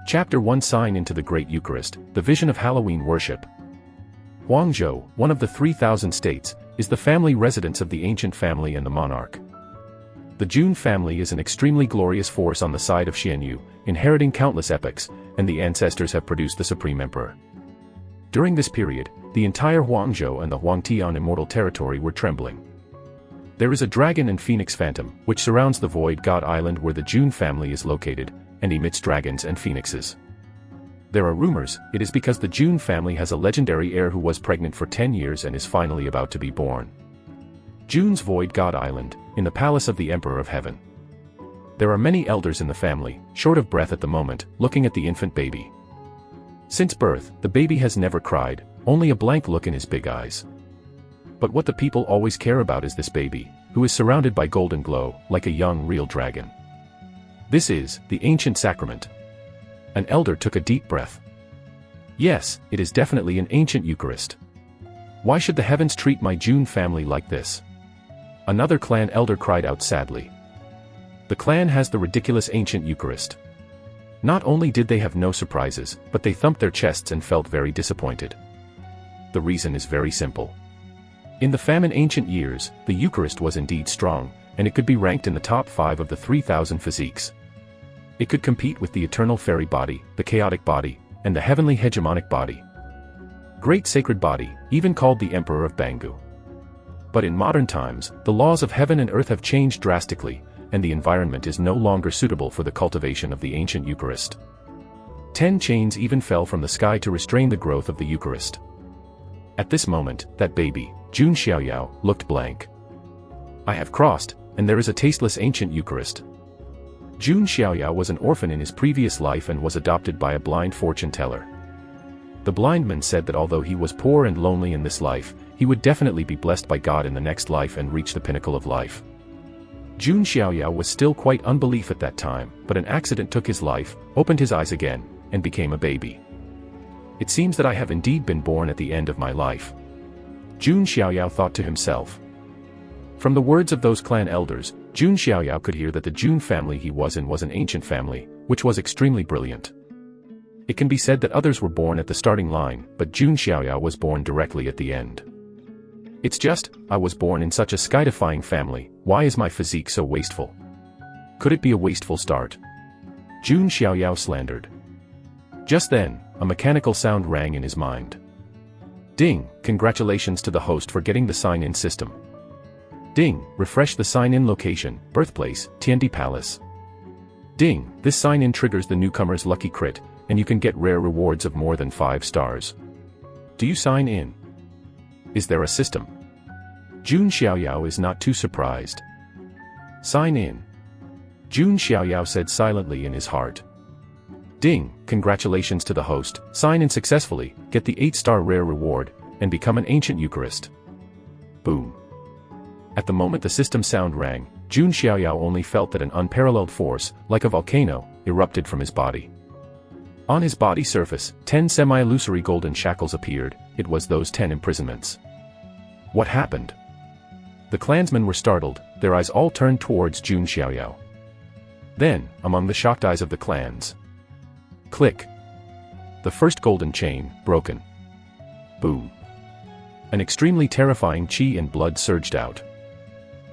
Chapter 1 Sign into the Great Eucharist, the Vision of Halloween Worship. Guangzhou, one of the 3,000 states, is the family residence of the ancient family and the monarch. The Jun family is an extremely glorious force on the side of Xianyu, inheriting countless epochs, and the ancestors have produced the supreme emperor. During this period, the entire Guangzhou and the Huangtian immortal territory were trembling. There is a dragon and phoenix phantom, which surrounds the void god island where the Jun family is located, and emits dragons and phoenixes. There are rumors, it is because the Jun family has a legendary heir who was pregnant for 10 years and is finally about to be born. Jun's void god island, in the palace of the Emperor of Heaven. There are many elders in the family, short of breath at the moment, looking at the infant baby. Since birth, the baby has never cried, only a blank look in his big eyes. But what the people always care about is this baby, who is surrounded by golden glow, like a young real dragon. This is the ancient sacrament. An elder took a deep breath. Yes, it is definitely an ancient Eucharist. Why should the heavens treat my Jun family like this? Another clan elder cried out sadly. The clan has the ridiculous ancient Eucharist. Not only did they have no surprises, but they thumped their chests and felt very disappointed. The reason is very simple. In the famine ancient years, the Eucharist was indeed strong, and it could be ranked in the top 5 of the 3,000 physiques. It could compete with the eternal fairy body, the chaotic body, and the heavenly hegemonic body. Great sacred body, even called the Emperor of Bangu. But in modern times, the laws of heaven and earth have changed drastically, and the environment is no longer suitable for the cultivation of the ancient Eucharist. 10 chains even fell from the sky to restrain the growth of the Eucharist. At this moment, that baby, Jun Xiaoyao, looked blank. I have crossed, and there is a tasteless ancient Eucharist. Jun Xiaoyao was an orphan in his previous life and was adopted by a blind fortune teller. The blind man said that although he was poor and lonely in this life, he would definitely be blessed by God in the next life and reach the pinnacle of life. Jun Xiaoyao was still quite unbelief at that time, but an accident took his life, opened his eyes again, and became a baby. It seems that I have indeed been born at the end of my life. Jun Xiaoyao thought to himself. From the words of those clan elders, Jun Xiaoyao could hear that the Jun family he was in was an ancient family, which was extremely brilliant. It can be said that others were born at the starting line, but Jun Xiaoyao was born directly at the end. It's just, I was born in such a sky-defying family, why is my physique so wasteful? Could it be a wasteful start? Jun Xiaoyao slandered. Just then, a mechanical sound rang in his mind. Ding, congratulations to the host for getting the sign-in system. Ding, refresh the sign-in location, birthplace, Tiandi Palace. Ding, this sign-in triggers the newcomer's lucky crit, and you can get rare rewards of more than 5 stars. Do you sign in? Is there a system? Jun Xiaoyao is not too surprised. Sign in. Jun Xiaoyao said silently in his heart. Ding, congratulations to the host, sign in successfully, get the 8-star rare reward, and become an ancient Eucharist. Boom. At the moment the system sound rang, Jun Xiaoyao only felt that an unparalleled force, like a volcano, erupted from his body. On his body surface, 10 semi-illusory golden shackles appeared. It was those 10 imprisonments. What happened? The clansmen were startled, their eyes all turned towards Jun Xiaoyao. Then, among the shocked eyes of the clans. Click. The first golden chain, broken. Boom. An extremely terrifying qi and blood surged out.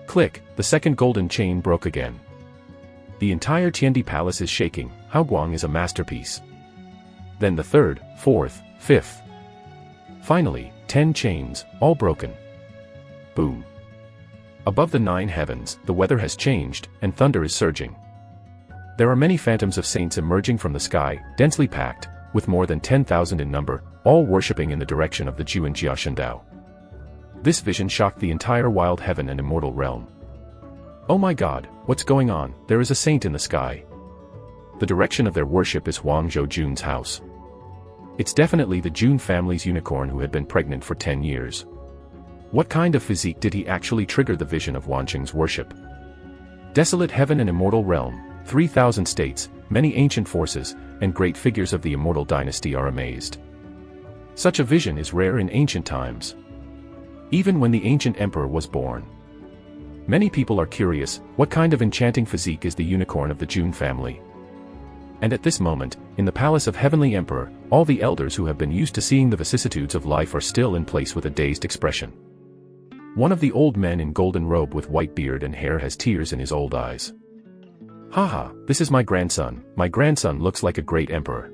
Click, the second golden chain broke again. The entire Tiandi Palace is shaking, Haoguang is a masterpiece. Then the third, fourth, fifth. Finally, 10 chains, all broken. Boom. Above the 9 heavens, the weather has changed, and thunder is surging. There are many phantoms of saints emerging from the sky, densely packed, with more than 10,000 in number, all worshipping in the direction of the Juan Jiashendao. This vision shocked the entire wild heaven and immortal realm. Oh my god, what's going on? There is a saint in the sky. The direction of their worship is Guangzhou Jun's house. It's definitely the Jun family's unicorn who had been pregnant for 10 years. What kind of physique did he actually trigger the vision of Wanqing's worship? Desolate heaven and immortal realm, 3,000 states, many ancient forces, and great figures of the immortal dynasty are amazed. Such a vision is rare in ancient times. Even when the ancient emperor was born. Many people are curious, what kind of enchanting physique is the unicorn of the Jun family? And at this moment, in the palace of Heavenly Emperor, all the elders who have been used to seeing the vicissitudes of life are still in place with a dazed expression. One of the old men in golden robe with white beard and hair has tears in his old eyes. Haha, this is my grandson looks like a great emperor.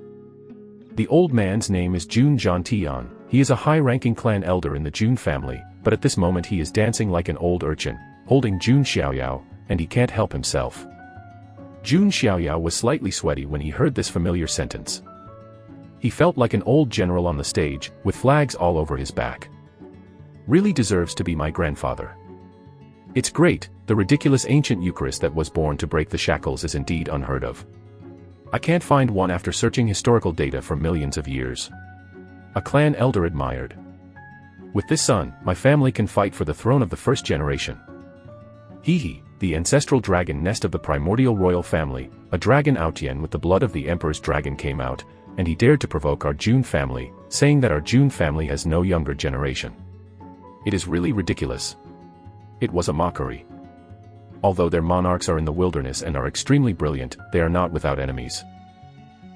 The old man's name is Jun Xiaoyao. He is a high-ranking clan elder in the Jun family, but at this moment he is dancing like an old urchin, holding Jun Xiaoyao, and he can't help himself. Jun Xiaoyao was slightly sweaty when he heard this familiar sentence. He felt like an old general on the stage, with flags all over his back. Really deserves to be my grandfather. It's great, the ridiculous ancient Eucharist that was born to break the shackles is indeed unheard of. I can't find one after searching historical data for millions of years. A clan elder admired. With this son, my family can fight for the throne of the first generation. Hehe, the ancestral dragon nest of the primordial royal family, a dragon Aotian with the blood of the emperor's dragon came out, and he dared to provoke our Jun family, saying that our Jun family has no younger generation. It is really ridiculous. It was a mockery. Although their monarchs are in the wilderness and are extremely brilliant, they are not without enemies.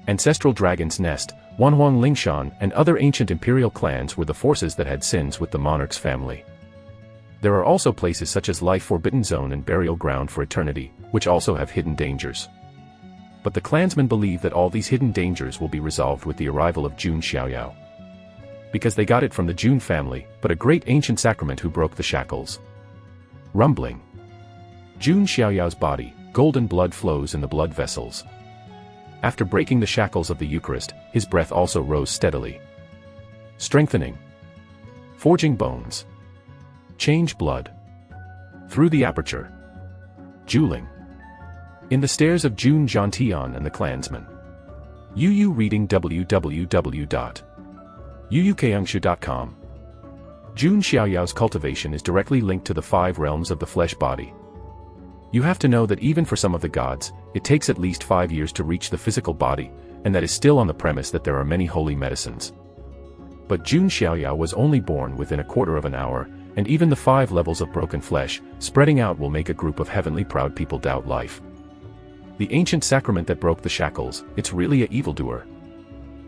Ancestral Dragon's Nest, Wanhuang Lingshan, and other ancient imperial clans were the forces that had sins with the monarch's family. There are also places such as Life Forbidden Zone and Burial Ground for Eternity, which also have hidden dangers. But the clansmen believe that all these hidden dangers will be resolved with the arrival of Jun Xiaoyao. Because they got it from the Jun family, but a great ancient sacrament who broke the shackles. Rumbling. Jun Xiaoyao's body, golden blood flows in the blood vessels. After breaking the shackles of the Eucharist, his breath also rose steadily. Strengthening. Forging bones. Change blood. Through the aperture. Jeweling. In the stairs of Jun Xiaoyao and the clansmen. Yu reading www.yuyukeungshu.com. Jun Xiaoyao's cultivation is directly linked to the 5 realms of the flesh body. You have to know that even for some of the gods, it takes at least 5 years to reach the physical body, and that is still on the premise that there are many holy medicines. But Jun Xiaoyao was only born within a quarter of an hour, and even the 5 levels of broken flesh, spreading out will make a group of heavenly proud people doubt life. The ancient sacrament that broke the shackles, it's really a evildoer.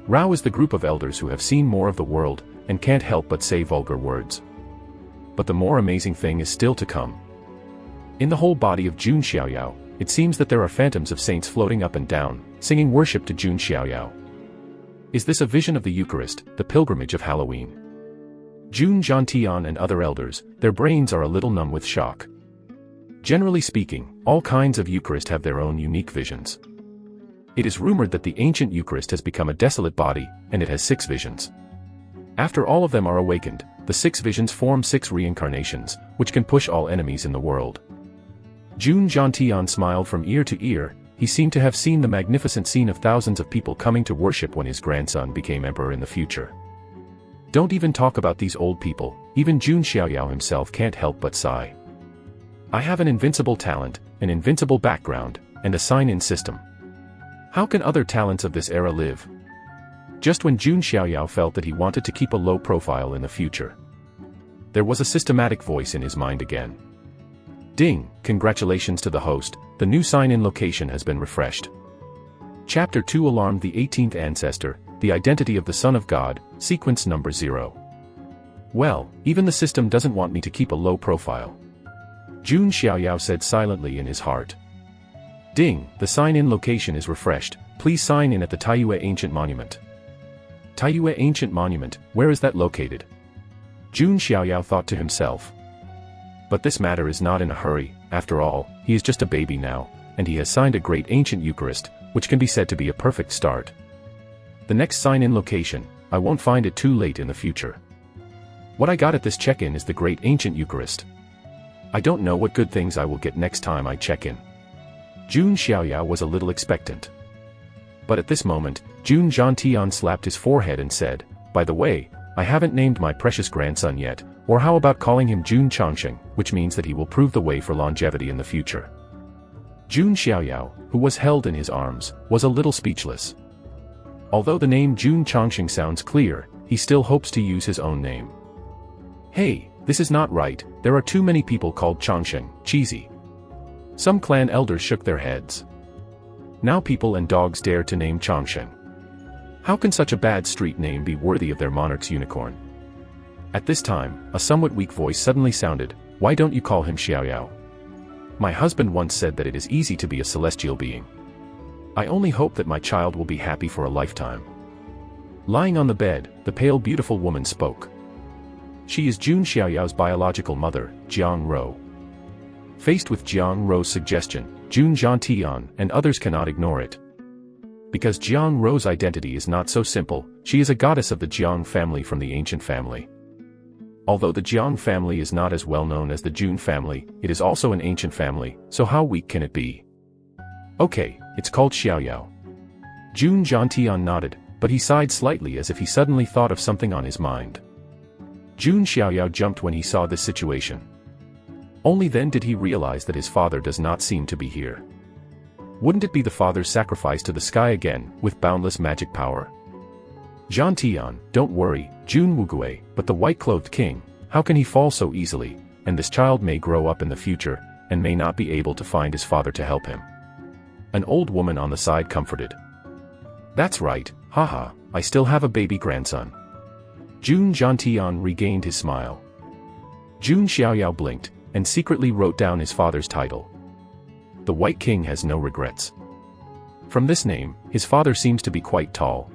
Rao is the group of elders who have seen more of the world, and can't help but say vulgar words. But the more amazing thing is still to come. In the whole body of Jun Xiaoyao, it seems that there are phantoms of saints floating up and down, singing worship to Jun Xiaoyao. Is this a vision of the Eucharist, the pilgrimage of Halloween? Jun Xiaoyao and other elders, their brains are a little numb with shock. Generally speaking, all kinds of Eucharist have their own unique visions. It is rumored that the ancient Eucharist has become a desolate body, and it has 6 visions. After all of them are awakened, the 6 visions form 6 reincarnations, which can push all enemies in the world. Jun Xiaoyao smiled from ear to ear. He seemed to have seen the magnificent scene of thousands of people coming to worship when his grandson became emperor in the future. Don't even talk about these old people, even Jun Xiaoyao himself can't help but sigh. I have an invincible talent, an invincible background, and a sign-in system. How can other talents of this era live? Just when Jun Xiaoyao felt that he wanted to keep a low profile in the future, there was a systematic voice in his mind again. Ding, congratulations to the host, the new sign-in location has been refreshed. Chapter 2 alarmed the 18th ancestor, the identity of the Son of God, sequence number 0. Well, even the system doesn't want me to keep a low profile. Jun Xiaoyao said silently in his heart. Ding, the sign-in location is refreshed, please sign in at the Taiyue Ancient Monument. Taiyue Ancient Monument, where is that located? Jun Xiaoyao thought to himself. But this matter is not in a hurry, after all, he is just a baby now, and he has signed a great ancient Eucharist, which can be said to be a perfect start. The next sign-in location, I won't find it too late in the future. What I got at this check-in is the great ancient Eucharist. I don't know what good things I will get next time I check in. Jun Xiaoyao was a little expectant. But at this moment, Jun Xiaoyao slapped his forehead and said, by the way, I haven't named my precious grandson yet, or how about calling him Jun Changsheng, which means that he will prove the way for longevity in the future. Jun Xiaoyao, who was held in his arms, was a little speechless. Although the name Jun Changsheng sounds clear, he still hopes to use his own name. Hey, this is not right, there are too many people called Changsheng, cheesy. Some clan elders shook their heads. Now people and dogs dare to name Changsheng. How can such a bad street name be worthy of their monarch's unicorn? At this time, a somewhat weak voice suddenly sounded, "Why don't you call him Xiaoyao? My husband once said that it is easy to be a celestial being. I only hope that my child will be happy for a lifetime." Lying on the bed, the pale beautiful woman spoke. She is Jun Xiaoyao's biological mother, Jiang Ro. Faced with Jiang Ro's suggestion, Jun Jiantian and others cannot ignore it. Because Jiang Ro's identity is not so simple, she is a goddess of the Jiang family from the Ancient Family. Although the Jiang family is not as well known as the Jun family, it is also an ancient family, so how weak can it be? Okay, it's called Xiaoyao. Jun Jiantian nodded, but he sighed slightly as if he suddenly thought of something on his mind. Jun Xiaoyao jumped when he saw this situation. Only then did he realize that his father does not seem to be here. Wouldn't it be the father's sacrifice to the sky again, with boundless magic power? Jiantian, don't worry, Jun Wugui, but the white-clothed king, how can he fall so easily, and this child may grow up in the future, and may not be able to find his father to help him. An old woman on the side comforted. That's right, haha, I still have a baby grandson. Jun Jiantian regained his smile. Jun Xiaoyao blinked, and secretly wrote down his father's title. The White King has no regrets. From this name, his father seems to be quite tall.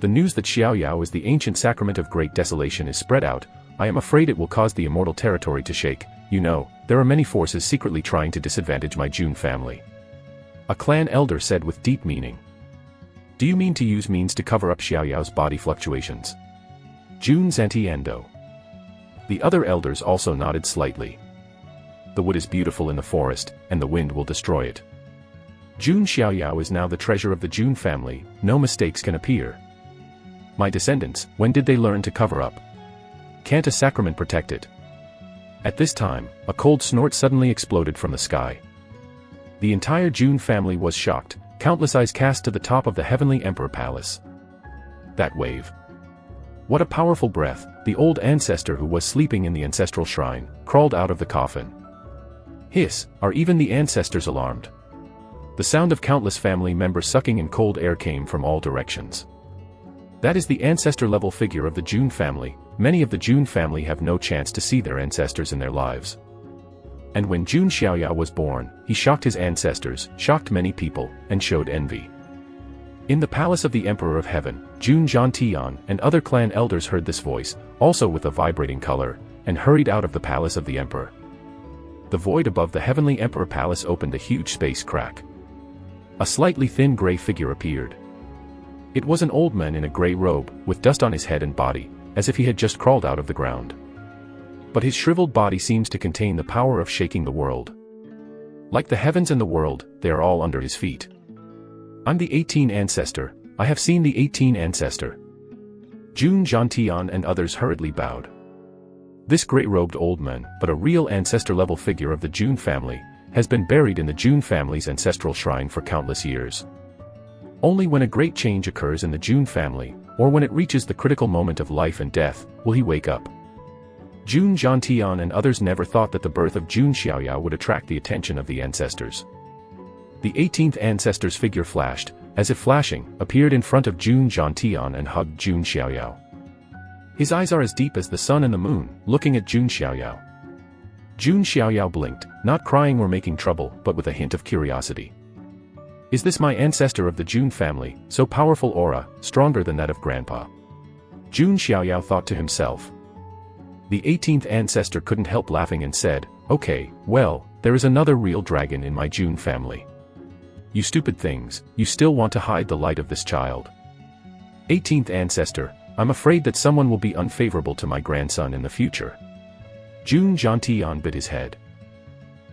The news that Xiaoyao is the ancient sacrament of great desolation is spread out. I am afraid it will cause the immortal territory to shake. You know, there are many forces secretly trying to disadvantage my Jun family. A clan elder said with deep meaning. Do you mean to use means to cover up Xiaoyao's body fluctuations? Jun Zentiendo. The other elders also nodded slightly. The wood is beautiful in the forest, and the wind will destroy it. Jun Xiaoyao is now the treasure of the Jun family, no mistakes can appear. My descendants, when did they learn to cover up? Can't a sacrament protect it? At this time, a cold snort suddenly exploded from the sky. The entire Jun family was shocked, countless eyes cast to the top of the heavenly emperor palace. That wave. What a powerful breath, the old ancestor who was sleeping in the ancestral shrine, crawled out of the coffin. Hiss, are even the ancestors alarmed? The sound of countless family members sucking in cold air came from all directions. That is the ancestor-level figure of the Jun family. Many of the Jun family have no chance to see their ancestors in their lives. And when Jun Xiaoyao was born, he shocked his ancestors, shocked many people, and showed envy. In the palace of the Emperor of Heaven, Jun Jiantian and other clan elders heard this voice, also with a vibrating color, and hurried out of the palace of the Emperor. The void above the heavenly Emperor palace opened a huge space crack. A slightly thin gray figure appeared. It was an old man in a gray robe, with dust on his head and body, as if he had just crawled out of the ground. But his shriveled body seems to contain the power of shaking the world. Like the heavens and the world, they are all under his feet. I'm the 18 ancestor, I have seen the 18 ancestor. Jun Jiantian and others hurriedly bowed. This gray-robed old man, but a real ancestor-level figure of the Jun family, has been buried in the Jun family's ancestral shrine for countless years. Only when a great change occurs in the Jun family, or when it reaches the critical moment of life and death, will he wake up. Jun Jiantian and others never thought that the birth of Jun Xiaoyao would attract the attention of the ancestors. The 18th ancestor's figure flashed, as if flashing, appeared in front of Jun Jiantian and hugged Jun Xiaoyao. His eyes are as deep as the sun and the moon, looking at Jun Xiaoyao. Jun Xiaoyao blinked, not crying or making trouble, but with a hint of curiosity. Is this my ancestor of the Jun family, so powerful aura, stronger than that of Grandpa? Jun Xiaoyao thought to himself. The 18th ancestor couldn't help laughing and said, okay, well, there is another real dragon in my Jun family. You stupid things, you still want to hide the light of this child. 18th ancestor, I'm afraid that someone will be unfavorable to my grandson in the future. Jun Jiantian bit his head.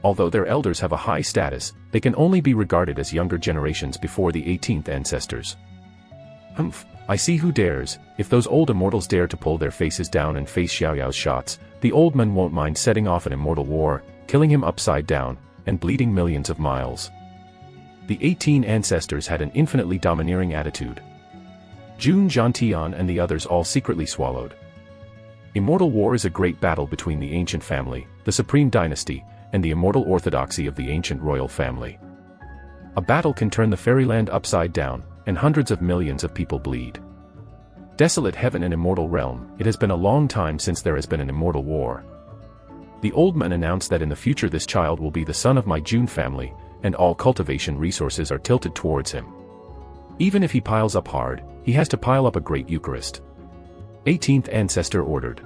Although their elders have a high status, they can only be regarded as younger generations before the 18th ancestors. Humph, I see who dares. If those old immortals dare to pull their faces down and face Xiaoyao's shots, the old men won't mind setting off an immortal war, killing him upside down, and bleeding millions of miles. The 18 ancestors had an infinitely domineering attitude. Jun Jiantian and the others all secretly swallowed. Immortal war is a great battle between the ancient family, the supreme dynasty, and the immortal orthodoxy of the ancient royal family. A battle can turn the fairyland upside down, and hundreds of millions of people bleed. Desolate heaven and immortal realm, it has been a long time since there has been an immortal war. The old man announced that in the future this child will be the son of my Jun family, and all cultivation resources are tilted towards him. Even if he piles up hard, he has to pile up a great Eucharist. 18th ancestor ordered.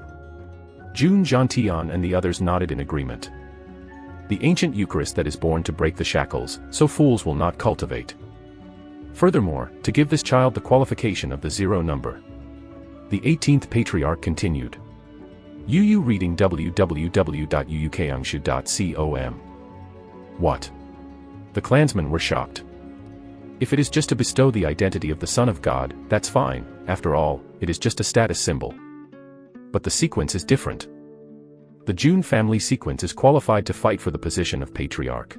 Jun Xiaoyao and the others nodded in agreement. The ancient Eucharist that is born to break the shackles, so fools will not cultivate. Furthermore, to give this child the qualification of the 0 number. The 18th patriarch continued. Yu reading www.yuukangshu.com. What? The clansmen were shocked. If it is just to bestow the identity of the Son of God, that's fine, after all, it is just a status symbol. But the sequence is different. The Jun family sequence is qualified to fight for the position of patriarch.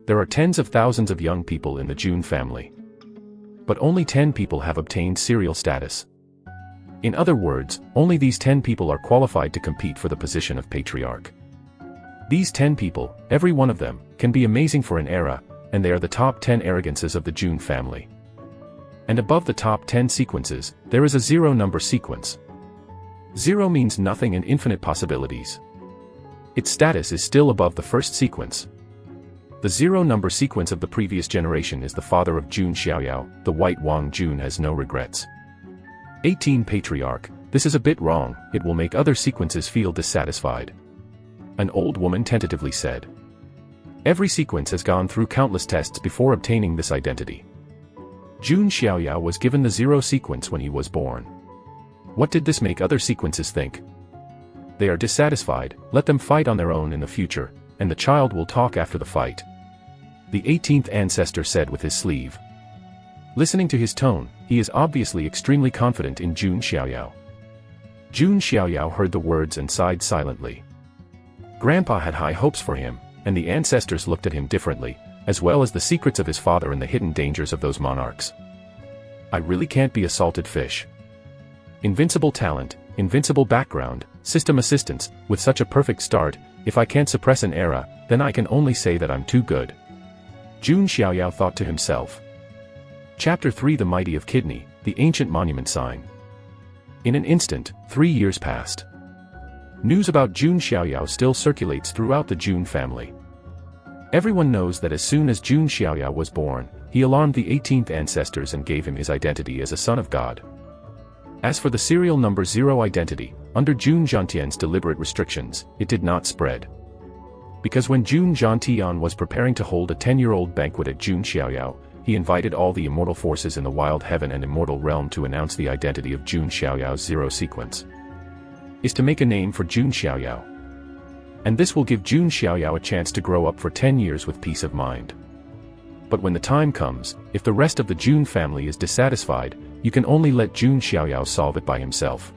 There are tens of thousands of young people in the Jun family. But only 10 people have obtained serial status. In other words, only these 10 people are qualified to compete for the position of patriarch. These 10 people, every one of them, can be amazing for an era, and they are the top 10 arrogances of the Jun family. And above the top 10 sequences, there is a 0 number sequence. 0 means nothing and infinite possibilities. Its status is still above the first sequence. The 0 number sequence of the previous generation is the father of Jun Xiaoyao, the white Wang Jun has no regrets. 18 patriarch, this is a bit wrong, it will make other sequences feel dissatisfied. An old woman tentatively said. Every sequence has gone through countless tests before obtaining this identity. Jun Xiaoyao was given the 0 sequence when he was born. What did this make other sequences think? They are dissatisfied, let them fight on their own in the future, and the child will talk after the fight. The 18th ancestor said with his sleeve. Listening to his tone, he is obviously extremely confident in Jun Xiaoyao. Jun Xiaoyao heard the words and sighed silently. Grandpa had high hopes for him, and the ancestors looked at him differently, as well as the secrets of his father and the hidden dangers of those monarchs. I really can't be a salted fish. Invincible talent, invincible background, system assistance, with such a perfect start, if I can't suppress an era, then I can only say that I'm too good. Jun Xiaoyao thought to himself. Chapter 3 The Mighty of Kidney, the Ancient Monument Sign. In an instant, 3 years passed. News about Jun Xiaoyao still circulates throughout the Jun family. Everyone knows that as soon as Jun Xiaoyao was born, he alarmed the 18th ancestors and gave him his identity as a son of God. As for the serial number 0 identity, under Jun Zhantian's deliberate restrictions, it did not spread. Because when Jun Zhantian was preparing to hold a 10-year-old banquet at Jun Xiaoyao, he invited all the immortal forces in the wild heaven and immortal realm to announce the identity of Jun Xiaoyao's 0 sequence. Is to make a name for Jun Xiaoyao. And this will give Jun Xiaoyao a chance to grow up for 10 years with peace of mind. But when the time comes, if the rest of the Jun family is dissatisfied, you can only let Jun Xiaoyao solve it by himself.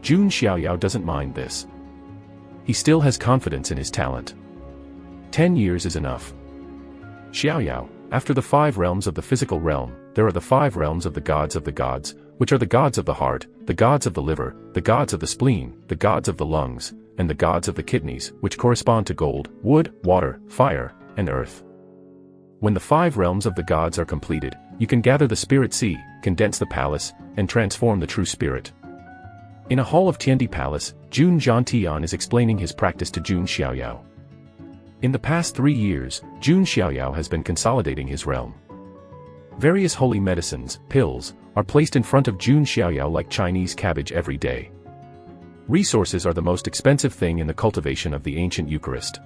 Jun Xiaoyao doesn't mind this. He still has confidence in his talent. 10 years is enough. Xiaoyao, after the 5 realms of the physical realm, there are the 5 realms of the gods, which are the gods of the heart, the gods of the liver, the gods of the spleen, the gods of the lungs, and the gods of the kidneys, which correspond to gold, wood, water, fire, and earth. When the 5 realms of the gods are completed, you can gather the spirit sea, condense the palace, and transform the true spirit. In a hall of Tiandi Palace, Jun Zhantian is explaining his practice to Jun Xiaoyao. In the past 3 years, Jun Xiaoyao has been consolidating his realm. Various holy medicines, pills, are placed in front of Jun Xiaoyao like Chinese cabbage every day. Resources are the most expensive thing in the cultivation of the Ancient Eucharist.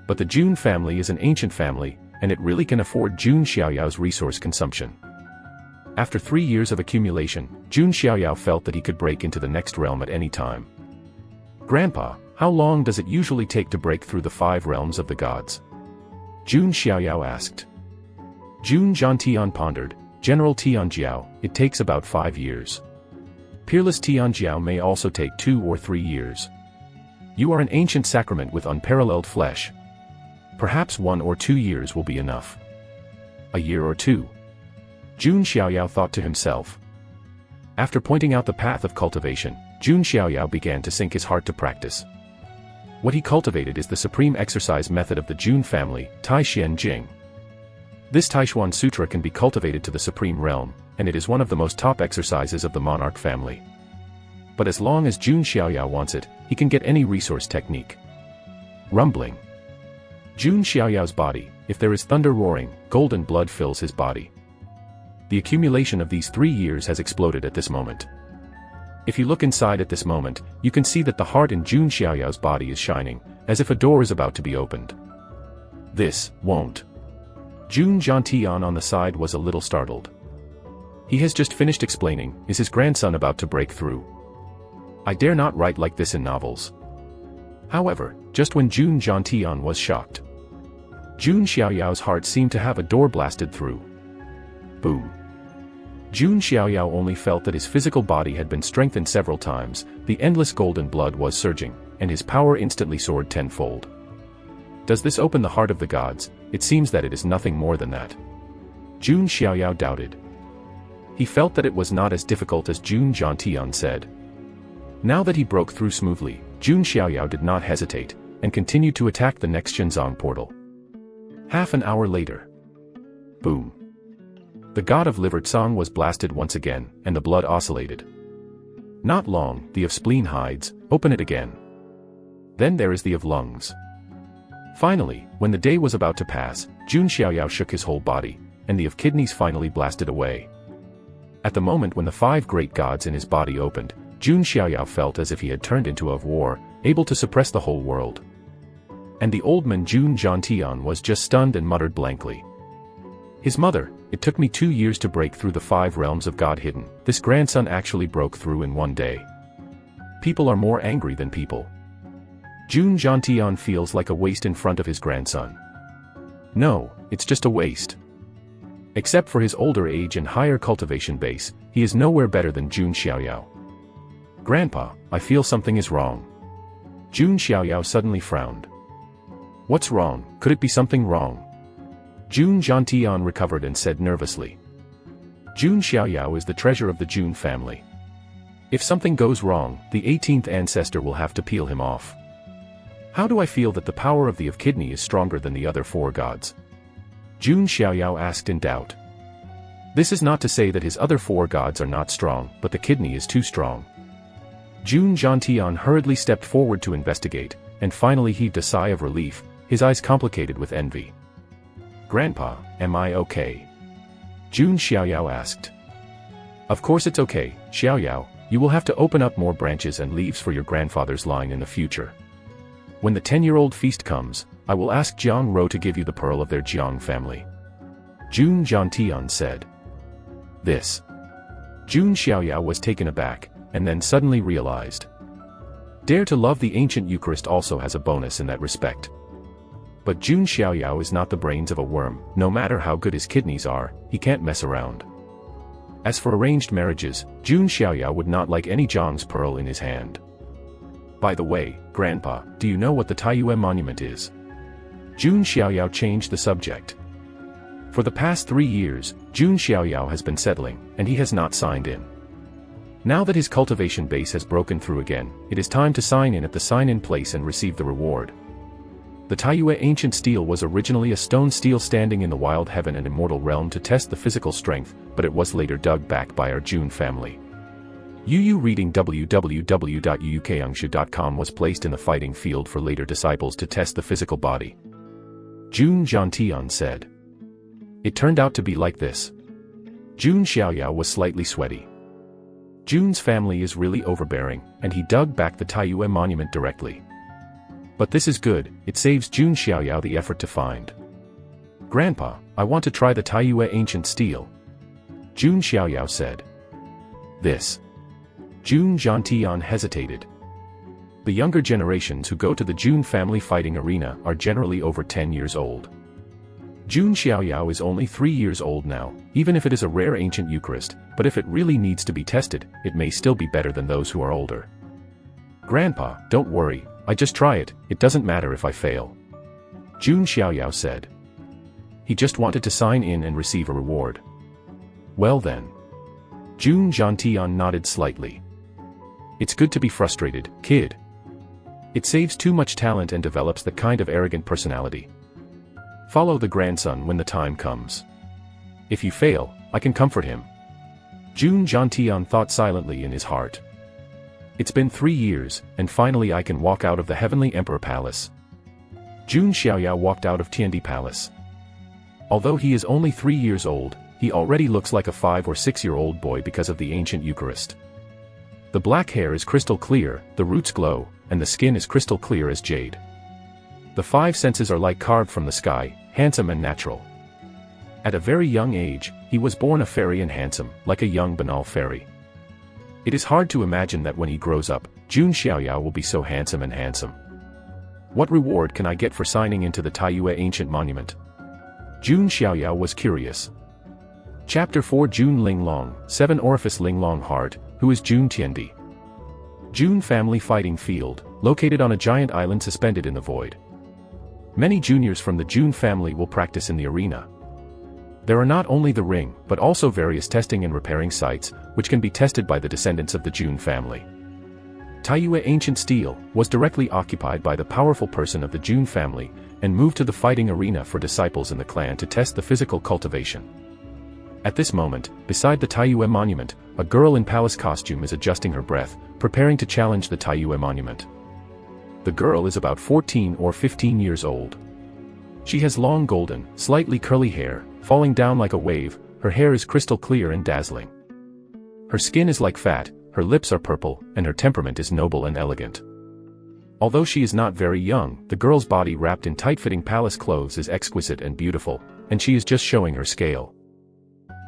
But the Jun family is an ancient family, and it really can afford Jun Xiaoyao's resource consumption. After 3 years of accumulation, Jun Xiaoyao felt that he could break into the next realm at any time. Grandpa, how long does it usually take to break through the 5 realms of the gods? Jun Xiaoyao asked. Jun Zhantian pondered. General Tianjiao, it takes about 5 years. Peerless Tianjiao may also take 2 or 3 years. You are an ancient sacrament with unparalleled flesh. Perhaps 1 or 2 years will be enough. A year or 2. Jun Xiaoyao thought to himself. After pointing out the path of cultivation, Jun Xiaoyao began to sink his heart to practice. What he cultivated is the supreme exercise method of the Jun family, Tai Xian Jing. This Taishuan Sutra can be cultivated to the supreme realm, and it is one of the most top exercises of the monarch family. But as long as Jun Xiaoyao wants it, he can get any resource technique. Rumbling. Jun Xiaoyao's body, if there is thunder roaring, golden blood fills his body. The accumulation of these 3 years has exploded at this moment. If you look inside at this moment, you can see that the heart in Jun Xiaoyao's body is shining, as if a door is about to be opened. This won't. Jun Jiantian on the side was a little startled. He has just finished explaining, is his grandson about to break through? I dare not write like this in novels. However, just when Jun Jiantian was shocked, Jun Xiaoyao's heart seemed to have a door blasted through. Boom. Jun Xiaoyao only felt that his physical body had been strengthened several times, the endless golden blood was surging, and his power instantly soared tenfold. Does this open the heart of the gods? It seems that it is nothing more than that. Jun Xiaoyao doubted. He felt that it was not as difficult as Jun Jiantian said. Now that he broke through smoothly, Jun Xiaoyao did not hesitate, and continued to attack the next Shenzong portal. Half an hour later. Boom. The god of liver Tsang was blasted once again, and the blood oscillated. Not long, the of spleen hides, open it again. Then there is the of lungs. Finally, when the day was about to pass, Jun Xiaoyao shook his whole body, and the of kidneys finally blasted away. At the moment when the 5 great gods in his body opened, Jun Xiaoyao felt as if he had turned into a of war, able to suppress the whole world. And the old man Jun Jiantian was just stunned and muttered blankly. His mother, it took me 2 years to break through the 5 realms of God hidden, this grandson actually broke through in 1 day. People are more angry than people. Jun Jiantian feels like a waste in front of his grandson. No, it's just a waste. Except for his older age and higher cultivation base, he is nowhere better than Jun Xiaoyao. Grandpa, I feel something is wrong. Jun Xiaoyao suddenly frowned. What's wrong? Could it be something wrong? Jun Jiantian recovered and said nervously. Jun Xiaoyao is the treasure of the Jun family. If something goes wrong, the 18th ancestor will have to peel him off. How do I feel that the power of the of kidney is stronger than the other 4 gods? Jun Xiaoyao asked in doubt. This is not to say that his other 4 gods are not strong, but the kidney is too strong. Jun Jiantian hurriedly stepped forward to investigate, and finally heaved a sigh of relief, his eyes complicated with envy. Grandpa, am I okay? Jun Xiaoyao asked. Of course it's okay, Xiaoyao, you will have to open up more branches and leaves for your grandfather's line in the future. When the 10-year-old feast comes, I will ask Jiang Ro to give you the pearl of their Jiang family. Jun Jiantian said. This. Jun Xiaoyao was taken aback, and then suddenly realized. Dare to love the Ancient Eucharist also has a bonus in that respect. But Jun Xiaoyao is not the brains of a worm, no matter how good his kidneys are, he can't mess around. As for arranged marriages, Jun Xiaoyao would not like any Jiang's pearl in his hand. By the way, Grandpa, do you know what the Taiyue monument is? Jun Xiaoyao changed the subject. For the past 3 years, Jun Xiaoyao has been settling, and he has not signed in. Now that his cultivation base has broken through again, it is time to sign in at the sign-in place and receive the reward. The Taiyue ancient steel was originally a stone steel standing in the wild heaven and immortal realm to test the physical strength, but it was later dug back by our Jun family. Yu reading www.yuukangshu.com was placed in the fighting field for later disciples to test the physical body. Jun Jiantian said. It turned out to be like this. Jun Xiaoyao was slightly sweaty. Jun's family is really overbearing, and he dug back the Taiyue monument directly. But this is good, it saves Jun Xiaoyao the effort to find. Grandpa, I want to try the Taiyue ancient steel. Jun Xiaoyao said. This. Jun Jiantian hesitated. The younger generations who go to the Jun family fighting arena are generally over 10 years old. Jun Xiaoyao is only 3 years old now, even if it is a rare ancient Eucharist, but if it really needs to be tested, it may still be better than those who are older. Grandpa, don't worry, I just try it, it doesn't matter if I fail. Jun Xiaoyao said. He just wanted to sign in and receive a reward. Well then. Jun Jiantian nodded slightly. It's good to be frustrated, kid. It saves too much talent and develops the kind of arrogant personality. Follow the grandson when the time comes. If you fail, I can comfort him. Jun Jiantian thought silently in his heart. It's been 3 years, and finally I can walk out of the Heavenly Emperor Palace. Jun Xiaoyao walked out of Tiandi Palace. Although he is only 3 years old, he already looks like a 5 or 6-year-old boy because of the Ancient Eucharist. The black hair is crystal clear, the roots glow, and the skin is crystal clear as jade. The 5 senses are like carved from the sky, handsome and natural. At a very young age, he was born a fairy and handsome, like a young banal fairy. It is hard to imagine that when he grows up, Jun Xiaoyao will be so handsome and handsome. What reward can I get for signing into the Taiyue Ancient Monument? Jun Xiaoyao was curious. Chapter 4 Jun Linglong, 7 Orifice Linglong Heart, who is Jun Tiandi. Jun Family Fighting Field, located on a giant island suspended in the void. Many juniors from the Jun family will practice in the arena. There are not only the ring, but also various testing and repairing sites, which can be tested by the descendants of the Jun family. Taiyue Ancient Steel was directly occupied by the powerful person of the Jun family, and moved to the fighting arena for disciples in the clan to test the physical cultivation. At this moment, beside the Taiyue monument, a girl in palace costume is adjusting her breath, preparing to challenge the Taiyue monument. The girl is about 14 or 15 years old. She has long golden, slightly curly hair, falling down like a wave. Her hair is crystal clear and dazzling. Her skin is like fat, her lips are purple, and her temperament is noble and elegant. Although she is not very young, the girl's body wrapped in tight-fitting palace clothes is exquisite and beautiful, and she is just showing her scale.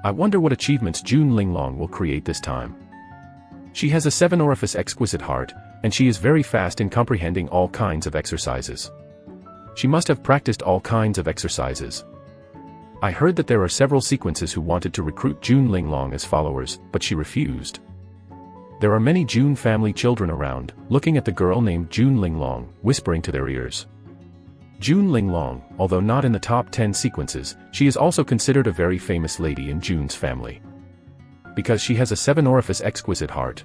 I wonder what achievements Jun Linglong will create this time. She has a 7-orifice exquisite heart, and she is very fast in comprehending all kinds of exercises. She must have practiced all kinds of exercises. I heard that there are several sequences who wanted to recruit Jun Linglong as followers, but she refused. There are many Jun family children around, looking at the girl named Jun Linglong, whispering to their ears. Jun Linglong, although not in the top 10 sequences, she is also considered a very famous lady in Jun's family. Because she has a 7-orifice exquisite heart.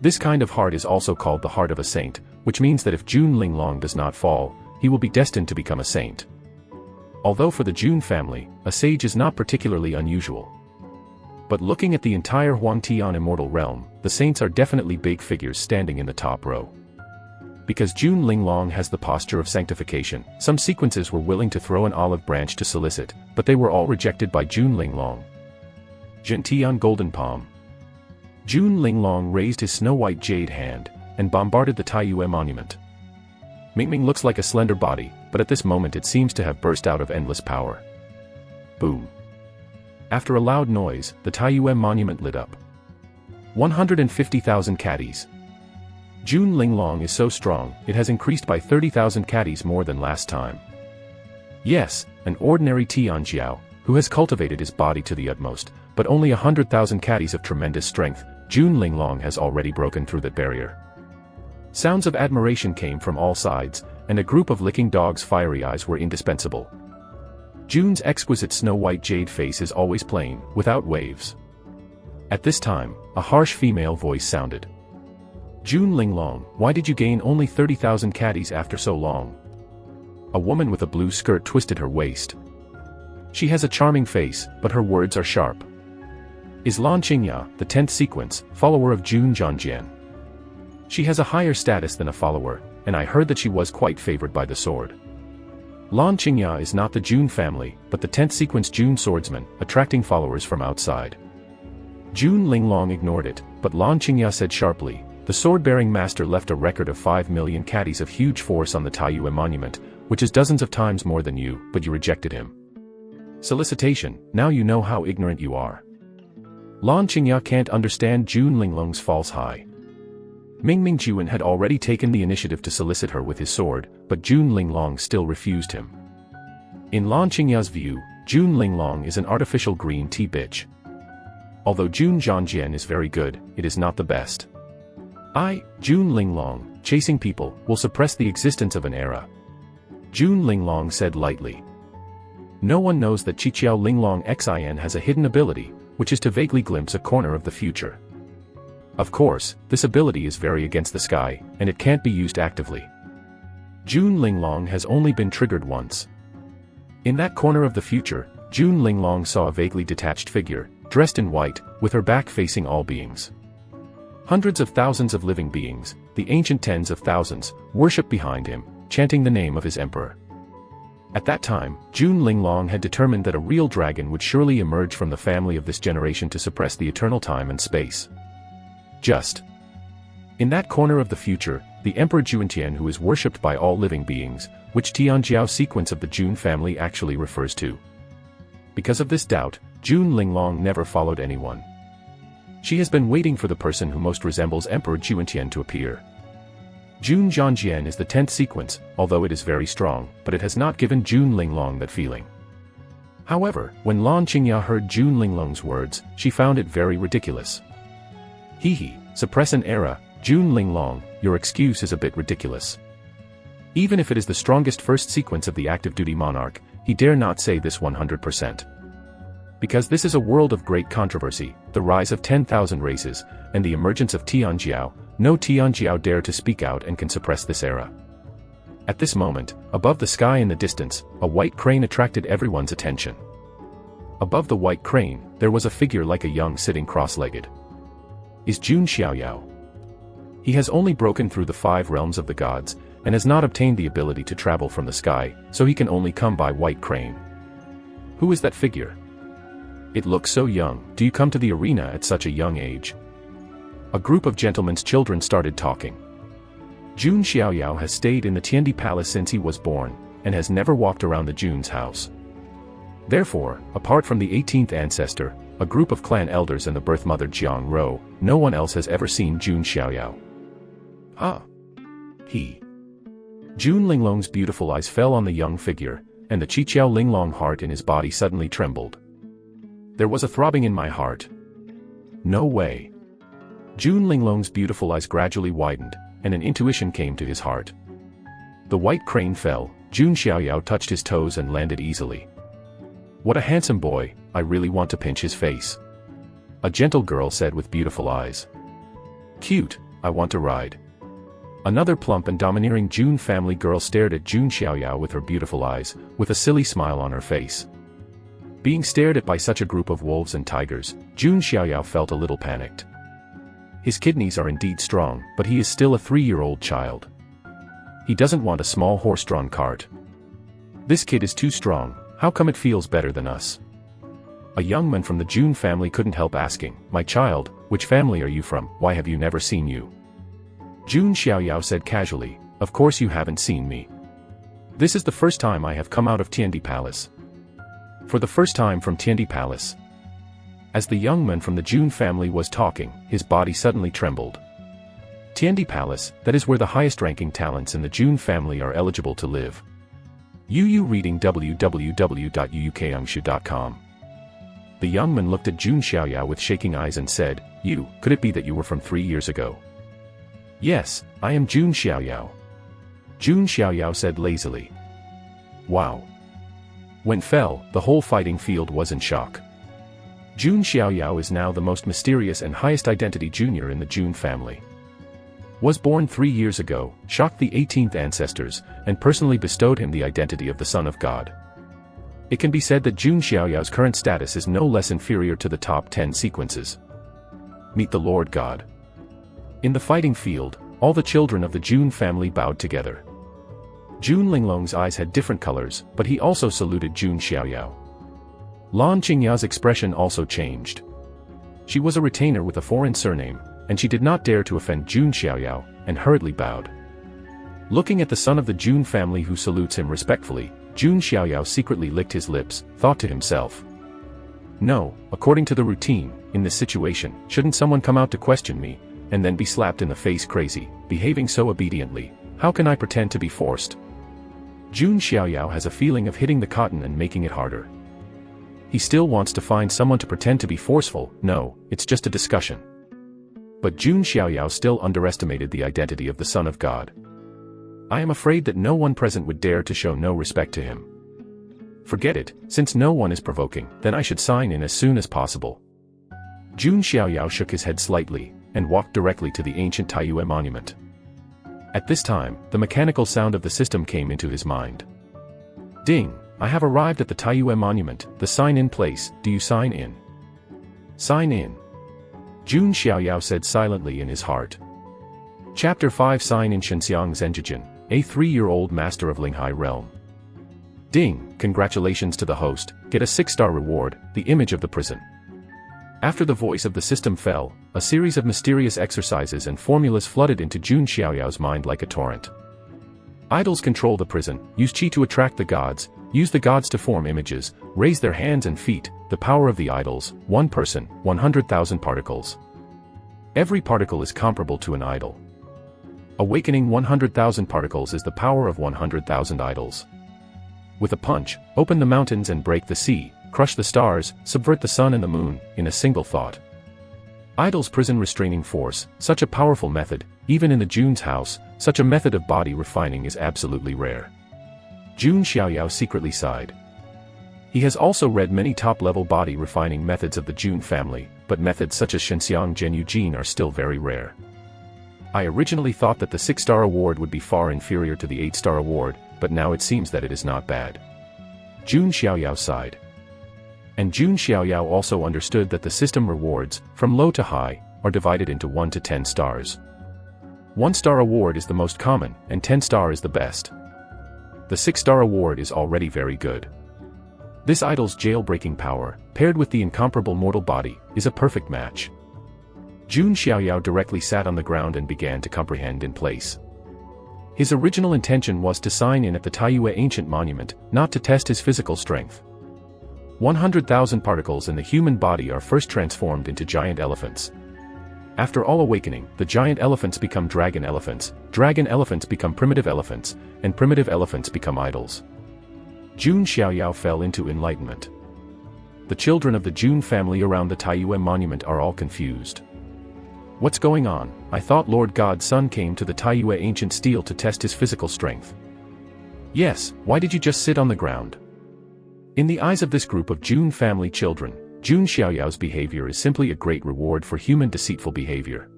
This kind of heart is also called the heart of a saint, which means that if Jun Linglong does not fall, he will be destined to become a saint. Although for the Jun family, a sage is not particularly unusual. But looking at the entire Huangtian Immortal Realm, the saints are definitely big figures standing in the top row. Because Jun Linglong has the posture of sanctification, some sequences were willing to throw an olive branch to solicit, but they were all rejected by Jun Linglong. Gentian Golden Palm. Jun Linglong raised his snow-white jade hand, and bombarded the Taiyue monument. Mingming looks like a slender body, but at this moment it seems to have burst out of endless power. Boom. After a loud noise, the Taiyue monument lit up. 150,000 caddies. Jun Linglong is so strong, it has increased by 30,000 caddies more than last time. Yes, an ordinary Tianjiao, who has cultivated his body to the utmost, but only 100,000 caddies of tremendous strength, Jun Linglong has already broken through that barrier. Sounds of admiration came from all sides, and a group of licking dogs' fiery eyes were indispensable. Jun's exquisite snow-white jade face is always plain, without waves. At this time, a harsh female voice sounded. Jun Linglong, why did you gain only 30,000 caddies after so long? A woman with a blue skirt twisted her waist. She has a charming face, but her words are sharp. Is Lan Qingya, the 10th sequence, follower of Jun Zhangjian? She has a higher status than a follower, and I heard that she was quite favored by the sword. Lan Qingya is not the Jun family, but the 10th sequence Jun swordsman, attracting followers from outside. Jun Linglong ignored it, but Lan Qingya said sharply, the sword-bearing master left a record of 5 million caddies of huge force on the Taiyue monument, which is dozens of times more than you, but you rejected him. Solicitation, now you know how ignorant you are. Lan Qingya can't understand Jun Linglong's false high. Mingming Juan had already taken the initiative to solicit her with his sword, but Jun Linglong still refused him. In Lan Qingya's view, Jun Linglong is an artificial green tea bitch. Although Jun Zhangjian is very good, it is not the best. Jun Linglong, chasing people, will suppress the existence of an era. Jun Linglong said lightly. No one knows that Qiqiao Linglong Xin has a hidden ability, which is to vaguely glimpse a corner of the future. Of course, this ability is very against the sky, and it can't be used actively. Jun Linglong has only been triggered once. In that corner of the future, Jun Linglong saw a vaguely detached figure, dressed in white, with her back facing all beings. Hundreds of thousands of living beings, the ancient tens of thousands, worshipped behind him, chanting the name of his emperor. At that time, Jun Linglong had determined that a real dragon would surely emerge from the family of this generation to suppress the eternal time and space. Just in that corner of the future, the Emperor Juantian, who is worshipped by all living beings, which Tianjiao sequence of the Jun family actually refers to. Because of this doubt, Jun Linglong never followed anyone. She has been waiting for the person who most resembles Emperor Juantian to appear. Jun Zhangjian is the 10th sequence, although it is very strong, but it has not given Jun Linglong that feeling. However, when Lan Qingya heard Jun Linglong's words, she found it very ridiculous. Hee, suppress an era, Jun Linglong, your excuse is a bit ridiculous. Even if it is the strongest first sequence of the active duty monarch, he dare not say this 100%. Because this is a world of great controversy, the rise of 10,000 races, and the emergence of Tianjiao, no Tianjiao dare to speak out and can suppress this era. At this moment, above the sky in the distance, a white crane attracted everyone's attention. Above the white crane, there was a figure like a young sitting cross-legged. Is Jun Xiaoyao. He has only broken through the 5 realms of the gods, and has not obtained the ability to travel from the sky, so he can only come by white crane. Who is that figure? It looks so young. Do you come to the arena at such a young age? A group of gentlemen's children started talking. Jun Xiaoyao has stayed in the Tiandi Palace since he was born, and has never walked around the Jun's house. Therefore, apart from the 18th ancestor, a group of clan elders and the birth mother Jiang Ro, no one else has ever seen Jun Xiaoyao. Jun Linglong's beautiful eyes fell on the young figure, and the Qiqiao Linglong heart in his body suddenly trembled. There was a throbbing in my heart. No way. Jun Linglong's beautiful eyes gradually widened, and an intuition came to his heart. The white crane fell, Jun Xiaoyao touched his toes and landed easily. What a handsome boy, I really want to pinch his face. A gentle girl said with beautiful eyes. Cute, I want to ride. Another plump and domineering Jun family girl stared at Jun Xiaoyao with her beautiful eyes, with a silly smile on her face. Being stared at by such a group of wolves and tigers, Jun Xiaoyao felt a little panicked. His kidneys are indeed strong, but he is still a 3-year-old child. He doesn't want a small horse-drawn cart. This kid is too strong, how come it feels better than us? A young man from the Jun family couldn't help asking, my child, which family are you from, why have you never seen you? Jun Xiaoyao said casually, of course you haven't seen me. This is the first time I have come out of Tiandi Palace. For the first time from Tiandi Palace. As the young man from the Jun family was talking, his body suddenly trembled. Tiandi Palace, that is where the highest-ranking talents in the Jun family are eligible to live. UU reading www.uukangshu.com. The young man looked at Jun Xiaoyao with shaking eyes and said, you, could it be that you were from 3 years ago? Yes, I am Jun Xiaoyao. Jun Xiaoyao said lazily. Wow. When fell, the whole fighting field was in shock. Jun Xiaoyao is now the most mysterious and highest identity junior in the Jun family. Was born 3 years ago, shocked the 18th ancestors, and personally bestowed him the identity of the Son of God. It can be said that Jun Xiaoyao's current status is no less inferior to the top 10 sequences. Meet the Lord God. In the fighting field, all the children of the Jun family bowed together. Jun Linglong's eyes had different colors, but he also saluted Jun Xiaoyao. Lan Qingya's expression also changed. She was a retainer with a foreign surname, and she did not dare to offend Jun Xiaoyao, and hurriedly bowed. Looking at the son of the Jun family who salutes him respectfully, Jun Xiaoyao secretly licked his lips, thought to himself. No, according to the routine, in this situation, shouldn't someone come out to question me, and then be slapped in the face crazy, behaving so obediently, how can I pretend to be forced? Jun Xiaoyao has a feeling of hitting the cotton and making it harder. He still wants to find someone to pretend to be forceful, no, it's just a discussion. But Jun Xiaoyao still underestimated the identity of the Son of God. I am afraid that no one present would dare to show no respect to him. Forget it, since no one is provoking, then I should sign in as soon as possible. Jun Xiaoyao shook his head slightly, and walked directly to the ancient Taiyue monument. At this time, the mechanical sound of the system came into his mind. Ding! I have arrived at the Taiyue monument, the sign-in place, do you sign in? Sign in. Jun Xiaoyao said silently in his heart. Chapter 5 Sign in Shenxiang Zhenjijin, a 3-year-old master of Linghai realm. Ding, congratulations to the host, get a 6-star reward, the image of the prison. After the voice of the system fell, a series of mysterious exercises and formulas flooded into Jun Xiaoyao's mind like a torrent. Idols control the prison, use qi to attract the gods, use the gods to form images, raise their hands and feet, the power of the idols, 1 person, 100,000 particles. Every particle is comparable to an idol. Awakening 100,000 particles is the power of 100,000 idols. With a punch, open the mountains and break the sea, crush the stars, subvert the sun and the moon, in a single thought. Idols prison restraining force, such a powerful method, even in the Jun's house, such a method of body refining is absolutely rare. Jun Xiaoyao secretly sighed. He has also read many top-level body refining methods of the Jun family, but methods such as Shenxiang Zhenyu Jin are still very rare. I originally thought that the 6-star award would be far inferior to the 8-star award, but now it seems that it is not bad. Jun Xiaoyao sighed. And Jun Xiaoyao also understood that the system rewards, from low to high, are divided into 1 to 10 stars. 1-star award is the most common, and 10-star is the best. The 6-star award is already very good. This idol's jailbreaking power, paired with the incomparable mortal body, is a perfect match. Jun Xiaoyao directly sat on the ground and began to comprehend in place. His original intention was to sign in at the Taiyue ancient monument, not to test his physical strength. 100,000 particles in the human body are first transformed into giant elephants. After all awakening, the giant elephants become dragon elephants become primitive elephants, and primitive elephants become idols. Jun Xiaoyao fell into enlightenment. The children of the Jun family around the Taiyue monument are all confused. What's going on? I thought Lord God's son came to the Taiyue ancient steel to test his physical strength. Yes, why did you just sit on the ground? In the eyes of this group of Jun family children, Jun Xiaoyao's behavior is simply a great reward for human deceitful behavior.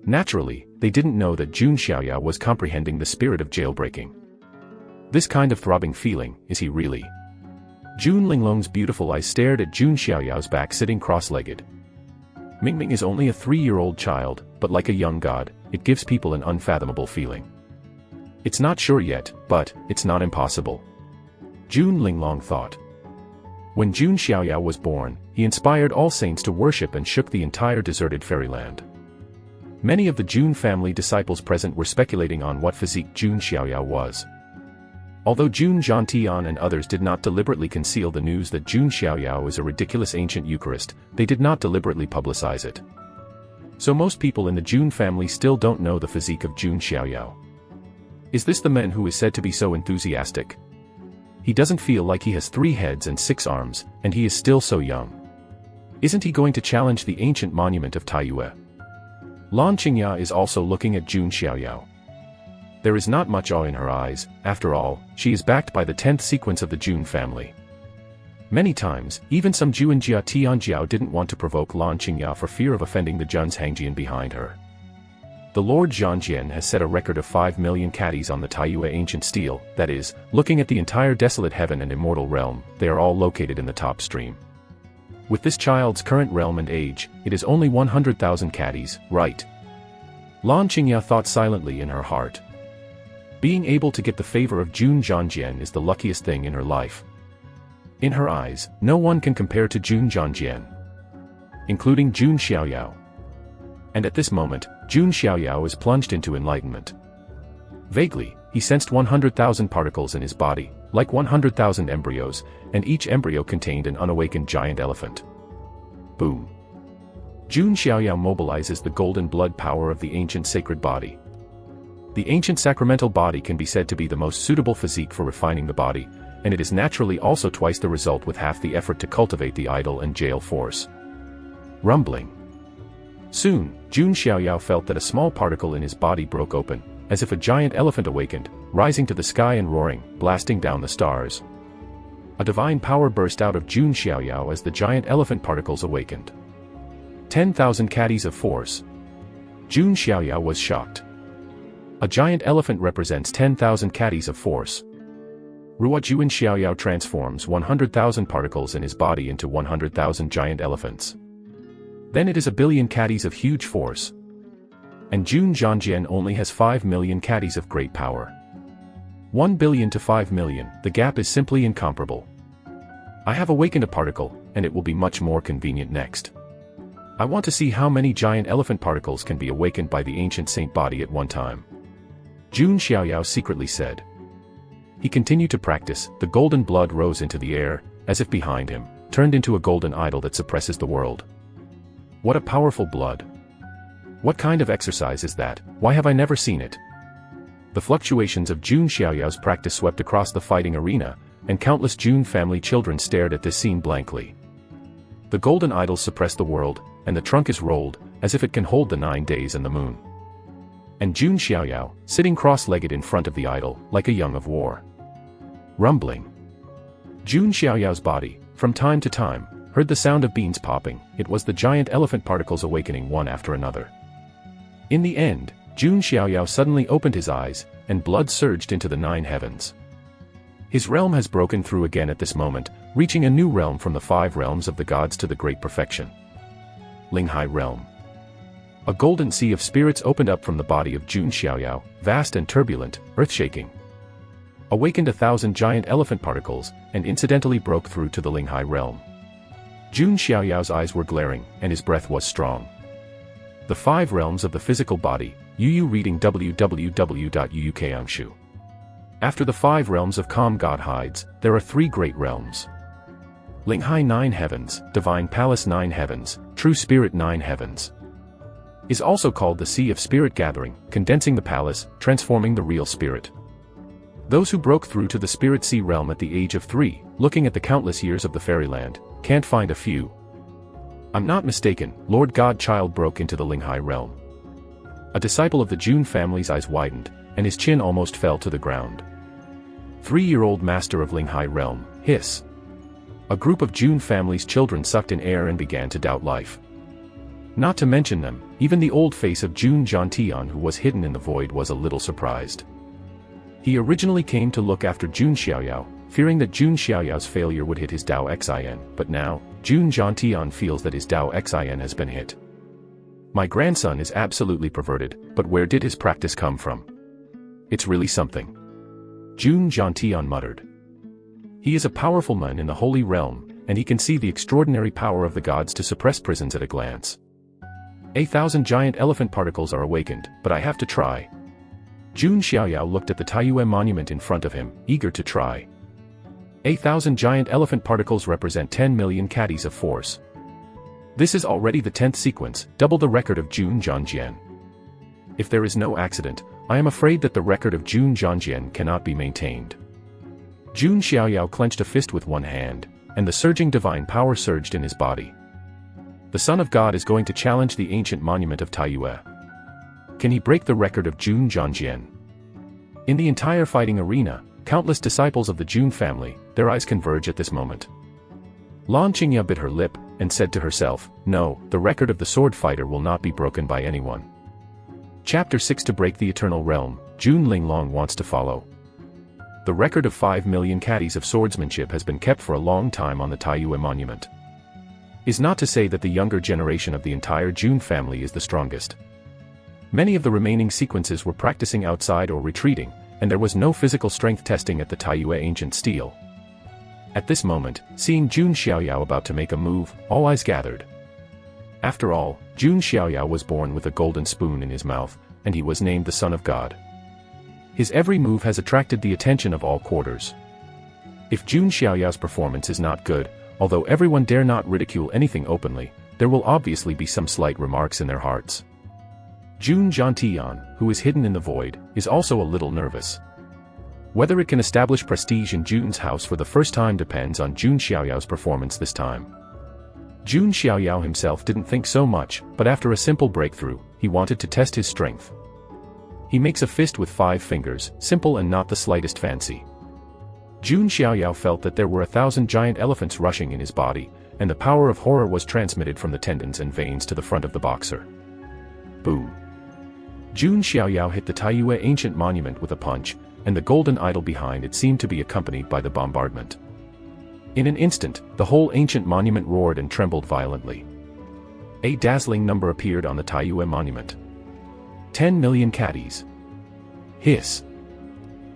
Naturally, they didn't know that Jun Xiaoyao was comprehending the spirit of jailbreaking. This kind of throbbing feeling, is he really? Jun Linglong's beautiful eyes stared at Jun Xiaoyao's back sitting cross-legged. Mingming is only a 3-year-old child, but like a young god, it gives people an unfathomable feeling. It's not sure yet, but it's not impossible. Jun Linglong thought. When Jun Xiaoyao was born, he inspired all saints to worship and shook the entire deserted fairyland. Many of the Jun family disciples present were speculating on what physique Jun Xiaoyao was. Although Jun Zhantian and others did not deliberately conceal the news that Jun Xiaoyao is a ridiculous ancient Eucharist, they did not deliberately publicize it. So most people in the Jun family still don't know the physique of Jun Xiaoyao. Is this the man who is said to be so enthusiastic? He doesn't feel like he has 3 heads and 6 arms, and he is still so young. Isn't he going to challenge the ancient monument of Taiyue? Lan Qingya is also looking at Jun Xiaoyao. There is not much awe in her eyes, after all, she is backed by the 10th sequence of the Jun family. Many times, even some Juanjia Tianjiao didn't want to provoke Lan Qingya for fear of offending the Jun's Hangjian behind her. The Lord Zhangjian has set a record of 5 million caddies on the Taiyue ancient steel, that is, looking at the entire desolate heaven and immortal realm, they are all located in the top stream. With this child's current realm and age, it is only 100,000 caddies, right? Lan Qingya thought silently in her heart. Being able to get the favor of Jun Zhangjian is the luckiest thing in her life. In her eyes, no one can compare to Jun Zhangjian, including Jun Xiaoyao. And at this moment, Jun Xiaoyao is plunged into enlightenment. Vaguely, he sensed 100,000 particles in his body, like 100,000 embryos, and each embryo contained an unawakened giant elephant. Boom. Jun Xiaoyao mobilizes the golden blood power of the ancient sacred body. The ancient sacramental body can be said to be the most suitable physique for refining the body, and it is naturally also twice the result with half the effort to cultivate the idol and jail force. Rumbling. Soon, Jun Xiaoyao felt that a small particle in his body broke open, as if a giant elephant awakened, rising to the sky and roaring, blasting down the stars. A divine power burst out of Jun Xiaoyao as the giant elephant particles awakened. 10,000 caddies of force. Jun Xiaoyao was shocked. A giant elephant represents 10,000 caddies of force. Jun Xiaoyao transforms 100,000 particles in his body into 100,000 giant elephants. Then it is a billion caddies of huge force. And Jun Zhangjian only has 5 million caddies of great power. 1 billion to 5 million, the gap is simply incomparable. I have awakened a particle, and it will be much more convenient next. I want to see how many giant elephant particles can be awakened by the ancient saint body at one time. Jun Xiaoyao secretly said. He continued to practice. The golden blood rose into the air, as if behind him, turned into a golden idol that suppresses the world. What a powerful blood! What kind of exercise is that? Why have I never seen it? The fluctuations of Jun Xiaoyao's practice swept across the fighting arena, and countless Jun family children stared at this scene blankly. The golden idols suppress the world, and the trunk is rolled, as if it can hold the 9 days and the moon. And Jun Xiaoyao, sitting cross-legged in front of the idol, like a young of war. Rumbling. Jun Xiaoyao's body, from time to time, heard the sound of beans popping. It was the giant elephant particles awakening one after another. In the end, Jun Xiaoyao suddenly opened his eyes, and blood surged into the 9 heavens. His realm has broken through again at this moment, reaching a new realm from the 5 realms of the gods to the great perfection. Linghai Realm. A golden sea of spirits opened up from the body of Jun Xiaoyao, vast and turbulent, earth-shaking. Awakened 1,000 giant elephant particles, and incidentally broke through to the Linghai Realm. Jun Xiaoyao's eyes were glaring, and his breath was strong. The 5 realms of the physical body, Yu reading www.uukanshu. After the 5 realms of calm God hides, there are 3 great realms. Linghai 9 heavens, Divine Palace 9 heavens, True Spirit 9 heavens. Is also called the Sea of Spirit Gathering, condensing the palace, transforming the real spirit. Those who broke through to the Spirit Sea realm at the age of 3, looking at the countless years of the fairyland, can't find a few. I'm not mistaken, Lord Godchild broke into the Linghai realm. A disciple of the Jun family's eyes widened, and his chin almost fell to the ground. 3-year-old master of Linghai realm, hiss. A group of Jun family's children sucked in air and began to doubt life. Not to mention them, even the old face of Jun Zhangjian, who was hidden in the void, was a little surprised. He originally came to look after Jun Xiaoyao, fearing that Jun Xiaoyao's failure would hit his Dao Xin, but now, Jun Zhangjian feels that his Dao Xin has been hit. My grandson is absolutely perverted, but where did his practice come from? It's really something. Jun Zhangjian muttered. He is a powerful man in the Holy Realm, and he can see the extraordinary power of the gods to suppress prisons at a glance. 1,000 giant elephant particles are awakened, but I have to try. Jun Xiaoyao looked at the Taiyue monument in front of him, eager to try. 1,000 giant elephant particles represent 10 million caddies of force. This is already the 10th sequence, double the record of Jun Zhangjian. If there is no accident, I am afraid that the record of Jun Zhangjian cannot be maintained. Jun Xiaoyao clenched a fist with one hand, and the surging divine power surged in his body. The Son of God is going to challenge the ancient monument of Taiyue. Can he break the record of Jun Zhangjian? In the entire fighting arena, countless disciples of the Jun family, their eyes converge at this moment. Lan Qingya bit her lip, and said to herself, no, the record of the sword fighter will not be broken by anyone. Chapter 6 To break the eternal realm, Jun Linglong wants to follow. The record of 5 million caddies of swordsmanship has been kept for a long time on the Taiyue monument. Is not to say that the younger generation of the entire Jun family is the strongest. Many of the remaining sequences were practicing outside or retreating, and there was no physical strength testing at the Taiyue ancient steel. At this moment, seeing Jun Xiaoyao about to make a move, all eyes gathered. After all, Jun Xiaoyao was born with a golden spoon in his mouth, and he was named the Son of God. His every move has attracted the attention of all quarters. If Jun Xiaoyao's performance is not good, although everyone dare not ridicule anything openly, there will obviously be some slight remarks in their hearts. Jun Zhangjian, who is hidden in the void, is also a little nervous. Whether it can establish prestige in Jun's house for the first time depends on Jun Xiaoyao's performance this time. Jun Xiaoyao himself didn't think so much, but after a simple breakthrough, he wanted to test his strength. He makes a fist with 5 fingers, simple and not the slightest fancy. Jun Xiaoyao felt that there were 1,000 giant elephants rushing in his body, and the power of horror was transmitted from the tendons and veins to the front of the boxer. Boom! Jun Xiaoyao hit the Taiyue ancient monument with a punch, and the golden idol behind it seemed to be accompanied by the bombardment. In an instant, the whole ancient monument roared and trembled violently. A dazzling number appeared on the Taiyue monument. 10 million caddies. Hiss.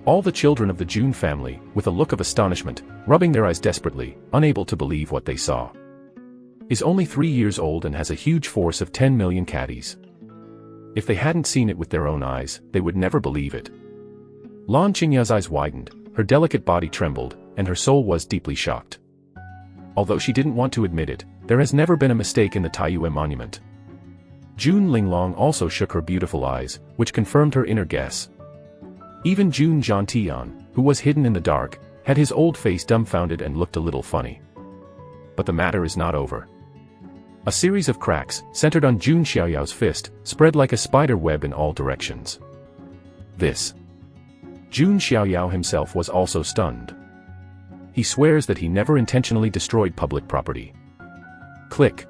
All the children of the Jun family, with a look of astonishment, rubbing their eyes desperately, unable to believe what they saw. Is only 3 years old and has a huge force of 10 million caddies. If they hadn't seen it with their own eyes, they would never believe it. Lan Qingya's eyes widened, her delicate body trembled, and her soul was deeply shocked. Although she didn't want to admit it, there has never been a mistake in the Taiyue monument. Jun Linglong also shook her beautiful eyes, which confirmed her inner guess. Even Jun Jiantian, who was hidden in the dark, had his old face dumbfounded and looked a little funny. But the matter is not over. A series of cracks, centered on Jun Xiaoyao's fist, spread like a spider web in all directions. Jun Xiaoyao himself was also stunned. He swears that he never intentionally destroyed public property. Click.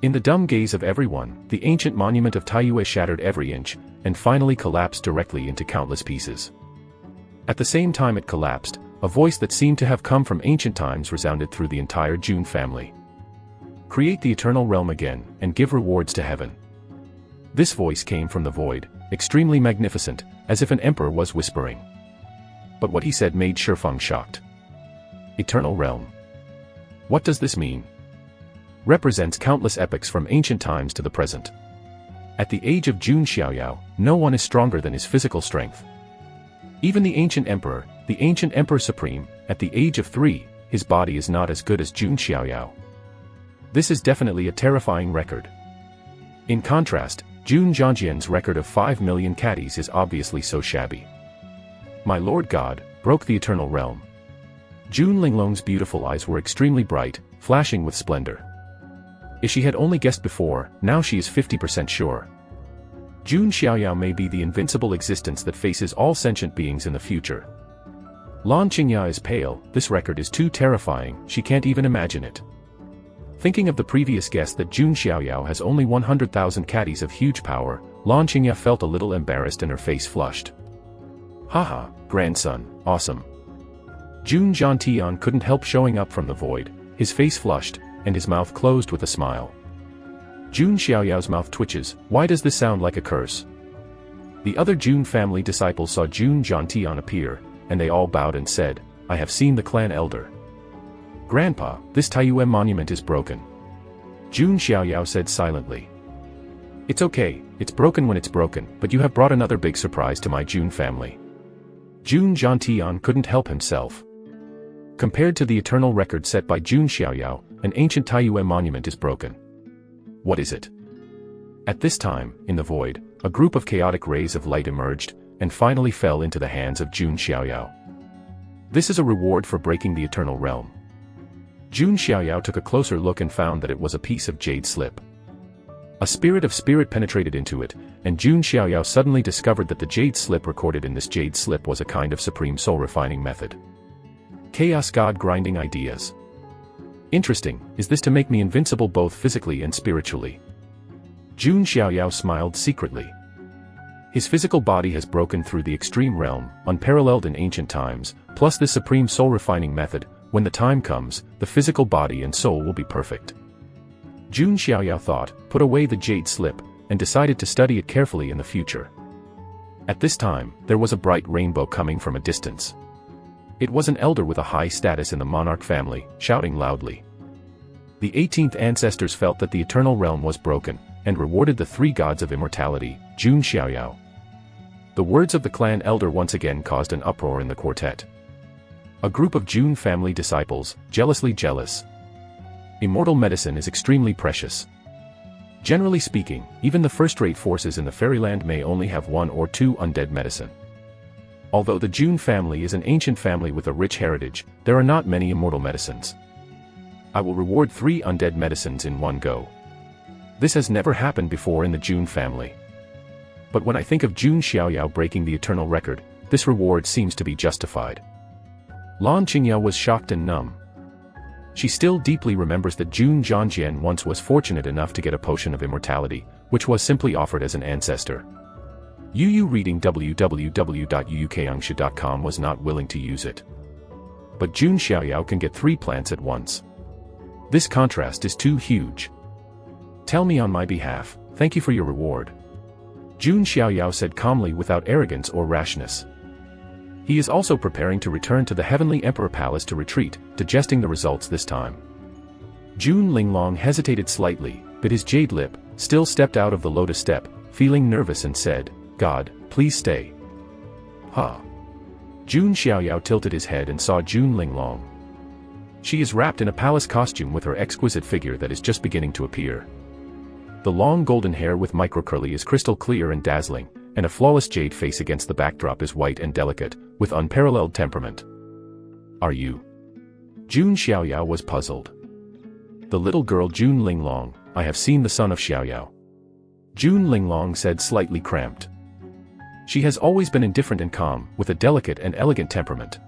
In the dumb gaze of everyone, the ancient monument of Taiyue shattered every inch, and finally collapsed directly into countless pieces. At the same time it collapsed, a voice that seemed to have come from ancient times resounded through the entire Jun family. Create the eternal realm again, and give rewards to heaven. This voice came from the void, extremely magnificent, as if an emperor was whispering. But what he said made Shifeng shocked. Eternal realm. What does this mean? Represents countless epochs from ancient times to the present. At the age of Jun Xiaoyao, no one is stronger than his physical strength. Even the ancient emperor supreme, at the age of 3, his body is not as good as Jun Xiaoyao. This is definitely a terrifying record. In contrast, Jun Zhangjian's record of 5 million caddies is obviously so shabby. My Lord God, broke the eternal realm. Jun Linglong's beautiful eyes were extremely bright, flashing with splendor. If she had only guessed before, now she is 50% sure. Jun Xiaoyao may be the invincible existence that faces all sentient beings in the future. Lan Qingya is pale, this record is too terrifying, she can't even imagine it. Thinking of the previous guess that Jun Xiaoyao has only 100,000 caddies of huge power, Lan Qingya felt a little embarrassed and her face flushed. Haha, grandson, awesome. Jun Jiantian couldn't help showing up from the void, his face flushed, and his mouth closed with a smile. Jun Xiaoyao's mouth twitches, why does this sound like a curse? The other Jun family disciples saw Jun Jiantian appear, and they all bowed and said, I have seen the clan elder. Grandpa, this Taiyue monument is broken. Jun Xiaoyao said silently. It's okay, it's broken when it's broken, but you have brought another big surprise to my Jun family. Jun Jiantian couldn't help himself. Compared to the eternal record set by Jun Xiaoyao, an ancient Taiyue monument is broken. What is it? At this time, in the void, a group of chaotic rays of light emerged, and finally fell into the hands of Jun Xiaoyao. This is a reward for breaking the eternal realm. Jun Xiaoyao took a closer look and found that it was a piece of jade slip. A spirit of spirit penetrated into it, and Jun Xiaoyao suddenly discovered that the jade slip recorded in this jade slip was a kind of supreme soul refining method. Chaos God grinding ideas. Interesting, is this to make me invincible both physically and spiritually? Jun Xiaoyao smiled secretly. His physical body has broken through the extreme realm, unparalleled in ancient times, plus this supreme soul refining method, when the time comes, the physical body and soul will be perfect. Jun Xiaoyao thought, put away the jade slip, and decided to study it carefully in the future. At this time, there was a bright rainbow coming from a distance. It was an elder with a high status in the monarch family, shouting loudly. The 18th ancestors felt that the eternal realm was broken, and rewarded the 3 gods of immortality, Jun Xiaoyao. The words of the clan elder once again caused an uproar in the quartet. A group of Jun family disciples, jealously jealous. Immortal medicine is extremely precious. Generally speaking, even the first-rate forces in the fairyland may only have 1 or 2 undead medicine. Although the Jun family is an ancient family with a rich heritage, there are not many immortal medicines. I will reward 3 undead medicines in one go. This has never happened before in the Jun family. But when I think of Jun Xiaoyao breaking the eternal record, this reward seems to be justified. Lan Qingya was shocked and numb. She still deeply remembers that Jun Zhangjian once was fortunate enough to get a potion of immortality, which was simply offered as an ancestor. Yu reading www.yuukangsha.com was not willing to use it. But Jun Xiaoyao can get 3 plants at once. This contrast is too huge. Tell me on my behalf, thank you for your reward. Jun Xiaoyao said calmly without arrogance or rashness. He is also preparing to return to the Heavenly Emperor Palace to retreat, digesting the results this time. Jun Linglong hesitated slightly, bit his jade lip, still stepped out of the lotus step, feeling nervous and said, God, please stay. Ha. Jun Xiaoyao tilted his head and saw Jun Linglong. She is wrapped in a palace costume with her exquisite figure that is just beginning to appear. The long golden hair with microcurly is crystal clear and dazzling, and a flawless jade face against the backdrop is white and delicate, with unparalleled temperament. Are you? Jun Xiaoyao was puzzled. The little girl Jun Linglong, I have seen the son of Xiaoyao. Jun Linglong said slightly cramped. She has always been indifferent and calm, with a delicate and elegant temperament.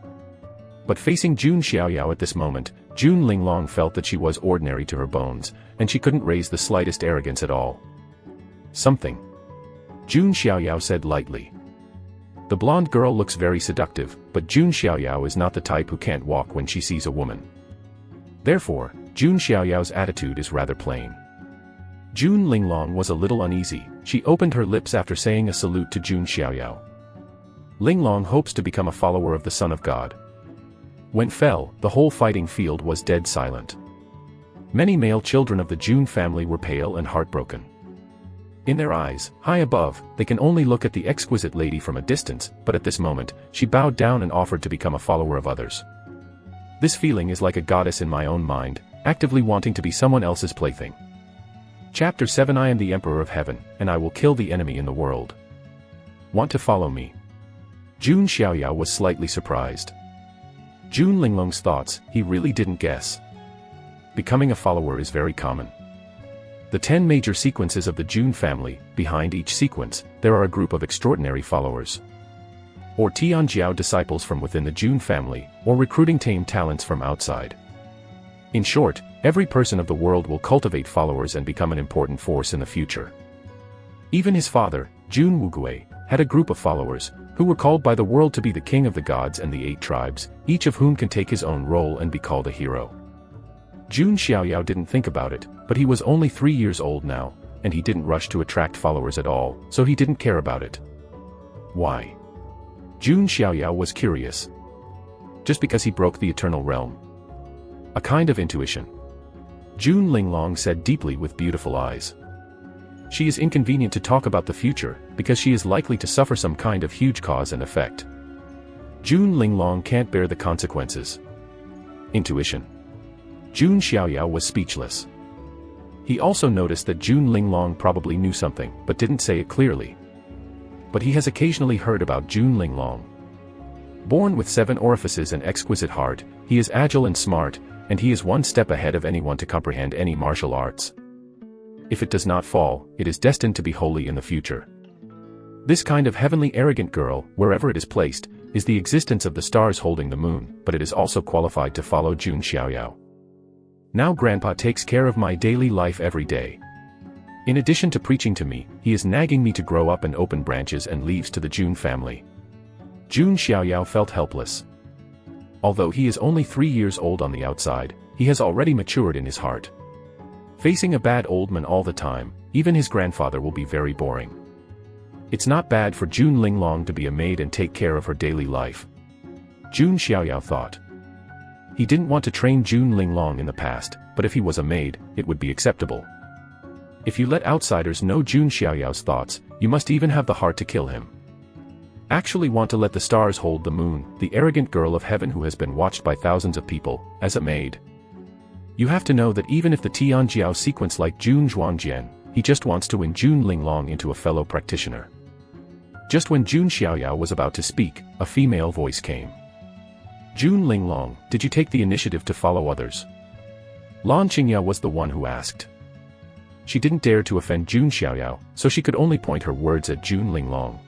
But facing Jun Xiaoyao at this moment, Jun Linglong felt that she was ordinary to her bones, and she couldn't raise the slightest arrogance at all. Something. Jun Xiaoyao said lightly. The blonde girl looks very seductive, but Jun Xiaoyao is not the type who can't walk when she sees a woman. Therefore, Jun Xiaoyao's attitude is rather plain. Jun Linglong was a little uneasy. She opened her lips after saying a salute to Jun Xiaoyao. Linglong hopes to become a follower of the Son of God. When fell, the whole fighting field was dead silent. Many male children of the Jun family were pale and heartbroken. In their eyes, high above, they can only look at the exquisite lady from a distance, but at this moment, she bowed down and offered to become a follower of others. This feeling is like a goddess in my own mind, actively wanting to be someone else's plaything. Chapter 7 I am the Emperor of Heaven, and I will kill the enemy in the world. Want to follow me? Jun Xiaoyao was slightly surprised. Jun Linglong's thoughts, he really didn't guess. Becoming a follower is very common. The 10 major sequences of the Jun family, behind each sequence, there are a group of extraordinary followers. Or Tianjiao disciples from within the Jun family, or recruiting tame talents from outside. In short, every person of the world will cultivate followers and become an important force in the future. Even his father, Jun Wugui, had a group of followers, who were called by the world to be the king of the gods and the 8 tribes, each of whom can take his own role and be called a hero. Jun Xiaoyao didn't think about it, but he was only 3 years old now, and he didn't rush to attract followers at all, so he didn't care about it. Why? Jun Xiaoyao was curious. Just because he broke the eternal realm. A kind of intuition. Jun Linglong said deeply with beautiful eyes. She is inconvenient to talk about the future, because she is likely to suffer some kind of huge cause and effect. Jun Linglong can't bear the consequences. Intuition. Jun Xiaoyao was speechless. He also noticed that Jun Linglong probably knew something, but didn't say it clearly. But he has occasionally heard about Jun Linglong. Born with 7 orifices and exquisite heart, he is agile and smart, and he is 1 step ahead of anyone to comprehend any martial arts. If it does not fall, it is destined to be holy in the future. This kind of heavenly arrogant girl, wherever it is placed, is the existence of the stars holding the moon, but it is also qualified to follow Jun Xiaoyao. Now Grandpa takes care of my daily life every day. In addition to preaching to me, he is nagging me to grow up and open branches and leaves to the Jun family. Jun Xiaoyao felt helpless. Although he is only 3 years old on the outside, he has already matured in his heart. Facing a bad old man all the time, even his grandfather will be very boring. It's not bad for Jun Linglong to be a maid and take care of her daily life. Jun Xiaoyao thought. He didn't want to train Jun Linglong in the past, but if he was a maid, it would be acceptable. If you let outsiders know Jun Xiaoyao's thoughts, you must even have the heart to kill him. Actually want to let the stars hold the moon, the arrogant girl of heaven who has been watched by thousands of people, as a maid. You have to know that even if the Tianjiao sequence like Jun Zhuangjian, he just wants to win Jun Linglong into a fellow practitioner. Just when Jun Xiaoyao was about to speak, a female voice came. Jun Linglong, did you take the initiative to follow others? Lan Qingya was the one who asked. She didn't dare to offend Jun Xiaoyao, so she could only point her words at Jun Linglong.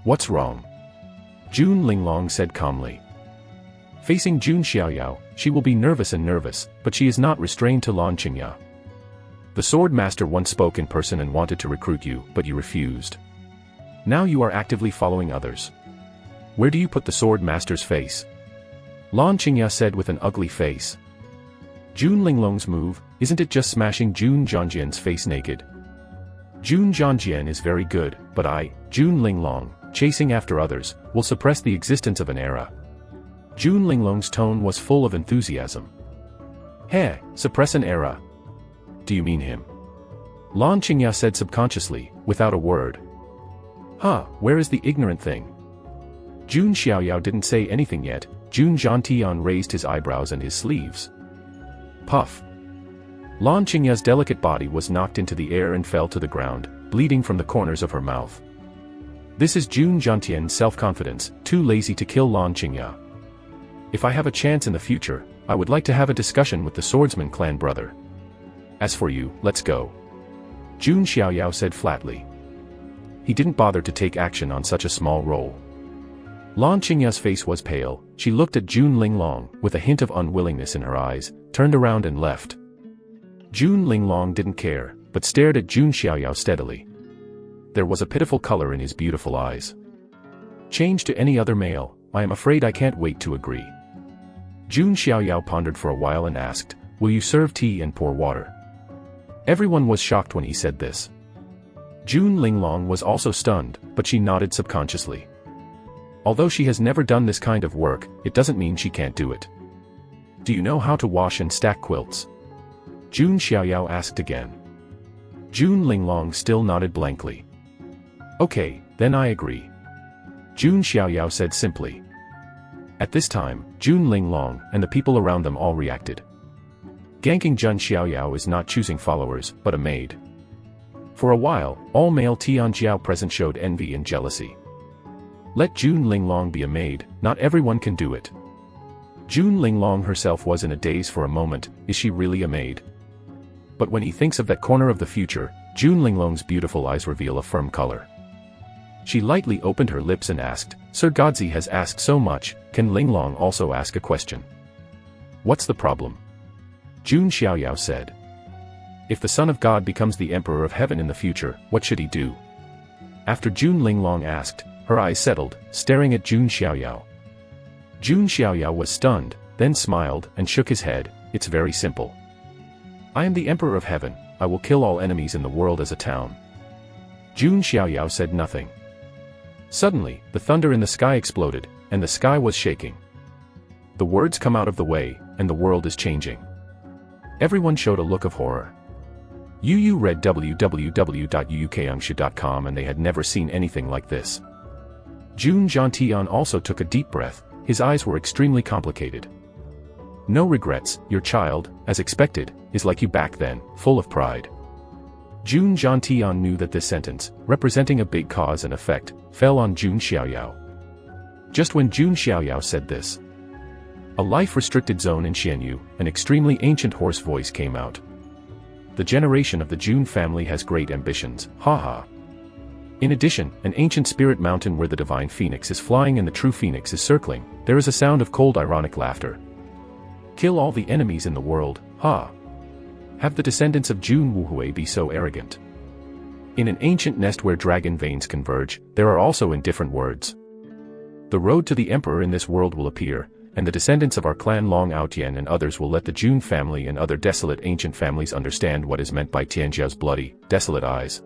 What's wrong? Jun Linglong said calmly. Facing Jun Xiaoyao, she will be nervous, but she is not restrained to Lan Qingya. The sword master once spoke in person and wanted to recruit you, but you refused. Now you are actively following others. Where do you put the sword master's face? Lan Qingya said with an ugly face. Jun Linglong's move, isn't it just smashing Jun Zhangjian's face naked? Jun Zhangjian is very good, but I, Jun Linglong, chasing after others, will suppress the existence of an era. Jun Linglong's tone was full of enthusiasm. Heh, suppress an era. Do you mean him? Lan Qingya said subconsciously, without a word. Huh, where is the ignorant thing? Jun Xiaoyao didn't say anything yet. Jun Zhantian raised his eyebrows and his sleeves. Puff. Lan Qingya's delicate body was knocked into the air and fell to the ground, bleeding from the corners of her mouth. This is Jun Zhantian's self-confidence, too lazy to kill Lan Qingya. If I have a chance in the future, I would like to have a discussion with the swordsman clan brother. As for you, let's go. Jun Xiaoyao said flatly. He didn't bother to take action on such a small role. Lan Qingya's face was pale. She looked at Jun Linglong, with a hint of unwillingness in her eyes, turned around and left. Jun Linglong didn't care, but stared at Jun Xiaoyao steadily. There was a pitiful color in his beautiful eyes. Change to any other male, I am afraid I can't wait to agree. Jun Xiaoyao pondered for a while and asked, will you serve tea and pour water? Everyone was shocked when he said this. Jun Linglong was also stunned, but she nodded subconsciously. Although she has never done this kind of work, it doesn't mean she can't do it. Do you know how to wash and stack quilts? Jun Xiaoyao asked again. Jun Linglong still nodded blankly. Okay, then I agree. Jun Xiaoyao said simply. At this time, Jun Linglong and the people around them all reacted. Ganking Jun Xiaoyao is not choosing followers, but a maid. For a while, all male Tianjiao present showed envy and jealousy. Let Jun Linglong be a maid, not everyone can do it. Jun Linglong herself was in a daze for a moment, is she really a maid? But when he thinks of that corner of the future, Jun Linglong's beautiful eyes reveal a firm color. She lightly opened her lips and asked, Sir Godzi has asked so much, can Linglong also ask a question? What's the problem? Jun Xiaoyao said. If the Son of God becomes the Emperor of Heaven in the future, what should he do? After Jun Linglong asked, her eyes settled, staring at Jun Xiaoyao. Jun Xiaoyao was stunned, then smiled and shook his head. It's very simple. I am the Emperor of Heaven, I will kill all enemies in the world as a town. Jun Xiaoyao said nothing. Suddenly, the thunder in the sky exploded, and the sky was shaking. The words come out of the way, and the world is changing. Everyone showed a look of horror. Yu read www.uukangshu.com and they had never seen anything like this. Jun Zhantian also took a deep breath, his eyes were extremely complicated. No regrets, your child, as expected, is like you back then, full of pride. Jun Zhantian knew that this sentence, representing a big cause and effect, fell on Jun Xiaoyao. Just when Jun Xiaoyao said this, a life-restricted zone in Xianyu, an extremely ancient hoarse voice came out. The generation of the Jun family has great ambitions, haha. In addition, an ancient spirit mountain where the divine phoenix is flying and the true phoenix is circling, there is a sound of cold ironic laughter. Kill all the enemies in the world, ha. Have the descendants of Jun Wuhui be so arrogant. In an ancient nest where dragon veins converge, there are also indifferent words. The road to the emperor in this world will appear, and the descendants of our clan Long Outyen and others will let the Jun family and other desolate ancient families understand what is meant by Tianjiao's bloody, desolate eyes.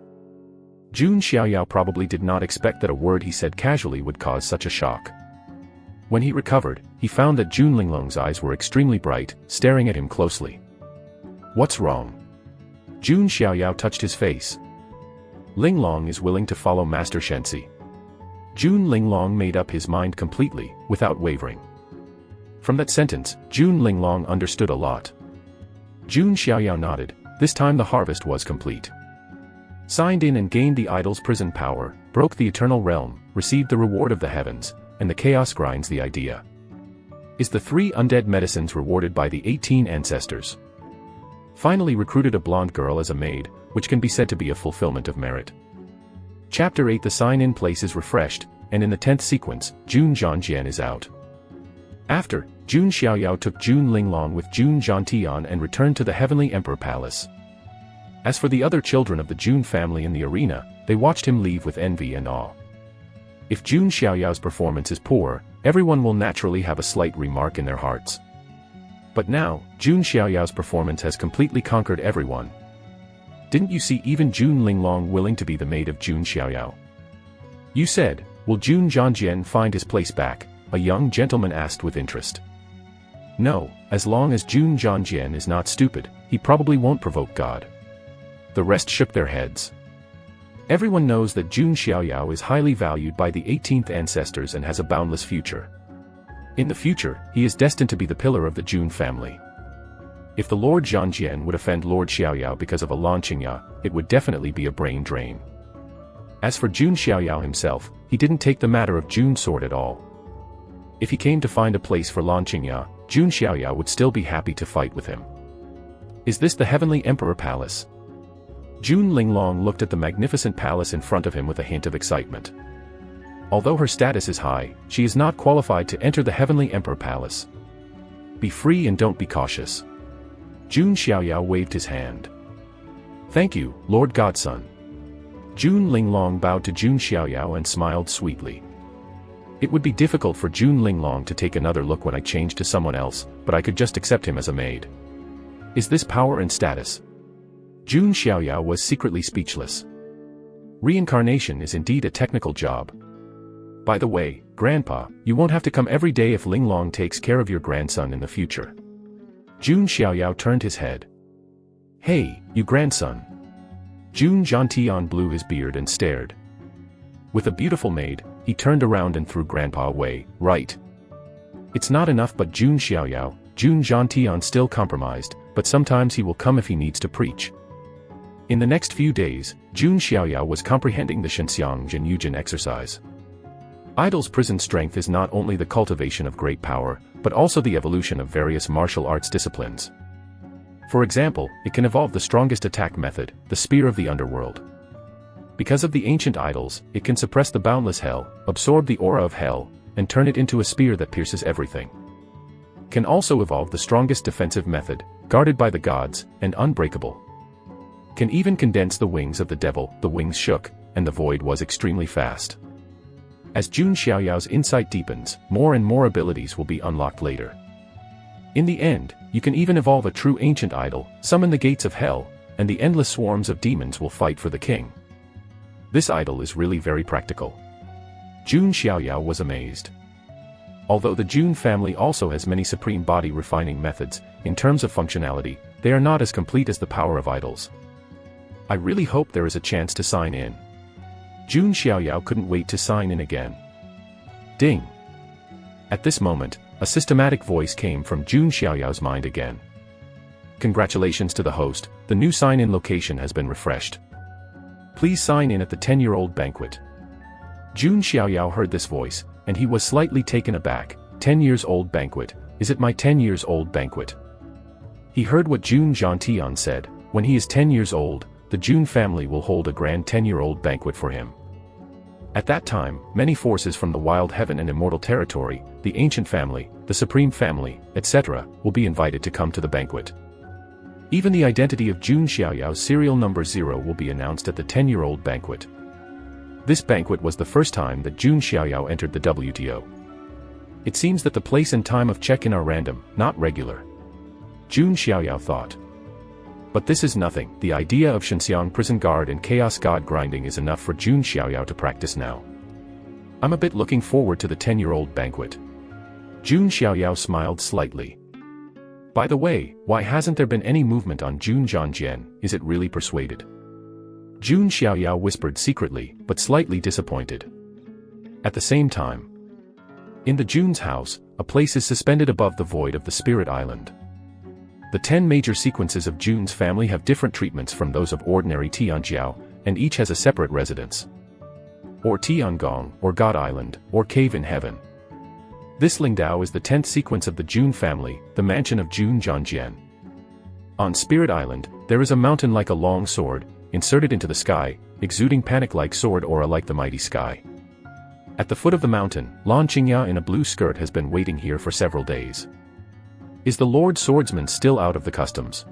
Jun Xiaoyao probably did not expect that a word he said casually would cause such a shock. When he recovered, he found that Jun Linglong's eyes were extremely bright, staring at him closely. What's wrong? Jun Xiaoyao touched his face. Linglong is willing to follow Master Shensi. Jun Linglong made up his mind completely, without wavering. From that sentence, Jun Linglong understood a lot. Jun Xiaoyao nodded, this time the harvest was complete. Signed in and gained the idol's prison power, broke the eternal realm, received the reward of the heavens, and the chaos grinds the idea. Is the 3 undead medicines rewarded by the 18 ancestors. Finally recruited a blonde girl as a maid, which can be said to be a fulfillment of merit. Chapter 8 The sign-in place is refreshed, and in the 10th sequence, Jun Zhangjian is out. After, Jun Xiaoyao took Jun Linglong with Jun Zhantian and returned to the Heavenly Emperor Palace. As for the other children of the Jun family in the arena, they watched him leave with envy and awe. If Jun Xiaoyao's performance is poor, everyone will naturally have a slight remark in their hearts. But now, Jun Xiaoyao's performance has completely conquered everyone. Didn't you see even Jun Linglong willing to be the maid of Jun Xiaoyao? You said, will Jun Zhangjian find his place back? A young gentleman asked with interest. No, as long as Jun Zhangjian is not stupid, he probably won't provoke God. The rest shook their heads. Everyone knows that Jun Xiaoyao is highly valued by the 18th ancestors and has a boundless future. In the future, he is destined to be the pillar of the Jun family. If the Lord Zhangjian would offend Lord Xiaoyao because of a Lanqingya, it would definitely be a brain drain. As for Jun Xiaoyao himself, he didn't take the matter of Jun's sword at all. If he came to find a place for Lanqingya, Jun Xiaoyao would still be happy to fight with him. Is this the Heavenly Emperor Palace? Jun Linglong looked at the magnificent palace in front of him with a hint of excitement. Although her status is high, she is not qualified to enter the Heavenly Emperor Palace. Be free and don't be cautious. Jun Xiaoyao waved his hand. Thank you, Lord Godson. Jun Linglong bowed to Jun Xiaoyao and smiled sweetly. It would be difficult for Jun Linglong to take another look when I changed to someone else, but I could just accept him as a maid. Is this power and status? Jun Xiaoyao was secretly speechless. Reincarnation is indeed a technical job. By the way, Grandpa, you won't have to come every day if Linglong takes care of your grandson in the future. Jun Xiaoyao turned his head. Hey, you grandson. Jun Zhantian blew his beard and stared. With a beautiful maid, he turned around and threw Grandpa away, right? It's not enough but Jun Xiaoyao, Jun Zhantian still compromised, but sometimes he will come if he needs to preach. In the next few days, Jun Xiaoyao was comprehending the Shenxiang Jinyujin exercise. Idol's prison strength is not only the cultivation of great power, but also the evolution of various martial arts disciplines. For example, it can evolve the strongest attack method, the spear of the underworld. Because of the ancient idols, it can suppress the boundless hell, absorb the aura of hell, and turn it into a spear that pierces everything. Can also evolve the strongest defensive method, guarded by the gods, and unbreakable. Can even condense the wings of the devil. The wings shook, and the void was extremely fast. As Jun Xiaoyao's insight deepens, more and more abilities will be unlocked later. In the end, you can even evolve a true ancient idol, summon the gates of hell, and the endless swarms of demons will fight for the king. This idol is really very practical. Jun Xiaoyao was amazed. Although the Jun family also has many supreme body refining methods, in terms of functionality, they are not as complete as the power of idols. I really hope there is a chance to sign in. Jun Xiaoyao couldn't wait to sign in again. Ding! At this moment, a systematic voice came from Jun Xiaoyao's mind again. Congratulations to the host, the new sign-in location has been refreshed. Please sign in at the 10-year-old banquet. Jun Xiaoyao heard this voice, and he was slightly taken aback. 10 years old banquet, is it my 10 years old banquet? He heard what Jun Zhantian said, when he is 10 years old, the Jun family will hold a grand 10-year-old banquet for him. At that time, many forces from the Wild Heaven and Immortal Territory, the Ancient Family, the Supreme Family, etc., will be invited to come to the banquet. Even the identity of Jun Xiaoyao's serial number 0 will be announced at the 10-year-old banquet. This banquet was the first time that Jun Xiaoyao entered the WTO. It seems that the place and time of check-in are random, not regular. Jun Xiaoyao thought. But this is nothing. The idea of Shenxiang prison guard and chaos god grinding is enough for Jun Xiaoyao to practice now. I'm a bit looking forward to the 10-year-old banquet. Jun Xiaoyao smiled slightly. By the way, why hasn't there been any movement on Jun Zhangjian? Is it really persuaded? Jun Xiaoyao whispered secretly, but slightly disappointed. At the same time, in the Jun's house, a place is suspended above the void of the Spirit Island. The 10 major sequences of Jun's family have different treatments from those of ordinary Tianjiao, and each has a separate residence. Or Tiangong, or God Island, or Cave in Heaven. This Lingdao is the 10th sequence of the Jun family, the mansion of Jun Zhangjian. On Spirit Island, there is a mountain like a long sword, inserted into the sky, exuding panic-like sword aura like the mighty sky. At the foot of the mountain, Lan Qingya in a blue skirt has been waiting here for several days. Is the Lord Swordsman still out of the customs?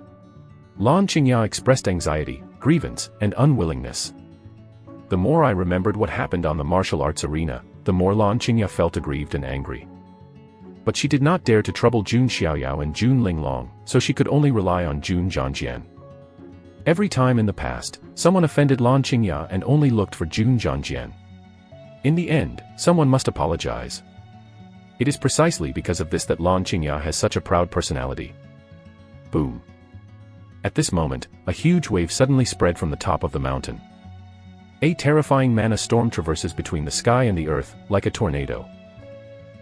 Lan Qingya expressed anxiety, grievance, and unwillingness. The more I remembered what happened on the martial arts arena, the more Lan Qingya felt aggrieved and angry. But she did not dare to trouble Jun Xiaoyao and Jun Linglong, so she could only rely on Jun Zhangjian. Every time in the past, someone offended Lan Qingya and only looked for Jun Zhangjian. In the end, someone must apologize. It is precisely because of this that Lan Qingya has such a proud personality. Boom. At this moment, a huge wave suddenly spread from the top of the mountain. A terrifying mana storm traverses between the sky and the earth, like a tornado.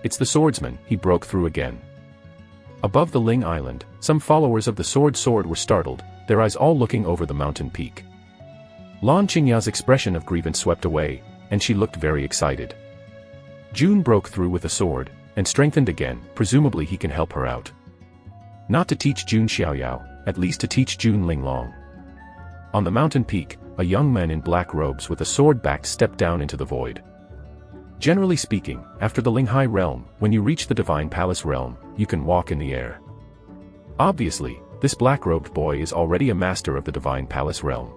It's the swordsman, he broke through again. Above the Ling Island, some followers of the sword were startled, their eyes all looking over the mountain peak. Lan Qingya's expression of grievance swept away, and she looked very excited. Jun broke through with a sword, and strengthened again, presumably he can help her out. Not to teach Jun Xiaoyao, at least to teach Jun Linglong. On the mountain peak, a young man in black robes with a sword back stepped down into the void. Generally speaking, after the Linghai realm, when you reach the Divine Palace realm, you can walk in the air. Obviously, this black-robed boy is already a master of the Divine Palace realm.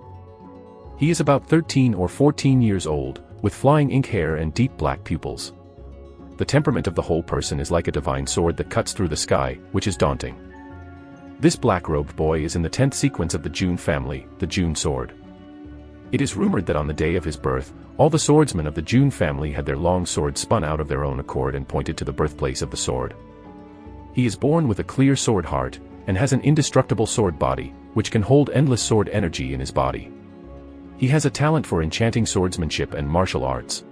He is about 13 or 14 years old, with flying ink hair and deep black pupils. The temperament of the whole person is like a divine sword that cuts through the sky, which is daunting. This black-robed boy is in the 10th sequence of the Jun family, the Jun sword. It is rumored that on the day of his birth, all the swordsmen of the Jun family had their long swords spun out of their own accord and pointed to the birthplace of the sword. He is born with a clear sword heart, and has an indestructible sword body, which can hold endless sword energy in his body. He has a talent for enchanting swordsmanship and martial arts.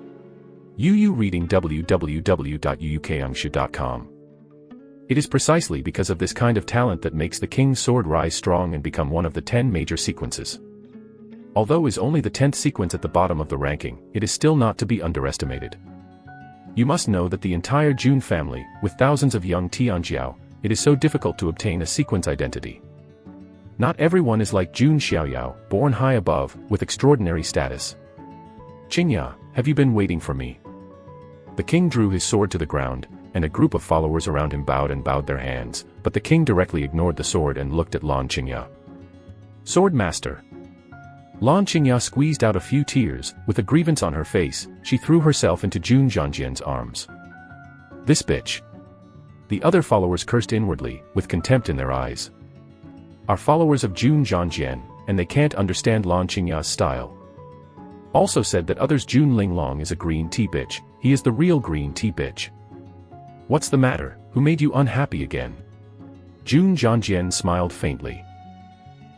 Yu reading www.yuukangshu.com. It is precisely because of this kind of talent that makes the king's sword rise strong and become one of the 10 major sequences. Although is only the 10th sequence at the bottom of the ranking, it is still not to be underestimated. You must know that the entire Jun family, with thousands of young Tianjiao, it is so difficult to obtain a sequence identity. Not everyone is like Jun Xiaoyao, born high above, with extraordinary status. Qingya, have you been waiting for me? The king drew his sword to the ground, and a group of followers around him bowed their hands, but the king directly ignored the sword and looked at Lan Qingya. Sword master. Lan Qingya squeezed out a few tears, with a grievance on her face, she threw herself into Jun Zhangjian's arms. This bitch. The other followers cursed inwardly, with contempt in their eyes. Are followers of Jun Zhangjian, and they can't understand Lan Qingya's style. Also said that others Jun Linglong is a green tea bitch, he is the real green tea bitch. What's the matter, who made you unhappy again? Jun Zhangjian smiled faintly.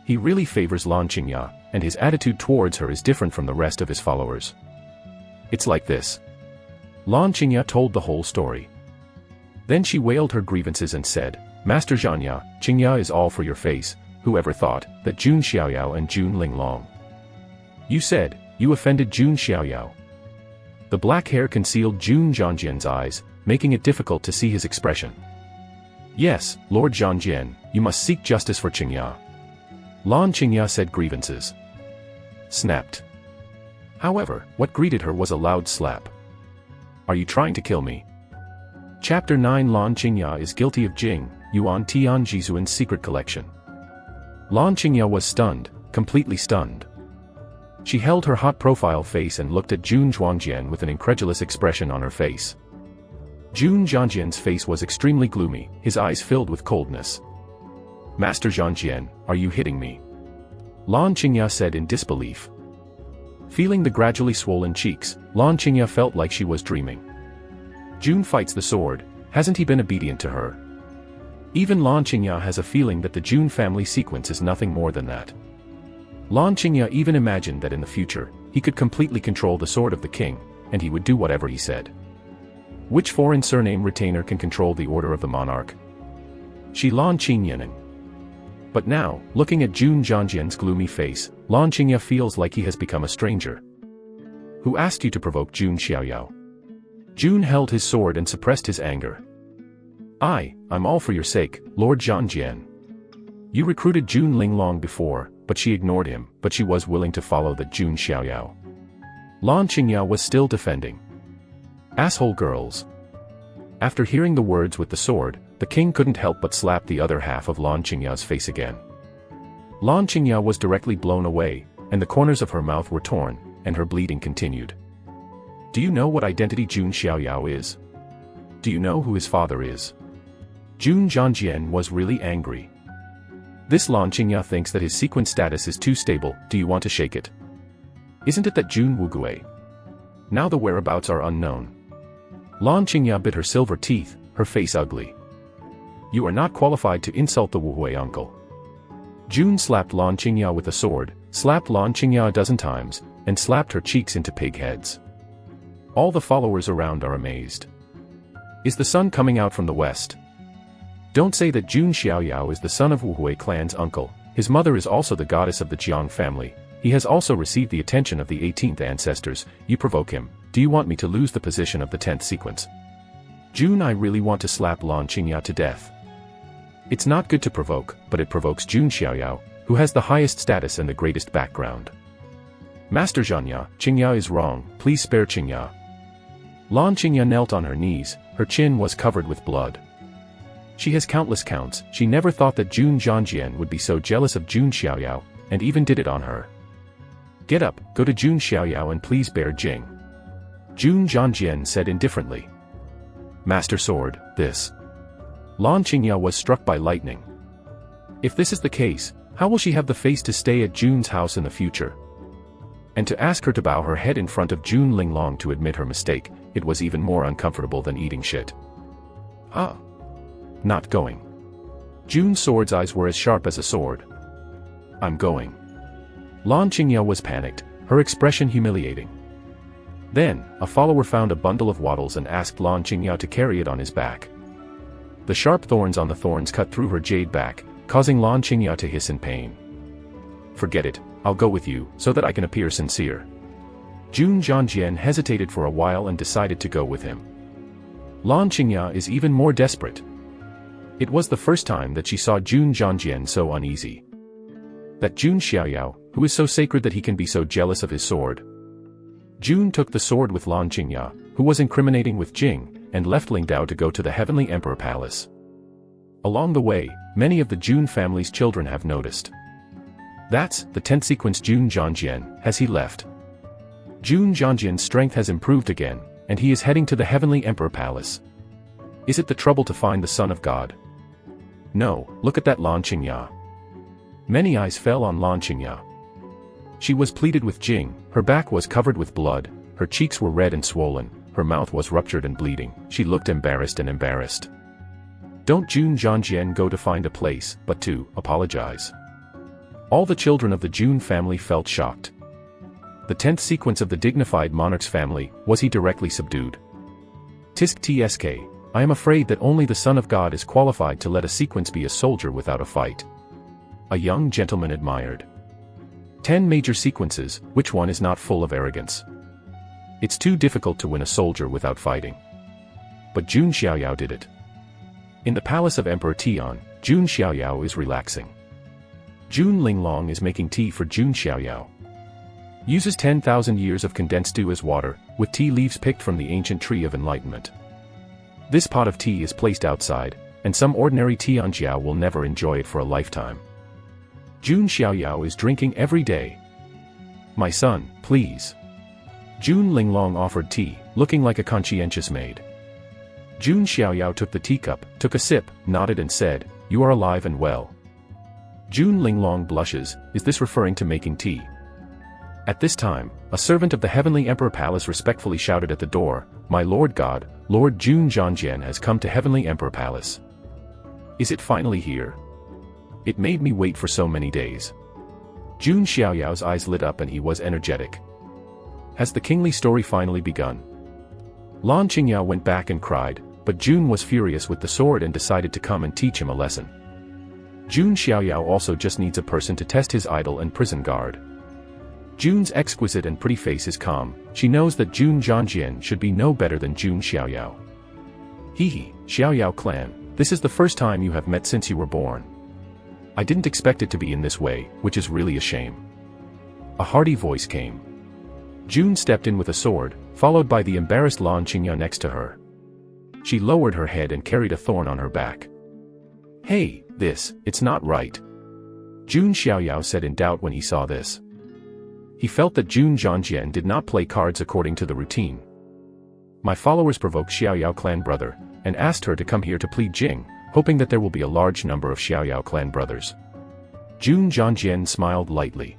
He really favors Lan Qingya, and his attitude towards her is different from the rest of his followers. It's like this. Lan Qingya told the whole story. Then she wailed her grievances and said, Master Zhanya, Qingya is all for your face, whoever thought that Jun Xiaoyao and Jun Linglong. You said, you offended Jun Xiaoyao. The black hair concealed Jun Zhangjian's eyes, making it difficult to see his expression. Yes, Lord Zhangjian, you must seek justice for Qingya. Lan Qingya said grievances. Snapped. However, what greeted her was a loud slap. Are you trying to kill me? Chapter 9 Lan Qingya is guilty of Jing, Yuan Tian Jizuan's secret collection. Lan Qingya was stunned, completely stunned. She held her hot profile face and looked at Jun Zhangjian with an incredulous expression on her face. Jun Zhangjian's face was extremely gloomy, his eyes filled with coldness. Master Zhangjian, are you hitting me? Lan Qingya said in disbelief. Feeling the gradually swollen cheeks, Lan Qingya felt like she was dreaming. Jun fights the sword, hasn't he been obedient to her? Even Lan Qingya has a feeling that the Jun family sequence is nothing more than that. Lan Qingya even imagined that in the future, he could completely control the sword of the king, and he would do whatever he said. Which foreign surname retainer can control the order of the monarch? Shi Lan Qingyaning. But now, looking at Jun Zhangjian's gloomy face, Lan Qingya feels like he has become a stranger. Who asked you to provoke Jun Xiaoyao? Jun held his sword and suppressed his anger. I'm all for your sake, Lord Zhangjian. You recruited Jun Linglong before, but she ignored him, but she was willing to follow that Jun Xiaoyao. Lan Qingya was still defending. Asshole girls. After hearing the words with the sword, the king couldn't help but slap the other half of Lan Qingya's face again. Lan Qingya was directly blown away, and the corners of her mouth were torn, and her bleeding continued. Do you know what identity Jun Xiaoyao is? Do you know who his father is? Jun Zhangjian was really angry. This Lan Qingya thinks that his sequence status is too stable, do you want to shake it? Isn't it that Jun Wuguei? Now the whereabouts are unknown. Lan Qingya bit her silver teeth, her face ugly. You are not qualified to insult the Wuhui uncle. Jun slapped Lan Qingya with a sword, slapped Lan Qingya a dozen times, and slapped her cheeks into pig heads. All the followers around are amazed. Is the sun coming out from the west? Don't say that Jun Xiaoyao is the son of Wuhui clan's uncle. His mother is also the goddess of the Jiang family. He has also received the attention of the 18th ancestors. You provoke him. Do you want me to lose the position of the 10th sequence? Jun, I really want to slap Lan Qingya to death. It's not good to provoke, but it provokes Jun Xiaoyao, who has the highest status and the greatest background. Master Zhanya, Qingya is wrong, please spare Qingya. Lan Qingya knelt on her knees, her chin was covered with blood. She has countless counts, she never thought that Jun Zhangjian would be so jealous of Jun Xiaoyao, and even did it on her. Get up, go to Jun Xiaoyao and please bear Jing. Jun Zhangjian said indifferently. Master Sword, this. Lan Qingya was struck by lightning. If this is the case, how will she have the face to stay at Jun's house in the future? And to ask her to bow her head in front of Jun Linglong to admit her mistake, it was even more uncomfortable than eating shit. Ah. Not going. Jun's sword's eyes were as sharp as a sword. I'm going. Lan Qingya was panicked, her expression humiliating. Then, a follower found a bundle of wattles and asked Lan Qingya to carry it on his back. The sharp thorns on the thorns cut through her jade back, causing Lan Qingya to hiss in pain. Forget it, I'll go with you, so that I can appear sincere. Jun Zhangjian hesitated for a while and decided to go with him. Lan Qingya is even more desperate. It was the first time that she saw Jun Zhangjian so uneasy. That Jun Xiaoyao, who is so sacred that he can be so jealous of his sword. Jun took the sword with Lan Qingya, who was incriminating with Jing, and left Ling Dao to go to the Heavenly Emperor Palace. Along the way, many of the Jun family's children have noticed. That's the 10th sequence Jun Zhangjian, has he left? Jun Zhangjian's strength has improved again, and he is heading to the Heavenly Emperor Palace. Is it the trouble to find the Son of God? No, look at that Lan Qingya. Many eyes fell on Lan Qingya. She was pleated with Jing, her back was covered with blood, her cheeks were red and swollen, her mouth was ruptured and bleeding, she looked embarrassed and embarrassed. Don't Jun Zhangjian go to find a place, but to apologize. All the children of the Jun family felt shocked. The 10th sequence of the dignified monarch's family, was he directly subdued? Tisk tsk, I am afraid that only the Son of God is qualified to let a sequence be a soldier without a fight. A young gentleman admired. 10 major sequences, which one is not full of arrogance? It's too difficult to win a soldier without fighting. But Jun Xiaoyao did it. In the palace of Emperor Tian, Jun Xiaoyao is relaxing. Jun Linglong is making tea for Jun Xiaoyao. Uses 10,000 years of condensed dew as water, with tea leaves picked from the ancient tree of enlightenment. This pot of tea is placed outside, and some ordinary Tianjiao will never enjoy it for a lifetime. Jun Xiaoyao is drinking every day. My son, please. Jun Linglong offered tea, looking like a conscientious maid. Jun Xiaoyao took the teacup, took a sip, nodded and said, You are alive and well. Jun Linglong blushes, is this referring to making tea? At this time, a servant of the Heavenly Emperor Palace respectfully shouted at the door, My Lord God, Lord Jun Zhangjian has come to Heavenly Emperor Palace. Is it finally here? It made me wait for so many days. Jun Xiaoyao's eyes lit up and he was energetic. Has the kingly story finally begun? Lan Qingya went back and cried, but Jun was furious with the sword and decided to come and teach him a lesson. Jun Xiaoyao also just needs a person to test his idol and prison guard. Jun's exquisite and pretty face is calm, she knows that Jun Zhangjian should be no better than Jun Xiaoyao. Hee, Xiaoyao clan, this is the first time you have met since you were born. I didn't expect it to be in this way, which is really a shame. A hearty voice came. Jun stepped in with a sword, followed by the embarrassed Lan Qingya next to her. She lowered her head and carried a thorn on her back. Hey, it's not right. Jun Xiaoyao said in doubt when he saw this. He felt that Jun Zhangjian did not play cards according to the routine. My followers provoked Xiaoyao clan brother, and asked her to come here to plead Jing, hoping that there will be a large number of Xiaoyao clan brothers. Jun Zhangjian smiled lightly.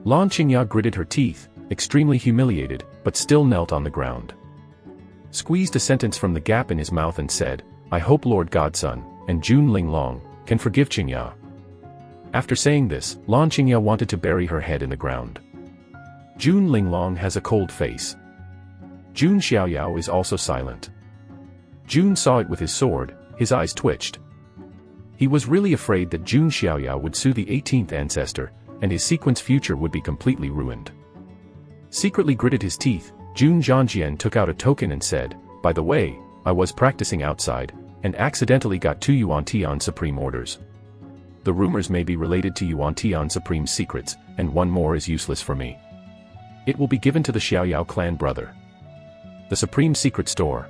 Lan Qingya gritted her teeth, extremely humiliated, but still knelt on the ground. Squeezed a sentence from the gap in his mouth and said, I hope Lord Godson, and Jun Linglong, can forgive Qingya. After saying this, Lan Qingya wanted to bury her head in the ground. Jun Linglong has a cold face. Jun Xiaoyao is also silent. Jun saw it with his sword, his eyes twitched. He was really afraid that Jun Xiaoyao would sue the 18th ancestor, and his sequence future would be completely ruined. Secretly gritted his teeth, Jun Zhangjian took out a token and said, by the way, I was practicing outside, and accidentally got 2 Yuan Tian Supreme orders. The rumors may be related to Yuan Tian Supreme secrets, and one more is useless for me. It will be given to the Xiaoyao clan brother. The Supreme Secret Store.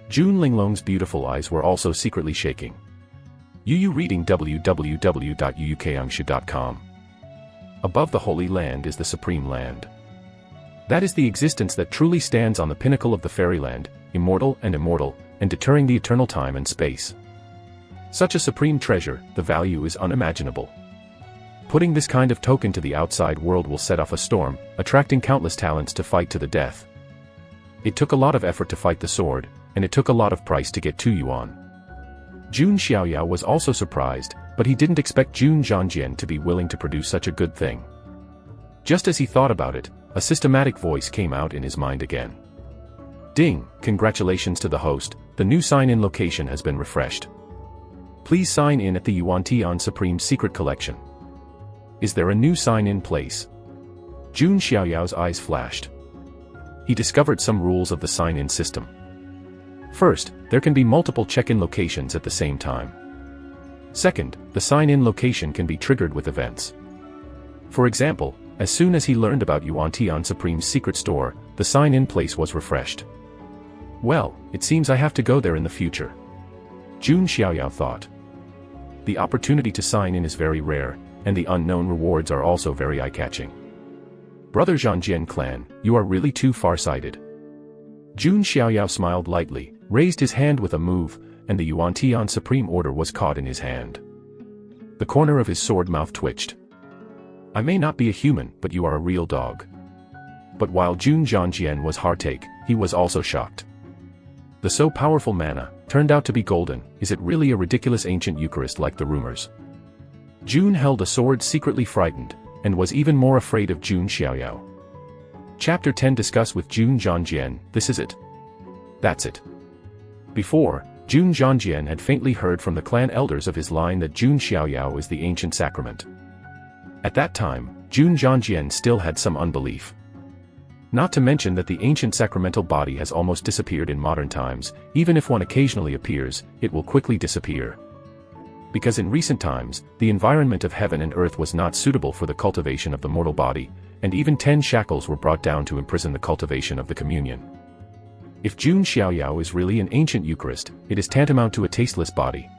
Jun Linglong's beautiful eyes were also secretly shaking. Yu reading www.yuyukangshu.com. Above the Holy Land is the Supreme Land. That is the existence that truly stands on the pinnacle of the fairyland, immortal, and deterring the eternal time and space. Such a supreme treasure, the value is unimaginable. Putting this kind of token to the outside world will set off a storm, attracting countless talents to fight to the death. It took a lot of effort to fight the sword, and it took a lot of price to get 2 yuan. Jun Xiaoyao was also surprised, but he didn't expect Jun Zhangjian to be willing to produce such a good thing. Just as he thought about it, a systematic voice came out in his mind again. Ding, congratulations to the host, the new sign-in location has been refreshed. Please sign in at the Yuan Tian Supreme Secret Collection. Is there a new sign-in place? Jun Xiaoyao's eyes flashed. He discovered some rules of the sign-in system. First, there can be multiple check-in locations at the same time. Second, the sign-in location can be triggered with events. For example, as soon as he learned about Yuan Tian Supreme's secret store, the sign-in place was refreshed. Well, it seems I have to go there in the future. Jun Xiaoyao thought. The opportunity to sign in is very rare, and the unknown rewards are also very eye-catching. Brother Zhangjian clan, you are really too far-sighted. Jun Xiaoyao smiled lightly, raised his hand with a move, and the Yuan Tian Supreme Order was caught in his hand. The corner of his sword mouth twitched. I may not be a human, but you are a real dog. But while Jun Zhangjian was heartache, he was also shocked. The so powerful mana, turned out to be golden, is it really a ridiculous ancient Eucharist like the rumors? Jun held a sword secretly frightened, and was even more afraid of Jun Xiaoyao. Chapter 10 Discuss with Jun Zhangjian, this is it. That's it. Before, Jun Zhangjian had faintly heard from the clan elders of his line that Jun Xiaoyao is the ancient sacrament. At that time, Jun Zhangjian still had some unbelief. Not to mention that the ancient sacramental body has almost disappeared in modern times, even if one occasionally appears, it will quickly disappear. Because in recent times, the environment of heaven and earth was not suitable for the cultivation of the mortal body, and even 10 shackles were brought down to imprison the cultivation of the communion. If Jun Xiaoyao is really an ancient Eucharist, it is tantamount to a tasteless body.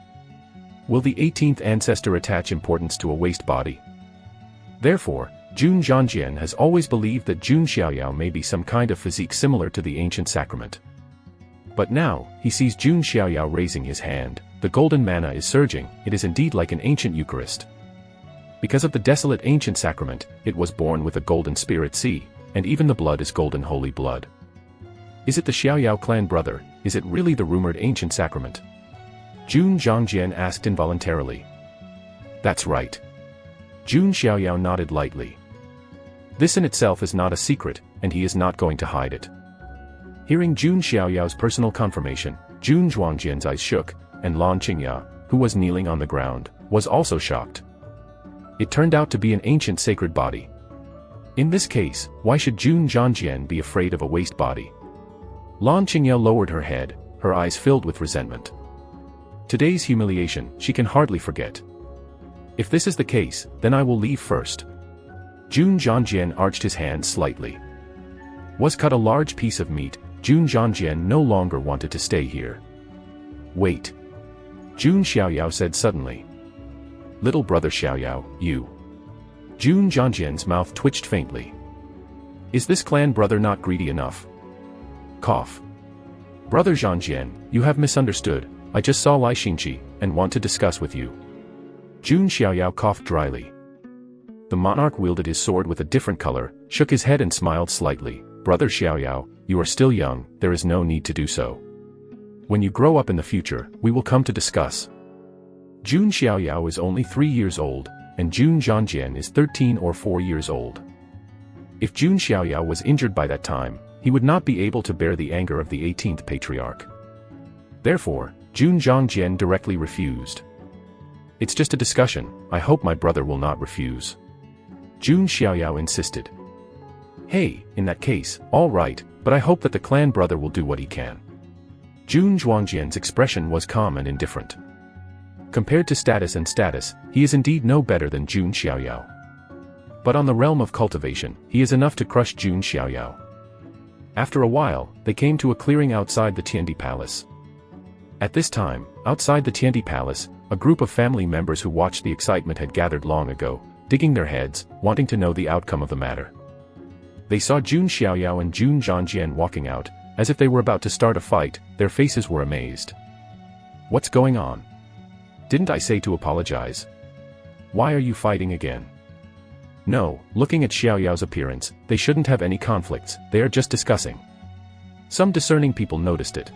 Will the 18th ancestor attach importance to a waste body? Therefore, Jun Zhangjian has always believed that Jun Xiaoyao may be some kind of physique similar to the ancient sacrament. But now, he sees Jun Xiaoyao raising his hand, the golden mana is surging, it is indeed like an ancient Eucharist. Because of the desolate ancient sacrament, it was born with a golden spirit sea, and even the blood is golden holy blood. Is it the Xiaoyao clan brother, is it really the rumored ancient sacrament? Jun Zhangjian asked involuntarily. That's right. Jun Xiaoyao nodded lightly. This in itself is not a secret, and he is not going to hide it. Hearing Jun Xiaoyao's personal confirmation, Jun Zhangjian's eyes shook, and Lan Qingya, who was kneeling on the ground, was also shocked. It turned out to be an ancient sacred body. In this case, why should Jun Zhangjian be afraid of a waste body? Lan Qingya lowered her head, her eyes filled with resentment. Today's humiliation, she can hardly forget. If this is the case, then I will leave first. Jun Zhangjian arched his hand slightly. Was cut a large piece of meat, Jun Zhangjian no longer wanted to stay here. Wait. Jun Xiaoyao said suddenly. Little brother Xiaoyao, you. Jun Zhangjian's mouth twitched faintly. Is this clan brother not greedy enough? Cough. Brother Zhangjian, you have misunderstood. I just saw Lai Xingqi, and want to discuss with you. Jun Xiaoyao coughed dryly. The monarch wielded his sword with a different color, shook his head and smiled slightly. Brother Xiaoyao, you are still young, there is no need to do so. When you grow up in the future, we will come to discuss. Jun Xiaoyao is only 3 years old, and Jun Zhangjian is 13 or 4 years old. If Jun Xiaoyao was injured by that time, he would not be able to bear the anger of the 18th patriarch. Therefore, Jun Zhangjian directly refused. It's just a discussion, I hope my brother will not refuse. Jun Xiaoyao insisted. Hey, in that case, all right, but I hope that the clan brother will do what he can. Jun Zhangjian's expression was calm and indifferent. Compared to status and status, he is indeed no better than Jun Xiaoyao. But on the realm of cultivation, he is enough to crush Jun Xiaoyao. After a while, they came to a clearing outside the Tiandi Palace. At this time, outside the Tiandi Palace, a group of family members who watched the excitement had gathered long ago, digging their heads, wanting to know the outcome of the matter. They saw Jun Xiaoyao and Jun Zhangjian walking out, as if they were about to start a fight. Their faces were amazed. What's going on? Didn't I say to apologize? Why are you fighting again? No, looking at Xiaoyao's appearance, they shouldn't have any conflicts, they are just discussing. Some discerning people noticed it.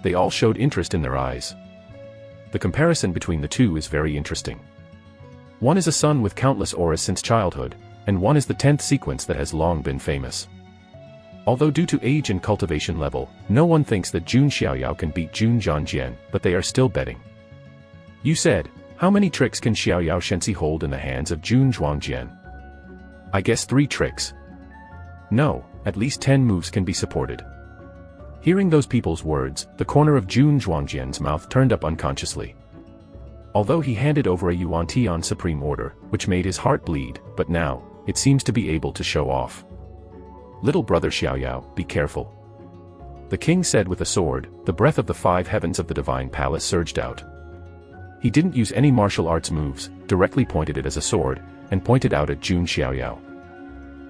They all showed interest in their eyes. The comparison between the two is very interesting. One is a son with countless auras since childhood, and one is the 10th sequence that has long been famous. Although due to age and cultivation level, no one thinks that Jun Xiaoyao can beat Jun Zhangjian, but they are still betting. You said, how many tricks can Xiaoyao Shenxi hold in the hands of Jun Zhangjian? I guess 3 tricks. No, at least 10 moves can be supported. Hearing those people's words, the corner of Jun Zhangjian's mouth turned up unconsciously. Although he handed over a Yuan Tian Supreme Order, which made his heart bleed, but now, it seems to be able to show off. Little brother Xiaoyao, be careful. The king said with a sword. The breath of the 5 heavens of the divine palace surged out. He didn't use any martial arts moves, directly pointed it as a sword, and pointed out at Jun Xiaoyao.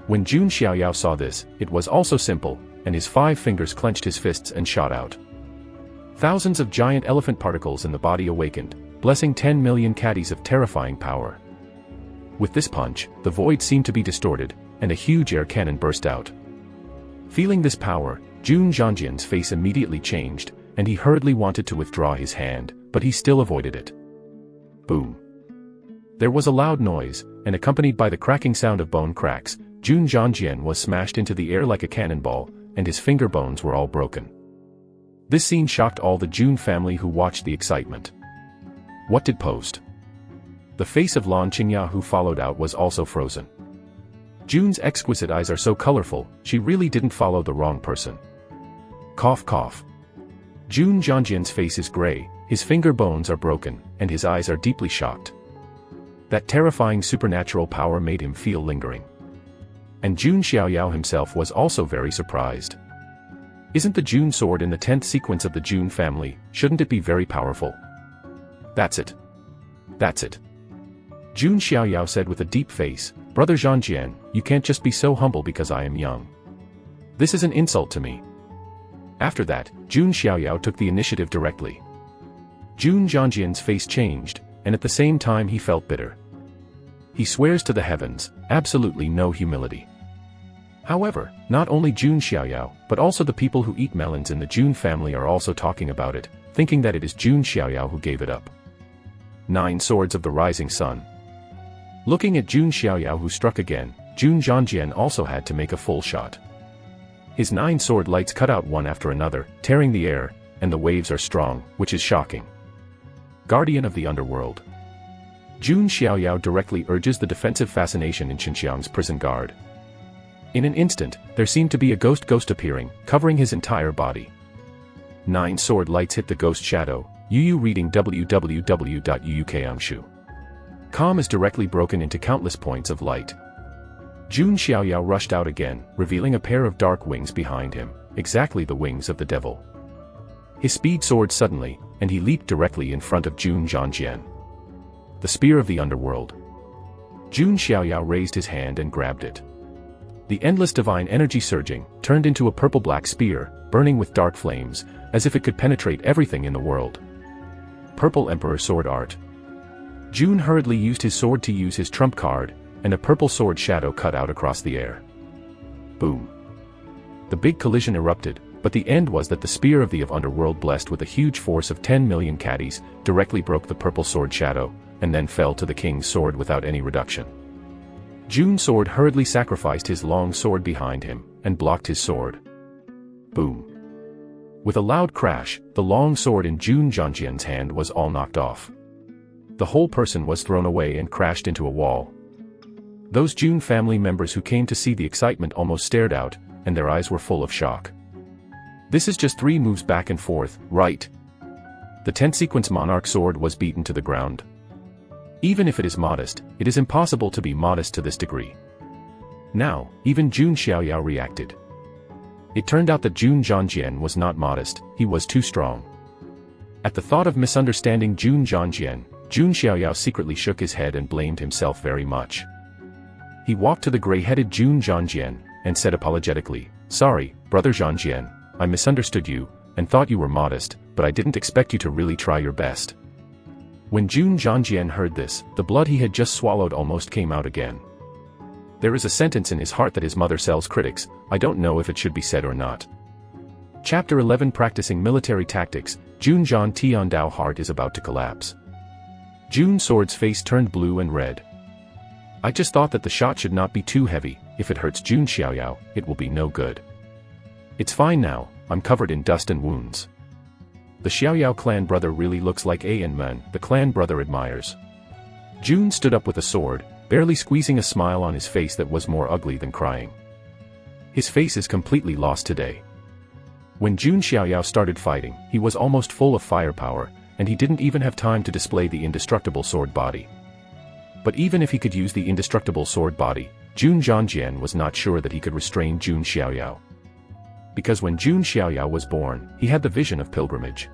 When Jun Xiaoyao saw this, it was also simple, and his 5 fingers clenched his fists and shot out. Thousands of giant elephant particles in the body awakened, blessing 10 million caddies of terrifying power. With this punch, the void seemed to be distorted, and a huge air cannon burst out. Feeling this power, Jun Zhangjian's face immediately changed, and he hurriedly wanted to withdraw his hand, but he still avoided it. Boom. There was a loud noise, and accompanied by the cracking sound of bone cracks, Jun Zhangjian was smashed into the air like a cannonball, and his finger bones were all broken. This scene shocked all the Jun family who watched the excitement. What did post? The face of Lan Qingya who followed out was also frozen. Jun's exquisite eyes are so colorful, she really didn't follow the wrong person. Cough cough. Jun Zhangjian's face is gray, his finger bones are broken, and his eyes are deeply shocked. That terrifying supernatural power made him feel lingering. And Jun Xiaoyao himself was also very surprised. Isn't the Jun sword in the 10th sequence of the Jun family, shouldn't it be very powerful? That's it. That's it. Jun Xiaoyao said with a deep face, Brother Zhangjian, you can't just be so humble because I am young. This is an insult to me. After that, Jun Xiaoyao took the initiative directly. Jun Zhangjian's face changed, and at the same time he felt bitter. He swears to the heavens, absolutely no humility. However, not only Jun Xiaoyao, but also the people who eat melons in the Jun family are also talking about it, thinking that it is Jun Xiaoyao who gave it up. 9 Swords of the Rising Sun. Looking at Jun Xiaoyao who struck again, Jun Zhangjian also had to make a full shot. His 9 sword lights cut out one after another, tearing the air, and the waves are strong, which is shocking. Guardian of the Underworld. Jun Xiaoyao directly urges the defensive fascination in Xinjiang's prison guard. In an instant, there seemed to be a ghost appearing, covering his entire body. 9 sword lights hit the ghost shadow. Yu reading www.uukangshu. Calm is directly broken into countless points of light. Jun Xiaoyao rushed out again, revealing a pair of dark wings behind him, exactly the wings of the devil. His speed soared suddenly, and he leaped directly in front of Jun Zhangjian. The Spear of the Underworld. Jun Xiaoyao raised his hand and grabbed it. The endless divine energy surging, turned into a purple-black spear, burning with dark flames, as if it could penetrate everything in the world. Purple Emperor Sword Art. Jun hurriedly used his sword to use his trump card, and a purple sword shadow cut out across the air. Boom. The big collision erupted, but the end was that the spear of the Underworld, blessed with a huge force of 10 million caddies, directly broke the purple sword shadow, and then fell to the king's sword without any reduction. Jun's sword hurriedly sacrificed his long sword behind him, and blocked his sword. Boom. With a loud crash, the long sword in Jun Zhangjian's hand was all knocked off. The whole person was thrown away and crashed into a wall. Those Jun family members who came to see the excitement almost stared out, and their eyes were full of shock. This is just 3 moves back and forth, right? The 10th-sequence monarch sword was beaten to the ground. Even if it is modest, it is impossible to be modest to this degree. Now, even Jun Xiaoyao reacted. It turned out that Jun Zhangjian was not modest, he was too strong. At the thought of misunderstanding Jun Zhangjian, Jun Xiaoyao secretly shook his head and blamed himself very much. He walked to the gray-headed Jun Zhangjian, and said apologetically, "Sorry, brother Zhangjian, I misunderstood you, and thought you were modest, but I didn't expect you to really try your best." When Jun Zhangjian heard this, the blood he had just swallowed almost came out again. There is a sentence in his heart that his mother sells critics, I don't know if it should be said or not. Chapter 11 Practicing Military Tactics, Jun Zhan Tiandao heart is about to collapse. Jun's sword's face turned blue and red. I just thought that the shot should not be too heavy, if it hurts Jun Xiaoyao, it will be no good. It's fine now, I'm covered in dust and wounds. The Xiaoyao clan brother really looks like An Man, the clan brother admires. Jun stood up with a sword, barely squeezing a smile on his face that was more ugly than crying. His face is completely lost today. When Jun Xiaoyao started fighting, he was almost full of firepower, and he didn't even have time to display the indestructible sword body. But even if he could use the indestructible sword body, Jun Zhangjian was not sure that he could restrain Jun Xiaoyao. Because when Jun Xiaoyao was born, he had the vision of pilgrimage.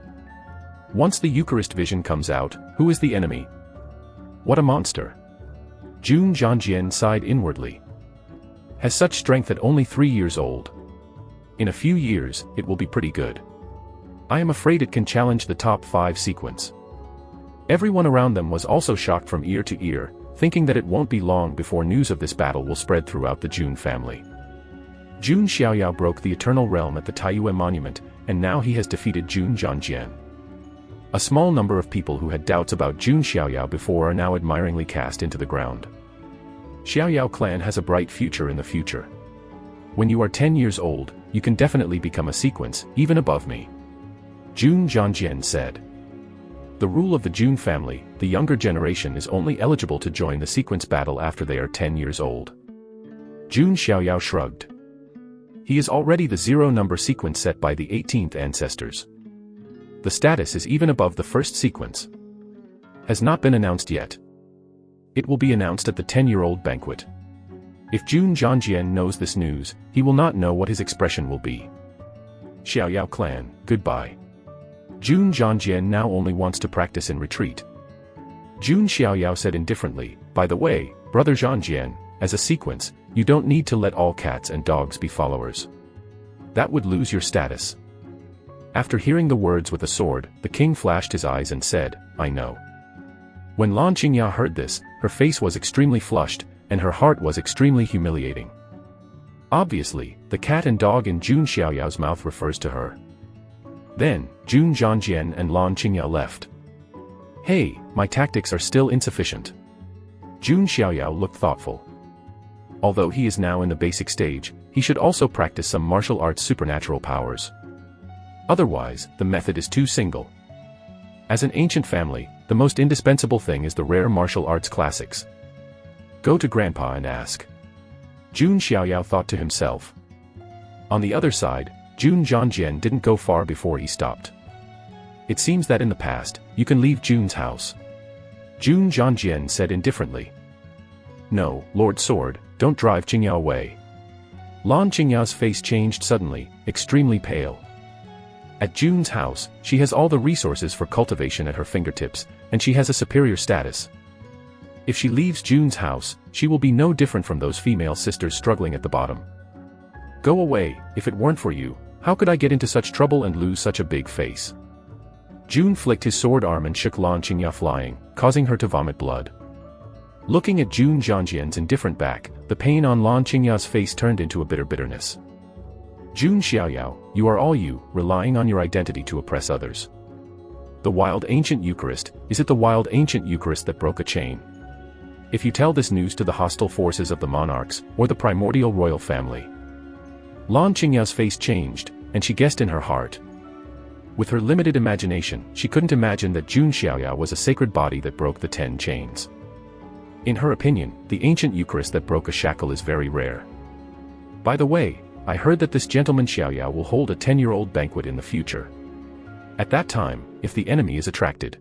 Once the Eucharist vision comes out, who is the enemy? What a monster! Jun Zhangjian sighed inwardly. Has such strength at only 3 years old. In a few years, it will be pretty good. I am afraid it can challenge the top 5 sequence. Everyone around them was also shocked from ear to ear, thinking that it won't be long before news of this battle will spread throughout the Jun family. Jun Xiaoyao broke the Eternal Realm at the Taiyue Monument, and now he has defeated Jun Zhangjian. A small number of people who had doubts about Jun Xiaoyao before are now admiringly cast into the ground. Xiaoyao clan has a bright future in the future. When you are 10 years old, you can definitely become a sequence, even above me. Jun Zhangjian said. The rule of the Jun family, the younger generation is only eligible to join the sequence battle after they are 10 years old. Jun Xiaoyao shrugged. He is already the 0-number sequence set by the 18th ancestors. The status is even above the first sequence. Has not been announced yet. It will be announced at the 10-year-old banquet. If Jun Zhangjian knows this news, he will not know what his expression will be. Xiaoyao clan, goodbye. Jun Zhangjian now only wants to practice in retreat. Jun Xiaoyao said indifferently, by the way, brother Zhangjian, as a sequence, you don't need to let all cats and dogs be followers. That would lose your status. After hearing the words with a sword, the king flashed his eyes and said, I know. When Lan Qingya heard this, her face was extremely flushed, and her heart was extremely humiliating. Obviously, the cat and dog in Jun Xiaoyao's mouth refers to her. Then, Jun Zhangjian and Lan Qingya left. Hey, my tactics are still insufficient. Jun Xiaoyao looked thoughtful. Although he is now in the basic stage, he should also practice some martial arts supernatural powers. Otherwise, the method is too single. As an ancient family, the most indispensable thing is the rare martial arts classics. Go to Grandpa and ask. Jun Xiaoyao thought to himself. On the other side, Jun Zhangjian didn't go far before he stopped. It seems that in the past, you can leave Jun's house. Jun Zhangjian said indifferently. No, Lord Sword, don't drive Qingya away. Lan Qingya's face changed suddenly, extremely pale. At Jun's house, she has all the resources for cultivation at her fingertips, and she has a superior status. If she leaves Jun's house, she will be no different from those female sisters struggling at the bottom. Go away, if it weren't for you, how could I get into such trouble and lose such a big face? Jun flicked his sword arm and shook Lan Qingya flying, causing her to vomit blood. Looking at Jun Zhangjian's indifferent back, the pain on Lan Qingya's face turned into a bitter bitterness. Jun Xiaoyao, you are all you, relying on your identity to oppress others. The wild ancient Eucharist, is it the wild ancient Eucharist that broke a chain? If you tell this news to the hostile forces of the monarchs, or the primordial royal family. Lan Qingya's face changed, and she guessed in her heart. With her limited imagination, she couldn't imagine that Jun Xiaoyao was a sacred body that broke the 10 chains. In her opinion, the ancient Eucharist that broke a shackle is very rare. By the way, I heard that this gentleman Xiaoyao will hold a 10-year-old banquet in the future. At that time, if the enemy is attracted.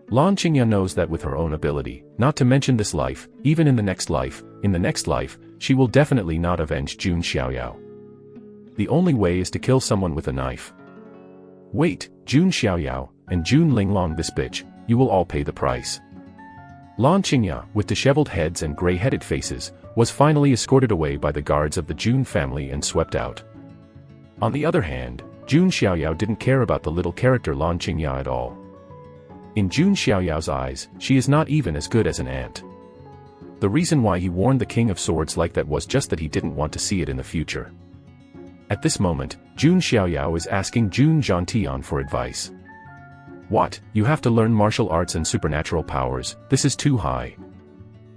Lan Qingya knows that with her own ability, not to mention this life, even in the next life, she will definitely not avenge Jun Xiaoyao. The only way is to kill someone with a knife. Wait, Jun Xiaoyao, and Jun Linglong this bitch, you will all pay the price. Lan Qingya, with disheveled heads and gray-headed faces, was finally escorted away by the guards of the Jun family and swept out. On the other hand, Jun Xiaoyao didn't care about the little character Lan Qingya at all. In Jun Xiaoyao's eyes, she is not even as good as an ant. The reason why he warned the King of Swords like that was just that he didn't want to see it in the future. At this moment, Jun Xiaoyao is asking Jun Zhangtian for advice. What, you have to learn martial arts and supernatural powers, this is too high.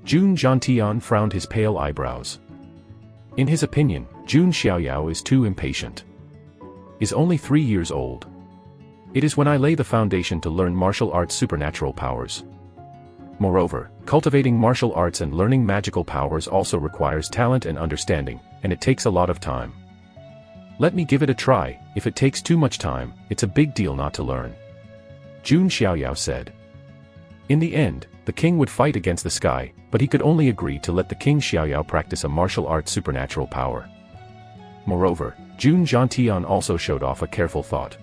Jun Zhangtian frowned his pale eyebrows. In his opinion, Jun Xiaoyao is too impatient. Is only 3 years old. It is when I lay the foundation to learn martial arts supernatural powers. Moreover, cultivating martial arts and learning magical powers also requires talent and understanding, and it takes a lot of time. Let me give it a try, if it takes too much time, it's a big deal not to learn. Jun Xiaoyao said. In the end, the king would fight against the sky, but he could only agree to let the King Xiaoyao practice a martial arts supernatural power. Moreover, Jun Zhangtian also showed off a careful thought.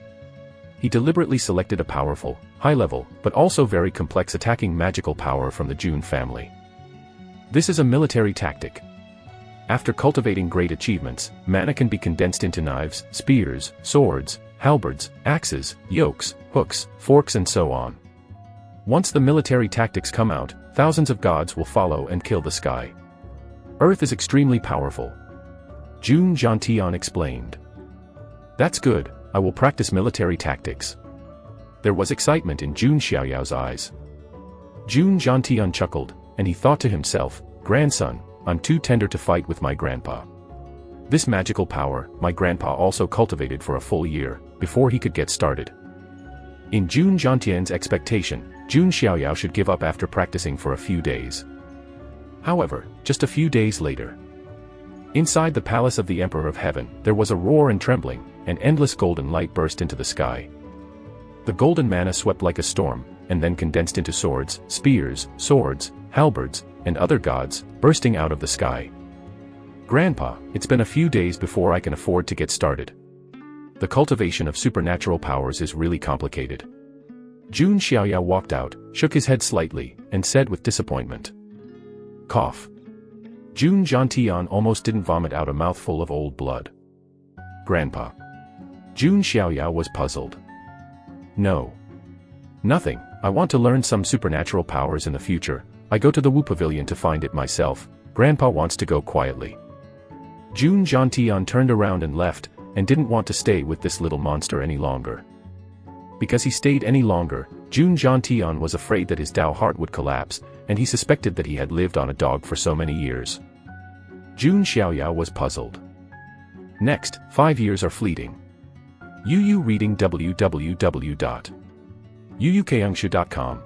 He deliberately selected a powerful, high-level, but also very complex attacking magical power from the Jun family. This is a military tactic. After cultivating great achievements, mana can be condensed into knives, spears, swords, halberds, axes, yokes, hooks, forks and so on. Once the military tactics come out, thousands of gods will follow and kill the sky. Earth is extremely powerful. Jun Zhangtian explained. That's good, I will practice military tactics. There was excitement in Jun Xiaoyao's eyes. Jun Zhangtian chuckled, and he thought to himself, grandson, I'm too tender to fight with my grandpa. This magical power, my grandpa also cultivated for a full year, before he could get started. In Jun Zhangtian's expectation, Jun Xiaoyao should give up after practicing for a few days. However, just a few days later. Inside the palace of the Emperor of Heaven, there was a roar and trembling, and endless golden light burst into the sky. The golden mana swept like a storm, and then condensed into swords, spears, swords, halberds, and other gods, bursting out of the sky. Grandpa, it's been a few days before I can afford to get started. The cultivation of supernatural powers is really complicated. Jun Xiaoyao walked out, shook his head slightly, and said with disappointment. Cough. Jun Zhangtian almost didn't vomit out a mouthful of old blood. Grandpa. Jun Xiaoyao was puzzled. No. Nothing, I want to learn some supernatural powers in the future, I go to the Wu Pavilion to find it myself, Grandpa wants to go quietly. Jun Zhangtian turned around and left, and didn't want to stay with this little monster any longer. Because he stayed any longer, Jun Zhangtian was afraid that his Dao heart would collapse, and he suspected that he had lived on a dog for so many years. Jun Xiaoyao was puzzled. Next, 5 years are fleeting. Yu reading www.yuyukayangshu.com.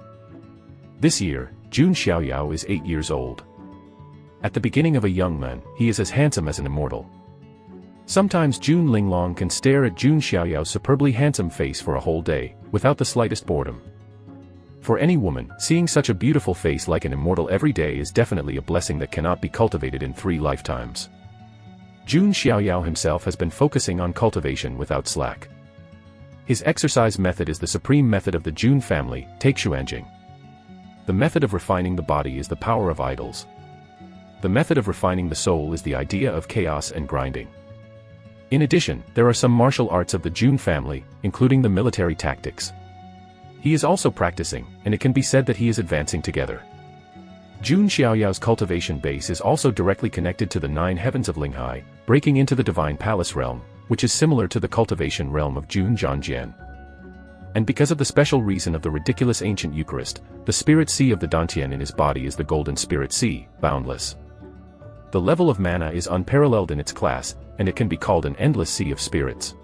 This year, Jun Xiaoyao is 8 years old. At the beginning of a young man, he is as handsome as an immortal. Sometimes Jun Linglong can stare at Jun Xiaoyao's superbly handsome face for a whole day, without the slightest boredom. For any woman, seeing such a beautiful face like an immortal every day is definitely a blessing that cannot be cultivated in 3 lifetimes. Jun Xiaoyao himself has been focusing on cultivation without slack. His exercise method is the supreme method of the Jun family, Take Xuanjing. The method of refining the body is the power of idols. The method of refining the soul is the idea of chaos and grinding. In addition, there are some martial arts of the Jun family, including the military tactics. He is also practicing, and it can be said that he is advancing together. Jun Xiaoyao's cultivation base is also directly connected to the 9 heavens of Linghai, breaking into the divine palace realm, which is similar to the cultivation realm of Jun Zhangjian. And because of the special reason of the ridiculous Ancient Eucharist, the spirit sea of the Dantian in his body is the golden spirit sea, boundless. The level of mana is unparalleled in its class, and it can be called an endless sea of spirits.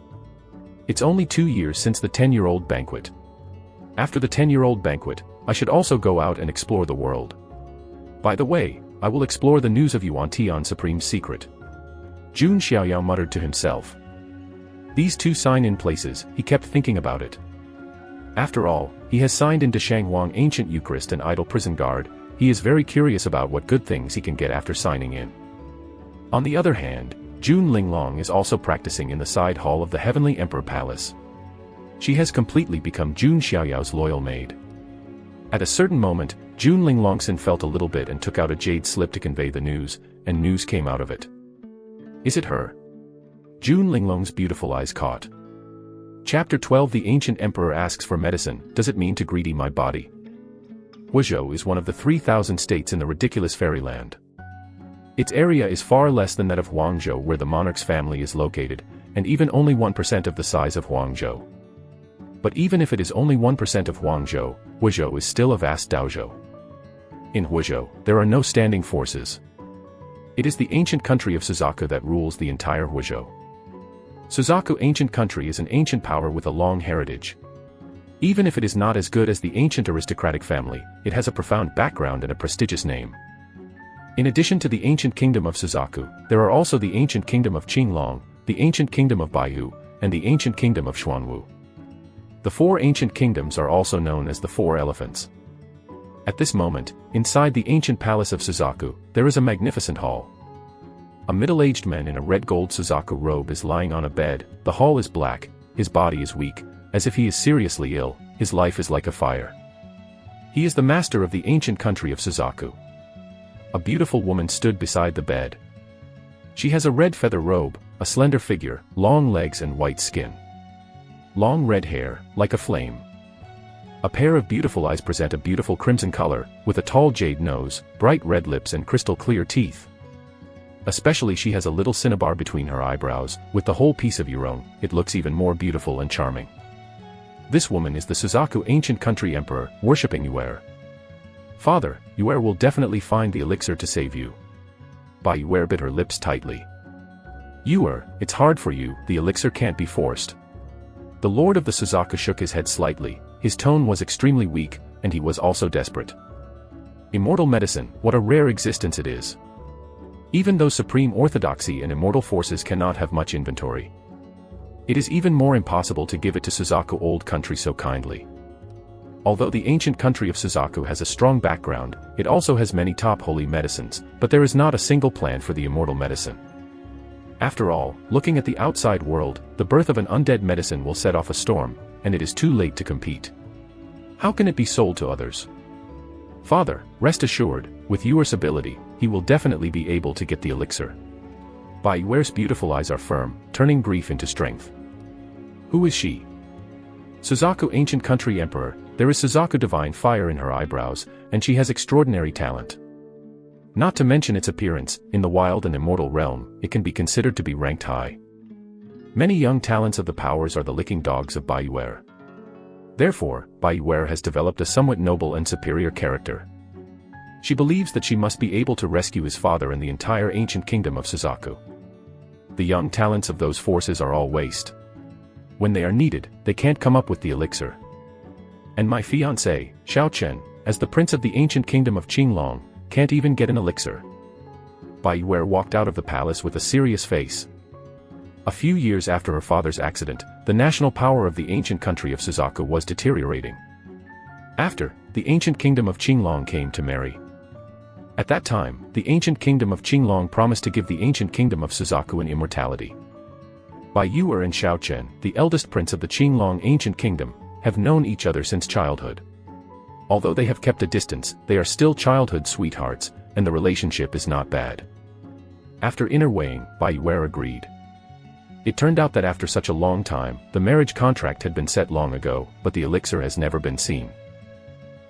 It's only 2 years since the 10-year-old banquet. After the 10-year-old banquet, I should also go out and explore the world. By the way, I will explore the news of Yuan Tian Supreme's secret. Jun Xiaoyao muttered to himself. These 2 sign-in places, he kept thinking about it. After all, he has signed into Shangwang Ancient Eucharist and Idol Prison Guard. He is very curious about what good things he can get after signing in. On the other hand, Jun Linglong is also practicing in the side hall of the Heavenly Emperor Palace. She has completely become Jun Xiaoyao's loyal maid. At a certain moment, Jun Linglongson felt a little bit and took out a jade slip to convey the news, and news came out of it. Is it her? Jun Linglong's beautiful eyes caught. Chapter 12 The Ancient Emperor asks for medicine. Does it mean to greedy my body? Wuzhou is one of the 3,000 states in the ridiculous fairyland. Its area is far less than that of Huangzhou where the monarch's family is located, and even only 1% of the size of Huangzhou. But even if it is only 1% of Huangzhou, Wuzhou is still a vast douzhou. In Wuzhou, there are no standing forces. It is the ancient country of Suzaku that rules the entire Wuzhou. Suzaku Ancient Country is an ancient power with a long heritage. Even if it is not as good as the ancient aristocratic family, it has a profound background and a prestigious name. In addition to the ancient kingdom of Suzaku, there are also the ancient kingdom of Qinglong, the ancient kingdom of Baiyu, and the ancient kingdom of Xuanwu. The 4 ancient kingdoms are also known as the 4 elephants. At this moment, inside the ancient palace of Suzaku, there is a magnificent hall. A middle-aged man in a red-gold Suzaku robe is lying on a bed. The hall is black, his body is weak, as if he is seriously ill, his life is like a fire. He is the master of the ancient country of Suzaku. A beautiful woman stood beside the bed. She has a red feather robe, a slender figure, long legs and white skin. Long red hair, like a flame. A pair of beautiful eyes present a beautiful crimson color, with a tall jade nose, bright red lips and crystal clear teeth. Especially she has a little cinnabar between her eyebrows, with the whole piece of Yuron, it looks even more beautiful and charming. This woman is the Suzaku Ancient Country Emperor, worshipping Yuer. Father, Yuer will definitely find the elixir to save you. Bai Yuer bit her lips tightly. Yuer, it's hard for you, the elixir can't be forced. The lord of the Suzaku shook his head slightly, his tone was extremely weak, and he was also desperate. Immortal medicine, what a rare existence it is. Even though supreme orthodoxy and immortal forces cannot have much inventory, it is even more impossible to give it to Suzaku Old Country so kindly. Although the ancient country of Suzaku has a strong background, it also has many top holy medicines, but there is not a single plan for the immortal medicine. After all, looking at the outside world, the birth of an undead medicine will set off a storm, and it is too late to compete. How can it be sold to others? Father, rest assured, with Yuer's ability, he will definitely be able to get the elixir. Bai Yuer's beautiful eyes are firm, turning grief into strength. Who is she? Suzaku Ancient Country Emperor, there is Suzaku divine fire in her eyebrows, and she has extraordinary talent. Not to mention its appearance, in the wild and immortal realm, it can be considered to be ranked high. Many young talents of the powers are the licking dogs of Bai Yuer. Therefore, Bai Yuer has developed a somewhat noble and superior character. She believes that she must be able to rescue his father and the entire ancient kingdom of Suzaku. The young talents of those forces are all waste. When they are needed, they can't come up with the elixir. And my fiancé, Shiao Chen, as the prince of the ancient kingdom of Qinglong, can't even get an elixir. Bai Yuer walked out of the palace with a serious face. A few years after her father's accident, the national power of the ancient country of Suzaku was deteriorating. After, the ancient kingdom of Qinglong came to marry. At that time, the ancient kingdom of Qinglong promised to give the ancient kingdom of Suzaku an immortality. Bai Yuer and Shiao Chen, the eldest prince of the Qinglong ancient kingdom, have known each other since childhood. Although they have kept a distance, they are still childhood sweethearts, and the relationship is not bad. After inner weighing, Bai Yuer agreed. It turned out that after such a long time, the marriage contract had been set long ago, but the elixir has never been seen.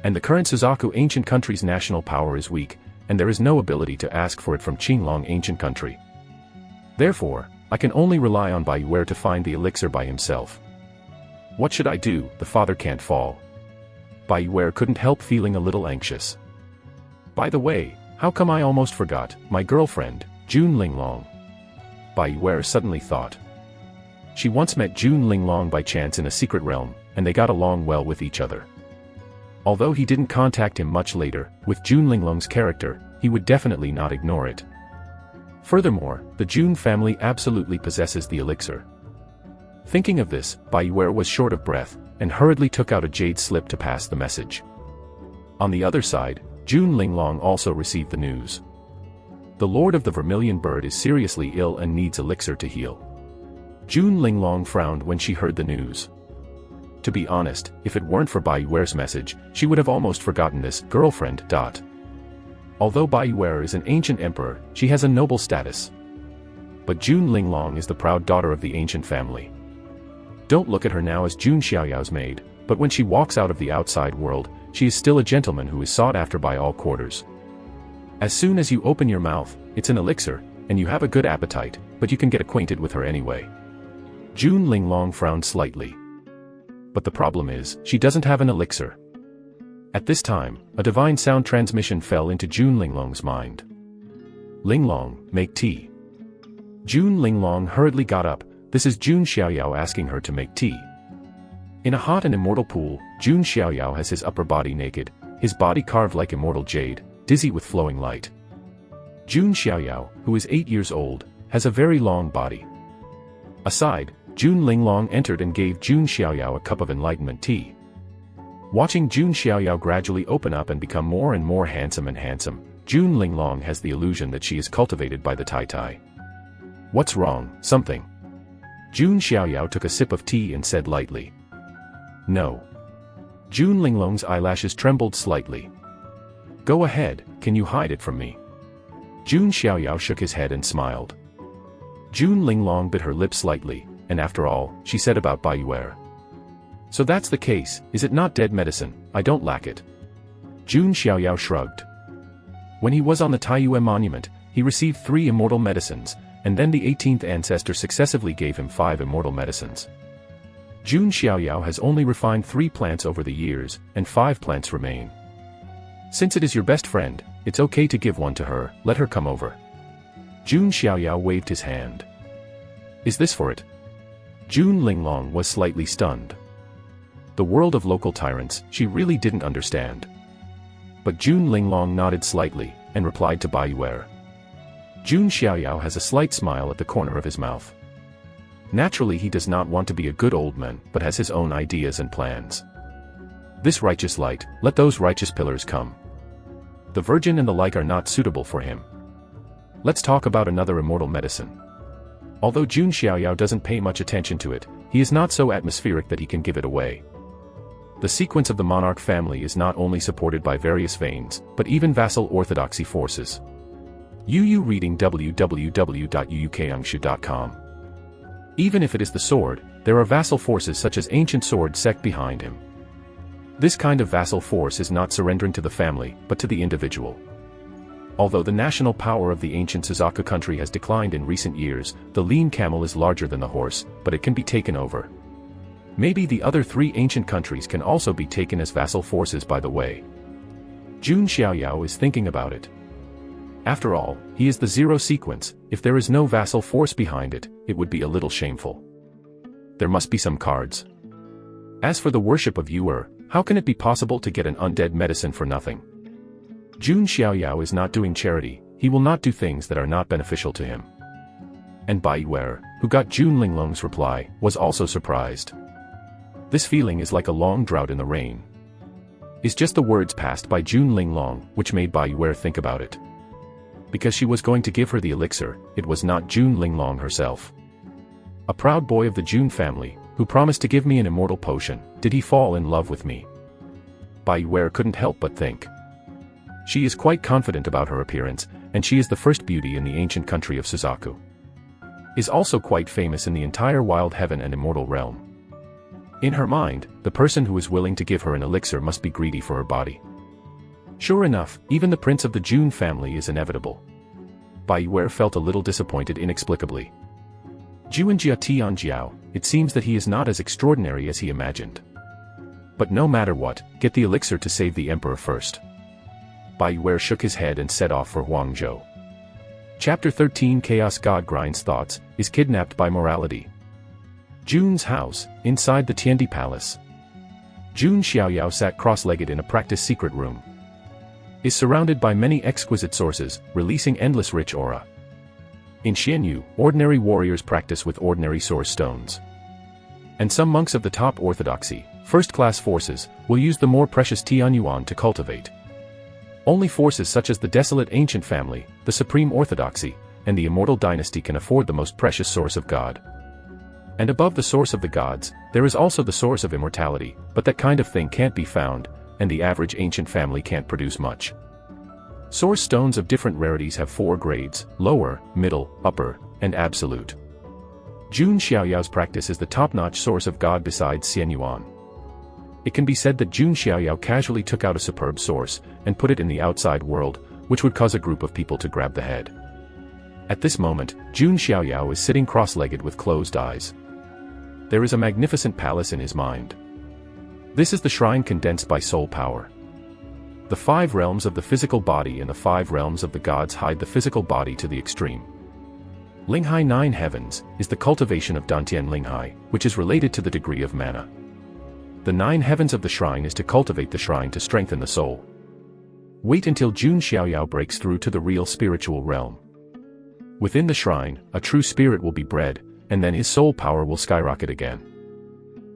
And the current Suzaku ancient country's national power is weak, and there is no ability to ask for it from Qinglong ancient country. Therefore, I can only rely on Bai Yuer to find the elixir by himself. What should I do? The father can't fall. Bai Yuer couldn't help feeling a little anxious. By the way, how come I almost forgot, my girlfriend, Jun Linglong? Bai Yuer suddenly thought. She once met Jun Linglong by chance in a secret realm, and they got along well with each other. Although he didn't contact him much later, with Jun Linglong's character, he would definitely not ignore it. Furthermore, the Jun family absolutely possesses the elixir. Thinking of this, Bai Yuer was short of breath, and hurriedly took out a jade slip to pass the message. On the other side, Jun Linglong also received the news. The Lord of the Vermilion Bird is seriously ill and needs elixir to heal. Jun Linglong frowned when she heard the news. To be honest, if it weren't for Bai Yuer's message, she would have almost forgotten this girlfriend. Although Bai Yuer is an ancient emperor, she has a noble status. But Jun Linglong is the proud daughter of the ancient family. Don't look at her now as Jun Xiaoyao's maid, but when she walks out of the outside world, she is still a gentleman who is sought after by all quarters. As soon as you open your mouth, it's an elixir, and you have a good appetite, but you can get acquainted with her anyway. Jun Linglong frowned slightly. But the problem is, she doesn't have an elixir. At this time, a divine sound transmission fell into Jun Linglong's mind. Linglong, make tea. Jun Linglong hurriedly got up. This is Jun Xiaoyao asking her to make tea. In a hot and immortal pool, Jun Xiaoyao has his upper body naked, his body carved like immortal jade, dizzy with flowing light. Jun Xiaoyao, who is 8 years old, has a very long body. Aside, Jun Linglong entered and gave Jun Xiaoyao a cup of enlightenment tea. Watching Jun Xiaoyao gradually open up and become more and more handsome, Jun Linglong has the illusion that she is cultivated by the Tai Tai. What's wrong? Something. Jun Xiaoyao took a sip of tea and said lightly. No. Jun Linglong's eyelashes trembled slightly. Go ahead, can you hide it from me? Jun Xiaoyao shook his head and smiled. Jun Linglong bit her lip slightly, and after all, she said about Bai Yuer. So that's the case, is it not dead medicine? I don't lack it. Jun Xiaoyao shrugged. When he was on the Taiyue monument, he received 3 immortal medicines, and then the 18th ancestor successively gave him 5 immortal medicines. Jun Xiaoyao has only refined 3 plants over the years, and 5 plants remain. Since it is your best friend, it's okay to give one to her, let her come over. Jun Xiaoyao waved his hand. Is this for it? Jun Linglong was slightly stunned. The world of local tyrants, she really didn't understand. But Jun Linglong nodded slightly, and replied to Bai Yuer. Jun Xiaoyao has a slight smile at the corner of his mouth. Naturally he does not want to be a good old man, but has his own ideas and plans. This righteous light, let those righteous pillars come. The virgin and the like are not suitable for him. Let's talk about another immortal medicine. Although Jun Xiaoyao doesn't pay much attention to it, he is not so atmospheric that he can give it away. The sequence of the monarch family is not only supported by various veins, but even vassal orthodoxy forces. Yu reading www.yuukangshu.com. Even if it is the sword, there are vassal forces such as Ancient Sword sect behind him. This kind of vassal force is not surrendering to the family, but to the individual. Although the national power of the ancient Suzaku country has declined in recent years, the lean camel is larger than the horse, but it can be taken over. Maybe the other 3 ancient countries can also be taken as vassal forces by the way. Jun Xiaoyao is thinking about it. After all, he is the 0 sequence. If there is no vassal force behind it, it would be a little shameful. There must be some cards. As for the worship of Yuer, how can it be possible to get an undead medicine for nothing? Jun Xiaoyao is not doing charity, he will not do things that are not beneficial to him. And Bai Yuer, who got Jun Linglong's reply, was also surprised. This feeling is like a long drought in the rain. Is just the words passed by Jun Linglong, which made Bai Yuer think about it. Because she was going to give her the elixir, it was not Jun Linglong herself. A proud boy of the Jun family, who promised to give me an immortal potion, did he fall in love with me? Bai Yuer couldn't help but think. She is quite confident about her appearance, and she is the first beauty in the ancient country of Suzaku. Is also quite famous in the entire Wild Heaven and Immortal Realm. In her mind, the person who is willing to give her an elixir must be greedy for her body. Sure enough, even the prince of the Jun family is inevitable. Bai Yuer felt a little disappointed inexplicably. Juanjia Tianjiao, it seems that he is not as extraordinary as he imagined. But no matter what, get the elixir to save the emperor first. Bai Yuer shook his head and set off for Huangzhou. Chapter 13 Chaos God Grinds Thoughts, is kidnapped by morality. Jun's house, inside the Tiandi Palace. Jun Xiaoyao sat cross-legged in a practice secret room. Is surrounded by many exquisite sources, releasing endless rich aura. In Xianyu, ordinary warriors practice with ordinary source stones. And some monks of the top orthodoxy, first-class forces, will use the more precious Tianyuan to cultivate. Only forces such as the desolate ancient family, the supreme orthodoxy, and the immortal dynasty can afford the most precious source of God. And above the source of the gods, there is also the source of immortality, but that kind of thing can't be found, and the average ancient family can't produce much. Source stones of different rarities have 4 grades: lower, middle, upper, and absolute. Jun Xiaoyao's practice is the top-notch source of God besides Xianyuan. It can be said that Jun Xiaoyao casually took out a superb source, and put it in the outside world, which would cause a group of people to grab the head. At this moment, Jun Xiaoyao is sitting cross-legged with closed eyes. There is a magnificent palace in his mind. This is the shrine condensed by soul power. The 5 realms of the physical body and the 5 realms of the gods hide the physical body to the extreme. Linghai 9 heavens is the cultivation of Dantian Linghai, which is related to the degree of mana. The 9 heavens of the shrine is to cultivate the shrine to strengthen the soul. Wait until Jun Xiaoyao breaks through to the real spiritual realm. Within the shrine, a true spirit will be bred, and then his soul power will skyrocket again.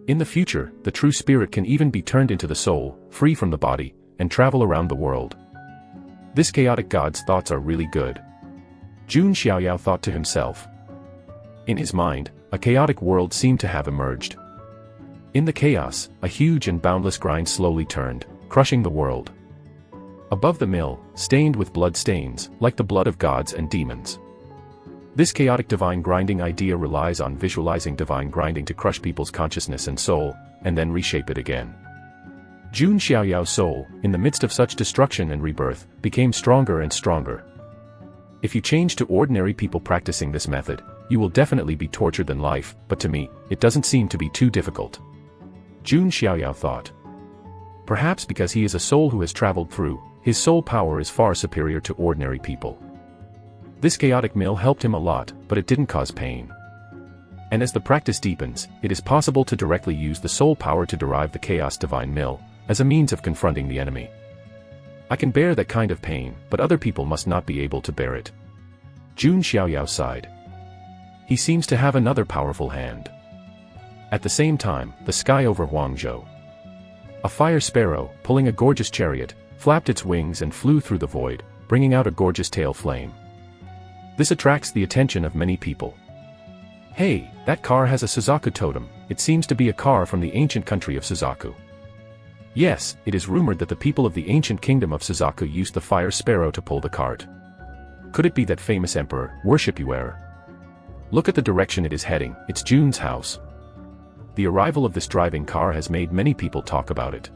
In the future, the true spirit can even be turned into the soul, free from the body, and travel around the world. This chaotic god's thoughts are really good. Jun Xiaoyao thought to himself. In his mind, a chaotic world seemed to have emerged. In the chaos, a huge and boundless grind slowly turned, crushing the world. Above the mill, stained with blood stains, like the blood of gods and demons. This chaotic divine grinding idea relies on visualizing divine grinding to crush people's consciousness and soul, and then reshape it again. Jun Xiaoyao's soul, in the midst of such destruction and rebirth, became stronger and stronger. If you change to ordinary people practicing this method, you will definitely be tortured than life, but to me, it doesn't seem to be too difficult. Jun Xiaoyao thought. Perhaps because he is a soul who has traveled through, his soul power is far superior to ordinary people. This chaotic mill helped him a lot, but it didn't cause pain. And as the practice deepens, it is possible to directly use the soul power to derive the chaos divine mill, as a means of confronting the enemy. I can bear that kind of pain, but other people must not be able to bear it. Jun Xiaoyao sighed. He seems to have another powerful hand. At the same time, the sky over Huangzhou. A fire sparrow, pulling a gorgeous chariot, flapped its wings and flew through the void, bringing out a gorgeous tail flame. This attracts the attention of many people. Hey, that car has a Suzaku totem. It seems to be a car from the ancient country of Suzaku. Yes, it is rumored that the people of the ancient kingdom of Suzaku used the fire sparrow to pull the cart. Could it be that famous emperor, Worship Yuer? Look at the direction it is heading, it's Jun's house. The arrival of this driving car has made many people talk about it.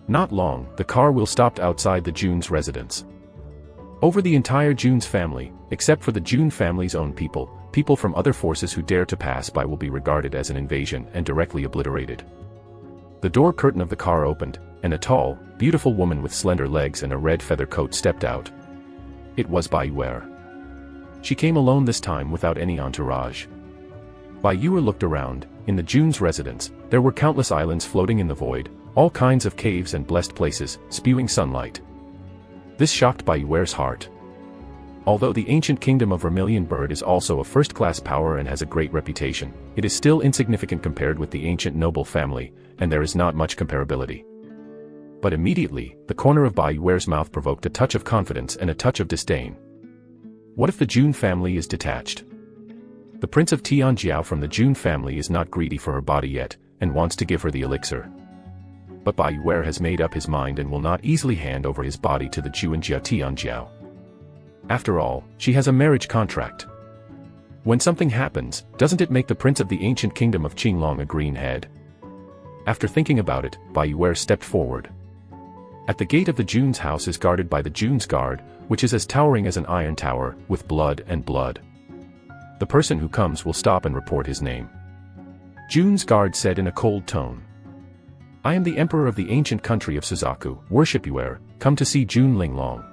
Not long, the car will stop outside the Jun's residence. Over the entire Jun's family, except for the Jun family's own people, people from other forces who dare to pass by will be regarded as an invasion and directly obliterated. The door curtain of the car opened, and a tall, beautiful woman with slender legs and a red feather coat stepped out. It was Bai Yuer. She came alone this time without any entourage. Bai Yuer looked around. In the Jun's residence, there were countless islands floating in the void, all kinds of caves and blessed places, spewing sunlight. This shocked Bai Yuer's heart. Although the ancient kingdom of Vermilion Bird is also a first-class power and has a great reputation, it is still insignificant compared with the ancient noble family, and there is not much comparability. But immediately, the corner of Bai Yuer's mouth provoked a touch of confidence and a touch of disdain. What if the Jun family is detached? The Prince of Tianjiao from the Jun family is not greedy for her body yet, and wants to give her the elixir. But Bai Yuer has made up his mind and will not easily hand over his body to the Jun Xiaoyao. After all, she has a marriage contract. When something happens, doesn't it make the prince of the ancient kingdom of Qinglong a green head? After thinking about it, Bai Yuer stepped forward. At the gate of the Jun's house is guarded by the Jun's guard, which is as towering as an iron tower, with blood and blood. The person who comes will stop and report his name. Jun's guard said in a cold tone. I am the emperor of the ancient country of Suzaku, worship Yuer, come to see Jun Linglong.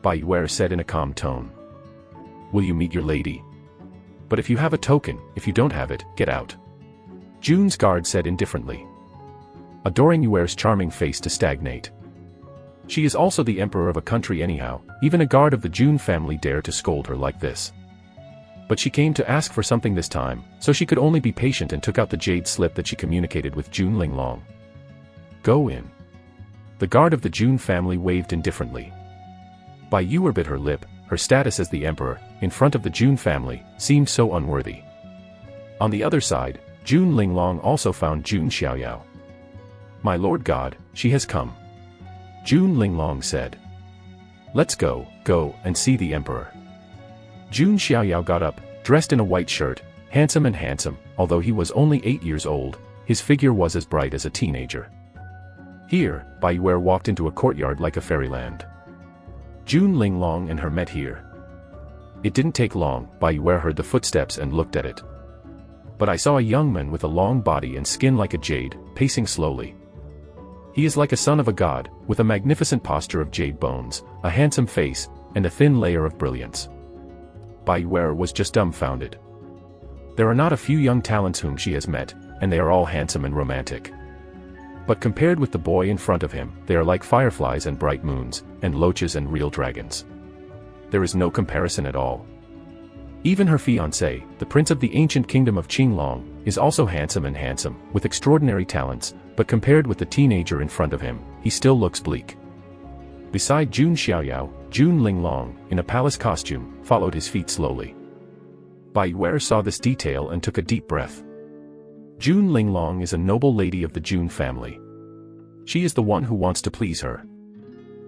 Bai Yuer said in a calm tone. Will you meet your lady? But if you have a token, if you don't have it, get out. Jun's guard said indifferently. Adoring Yuer's charming face to stagnate. She is also the emperor of a country anyhow, even a guard of the Jun family dare to scold her like this. But she came to ask for something this time, so she could only be patient and took out the jade slip that she communicated with Jun Linglong. Go in. The guard of the Jun family waved indifferently. Bai Yuer bit her lip, her status as the emperor, in front of the Jun family, seemed so unworthy. On the other side, Jun Linglong also found Jun Xiaoyao. My lord god, she has come. Jun Linglong said. Let's go, and see the emperor. Jun Xiaoyao got up, dressed in a white shirt, handsome, although he was only 8 years old, his figure was as bright as a teenager. Here, Bai Yuer walked into a courtyard like a fairyland. Jun Linglong and her met here. It didn't take long, Bai Yuer heard the footsteps and looked at it. But I saw a young man with a long body and skin like a jade, pacing slowly. He is like a son of a god, with a magnificent posture of jade bones, a handsome face, and a thin layer of brilliance. Bai Yuer was just dumbfounded. There are not a few young talents whom she has met, and they are all handsome and romantic. But compared with the boy in front of him, they are like fireflies and bright moons, and loaches and real dragons. There is no comparison at all. Even her fiancé, the prince of the ancient kingdom of Qinglong, is also handsome, with extraordinary talents, but compared with the teenager in front of him, he still looks bleak. Beside Jun Xiaoyao, Jun Linglong, in a palace costume, followed his feet slowly. Bai Yuer saw this detail and took a deep breath. Jun Linglong is a noble lady of the Jun family. She is the one who wants to please her.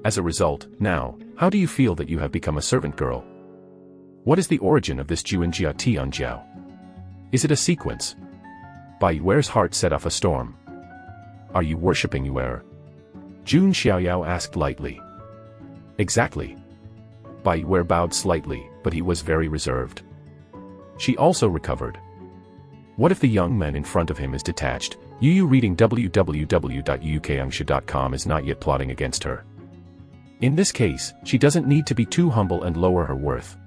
As a result, now, how do you feel that you have become a servant girl? What is the origin of this Jun Xiaoyao? Is it a sequence? Bai Yuer's heart set off a storm. Are you worshipping Yuer? Jun Xiaoyao asked lightly. Exactly. Bai Yuer bowed slightly, but he was very reserved. She also recovered. What if the young man in front of him is detached? Yu reading www.yukangsha.com is not yet plotting against her. In this case, she doesn't need to be too humble and lower her worth.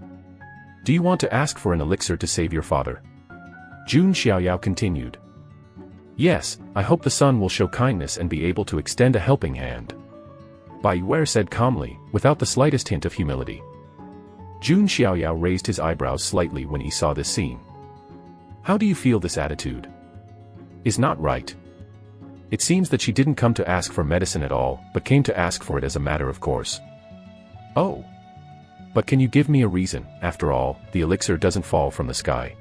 Do you want to ask for an elixir to save your father? Jun Xiaoyao continued. Yes, I hope the sun will show kindness and be able to extend a helping hand. Bai Yuer said calmly, without the slightest hint of humility. Jun Xiaoyao raised his eyebrows slightly when he saw this scene. How do you feel this attitude? Is not right. It seems that she didn't come to ask for medicine at all, but came to ask for it as a matter of course. Oh. But can you give me a reason? After all, the elixir doesn't fall from the sky.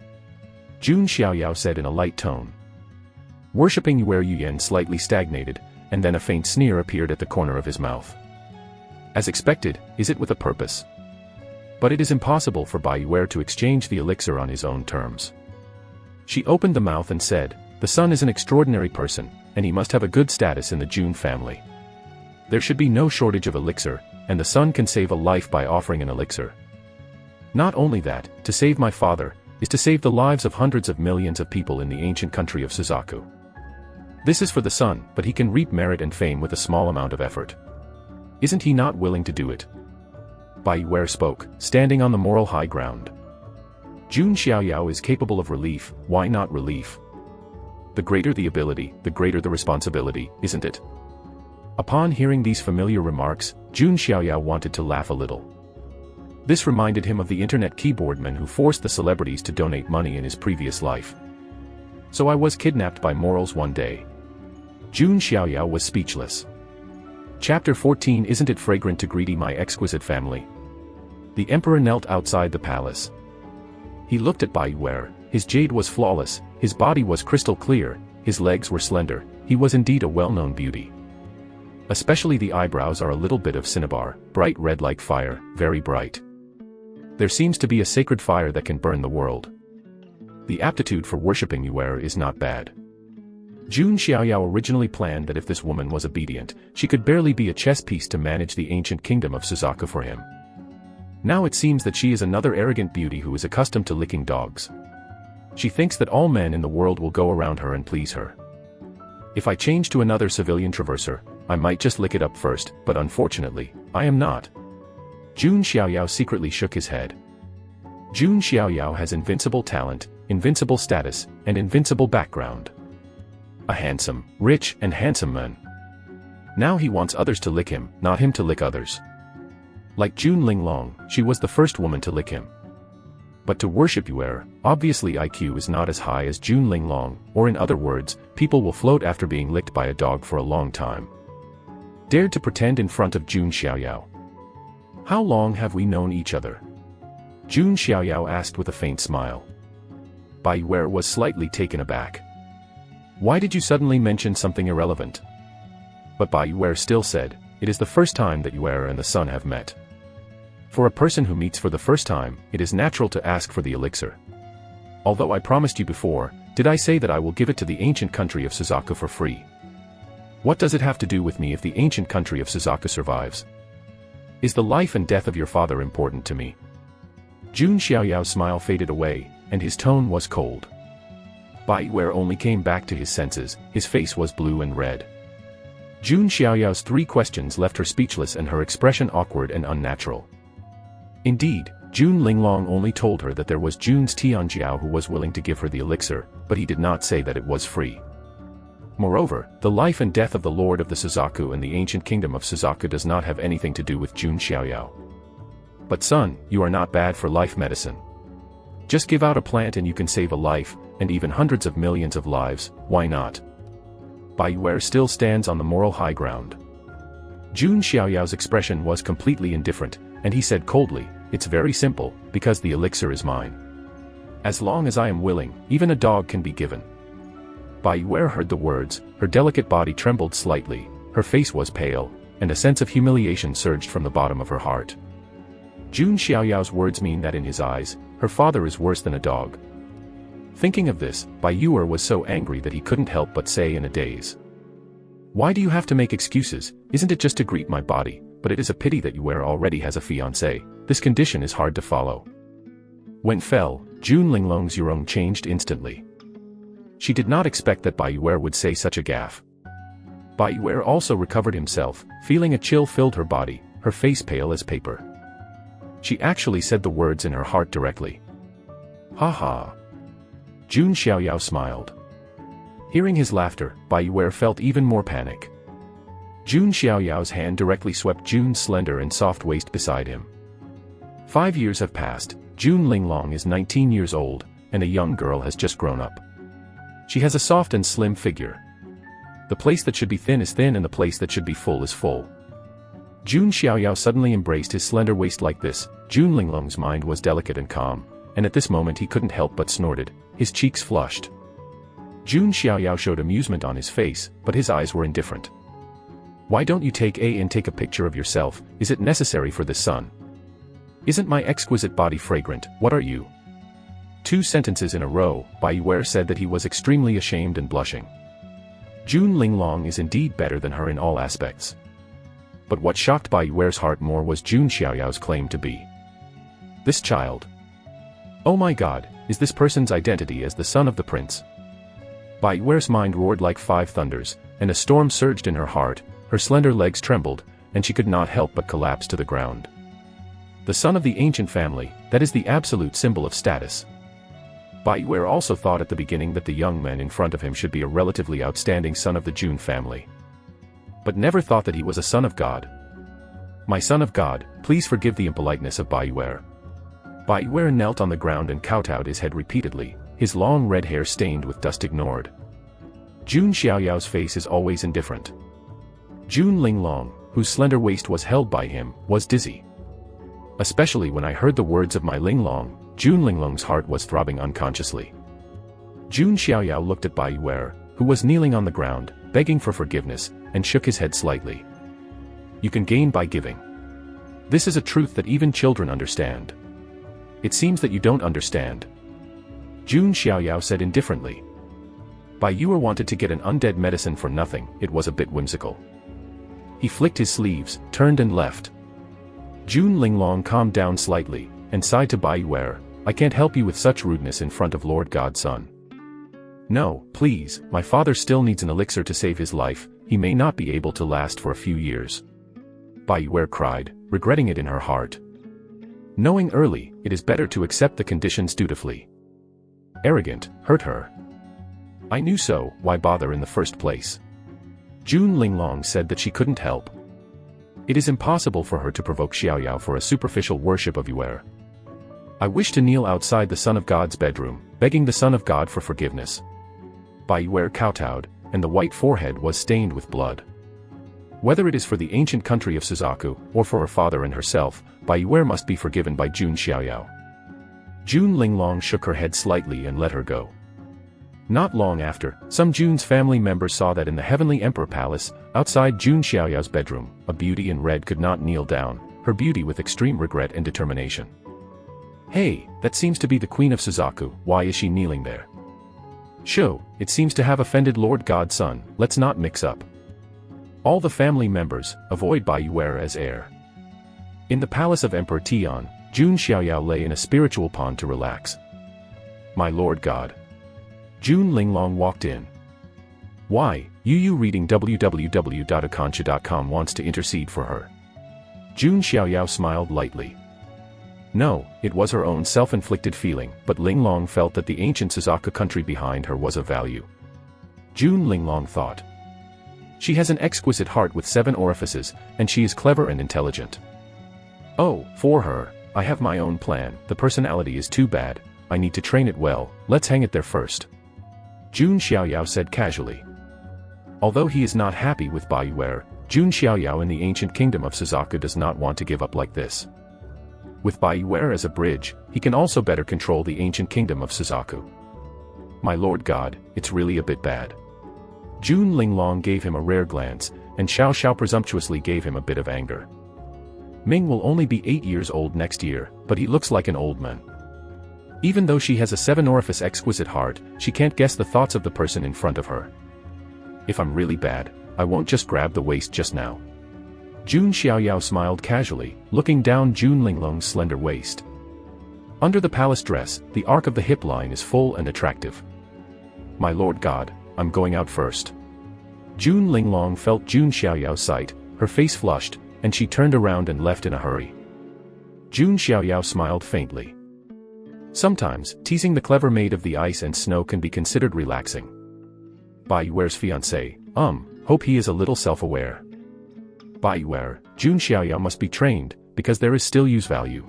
Jun Xiaoyao said in a light tone. Worshipping Yuer Yuyan slightly stagnated, and then a faint sneer appeared at the corner of his mouth. As expected, is it with a purpose? But it is impossible for Bai Yuer to exchange the elixir on his own terms. She opened the mouth and said, the son is an extraordinary person, and he must have a good status in the Jun family. There should be no shortage of elixir, and the son can save a life by offering an elixir. Not only that, to save my father, is to save the lives of hundreds of millions of people in the ancient country of Suzaku. This is for the son, but he can reap merit and fame with a small amount of effort. Isn't he not willing to do it? Bai Yuer spoke, standing on the moral high ground. Jun Xiaoyao is capable of relief, why not relief? The greater the ability, the greater the responsibility, isn't it? Upon hearing these familiar remarks, Jun Xiaoyao wanted to laugh a little. This reminded him of the internet keyboardman who forced the celebrities to donate money in his previous life. So I was kidnapped by morals one day. Jun Xiaoyao was speechless. Chapter 14. Isn't it fragrant to greet my exquisite family? The emperor knelt outside the palace. He looked at Bai Yuer. His jade was flawless, his body was crystal clear, his legs were slender, he was indeed a well-known beauty. Especially the eyebrows are a little bit of cinnabar, bright red like fire, very bright. There seems to be a sacred fire that can burn the world. The aptitude for worshipping Yuer is not bad. Jun Xiaoyao originally planned that if this woman was obedient, she could barely be a chess piece to manage the ancient kingdom of Suzaku for him. Now it seems that she is another arrogant beauty who is accustomed to licking dogs. She thinks that all men in the world will go around her and please her. If I change to another civilian traverser, I might just lick it up first, but unfortunately, I am not. Jun Xiaoyao secretly shook his head. Jun Xiaoyao has invincible talent, invincible status, and invincible background. A handsome, rich, and handsome man. Now he wants others to lick him, not him to lick others. Like Jun Linglong, she was the first woman to lick him. But to worship Yuer, obviously IQ is not as high as Jun Linglong, or in other words, people will float after being licked by a dog for a long time. Dared to pretend in front of Jun Xiaoyao. How long have we known each other? Jun Xiaoyao asked with a faint smile. Bai Yuer was slightly taken aback. Why did you suddenly mention something irrelevant? But Bai Yuer still said, it is the first time that Yuer and the sun have met. For a person who meets for the first time, it is natural to ask for the elixir. Although I promised you before, did I say that I will give it to the ancient country of Suzaku for free? What does it have to do with me if the ancient country of Suzaku survives? Is the life and death of your father important to me? Jun Xiaoyao's smile faded away, and his tone was cold. Bai Yuer only came back to his senses, his face was blue and red. Jun Xiaoyao's 3 questions left her speechless and her expression awkward and unnatural. Indeed, Jun Linglong only told her that there was Jun's Tianjiao who was willing to give her the elixir, but he did not say that it was free. Moreover, the life and death of the Lord of the Suzaku and the ancient kingdom of Suzaku does not have anything to do with Jun Xiaoyao. But son, you are not bad for life medicine. Just give out a plant and you can save a life, and even hundreds of millions of lives, why not? Bai Yuer still stands on the moral high ground. Jun Xiaoyao's expression was completely indifferent, and he said coldly, it's very simple, because the elixir is mine. As long as I am willing, even a dog can be given. Bai Yuer heard the words, her delicate body trembled slightly, her face was pale, and a sense of humiliation surged from the bottom of her heart. Jun Xiaoyao's words mean that in his eyes, her father is worse than a dog. Thinking of this, Bai Yuer was so angry that he couldn't help but say in a daze. Why do you have to make excuses? Isn't it just to greet my body? But it is a pity that Yuer already has a fiancé. This condition is hard to follow. When fell, Jun Linglong's Yurong changed instantly. She did not expect that Bai Yuer would say such a gaffe. Bai Yuer also recovered himself, feeling a chill filled her body, her face pale as paper. She actually said the words in her heart directly. Ha ha. Jun Xiaoyao smiled. Hearing his laughter, Bai Yuer felt even more panic. Jun Xiaoyao's hand directly swept Jun's slender and soft waist beside him. 5 years have passed, Jun Linglong is 19 years old, and a young girl has just grown up. She has a soft and slim figure. The place that should be thin is thin and the place that should be full is full. Jun Xiaoyao suddenly embraced his slender waist like this. Jun Linglong's mind was delicate and calm, and at this moment he couldn't help but snorted, his cheeks flushed. Jun Xiaoyao showed amusement on his face, but his eyes were indifferent. Why don't you take a picture of yourself? Is it necessary for this son? Isn't my exquisite body fragrant? What are you? 2 sentences in a row, Bai Yuer said that he was extremely ashamed and blushing. Jun Linglong is indeed better than her in all aspects. But what shocked Bai Yuer's heart more was Jun Xiaoyao's claim to be this child. Oh my god, is this person's identity as the son of the prince? Bai Yuer's mind roared like 5 thunders, and a storm surged in her heart, her slender legs trembled, and she could not help but collapse to the ground. The son of the ancient family, that is the absolute symbol of status. Bai Yuer also thought at the beginning that the young man in front of him should be a relatively outstanding son of the Jun family. But never thought that he was a son of God. My son of God, please forgive the impoliteness of Bai Yuer. Bai Yuer knelt on the ground and kowtowed his head repeatedly, his long red hair stained with dust ignored. Jun Xiaoyao's face is always indifferent. Jun Linglong, whose slender waist was held by him, was dizzy. Especially when I heard the words of my Linglong, Jun Linglong's heart was throbbing unconsciously. Jun Xiaoyao looked at Bai Yuer, who was kneeling on the ground, begging for forgiveness, and shook his head slightly. You can gain by giving. This is a truth that even children understand. It seems that you don't understand. Jun Xiaoyao said indifferently. Bai Yuer wanted to get an undead medicine for nothing, it was a bit whimsical. He flicked his sleeves, turned and left. Jun Linglong calmed down slightly, and sighed to Bai Yuer, I can't help you with such rudeness in front of Lord God's son. No, please, my father still needs an elixir to save his life, he may not be able to last for a few years. Bai Yuer cried, regretting it in her heart. Knowing early, it is better to accept the conditions dutifully. Arrogant, hurt her. I knew so, why bother in the first place? Jun Linglong said that she couldn't help. It is impossible for her to provoke Xiaoyao for a superficial worship of Yuer. I wish to kneel outside the Son of God's bedroom, begging the Son of God for forgiveness. Bai Yuer kowtowed, and the white forehead was stained with blood. Whether it is for the ancient country of Suzaku, or for her father and herself, Bai Yuer must be forgiven by Jun Xiaoyao. Jun Linglong shook her head slightly and let her go. Not long after, some Jun's family members saw that in the Heavenly Emperor Palace, outside Jun Xiaoyao's bedroom, a beauty in red could not kneel down, her beauty with extreme regret and determination. Hey, that seems to be the Queen of Suzaku, why is she kneeling there? Shoo, it seems to have offended Lord God's son, let's not mix up. All the family members, avoid Bai Yuer as heir. In the palace of Emperor Tian, Jun Xiaoyao lay in a spiritual pond to relax. My Lord God. Jun Linglong walked in. Why, Yu reading www.akancha.com wants to intercede for her. Jun Xiaoyao smiled lightly. No, it was her own self-inflicted feeling, but Linglong felt that the ancient Suzaku country behind her was of value. Jun Linglong thought. She has an exquisite heart with 7 orifices, and she is clever and intelligent. Oh, for her, I have my own plan, the personality is too bad, I need to train it well, let's hang it there first. Jun Xiaoyao said casually. Although he is not happy with Bai Yuer, Jun Xiaoyao in the ancient kingdom of Suzaku does not want to give up like this. With Bai Yuer as a bridge, he can also better control the ancient kingdom of Suzaku. My Lord God, it's really a bit bad. Jun Linglong gave him a rare glance, and Xiao presumptuously gave him a bit of anger. Ming will only be 8 years old next year, but he looks like an old man. Even though she has a 7-orifice exquisite heart, she can't guess the thoughts of the person in front of her. If I'm really bad, I won't just grab the waist just now. Jun Xiaoyao smiled casually, looking down Jun Linglong's slender waist. Under the palace dress, the arc of the hip line is full and attractive. My Lord God, I'm going out first. Jun Linglong felt Jun Xiaoyao's sight, her face flushed, and she turned around and left in a hurry. Jun Xiaoyao smiled faintly. Sometimes, teasing the clever maid of the ice and snow can be considered relaxing. Bai Yuer's fiancé, hope he is a little self-aware. Bai Yuer, Jun Xiaoyao must be trained, because there is still use value.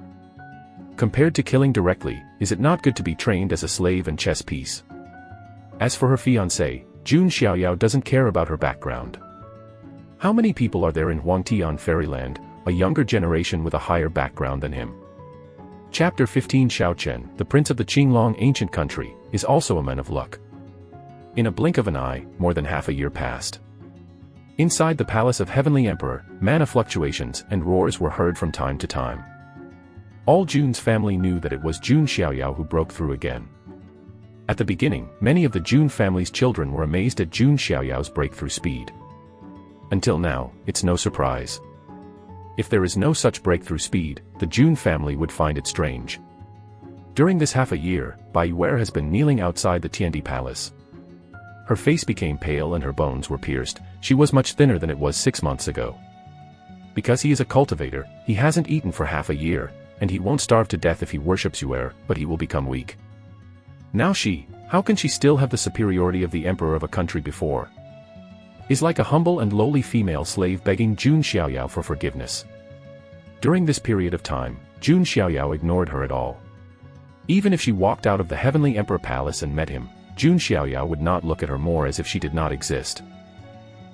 Compared to killing directly, is it not good to be trained as a slave and chess piece? As for her fiancé, Jun Xiaoyao doesn't care about her background. How many people are there in Huangtian Fairyland, a younger generation with a higher background than him? Chapter 15 Xiao Chen, the prince of the Qinglong ancient country, is also a man of luck. In a blink of an eye, more than half a year passed. Inside the palace of Heavenly Emperor, mana fluctuations and roars were heard from time to time. All Jun's family knew that it was Jun Xiaoyao who broke through again. At the beginning, many of the Jun family's children were amazed at Jun Xiaoyao's breakthrough speed. Until now, it's no surprise. If there is no such breakthrough speed, the Jun family would find it strange. During this half a year, Bai Yuer has been kneeling outside the Tiandi Palace. Her face became pale and her bones were pierced, she was much thinner than it was 6 months ago. Because he is a cultivator, he hasn't eaten for half a year, and he won't starve to death if he worships Yuer, but he will become weak. Now how can she still have the superiority of the emperor of a country before? Is like a humble and lowly female slave begging Jun Xiaoyao for forgiveness. During this period of time, Jun Xiaoyao ignored her at all. Even if she walked out of the Heavenly Emperor Palace and met him, Jun Xiaoyao would not look at her more as if she did not exist.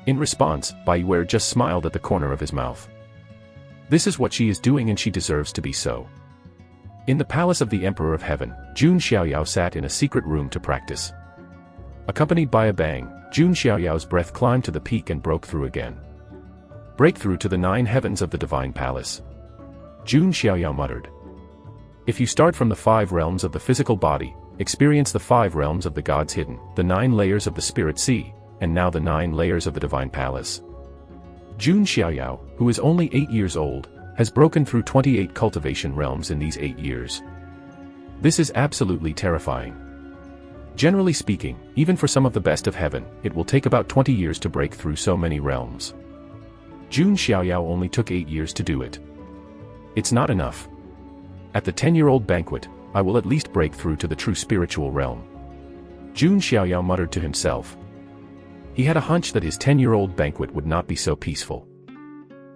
In response, Bai Yuer just smiled at the corner of his mouth. This is what she is doing and she deserves to be so. In the palace of the Emperor of Heaven, Jun Xiaoyao sat in a secret room to practice. Accompanied by a bang, Jun Xiaoyao's breath climbed to the peak and broke through again. Breakthrough to the 9 heavens of the divine palace. Jun Xiaoyao muttered. If you start from the 5 realms of the physical body, experience the 5 realms of the gods hidden, the 9 layers of the spirit sea, and now the 9 layers of the divine palace. Jun Xiaoyao, who is only 8 years old, has broken through 28 cultivation realms in these 8 years. This is absolutely terrifying. Generally speaking, even for some of the best of heaven, it will take about 20 years to break through so many realms. Jun Xiaoyao only took 8 years to do it. It's not enough. At the 10-year-old banquet, I will at least break through to the true spiritual realm. Jun Xiaoyao muttered to himself. He had a hunch that his 10-year-old banquet would not be so peaceful.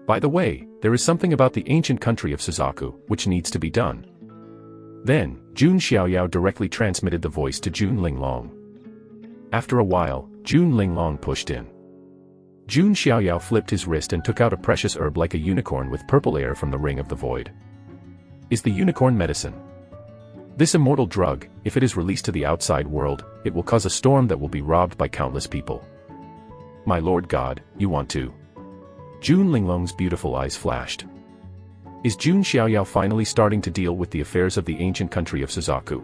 By the way, there is something about the ancient country of Suzaku, which needs to be done. Then, Jun Xiaoyao directly transmitted the voice to Jun Linglong. After a while, Jun Linglong pushed in. Jun Xiaoyao flipped his wrist and took out a precious herb like a unicorn with purple air from the ring of the void. Is the unicorn medicine? This immortal drug, if it is released to the outside world, it will cause a storm that will be robbed by countless people. My Lord God, you want to? Jun Linglong's beautiful eyes flashed. Is Jun Xiaoyao finally starting to deal with the affairs of the ancient country of Suzaku?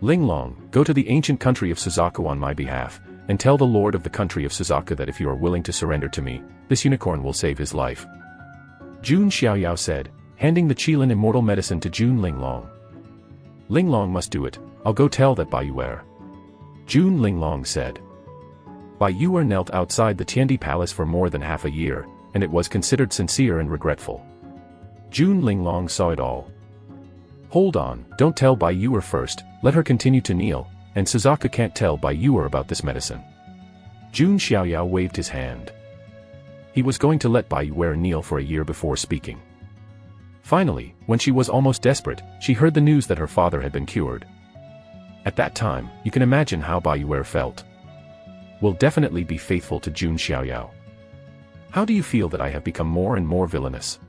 Linglong, go to the ancient country of Suzaku on my behalf, and tell the lord of the country of Suzaku that if you are willing to surrender to me, this unicorn will save his life. Jun Xiaoyao said, handing the Qilin immortal medicine to Jun Linglong. Linglong must do it, I'll go tell that Bai Yuer. Jun Linglong said. Bai Yuer knelt outside the Tiandi Palace for more than half a year, and it was considered sincere and regretful. Jun Linglong saw it all. Hold on, don't tell Bai Yuer first, let her continue to kneel, and Suzaku can't tell Bai Yuer about this medicine. Jun Xiaoyao waved his hand. He was going to let Bai Yuer kneel for a year before speaking. Finally, when she was almost desperate, she heard the news that her father had been cured. At that time, you can imagine how Bai Yuer felt. Will definitely be faithful to Jun Xiaoyao. How do you feel that I have become more and more villainous?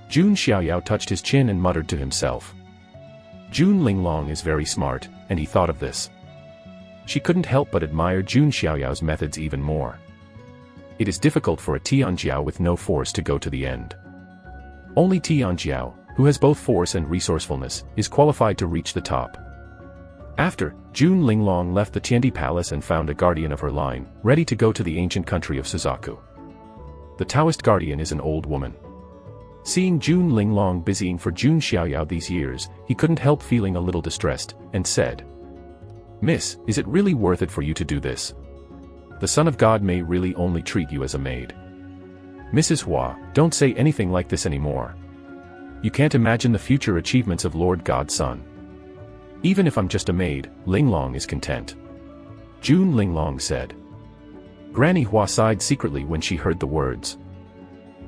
Jun Xiaoyao touched his chin and muttered to himself. Jun Linglong is very smart, and he thought of this. She couldn't help but admire Jun Xiaoyao's methods even more. It is difficult for a Tianjiao with no force to go to the end. Only Tianjiao, who has both force and resourcefulness, is qualified to reach the top. After, Jun Linglong left the Tiandi Palace and found a guardian of her line, ready to go to the ancient country of Suzaku. The Taoist guardian is an old woman. Seeing Jun Linglong busying for Jun Xiaoyao these years, he couldn't help feeling a little distressed, and said, Miss, is it really worth it for you to do this? The Son of God may really only treat you as a maid. Mrs. Hua, don't say anything like this anymore. You can't imagine the future achievements of Lord God's Son. Even if I'm just a maid, Linglong is content. Jun Linglong said. Granny Hua sighed secretly when she heard the words.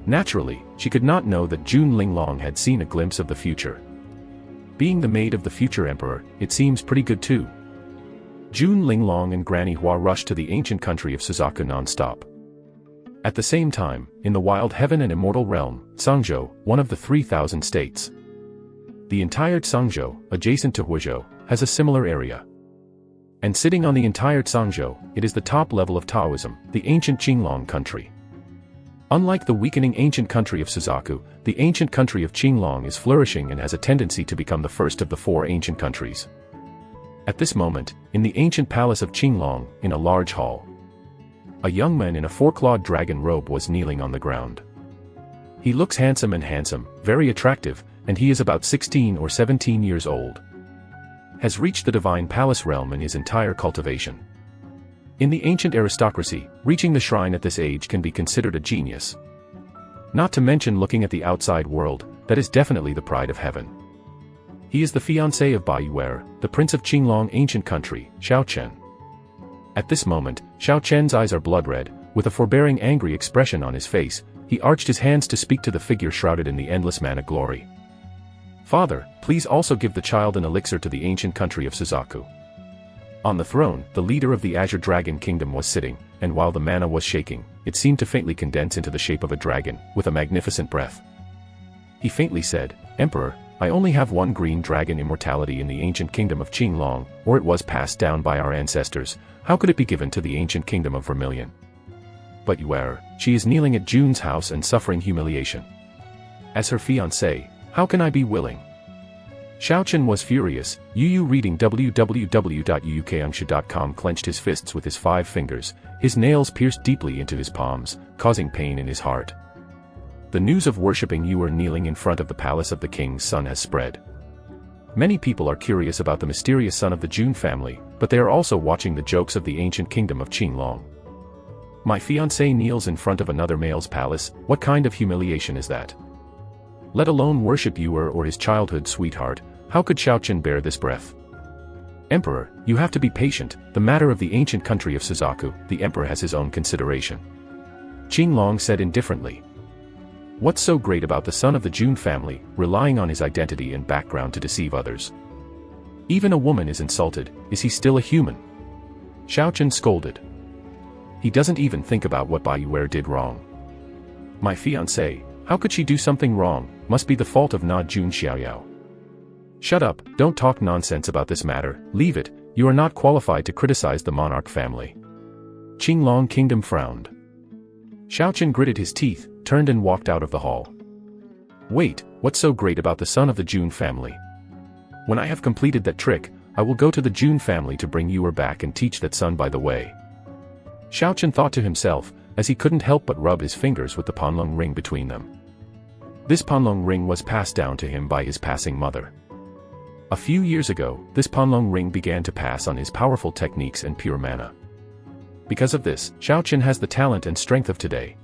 Naturally, she could not know that Jun Linglong had seen a glimpse of the future. Being the maid of the future emperor, it seems pretty good too. Jun Linglong and Granny Hua rushed to the ancient country of Suzaku non-stop. At the same time, in the wild heaven and immortal realm, Sangzhou, one of the 3,000 states. The entire Sangzhou, adjacent to Huizhou, has a similar area. And sitting on the entire Sangzhou, it is the top level of Taoism, the ancient Qinglong country. Unlike the weakening ancient country of Suzaku, the ancient country of Qinglong is flourishing and has a tendency to become the first of the 4 ancient countries. At this moment, in the ancient palace of Qinglong, in a large hall, a young man in a 4-clawed dragon robe was kneeling on the ground. He looks handsome, very attractive, and he is about 16 or 17 years old. Has reached the divine palace realm in his entire cultivation. In the ancient aristocracy, reaching the shrine at this age can be considered a genius. Not to mention looking at the outside world, that is definitely the pride of heaven. He is the fiancé of Bai Yuer, the prince of Qinglong ancient country, Shiao Chen. At this moment, Shiao Chen's eyes are blood red, with a forbearing angry expression on his face. He arched his hands to speak to the figure shrouded in the endless mana glory. Father, please also give the child an elixir to the ancient country of Suzaku. On the throne, the leader of the Azure Dragon Kingdom was sitting, and while the mana was shaking, it seemed to faintly condense into the shape of a dragon, with a magnificent breath. He faintly said, Emperor, I only have one green dragon immortality in the ancient kingdom of Qinglong, or it was passed down by our ancestors. How could it be given to the ancient kingdom of Vermilion? But Yuer, she is kneeling at Jun's house and suffering humiliation. As her fiancé, how can I be willing? Xiao Chen was furious. Yu reading www.yuukangsha.com clenched his fists with his 5 fingers, his nails pierced deeply into his palms, causing pain in his heart. The news of worshipping Yuer kneeling in front of the palace of the king's son has spread. Many people are curious about the mysterious son of the Jun family, but they are also watching the jokes of the ancient kingdom of Qinglong. My fiancé kneels in front of another male's palace. What kind of humiliation is that? Let alone worship Yuer or his childhood sweetheart. How could Xiao Chen bear this breath? Emperor, you have to be patient. The matter of the ancient country of Suzaku, the emperor has his own consideration. Qinglong said indifferently. What's so great about the son of the Jun family, relying on his identity and background to deceive others? Even a woman is insulted. Is he still a human? Xiao Chen scolded. He doesn't even think about what Bai Yuer did wrong. My fiancé, how could she do something wrong? Must be the fault of Na Jun Xiaoyao. Shut up, don't talk nonsense about this matter, leave it, you are not qualified to criticize the monarch family. Qinglong Kingdom frowned. Xiao Chen gritted his teeth, turned and walked out of the hall. Wait, what's so great about the son of the Jun family? When I have completed that trick, I will go to the Jun family to bring Yuer back and teach that son by the way. Xiao Chen thought to himself, as he couldn't help but rub his fingers with the Panlong ring between them. This Panlong ring was passed down to him by his passing mother. A few years ago, this Panlong ring began to pass on his powerful techniques and pure mana. Because of this, Xiao Chen has the talent and strength of today.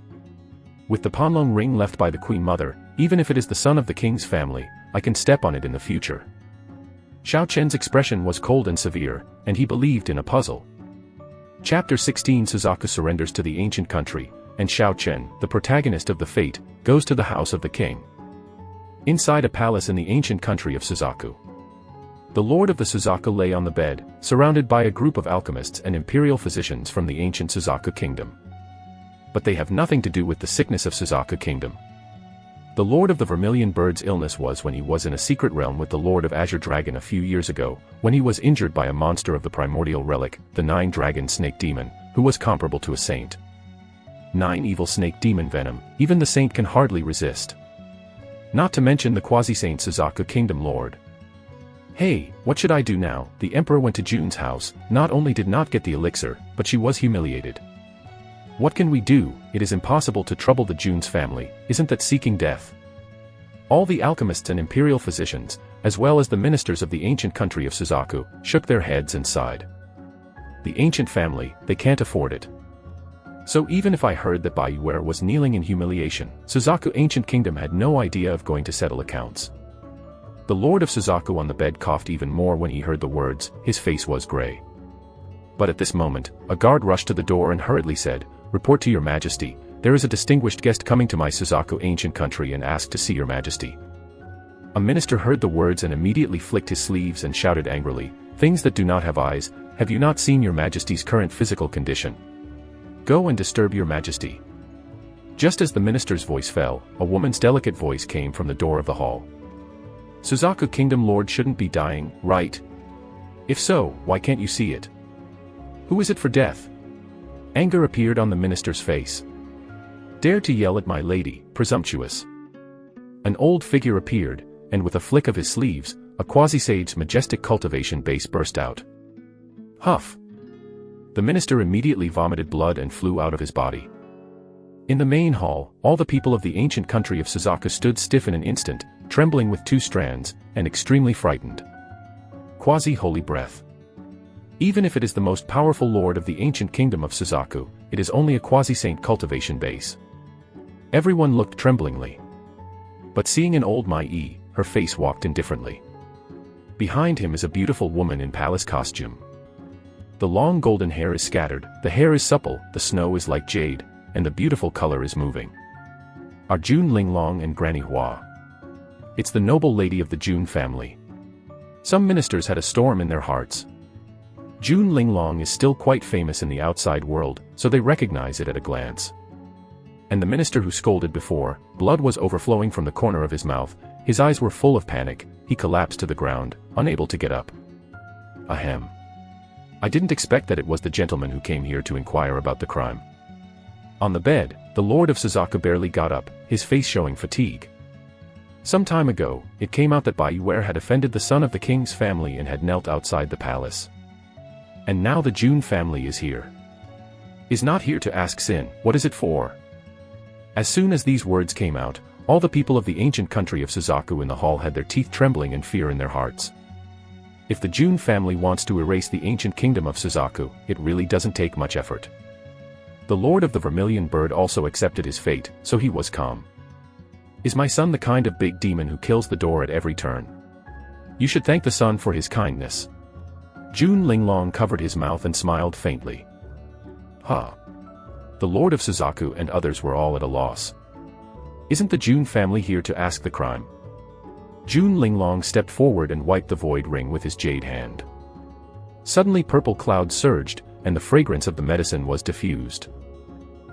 With the Panlong ring left by the Queen Mother, even if it is the son of the king's family, I can step on it in the future. Xiao Chen's expression was cold and severe, and he believed in a puzzle. Chapter 16 Suzaku surrenders to the ancient country, and Xiao Chen, the protagonist of the fate, goes to the house of the king. Inside a palace in the ancient country of Suzaku. The lord of the Suzaku lay on the bed, surrounded by a group of alchemists and imperial physicians from the ancient Suzaku kingdom. But they have nothing to do with the sickness of Suzaku kingdom. The lord of the Vermilion Bird's illness was when he was in a secret realm with the lord of Azure Dragon a few years ago, when he was injured by a monster of the primordial relic, the 9-dragon snake demon, who was comparable to a saint. 9 evil snake demon venom, even the saint can hardly resist. Not to mention the quasi-saint Suzaku kingdom lord. Hey, what should I do now? The emperor went to Jun's house, not only did not get the elixir, but she was humiliated. What can we do? It is impossible to trouble the Jun's family, isn't that seeking death? All the alchemists and imperial physicians, as well as the ministers of the ancient country of Suzaku, shook their heads and sighed. The ancient family, they can't afford it. So even if I heard that Bai Yuer was kneeling in humiliation, Suzaku ancient kingdom had no idea of going to settle accounts. The lord of Suzaku on the bed coughed even more when he heard the words, his face was gray. But at this moment, a guard rushed to the door and hurriedly said, "Report to your majesty, there is a distinguished guest coming to my Suzaku ancient country and asked to see your majesty." A minister heard the words and immediately flicked his sleeves and shouted angrily, "Things that do not have eyes, have you not seen your majesty's current physical condition? Go and disturb your majesty." Just as the minister's voice fell, a woman's delicate voice came from the door of the hall. Suzaku Kingdom Lord shouldn't be dying, right? If so, why can't you see it? Who is it for death? Anger appeared on the minister's face. Dare to yell at my lady, presumptuous. An old figure appeared, and with a flick of his sleeves, a quasi-sage's majestic cultivation base burst out. Huff! The minister immediately vomited blood and flew out of his body. In the main hall, all the people of the ancient country of Suzaku stood stiff in an instant, trembling with 2 strands, and extremely frightened. Quasi-holy breath. Even if it is the most powerful lord of the ancient kingdom of Suzaku, it is only a quasi-saint cultivation base. Everyone looked tremblingly. But seeing an old Mai, her face walked indifferently. Behind him is a beautiful woman in palace costume. The long golden hair is scattered, the hair is supple, the snow is like jade, and the beautiful color is moving. Are Jun Linglong and Granny Hua. It's the noble lady of the Jun family. Some ministers had a storm in their hearts. Jun Linglong is still quite famous in the outside world, so they recognize it at a glance. And the minister who scolded before, blood was overflowing from the corner of his mouth, his eyes were full of panic. He collapsed to the ground, unable to get up. Ahem. I didn't expect that it was the gentleman who came here to inquire about the crime. On the bed, the Lord of Suzaku barely got up, his face showing fatigue. Some time ago, it came out that Bai Yuer had offended the son of the king's family and had knelt outside the palace. And now the Jun family is here. Is not here to ask sin, what is it for? As soon as these words came out, all the people of the ancient country of Suzaku in the hall had their teeth trembling and fear in their hearts. If the Jun family wants to erase the ancient kingdom of Suzaku, it really doesn't take much effort. The Lord of the Vermilion Bird also accepted his fate, so he was calm. Is my son the kind of big demon who kills the door at every turn? You should thank the sun for his kindness. Jun Linglong covered his mouth and smiled faintly. Huh. The Lord of Suzaku and others were all at a loss. Isn't the Jun family here to ask the crime? Jun Linglong stepped forward and wiped the void ring with his jade hand. Suddenly purple clouds surged, and the fragrance of the medicine was diffused.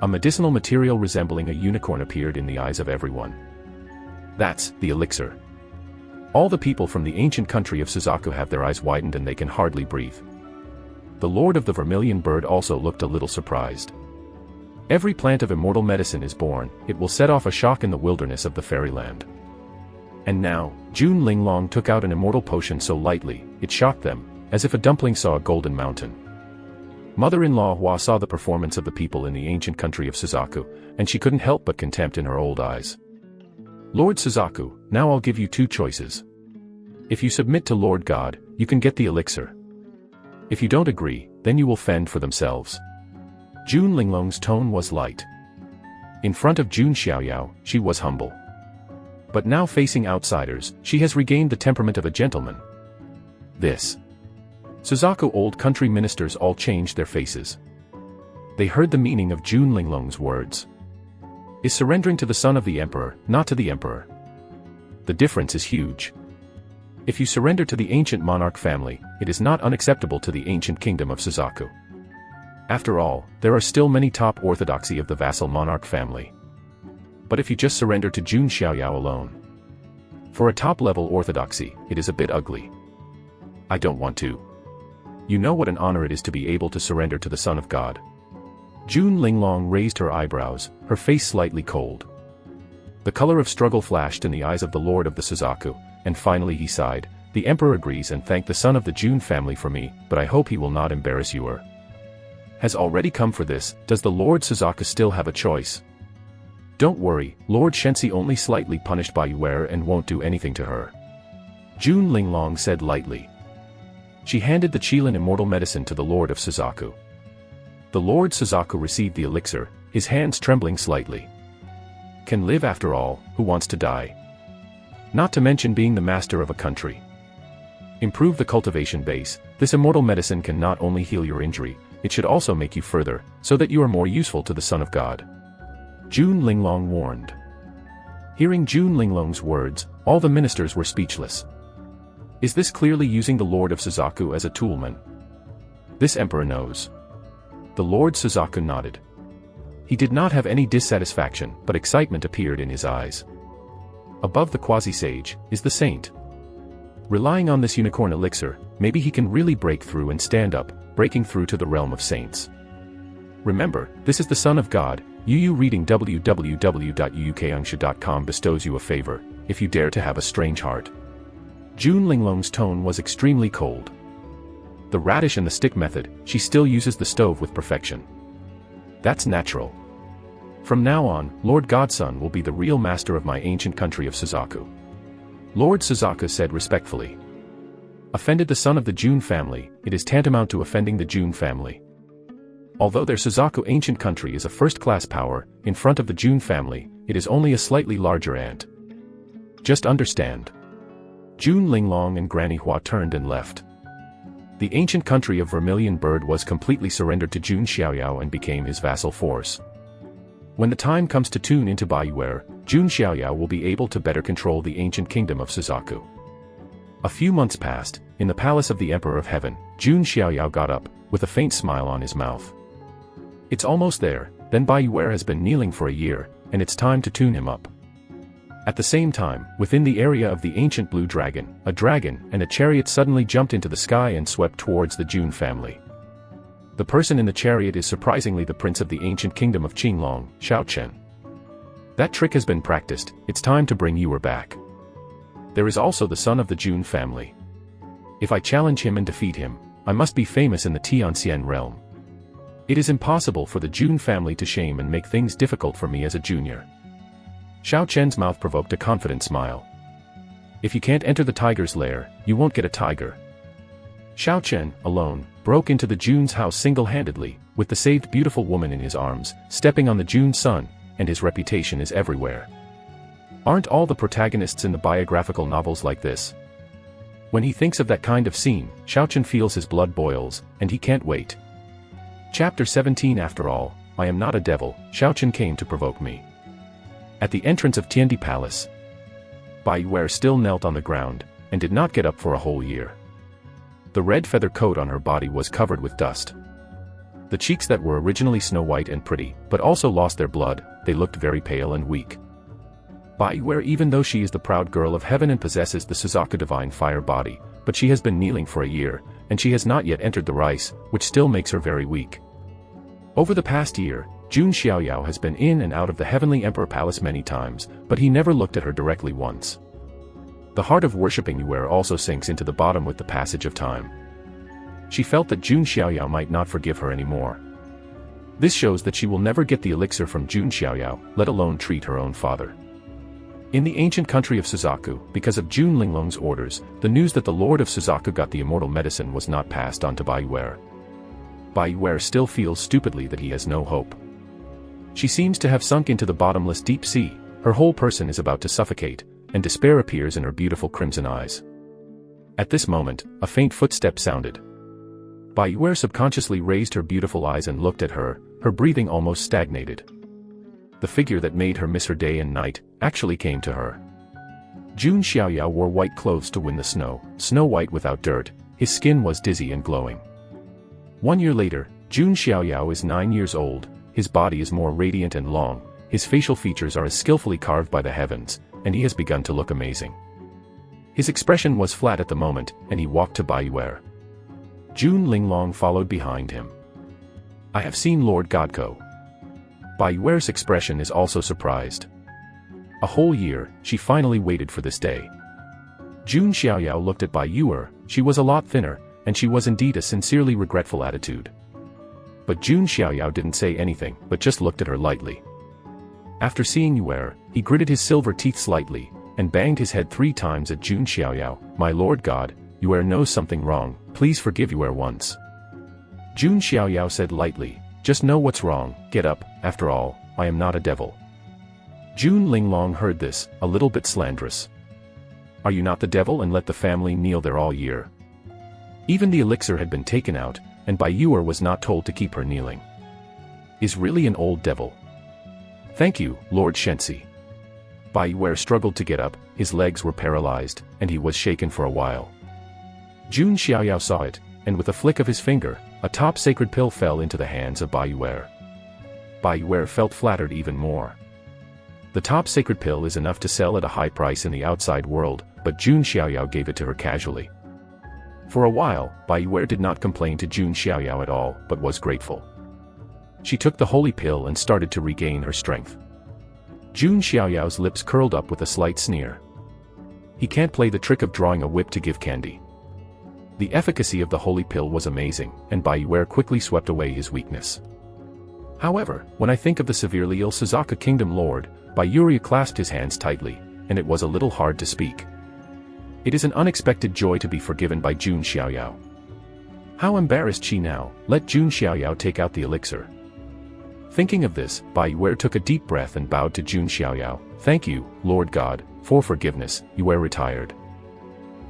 A medicinal material resembling a unicorn appeared in the eyes of everyone. That's the elixir. All the people from the ancient country of Suzaku have their eyes widened and they can hardly breathe. The Lord of the Vermilion Bird also looked a little surprised. Every plant of immortal medicine is born, it will set off a shock in the wilderness of the fairyland. And now, Jun Linglong took out an immortal potion so lightly, it shocked them, as if a dumpling saw a golden mountain. Mother-in-law Hua saw the performance of the people in the ancient country of Suzaku, and she couldn't help but contempt in her old eyes. Lord Suzaku, now I'll give you two choices. If you submit to Lord God, you can get the elixir. If you don't agree, then you will fend for themselves. Jun Linglong's tone was light. In front of Jun Xiaoyao, she was humble. But now facing outsiders, she has regained the temperament of a gentleman. This. Suzaku old country ministers all changed their faces. They heard the meaning of Jun Linglong's words. Is surrendering to the son of the emperor, not to the emperor. The difference is huge. If you surrender to the ancient monarch family, it is not unacceptable to the ancient kingdom of Suzaku. After all, there are still many top orthodoxy of the vassal monarch family. But if you just surrender to Jun Xiaoyao alone. For a top-level orthodoxy, it is a bit ugly. I don't want to. You know what an honor it is to be able to surrender to the Son of God. Jun Linglong raised her eyebrows, her face slightly cold. The color of struggle flashed in the eyes of the Lord of the Suzaku, and finally he sighed, the Emperor agrees and thanked the son of the Jun family for me, but I hope he will not embarrass you or has already come for this. Does the Lord Suzaku still have a choice? Don't worry, Lord Shensi only slightly punished Bai Yuer and won't do anything to her. Jun Linglong said lightly. She handed the Qilin immortal medicine to the Lord of Suzaku. The Lord Suzaku received the elixir, his hands trembling slightly. Can live after all, who wants to die? Not to mention being the master of a country. Improve the cultivation base, this immortal medicine can not only heal your injury, it should also make you further, so that you are more useful to the Son of God. Jun Linglong warned. Hearing Jun Linglong's words, all the ministers were speechless. Is this clearly using the Lord of Suzaku as a toolman? This emperor knows. The Lord Suzaku nodded. He did not have any dissatisfaction, but excitement appeared in his eyes. Above the quasi-sage, is the saint. Relying on this unicorn elixir, maybe he can really break through and stand up, breaking through to the realm of saints. Remember, this is the Son of God. UU reading www.uukangsha.com bestows you a favor, if you dare to have a strange heart. Jun Linglong's tone was extremely cold. The radish and the stick method, she still uses the stove with perfection. That's natural. From now on, Lord Godson will be the real master of my ancient country of Suzaku. Lord Suzaku said respectfully. Offended the son of the Jun family, it is tantamount to offending the Jun family. Although their Suzaku ancient country is a first-class power, in front of the Jun family, it is only a slightly larger ant. Just understand. Jun Linglong and Granny Hua turned and left. The ancient country of Vermilion Bird was completely surrendered to Jun Xiaoyao and became his vassal force. When the time comes to tune into Bai Yuer, Jun Xiaoyao will be able to better control the ancient kingdom of Suzaku. A few months passed, in the palace of the Emperor of Heaven, Jun Xiaoyao got up, with a faint smile on his mouth. It's almost there, then Bai Yuer has been kneeling for a year, and it's time to tune him up. At the same time, within the area of the ancient blue dragon, a dragon and a chariot suddenly jumped into the sky and swept towards the Jun family. The person in the chariot is surprisingly the prince of the ancient kingdom of Qinglong, Shiao Chen. That trick has been practiced, it's time to bring Yuer back. There is also the son of the Jun family. If I challenge him and defeat him, I must be famous in the Tianxian realm. It is impossible for the Jun family to shame and make things difficult for me as a junior. Shiao Chen's mouth provoked a confident smile. If you can't enter the tiger's lair, you won't get a tiger. Shiao Chen, alone, broke into the Jun's house single-handedly, with the saved beautiful woman in his arms, stepping on the Jun's son, and his reputation is everywhere. Aren't all the protagonists in the biographical novels like this? When he thinks of that kind of scene, Shiao Chen feels his blood boils, and he can't wait. Chapter 17. After all, I am not a devil, Shiao Chen came to provoke me. At the entrance of Tiandi Palace, Bai Yuer still knelt on the ground, and did not get up for a whole year. The red feather coat on her body was covered with dust. The cheeks that were originally snow-white and pretty, but also lost their blood, they looked very pale and weak. Bai Yuer, even though she is the proud girl of heaven and possesses the Suzaku divine fire body, but she has been kneeling for a year, and she has not yet entered the rice, which still makes her very weak. Over the past year, Jun Xiaoyao has been in and out of the Heavenly Emperor Palace many times, but he never looked at her directly once. The heart of worshipping Yuer also sinks into the bottom with the passage of time. She felt that Jun Xiaoyao might not forgive her anymore. This shows that she will never get the elixir from Jun Xiaoyao, let alone treat her own father. In the ancient country of Suzaku, because of Jun Linglong's orders, the news that the Lord of Suzaku got the immortal medicine was not passed on to Bai Yuer. Bai Yuer still feels stupidly that he has no hope. She seems to have sunk into the bottomless deep sea, her whole person is about to suffocate, and despair appears in her beautiful crimson eyes. At this moment, a faint footstep sounded. Bai Yuer subconsciously raised her beautiful eyes and looked at her, her breathing almost stagnated. The figure that made her miss her day and night, actually came to her. Jun Xiaoyao wore white clothes to win the snow, snow-white without dirt, his skin was dizzy and glowing. 1 year later, Jun Xiaoyao is 9 years old, his body is more radiant and long, his facial features are as skillfully carved by the heavens, and he has begun to look amazing. His expression was flat at the moment, and he walked to Bai Yuer. Jun Linglong followed behind him. I have seen Lord Godko. Bai Yuer's expression is also surprised. A whole year, she finally waited for this day. Jun Xiaoyao looked at Bai Yuer, she was a lot thinner, and she was indeed a sincerely regretful attitude. But Jun Xiaoyao didn't say anything, but just looked at her lightly. After seeing Yuer, he gritted his silver teeth slightly, and banged his head 3 times at Jun Xiaoyao. My lord God, Yuer knows something wrong, please forgive Yuer once. Jun Xiaoyao said lightly, just know what's wrong, get up, after all, I am not a devil. Jun Linglong heard this, a little bit slanderous. Are you not the devil and let the family kneel there all year? Even the elixir had been taken out, and Bai Yuer was not told to keep her kneeling. Is really an old devil. Thank you, Lord Shensi. Bai Yuer struggled to get up, his legs were paralyzed, and he was shaken for a while. Jun Xiaoyao saw it, and with a flick of his finger, a top sacred pill fell into the hands of Bai Yuer. Bai Yuer felt flattered even more. The top sacred pill is enough to sell at a high price in the outside world, but Jun Xiaoyao gave it to her casually. For a while, Bai Yuer did not complain to Jun Xiaoyao at all, but was grateful. She took the holy pill and started to regain her strength. Jun Xiaoyao's lips curled up with a slight sneer. He can't play the trick of drawing a whip to give candy. The efficacy of the holy pill was amazing, and Bai Yuer quickly swept away his weakness. However, when I think of the severely ill Suzaku Kingdom Lord, Bai Yuer clasped his hands tightly, and it was a little hard to speak. It is an unexpected joy to be forgiven by Jun Xiaoyao. How embarrassed she now, let Jun Xiaoyao take out the elixir. Thinking of this, Bai Yuer took a deep breath and bowed to Jun Xiaoyao. Thank you, Lord God, for forgiveness. Yuer retired.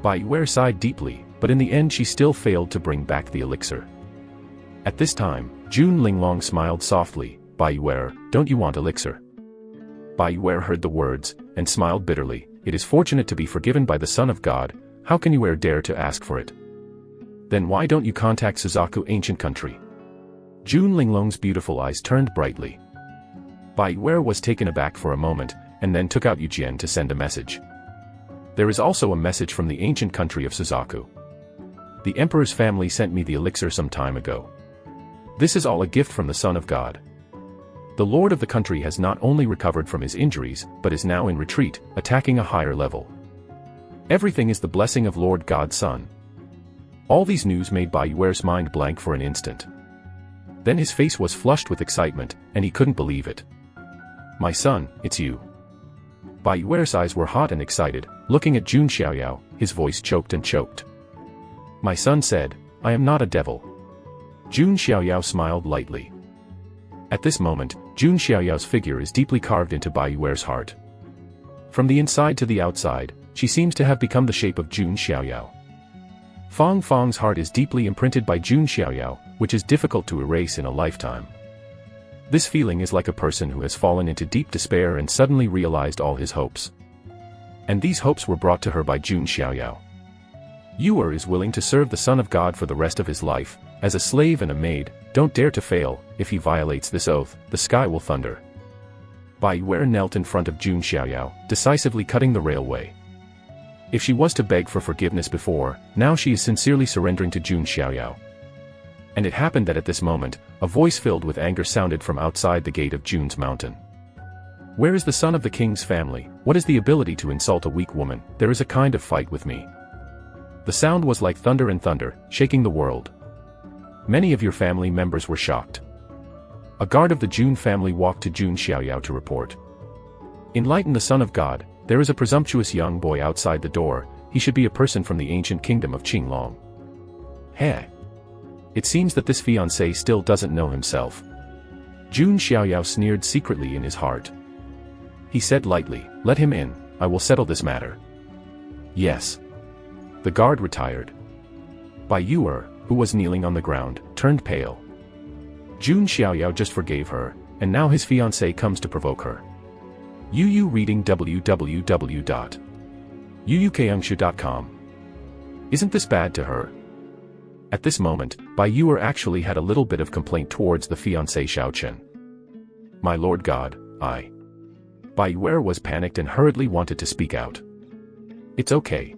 Bai Yuer sighed deeply, but in the end she still failed to bring back the elixir. At this time, Jun Linglong smiled softly. Bai Yuer, don't you want elixir? Bai Yuer heard the words, and smiled bitterly. It is fortunate to be forgiven by the Son of God, how can Yuer dare to ask for it? Then why don't you contact Suzaku ancient country? Jun Linglong's beautiful eyes turned brightly. Bai Yuer was taken aback for a moment, and then took out Yujian to send a message. There is also a message from the ancient country of Suzaku. The emperor's family sent me the elixir some time ago. This is all a gift from the Son of God. The lord of the country has not only recovered from his injuries, but is now in retreat, attacking a higher level. Everything is the blessing of Lord God's Son. All these news made Bai Yuer's mind blank for an instant. Then his face was flushed with excitement, and he couldn't believe it. My son, it's you. Bai Yuer's eyes were hot and excited, looking at Jun Xiaoyao, his voice choked and choked. My son said, I am not a devil. Jun Xiaoyao smiled lightly. At this moment, Jun Xiaoyao's figure is deeply carved into Bai Yuer's heart. From the inside to the outside, she seems to have become the shape of Jun Xiaoyao. Fang Fang's heart is deeply imprinted by Jun Xiaoyao, which is difficult to erase in a lifetime. This feeling is like a person who has fallen into deep despair and suddenly realized all his hopes. And these hopes were brought to her by Jun Xiaoyao. Yuer is willing to serve the Son of God for the rest of his life, as a slave and a maid. Don't dare to fail. If he violates this oath, the sky will thunder. Bai Yuer knelt in front of Jun Xiaoyao, decisively cutting the railway. If she was to beg for forgiveness before, now she is sincerely surrendering to Jun Xiaoyao. And it happened that at this moment, a voice filled with anger sounded from outside the gate of Jun's mountain. Where is the son of the king's family? What is the ability to insult a weak woman? There is a kind of fight with me. The sound was like thunder and thunder, shaking the world. Many of your family members were shocked. A guard of the Jun family walked to Jun Xiaoyao to report. Enlighten the Son of God, there is a presumptuous young boy outside the door. He should be a person from the ancient kingdom of Qinglong. Heh. It seems that this fiancé still doesn't know himself. Jun Xiaoyao sneered secretly in his heart. He said lightly, let him in, I will settle this matter. Yes. The guard retired. Bai Yuer, who was kneeling on the ground, turned pale. Jun Xiaoyao just forgave her, and now his fiancé comes to provoke her. Yu reading www.yuyukeungshu.com. Isn't this bad to her? At this moment, Bai Yuer actually had a little bit of complaint towards the fiancé Shiao Chen. My Lord God, I. Bai Yuer was panicked and hurriedly wanted to speak out. It's okay.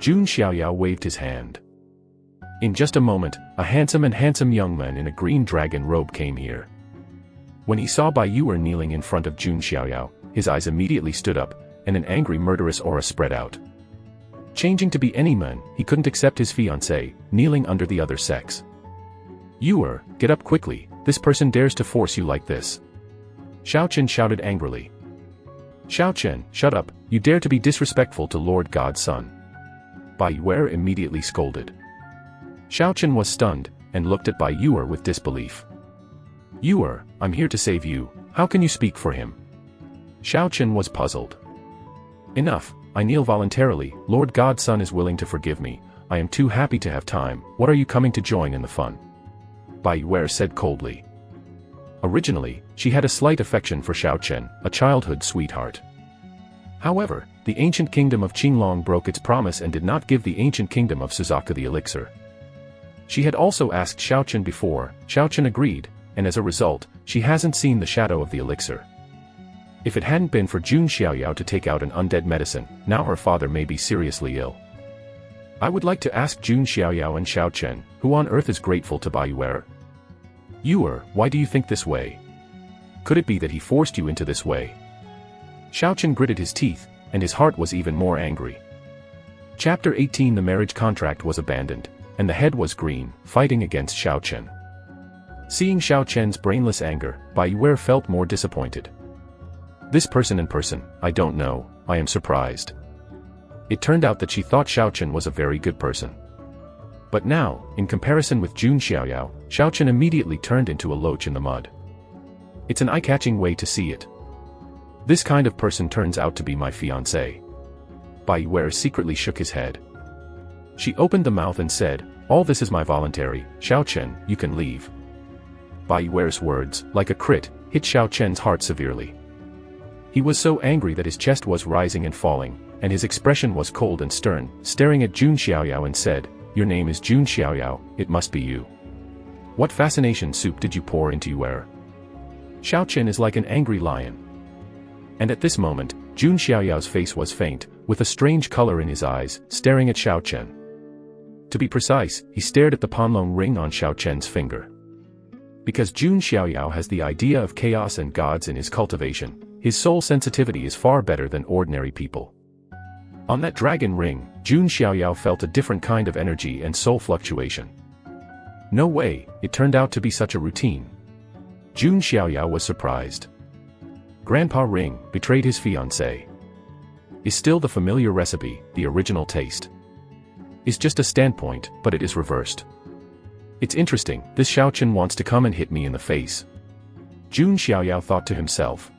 Jun Xiaoyao waved his hand. In just a moment, a handsome young man in a green dragon robe came here. When he saw Bai Yuer kneeling in front of Jun Xiaoyao, his eyes immediately stood up, and an angry murderous aura spread out. Changing to be any man, he couldn't accept his fiancée, kneeling under the other sex. Yuer, get up quickly, this person dares to force you like this. Shiao Chen shouted angrily. Shiao Chen, shut up, you dare to be disrespectful to Lord God's Son. Bai Yuer immediately scolded. Shiao Chen was stunned, and looked at Bai Yuer with disbelief. Yuer, I'm here to save you, how can you speak for him? Shiao Chen was puzzled. Enough, I kneel voluntarily, Lord God's Son is willing to forgive me, I am too happy to have time, what are you coming to join in the fun? Bai Yuer said coldly. Originally, she had a slight affection for Shiao Chen, a childhood sweetheart. However, the ancient kingdom of Qinglong broke its promise and did not give the ancient kingdom of Suzaku the elixir. She had also asked Shiao Chen before, Shiao Chen agreed, and as a result, she hasn't seen the shadow of the elixir. If it hadn't been for Jun Xiaoyao to take out an undead medicine, now her father may be seriously ill. I would like to ask Jun Xiaoyao and Shiao Chen, who on earth is grateful to Bai Yuer? Yuer, why do you think this way? Could it be that he forced you into this way? Shiao Chen gritted his teeth, and his heart was even more angry. Chapter 18 The marriage contract was abandoned, and the head was green, fighting against Shiao Chen. Seeing Shiao Chen's brainless anger, Bai Yuer felt more disappointed. This person in person, I don't know, I am surprised. It turned out that she thought Shiao Chen was a very good person. But now, in comparison with Jun Xiaoyao, Shiao Chen immediately turned into a loach in the mud. It's an eye-catching way to see it. This kind of person turns out to be my fiancé. Bai Yuer secretly shook his head. She opened the mouth and said, all this is my voluntary, Shiao Chen, you can leave. Bai Yuer's words, like a crit, hit Shiao Chen's heart severely. He was so angry that his chest was rising and falling, and his expression was cold and stern, staring at Jun Xiaoyao and said, your name is Jun Xiaoyao, it must be you. What fascination soup did you pour into Yuer? Shiao Chen is like an angry lion. And at this moment, Jun Xiaoyao's face was faint, with a strange color in his eyes, staring at Shiao Chen. To be precise, he stared at the Panlong ring on Shiao Chen's finger. Because Jun Xiaoyao has the idea of chaos and gods in his cultivation, his soul sensitivity is far better than ordinary people. On that dragon ring, Jun Xiaoyao felt a different kind of energy and soul fluctuation. No way, it turned out to be such a routine. Jun Xiaoyao was surprised. Grandpa Ring betrayed his fiancée. Is still the familiar recipe, the original taste. Is just a standpoint, but it is reversed. It's interesting, this Shiao Chen wants to come and hit me in the face. Jun Xiaoyao thought to himself.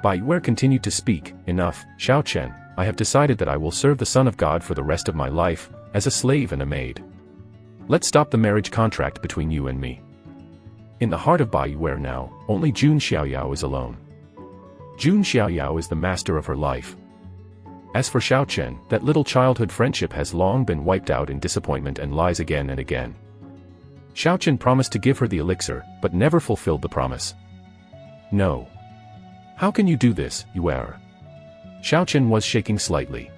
Baiware continued to speak, enough, Shiao Chen, I have decided that I will serve the Son of God for the rest of my life, as a slave and a maid. Let's stop the marriage contract between you and me. In the heart of Baiware now, only Jun Xiaoyao is alone. Jun Xiaoyao is the master of her life. As for Shiao Chen, that little childhood friendship has long been wiped out in disappointment and lies again and again. Shiao Chen promised to give her the elixir, but never fulfilled the promise. No. How can you do this, Yuer? Shiao Chen was shaking slightly.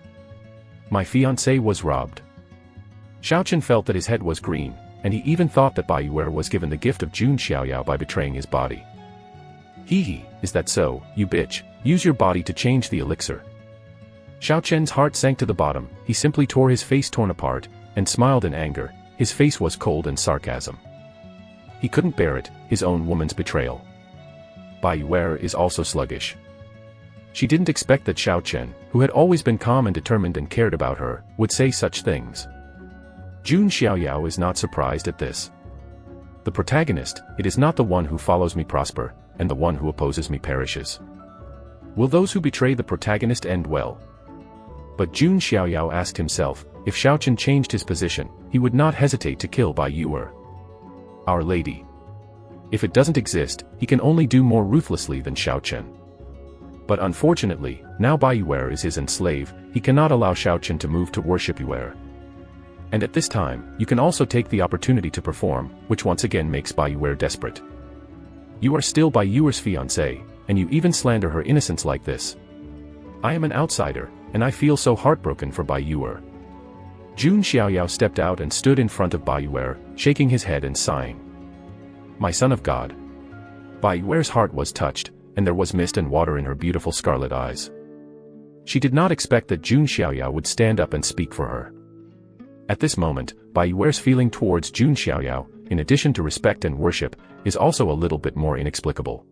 My fiancé was robbed. Shiao Chen felt that his head was green, and he even thought that Baiware was given the gift of Jun Xiaoyao by betraying his body. Hee, is that so, you bitch? Use your body to change the elixir. Shiao Chen's heart sank to the bottom, he simply tore his face torn apart, and smiled in anger, his face was cold in sarcasm. He couldn't bear it, his own woman's betrayal. Baiware is also sluggish. She didn't expect that Shiao Chen, who had always been calm and determined and cared about her, would say such things. Jun Xiaoyao is not surprised at this. The protagonist, it is not the one who follows me prosper, and the one who opposes me perishes. Will those who betray the protagonist end well? But Jun Xiaoyao asked himself, if Shiao Chen changed his position, he would not hesitate to kill Baiware. Our Lady. If it doesn't exist, he can only do more ruthlessly than Shiao Chen. But unfortunately, now Baiware is his slave, he cannot allow Shiao Chen to move to worship Yuer. And at this time, you can also take the opportunity to perform, which once again makes Baiware desperate. You are still Baiware's fiancé, and you even slander her innocence like this. I am an outsider, and I feel so heartbroken for Baiware. Jun Xiaoyao stepped out and stood in front of Baiware, shaking his head and sighing. My son of God. Baiware's heart was touched, and there was mist and water in her beautiful scarlet eyes. She did not expect that Jun Xiaoyao would stand up and speak for her. At this moment, Baiware's feeling towards Jun Xiaoyao, in addition to respect and worship, is also a little bit more inexplicable.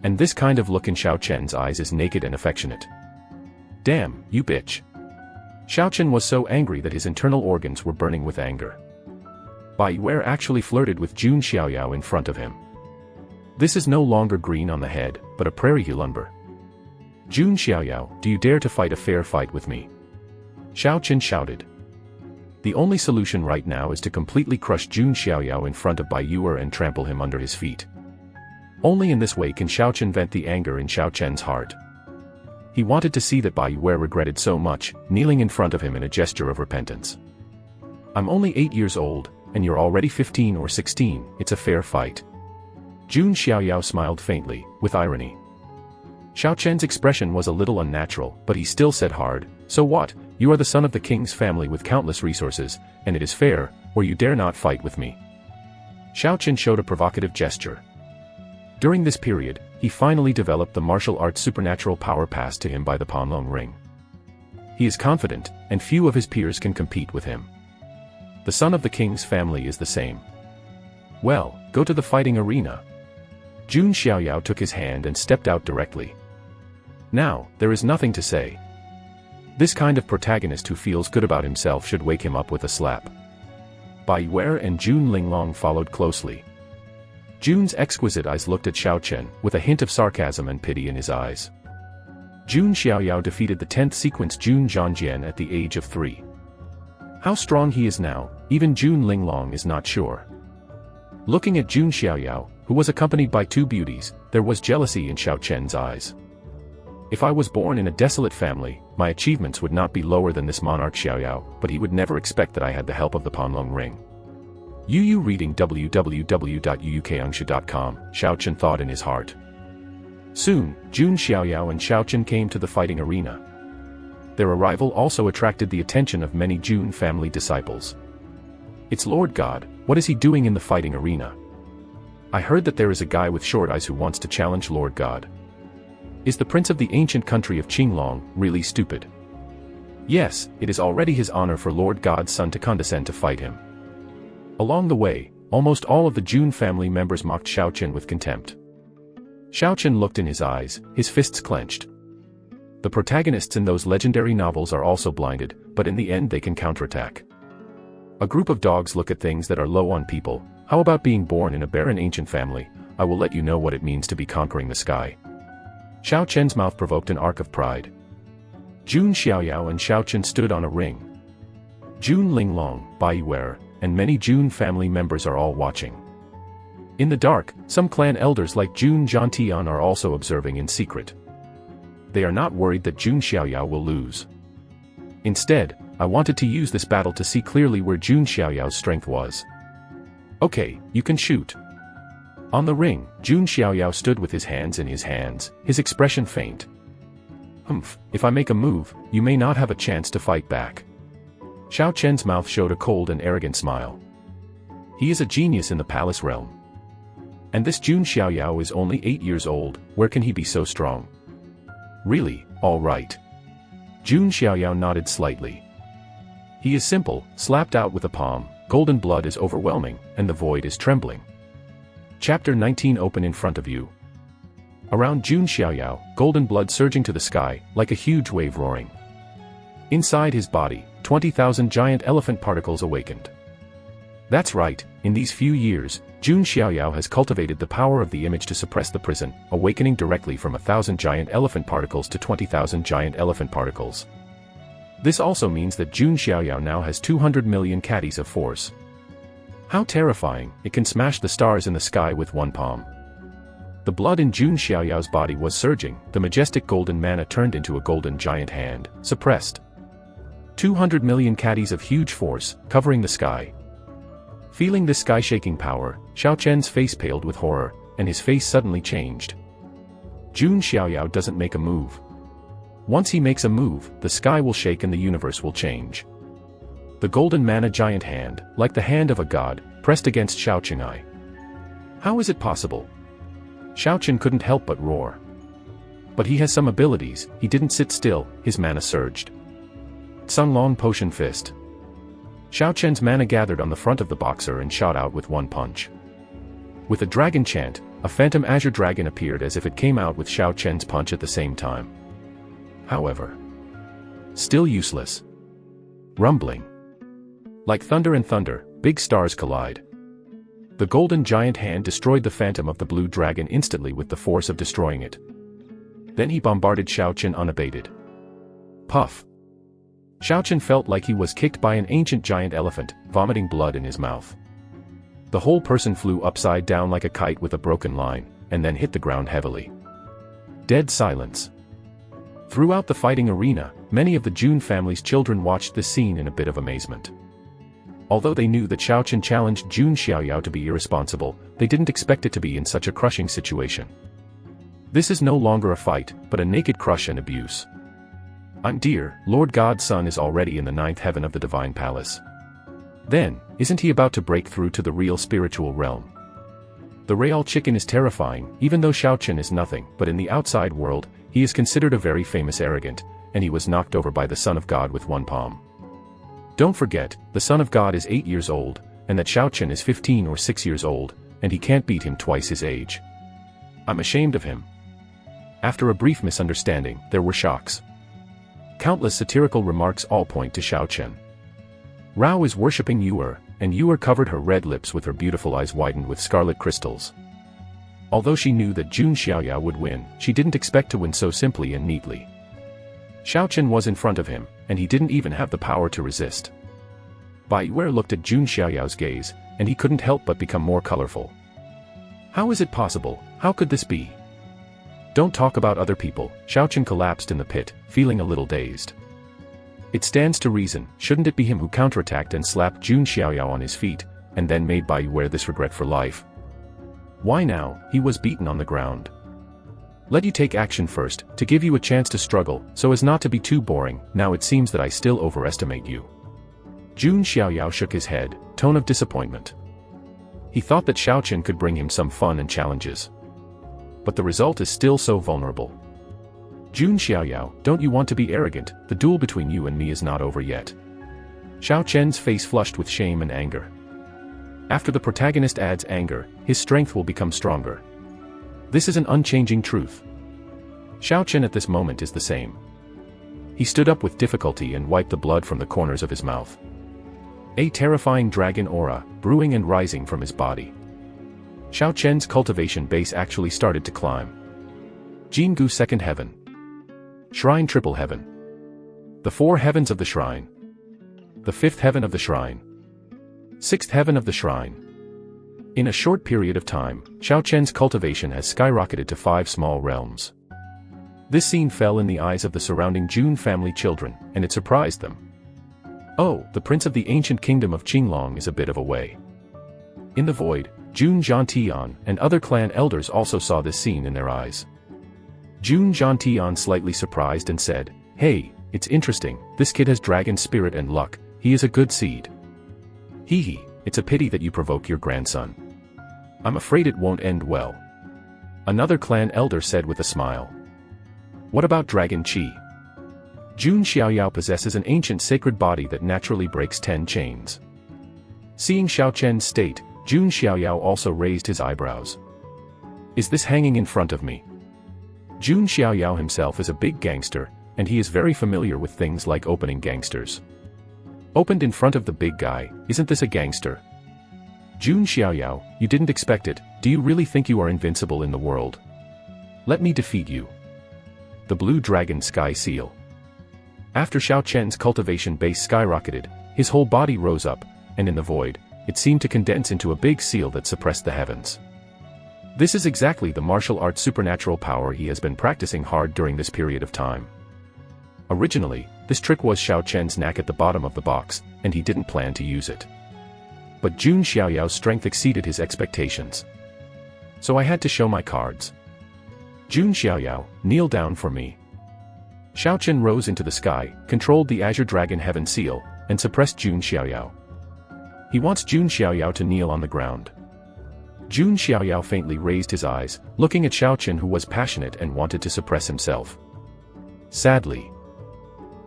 And this kind of look in Shiao Chen's eyes is naked and affectionate. Damn, you bitch. Shiao Chen was so angry that his internal organs were burning with anger. Baiware actually flirted with Jun Xiaoyao in front of him. This is no longer green on the head, but a prairie lumber. Jun Xiaoyao, do you dare to fight a fair fight with me? Shiao Chen shouted. The only solution right now is to completely crush Jun Xiaoyao in front of Baiware and trample him under his feet. Only in this way can Shiao Chen vent the anger in Shiao Chen's heart. He wanted to see that Baiware regretted so much, kneeling in front of him in a gesture of repentance. I'm only 8 years old, and you're already 15 or 16, it's a fair fight. Jun Xiaoyao smiled faintly, with irony. Shiao Chen's expression was a little unnatural, but he still said hard, so what, you are the son of the king's family with countless resources, and it is fair, or you dare not fight with me. Shiao Chen showed a provocative gesture. During this period, he finally developed the martial arts supernatural power passed to him by the Panlong ring. He is confident, and few of his peers can compete with him. The son of the king's family is the same. Well, go to the fighting arena. Jun Xiaoyao took his hand and stepped out directly. Now, there is nothing to say. This kind of protagonist who feels good about himself should wake him up with a slap. Baiware and Jun Linglong followed closely. Jun's exquisite eyes looked at Shiao Chen, with a hint of sarcasm and pity in his eyes. Jun Xiaoyao defeated the 10th sequence Jun Zhangjian at the age of 3. How strong he is now, even Jun Linglong is not sure. Looking at Jun Xiaoyao, who was accompanied by 2 beauties, there was jealousy in Shiao Chen's eyes. If I was born in a desolate family, my achievements would not be lower than this monarch Xiaoyao, but he would never expect that I had the help of the Panlong ring. Reading www.uukangsha.com, Shiao Chen thought in his heart. Soon, Jun Xiaoyao and Xiao Chen came to the fighting arena. Their arrival also attracted the attention of many Jun family disciples. "It's Lord God, what is he doing in the fighting arena? I heard that there is a guy with short eyes who wants to challenge Lord God. Is the prince of the ancient country of Qinglong really stupid? Yes, it is already his honor for Lord God's son to condescend to fight him." Along the way, almost all of the Jun family members mocked Xiao Chen with contempt. Xiao Chen looked in his eyes, his fists clenched. The protagonists in those legendary novels are also blinded, but in the end they can counterattack. A group of dogs look at things that are low on people. How about being born in a barren ancient family? I will let you know what it means to be conquering the sky. Xiao Chen's mouth provoked an arc of pride. Jun Xiaoyao and Xiao Chen stood on a ring. Jun Linglong, Bai Yuer, and many Jun family members are all watching. In the dark, some clan elders like Jun Zhantian are also observing in secret. They are not worried that Jun Xiaoyao will lose. Instead, I wanted to use this battle to see clearly where Jun Xiaoyao's strength was. "Okay, you can shoot." On the ring, Jun Xiaoyao stood with his hands in his hands, his expression faint. "Humph, if I make a move, you may not have a chance to fight back." Xiao Chen's mouth showed a cold and arrogant smile. He is a genius in the palace realm. And this Jun Xiaoyao is only 8 years old, where can he be so strong? Really, all right. Jun Xiaoyao nodded slightly. He is simple, slapped out with a palm, golden blood is overwhelming, and the void is trembling. Chapter 19 open in front of you. Around Jun Xiaoyao, golden blood surging to the sky, like a huge wave roaring. Inside his body, 20,000 giant elephant particles awakened. That's right, in these few years, Jun Xiaoyao has cultivated the power of the image to suppress the prison, awakening directly from 1,000 giant elephant particles to 20,000 giant elephant particles. This also means that Jun Xiaoyao now has 200 million caddies of force. How terrifying, it can smash the stars in the sky with one palm. The blood in Jun Xiaoyao's body was surging, the majestic golden mana turned into a golden giant hand, suppressed. 200 million caddies of huge force, covering the sky. Feeling this sky-shaking power, Xiao Chen's face paled with horror, and his face suddenly changed. Jun Xiaoyao doesn't make a move. Once he makes a move, the sky will shake and the universe will change. The golden mana giant hand, like the hand of a god, pressed against Xiao Chen eye. How is it possible? Xiao Chen couldn't help but roar. But he has some abilities, he didn't sit still, his mana surged. Sunlong Potion Fist. Xiao Chen's mana gathered on the front of the boxer and shot out with one punch. With a dragon chant, a phantom azure dragon appeared as if it came out with Xiao Chen's punch at the same time. However, still useless. Rumbling. Like thunder and thunder, big stars collide. The golden giant hand destroyed the phantom of the blue dragon instantly with the force of destroying it. Then he bombarded Xiao Chen unabated. Puff. Xiao Chen felt like he was kicked by an ancient giant elephant, vomiting blood in his mouth. The whole person flew upside down like a kite with a broken line, and then hit the ground heavily. Dead silence. Throughout the fighting arena, many of the Jun family's children watched this scene in a bit of amazement. Although they knew that Xiao Chen challenged Jun Xiaoyao to be irresponsible, they didn't expect it to be in such a crushing situation. This is no longer a fight, but a naked crush and abuse. I'm dear, Lord God's son is already in the 9th heaven of the divine palace. Then, isn't he about to break through to the real spiritual realm? The Real Chicken is terrifying, even though Xiao Chen is nothing, but in the outside world, he is considered a very famous arrogant, and he was knocked over by the Son of God with one palm. Don't forget, the Son of God is 8 years old, and that Xiao Chen is 15 or 6 years old, and he can't beat him twice his age. I'm ashamed of him. After a brief misunderstanding, there were shocks. Countless satirical remarks all point to Xiao Chen. Rao is worshipping Yuer, and Yuer covered her red lips with her beautiful eyes widened with scarlet crystals. Although she knew that Jun Xiaoyao would win, she didn't expect to win so simply and neatly. Xiao Chen was in front of him, and he didn't even have the power to resist. Bai Yuer looked at Jun Xiaoyao's gaze, and he couldn't help but become more colorful. How is it possible? How could this be? Don't talk about other people, Xiao Chen collapsed in the pit, feeling a little dazed. It stands to reason, shouldn't it be him who counterattacked and slapped Jun Xiaoyao on his feet, and then made Bai Yuer this regret for life? Why now? He was beaten on the ground. Let you take action first, to give you a chance to struggle, so as not to be too boring. Now it seems that I still overestimate you. Jun Xiaoyao shook his head, tone of disappointment. He thought that Shiao Chen could bring him some fun and challenges. But the result is still so vulnerable. Jun Xiaoyao, don't you want to be arrogant? The duel between you and me is not over yet. Shiao Chen's face flushed with shame and anger. After the protagonist adds anger, his strength will become stronger. This is an unchanging truth. Shiao Chen at this moment is the same. He stood up with difficulty and wiped the blood from the corners of his mouth. A terrifying dragon aura, brewing and rising from his body. Shiao Chen's cultivation base actually started to climb. Jingu Second Heaven. Shrine Triple Heaven. The 4 heavens of the shrine. The 5th heaven of the shrine. 6th heaven of the shrine. In a short period of time, Shiao Chen's cultivation has skyrocketed to 5 small realms. This scene fell in the eyes of the surrounding Jun family children, and it surprised them. Oh, the prince of the ancient kingdom of Qinglong is a bit of a way. In the void, Jun Zhantian and other clan elders also saw this scene in their eyes. Jun Zhantian slightly surprised and said, "Hey, it's interesting, this kid has dragon spirit and luck, he is a good seed. Hee, it's a pity that you provoke your grandson. I'm afraid it won't end well." Another clan elder said with a smile. What about Dragon Qi? Jun Xiaoyao possesses an ancient sacred body that naturally breaks 10 chains. Seeing Shiao Chen's state, Jun Xiaoyao also raised his eyebrows. Is this hanging in front of me? Jun Xiaoyao himself is a big gangster, and he is very familiar with things like opening gangsters. Opened in front of the big guy, isn't this a gangster? Jun Xiaoyao, you didn't expect it, do you really think you are invincible in the world? Let me defeat you. The Blue Dragon Sky Seal. After Shiao Chen's cultivation base skyrocketed, his whole body rose up, and in the void, it seemed to condense into a big seal that suppressed the heavens. This is exactly the martial arts supernatural power he has been practicing hard during this period of time. Originally, this trick was Shiao Chen's knack at the bottom of the box, and he didn't plan to use it. But Jun Xiaoyao's strength exceeded his expectations. So I had to show my cards. Jun Xiaoyao, kneel down for me. Shiao Chen rose into the sky, controlled the Azure Dragon Heaven Seal, and suppressed Jun Xiaoyao. He wants Jun Xiaoyao to kneel on the ground. Jun Xiaoyao faintly raised his eyes, looking at Shiao Chen, who was passionate and wanted to suppress himself. Sadly,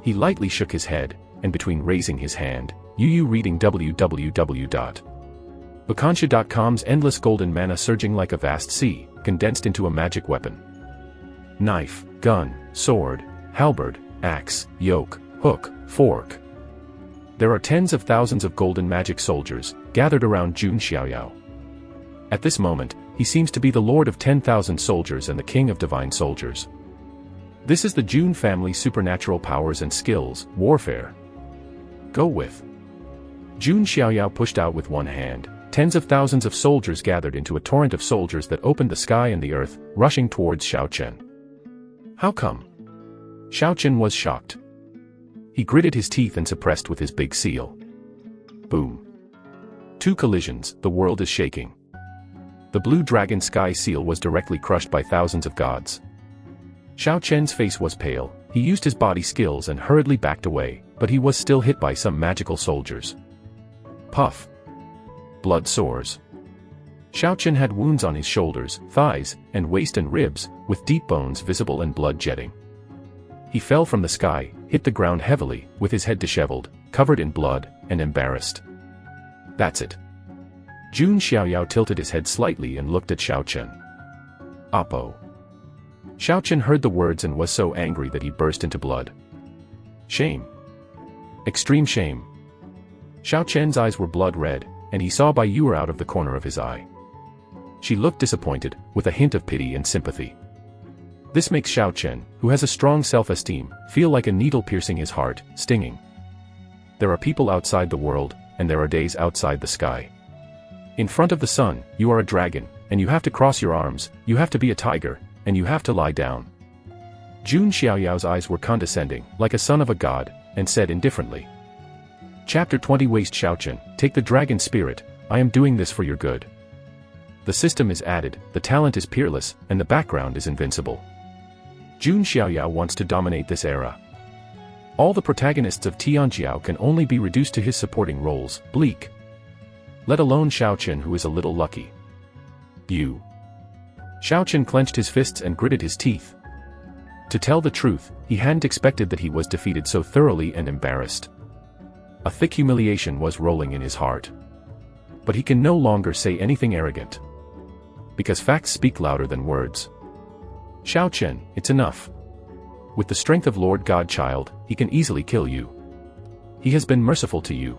he lightly shook his head, and between raising his hand, reading www.Vacancia.com's endless golden mana surging like a vast sea, condensed into a magic weapon. Knife, gun, sword, halberd, axe, yoke, hook, fork. There are tens of thousands of golden magic soldiers, gathered around Jun Xiaoyao. At this moment, he seems to be the lord of 10,000 soldiers and the king of divine soldiers. This is the Jun family supernatural powers and skills, warfare. Go with. Jun Xiaoyao pushed out with one hand, tens of thousands of soldiers gathered into a torrent of soldiers that opened the sky and the earth, rushing towards Shiao Chen. How come? Shiao Chen was shocked. He gritted his teeth and suppressed with his big seal. Boom. 2 collisions, the world is shaking. The Blue Dragon Sky Seal was directly crushed by thousands of gods. Shiao Chen's face was pale, he used his body skills and hurriedly backed away, but he was still hit by some magical soldiers. Puff. Blood sores. Shiao Chen had wounds on his shoulders, thighs, and waist and ribs, with deep bones visible and blood jetting. He fell from the sky, hit the ground heavily, with his head disheveled, covered in blood, and embarrassed. That's it. Jun Xiaoyao tilted his head slightly and looked at Shiao Chen. Oppo. Shiao Chen heard the words and was so angry that he burst into blood. Shame. Extreme shame. Shiao Chen's eyes were blood red, and he saw Bai Yu out of the corner of his eye. She looked disappointed, with a hint of pity and sympathy. This makes Shiao Chen, who has a strong self-esteem, feel like a needle piercing his heart, stinging. There are people outside the world, and there are days outside the sky. In front of the sun, you are a dragon, and you have to cross your arms, you have to be a tiger, and you have to lie down. Jun Xiaoyao's eyes were condescending, like a son of a god, and said indifferently. Chapter 20 Waste Shiao Chen, take the dragon spirit, I am doing this for your good. The system is added, the talent is peerless, and the background is invincible. Jun Xiaoyao wants to dominate this era. All the protagonists of Tianjiao can only be reduced to his supporting roles, bleak. Let alone Shiao Chen, who is a little lucky. You. Shiao Chen clenched his fists and gritted his teeth. To tell the truth, he hadn't expected that he was defeated so thoroughly and embarrassed. A thick humiliation was rolling in his heart. But he can no longer say anything arrogant. Because facts speak louder than words. Shiao Chen, it's enough. With the strength of Lord Godchild, he can easily kill you. He has been merciful to you.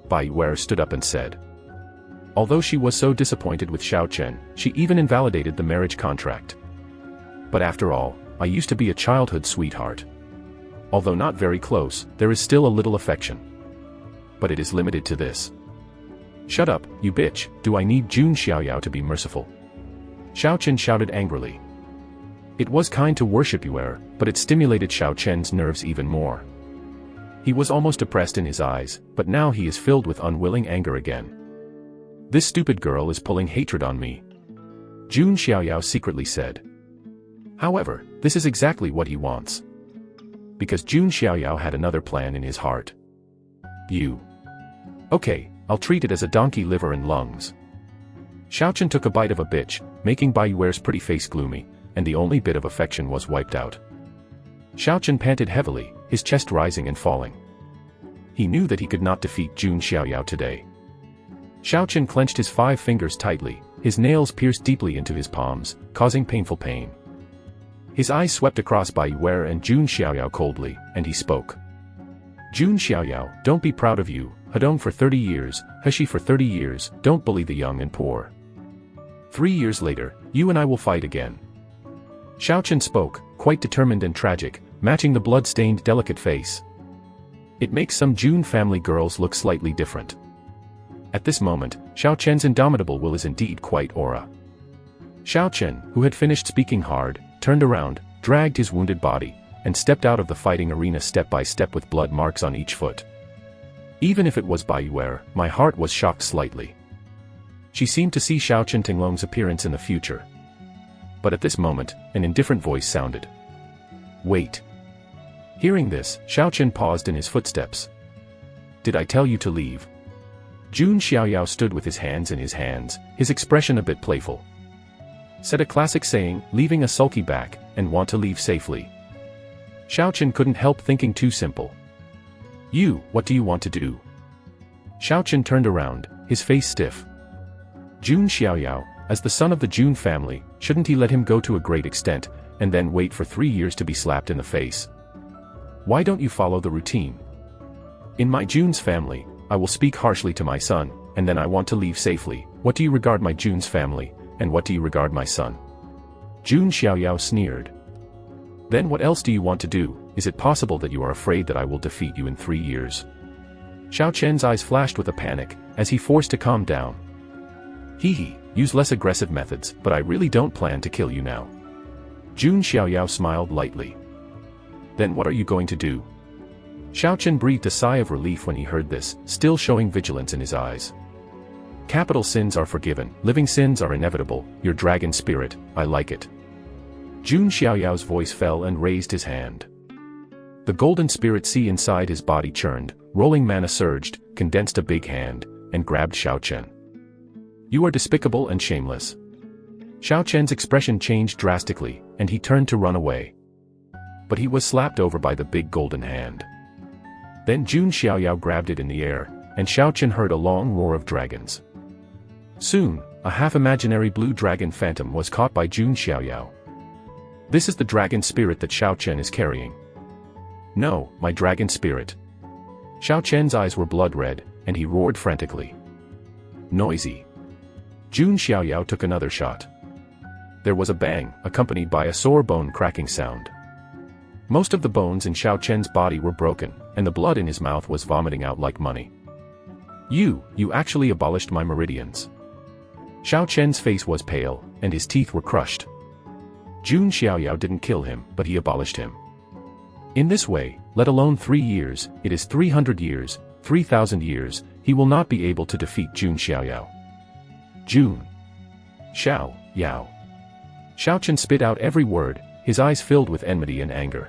Bai Yuer stood up and said. Although she was so disappointed with Shiao Chen, she even invalidated the marriage contract. But after all, I used to be a childhood sweetheart. Although not very close, there is still a little affection. But it is limited to this. Shut up, you bitch, do I need Jun Xiaoyao to be merciful? Shiao Chen shouted angrily. It was kind to worship Yuer, but it stimulated Shiao Chen's nerves even more. He was almost depressed in his eyes, but now he is filled with unwilling anger again. This stupid girl is pulling hatred on me. Jun Xiaoyao secretly said. However, this is exactly what he wants. Because Jun Xiaoyao had another plan in his heart. You. Okay, I'll treat it as a donkey liver and lungs. Shiao Chen took a bite of a bitch, making Bai Yuer's pretty face gloomy, and the only bit of affection was wiped out. Shiao Chen panted heavily, his chest rising and falling. He knew that he could not defeat Jun Xiaoyao today. Shiao Chen clenched his 5 fingers tightly, his nails pierced deeply into his palms, causing painful pain. His eyes swept across Bai Yuer and Jun Xiaoyao coldly, and he spoke. Jun Xiaoyao, don't be proud of you, Hedong for 30 years, Heshi for 30 years, don't bully the young and poor. 3 years later, you and I will fight again. Shiao Chen spoke, quite determined and tragic, matching the blood-stained delicate face. It makes some Jun family girls look slightly different. At this moment, Shiao Chen's indomitable will is indeed quite aura. Shiao Chen, who had finished speaking hard, turned around, dragged his wounded body, and stepped out of the fighting arena step by step with blood marks on each foot. Even if it was Bai Yuer, my heart was shocked slightly. She seemed to see Shiao Chen Tinglong's appearance in the future. But at this moment, an indifferent voice sounded. Wait. Hearing this, Shiao Chen paused in his footsteps. Did I tell you to leave? Jun Xiaoyao stood with his hands in his hands, his expression a bit playful. Said a classic saying, leaving a sulky back, and want to leave safely. Shiao Chen couldn't help thinking too simple. You, what do you want to do? Shiao Chen turned around, his face stiff. Jun Xiaoyao, as the son of the Jun family, shouldn't he let him go to a great extent, and then wait for 3 years to be slapped in the face? Why don't you follow the routine? In my Jun's family, I will speak harshly to my son, and then I want to leave safely. What do you regard my Jun's family, and what do you regard my son? Jun Xiaoyao sneered. Then what else do you want to do? Is it possible that you are afraid that I will defeat you in 3 years? Shiao Chen's eyes flashed with a panic, as he forced to calm down. Hee, use less aggressive methods, but I really don't plan to kill you now. Jun Xiaoyao smiled lightly. Then what are you going to do? Shiao Chen breathed a sigh of relief when he heard this, still showing vigilance in his eyes. Capital sins are forgiven, living sins are inevitable, your dragon spirit, I like it. Jun Xiaoyao's voice fell and raised his hand. The golden spirit sea inside his body churned, rolling mana surged, condensed a big hand, and grabbed Shiao Chen. You are despicable and shameless. Shiao Chen's expression changed drastically, and he turned to run away. But he was slapped over by the big golden hand. Then Jun Xiaoyao grabbed it in the air, and Shiao Chen heard a long roar of dragons. Soon, a half-imaginary blue dragon phantom was caught by Jun Xiaoyao. This is the dragon spirit that Shiao Chen is carrying. No, my dragon spirit. Shiao Chen's eyes were blood red, and he roared frantically. Noisy. Jun Xiaoyao took another shot. There was a bang, accompanied by a sore bone cracking sound. Most of the bones in Shiao Chen's body were broken, and the blood in his mouth was vomiting out like money. You actually abolished my meridians. Shiao Chen's face was pale, and his teeth were crushed. Jun Xiaoyao didn't kill him, but he abolished him. In this way, let alone 3 years, it is 300 years, 3,000 years, he will not be able to defeat Jun Xiaoyao. Jun. Xiaoyao. Xiao Chen spit out every word, his eyes filled with enmity and anger.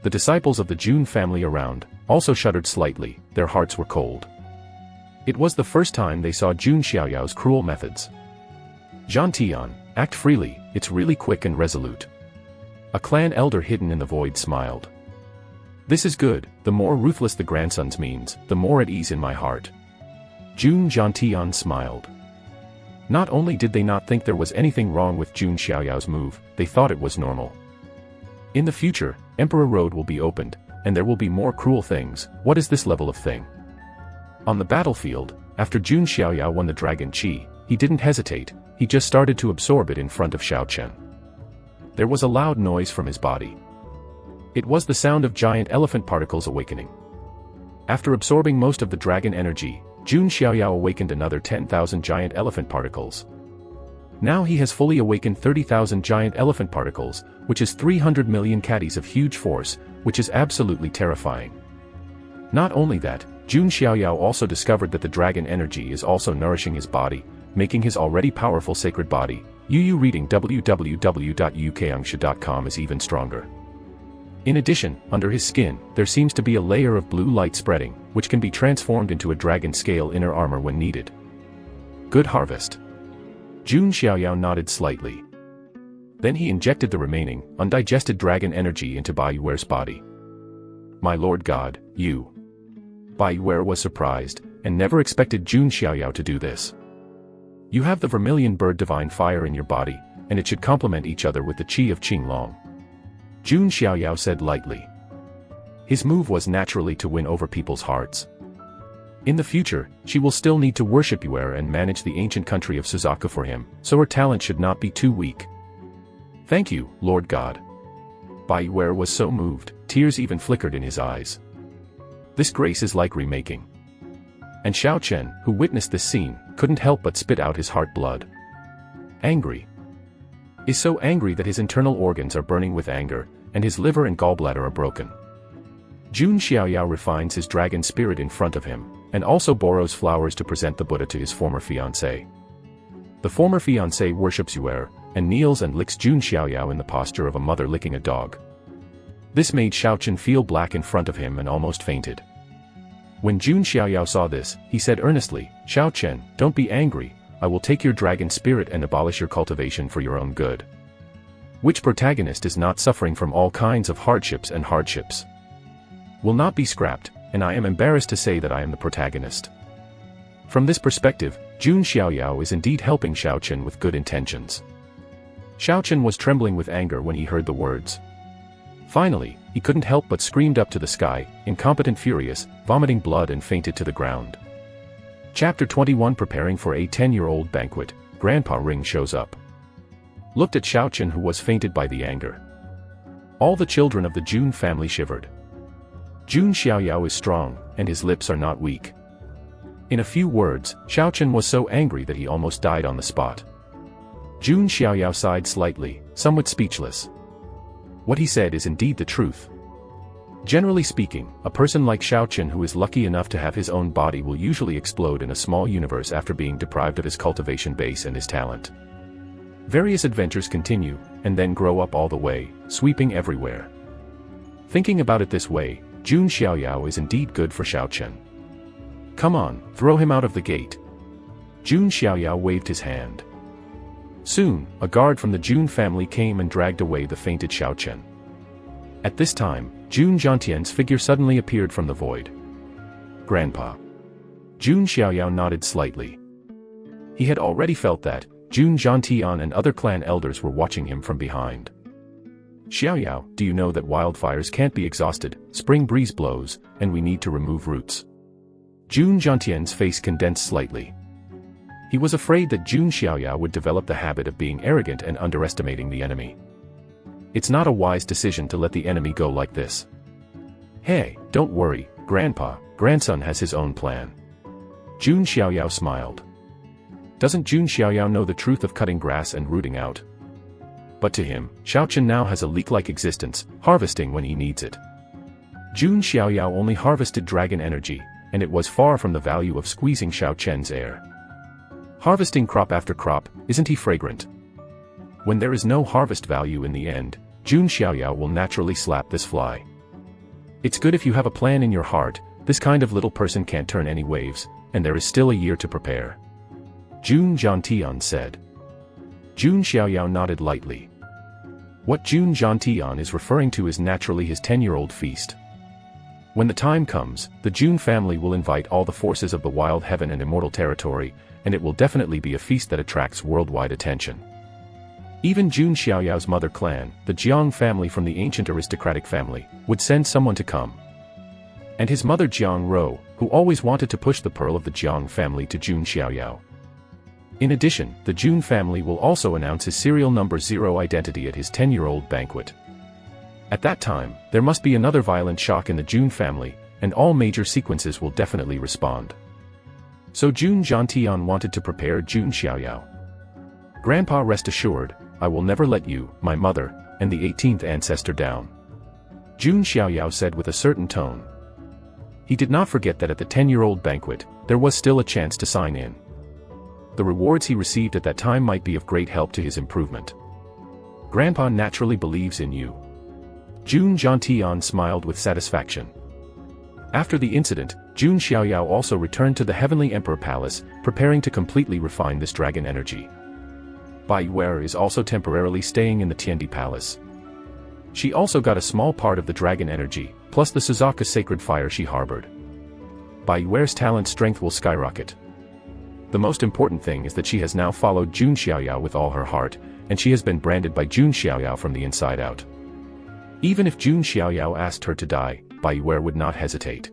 The disciples of the Jun family around also shuddered slightly, their hearts were cold. It was the first time they saw Jun Xiaoyao's cruel methods. Zhantian, act freely, it's really quick and resolute. A clan elder hidden in the void smiled. This is good, the more ruthless the grandson's means, the more at ease in my heart. Jun Zhantian smiled. Not only did they not think there was anything wrong with Jun Xiaoyao's move, they thought it was normal. In the future, Emperor Road will be opened, and there will be more cruel things. What is this level of thing? On the battlefield, after Jun Xiaoyao won the Dragon Qi, he didn't hesitate, he just started to absorb it in front of Shiao Chen. There was a loud noise from his body. It was the sound of giant elephant particles awakening. After absorbing most of the dragon energy, Jun Xiaoyao awakened another 10,000 giant elephant particles. Now he has fully awakened 30,000 giant elephant particles, which is 300 million caddies of huge force, which is absolutely terrifying. Not only that, Jun Xiaoyao also discovered that the dragon energy is also nourishing his body, making his already powerful sacred body, reading www.ukangsha.com is even stronger. In addition, under his skin, there seems to be a layer of blue light spreading, which can be transformed into a dragon scale inner armor when needed. Good harvest. Jun Xiaoyao nodded slightly. Then he injected the remaining, undigested dragon energy into Baiyuer's body. My lord god, you. Baiyuer was surprised, and never expected Jun Xiaoyao to do this. You have the vermilion bird divine fire in your body, and it should complement each other with the qi of Qinglong. Jun Xiaoyao said lightly. His move was naturally to win over people's hearts. In the future, she will still need to worship Yuer and manage the ancient country of Suzaku for him, so her talent should not be too weak. Thank you, Lord God. Baiyuer was so moved, tears even flickered in his eyes. This grace is like remaking. And Shiao Chen, who witnessed this scene, couldn't help but spit out his heart blood. Angry. Is so angry that his internal organs are burning with anger, and his liver and gallbladder are broken. Jun Xiaoyao refines his dragon spirit in front of him, and also borrows flowers to present the Buddha to his former fiancée. The former fiancée worships Yuer, and kneels and licks Jun Xiaoyao in the posture of a mother licking a dog. This made Shiao Chen feel black in front of him and almost fainted. When Jun Xiaoyao saw this, he said earnestly, Shiao Chen, don't be angry, I will take your dragon spirit and abolish your cultivation for your own good. Which protagonist is not suffering from all kinds of hardships and hardships? Will not be scrapped, and I am embarrassed to say that I am the protagonist. From this perspective, Jun Xiaoyao is indeed helping Shiao Chen with good intentions. Shiao Chen was trembling with anger when he heard the words. Finally, he couldn't help but screamed up to the sky, incompetent furious, vomiting blood and fainted to the ground. Chapter 21 Preparing for a 10-year-old banquet, Grandpa Ring shows up. Looked at Shiao Chen who was fainted by the anger. All the children of the Jun family shivered. Jun Xiaoyao is strong, and his lips are not weak. In a few words, Shiao Chen was so angry that he almost died on the spot. Jun Xiaoyao sighed slightly, somewhat speechless. What he said is indeed the truth. Generally speaking, a person like Shiao Chen who is lucky enough to have his own body will usually explode in a small universe after being deprived of his cultivation base and his talent. Various adventures continue, and then grow up all the way, sweeping everywhere. Thinking about it this way, Jun Xiaoyao is indeed good for Shiao Chen. Come on, throw him out of the gate. Jun Xiaoyao waved his hand. Soon, a guard from the Jun family came and dragged away the fainted Shiao Chen. At this time, Jun Zhantian's figure suddenly appeared from the void. Grandpa. Jun Xiaoyao nodded slightly. He had already felt that Jun Zhantian and other clan elders were watching him from behind. Xiaoyao, do you know that wildfires can't be exhausted, spring breeze blows, and we need to remove roots? Jun Zhantian's face condensed slightly. He was afraid that Jun Xiaoyao would develop the habit of being arrogant and underestimating the enemy. It's not a wise decision to let the enemy go like this. Hey, don't worry, Grandpa, grandson has his own plan. Jun Xiaoyao smiled. Doesn't Jun Xiaoyao know the truth of cutting grass and rooting out? But to him, Shiao Chen now has a leek-like existence, harvesting when he needs it. Jun Xiaoyao only harvested dragon energy, and it was far from the value of squeezing Shiao Chen's air. Harvesting crop after crop, isn't he fragrant? When there is no harvest value in the end, Jun Xiaoyao will naturally slap this fly. It's good if you have a plan in your heart, this kind of little person can't turn any waves, and there is still a year to prepare. Jun Jiantian said. Jun Xiaoyao nodded lightly. What Jun Jiantian is referring to is naturally his 10-year-old feast. When the time comes, the Jun family will invite all the forces of the wild heaven and immortal territory, and it will definitely be a feast that attracts worldwide attention. Even Jun Xiaoyao's mother clan, the Jiang family from the ancient aristocratic family, would send someone to come. And his mother Jiang Ro, who always wanted to push the pearl of the Jiang family to Jun Xiaoyao. In addition, the Jun family will also announce his serial number 0 identity at his 10-year-old banquet. At that time, there must be another violent shock in the Jun family, and all major sequences will definitely respond. So Jun Jiantian wanted to prepare Jun Xiaoyao. Grandpa, rest assured, I will never let you, my mother, and the 18th ancestor down. Jun Xiaoyao said with a certain tone. He did not forget that at the 10-year-old banquet, there was still a chance to sign in. The rewards he received at that time might be of great help to his improvement. Grandpa naturally believes in you. Jun Jiantian smiled with satisfaction. After the incident, Jun Xiaoyao also returned to the Heavenly Emperor Palace, preparing to completely refine this dragon energy. Bai Yuer is also temporarily staying in the Tiandi Palace. She also got a small part of the dragon energy, plus the Suzaku sacred fire she harbored. Bai Yuer's talent strength will skyrocket. The most important thing is that she has now followed Jun Xiaoyao with all her heart, and she has been branded by Jun Xiaoyao from the inside out. Even if Jun Xiaoyao asked her to die, Bai Yuer would not hesitate.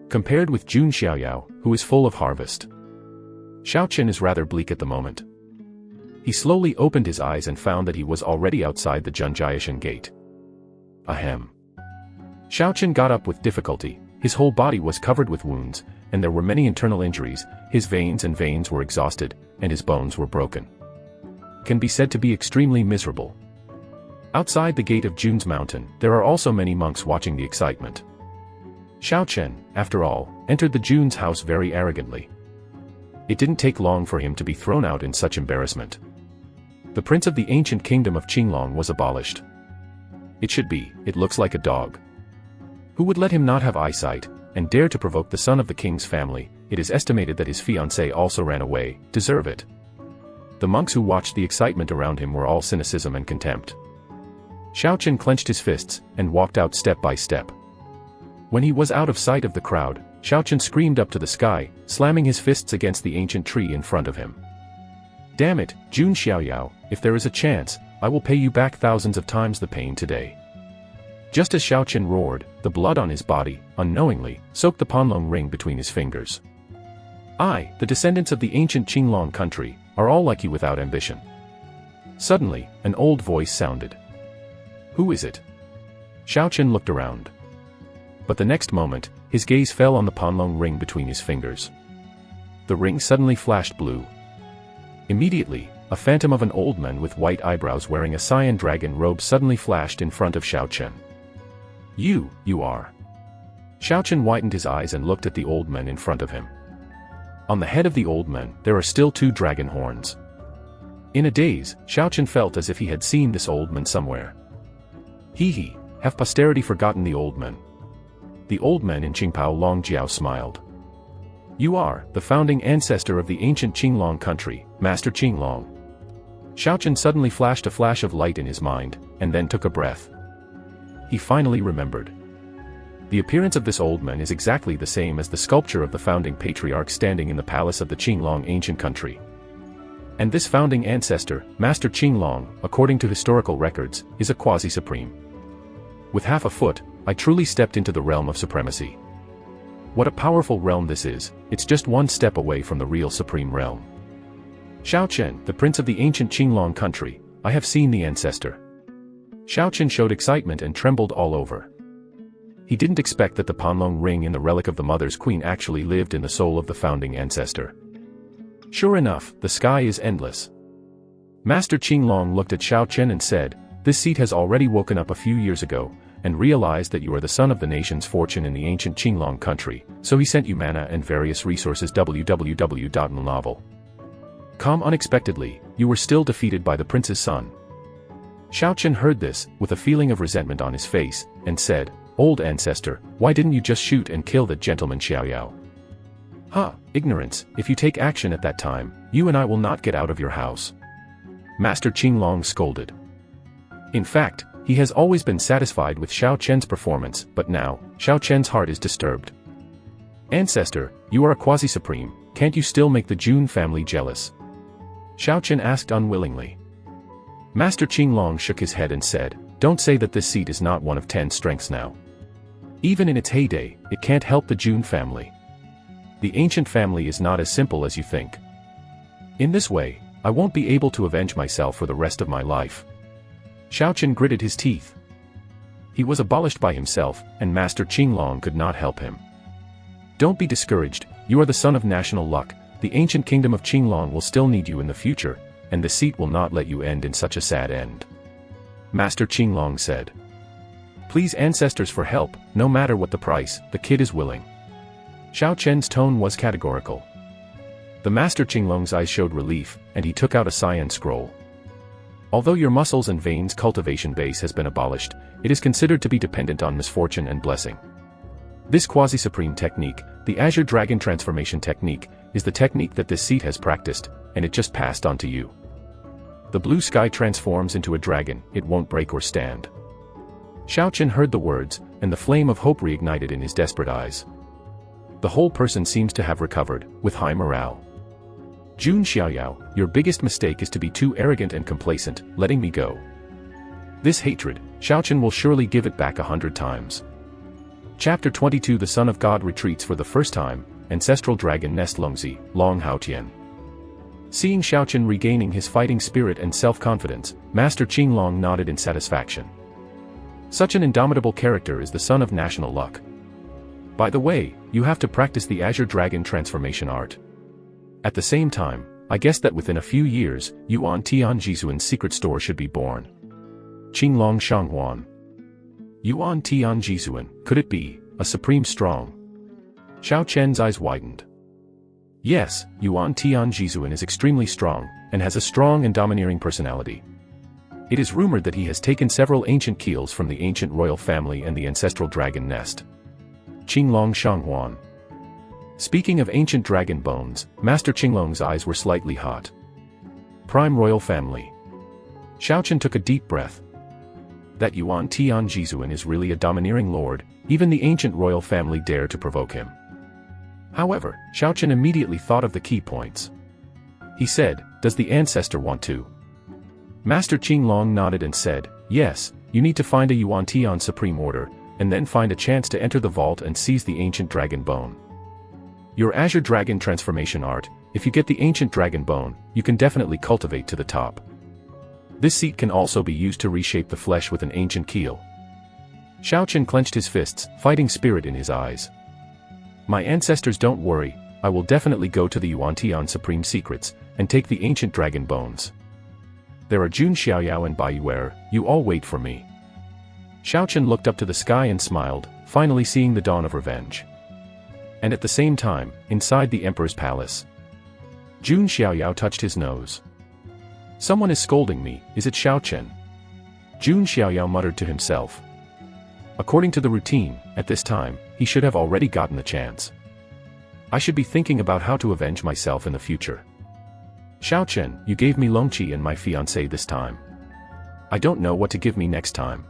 Compared with Jun Xiaoyao, who is full of harvest, Shiao Chen is rather bleak at the moment. He slowly opened his eyes and found that he was already outside the Junjiashan gate. Ahem. Shiao Chen got up with difficulty, his whole body was covered with wounds, and there were many internal injuries, his veins were exhausted, and his bones were broken. Can be said to be extremely miserable. Outside the gate of Jun's mountain, there are also many monks watching the excitement. Shiao Chen, after all, entered the Jun's house very arrogantly. It didn't take long for him to be thrown out in such embarrassment. The prince of the ancient kingdom of Qinglong was abolished. It should be, it looks like a dog. Who would let him not have eyesight, and dare to provoke the son of the king's family? It is estimated that his fiancée also ran away, deserve it. The monks who watched the excitement around him were all cynicism and contempt. Shiao Chen clenched his fists, and walked out step by step. When he was out of sight of the crowd, Shiao Chen screamed up to the sky, slamming his fists against the ancient tree in front of him. Damn it, Jun Xiaoyao, if there is a chance, I will pay you back thousands of times the pain today. Just as Shiao Chen roared, the blood on his body, unknowingly, soaked the Panlong ring between his fingers. I, the descendants of the ancient Qinglong country, are all like you without ambition. Suddenly, an old voice sounded. Who is it? Shiao Chen looked around. But the next moment, his gaze fell on the Panlong ring between his fingers. The ring suddenly flashed blue. Immediately, a phantom of an old man with white eyebrows wearing a cyan dragon robe suddenly flashed in front of Shiao Chen. You are. Shiao Chen widened his eyes and looked at the old man in front of him. On the head of the old man, there are still 2 dragon horns. In a daze, Shiao Chen felt as if he had seen this old man somewhere. Hee, have posterity forgotten the old man? The old man in Qingpao Longjiao smiled. You are the founding ancestor of the ancient Qinglong country, Master Qinglong. Shiao Chen suddenly flashed a flash of light in his mind, and then took a breath. He finally remembered. The appearance of this old man is exactly the same as the sculpture of the founding patriarch standing in the palace of the Qinglong ancient country. And this founding ancestor, Master Qinglong, according to historical records, is a quasi-supreme. With half a foot, I truly stepped into the realm of supremacy. What a powerful realm this is, it's just one step away from the real supreme realm. Shiao Chen, the prince of the ancient Qinglong country, I have seen the ancestor. Shiao Chen showed excitement and trembled all over. He didn't expect that the Panlong ring in the relic of the Mother's Queen actually lived in the soul of the founding ancestor. Sure enough, the sky is endless. Master Qinglong looked at Shiao Chen and said, this seat has already woken up a few years ago, and realized that you are the son of the nation's fortune in the ancient Qinglong country, so he sent you mana and various resources. www.novel. Come unexpectedly, you were still defeated by the prince's son. Xiao Chen heard this, with a feeling of resentment on his face, and said, Old ancestor, why didn't you just shoot and kill that gentleman Xiaoyao? Huh, ignorance, if you take action at that time, you and I will not get out of your house. Master Qinglong scolded. In fact, he has always been satisfied with Xiao Chen's performance, but now, Xiao Chen's heart is disturbed. Ancestor, you are a quasi-supreme, can't you still make the Jun family jealous? Xiao Chen asked unwillingly. Master Qinglong shook his head and said, Don't say that this seat is not one of 10 strengths now. Even in its heyday, it can't help the Jun family. The ancient family is not as simple as you think. In this way, I won't be able to avenge myself for the rest of my life. Xiao Chen gritted his teeth. He was abolished by himself, and Master Qinglong could not help him. Don't be discouraged, you are the son of national luck, the ancient kingdom of Qinglong will still need you in the future, and the seat will not let you end in such a sad end. Master Qinglong said. Please ancestors for help, no matter what the price, the kid is willing. Xiao Chen's tone was categorical. The Master Qinglong's eyes showed relief, and he took out a cyan scroll. Although your muscles and veins cultivation base has been abolished, it is considered to be dependent on misfortune and blessing. This quasi-supreme technique, the Azure Dragon Transformation Technique, is the technique that this seat has practiced, and it just passed on to you. The blue sky transforms into a dragon, it won't break or stand. Xiao Chen heard the words, and the flame of hope reignited in his desperate eyes. The whole person seems to have recovered, with high morale. Jun Xiaoyao, your biggest mistake is to be too arrogant and complacent, letting me go. This hatred, Xiao Chen will surely give it back 100 times. Chapter 22 The Son of God retreats for the first time, Ancestral Dragon Nest Longzi, Long Haotian. Seeing Xiao Chen regaining his fighting spirit and self-confidence, Master Qinglong nodded in satisfaction. Such an indomitable character is the son of national luck. By the way, you have to practice the Azure Dragon transformation art. At the same time, I guess that within a few years, Yuan Tian Jizuan's secret store should be born. Qinglong Shanghuan. Yuan Tian Jizuan, could it be, a supreme strong? Xiao Chen's eyes widened. Yes, Yuan Tian Jizuan is extremely strong, and has a strong and domineering personality. It is rumored that he has taken several ancient keels from the ancient royal family and the ancestral dragon nest. Qinglong Shanghuan. Speaking of ancient dragon bones, Master Qinglong's eyes were slightly hot. Prime royal family. Xiao Chen took a deep breath. That Yuan Tian Jizuan is really a domineering lord, even the ancient royal family dare to provoke him. However, Xiao Chen immediately thought of the key points. He said, Does the ancestor want to? Master Qinglong nodded and said, Yes, you need to find a Yuan Tian Supreme Order, and then find a chance to enter the vault and seize the ancient dragon bone. Your Azure Dragon transformation art, if you get the ancient dragon bone, you can definitely cultivate to the top. This seat can also be used to reshape the flesh with an ancient keel. Xiao Chen clenched his fists, fighting spirit in his eyes. My ancestors, don't worry, I will definitely go to the Yuan Tian Supreme Secrets, and take the ancient dragon bones. There are Jun Xiaoyao and Bai Yuer, you all wait for me. Xiao Chen looked up to the sky and smiled, finally seeing the dawn of revenge. And at the same time, inside the emperor's palace, Jun Xiaoyao touched his nose. Someone is scolding me, is it Xiao Chen? Jun Xiaoyao muttered to himself. According to the routine, at this time, he should have already gotten the chance. I should be thinking about how to avenge myself in the future. Xiao Chen, you gave me Longqi and my fiancé this time. I don't know what to give me next time.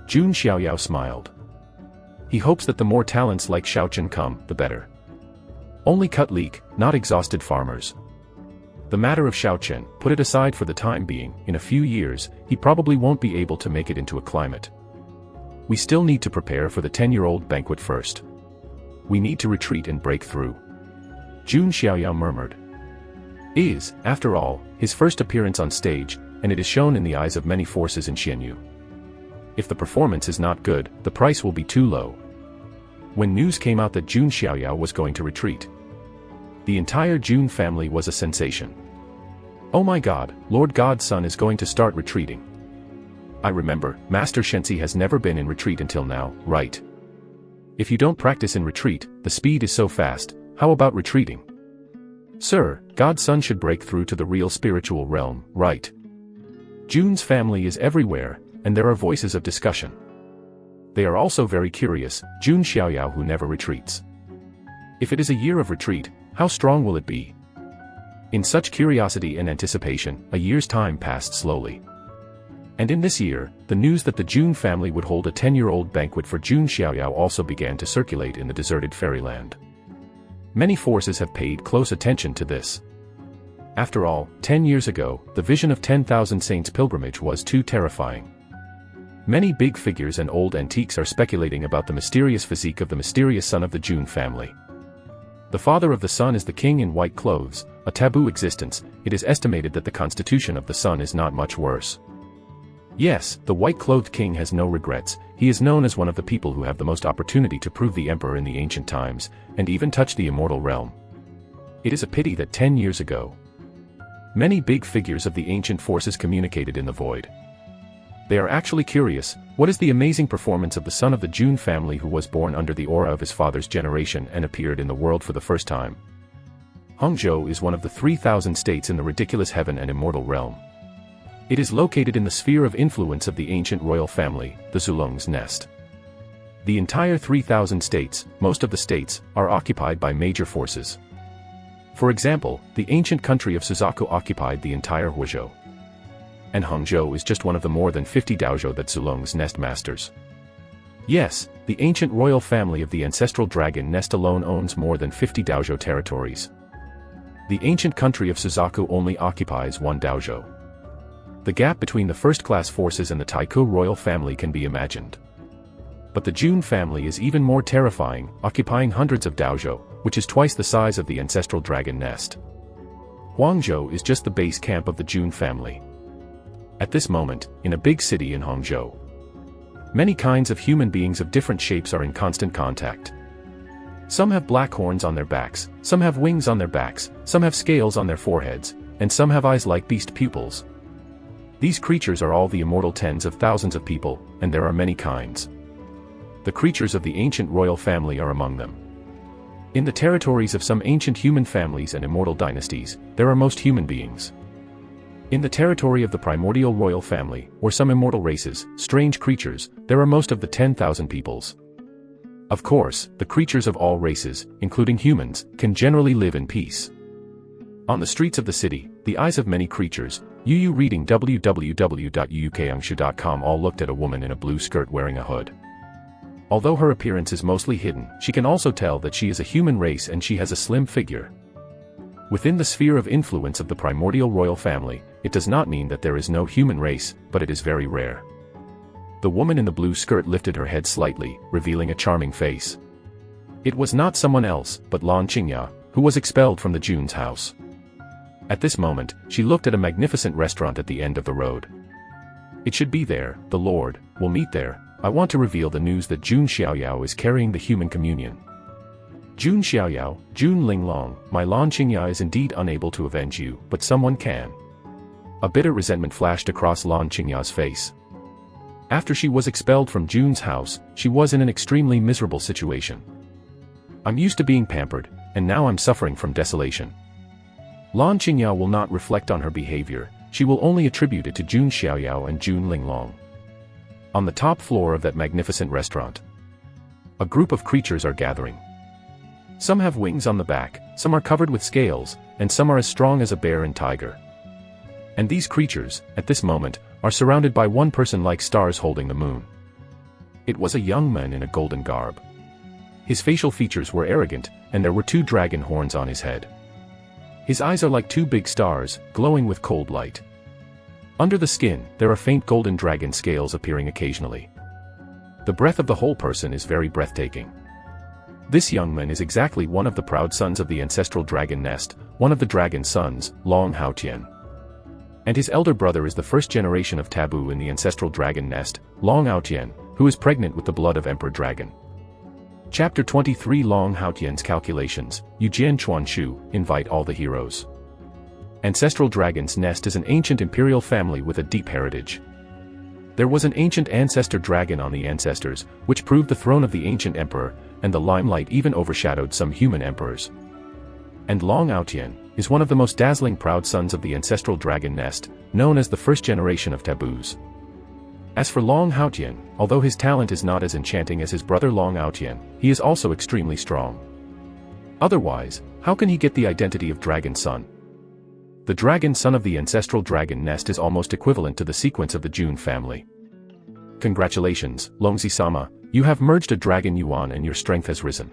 Jun Xiaoyao smiled. He hopes that the more talents like Xiao Chen come, the better. Only cut leak, not exhausted farmers. The matter of Xiao Chen, put it aside for the time being, in a few years, he probably won't be able to make it into a climate. We still need to prepare for the 10-year-old banquet first. We need to retreat and break through. Jun Xiaoyao murmured. Is, after all, his first appearance on stage, and it is shown in the eyes of many forces in Xianyu. If the performance is not good, the price will be too low. When news came out that Jun Xiaoyao was going to retreat, the entire Jun family was a sensation. Oh my god, Lord God's son is going to start retreating. I remember, Master Shenzi has never been in retreat until now, right? If you don't practice in retreat, the speed is so fast, how about retreating? Sir, God's son should break through to the real spiritual realm, right? Jun's family is everywhere, and there are voices of discussion. They are also very curious, Jun Xiaoyao who never retreats. If it is a year of retreat, how strong will it be? In such curiosity and anticipation, a year's time passed slowly. And in this year, the news that the Jun family would hold a 10-year-old banquet for Jun Xiaoyao also began to circulate in the deserted fairyland. Many forces have paid close attention to this. After all, 10 years ago, the vision of 10,000 saints' pilgrimage was too terrifying. Many big figures and old antiques are speculating about the mysterious physique of the mysterious son of the Jun family. The father of the son is the king in white clothes, a taboo existence. It is estimated that the constitution of the son is not much worse. Yes, the white-clothed king has no regrets. He is known as one of the people who have the most opportunity to prove the emperor in the ancient times, and even touch the immortal realm. It is a pity that 10 years ago, many big figures of the ancient forces communicated in the void. They are actually curious, what is the amazing performance of the son of the Jun family who was born under the aura of his father's generation and appeared in the world for the first time? Hangzhou is one of the 3,000 states in the ridiculous heaven and immortal realm. It is located in the sphere of influence of the ancient royal family, the Zulong's nest. The entire 3,000 states, most of the states, are occupied by major forces. For example, the ancient country of Suzaku occupied the entire Huizhou. And Hangzhou is just one of the more than 50 daozhou that Zulong's nest masters. Yes, the ancient royal family of the ancestral dragon nest alone owns more than 50 daozhou territories. The ancient country of Suzaku only occupies one daozhou. The gap between the first-class forces and the Taikou royal family can be imagined. But the Jun family is even more terrifying, occupying hundreds of daozhou, which is twice the size of the ancestral dragon nest. Huangzhou is just the base camp of the Jun family. At this moment, in a big city in Hangzhou, many kinds of human beings of different shapes are in constant contact. Some have black horns on their backs, some have wings on their backs, some have scales on their foreheads, and some have eyes like beast pupils. These creatures are all the immortal tens of thousands of people, and there are many kinds. The creatures of the ancient royal family are among them. In the territories of some ancient human families and immortal dynasties, there are most human beings. In the territory of the primordial royal family, or some immortal races, strange creatures, there are most of the 10,000 peoples. Of course, the creatures of all races, including humans, can generally live in peace. On the streets of the city, the eyes of many creatures, Yu reading www.yukangshu.com all looked at a woman in a blue skirt wearing a hood. Although her appearance is mostly hidden, she can also tell that she is a human race and she has a slim figure. Within the sphere of influence of the primordial royal family, it does not mean that there is no human race, but it is very rare. The woman in the blue skirt lifted her head slightly, revealing a charming face. It was not someone else, but Lan Qingya, who was expelled from the Jun's house. At this moment, she looked at a magnificent restaurant at the end of the road. It should be there, the Lord will meet there. I want to reveal the news that Jun Xiaoyao is carrying the human communion. Jun Xiaoyao, Jun Linglong, my Lan Qingya is indeed unable to avenge you, but someone can. A bitter resentment flashed across Lan Qingya's face. After she was expelled from Jun's house, she was in an extremely miserable situation. I'm used to being pampered, and now I'm suffering from desolation. Lan Qingya will not reflect on her behavior, she will only attribute it to Jun Xiaoyao and Jun Linglong. On the top floor of that magnificent restaurant, a group of creatures are gathering. Some have wings on the back, some are covered with scales, and some are as strong as a bear and tiger. And these creatures, at this moment, are surrounded by one person like stars holding the moon. It was a young man in a golden garb. His facial features were arrogant, and there were 2 dragon horns on his head. His eyes are like 2 big stars, glowing with cold light. Under the skin, there are faint golden dragon scales appearing occasionally. The breath of the whole person is very breathtaking. This young man is exactly one of the proud sons of the ancestral dragon nest, one of the dragon sons, Long Haotian. And his elder brother is the first generation of taboo in the ancestral dragon nest, Long Haotian, who is pregnant with the blood of Emperor Dragon. Chapter 23 Long Haotian's Calculations, Yujian Chuanshu, invite all the heroes. Ancestral Dragon's Nest is an ancient imperial family with a deep heritage. There was an ancient ancestor dragon on the ancestors, which proved the throne of the ancient emperor, and the limelight even overshadowed some human emperors. And Long Aotian is one of the most dazzling proud sons of the ancestral dragon nest, known as the first generation of taboos. As for Long Haotian, although his talent is not as enchanting as his brother Long Aotian, he is also extremely strong. Otherwise, how can he get the identity of Dragon Son? The Dragon Son of the ancestral dragon nest is almost equivalent to the sequence of the Jun family. Congratulations, Longzi-sama, you have merged a Dragon Yuan and your strength has risen.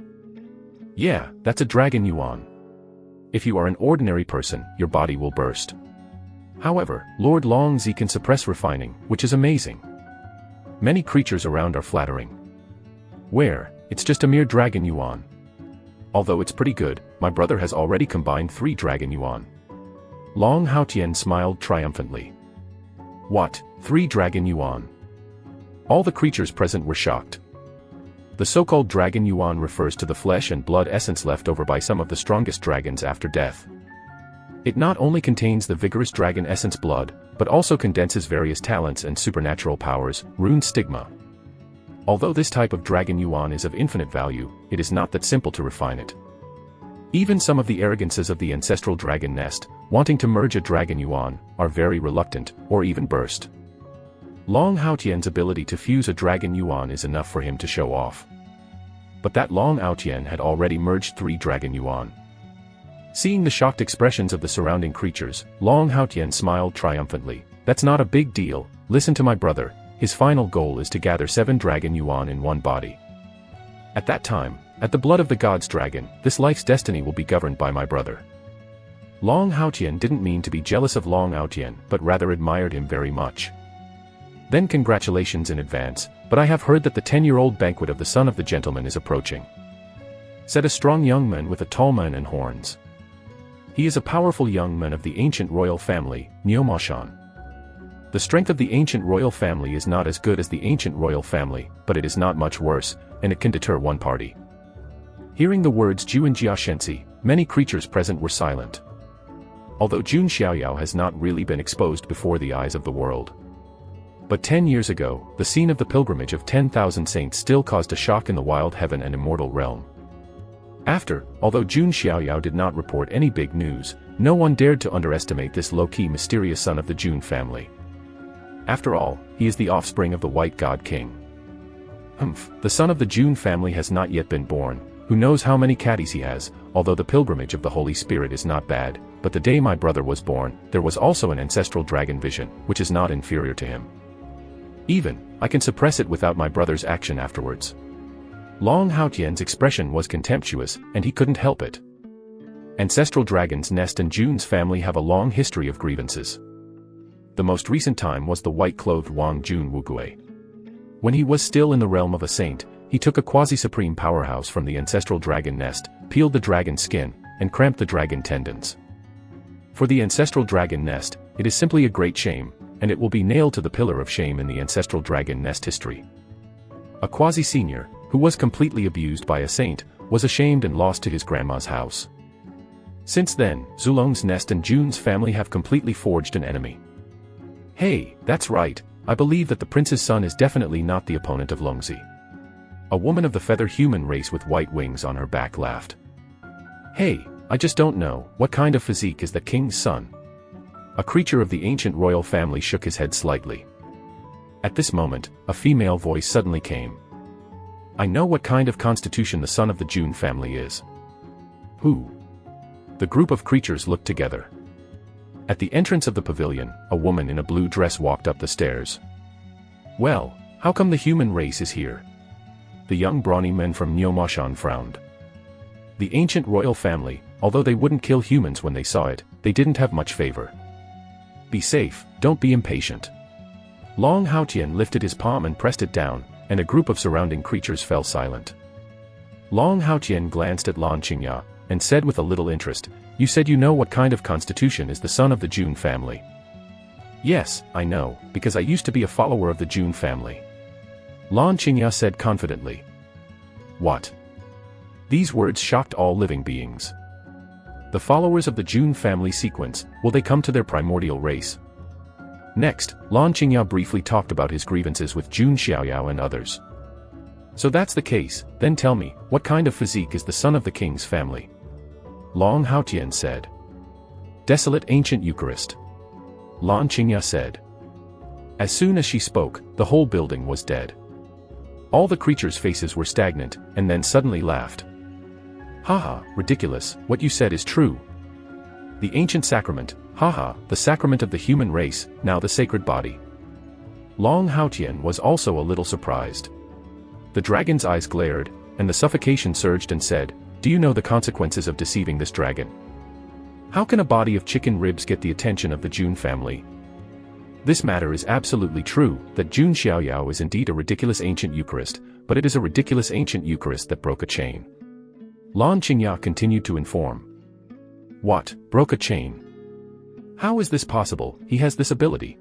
Yeah, that's a Dragon Yuan. If you are an ordinary person, your body will burst. However, Lord Longzi can suppress refining, which is amazing. Many creatures around are flattering. Where, it's just a mere Dragon Yuan. Although it's pretty good, my brother has already combined 3 Dragon Yuan. Long Haotian smiled triumphantly. What, 3 Dragon Yuan? All the creatures present were shocked. The so-called Dragon Yuan refers to the flesh and blood essence left over by some of the strongest dragons after death. It not only contains the vigorous dragon essence blood, but also condenses various talents and supernatural powers, rune stigma. Although this type of Dragon Yuan is of infinite value, it is not that simple to refine it. Even some of the arrogances of the ancestral dragon nest, wanting to merge a Dragon Yuan, are very reluctant, or even burst. Long Haotian's ability to fuse a Dragon Yuan is enough for him to show off. But that Long Aotian had already merged 3 Dragon Yuan. Seeing the shocked expressions of the surrounding creatures, Long Haotian smiled triumphantly. That's not a big deal, listen to my brother, his final goal is to gather 7 Dragon Yuan in one body. At that time, at the blood of the god's dragon, this life's destiny will be governed by my brother. Long Haotian didn't mean to be jealous of Long Aotian, but rather admired him very much. Then congratulations in advance, but I have heard that the 10-year-old banquet of the son of the gentleman is approaching. Said a strong young man with a tall man and horns. He is a powerful young man of the ancient royal family, Nyomashan. The strength of the ancient royal family is not as good as the ancient royal family, but it is not much worse, and it can deter one party. Hearing the words Jun Xiaoyao, many creatures present were silent. Although Jun Xiaoyao has not really been exposed before the eyes of the world. But 10 years ago, the scene of the pilgrimage of 10,000 saints still caused a shock in the wild heaven and immortal realm. Although Jun Xiaoyao did not report any big news, no one dared to underestimate this low-key mysterious son of the Jun family. After all, he is the offspring of the White God King. The son of the Jun family has not yet been born, who knows how many caddies he has, although the pilgrimage of the Holy Spirit is not bad, but the day my brother was born, there was also an ancestral dragon vision, which is not inferior to him. I can suppress it without my brother's action afterwards. Long Haotian's expression was contemptuous, and he couldn't help it. Ancestral Dragon's Nest and Jun's family have a long history of grievances. The most recent time was the white-clothed Wang Jun Wukue. When he was still in the realm of a saint, he took a quasi-supreme powerhouse from the ancestral dragon nest, peeled the dragon skin, and cramped the dragon tendons. For the ancestral dragon nest, it is simply a great shame, and it will be nailed to the pillar of shame in the ancestral dragon nest history. A quasi-senior, who was completely abused by a saint, was ashamed and lost to his grandma's house. Since then, Zulong's nest and Jun's family have completely forged an enemy. Hey, that's right, I believe that the prince's son is definitely not the opponent of Longzi. A woman of the feather human race with white wings on her back laughed. Hey, I just don't know, what kind of physique is the king's son? A creature of the ancient royal family shook his head slightly. At this moment, a female voice suddenly came. I know what kind of constitution the son of the Jun family is. Who? The group of creatures looked together. At the entrance of the pavilion, a woman in a blue dress walked up the stairs. Well, how come the human race is here? The young brawny men from Nyomashan frowned. The ancient royal family, although they wouldn't kill humans when they saw it, they didn't have much favor. Be safe, don't be impatient. Long Haotian lifted his palm and pressed it down, and a group of surrounding creatures fell silent. Long Haotian glanced at Lan Qingya, and said with a little interest, You said you know what kind of constitution is the son of the Jun family. Yes, I know, because I used to be a follower of the Jun family. Lan Qingya said confidently. What? These words shocked all living beings. The followers of the Jun family sequence, will they come to their primordial race? Next, Lan Qingya briefly talked about his grievances with Jun Xiaoyao and others. So that's the case, then tell me, what kind of physique is the son of the king's family? Long Haotian said. Desolate Ancient Eucharist. Lan Qingya said. As soon as she spoke, the whole building was dead. All the creatures' faces were stagnant, and then suddenly laughed. Haha, ridiculous, what you said is true. The ancient sacrament, haha, the sacrament of the human race, now the sacred body. Long Haotian was also a little surprised. The dragon's eyes glared, and the suffocation surged and said, do you know the consequences of deceiving this dragon? How can a body of chicken ribs get the attention of the Jun family? This matter is absolutely true, that Jun Xiaoyao is indeed a ridiculous ancient Eucharist, but it is a ridiculous ancient Eucharist that broke a chain. Lan Qingya continued to inform. What, broke a chain? How is this possible? He has this ability.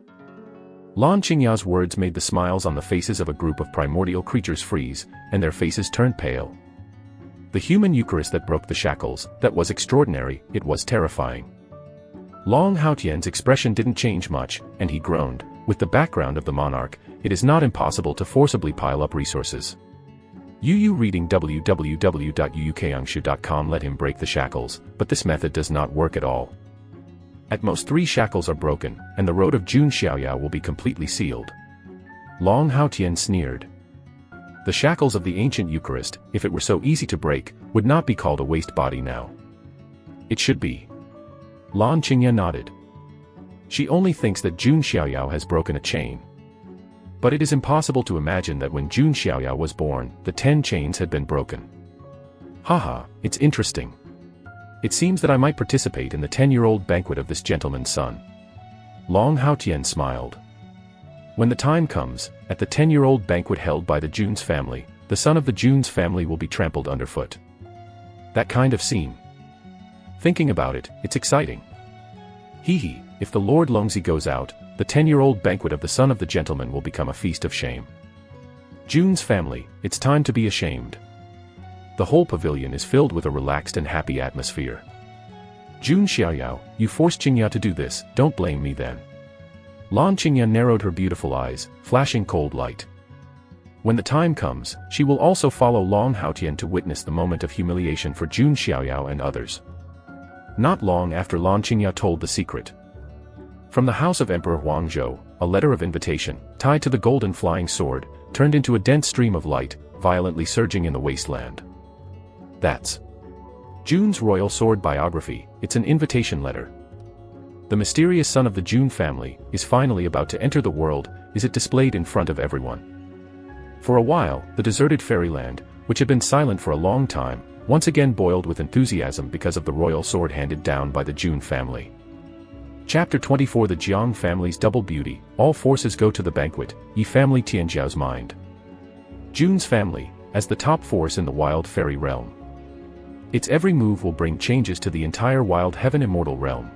Lan Qingya's words made the smiles on the faces of a group of primordial creatures freeze, and their faces turned pale. The human Eucharist that broke the shackles, that was extraordinary, it was terrifying. Long Haotian's expression didn't change much, and he groaned, with the background of the monarch, it is not impossible to forcibly pile up resources. Yu reading www.yuukangshu.com let him break the shackles, but this method does not work at all. At most 3 shackles are broken, and the road of Jun Xiaoyao will be completely sealed. Long Haotian sneered. The shackles of the ancient Eucharist, if it were so easy to break, would not be called a waste body now. It should be. Lan Qingya nodded. She only thinks that Jun Xiaoyao has broken a chain. But it is impossible to imagine that when Jun Xiaoyao was born, the 10 chains had been broken. Haha, it's interesting. It seems that I might participate in the 10-year-old banquet of this gentleman's son. Long Haotian smiled. When the time comes, at the 10-year-old banquet held by the Jun's family, the son of the Jun's family will be trampled underfoot. That kind of scene. Thinking about it, it's exciting. Hee, if the Lord Longzi goes out, the 10-year-old banquet of the son of the gentleman will become a feast of shame. Jun's family, it's time to be ashamed. The whole pavilion is filled with a relaxed and happy atmosphere. Jun Xiaoyao, you forced Qingya to do this, don't blame me then. Lan Qingya narrowed her beautiful eyes, flashing cold light. When the time comes, she will also follow Long Haotian to witness the moment of humiliation for Jun Xiaoyao and others. Not long after Lan Qingya told the secret. From the house of Emperor Huangzhou, a letter of invitation, tied to the golden flying sword, turned into a dense stream of light, violently surging in the wasteland. That's Jun's royal sword biography, it's an invitation letter. The mysterious son of the Jun family is finally about to enter the world, is it displayed in front of everyone. For a while, the deserted fairyland, which had been silent for a long time, once again boiled with enthusiasm because of the royal sword handed down by the Jun family. Chapter 24 The Jiang family's double beauty, all forces go to the banquet, Yi family Tianjiao's mind. Jun's family, as the top force in the wild fairy realm. Its every move will bring changes to the entire wild heaven immortal realm.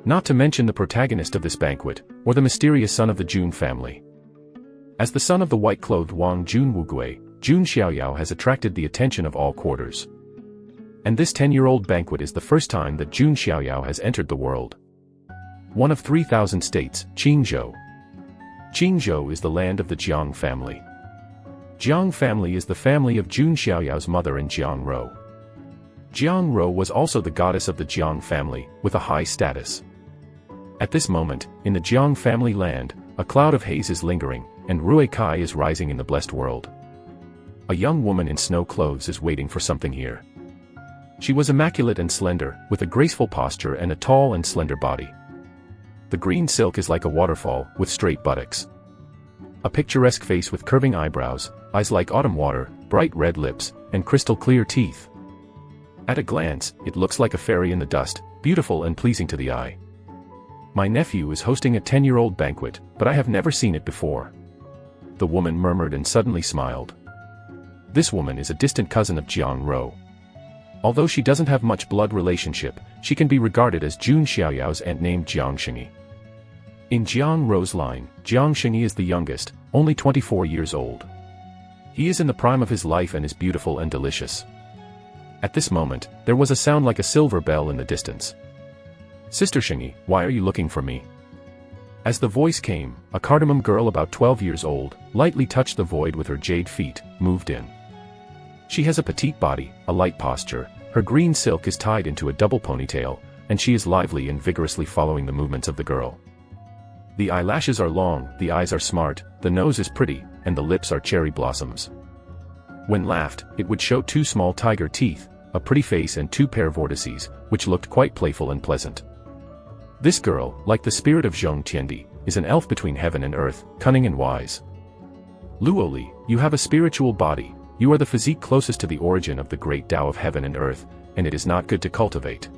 Not to mention the protagonist of this banquet, or the mysterious son of the Jun family. As the son of the white-clothed Wang Jun Wugui, Jun Xiaoyao has attracted the attention of all quarters. And this 10-year-old banquet is the first time that Jun Xiaoyao has entered the world. One of 3,000 states, Qingzhou. Qingzhou is the land of the Jiang family. Jiang family is the family of Jun Xiaoyao's mother and Jiang Rou. Jiang Rou was also the goddess of the Jiang family, with a high status. At this moment, in the Jiang family land, a cloud of haze is lingering, and Rui Kai is rising in the blessed world. A young woman in snow clothes is waiting for something here. She was immaculate and slender, with a graceful posture and a tall and slender body. The green silk is like a waterfall, with straight buttocks. A picturesque face with curving eyebrows, eyes like autumn water, bright red lips, and crystal clear teeth. At a glance, it looks like a fairy in the dust, beautiful and pleasing to the eye. My nephew is hosting a 10-year-old banquet, but I have never seen it before. The woman murmured and suddenly smiled. This woman is a distant cousin of Jiang Rou. Although she doesn't have much blood relationship, she can be regarded as Jun Xiaoyao's aunt named Jiang Xingyi. In Jiang Rou's line, Jiang Xingyi is the youngest, only 24 years old. He is in the prime of his life and is beautiful and delicious. At this moment, there was a sound like a silver bell in the distance. Sister Xingyi, why are you looking for me? As the voice came, a cardamom girl about 12 years old, lightly touched the void with her jade feet, moved in. She has a petite body, a light posture, Her green silk is tied into a double ponytail, and she is lively and vigorously following the movements of the girl. The eyelashes are long, the eyes are smart, the nose is pretty, and the lips are cherry blossoms. When laughed, it would show 2 small tiger teeth, a pretty face and 2 pair of vortices, which looked quite playful and pleasant. This girl, like the spirit of Zhong Tiandi, is an elf between heaven and earth, cunning and wise. Luoli, you have a spiritual body, you are the physique closest to the origin of the great Tao of heaven and earth, and it is not good to cultivate.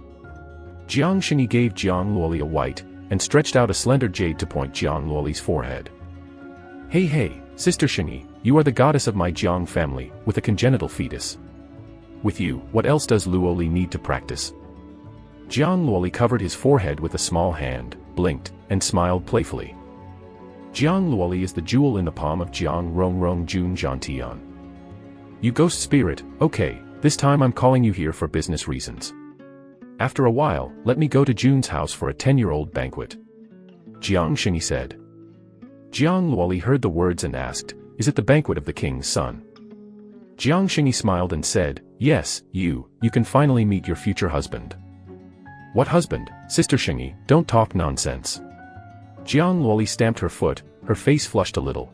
Jiang Xingyi gave Jiang Luoli a white, and stretched out a slender jade to point Jiang Luoli's forehead. Hey hey, Sister Xingyi, you are the goddess of my Jiang family, with a congenital fetus. With you, what else does Luoli need to practice? Jiang Luoli covered his forehead with a small hand, blinked, and smiled playfully. Jiang Luoli is the jewel in the palm of Jiang Rongrong Jun Zhantian. You ghost spirit, okay, this time I'm calling you here for business reasons. After a while, let me go to Jun's house for a 10-year-old banquet. Jiang Xingyi said. Jiang Luoli heard the words and asked, is it the banquet of the king's son? Jiang Xingyi smiled and said, yes, you can finally meet your future husband. What husband, Sister Xingyi, don't talk nonsense. Jiang Luoli stamped her foot, her face flushed a little.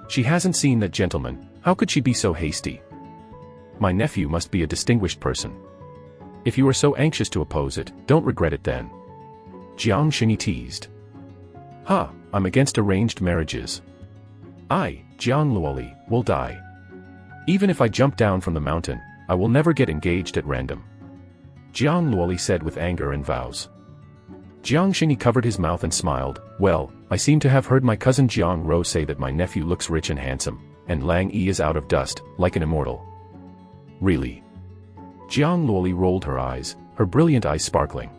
She hasn't seen that gentleman, how could she be so hasty? My nephew must be a distinguished person. If you are so anxious to oppose it, don't regret it then. Jiang Xingyi teased. I'm against arranged marriages. I, Jiang Luoli, will die. Even if I jump down from the mountain, I will never get engaged at random. Jiang Luoli said with anger and vows. Jiang Xingyi covered his mouth and smiled, well, I seem to have heard my cousin Jiang Ro say that my nephew looks rich and handsome, and Lang Yi is out of dust, like an immortal. Really? Jiang Luoli rolled her eyes, her brilliant eyes sparkling.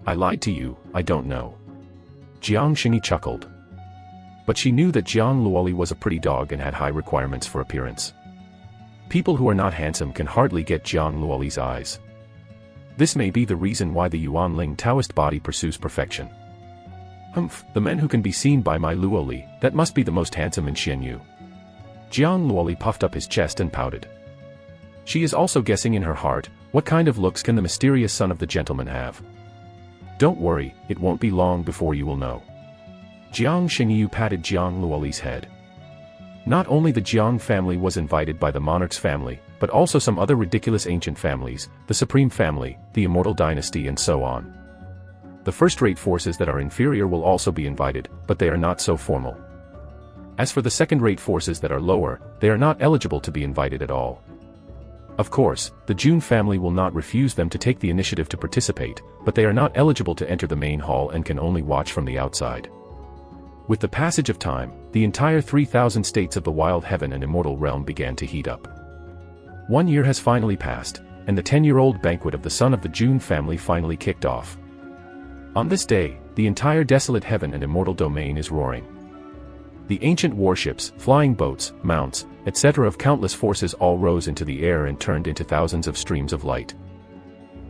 I lied to you, I don't know. Jiang Xingyi chuckled. But she knew that Jiang Luoli was a pretty dog and had high requirements for appearance. People who are not handsome can hardly get Jiang Luoli's eyes. This may be the reason why the Yuanling Taoist body pursues perfection. The men who can be seen by my Luoli, that must be the most handsome in Xianyu. Jiang Luoli puffed up his chest and pouted. She is also guessing in her heart, what kind of looks can the mysterious son of the gentleman have? Don't worry, it won't be long before you will know. Jiang Xingyi patted Jiang Luoli's head. Not only the Jiang family was invited by the monarch's family, but also some other ridiculous ancient families, the Supreme Family, the Immortal Dynasty and so on. The first-rate forces that are inferior will also be invited, but they are not so formal. As for the second-rate forces that are lower, they are not eligible to be invited at all. Of course, the Jun family will not refuse them to take the initiative to participate, but they are not eligible to enter the main hall and can only watch from the outside. With the passage of time, the entire 3,000 states of the Wild Heaven and Immortal Realm began to heat up. 1 year has finally passed, and the 10-year-old banquet of the son of the Jun family finally kicked off. On this day, the entire desolate heaven and immortal domain is roaring. The ancient warships, flying boats, mounts, etc. of countless forces all rose into the air and turned into thousands of streams of light.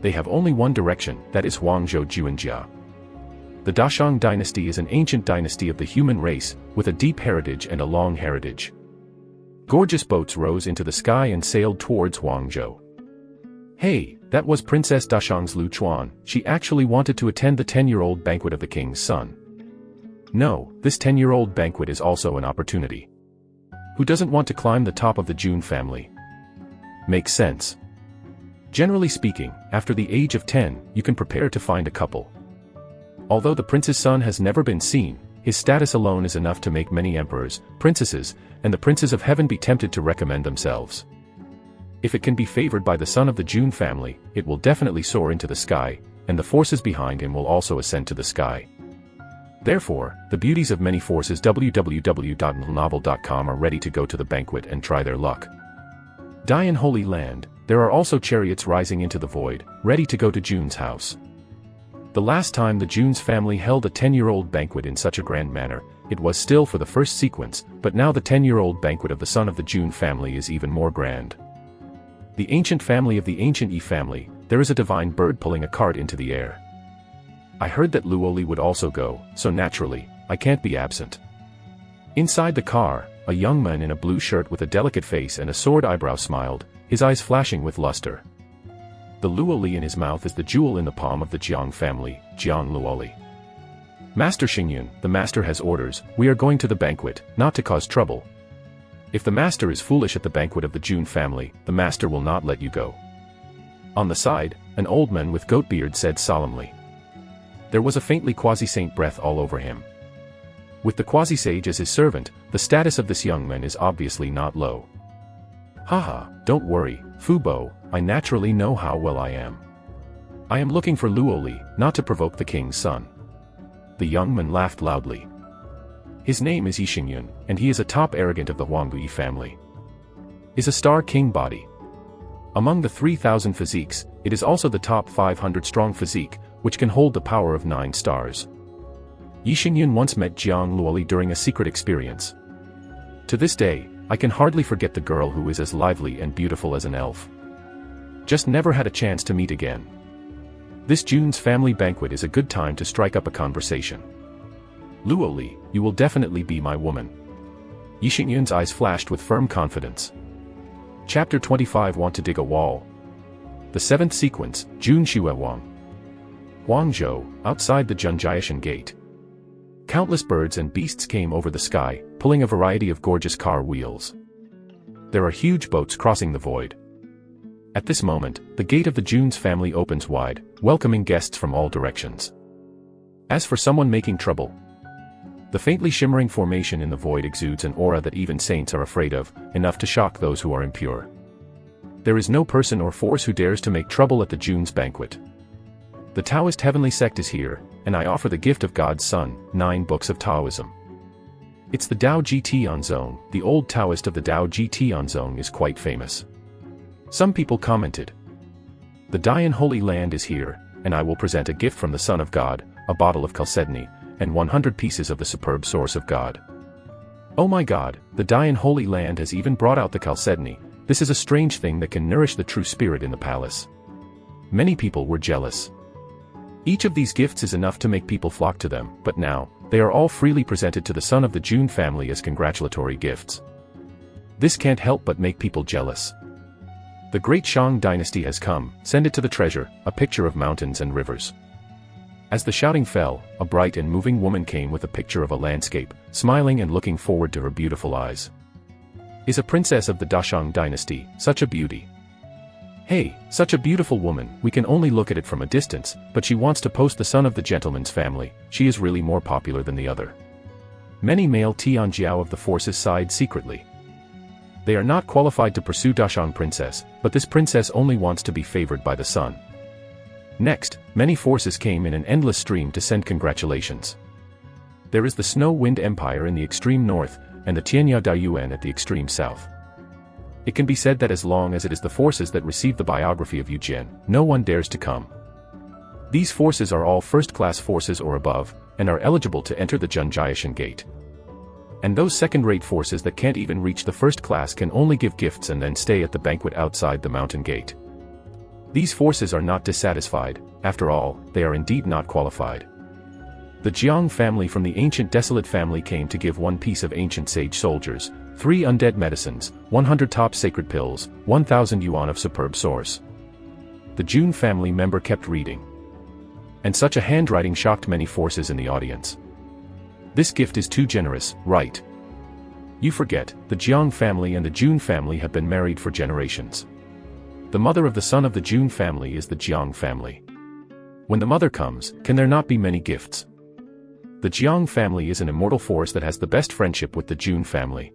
They have only one direction, that is Huangzhou Juanjia. The Dashang dynasty is an ancient dynasty of the human race, with a deep heritage and a long heritage. Gorgeous boats rose into the sky and sailed towards Huangzhou. Hey, that was Princess Dashang's Lu Chuan, she actually wanted to attend the 10-year-old banquet of the king's son. No, this 10-year-old banquet is also an opportunity. Who doesn't want to climb the top of the Jun family? Makes sense. Generally speaking, after the age of 10, you can prepare to find a couple. Although the prince's son has never been seen, his status alone is enough to make many emperors, princesses, and the princes of heaven be tempted to recommend themselves. If it can be favored by the son of the Jun family, it will definitely soar into the sky, and the forces behind him will also ascend to the sky. Therefore, the beauties of many forces www.novel.com are ready to go to the banquet and try their luck. Dian Holy Land, there are also chariots rising into the void, ready to go to Jun's house. The last time the Jun's family held a 10-year-old banquet in such a grand manner, it was still for the first sequence, but now the 10-year-old banquet of the son of the Jun family is even more grand. The ancient family of the Ancient Yi family, there is a divine bird pulling a cart into the air. I heard that Luoli would also go, so naturally, I can't be absent. Inside the car, a young man in a blue shirt with a delicate face and a sword eyebrow smiled, his eyes flashing with luster. The luoli in his mouth is the jewel in the palm of the Jiang family, Jiang luoli. Master Xingyun, the master has orders, we are going to the banquet, not to cause trouble. If the master is foolish at the banquet of the Jun family, the master will not let you go. On the side, an old man with goat beard said solemnly. There was a faintly quasi-saint breath all over him. With the quasi-sage as his servant, the status of this young man is obviously not low. Haha, don't worry, Fubo, I naturally know how well I am. I am looking for luoli, not to provoke the king's son. The young man laughed loudly. His name is Yi Xingyun, and he is a top arrogant of the Huangui family. Is a star king body. Among the 3,000 physiques, it is also the top 500 strong physique, which can hold the power of 9 stars. Yi Xingyun once met Jiang Luoli during a secret experience. To this day, I can hardly forget the girl who is as lively and beautiful as an elf. Just never had a chance to meet again. This Jun's family banquet is a good time to strike up a conversation. Luoli, you will definitely be my woman. Yi Xingyun's eyes flashed with firm confidence. Chapter 25. Want to dig a wall? The 7th sequence, Jun Xiaoyao. Guangzhou, outside the Junjiashan gate. Countless birds and beasts came over the sky, pulling a variety of gorgeous car wheels. There are huge boats crossing the void. At this moment, the gate of the Jun's family opens wide, welcoming guests from all directions. As for someone making trouble, the faintly shimmering formation in the void exudes an aura that even saints are afraid of, enough to shock those who are impure. There is no person or force who dares to make trouble at the Jun's banquet. The Taoist heavenly sect is here, and I offer the gift of God's Son, 9 books of Taoism. It's the Dao Ji Tianzong, the old Taoist of the Dao Ji Tianzong is quite famous. Some people commented. The Dian Holy Land is here, and I will present a gift from the Son of God, a bottle of chalcedony, and 100 pieces of the superb source of God. Oh my God, the Dian Holy Land has even brought out the chalcedony. This is a strange thing that can nourish the true spirit in the palace. Many people were jealous. Each of these gifts is enough to make people flock to them, but now, they are all freely presented to the son of the Jun family as congratulatory gifts. This can't help but make people jealous. The great Shang dynasty has come, send it to the treasure, a picture of mountains and rivers. As the shouting fell, a bright and moving woman came with a picture of a landscape, smiling and looking forward to her beautiful eyes. Is a princess of the Dashang dynasty, such a beauty. Hey, such a beautiful woman, we can only look at it from a distance, but she wants to post the son of the gentleman's family, she is really more popular than the other. Many male Tianjiao of the forces sighed secretly. They are not qualified to pursue Dashang princess, but this princess only wants to be favored by the sun. Next, many forces came in an endless stream to send congratulations. There is the Snow Wind Empire in the extreme north, and the Tianya Daiyuan at the extreme south. It can be said that as long as it is the forces that receive the biography of Yu Jian, no one dares to come. These forces are all first-class forces or above, and are eligible to enter the Junjiashan gate. And those second-rate forces that can't even reach the first class can only give gifts and then stay at the banquet outside the mountain gate. These forces are not dissatisfied, after all, they are indeed not qualified. The Jiang family from the ancient desolate family came to give 1 piece of ancient sage soldiers, 3 undead medicines, 100 top sacred pills, 1,000 yuan of superb source. The Jun family member kept reading. And such a handwriting shocked many forces in the audience. This gift is too generous, right? You forget, the Jiang family and the Jun family have been married for generations. The mother of the son of the Jun family is the Jiang family. When the mother comes, can there not be many gifts? The Jiang family is an immortal force that has the best friendship with the Jun family.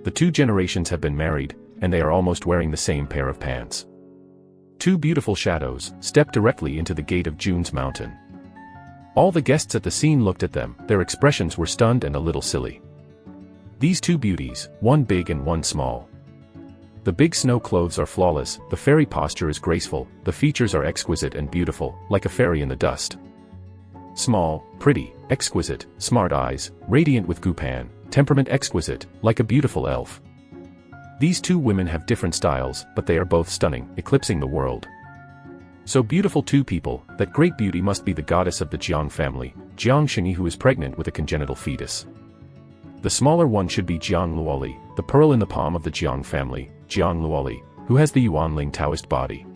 The 2 generations have been married, and they are almost wearing the same pair of pants. 2 beautiful shadows stepped directly into the gate of Jun's mountain. All the guests at the scene looked at them, their expressions were stunned and a little silly. These 2 beauties, one big and one small. The big snow clothes are flawless, the fairy posture is graceful, the features are exquisite and beautiful, like a fairy in the dust. Small, pretty, exquisite, smart eyes, radiant with gupan, temperament exquisite, like a beautiful elf. These 2 women have different styles, but they are both stunning, eclipsing the world. So beautiful 2 people, that great beauty must be the goddess of the Jiang family, Jiang Xingyi, who is pregnant with a congenital fetus. The smaller one should be Jiang Luoli, the pearl in the palm of the Jiang family, Jiang Luoli, who has the Yuanling Taoist body.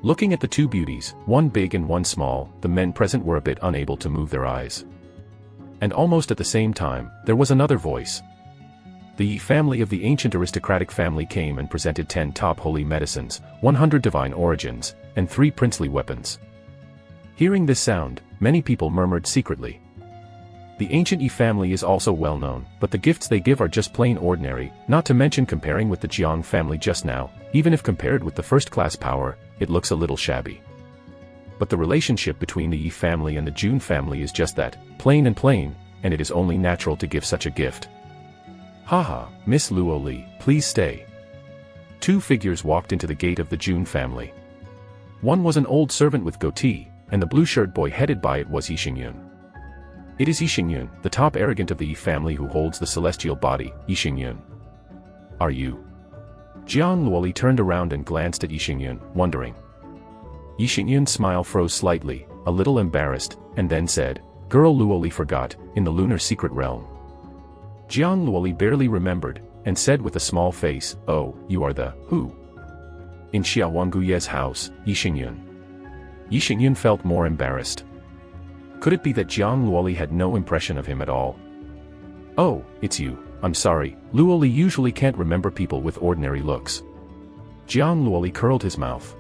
Looking at the two beauties, one big and one small, the men present were a bit unable to move their eyes. And almost at the same time, there was another voice. The Yi family of the ancient aristocratic family came and presented 10 top holy medicines, 100 divine origins, and 3 princely weapons. Hearing this sound, many people murmured secretly. The ancient Yi family is also well known, but the gifts they give are just plain ordinary, not to mention comparing with the Jiang family just now, even if compared with the first-class power, it looks a little shabby. But the relationship between the Yi family and the Jun family is just that, plain, and it is only natural to give such a gift. Haha, Miss Luo Li, please stay. 2 figures walked into the gate of the Jun family. One was an old servant with goatee, and the blue-shirt boy headed by it was Yi Xingyun. It is Yi Xingyun, the top arrogant of the Yi family who holds the celestial body, Yi Xingyun. Are you? Jiang Luoli turned around and glanced at Yi Xingyun, wondering. Yi Xingyun's smile froze slightly, a little embarrassed, and then said, Girl Luoli forgot, in the lunar secret realm. Jiang Luoli barely remembered, and said with a small face, Oh, you are the, who? In Xiao Wanguye's house, Yi Xingyun. Yi Xingyun felt more embarrassed. Could it be that Jiang Luoli had no impression of him at all? Oh, it's you, I'm sorry, Luoli usually can't remember people with ordinary looks. Jiang Luoli curled his mouth.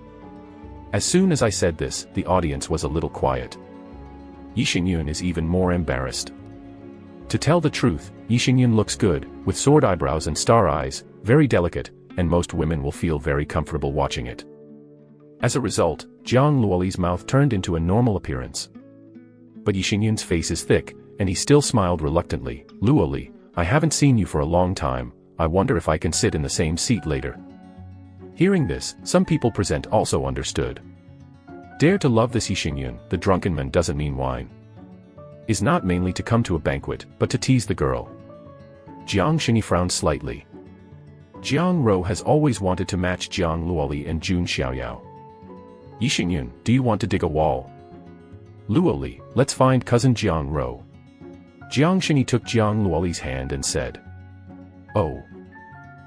As soon as I said this, the audience was a little quiet. Yi Xingyun is even more embarrassed. To tell the truth, Yi Xingyun looks good, with sword eyebrows and star eyes, very delicate, and most women will feel very comfortable watching it. As a result, Jiang Luoli's mouth turned into a normal appearance. But Yi Xingyun's face is thick, and he still smiled reluctantly. Luoli, I haven't seen you for a long time, I wonder if I can sit in the same seat later. Hearing this, some people present also understood. Dare to love this Yi Xingyun, the drunken man doesn't mean wine. Is not mainly to come to a banquet, but to tease the girl. Jiang Xingyi frowned slightly. Jiang Ro has always wanted to match Jiang Luoli and Jun Xiaoyao. Yi Xingyun, do you want to dig a wall? Luoli, let's find cousin Jiang Ro. Jiang Xingyi took Jiang Luoli's hand and said. Oh.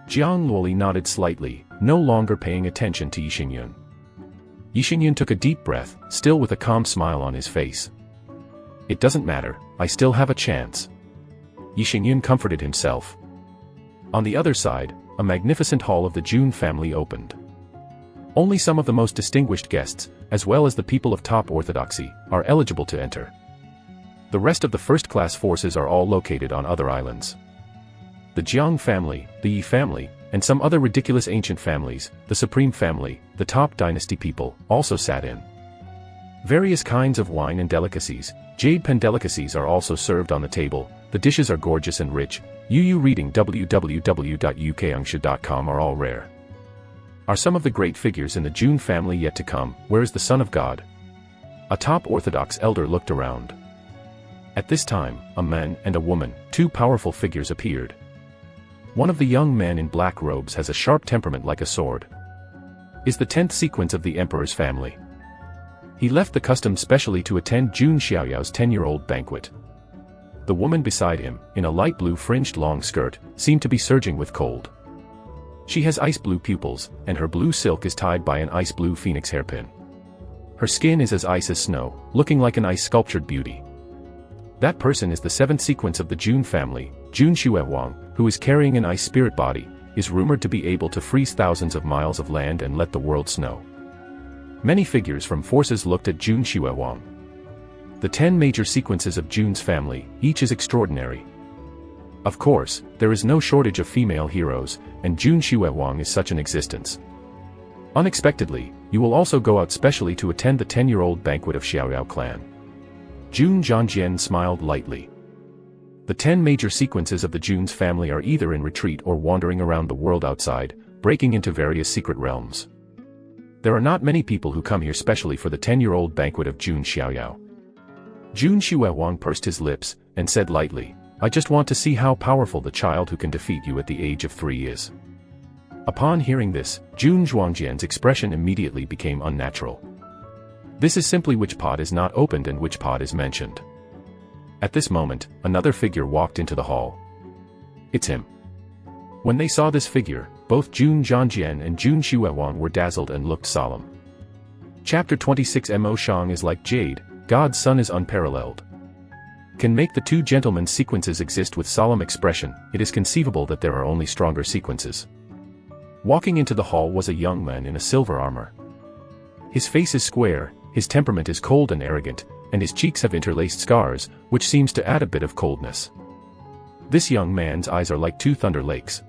Jiang Luoli nodded slightly, no longer paying attention to Yi Xingyun. Yi Xingyun took a deep breath, still with a calm smile on his face. It doesn't matter, I still have a chance. Yi Xingyun comforted himself. On the other side, a magnificent hall of the Jun family opened. Only some of the most distinguished guests, as well as the people of top orthodoxy, are eligible to enter. The rest of the first-class forces are all located on other islands. The Jiang family, the Yi family, and some other ridiculous ancient families, the Supreme family, the top dynasty people, also sat in. Various kinds of wine and delicacies, jade pen delicacies are also served on the table, the dishes are gorgeous and rich, reading www.ukangsha.com are all rare. Are some of the great figures in the Jun family yet to come? Where is the Son of God? A top orthodox elder looked around. At this time, a man and a woman, 2 powerful figures appeared. One of the young men in black robes has a sharp temperament like a sword. Is the 10th sequence of the emperor's family. He left the custom specially to attend Jun Xiaoyao's 10-year-old banquet. The woman beside him, in a light blue fringed long skirt, seemed to be surging with cold. She has ice blue pupils, and her blue silk is tied by an ice blue phoenix hairpin. Her skin is as ice as snow, looking like an ice-sculptured beauty. That person is the 7th sequence of the Jun family, Jun Xiaoyao, who is carrying an ice spirit body, is rumored to be able to freeze thousands of miles of land and let the world snow. Many figures from forces looked at Jun Xiaoyao. The 10 major sequences of Jun's family, each is extraordinary. Of course, there is no shortage of female heroes, and Jun Xiaoyao is such an existence. Unexpectedly, you will also go out specially to attend the 10-year-old banquet of Xiaoyao clan. Jun Zhangjian smiled lightly. The 10 major sequences of the Jun's family are either in retreat or wandering around the world outside, breaking into various secret realms. There are not many people who come here specially for the 10-year-old banquet of Jun Xiaoyao. Jun Xiaoyao pursed his lips, and said lightly, I just want to see how powerful the child who can defeat you at the age of 3 is. Upon hearing this, Jun Zhuangjian's expression immediately became unnatural. This is simply which pot is not opened and which pot is mentioned. At this moment, another figure walked into the hall. It's him. When they saw this figure, both Jun Zhangjian and Jun Xiaoyao were dazzled and looked solemn. Chapter 26 Mo Shang is like jade, God's son is unparalleled. Can make the two gentlemen sequences exist with solemn expression, it is conceivable that there are only stronger sequences. Walking into the hall was a young man in a silver armor. His face is square, his temperament is cold and arrogant, and his cheeks have interlaced scars, which seems to add a bit of coldness. This young man's eyes are like two thunder lakes.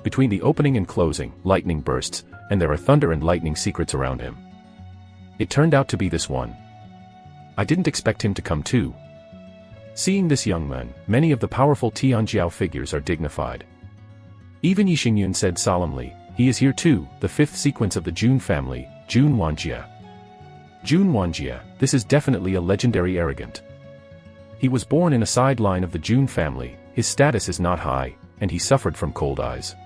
Between the opening and closing, lightning bursts, and there are thunder and lightning secrets around him. It turned out to be this one. I didn't expect him to come too. Seeing this young man, many of the powerful Tianjiao figures are dignified. Even Yixingyun said solemnly, he is here too, the fifth sequence of the Jun family, Jun Wanjie. Jun Wanjie, this is definitely a legendary arrogant. He was born in a side line of the Jun family, his status is not high, and he suffered from cold eyes.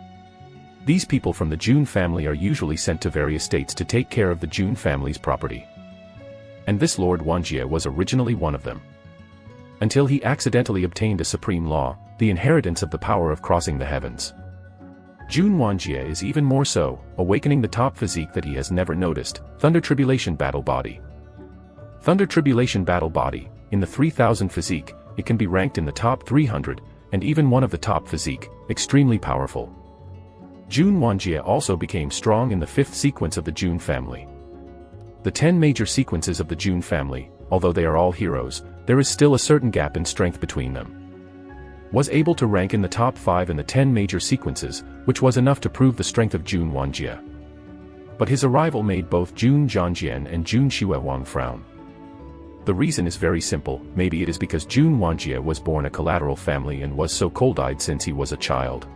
These people from the Jun family are usually sent to various states to take care of the Jun family's property. And this Lord Wanjie was originally one of them. Until he accidentally obtained a supreme law, the inheritance of the power of crossing the heavens. Jun Wanjie is even more so, awakening the top physique that he has never noticed, Thunder Tribulation Battle Body. Thunder Tribulation Battle Body, in the 3000 physique, it can be ranked in the top 300, and even one of the top physique, extremely powerful. Jun Wanjie also became strong in the fifth sequence of the Jun family. The 10 major sequences of the Jun family, although they are all heroes, there is still a certain gap in strength between them. Was able to rank in the top 5 in the 10 major sequences, which was enough to prove the strength of Jun Wanjie. But his arrival made both Jun Zhangjian and Jun Xiaoyao frown. The reason is very simple, maybe it is because Jun Wanjie was born a collateral family and was so cold-eyed since he was a child.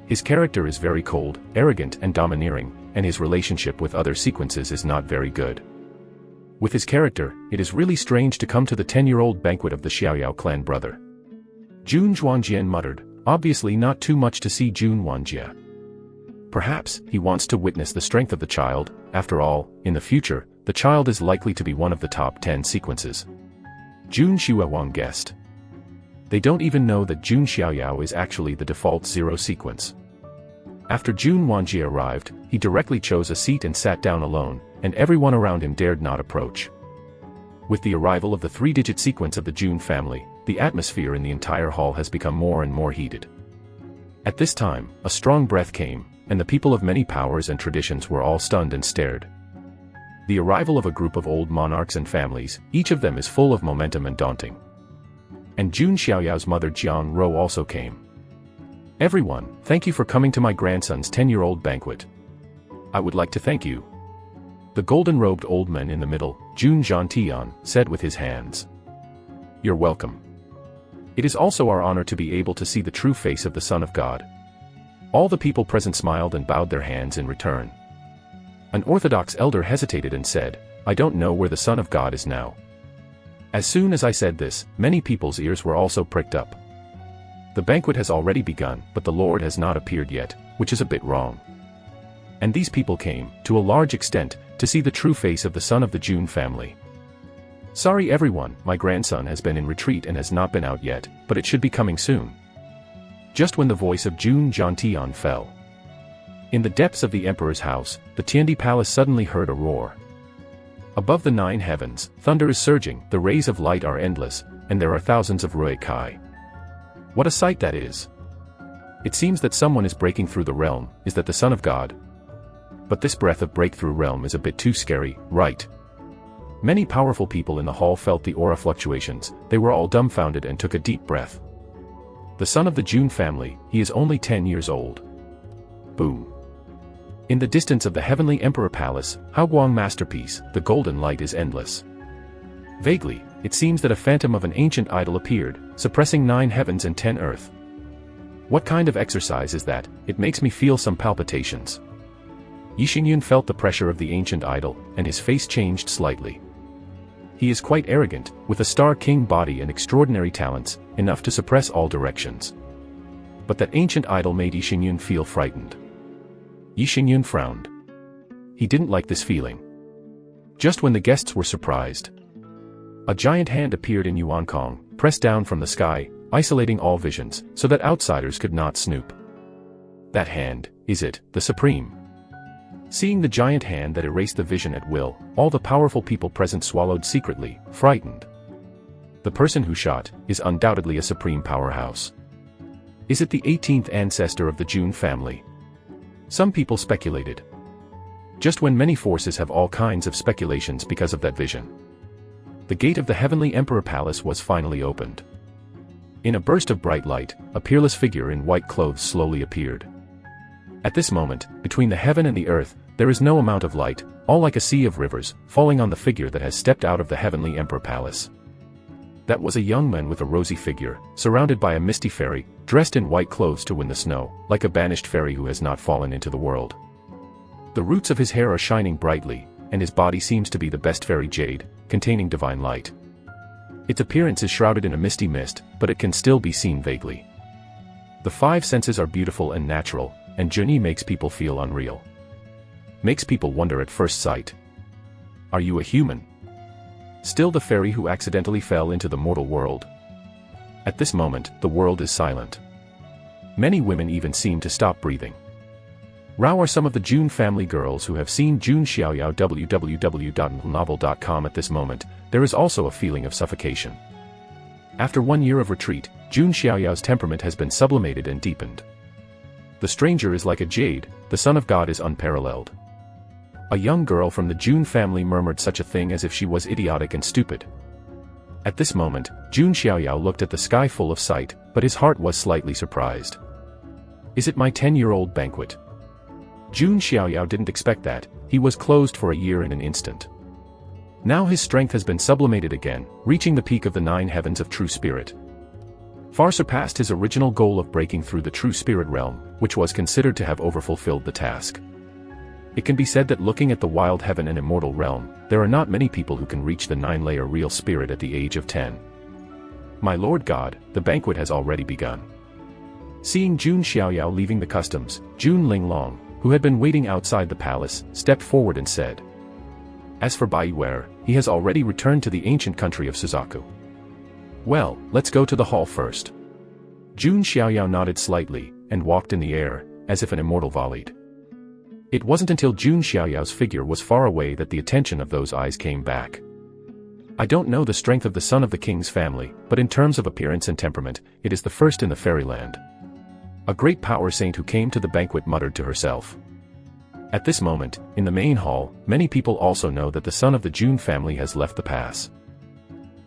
His character is very cold, arrogant and domineering, and his relationship with other sequences is not very good. With his character, it is really strange to come to the 10-year-old banquet of the Xiaoyao clan brother. Jun Zhuangjian muttered, obviously not too much to see Jun Wanjie. Perhaps, he wants to witness the strength of the child, after all, in the future, the child is likely to be one of the top 10 sequences. Jun Xiaoyao guessed. They don't even know that Jun Xiaoyao is actually the default 0 sequence. After Jun Wanjie arrived, he directly chose a seat and sat down alone, and everyone around him dared not approach. With the arrival of the 3-digit sequence of the Jun family, the atmosphere in the entire hall has become more and more heated. At this time, a strong breath came, and the people of many powers and traditions were all stunned and stared. The arrival of a group of old monarchs and families, each of them is full of momentum and daunting. And Jun Xiaoyao's mother Jiang Ro also came. Everyone, thank you for coming to my grandson's 10-year-old banquet. I would like to thank you. The golden-robed old man in the middle, Jun Zhantian, said with his hands. You're welcome. It is also our honor to be able to see the true face of the Son of God. All the people present smiled and bowed their hands in return. An Orthodox elder hesitated and said, I don't know where the Son of God is now. As soon as I said this, many people's ears were also pricked up. The banquet has already begun, but the Lord has not appeared yet, which is a bit wrong. And these people came, to a large extent, to see the true face of the son of the Jun family. Sorry everyone, my grandson has been in retreat and has not been out yet, but it should be coming soon. Just when the voice of Jun Zhantian fell. In the depths of the emperor's house, the Tiandi palace suddenly heard a roar. Above the 9 heavens, thunder is surging, the rays of light are endless, and there are thousands of Rui Kai. What a sight that is! It seems that someone is breaking through the realm, is that the Son of God? But this breath of breakthrough realm is a bit too scary, right? Many powerful people in the hall felt the aura fluctuations, they were all dumbfounded and took a deep breath. The son of the Jun family, he is only 10 years old. Boom. In the distance of the heavenly emperor palace, Haoguang masterpiece, the golden light is endless. Vaguely, it seems that a phantom of an ancient idol appeared, suppressing 9 heavens and 10 earth. What kind of exercise is that? It makes me feel some palpitations. Yixingyun felt the pressure of the ancient idol, and his face changed slightly. He is quite arrogant, with a Star King body and extraordinary talents, enough to suppress all directions. But that ancient idol made Yixingyun feel frightened. Yixingyun frowned. He didn't like this feeling. Just when the guests were surprised, a giant hand appeared in Yuankong, pressed down from the sky, isolating all visions, so that outsiders could not snoop. That hand, is it, the Supreme? Seeing the giant hand that erased the vision at will, all the powerful people present swallowed secretly, frightened. The person who shot is undoubtedly a supreme powerhouse. Is it the 18th ancestor of the Jun family? Some people speculated. Just when many forces have all kinds of speculations because of that vision. The gate of the Heavenly Emperor Palace was finally opened. In a burst of bright light, a peerless figure in white clothes slowly appeared. At this moment, between the heaven and the earth, there is no amount of light, all like a sea of rivers, falling on the figure that has stepped out of the Heavenly Emperor Palace. That was a young man with a rosy figure, surrounded by a misty fairy, dressed in white clothes to win the snow, like a banished fairy who has not fallen into the world. The roots of his hair are shining brightly, and his body seems to be the best fairy jade, containing divine light. Its appearance is shrouded in a misty mist, but it can still be seen vaguely. The five senses are beautiful and natural, and Junyi makes people feel unreal. Makes people wonder at first sight. Are you a human? Still the fairy who accidentally fell into the mortal world? At this moment, the world is silent. Many women even seem to stop breathing. Rao are some of the Jun family girls who have seen Jun Xiaoyao www.novel.com at this moment. There is also a feeling of suffocation. After 1 year of retreat, Jun Xiaoyao's temperament has been sublimated and deepened. The stranger is like a jade, the son of God is unparalleled. A young girl from the Jun family murmured such a thing as if she was idiotic and stupid. At this moment, Jun Xiaoyao looked at the sky full of sight, but his heart was slightly surprised. Is it my 10-year-old banquet? Jun Xiaoyao didn't expect that. He was closed for a year in an instant. Now his strength has been sublimated again, reaching the peak of the 9 heavens of true spirit. Far surpassed his original goal of breaking through the true spirit realm, which was considered to have overfulfilled the task. It can be said that looking at the wild heaven and immortal realm, there are not many people who can reach the 9-layer real spirit at the age of 10. My Lord God, the banquet has already begun. Seeing Jun Xiaoyao leaving the customs, Jun Linglong, who had been waiting outside the palace, stepped forward and said. As for Bai Wei, he has already returned to the ancient country of Suzaku. Well, let's go to the hall first. Jun Xiaoyao nodded slightly, and walked in the air, as if an immortal volleyed. It wasn't until Jun Xiaoyao's figure was far away that the attention of those eyes came back. I don't know the strength of the son of the king's family, but in terms of appearance and temperament, it is the first in the fairyland. A great power saint who came to the banquet muttered to herself. At this moment, in the main hall, many people also know that the son of the Jun family has left the pass.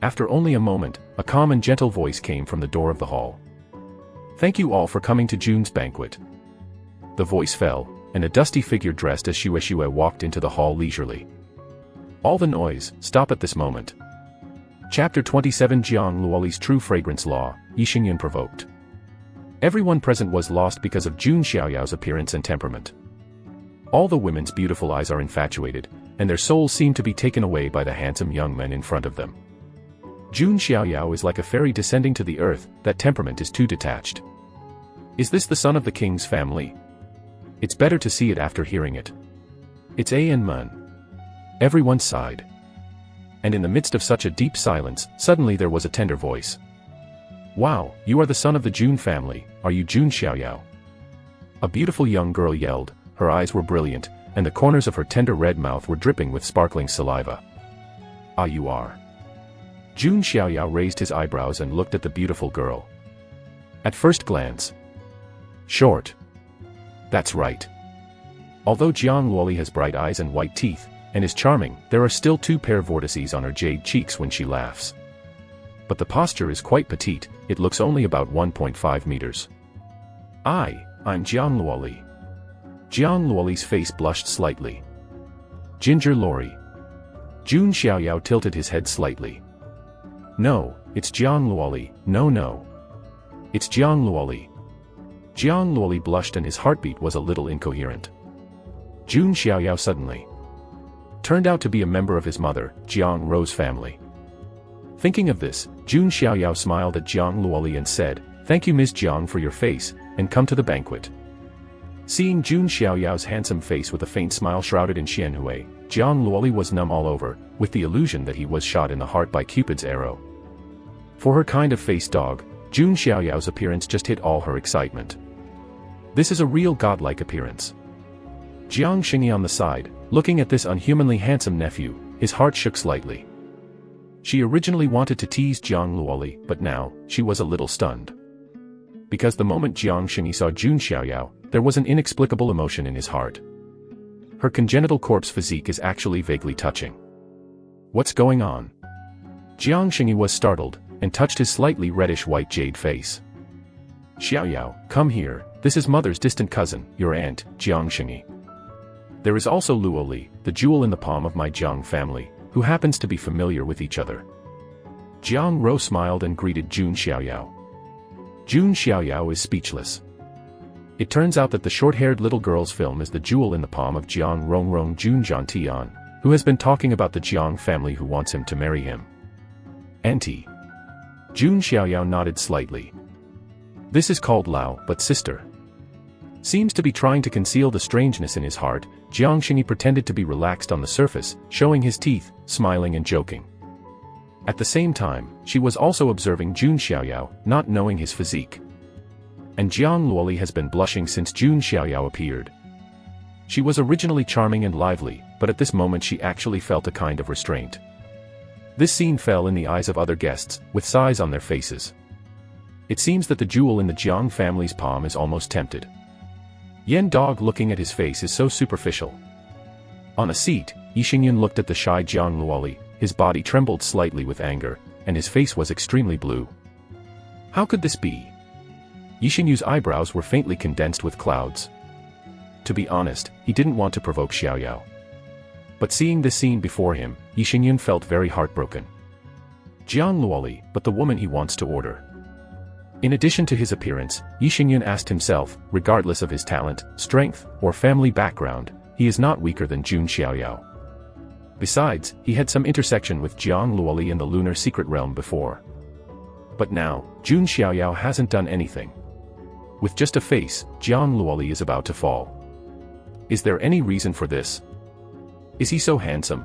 After only a moment, a calm and gentle voice came from the door of the hall. Thank you all for coming to Jun's banquet. The voice fell, and a dusty figure dressed as Shue walked into the hall leisurely. All the noise, stop at this moment. Chapter 27 Jiang Luoli's True Fragrance Law, Yixingyun provoked. Everyone present was lost because of Jun Xiaoyao's appearance and temperament. All the women's beautiful eyes are infatuated, and their souls seem to be taken away by the handsome young men in front of them. Jun Xiaoyao is like a fairy descending to the earth, that temperament is too detached. Is this the son of the king's family? It's better to see it after hearing it. It's An Man. Everyone sighed. And in the midst of such a deep silence, suddenly there was a tender voice. Wow, you are the son of the Jun family, are you Jun Xiaoyao? A beautiful young girl yelled, her eyes were brilliant, and the corners of her tender red mouth were dripping with sparkling saliva. Ah, you are. Jun Xiaoyao raised his eyebrows and looked at the beautiful girl. At first glance. Short. That's right. Although Jiang Luoli has bright eyes and white teeth, and is charming, there are still 2 pair vortices on her jade cheeks when she laughs. But the posture is quite petite, it looks only about 1.5 meters. I'm Jiang Luoli. Jiang Luoli's face blushed slightly. Ginger Lori. Jun Xiaoyao tilted his head slightly. No, it's Jiang Luoli, no. It's Jiang Luoli. Jiang Luoli blushed and his heartbeat was a little incoherent. Jun Xiaoyao suddenly turned out to be a member of his mother, Jiang Ro's family. Thinking of this, Jun Xiaoyao smiled at Jiang Luoli and said, Thank you Ms. Jiang for your face, and come to the banquet. Seeing Jun Xiaoyao's handsome face with a faint smile shrouded in xianhui, Jiang Luoli was numb all over, with the illusion that he was shot in the heart by Cupid's arrow. For her kind of face dog, Jun Xiaoyao's appearance just hid all her excitement. This is a real godlike appearance. Jiang Xingyi on the side, looking at this unhumanly handsome nephew, his heart shook slightly. She originally wanted to tease Jiang Luoli, but now, she was a little stunned. Because the moment Jiang Xingyi saw Jun Xiaoyao, there was an inexplicable emotion in his heart. Her congenital corpse physique is actually vaguely touching. What's going on? Jiang Xingyi was startled, and touched his slightly reddish-white jade face. Xiaoyao, come here, this is mother's distant cousin, your aunt, Jiang Xingyi. There is also Luoli, the jewel in the palm of my Jiang family, who happens to be familiar with each other. Jiang Ro smiled and greeted Jun Xiaoyao. Jun Xiaoyao is speechless. It turns out that the short-haired little girl's film is the jewel in the palm of Jiang Rongrong Jun Jiantian, who has been talking about the Jiang family who wants him to marry him. Auntie. Jun Xiaoyao nodded slightly. This is called Lao, but sister. Seems to be trying to conceal the strangeness in his heart, Jiang Xingyi pretended to be relaxed on the surface, showing his teeth, smiling and joking. At the same time, she was also observing Jun Xiaoyao, not knowing his physique. And Jiang Luoli has been blushing since Jun Xiaoyao appeared. She was originally charming and lively, but at this moment she actually felt a kind of restraint. This scene fell in the eyes of other guests, with sighs on their faces. It seems that the jewel in the Jiang family's palm is almost tempted. Yen Dog looking at his face is so superficial. On a seat, Yi Xingyun looked at the shy Jiang Luoli, his body trembled slightly with anger, and his face was extremely blue. How could this be? Yi Xingyu's eyebrows were faintly condensed with clouds. To be honest, he didn't want to provoke Xiaoyao. But seeing this scene before him, Yi Xingyun felt very heartbroken. Jiang Luoli, but the woman he wants to order. In addition to his appearance, Yi Xingyun asked himself, regardless of his talent, strength, or family background, he is not weaker than Jun Xiaoyao. Besides, he had some intersection with Jiang Luoli in the lunar secret realm before. But now, Jun Xiaoyao hasn't done anything. With just a face, Jiang Luoli is about to fall. Is there any reason for this? Is he so handsome?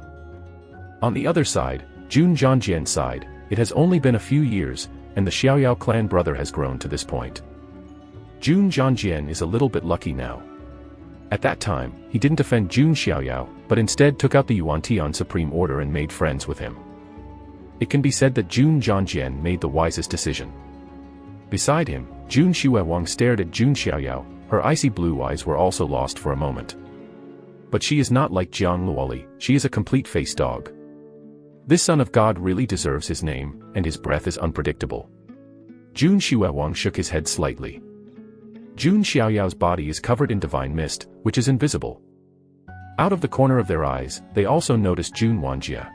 On the other side, Jun Zhangjian's side, it has only been a few years, and the Xiaoyao clan brother has grown to this point. Jun Zhangjian is a little bit lucky now. At that time, he didn't offend Jun Xiaoyao, but instead took out the Yuantian Supreme Order and made friends with him. It can be said that Jun Zhangjian made the wisest decision. Beside him, Jun Xuewang stared at Jun Xiaoyao, her icy blue eyes were also lost for a moment. But she is not like Jiang Luoli, she is a complete face dog. This son of God really deserves his name, and his breath is unpredictable. Jun Xuewang shook his head slightly. Jun Xiaoyao's body is covered in divine mist, which is invisible. Out of the corner of their eyes, they also noticed Jun Wanjie.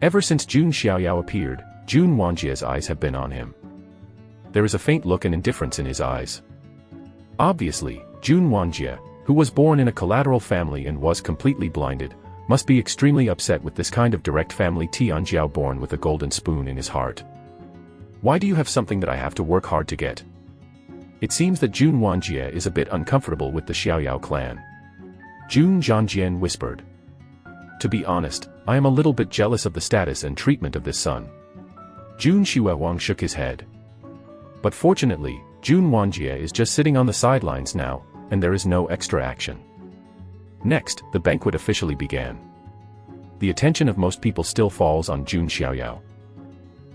Ever since Jun Xiaoyao appeared, Jun Wanjie's eyes have been on him. There is a faint look and indifference in his eyes. Obviously, Jun Wanjie, who was born in a collateral family and was completely blinded, must be extremely upset with this kind of direct family Tianjiao born with a golden spoon in his heart. Why do you have something that I have to work hard to get? It seems that Jun Wanjie is a bit uncomfortable with the Xiaoyao clan. Jun Zhangjian whispered. To be honest, I am a little bit jealous of the status and treatment of this son. Jun Xuewang shook his head. But fortunately, Jun Wanjie is just sitting on the sidelines now, and there is no extra action. Next, the banquet officially began. The attention of most people still falls on Jun Xiaoyao.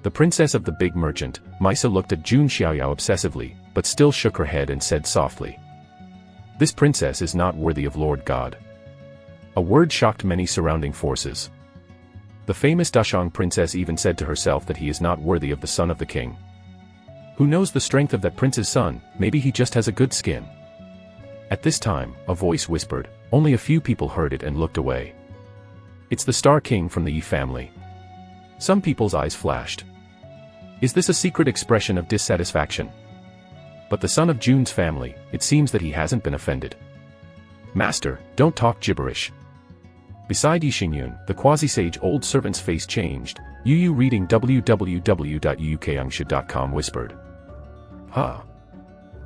The princess of the big merchant, Maisa looked at Jun Xiaoyao obsessively, but still shook her head and said softly. This princess is not worthy of Lord God. A word shocked many surrounding forces. The famous Dashang princess even said to herself that he is not worthy of the son of the king. Who knows the strength of that prince's son, maybe he just has a good skin. At this time, a voice whispered, only a few people heard it and looked away. It's the Star King from the Yi family. Some people's eyes flashed. Is this a secret expression of dissatisfaction? But the son of Jun's family, it seems that he hasn't been offended. Master, don't talk gibberish. Beside Yi Xingyun, the quasi-sage old servant's face changed. Yu reading www.yukangsha.com whispered. Huh.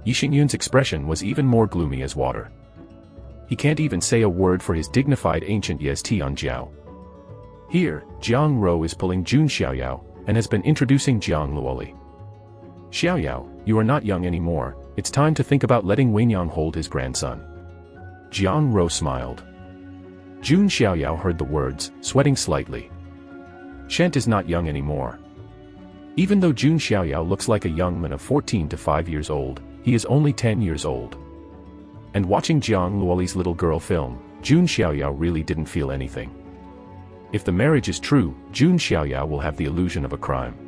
Yi Xingyun's expression was even more gloomy as water. He can't even say a word for his dignified ancient Yes Tianjiao. Here, Jiang Ro is pulling Jun Xiaoyao, and has been introducing Jiang Luoli. Xiaoyao, you are not young anymore, it's time to think about letting Wenyang hold his grandson. Jiang Ro smiled. Jun Xiaoyao heard the words, sweating slightly. Shent is not young anymore. Even though Jun Xiaoyao looks like a young man of 14 to 5 years old, he is only 10 years old. And watching Jiang Luoli's little girl film, Jun Xiaoyao really didn't feel anything. If the marriage is true, Jun Xiaoyao will have the illusion of a crime.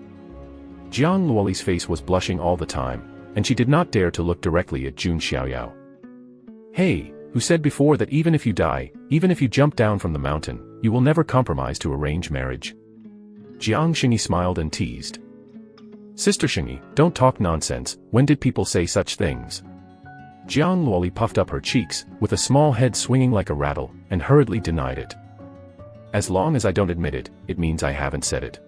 Jiang Luoli's face was blushing all the time, and she did not dare to look directly at Jun Xiaoyao. Hey, who said before that even if you die, even if you jump down from the mountain, you will never compromise to arrange marriage? Jiang Xingyi smiled and teased. Sister Xingyi, don't talk nonsense, when did people say such things? Jiang Luoli puffed up her cheeks, with a small head swinging like a rattle, and hurriedly denied it. As long as I don't admit it, it means I haven't said it.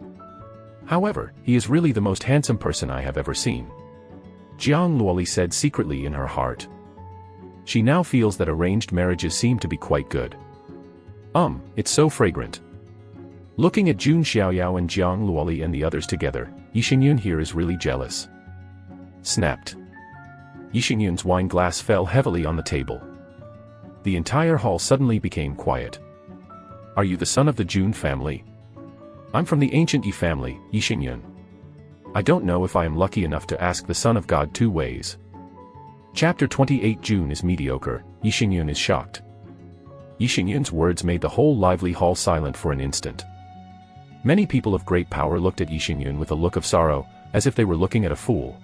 However, he is really the most handsome person I have ever seen. Jiang Luoli said secretly in her heart. She now feels that arranged marriages seem to be quite good. It's so fragrant. Looking at Jun Xiaoyao and Jiang Luoli and the others together, Yi Xingyun here is really jealous. Snapped. Yi Xingyun's wine glass fell heavily on the table. The entire hall suddenly became quiet. Are you the son of the Jun family? I'm from the Ancient Yi family, Yi Xingyun. I don't know if I am lucky enough to ask the Son of God 2 ways. Chapter 28 Jun is mediocre, Yi Xingyun is shocked. Yi Xingyun's words made the whole lively hall silent for an instant. Many people of great power looked at Yi Xingyun with a look of sorrow, as if they were looking at a fool.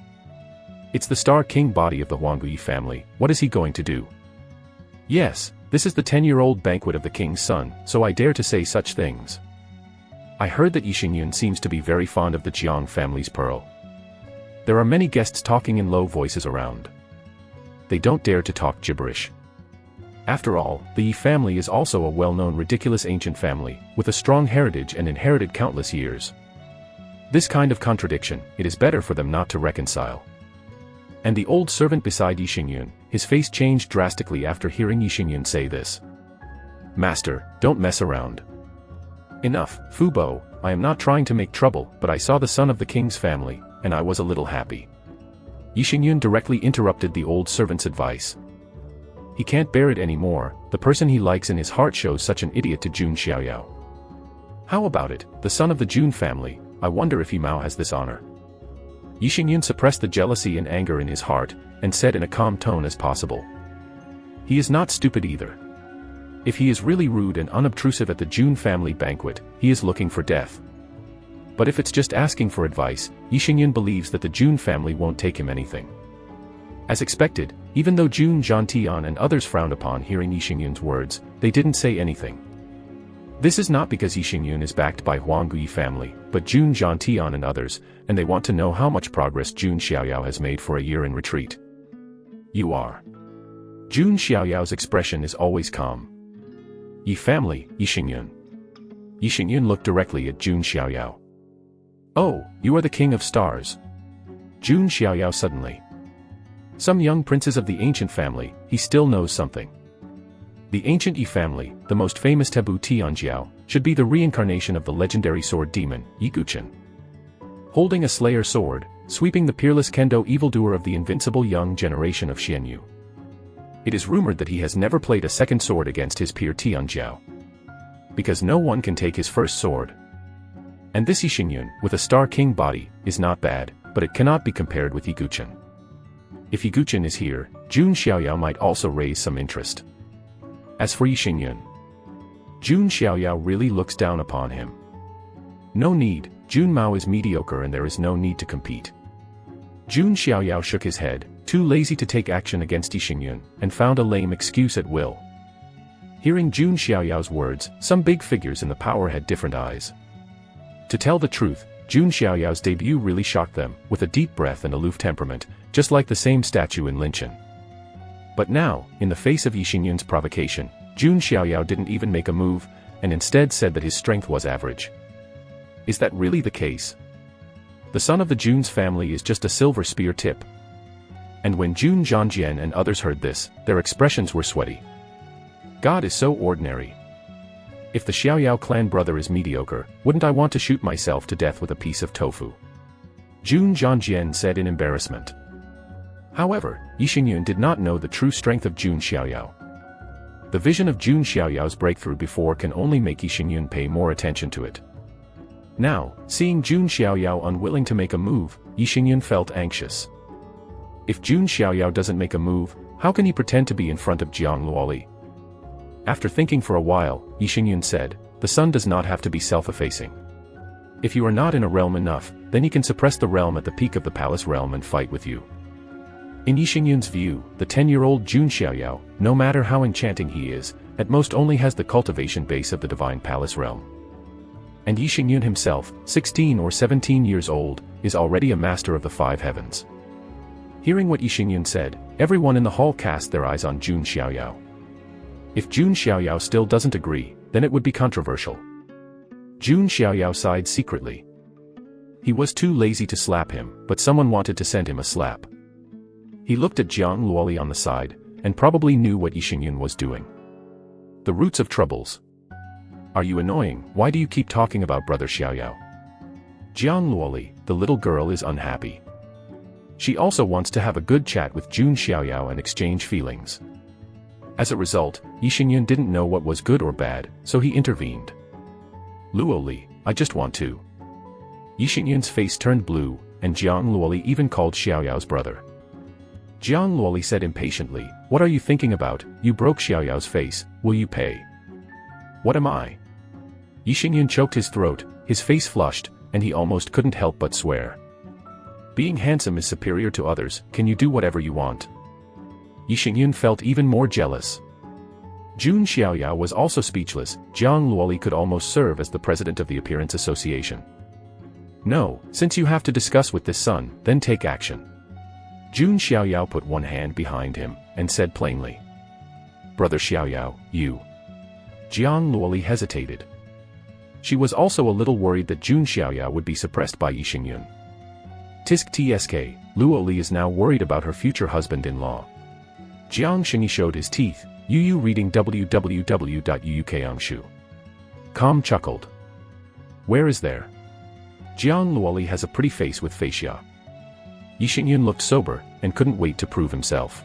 It's the Star King body of the Huangui family, what is he going to do? Yes, this is the 10-year-old banquet of the king's son, so I dare to say such things. I heard that Yi Xingyun seems to be very fond of the Jiang family's pearl. There are many guests talking in low voices around. They don't dare to talk gibberish. After all, the Yi family is also a well-known ridiculous ancient family, with a strong heritage and inherited countless years. This kind of contradiction, it is better for them not to reconcile. And the old servant beside Yi Xingyun, his face changed drastically after hearing Yi Xingyun say this. Master, don't mess around. Enough, Fubo, I am not trying to make trouble, but I saw the son of the king's family, and I was a little happy. Yi Xingyun directly interrupted the old servant's advice. He can't bear it anymore, the person he likes in his heart shows such an idiot to Jun Xiaoyao. How about it, the son of the Jun family, I wonder if Yimao has this honor. Yi Xingyun suppressed the jealousy and anger in his heart, and said in a calm tone as possible. He is not stupid either. If he is really rude and unobtrusive at the Jun family banquet, he is looking for death. But if it's just asking for advice, Yi Xingyun believes that the Jun family won't take him anything. As expected, even though Jun Zhantian and others frowned upon hearing Yi Xingyun's words, they didn't say anything. This is not because Yi Xingyun is backed by Huangui family, but Jun Zhantian and others, and they want to know how much progress Jun Xiaoyao has made for a year in retreat. You are. Jun Xiaoyao's expression is always calm. Yi family, Yi Xingyun. Yi Xingyun looked directly at Jun Xiaoyao. Oh, you are the king of stars. Jun Xiaoyao suddenly. Some young princes of the ancient family, he still knows something. The ancient Yi family, the most famous taboo Tianjiao, should be the reincarnation of the legendary sword demon, Yi Guchen. Holding a slayer sword, sweeping the peerless kendo evildoer of the invincible young generation of Xianyu. It is rumored that he has never played a second sword against his peer Tianjiao. Because no one can take his first sword. And this Yi Xingyun, with a Star King body, is not bad, but it cannot be compared with Yi Guchen. If Yi Guchen is here, Jun Xiaoyao might also raise some interest. As for Yi Xingyun, Jun Xiaoyao really looks down upon him. No need, Jun Mao is mediocre and there is no need to compete. Jun Xiaoyao shook his head, too lazy to take action against Yi Xingyun, and found a lame excuse at will. Hearing Jun Xiaoyao's words, some big figures in the power had different eyes. To tell the truth, Jun Xiaoyao's debut really shocked them, with a deep breath and aloof temperament, just like the same statue in Linchen. But now, in the face of Yi Xingyun's provocation, Jun Xiaoyao didn't even make a move, and instead said that his strength was average. Is that really the case? The son of the Jun's family is just a silver spear tip. And when Jun Zhanjian and others heard this, their expressions were sweaty. God is so ordinary. If the Xiaoyao clan brother is mediocre, wouldn't I want to shoot myself to death with a piece of tofu? Jun Zhanjian said in embarrassment. However, Yi Xingyun did not know the true strength of Jun Xiaoyao. The vision of Jun Xiaoyao's breakthrough before can only make Yixingyun pay more attention to it. Now, seeing Jun Xiaoyao unwilling to make a move, Yixingyun felt anxious. If Jun Xiaoyao doesn't make a move, how can he pretend to be in front of Jiang Luoli? After thinking for a while, Yixingyun said, "The son does not have to be self-effacing. If you are not in a realm enough, then he can suppress the realm at the peak of the palace realm and fight with you." In Yixingyun's view, the 10-year-old Jun Xiaoyao, no matter how enchanting he is, at most only has the cultivation base of the divine palace realm. And Yixingyun himself, 16 or 17 years old, is already a master of the 5 heavens. Hearing what Yixingyun said, everyone in the hall cast their eyes on Jun Xiaoyao. If Jun Xiaoyao still doesn't agree, then it would be controversial. Jun Xiaoyao sighed secretly. He was too lazy to slap him, but someone wanted to send him a slap. He looked at Jiang Luoli on the side, and probably knew what Yixingyun was doing. The roots of troubles. Are you annoying? Why do you keep talking about Brother Xiaoyao? Jiang Luoli, the little girl, is unhappy. She also wants to have a good chat with Jun Xiaoyao and exchange feelings. As a result, Yixingyun didn't know what was good or bad, so he intervened. "Luoli, I just want to." Yixingyun's face turned blue, and Jiang Luoli even called Xiaoyao's brother. Jiang Luoli said impatiently, "What are you thinking about? You broke Xiaoyao's face, will you pay?" "What am I?" Yixingyun choked his throat, his face flushed, and he almost couldn't help but swear. "Being handsome is superior to others, can you do whatever you want?" Yixingyun felt even more jealous. Jun Xiaoyao was also speechless. Jiang Luoli could almost serve as the president of the Appearance Association. "No, since you have to discuss with this son, then take action." Jun Xiaoyao put one hand behind him, and said plainly. "Brother Xiaoyao, you." Jiang Luoli hesitated. She was also a little worried that Jun Xiaoyao would be suppressed by Yixingyun. Tisk tsk, Luoli is now worried about her future husband-in-law. Jiang Xingyi showed his teeth. Yu reading www.uukangshu.com chuckled. "Where is there? Jiang Luoli has a pretty face with fascia." Yixingyun looked sober, and couldn't wait to prove himself.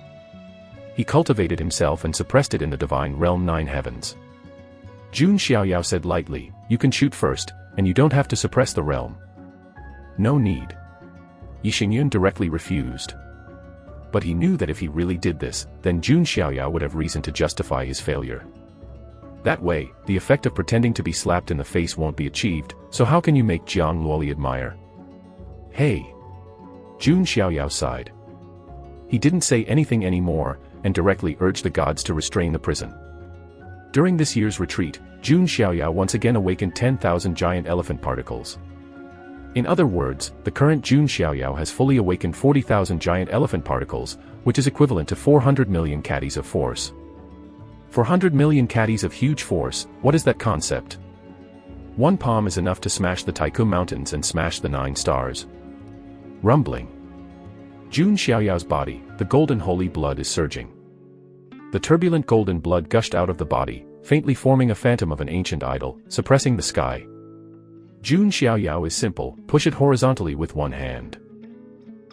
He cultivated himself and suppressed it in the divine realm 9 heavens. Jun Xiaoyao said lightly, "You can shoot first, and you don't have to suppress the realm." "No need." Yixingyun directly refused. But he knew that if he really did this, then Jun Xiaoyao would have reason to justify his failure. That way, the effect of pretending to be slapped in the face won't be achieved, so how can you make Jiang Luoli admire? "Hey!" Jun Xiaoyao sighed. He didn't say anything anymore, and directly urged the gods to restrain the prison. During this year's retreat, Jun Xiaoyao once again awakened 10,000 giant elephant particles. In other words, the current Jun Xiaoyao has fully awakened 40,000 giant elephant particles, which is equivalent to 400 million caddies of force. 400 million caddies of huge force, what is that concept? One palm is enough to smash the Taiku Mountains and smash the 9 stars. Rumbling. Jun Xiaoyao's body, the golden holy blood is surging. The turbulent golden blood gushed out of the body, faintly forming a phantom of an ancient idol, suppressing the sky. Jun Xiaoyao is simple, push it horizontally with one hand.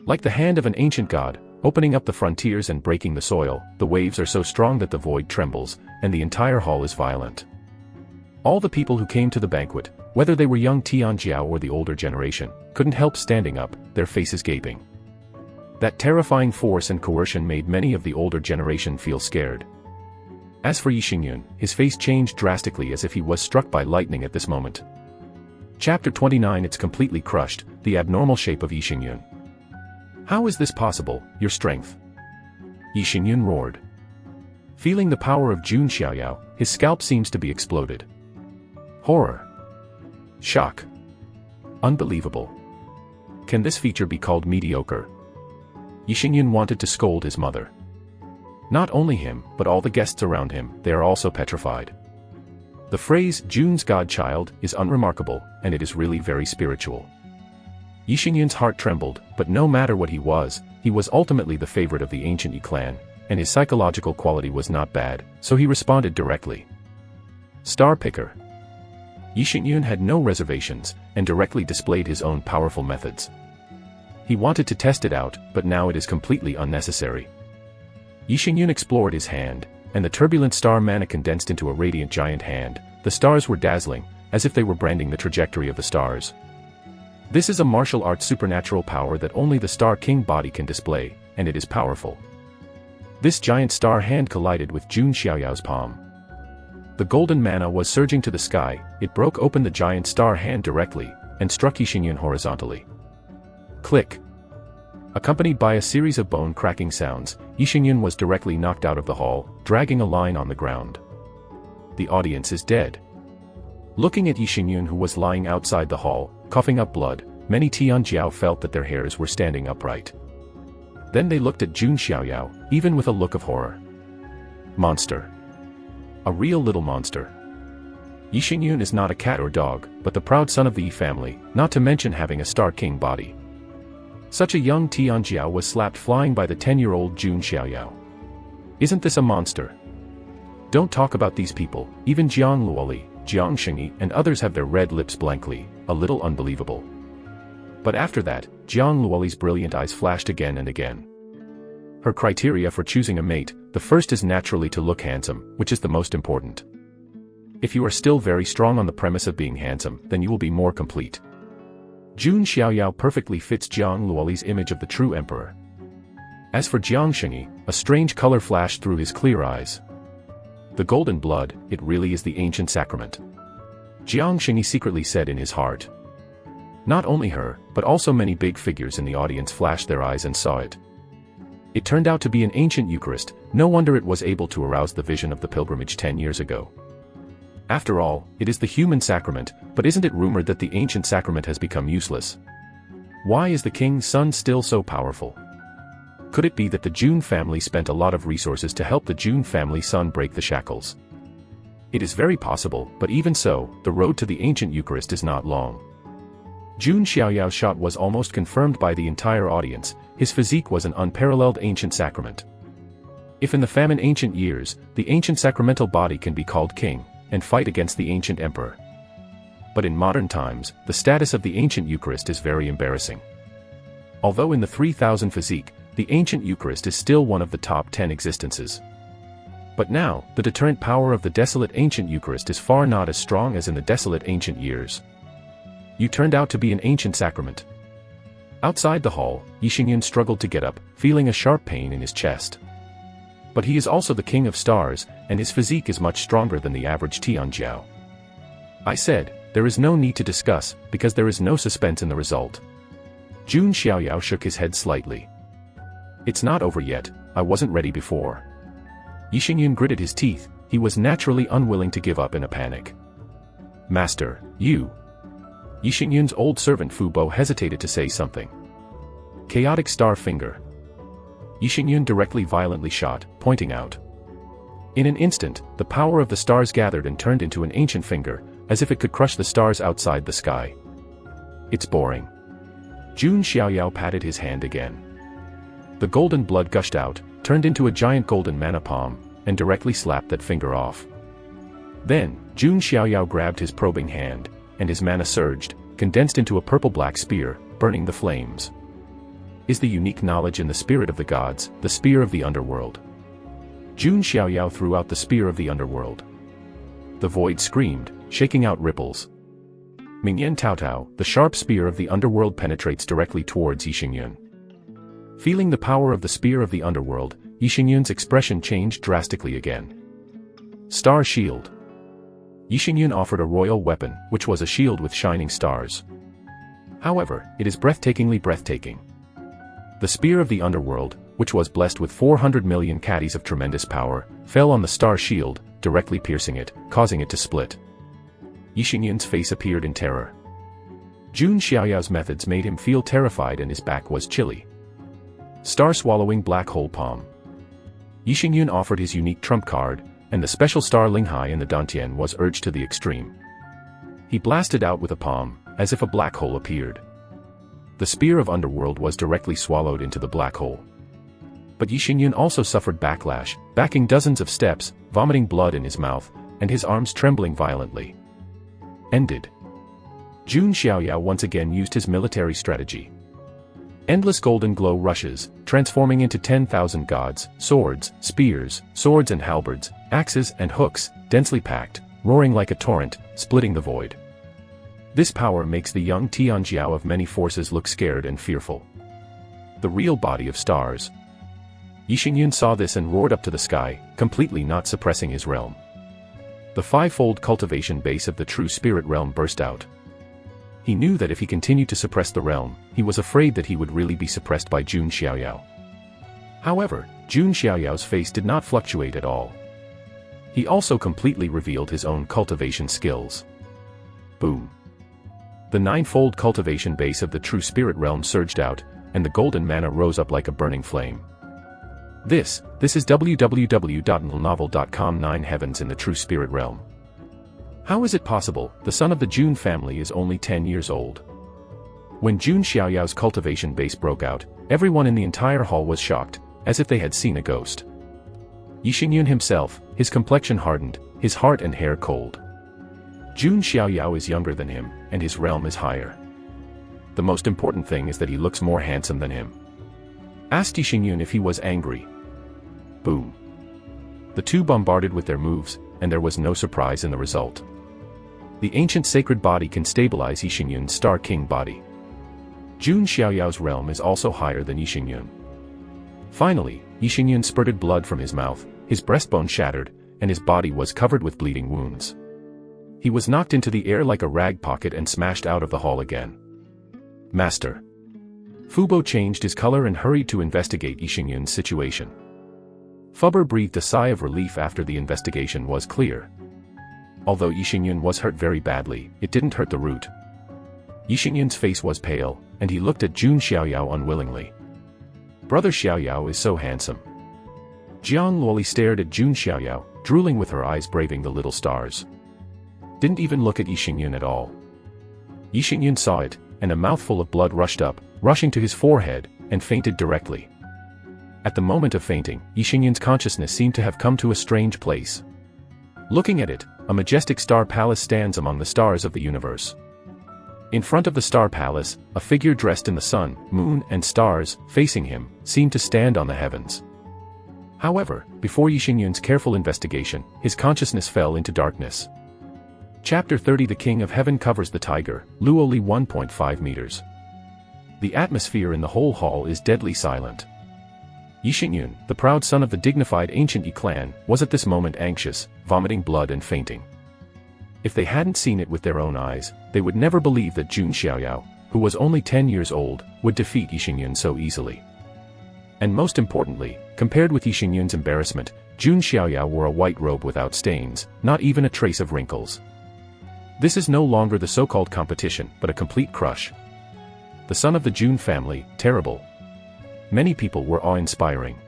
Like the hand of an ancient god, opening up the frontiers and breaking the soil, the waves are so strong that the void trembles, and the entire hall is violent. All the people who came to the banquet, whether they were young Tianjiao or the older generation, couldn't help standing up, their faces gaping. That terrifying force and coercion made many of the older generation feel scared. As for Yixingyun, his face changed drastically as if he was struck by lightning at this moment. Chapter 29. It's completely crushed, the abnormal shape of Yixingyun. "How is this possible, your strength?" Yixingyun roared. Feeling the power of Jun Xiaoyao, his scalp seems to be exploded. Horror. Shock. Unbelievable. Can this feature be called mediocre? Yixingyun wanted to scold his mother. Not only him, but all the guests around him, they are also petrified. The phrase, Jun's godchild, is unremarkable, and it is really very spiritual. Yixingyun's heart trembled, but no matter what he was ultimately the favorite of the Ancient Eucharist clan, and his psychological quality was not bad, so he responded directly. Star Picker. Yixingyun had no reservations, and directly displayed his own powerful methods. He wanted to test it out, but now it is completely unnecessary. Yixingyun explored his hand, and the turbulent star mana condensed into a radiant giant hand. The stars were dazzling, as if they were branding the trajectory of the stars. This is a martial arts supernatural power that only the Star King body can display, and it is powerful. This giant star hand collided with Jun Xiaoyao's palm. The golden mana was surging to the sky. It broke open the giant star hand directly, and struck Yixingyun horizontally. Click. Accompanied by a series of bone-cracking sounds, Yixingyun was directly knocked out of the hall, dragging a line on the ground. The audience is dead. Looking at Yixingyun, who was lying outside the hall, coughing up blood, many Tianjiao felt that their hairs were standing upright. Then they looked at Jun Xiaoyao, even with a look of horror. Monster. A real little monster. Yixingyun is not a cat or dog, but the proud son of the Yi family, not to mention having a Star King body. Such a young Tianjiao was slapped flying by the 10-year-old Jun Xiaoyao. Isn't this a monster? Don't talk about these people. Even Jiang Luoli, Jiang Shengyi, and others have their red lips blankly, a little unbelievable. But after that, Jiang Luoli's brilliant eyes flashed again and again. Her criteria for choosing a mate: the first is naturally to look handsome, which is the most important. If you are still very strong on the premise of being handsome, then you will be more complete. Jun Xiaoyao perfectly fits Jiang Luoli's image of the true emperor. As for Jiang Shengyi, a strange color flashed through his clear eyes. The golden blood, it really is the ancient sacrament. Jiang Shengyi secretly said in his heart. Not only her, but also many big figures in the audience flashed their eyes and saw it. It turned out to be an ancient Eucharist. No wonder it was able to arouse the vision of the pilgrimage 10 years ago. After all, it is the human sacrament, but isn't it rumored that the ancient sacrament has become useless? Why is the king's son still so powerful? Could it be that the Jun family spent a lot of resources to help the Jun family son break the shackles? It is very possible, but even so, the road to the ancient Eucharist is not long. Jun Xiaoyao's shot was almost confirmed by the entire audience. His physique was an unparalleled ancient sacrament. If in the famine ancient years, the ancient sacramental body can be called king, and fight against the ancient emperor. But in modern times, the status of the ancient Eucharist is very embarrassing. Although in the 3000 physique, the ancient Eucharist is still one of the top 10 existences. But now, the deterrent power of the desolate ancient Eucharist is far not as strong as in the desolate ancient years. You turned out to be an ancient sacrament. Outside the hall, Yixingyun struggled to get up, feeling a sharp pain in his chest. But he is also the king of stars, and his physique is much stronger than the average Tianjiao. I said, there is no need to discuss, because there is no suspense in the result. Jun Xiaoyao shook his head slightly. It's not over yet, I wasn't ready before. Yixingyun gritted his teeth. He was naturally unwilling to give up in a panic. Master, you. Yixingyun's old servant Fu Bo hesitated to say something. Chaotic star finger. Yixingyun directly violently shot, pointing out. In an instant, the power of the stars gathered and turned into an ancient finger, as if it could crush the stars outside the sky. It's boring. Jun Xiaoyao patted his hand again. The golden blood gushed out, turned into a giant golden mana palm, and directly slapped that finger off. Then, Jun Xiaoyao grabbed his probing hand, and his mana surged, condensed into a purple-black spear, burning the flames. Is the unique knowledge in the spirit of the gods, the spear of the underworld. Jun Xiaoyao threw out the spear of the underworld. The void screamed, shaking out ripples. Mingyan Taotao, the sharp spear of the underworld penetrates directly towards Yixingyun. Feeling the power of the spear of the underworld, Yixingyun's expression changed drastically again. Star Shield. Yixingyun offered a royal weapon, which was a shield with shining stars. However, it is breathtakingly breathtaking. The spear of the underworld, which was blessed with 400 million caddies of tremendous power, fell on the star shield, directly piercing it, causing it to split. Yixingyun's face appeared in terror. Jun Xiaoyao's methods made him feel terrified and his back was chilly. Star-swallowing black hole palm. Yixingyun offered his unique trump card, and the special star Linghai in the Dantian was urged to the extreme. He blasted out with a palm, as if a black hole appeared. The spear of underworld was directly swallowed into the black hole. But Yixingyun also suffered backlash, backing dozens of steps, vomiting blood in his mouth, and his arms trembling violently. Ended. Jun Xiaoyao once again used his military strategy. Endless golden glow rushes, transforming into 10,000 gods, swords, spears, swords and halberds, axes and hooks, densely packed, roaring like a torrent, splitting the void. This power makes the young Tianjiao of many forces look scared and fearful. The real body of stars. Yixingyun saw this and roared up to the sky, completely not suppressing his realm. The five-fold cultivation base of the true spirit realm burst out. He knew that if he continued to suppress the realm, he was afraid that he would really be suppressed by Jun Xiaoyao. However, Jun Xiaoyao's face did not fluctuate at all. He also completely revealed his own cultivation skills. Boom. The nine-fold cultivation base of the true spirit realm surged out, and the golden mana rose up like a burning flame. This is www.novel.com 9 heavens in the true spirit realm. How is it possible the son of the Jun family is only 10 years old? When Jun Xiaoyao's cultivation base broke out, everyone in the entire hall was shocked, as if they had seen a ghost. Yixingyun himself, his complexion hardened, his heart and hair cold. Jun Xiaoyao is younger than him, and his realm is higher. The most important thing is that he looks more handsome than him. Asked Yixingyun if he was angry. Boom. The two bombarded with their moves, and there was no surprise in the result. The ancient sacred body can stabilize Yixingyun's Star King body. Jun Xiaoyao's realm is also higher than Yixingyun. Finally, Yixingyun spurted blood from his mouth, his breastbone shattered, and his body was covered with bleeding wounds. He was knocked into the air like a rag pocket and smashed out of the hall again. Master. Fubo changed his color and hurried to investigate Yixingyun's situation. Fubber breathed a sigh of relief after the investigation was clear. Although Yixingyun was hurt very badly, it didn't hurt the root. Yixingyun's face was pale, and he looked at Jun Xiaoyao unwillingly. Brother Xiaoyao is so handsome. Jiang Luoli stared at Jun Xiaoyao, drooling with her eyes braving the little stars. Didn't even look at Yixingyun at all. Yixingyun saw it, and a mouthful of blood rushed up, rushing to his forehead, and fainted directly. At the moment of fainting, Yixingyun's consciousness seemed to have come to a strange place. Looking at it, a majestic star palace stands among the stars of the universe. In front of the star palace, a figure dressed in the sun, moon, and stars, facing him, seemed to stand on the heavens. However, before Yixingyun's careful investigation, his consciousness fell into darkness. Chapter 30 The King of Heaven covers the tiger, Luoli 1.5 meters. The atmosphere in the whole hall is deadly silent. Yixingyun, the proud son of the dignified Ancient Eucharist clan, was at this moment anxious, vomiting blood and fainting. If they hadn't seen it with their own eyes, they would never believe that Jun Xiaoyao, who was only 10 years old, would defeat Yixingyun so easily. And most importantly, compared with Yixingyun's embarrassment, Jun Xiaoyao wore a white robe without stains, not even a trace of wrinkles. This is no longer the so-called competition, but a complete crush. The son of the Jun family, terrible. Many people were awe-inspiring.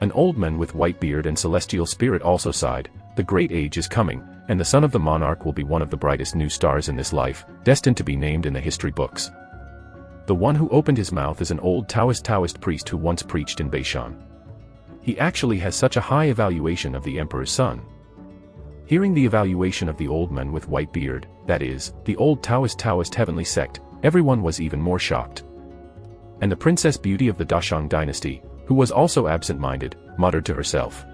An old man with white beard and celestial spirit also sighed, the great age is coming, and the son of the monarch will be one of the brightest new stars in this life, destined to be named in the history books. The one who opened his mouth is an old Taoist priest who once preached in Beishan. He actually has such a high evaluation of the emperor's son. Hearing the evaluation of the old man with white beard, that is, the old Taoist heavenly sect, everyone was even more shocked. And the Princess Beauty of the Dashang dynasty, who was also absent-minded, muttered to herself.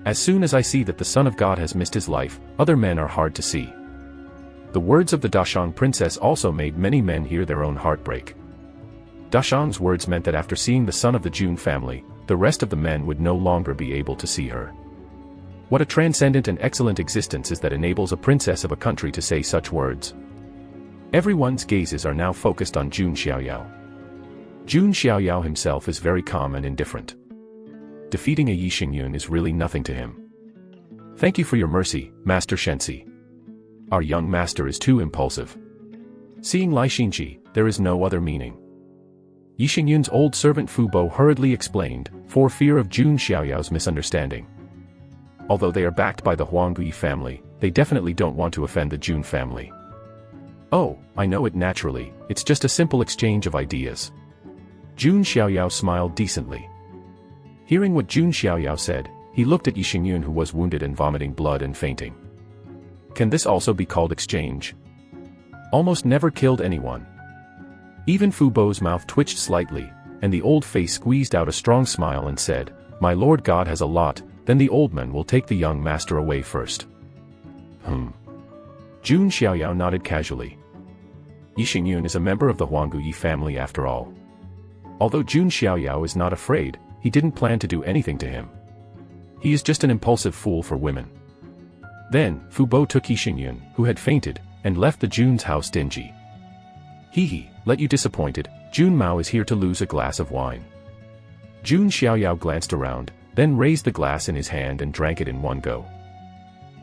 As soon as I see that the Son of God has missed his life, other men are hard to see. The words of the Dashang princess also made many men hear their own heartbreak. Dashang's words meant that after seeing the son of the Jun family, the rest of the men would no longer be able to see her. What a transcendent and excellent existence is that enables a princess of a country to say such words. Everyone's gazes are now focused on Jun Xiaoyao. Jun Xiaoyao himself is very calm and indifferent. Defeating a Yixingyun is really nothing to him. Thank you for your mercy, Master Shensi. Our young master is too impulsive. Seeing Lai Xinji, there is no other meaning. Yixingyun's old servant Fubo hurriedly explained, for fear of Jun Xiaoyao's misunderstanding. Although they are backed by the Huangui family, they definitely don't want to offend the Jun family. Oh, I know it naturally, it's just a simple exchange of ideas. Jun Xiaoyao smiled decently. Hearing what Jun Xiaoyao said, he looked at Yixingyun who was wounded and vomiting blood and fainting. Can this also be called exchange? Almost never killed anyone. Even Fu Bo's mouth twitched slightly, and the old face squeezed out a strong smile and said, "My lord god has a lot, then the old man will take the young master away first." Jun Xiaoyao nodded casually. Yi Xingyun is a member of the Huangguyi family after all. Although Jun Xiaoyao is not afraid, he didn't plan to do anything to him. He is just an impulsive fool for women. Then, Fu Bo took Yi Xingyun, who had fainted, and left the Jun's house dingy. Hee, let you disappointed, Jun Mao is here to lose a glass of wine. Jun Xiaoyao glanced around, then raised the glass in his hand and drank it in one go.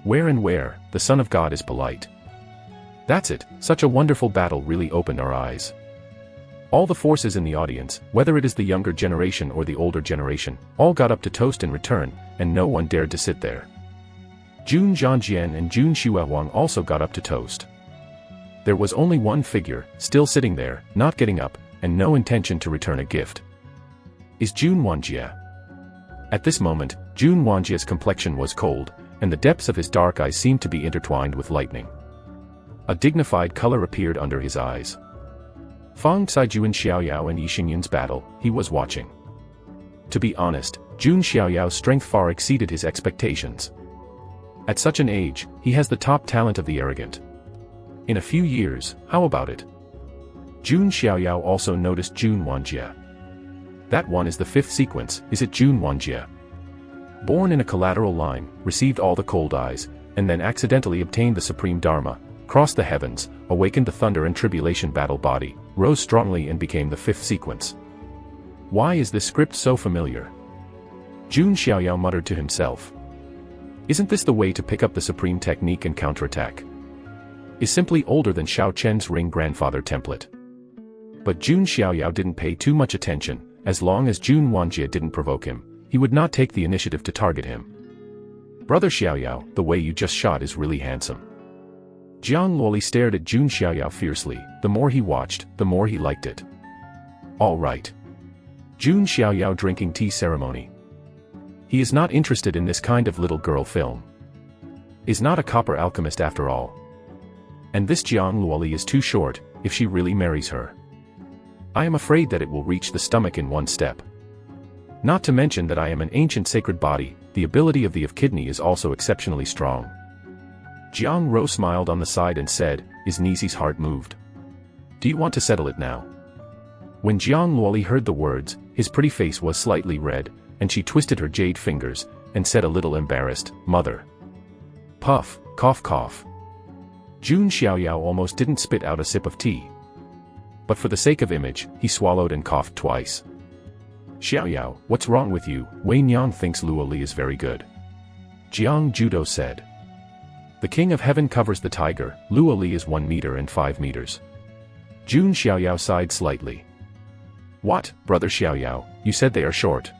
Where, the Son of God is polite. That's it, such a wonderful battle really opened our eyes. All the forces in the audience, whether it is the younger generation or the older generation, all got up to toast in return, and no one dared to sit there. Jun Zhangjian and Jun Xuehuang also got up to toast. There was only one figure, still sitting there, not getting up, and no intention to return a gift. Is Jun Wanjie. At this moment, Jun Wanjie's complexion was cold, and the depths of his dark eyes seemed to be intertwined with lightning. A dignified color appeared under his eyes. Fang Caijuan Xiaoyao and Yi Xingyun's battle, he was watching. To be honest, Jun Xiaoyao's strength far exceeded his expectations. At such an age, he has the top talent of the arrogant. In a few years, how about it? Jun Xiaoyao also noticed Jun Wanjie. That one is the fifth sequence, is it Jun Wanjie? Born in a collateral line, received all the cold eyes, and then accidentally obtained the supreme dharma, crossed the heavens, awakened the thunder and tribulation battle body, rose strongly and became the fifth sequence. Why is this script so familiar? Jun Xiaoyao muttered to himself. Isn't this the way to pick up the supreme technique and counterattack? Is simply older than Shiao Chen's ring grandfather template. But Jun Xiaoyao didn't pay too much attention. As long as Jun Wanjie didn't provoke him, he would not take the initiative to target him. Brother Xiaoyao, the way you just shot is really handsome. Jiang Luoli stared at Jun Xiaoyao fiercely. The more he watched, the more he liked it. All right. Jun Xiaoyao drinking tea ceremony. He is not interested in this kind of little girl film. Is not a copper alchemist after all. And this Jiang Luoli is too short, if she really marries her. I am afraid that it will reach the stomach in one step. Not to mention that I am an ancient sacred body, the ability of the kidney is also exceptionally strong. Jiang Ro smiled on the side and said, is Nisi's heart moved? Do you want to settle it now? When Jiang Luoli heard the words, his pretty face was slightly red, and she twisted her jade fingers, and said a little embarrassed, Mother. Puff, cough cough. Jun Xiaoyao almost didn't spit out a sip of tea. But for the sake of image, he swallowed and coughed twice. Xiaoyao, what's wrong with you? Wei Nyang thinks Luoli is very good. Jiang Judo said. The king of heaven covers the tiger, Luoli is 1 meter and 5 meters. Jun Xiaoyao sighed slightly. What, brother Xiaoyao, you said they are short.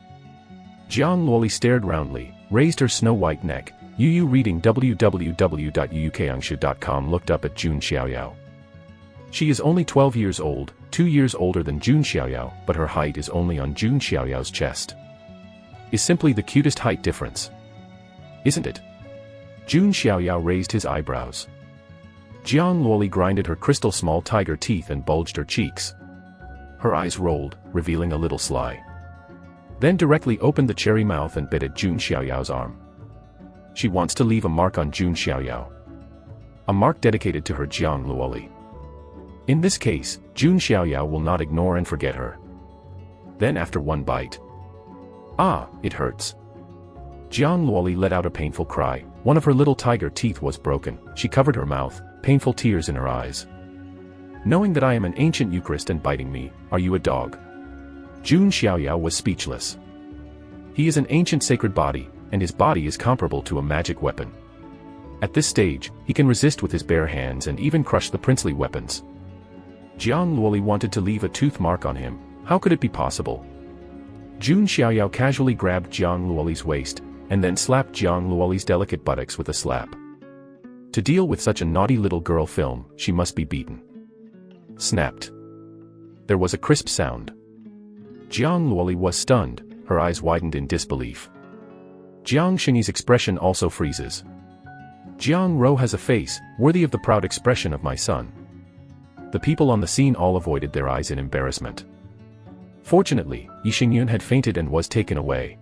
Jiang Luoli stared roundly, raised her snow-white neck. Yu reading www.yukangshu.com looked up at Jun Xiaoyao. She is only 12 years old, 2 years older than Jun Xiaoyao, but her height is only on Jun Xiaoyao's chest. Is simply the cutest height difference. Isn't it? Jun Xiaoyao raised his eyebrows. Jiang Luoli grinded her crystal small tiger teeth and bulged her cheeks. Her eyes rolled, revealing a little sly. Then directly opened the cherry mouth and bit at Jun Xiaoyao's arm. She wants to leave a mark on Jun Xiaoyao. A mark dedicated to her Jiang Luoli. In this case, Jun Xiaoyao will not ignore and forget her. Then after one bite. Ah, it hurts. Jiang Luoli let out a painful cry. One of her little tiger teeth was broken. She covered her mouth, painful tears in her eyes. Knowing that I am an ancient Eucharist and biting me, are you a dog? Jun Xiaoyao was speechless. He is an ancient sacred body, and his body is comparable to a magic weapon. At this stage, he can resist with his bare hands and even crush the princely weapons. Jiang Luoli wanted to leave a tooth mark on him. How could it be possible? Jun Xiaoyao casually grabbed Jiang Luoli's waist, and then slapped Jiang Luoli's delicate buttocks with a slap. To deal with such a naughty little girl film, she must be beaten. Snapped. There was a crisp sound. Jiang Luoli was stunned, her eyes widened in disbelief. Jiang Xingyi's expression also freezes. Jiang Ro has a face, worthy of the proud expression of my son. the people on the scene all avoided their eyes in embarrassment. Fortunately, Yi Xingyun had fainted and was taken away.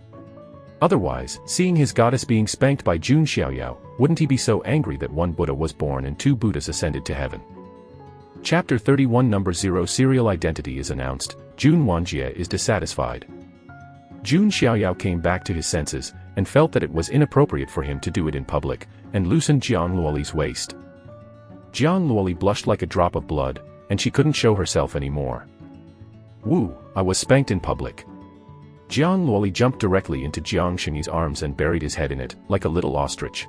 Otherwise, seeing his goddess being spanked by Jun Xiaoyao, wouldn't he be so angry that one Buddha was born and two Buddhas ascended to heaven? Chapter 31 Number 0 Serial identity is announced. Jun Wanjie is dissatisfied. Jun Xiaoyao came back to his senses, and felt that it was inappropriate for him to do it in public, and loosened Jiang Luoli's waist. Jiang Luoli blushed like a drop of blood, and she couldn't show herself anymore. Woo, I was spanked in public. Jiang Luoli jumped directly into Jiang Xingyi's arms and buried his head in it, like a little ostrich.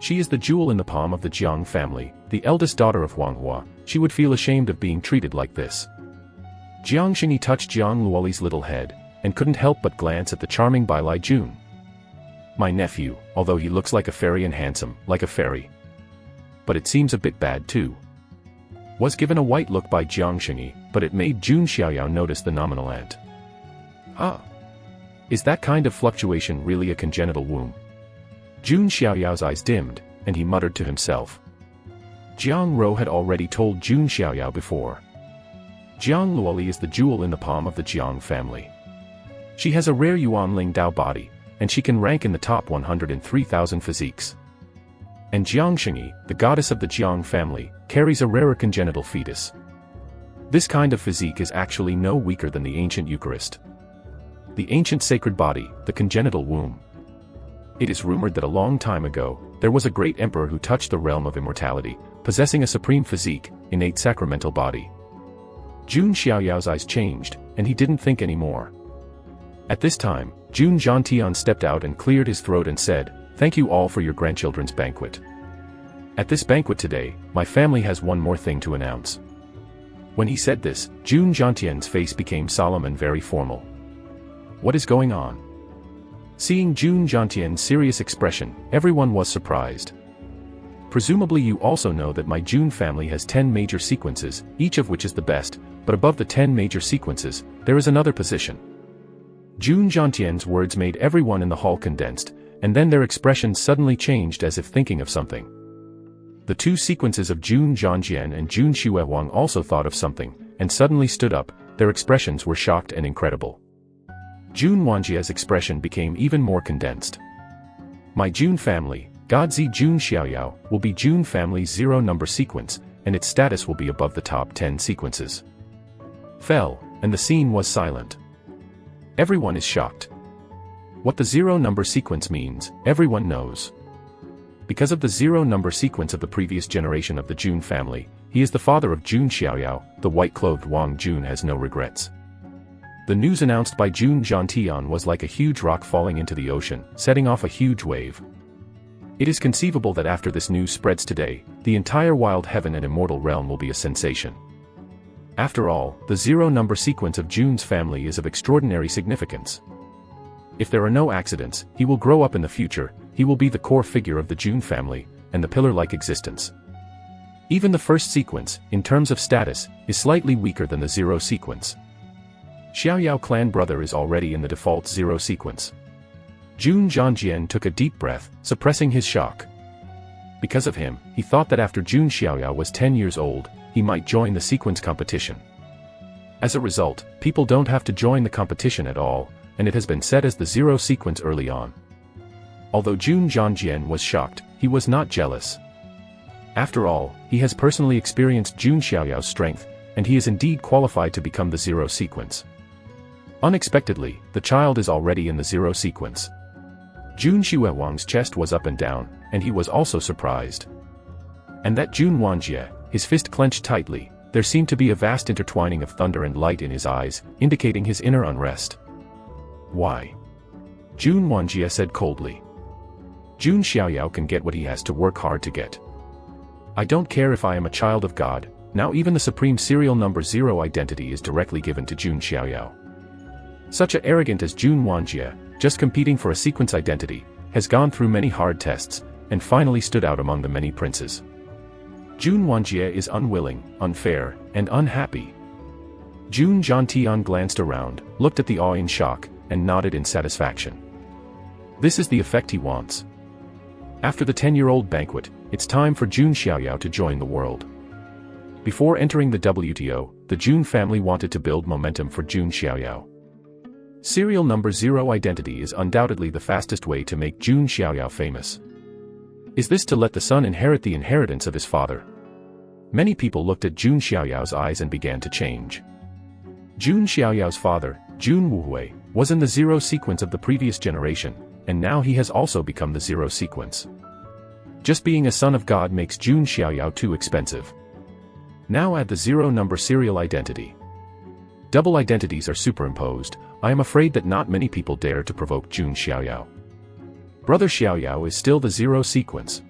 She is the jewel in the palm of the Jiang family, the eldest daughter of Manhwa. She would feel ashamed of being treated like this. Jiang Xingyi touched Jiang Luoli's little head, and couldn't help but glance at the charming Bai Lai Jun. My nephew, although he looks like a fairy and handsome, like a fairy. But it seems a bit bad too. Was given a white look by Jiang Xingyi, but it made Jun Xiaoyao notice the nominal ant. Is that kind of fluctuation really a congenital womb? Jun Xiaoyao's eyes dimmed, and he muttered to himself. Jiang Ro had already told Jun Xiaoyao before. Jiang Luoli is the jewel in the palm of the Jiang family. She has a rare Yuan Ling Dao body, and she can rank in the top 103,000 physiques. And Jiang Xingyi, the goddess of the Jiang family, carries a rarer congenital fetus. This kind of physique is actually no weaker than the Ancient Eucharist. The ancient sacred body, the congenital womb. It is rumored that a long time ago, there was a great emperor who touched the realm of immortality, possessing a supreme physique, innate sacramental body. Jun Xiaoyao's eyes changed, and he didn't think anymore. At this time, Jun Zhantian stepped out and cleared his throat and said, "Thank you all for your grandchildren's banquet. At this banquet today, my family has one more thing to announce." When he said this, Jun Zhantian's face became solemn and very formal. What is going on? Seeing Jun Zhantian's serious expression, everyone was surprised. Presumably you also know that my Jun family has 10 major sequences, each of which is the best, but above the 10 major sequences, there is another position. Jun Zhantian's words made everyone in the hall condensed, and then their expressions suddenly changed as if thinking of something. The two sequences of Jun Zhanjian and Jun Xuewang also thought of something, and suddenly stood up. Their expressions were shocked and incredible. Jun Wanjie's expression became even more condensed. My Jun family, Godzi Jun Xiaoyao, will be Jun family's 0 number sequence, and its status will be above the top 10 sequences. Fell, and the scene was silent. Everyone is shocked. What the 0 number sequence means, everyone knows. Because of the 0 number sequence of the previous generation of the Jun family, he is the father of Jun Xiaoyao. The white-clothed Wang Jun has no regrets. The news announced by Jun Zhantian was like a huge rock falling into the ocean, setting off a huge wave. It is conceivable that after this news spreads today, the entire wild heaven and immortal realm will be a sensation. After all, the 0 number sequence of Jun's family is of extraordinary significance. If there are no accidents, he will grow up in the future, he will be the core figure of the Jun family, and the pillar-like existence. Even the first sequence, in terms of status, is slightly weaker than the 0 sequence. Xiaoyao clan brother is already in the default 0 sequence. Jun Zhanjian took a deep breath, suppressing his shock. Because of him, he thought that after Jun Xiaoyao was 10 years old, he might join the sequence competition. As a result, people don't have to join the competition at all, and it has been set as the 0 sequence early on. Although Jun Zhanjian was shocked, he was not jealous. After all, he has personally experienced Jun Xiaoyao's strength, and he is indeed qualified to become the 0 sequence. Unexpectedly, the child is already in the 0 sequence. Jun Xuewang's chest was up and down, and he was also surprised. And that Jun Wanjie, his fist clenched tightly, there seemed to be a vast intertwining of thunder and light in his eyes, indicating his inner unrest. Why? Jun Wanjie said coldly. Jun Xiaoyao can get what he has to work hard to get. I don't care if I am a child of God, now even the supreme serial number 0 identity is directly given to Jun Xiaoyao. Such a arrogant as Jun Wanjie, just competing for a sequence identity, has gone through many hard tests, and finally stood out among the many princes. Jun Wanjie is unwilling, unfair, and unhappy. Jun Zhantian glanced around, looked at the awe in shock, and nodded in satisfaction. This is the effect he wants. After the 10-year-old banquet, it's time for Jun Xiaoyao to join the world. Before entering the WTO, the Jun family wanted to build momentum for Jun Xiaoyao. Serial number 0 identity is undoubtedly the fastest way to make Jun Xiaoyao famous. Is this to let the son inherit the inheritance of his father? Many people looked at Jun Xiaoyao's eyes and began to change. Jun Xiaoyao's father, Jun Wuhui, was in the 0 sequence of the previous generation, and now he has also become the 0 sequence. Just being a son of God makes Jun Xiaoyao too expensive. Now add the 0 number serial identity. Double identities are superimposed. I am afraid that not many people dare to provoke Jun Xiaoyao. Brother Xiaoyao is still the 0 sequence.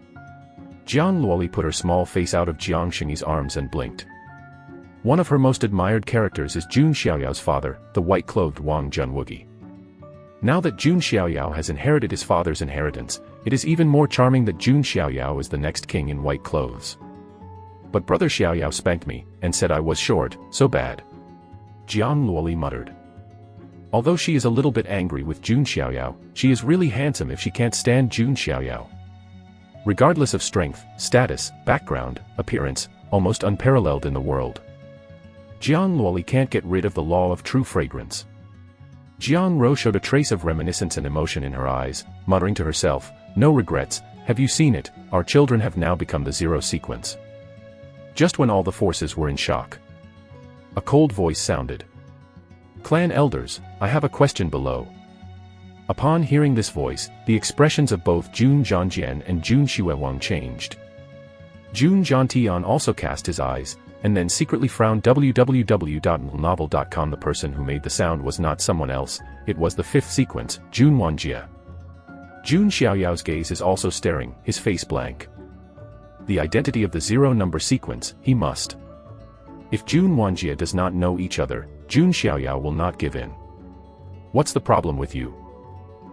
Jiang Luoli put her small face out of Jiang Xingyi's arms and blinked. One of her most admired characters is Jun Xiaoyao's father, the white-clothed Wang Junwugi. Now that Jun Xiaoyao has inherited his father's inheritance, it is even more charming that Jun Xiaoyao is the next king in white clothes. But Brother Xiaoyao spanked me, and said I was short, so bad. Jiang Luoli muttered. Although she is a little bit angry with Jun Xiaoyao, she is really handsome if she can't stand Jun Xiaoyao. Regardless of strength, status, background, appearance, almost unparalleled in the world. Jiang Luoli can't get rid of the law of true fragrance. Jiang Ro showed a trace of reminiscence and emotion in her eyes, muttering to herself, "No regrets, have you seen it, our children have now become the 0 sequence." Just when all the forces were in shock, a cold voice sounded. "Clan elders, I have a question below." Upon hearing this voice, the expressions of both Jun Zhangjian and Jun Xuewang changed. Jun Zhangtian also cast his eyes, and then secretly frowned. www.novel.com. The person who made the sound was not someone else, it was the 5th sequence, Jun Wanjie. Jun Xiaoyao's gaze is also staring, his face blank. The identity of the 0 number sequence, he must. If Jun Wanjie does not know each other, Jun Xiaoyao will not give in. "What's the problem with you?"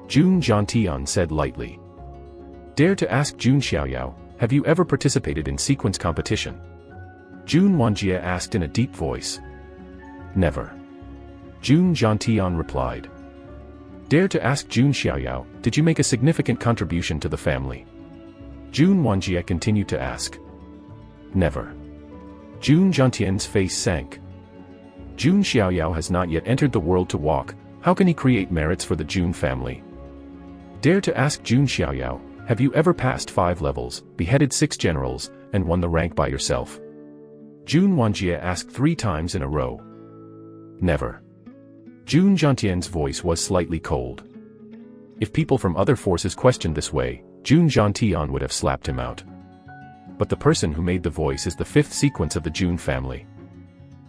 Jun Zhangtian said lightly. "Dare to ask Jun Xiaoyao, have you ever participated in sequence competition?" Jun Wanjie asked in a deep voice. "Never." Jun Zhangtian replied. "Dare to ask Jun Xiaoyao, did you make a significant contribution to the family?" Jun Wanjie continued to ask. "Never." Jun Zhangtian's face sank. Jun Xiaoyao has not yet entered the world to walk, how can he create merits for the Jun family? Dare to ask Jun Xiaoyao, have you ever passed 5 levels, beheaded 6 generals, and won the rank by yourself? Jun Wanjie asked 3 times in a row. Never. Jun Zhangtian's voice was slightly cold. If people from other forces questioned this way, Jun Zhangtian would have slapped him out. But the person who made the voice is the 5th sequence of the Jun family.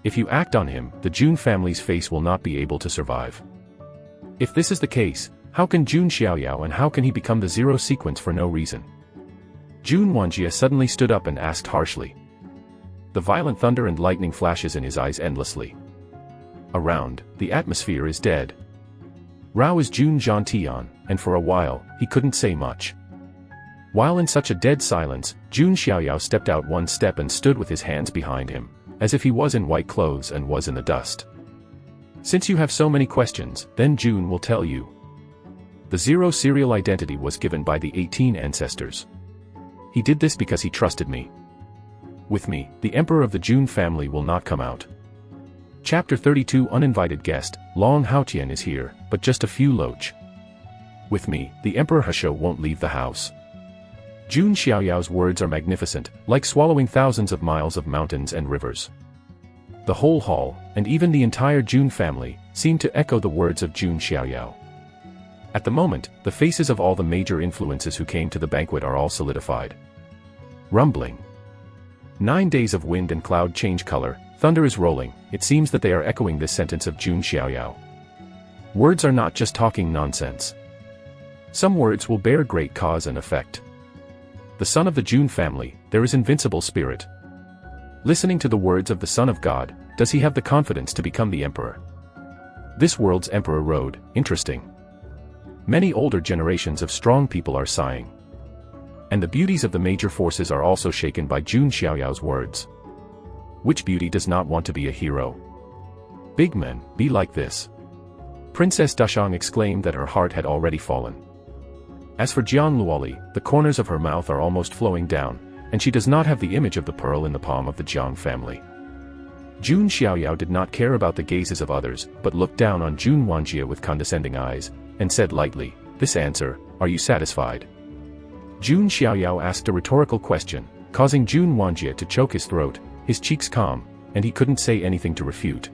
If you act on him, the Jun family's face will not be able to survive. If this is the case, how can Jun Xiaoyao and how can he become the 0 sequence for no reason? Jun Wanjie suddenly stood up and asked harshly. The violent thunder and lightning flashes in his eyes endlessly. Around, the atmosphere is dead. Rao is Jun Zhangtian, and for a while, he couldn't say much. While in such a dead silence, Jun Xiaoyao stepped out 1 step and stood with his hands behind him, as if he was in white clothes and was in the dust. "Since you have so many questions, then Jun will tell you. The 0 serial identity was given by the 18 ancestors. He did this because he trusted me. With me, the emperor of the Jun family will not come out." Chapter 32 Uninvited guest, Long Haotian is here, but just a few loach. With me, the Emperor Heshou won't leave the house. Jun Xiaoyao's words are magnificent, like swallowing thousands of miles of mountains and rivers. The whole hall, and even the entire Jun family, seem to echo the words of Jun Xiaoyao. At the moment, the faces of all the major influences who came to the banquet are all solidified. Rumbling. 9 days of wind and cloud change color, thunder is rolling, it seems that they are echoing this sentence of Jun Xiaoyao. Words are not just talking nonsense. Some words will bear great cause and effect. The son of the Jun family, there is invincible spirit. Listening to the words of the Son of God, does he have the confidence to become the emperor? This world's emperor road, interesting. Many older generations of strong people are sighing. And the beauties of the major forces are also shaken by Jun Xiaoyao's words. Which beauty does not want to be a hero? Big men, be like this. Princess Dashang exclaimed that her heart had already fallen. As for Jiang Luoli, the corners of her mouth are almost flowing down, and she does not have the image of the pearl in the palm of the Jiang family. Jun Xiaoyao did not care about the gazes of others, but looked down on Jun Wanjie with condescending eyes, and said lightly, "This answer, are you satisfied?" Jun Xiaoyao asked a rhetorical question, causing Jun Wanjie to choke his throat, his cheeks calm, and he couldn't say anything to refute.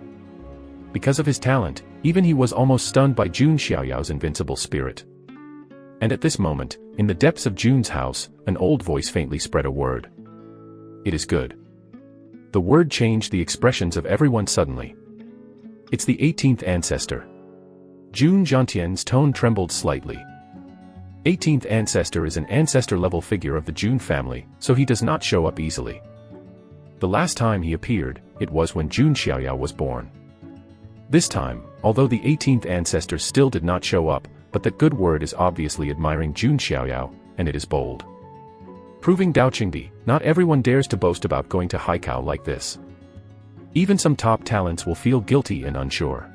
Because of his talent, even he was almost stunned by Jun Xiaoyao's invincible spirit. And at this moment, in the depths of Jun's house, an old voice faintly spread a word. "It is good." The word changed the expressions of everyone suddenly. "It's the 18th ancestor." Jun Zhantian's tone trembled slightly. 18th ancestor is an ancestor-level figure of the Jun family, so he does not show up easily. The last time he appeared, it was when Jun Xiaoyao was born. This time, although the 18th ancestor still did not show up, but that good word is obviously admiring Jun Xiaoyao, and it is bold. Proving Daoqingdi, not everyone dares to boast about going to Haikao like this. Even some top talents will feel guilty and unsure.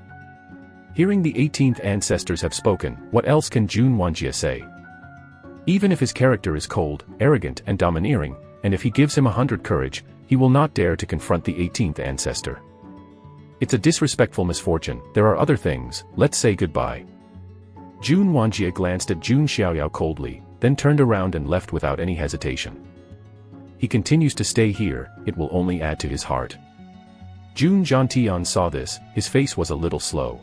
Hearing the 18th ancestors have spoken, what else can Jun Wanjie say? Even if his character is cold, arrogant and domineering, and if he gives him 100 courage, he will not dare to confront the 18th ancestor. It's a disrespectful misfortune, there are other things, let's say goodbye. Jun Wanjie glanced at Jun Xiaoyao coldly, then turned around and left without any hesitation. He continues to stay here, it will only add to his heart. Jun Zhantian saw this, his face was a little slow.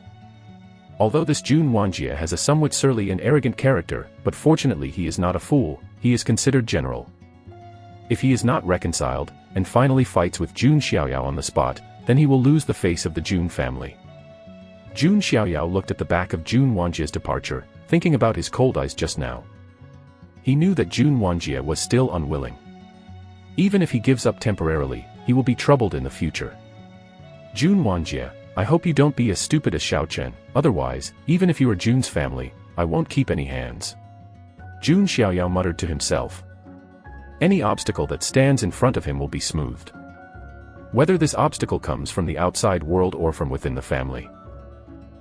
Although this Jun Wanjie has a somewhat surly and arrogant character, but fortunately he is not a fool, he is considered general. If he is not reconciled, and finally fights with Jun Xiaoyao on the spot, then he will lose the face of the Jun family. Jun Xiaoyao looked at the back of Jun Wanjie's departure, thinking about his cold eyes just now. He knew that Jun Wanjie was still unwilling. Even if he gives up temporarily, he will be troubled in the future. Jun Wanjie, I hope you don't be as stupid as Shiao Chen, otherwise, even if you are Jun's family, I won't keep any hands. Jun Xiaoyao muttered to himself. Any obstacle that stands in front of him will be smoothed. Whether this obstacle comes from the outside world or from within the family.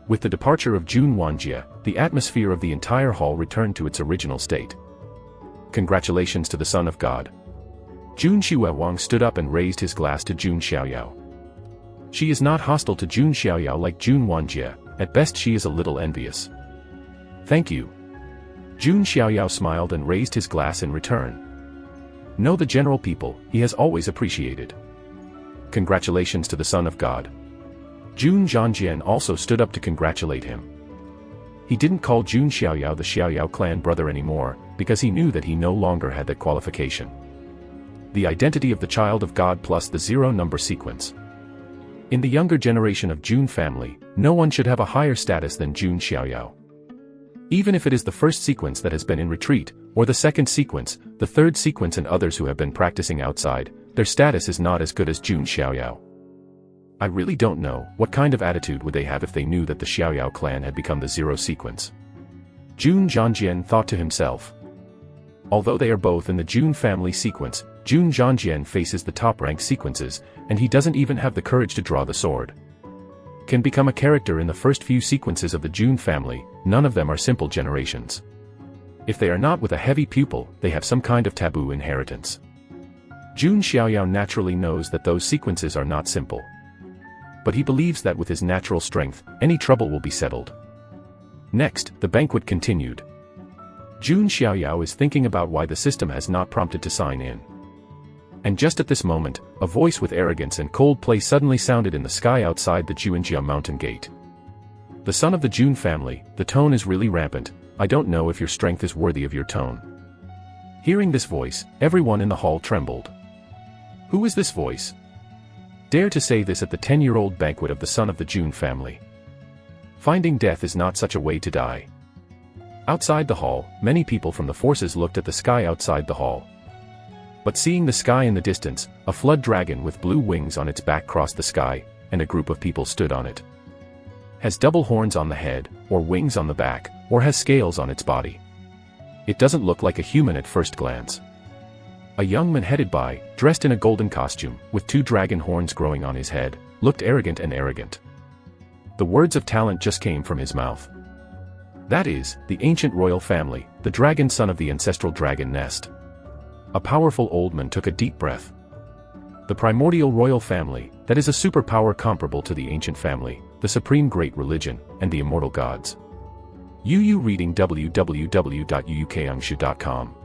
With the departure of Jun Wanjie, the atmosphere of the entire hall returned to its original state. Congratulations to the Son of God. Jun Xiaowang stood up and raised his glass to Jun Xiaoyao. She is not hostile to Jun Xiaoyao like Jun Wanjie, at best she is a little envious. Thank you. Jun Xiaoyao smiled and raised his glass in return. Know the general people, he has always appreciated. Congratulations to the Son of God. Jun Zhanjian also stood up to congratulate him. He didn't call Jun Xiaoyao the Xiaoyao clan brother anymore, because he knew that he no longer had that qualification. The identity of the child of God plus the zero number sequence. In the younger generation of Jun family, no one should have a higher status than Jun Xiaoyao. Even if it is the first sequence that has been in retreat, or the second sequence, the third sequence and others who have been practicing outside, their status is not as good as Jun Xiaoyao. I really don't know, what kind of attitude would they have if they knew that the Xiaoyao clan had become the zero sequence. Jun Zhanjian thought to himself. Although they are both in the Jun family sequence, Jun Zhanjian faces the top rank sequences, and he doesn't even have the courage to draw the sword. Can become a character in the first few sequences of the Jun family, none of them are simple generations. If they are not with a heavy pupil, they have some kind of taboo inheritance. Jun Xiaoyao naturally knows that those sequences are not simple. But he believes that with his natural strength, any trouble will be settled. Next, the banquet continued. Jun Xiaoyao is thinking about why the system has not prompted to sign in. And just at this moment, a voice with arrogance and cold play suddenly sounded in the sky outside the Juanjia mountain gate. The son of the Jun family, the tone is really rampant, I don't know if your strength is worthy of your tone. Hearing this voice, everyone in the hall trembled. Who is this voice? Dare to say this at the 10-year-old banquet of the son of the Jun family. Finding death is not such a way to die. Outside the hall, many people from the forces looked at the sky outside the hall. But seeing the sky in the distance, a flood dragon with blue wings on its back crossed the sky, and a group of people stood on it. Has double horns on the head, or wings on the back, or has scales on its body. It doesn't look like a human at first glance. A young man headed by, dressed in a golden costume, with 2 dragon horns growing on his head, looked arrogant and arrogant. The words of talent just came from his mouth. That is, the ancient royal family, the dragon son of the ancestral dragon nest. A powerful old man took a deep breath. The primordial royal family, that is a superpower comparable to the ancient family, the supreme great religion, and the immortal gods. UU reading www.uukangshu.com.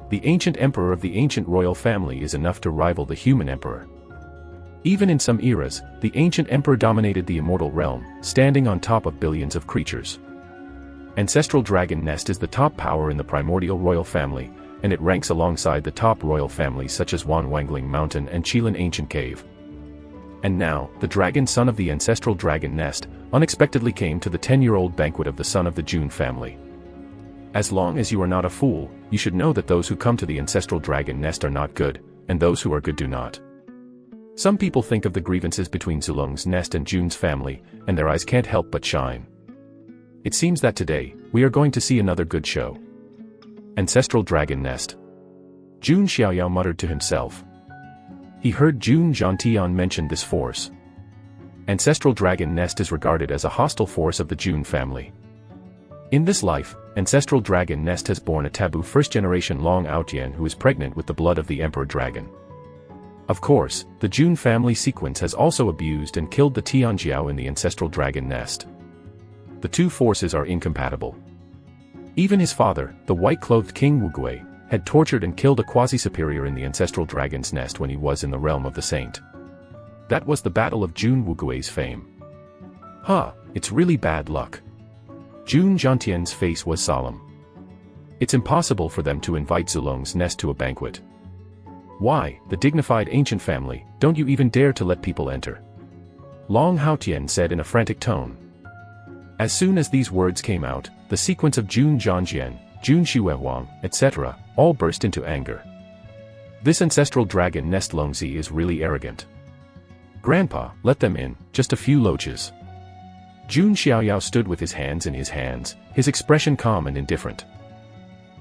The ancient emperor of the ancient royal family is enough to rival the human emperor. Even in some eras, the ancient emperor dominated the immortal realm, standing on top of billions of creatures. Ancestral Dragon Nest is the top power in the primordial royal family, and it ranks alongside the top royal families such as Wan Wangling Mountain and Qilin Ancient Cave. And now, the dragon son of the ancestral dragon nest, unexpectedly came to the 10-year-old banquet of the son of the Jun family. As long as you are not a fool, you should know that those who come to the ancestral dragon nest are not good, and those who are good do not. Some people think of the grievances between Zulong's nest and Jun's family, and their eyes can't help but shine. It seems that today, we are going to see another good show. Ancestral Dragon Nest. Jun Xiaoyao muttered to himself. He heard Jun Zhantian mention this force. Ancestral Dragon Nest is regarded as a hostile force of the Jun family. In this life, Ancestral Dragon Nest has borne a taboo first-generation Long Aotian who is pregnant with the blood of the Emperor Dragon. Of course, the Jun family sequence has also abused and killed the Tianjiao in the Ancestral Dragon Nest. The two forces are incompatible. Even his father, the white-clothed King Wugui, had tortured and killed a quasi-superior in the Ancestral Dragon's Nest when he was in the realm of the Saint. That was the battle of Jun Wugui's fame. It's really bad luck. Jun Zhantian's face was solemn. It's impossible for them to invite Zulong's nest to a banquet. Why, the dignified ancient family, don't you even dare to let people enter? Long Haotian said in a frantic tone. As soon as these words came out, the sequence of Jun Zhangjian, Jun Xuehuang, etc., all burst into anger. This ancestral dragon nest Longzi is really arrogant. Grandpa, let them in, just a few loaches. Jun Xiaoyao stood with his hands in his hands, his expression calm and indifferent.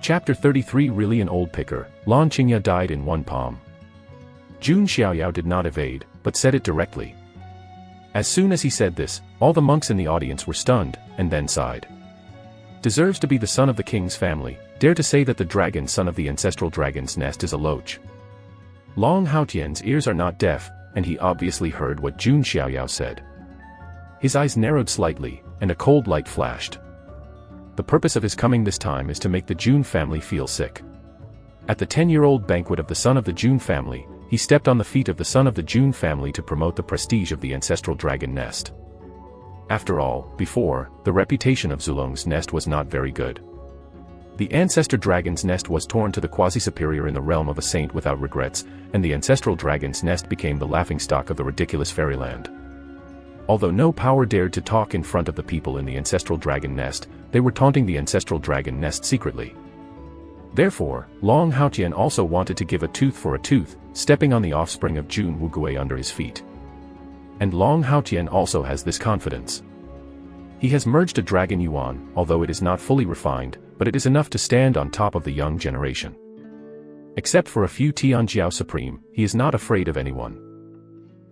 Chapter 33 Really an old picker, Lan Qingya died in one palm. Jun Xiaoyao did not evade, but said it directly. As soon as he said this, all the monks in the audience were stunned, and then sighed. Deserves to be the son of the king's family, dare to say that the dragon son of the ancestral dragon's nest is a loach. Long Haotian's ears are not deaf, and he obviously heard what Jun Xiaoyao said. His eyes narrowed slightly, and a cold light flashed. The purpose of his coming this time is to make the Jun family feel sick. At the 10-year-old banquet of the son of the Jun family, he stepped on the feet of the son of the Jun family to promote the prestige of the ancestral dragon nest. After all, before, the reputation of Zulong's nest was not very good. The ancestor dragon's nest was torn to the quasi-superior in the realm of a saint without regrets, and the ancestral dragon's nest became the laughingstock of the ridiculous fairyland. Although no power dared to talk in front of the people in the ancestral dragon nest, they were taunting the ancestral dragon nest secretly. Therefore, Long Haotian also wanted to give a tooth for a tooth, stepping on the offspring of Jun Wugui under his feet. And Long Haotian also has this confidence. He has merged a dragon yuan, although it is not fully refined, but it is enough to stand on top of the young generation. Except for a few Tianjiao Supreme, he is not afraid of anyone.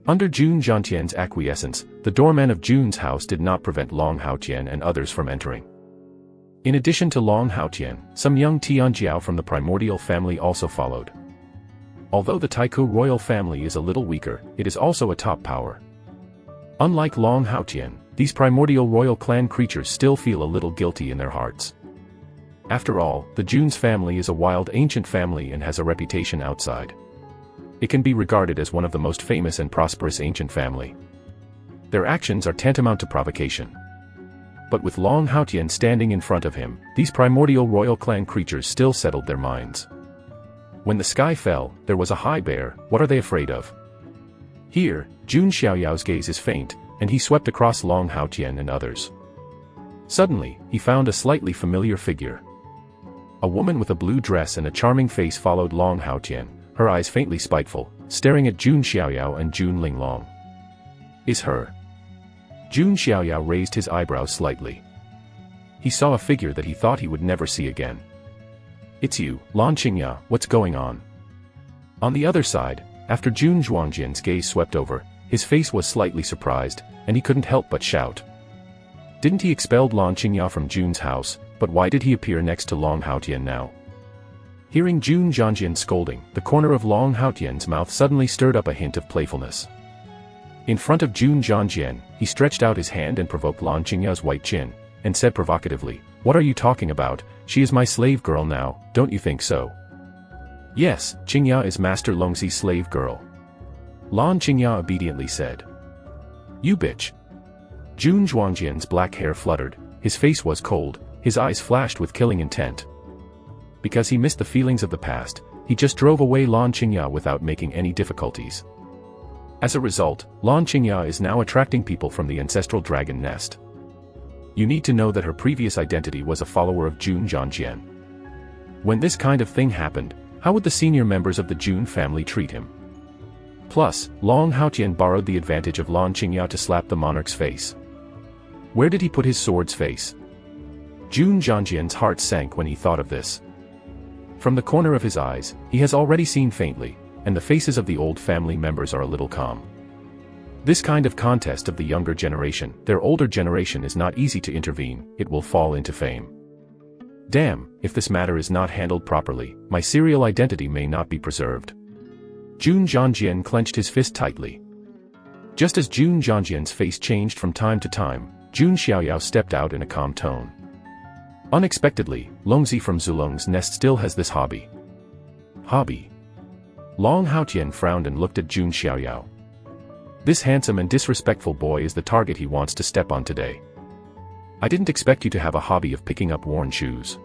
Under Jun Zhantian's acquiescence, the doorman of Jun's house did not prevent Long Haotian and others from entering. In addition to Long Haotian, some young Tianjiao from the primordial family also followed. Although the Taiku royal family is a little weaker, it is also a top power. Unlike Long Haotian, these primordial royal clan creatures still feel a little guilty in their hearts. After all, the Jun's family is a wild ancient family and has a reputation outside. It can be regarded as one of the most famous and prosperous ancient family. Their actions are tantamount to provocation. But with Long Haotian standing in front of him, these primordial royal clan creatures still settled their minds. When the sky fell, there was a high bear, what are they afraid of? Here, Jun Xiaoyao's gaze is faint, and he swept across Long Haotian and others. Suddenly, he found a slightly familiar figure. A woman with a blue dress and a charming face followed Long Haotian, her eyes faintly spiteful, staring at Jun Xiaoyao and Jun Linglong. Is her? Jun Xiaoyao raised his eyebrows slightly. He saw a figure that he thought he would never see again. It's you, Lan Qingya, what's going on? On the other side, after Jun Zhuangjian's gaze swept over, his face was slightly surprised, and he couldn't help but shout. Didn't he expelled Lan Qingya from Jun's house, but why did he appear next to Long Haotian now? Hearing Jun Zhangjian scolding, the corner of Long Haotian's mouth suddenly stirred up a hint of playfulness. In front of Jun Zhangjian, he stretched out his hand and provoked Lan Qingya's white chin, and said provocatively, "What are you talking about? She is my slave girl now, don't you think so?" "Yes, Qingya is Master Longxi's slave girl," Lan Qingya obediently said. "You bitch." Jun Zhangjian's black hair fluttered, his face was cold, his eyes flashed with killing intent. Because he missed the feelings of the past, he just drove away Lan Qingya without making any difficulties. As a result, Lan Qingya is now attracting people from the ancestral dragon nest. You need to know that her previous identity was a follower of Jun Zhangjian. When this kind of thing happened, how would the senior members of the Jun family treat him? Plus, Long Haotian borrowed the advantage of Lan Qingya to slap the monarch's face. Where did he put his sword's face? Jun Zhangjian's heart sank when he thought of this. From the corner of his eyes, he has already seen faintly, and the faces of the old family members are a little calm. This kind of contest of the younger generation, their older generation is not easy to intervene, it will fall into fame. Damn, if this matter is not handled properly, my serial identity may not be preserved. Jun Zhangjian clenched his fist tightly. Just as Jun Zhangjian's face changed from time to time, Jun Xiaoyao stepped out in a calm tone. Unexpectedly, Longxi from Zulong's nest still has this hobby. Hobby? Long Haotian frowned and looked at Jun Xiaoyao. This handsome and disrespectful boy is the target he wants to step on today. I didn't expect you to have a hobby of picking up worn shoes.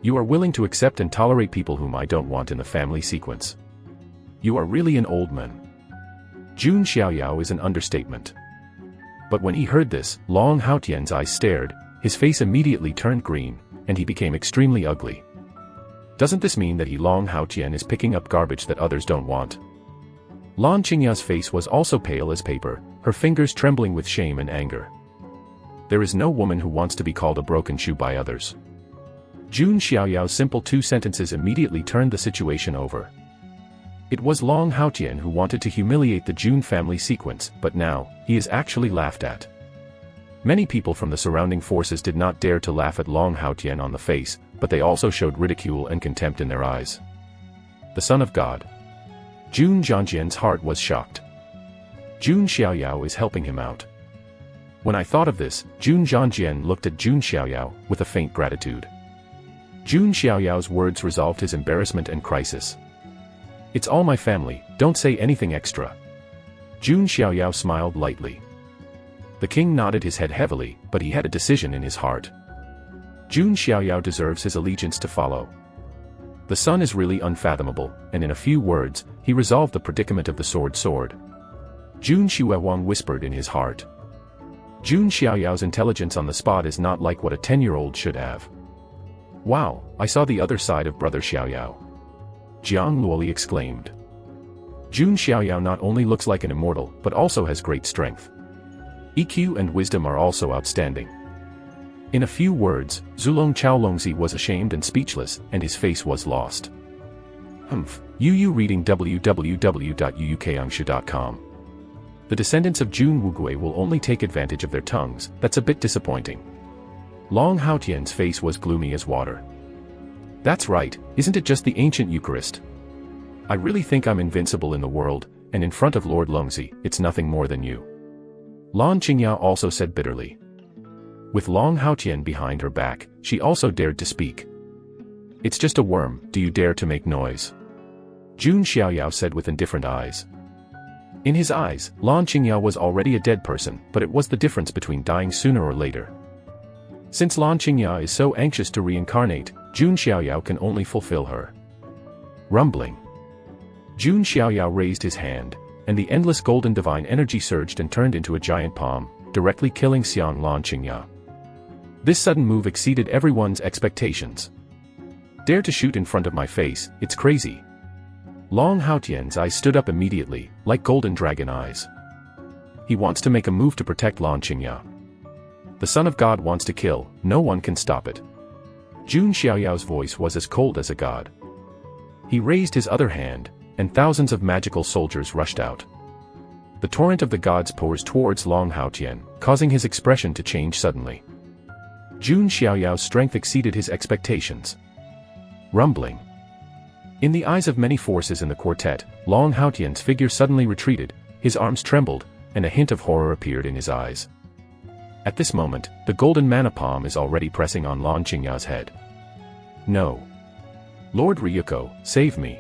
You are willing to accept and tolerate people whom I don't want in the family sequence. You are really an old man. Jun Xiaoyao is an understatement. But when he heard this, Long Haotian's eyes stared, his face immediately turned green, and he became extremely ugly. Doesn't this mean that Long Haotian is picking up garbage that others don't want? Lan Qingya's face was also pale as paper, her fingers trembling with shame and anger. There is no woman who wants to be called a broken shoe by others. Jun Xiaoyao's simple 2 sentences immediately turned the situation over. It was Long Haotian who wanted to humiliate the Jun family sequence, but now, he is actually laughed at. Many people from the surrounding forces did not dare to laugh at Long Haotian on the face, but they also showed ridicule and contempt in their eyes. The son of God. Jun Zhangjian's heart was shocked. Jun Xiaoyao is helping him out. When I thought of this, Jun Zhangjian looked at Jun Xiaoyao with a faint gratitude. Jun Xiaoyao's words resolved his embarrassment and crisis. It's all my family, don't say anything extra. Jun Xiaoyao smiled lightly. The king nodded his head heavily, but he had a decision in his heart. Jun Xiaoyao deserves his allegiance to follow. The son is really unfathomable, and in a few words, he resolved the predicament of the sword. Jun Xiaowang whispered in his heart. Jun Xiaoyao's intelligence on the spot is not like what a 10-year-old should have. Wow, I saw the other side of brother Xiaoyao. Jiang Luoli exclaimed. Jun Xiaoyao not only looks like an immortal, but also has great strength. EQ and wisdom are also outstanding. In a few words, Zulong Chaolongzi was ashamed and speechless, and his face was lost. Yu reading www.uukangshu.com. The descendants of Jun Wugui will only take advantage of their tongues, that's a bit disappointing. Long Haotian's face was gloomy as water. That's right, isn't it just the Ancient Eucharist? I really think I'm invincible in the world, and in front of Lord Longxi, it's nothing more than you. Lan Qingya also said bitterly. With Long Haotian behind her back, she also dared to speak. It's just a worm, do you dare to make noise? Jun Xiaoyao said with indifferent eyes. In his eyes, Lan Qingya was already a dead person, but it was the difference between dying sooner or later. Since Lan Qingya is so anxious to reincarnate, Jun Xiaoyao can only fulfill her. Rumbling. Jun Xiaoyao raised his hand, and the endless golden divine energy surged and turned into a giant palm, directly killing Xiang Lan Qingya. This sudden move exceeded everyone's expectations. Dare to shoot in front of my face, it's crazy. Long Haotian's eyes stood up immediately, like golden dragon eyes. He wants to make a move to protect Lan Qingya. The Son of God wants to kill, no one can stop it. Jun Xiaoyao's voice was as cold as a god. He raised his other hand, and thousands of magical soldiers rushed out. The torrent of the gods pours towards Long Haotian, causing his expression to change suddenly. Jun Xiaoyao's strength exceeded his expectations. Rumbling. In the eyes of many forces in the quartet, Long Haotian's figure suddenly retreated, his arms trembled, and a hint of horror appeared in his eyes. At this moment, the golden mana palm is already pressing on Lan Qingya's head. No. Lord Ryuko, save me.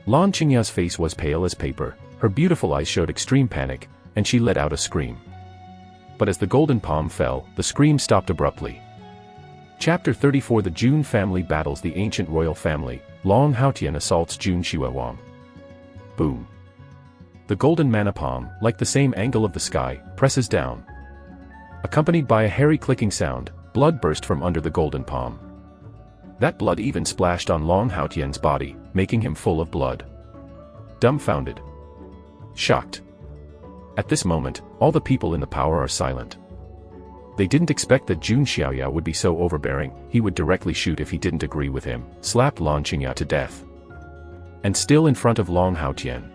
Lan Qingya's face was pale as paper, her beautiful eyes showed extreme panic, and she let out a scream. But as the golden palm fell, the scream stopped abruptly. Chapter 34 The Jun family battles the ancient royal family, Long Haotian assaults Jun Xiaoyao. Boom. The golden mana palm, like the same angle of the sky, presses down. Accompanied by a hairy clicking sound, blood burst from under the golden palm. That blood even splashed on Long Haotian's body, making him full of blood. Dumbfounded. Shocked. At this moment, all the people in the power are silent. They didn't expect that Jun Xiaoyao would be so overbearing, he would directly shoot if he didn't agree with him, slapped Lan Qingya to death. And still in front of Long Haotian.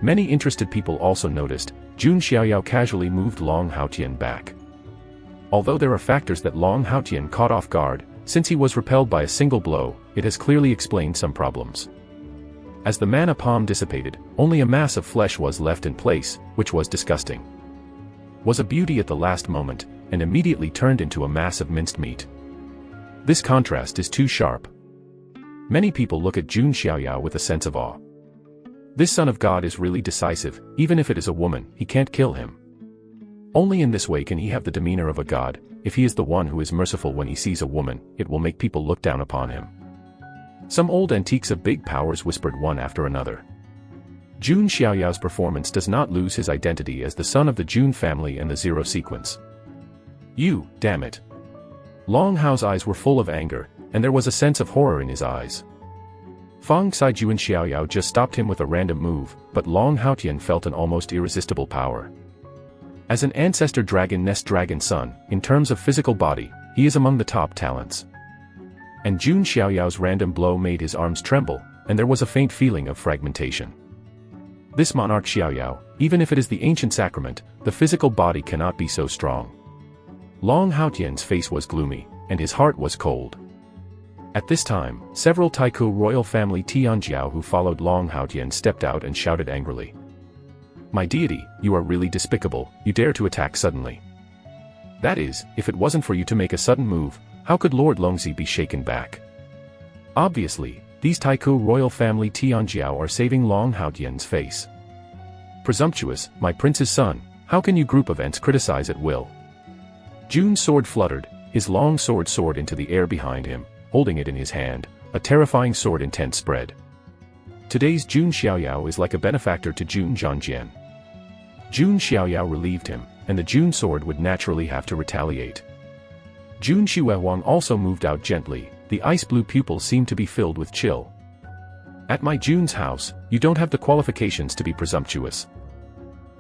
Many interested people also noticed, Jun Xiaoyao casually moved Long Haotian back. Although there are factors that Long Haotian caught off guard, since he was repelled by a single blow, it has clearly explained some problems. As the mana palm dissipated, only a mass of flesh was left in place, which was disgusting. Was a beauty at the last moment, and immediately turned into a mass of minced meat. This contrast is too sharp. Many people look at Jun Xiaoyao with a sense of awe. This son of God is really decisive, even if it is a woman, he can't kill him. Only in this way can he have the demeanor of a god. If he is the one who is merciful when he sees a woman, it will make people look down upon him. Some old antiques of big powers whispered one after another. Jun Xiaoyao's performance does not lose his identity as the son of the Jun family and the Zero Sequence. You, damn it. Long Hao's eyes were full of anger, and there was a sense of horror in his eyes. Fang Xi Jun Xiaoyao just stopped him with a random move, but Long Haotian felt an almost irresistible power. As an ancestor dragon nest dragon son, in terms of physical body, he is among the top talents. And Jun Xiaoyao's random blow made his arms tremble, and there was a faint feeling of fragmentation. This monarch Xiaoyao, even if it is the ancient sacrament, the physical body cannot be so strong. Long Haotian's face was gloomy, and his heart was cold. At this time, several Taikou royal family Tianjiao who followed Long Haotian stepped out and shouted angrily. My deity, you are really despicable, you dare to attack suddenly. That is, if it wasn't for you to make a sudden move, how could Lord Longzi be shaken back? Obviously, these Taikou royal family Tianjiao are saving Long Haotian's face. Presumptuous, my prince's son, how can you group events criticize at will? Jun's sword fluttered, his long sword soared into the air behind him, holding it in his hand, a terrifying sword intent spread. Today's Jun Xiaoyao is like a benefactor to Jun Zhangjian. Jun Xiaoyao relieved him, and the Jun sword would naturally have to retaliate. Jun Xiaoyao also moved out gently, the ice-blue pupils seemed to be filled with chill. At my Jun's house, you don't have the qualifications to be presumptuous.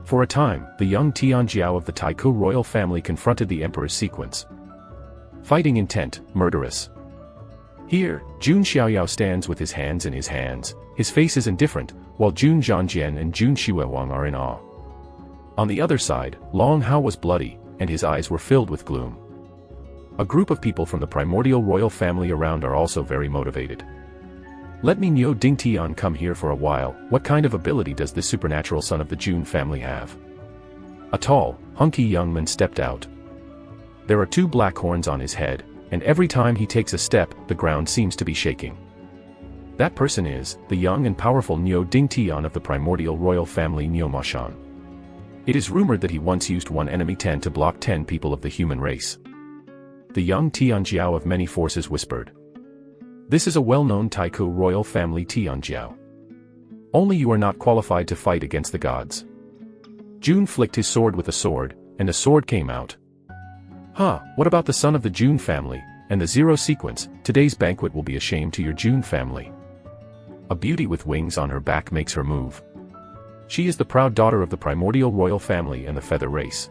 For a time, the young Tianjiao of the Taikou royal family confronted the emperor's sequence. Fighting intent, murderous. Here, Jun Xiaoyao stands with his hands in his hands, his face is indifferent, while Jun Zhangjian and Jun Xiaoyao are in awe. On the other side, Long Hao was bloody, and his eyes were filled with gloom. A group of people from the primordial royal family around are also very motivated. Let me Niu Ding Tian come here for a while, what kind of ability does this supernatural son of the Jun family have? A tall, hunky young man stepped out. There are two black horns on his head, and every time he takes a step, the ground seems to be shaking. That person is, the young and powerful Niu Ding Tian of the primordial royal family Niu Mashan. It is rumored that he once used one enemy 10 to block 10 people of the human race. The young Tianjiao of many forces whispered. This is a well-known Taikou royal family Tianjiao. Only you are not qualified to fight against the gods. Jun flicked his sword with a sword, and a sword came out. What about the son of the Jun family, and the Zero Sequence? Today's banquet will be a shame to your Jun family. A beauty with wings on her back makes her move. She is the proud daughter of the primordial royal family and the feather race.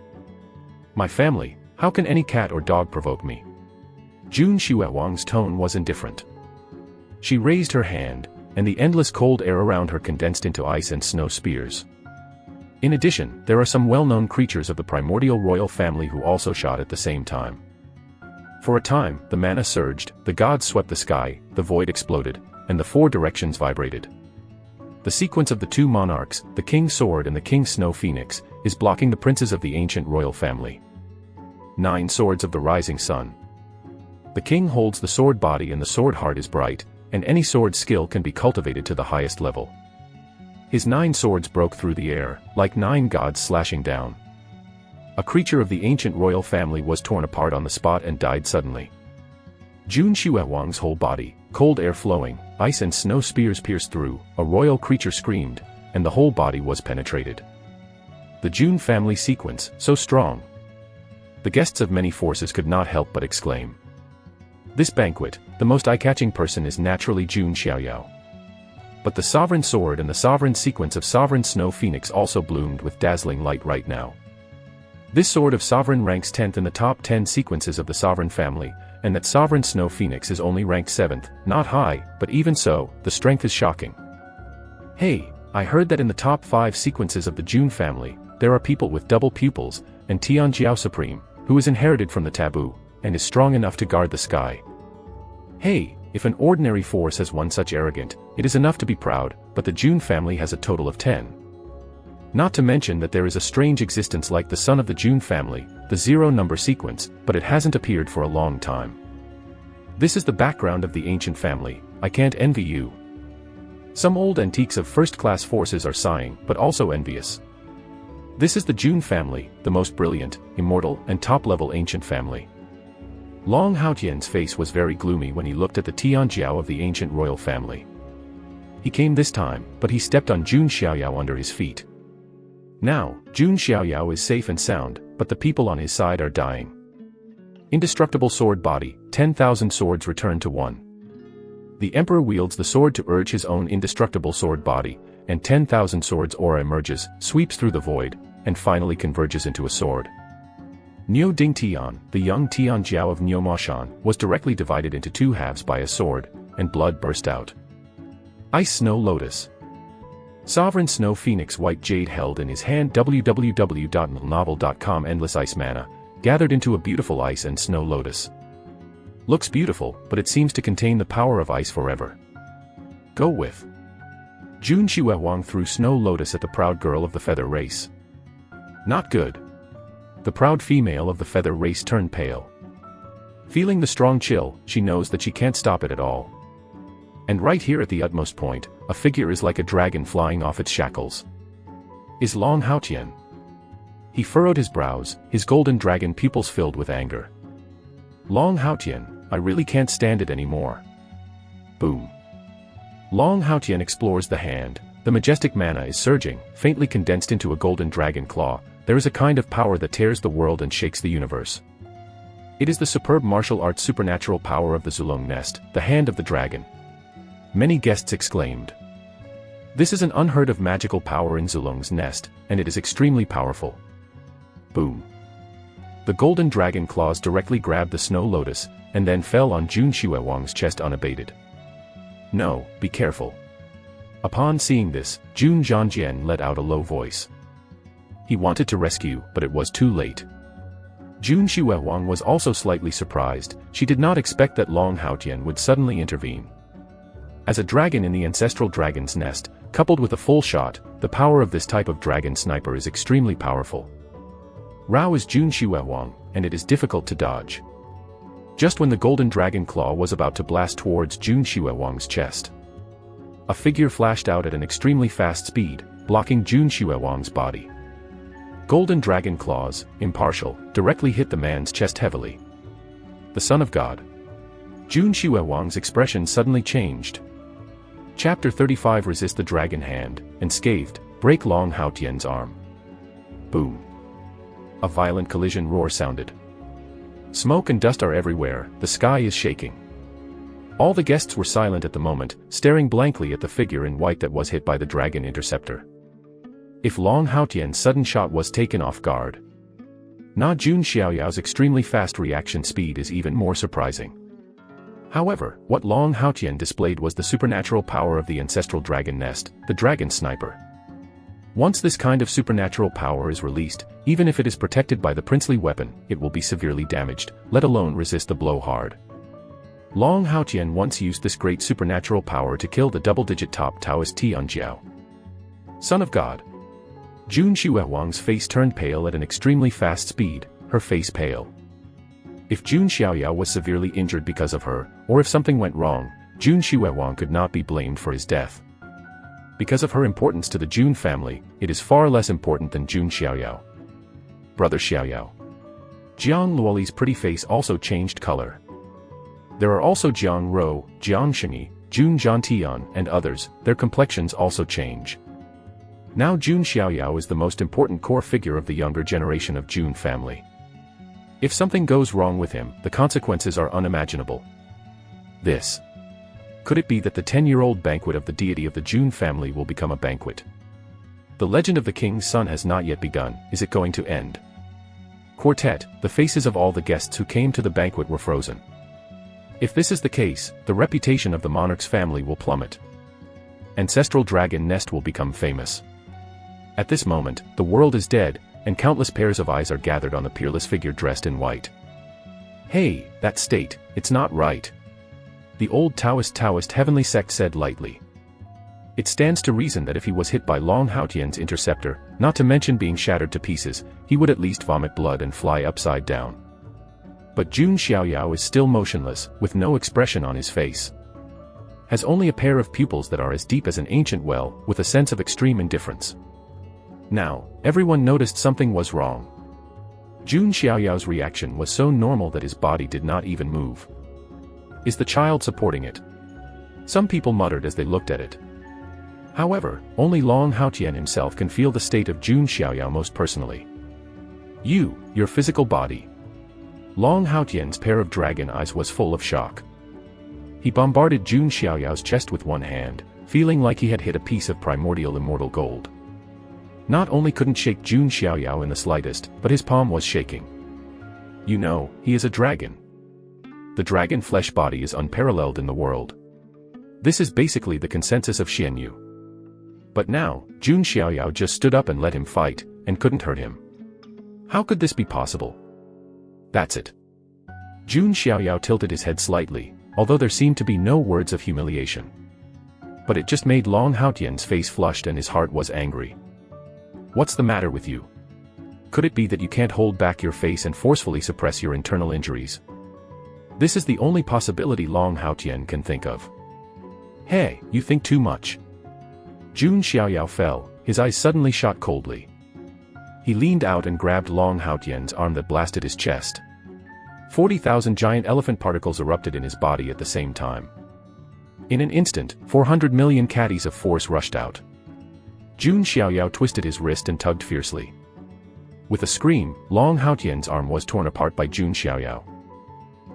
My family, how can any cat or dog provoke me? Jun Xiaoyang's tone was indifferent. She raised her hand, and the endless cold air around her condensed into ice and snow spears. In addition, there are some well-known creatures of the primordial royal family who also shot at the same time. For a time, the mana surged, the gods swept the sky, the void exploded, and the four directions vibrated. The sequence of the two monarchs, the King's Sword and the King's Snow Phoenix, is blocking the princes of the ancient royal family. 9 Swords of the Rising Sun. The king holds the sword body and the sword heart is bright, and any sword skill can be cultivated to the highest level. His 9 swords broke through the air, like 9 gods slashing down. A creature of the ancient royal family was torn apart on the spot and died suddenly. Jun Xiaoyao's whole body, cold air flowing, ice and snow spears pierced through, a royal creature screamed, and the whole body was penetrated. The Jun family sequence, so strong. The guests of many forces could not help but exclaim. This banquet, the most eye-catching person is naturally Jun Xiaoyao. But the sovereign sword and the sovereign sequence of sovereign snow phoenix also bloomed with dazzling light right now. This sword of sovereign ranks 10th in the top 10 sequences of the sovereign family, and that sovereign snow phoenix is only ranked 7th, not high, but even so, the strength is shocking. Hey, I heard that in the top 5 sequences of the Jun family, there are people with double pupils, and Tianjiao Supreme, who is inherited from the taboo, and is strong enough to guard the sky. Hey, if an ordinary force has one such arrogant, it is enough to be proud, but the Jun family has a total of 10. Not to mention that there is a strange existence like the son of the Jun family, the 0 number sequence, but it hasn't appeared for a long time. This is the background of the ancient family, I can't envy you. Some old antiques of first-class forces are sighing, but also envious. This is the Jun family, the most brilliant, immortal, and top-level ancient family. Long Haotian's face was very gloomy when he looked at the Tianjiao of the ancient royal family. He came this time, but he stepped on Jun Xiaoyao under his feet. Now, Jun Xiaoyao is safe and sound, but the people on his side are dying. Indestructible sword body, 10,000 swords return to 1. The emperor wields the sword to urge his own indestructible sword body, and 10,000 swords aura emerges, sweeps through the void, and finally converges into a sword. Niu Ding Tian, the young Tianjiao of Niumashan, was directly divided into 2 halves by a sword, and blood burst out. Ice Snow Lotus. Sovereign Snow Phoenix White Jade held in his hand www.novel.com Endless Ice Mana, gathered into a beautiful ice and snow lotus. Looks beautiful, but it seems to contain the power of ice forever. Go with. Jun Xiaoyao threw Snow Lotus at the proud girl of the feather race. Not good. The proud female of the feather race turned pale. Feeling the strong chill, she knows that she can't stop it at all. And right here at the utmost point, a figure is like a dragon flying off its shackles. Is Long Haotian. He furrowed his brows, his golden dragon pupils filled with anger. Long Haotian, I really can't stand it anymore. Boom. Long Haotian explores the hand, the majestic mana is surging, faintly condensed into a golden dragon claw. There is a kind of power that tears the world and shakes the universe. It is the superb martial arts supernatural power of the Zulong nest, the hand of the dragon. Many guests exclaimed. This is an unheard of magical power in Zulong's nest, and it is extremely powerful. Boom. The golden dragon claws directly grabbed the snow lotus, and then fell on Jun Xiaoyao's chest unabated. No, be careful. Upon seeing this, Jun Zhangjian let out a low voice. He wanted to rescue, but it was too late. Jun Xiaoyao was also slightly surprised. She did not expect that Long Haotian would suddenly intervene. As a dragon in the ancestral dragon's nest, coupled with a full shot, the power of this type of dragon sniper is extremely powerful. Rao is Jun Xiaoyao, and it is difficult to dodge. Just when the golden dragon claw was about to blast towards Jun Xiaoyao's chest, a figure flashed out at an extremely fast speed, blocking Jun Xiaoyao's body. Golden dragon claws, impartial, directly hit the man's chest heavily. The Son of God. Jun Xiaoyao's expression suddenly changed. Chapter 35 Resist the dragon hand, and scathed, break Long Haotian's arm. Boom. A violent collision roar sounded. Smoke and dust are everywhere, the sky is shaking. All the guests were silent at the moment, staring blankly at the figure in white that was hit by the dragon interceptor. If Long Haotian's sudden shot was taken off guard, Na Jun Xiaoyao's extremely fast reaction speed is even more surprising. However, what Long Haotian displayed was the supernatural power of the ancestral dragon nest, the dragon sniper. Once this kind of supernatural power is released, even if it is protected by the princely weapon, it will be severely damaged, let alone resist the blow hard. Long Haotian once used this great supernatural power to kill the double-digit top Taoist Tian Jiao. Son of God. Jun Xiaoyang's face turned pale at an extremely fast speed, her face pale. If Jun Xiaoyao was severely injured because of her, or if something went wrong, Jun Xiaoyang could not be blamed for his death. Because of her importance to the Jun family, it is far less important than Jun Xiaoyao. Brother Xiaoyao. Jiang Luoli's pretty face also changed color. There are also Jiang Ro, Jiang Shengyi, Jun Jiantian, and others, their complexions also change. Now Jun Xiaoyao is the most important core figure of the younger generation of Jun family. If something goes wrong with him, the consequences are unimaginable. This. Could it be that the 10-year-old banquet of the deity of the Jun family will become a banquet? The legend of the king's son has not yet begun, is it going to end? Quartet, the faces of all the guests who came to the banquet were frozen. If this is the case, the reputation of the monarch's family will plummet. Ancestral dragon nest will become famous. At this moment, the world is dead, and countless pairs of eyes are gathered on the peerless figure dressed in white. Hey, that state, it's not right. The old Taoist heavenly sect said lightly. It stands to reason that if he was hit by Long Haotian's interceptor, not to mention being shattered to pieces, he would at least vomit blood and fly upside down. But Jun Xiaoyao is still motionless, with no expression on his face. Has only a pair of pupils that are as deep as an ancient well, with a sense of extreme indifference. Now, everyone noticed something was wrong. Jun Xiaoyao's reaction was so normal that his body did not even move. Is the child supporting it? Some people muttered as they looked at it. However, only Long Haotian himself can feel the state of Jun Xiaoyao most personally. Your physical body. Long Haotian's pair of dragon eyes was full of shock. He bombarded Jun Xiaoyao's chest with one hand, feeling like he had hit a piece of primordial immortal gold. Not only couldn't shake Jun Xiaoyao in the slightest, but his palm was shaking. You know, he is a dragon. The dragon flesh body is unparalleled in the world. This is basically the consensus of Xianyu. But now, Jun Xiaoyao just stood up and let him fight, and couldn't hurt him. How could this be possible? That's it. Jun Xiaoyao tilted his head slightly, although there seemed to be no words of humiliation. But it just made Long Haotian's face flushed and his heart was angry. What's the matter with you? Could it be that you can't hold back your face and forcefully suppress your internal injuries? This is the only possibility Long Haotian can think of. Hey, you think too much. Jun Xiaoyao fell, his eyes suddenly shot coldly. He leaned out and grabbed Long Haotian's arm that blasted his chest. 40,000 giant elephant particles erupted in his body at the same time. In an instant, 400 million caddies of force rushed out. Jun Xiaoyao twisted his wrist and tugged fiercely. With a scream, Long Haotian's arm was torn apart by Jun Xiaoyao.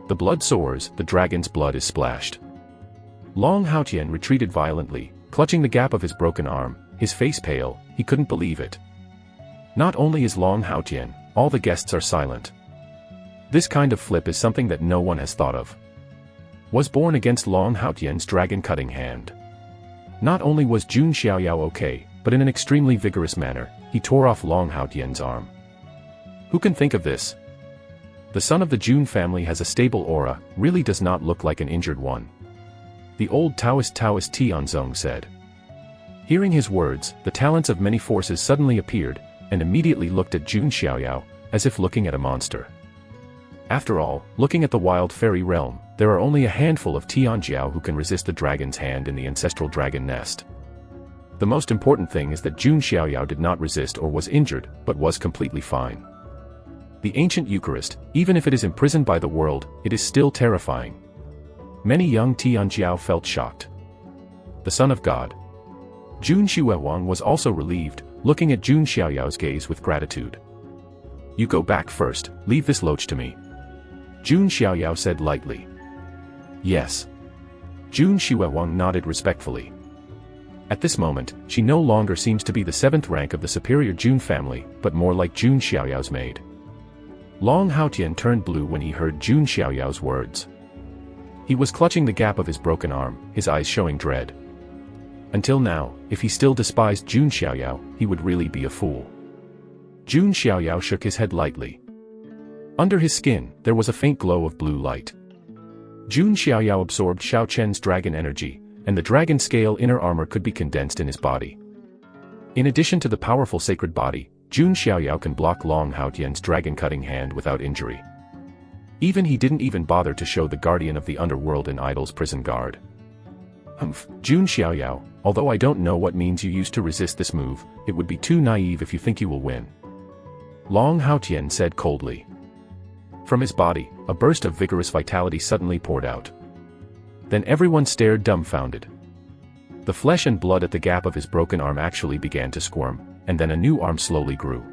The blood soars, the dragon's blood is splashed. Long Haotian retreated violently, clutching the gap of his broken arm, his face pale, he couldn't believe it. Not only is Long Haotian, all the guests are silent. This kind of flip is something that no one has thought of. Was born against Long Haotian's dragon-cutting hand. Not only was Jun Xiaoyao okay, but in an extremely vigorous manner, he tore off Long Haotian's arm. Who can think of this? The son of the Jun family has a stable aura, really does not look like an injured one. The old Taoist Tianzong said. Hearing his words, the talents of many forces suddenly appeared, and immediately looked at Jun Xiaoyao, as if looking at a monster. After all, looking at the wild fairy realm, there are only a handful of Tianjiao who can resist the dragon's hand in the ancestral dragon nest. The most important thing is that Jun Xiaoyao did not resist or was injured, but was completely fine. The Ancient Eucharist, even if it is imprisoned by the world, it is still terrifying. Many young Tianjiao felt shocked. The Son of God. Jun Xiaoyao was also relieved, looking at Jun Xiaoyao's gaze with gratitude. You go back first, leave this loach to me. Jun Xiaoyao said lightly. Yes. Jun Xiaoyao nodded respectfully. At this moment, she no longer seems to be the 7th rank of the superior Jun family, but more like Jun Xiaoyao's maid. Long Haotian turned blue when he heard Jun Xiaoyao's words. He was clutching the gap of his broken arm, his eyes showing dread. Until now, if he still despised Jun Xiaoyao, he would really be a fool. Jun Xiaoyao shook his head lightly. Under his skin, there was a faint glow of blue light. Jun Xiaoyao absorbed Shiao Chen's dragon energy, and the dragon scale inner armor could be condensed in his body. In addition to the powerful sacred body, Jun Xiaoyao can block Long Haotian's dragon-cutting hand without injury. He didn't even bother to show the guardian of the underworld in Idol's prison guard. Jun Xiaoyao, although I don't know what means you used to resist this move, it would be too naive if you think you will win. Long Haotian said coldly. From his body, a burst of vigorous vitality suddenly poured out. Then everyone stared dumbfounded. The flesh and blood at the gap of his broken arm actually began to squirm, and then a new arm slowly grew.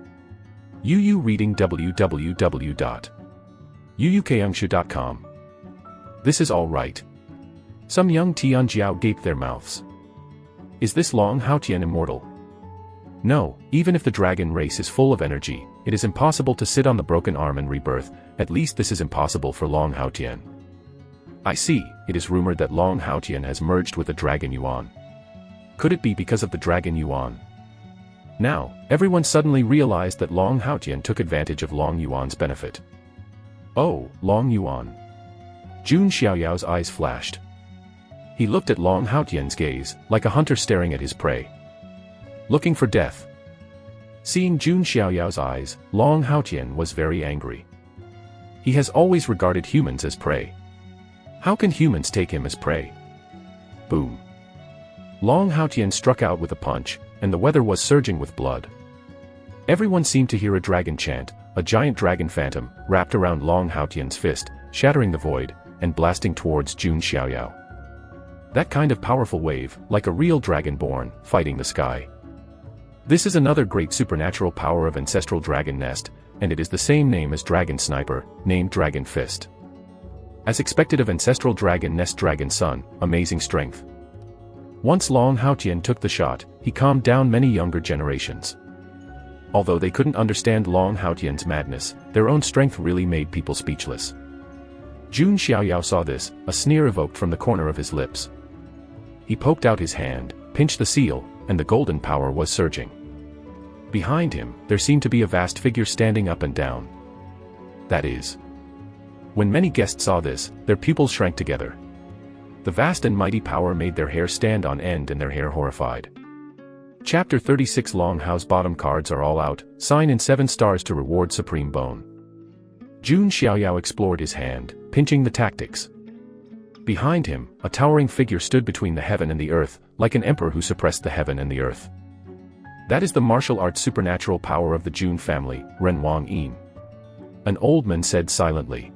Yu reading www.yuyukeyongshu.com. This is all right. Some young Tianjiao gaped their mouths. Is this Long Haotian immortal? No, even if the dragon race is full of energy, it is impossible to sit on the broken arm and rebirth. At least this is impossible for Long Haotian. I see, it is rumored that Long Haotian has merged with the dragon Yuan. Could it be because of the dragon Yuan? Now, everyone suddenly realized that Long Haotian took advantage of Long Yuan's benefit. Oh, Long Yuan. Jun Xiaoyao's eyes flashed. He looked at Long Haotian's gaze, like a hunter staring at his prey. Looking for death. Seeing Jun Xiaoyao's eyes, Long Haotian was very angry. He has always regarded humans as prey. How can humans take him as prey? Boom. Long Haotian struck out with a punch, and the weather was surging with blood. Everyone seemed to hear a dragon chant, a giant dragon phantom, wrapped around Long Haotian's fist, shattering the void, and blasting towards Jun Xiaoyao. That kind of powerful wave, like a real dragonborn, fighting the sky. This is another great supernatural power of ancestral dragon nest, and it is the same name as Dragon Sniper, named Dragon Fist. As expected of ancestral dragon nest dragon son, amazing strength. Once Long Haotian took the shot, he calmed down many younger generations. Although they couldn't understand Long Haotian's madness, their own strength really made people speechless. Jun Xiaoyao saw this, a sneer evoked from the corner of his lips. He poked out his hand, pinched the seal, and the golden power was surging. Behind him, there seemed to be a vast figure standing up and down. That is. When many guests saw this, their pupils shrank together. The vast and mighty power made their hair stand on end and their hair horrified. Chapter 36 Long Hao's bottom cards are all out, sign in 7 stars to reward Supreme Bone. Jun Xiaoyao explored his hand, pinching the tactics. Behind him, a towering figure stood between the heaven and the earth, like an emperor who suppressed the heaven and the earth. That is the martial arts supernatural power of the Jun family, Ren Wang Yin. An old man said silently.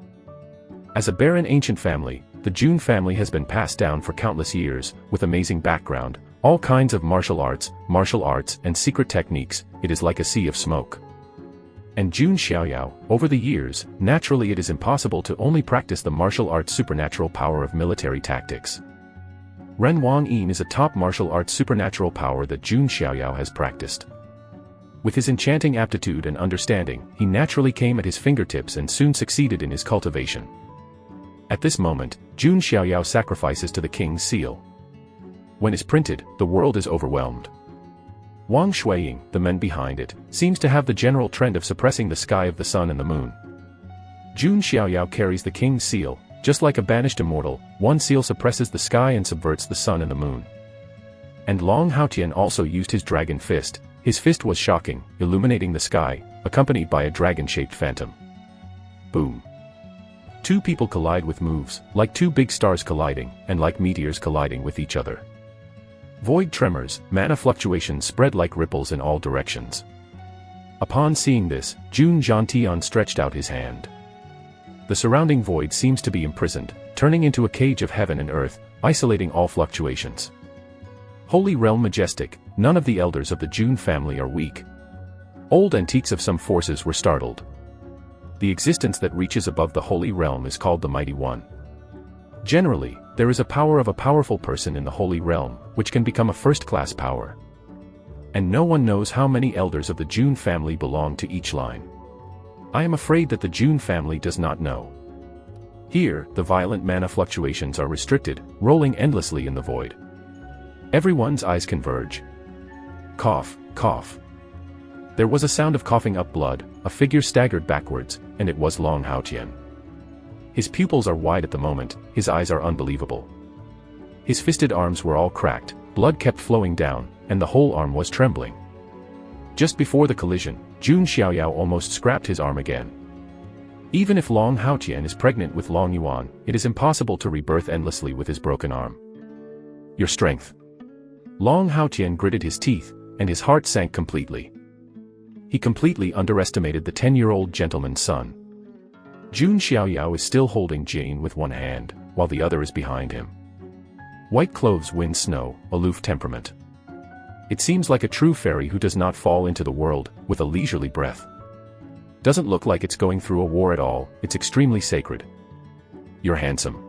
As a barren ancient family, the Jun family has been passed down for countless years, with amazing background, all kinds of martial arts, and secret techniques. It is like a sea of smoke. And Jun Xiaoyao, over the years, naturally it is impossible to only practice the martial arts supernatural power of military tactics. Ren Wang Yin is a top martial arts supernatural power that Jun Xiaoyao has practiced. With his enchanting aptitude and understanding, he naturally came at his fingertips and soon succeeded in his cultivation. At this moment, Jun Xiaoyao sacrifices to the king's seal. When it's printed, the world is overwhelmed. Wang Shuiying, the men behind it, seems to have the general trend of suppressing the sky of the sun and the moon. Jun Xiaoyao carries the king's seal. Just like a banished immortal, one seal suppresses the sky and subverts the sun and the moon. And Long Haotian also used his dragon fist. His fist was shocking, illuminating the sky, accompanied by a dragon-shaped phantom. Boom. 2 people collide with moves, like 2 big stars colliding, and like meteors colliding with each other. Void tremors, mana fluctuations spread like ripples in all directions. Upon seeing this, Jun Jiantian stretched out his hand. The surrounding void seems to be imprisoned, turning into a cage of heaven and earth, isolating all fluctuations. Holy Realm majestic, none of the elders of the Jun family are weak. Old antiques of some forces were startled. The existence that reaches above the Holy Realm is called the Mighty One. Generally, there is a power of a powerful person in the Holy Realm, which can become a first-class power. And no one knows how many elders of the Jun family belong to each line. I am afraid that the Jun family does not know. Here, the violent mana fluctuations are restricted, rolling endlessly in the void. Everyone's eyes converge. Cough, cough. There was a sound of coughing up blood, a figure staggered backwards, and it was Long Haotian. His pupils are wide at the moment, his eyes are unbelievable. His fisted arms were all cracked, blood kept flowing down, and the whole arm was trembling. Just before the collision, Jun Xiaoyao almost scrapped his arm again. Even if Long Haotian is pregnant with Long Yuan, it is impossible to rebirth endlessly with his broken arm. Your strength. Long Haotian gritted his teeth, and his heart sank completely. He completely underestimated the 10-year-old gentleman's son. Jun Xiaoyao is still holding Jane with one hand, while the other is behind him. White clothes wind snow, aloof temperament. It seems like a true fairy who does not fall into the world, with a leisurely breath. Doesn't look like it's going through a war at all, it's extremely sacred. You're handsome.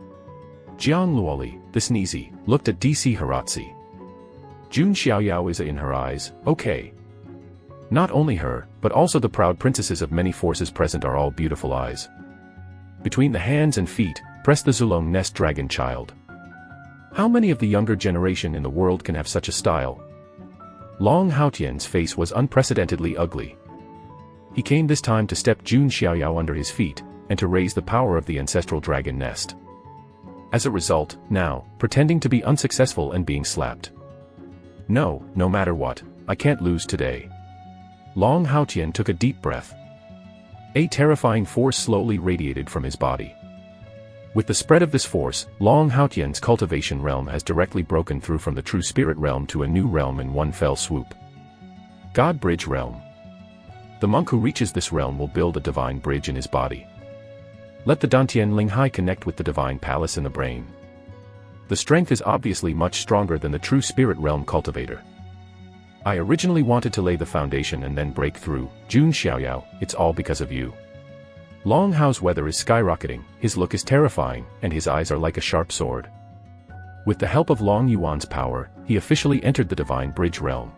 Jiang Luoli, the sneezy, looked at DC Hiratsi. Jun Xiaoyao is in her eyes, okay. Not only her, but also the proud princesses of many forces present are all beautiful eyes. Between the hands and feet, press the Zulong nest dragon child. How many of the younger generation in the world can have such a style? Long Haotian's face was unprecedentedly ugly. He came this time to step Jun Xiaoyao under his feet, and to raise the power of the ancestral dragon nest. As a result, now, pretending to be unsuccessful and being slapped. No matter what, I can't lose today. Long Haotian took a deep breath. A terrifying force slowly radiated from his body. With the spread of this force, Long Haotian's cultivation realm has directly broken through from the true spirit realm to a new realm in one fell swoop. God Bridge Realm. The monk who reaches this realm will build a divine bridge in his body. Let the Dantian Linghai connect with the divine palace in the brain. The strength is obviously much stronger than the true spirit realm cultivator. I originally wanted to lay the foundation and then break through, Jun Xiaoyao, it's all because of you. Long Hao's weather is skyrocketing, his look is terrifying, and his eyes are like a sharp sword. With the help of Long Yuan's power, he officially entered the divine bridge realm.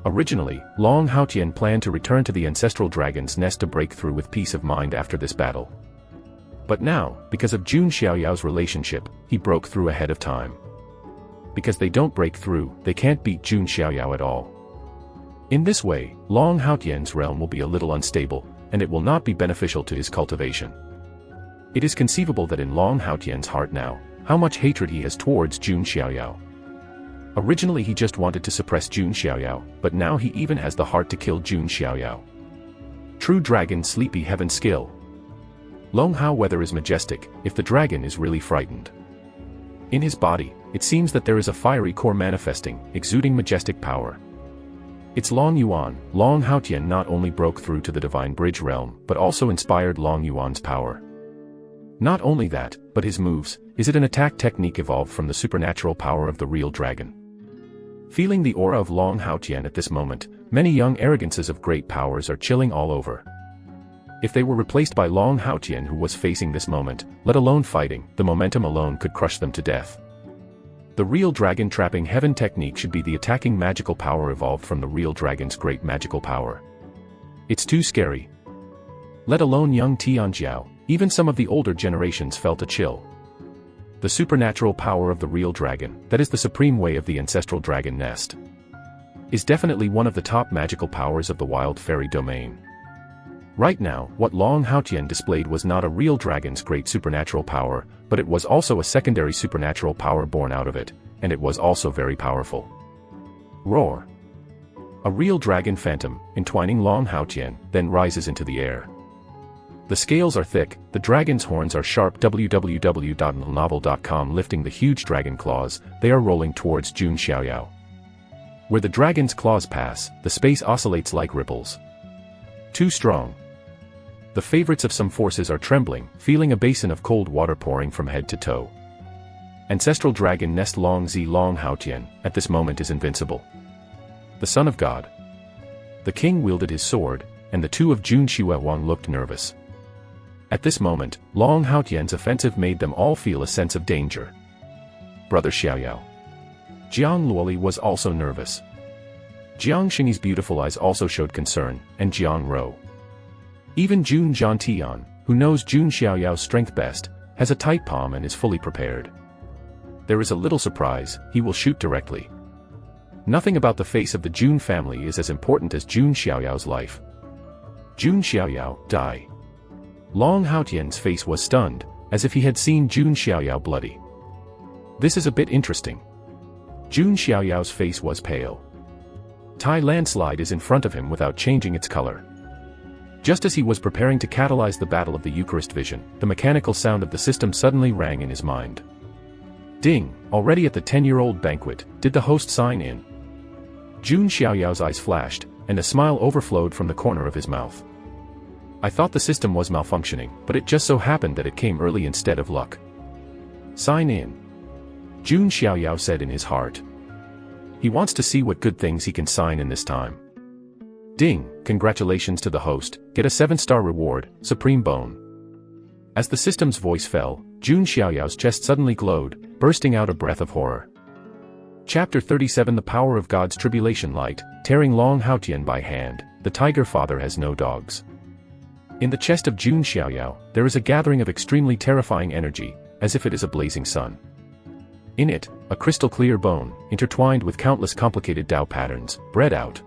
Originally, Long Haotian planned to return to the ancestral dragon's nest to break through with peace of mind after this battle. But now, because of Jun Xiaoyao's relationship, he broke through ahead of time. Because they don't break through, they can't beat Jun Xiaoyao at all. In this way, Long Haotian's realm will be a little unstable, and it will not be beneficial to his cultivation. It is conceivable that in Long Haotian's heart now, how much hatred he has towards Jun Xiaoyao. Originally he just wanted to suppress Jun Xiaoyao, but now he even has the heart to kill Jun Xiaoyao. True dragon sleepy heaven skill. Long Hao weather is majestic, if the dragon is really frightened. In his body, it seems that there is a fiery core manifesting, exuding majestic power. It's Long Yuan. Long Haotian not only broke through to the divine bridge realm, but also inspired Long Yuan's power. Not only that, but his moves, is it an attack technique evolved from the supernatural power of the real dragon? Feeling the aura of Long Haotian at this moment, many young arrogances of great powers are chilling all over. If they were replaced by Long Haotian who was facing this moment, let alone fighting, the momentum alone could crush them to death. The real dragon trapping heaven technique should be the attacking magical power evolved from the real dragon's great magical power. It's too scary. Let alone young Tianjiao, even some of the older generations felt a chill. The supernatural power of the real dragon, that is the supreme way of the ancestral dragon nest, is definitely one of the top magical powers of the wild fairy domain. Right now, what Long Haotian displayed was not a real dragon's great supernatural power, but it was also a secondary supernatural power born out of it, and it was also very powerful. Roar. A real dragon phantom, entwining Long Haotian, then rises into the air. The scales are thick, the dragon's horns are sharp. www.novel.com lifting the huge dragon claws, they are rolling towards Jun Xiaoyao. Where the dragon's claws pass, the space oscillates like ripples. Too strong. The favorites of some forces are trembling, feeling a basin of cold water pouring from head to toe. Ancestral dragon nest Long Zi Long Haotian, at this moment is invincible. The son of God. The king wielded his sword, and the two of Jun Xiaoyao looked nervous. At this moment, Long Haotian's offensive made them all feel a sense of danger. Brother Xiaoyao. Jiang Luoli was also nervous. Jiang Xingyi's beautiful eyes also showed concern, and Jiang Ro. Even Jun Zhantian, who knows Jun Xiaoyao's strength best, has a tight palm and is fully prepared. There is a little surprise, he will shoot directly. Nothing about the face of the Jun family is as important as Jun Xiaoyao's life. Jun Xiaoyao, die. Long Haotian's face was stunned, as if he had seen Jun Xiaoyao bloody. This is a bit interesting. Jun Xiaoyao's face was pale. Tai landslide is in front of him without changing its color. Just as he was preparing to catalyze the battle of the Eucharist vision, the mechanical sound of the system suddenly rang in his mind. Ding! Already at the 10-year-old banquet, did the host sign in? Jun Xiaoyao's eyes flashed, and a smile overflowed from the corner of his mouth. I thought the system was malfunctioning, but it just so happened that it came early instead of luck. Sign in. Jun Xiaoyao said in his heart. He wants to see what good things he can sign in this time. Ding! Congratulations to the host, get a 7-star reward, Supreme Bone. As the system's voice fell, Jun Xiaoyao's chest suddenly glowed, bursting out a breath of horror. Chapter 37 The Power of God's Tribulation Light, tearing Long Haotian by hand, the tiger father has no dogs. In the chest of Jun Xiaoyao, there is a gathering of extremely terrifying energy, as if it is a blazing sun. In it, a crystal-clear bone, intertwined with countless complicated Tao patterns, bred out.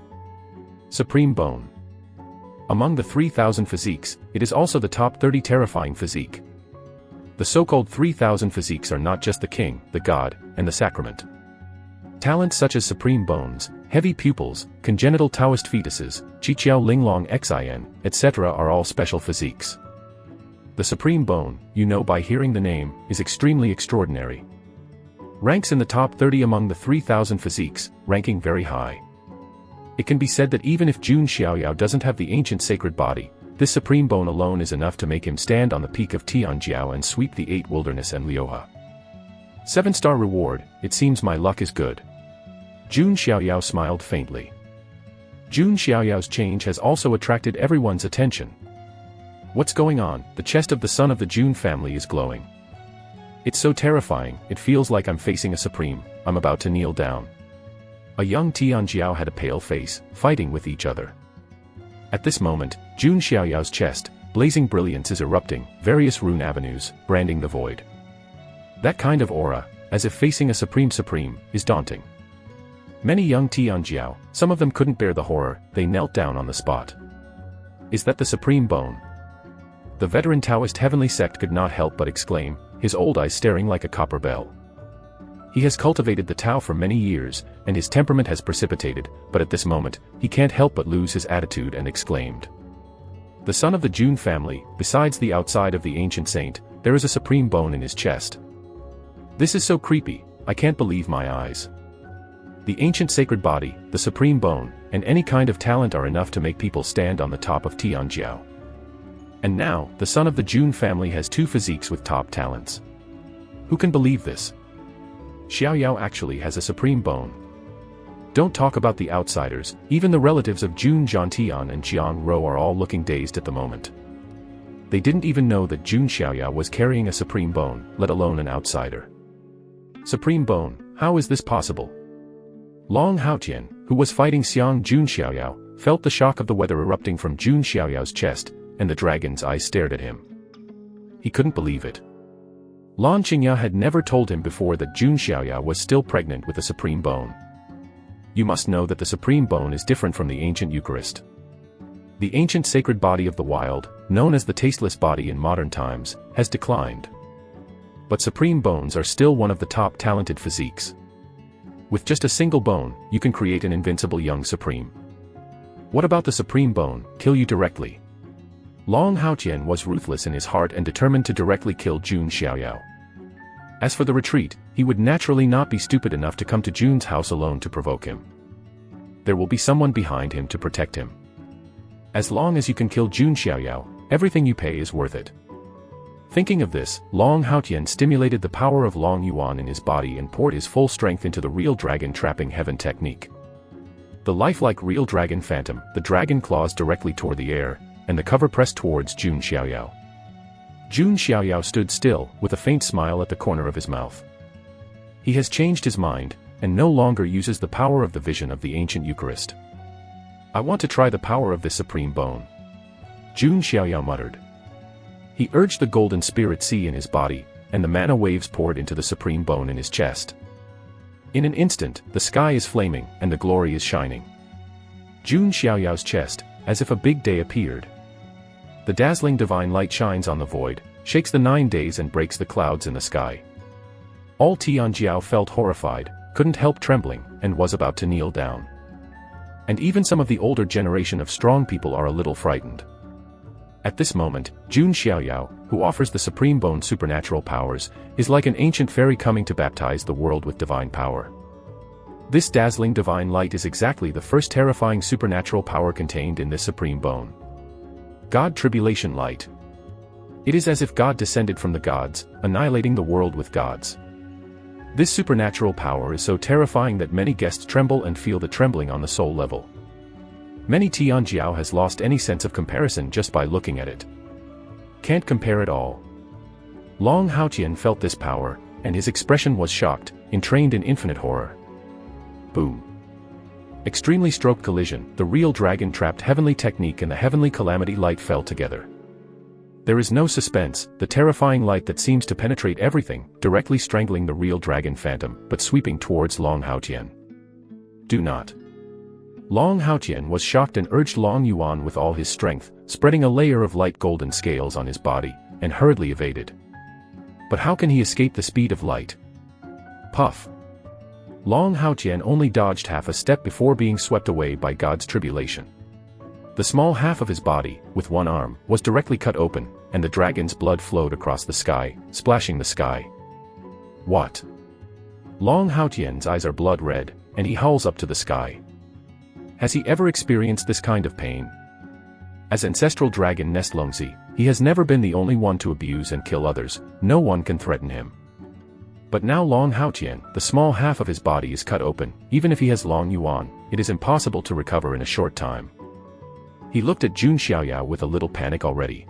Supreme Bone. Among the 3,000 physiques, it is also the top 30 terrifying physique. The so-called 3,000 physiques are not just the king, the god, and the sacrament. Talents such as supreme bones, heavy pupils, congenital Taoist fetuses, Qiqiao Linglong Xin, etc. are all special physiques. The supreme bone, you know by hearing the name, is extremely extraordinary. Ranks in the top 30 among the 3,000 physiques, ranking very high. It can be said that even if Jun Xiaoyao doesn't have the ancient sacred body, this supreme bone alone is enough to make him stand on the peak of Tianjiao and sweep the 8 wilderness and Liuhe. 7-star reward, it seems my luck is good. Jun Xiaoyao smiled faintly. Jun Xiaoyao's change has also attracted everyone's attention. What's going on? The chest of the son of the Jun family is glowing. It's so terrifying, it feels like I'm facing a supreme, I'm about to kneel down. A young Tianjiao had a pale face, fighting with each other. At this moment, Jun Xiaoyao's chest, blazing brilliance is erupting, various rune avenues, branding the void. That kind of aura, as if facing a supreme, is daunting. Many young Tianjiao, some of them couldn't bear the horror, they knelt down on the spot. Is that the supreme bone? The veteran Taoist heavenly sect could not help but exclaim, his old eyes staring like a copper bell. He has cultivated the Tao for many years, and his temperament has precipitated, but at this moment, he can't help but lose his attitude and exclaimed. The son of the Jun family, besides the outside of the ancient saint, there is a supreme bone in his chest. This is so creepy, I can't believe my eyes. The ancient sacred body, the supreme bone, and any kind of talent are enough to make people stand on the top of Tianjiao. And now, the son of the Jun family has 2 physiques with top talents. Who can believe this? Xiaoyao actually has a supreme bone. Don't talk about the outsiders, even the relatives of Jun Zhantian and Jiang Ro are all looking dazed at the moment. They didn't even know that Jun Xiaoyao was carrying a supreme bone, let alone an outsider. Supreme bone, how is this possible? Long Haotian, who was fighting Xiang Jun Xiaoyao, felt the shock of the weather erupting from Jun Xiaoyao's chest, and the dragon's eyes stared at him. He couldn't believe it. Lan Qingya had never told him before that Jun Xiaoyao was still pregnant with a supreme bone. You must know that the supreme bone is different from the ancient Eucharist. The ancient sacred body of the wild, known as the tasteless body in modern times, has declined. But supreme bones are still one of the top talented physiques. With just a single bone, you can create an invincible young supreme. What about the supreme bone, kill you directly? Long Haotian was ruthless in his heart and determined to directly kill Jun Xiaoyao. As for the retreat, he would naturally not be stupid enough to come to Jun's house alone to provoke him. There will be someone behind him to protect him. As long as you can kill Jun Xiaoyao, everything you pay is worth it. Thinking of this, Long Haotian stimulated the power of Long Yuan in his body and poured his full strength into the real dragon trapping heaven technique. The lifelike real dragon phantom, the dragon claws directly toward the air, and the cover pressed towards Jun Xiaoyao. Jun Xiaoyao stood still, with a faint smile at the corner of his mouth. He has changed his mind, and no longer uses the power of the vision of the ancient Eucharist. I want to try the power of this supreme bone. Jun Xiaoyao muttered. He urged the golden spirit sea in his body, and the mana waves poured into the supreme bone in his chest. In an instant, the sky is flaming, and the glory is shining. Jun Xiaoyao's chest, as if a big day appeared. The dazzling divine light shines on the void, shakes the 9 days and breaks the clouds in the sky. All Tianjiao felt horrified, couldn't help trembling, and was about to kneel down. And even some of the older generation of strong people are a little frightened. At this moment, Jun Xiaoyao, who offers the supreme bone supernatural powers, is like an ancient fairy coming to baptize the world with divine power. This dazzling divine light is exactly the first terrifying supernatural power contained in this supreme bone. God Tribulation Light. It is as if God descended from the gods, annihilating the world with gods. This supernatural power is so terrifying that many guests tremble and feel the trembling on the soul level. Many Tianjiao has lost any sense of comparison just by looking at it. Can't compare at all. Long Haotian felt this power, and his expression was shocked, entrained in infinite horror. Boom. Extremely stroked collision, the real dragon-trapped heavenly technique and the heavenly calamity light fell together. There is no suspense, the terrifying light that seems to penetrate everything, directly strangling the real dragon phantom, but sweeping towards Long Haotian. Do not. Long Haotian was shocked and urged Long Yuan with all his strength, spreading a layer of light golden scales on his body, and hurriedly evaded. But how can he escape the speed of light? Puff. Long Haotian only dodged half a step before being swept away by God's tribulation. The small half of his body, with one arm, was directly cut open, and the dragon's blood flowed across the sky, splashing the sky. What? Long Haotian's eyes are blood red, and he howls up to the sky. Has he ever experienced this kind of pain? As ancestral dragon Nestlongzi, he has never been the only one to abuse and kill others, no one can threaten him. But now Long Haotian, the small half of his body is cut open, even if he has Long Yuan, it is impossible to recover in a short time. He looked at Jun Xiaoyao with a little panic already.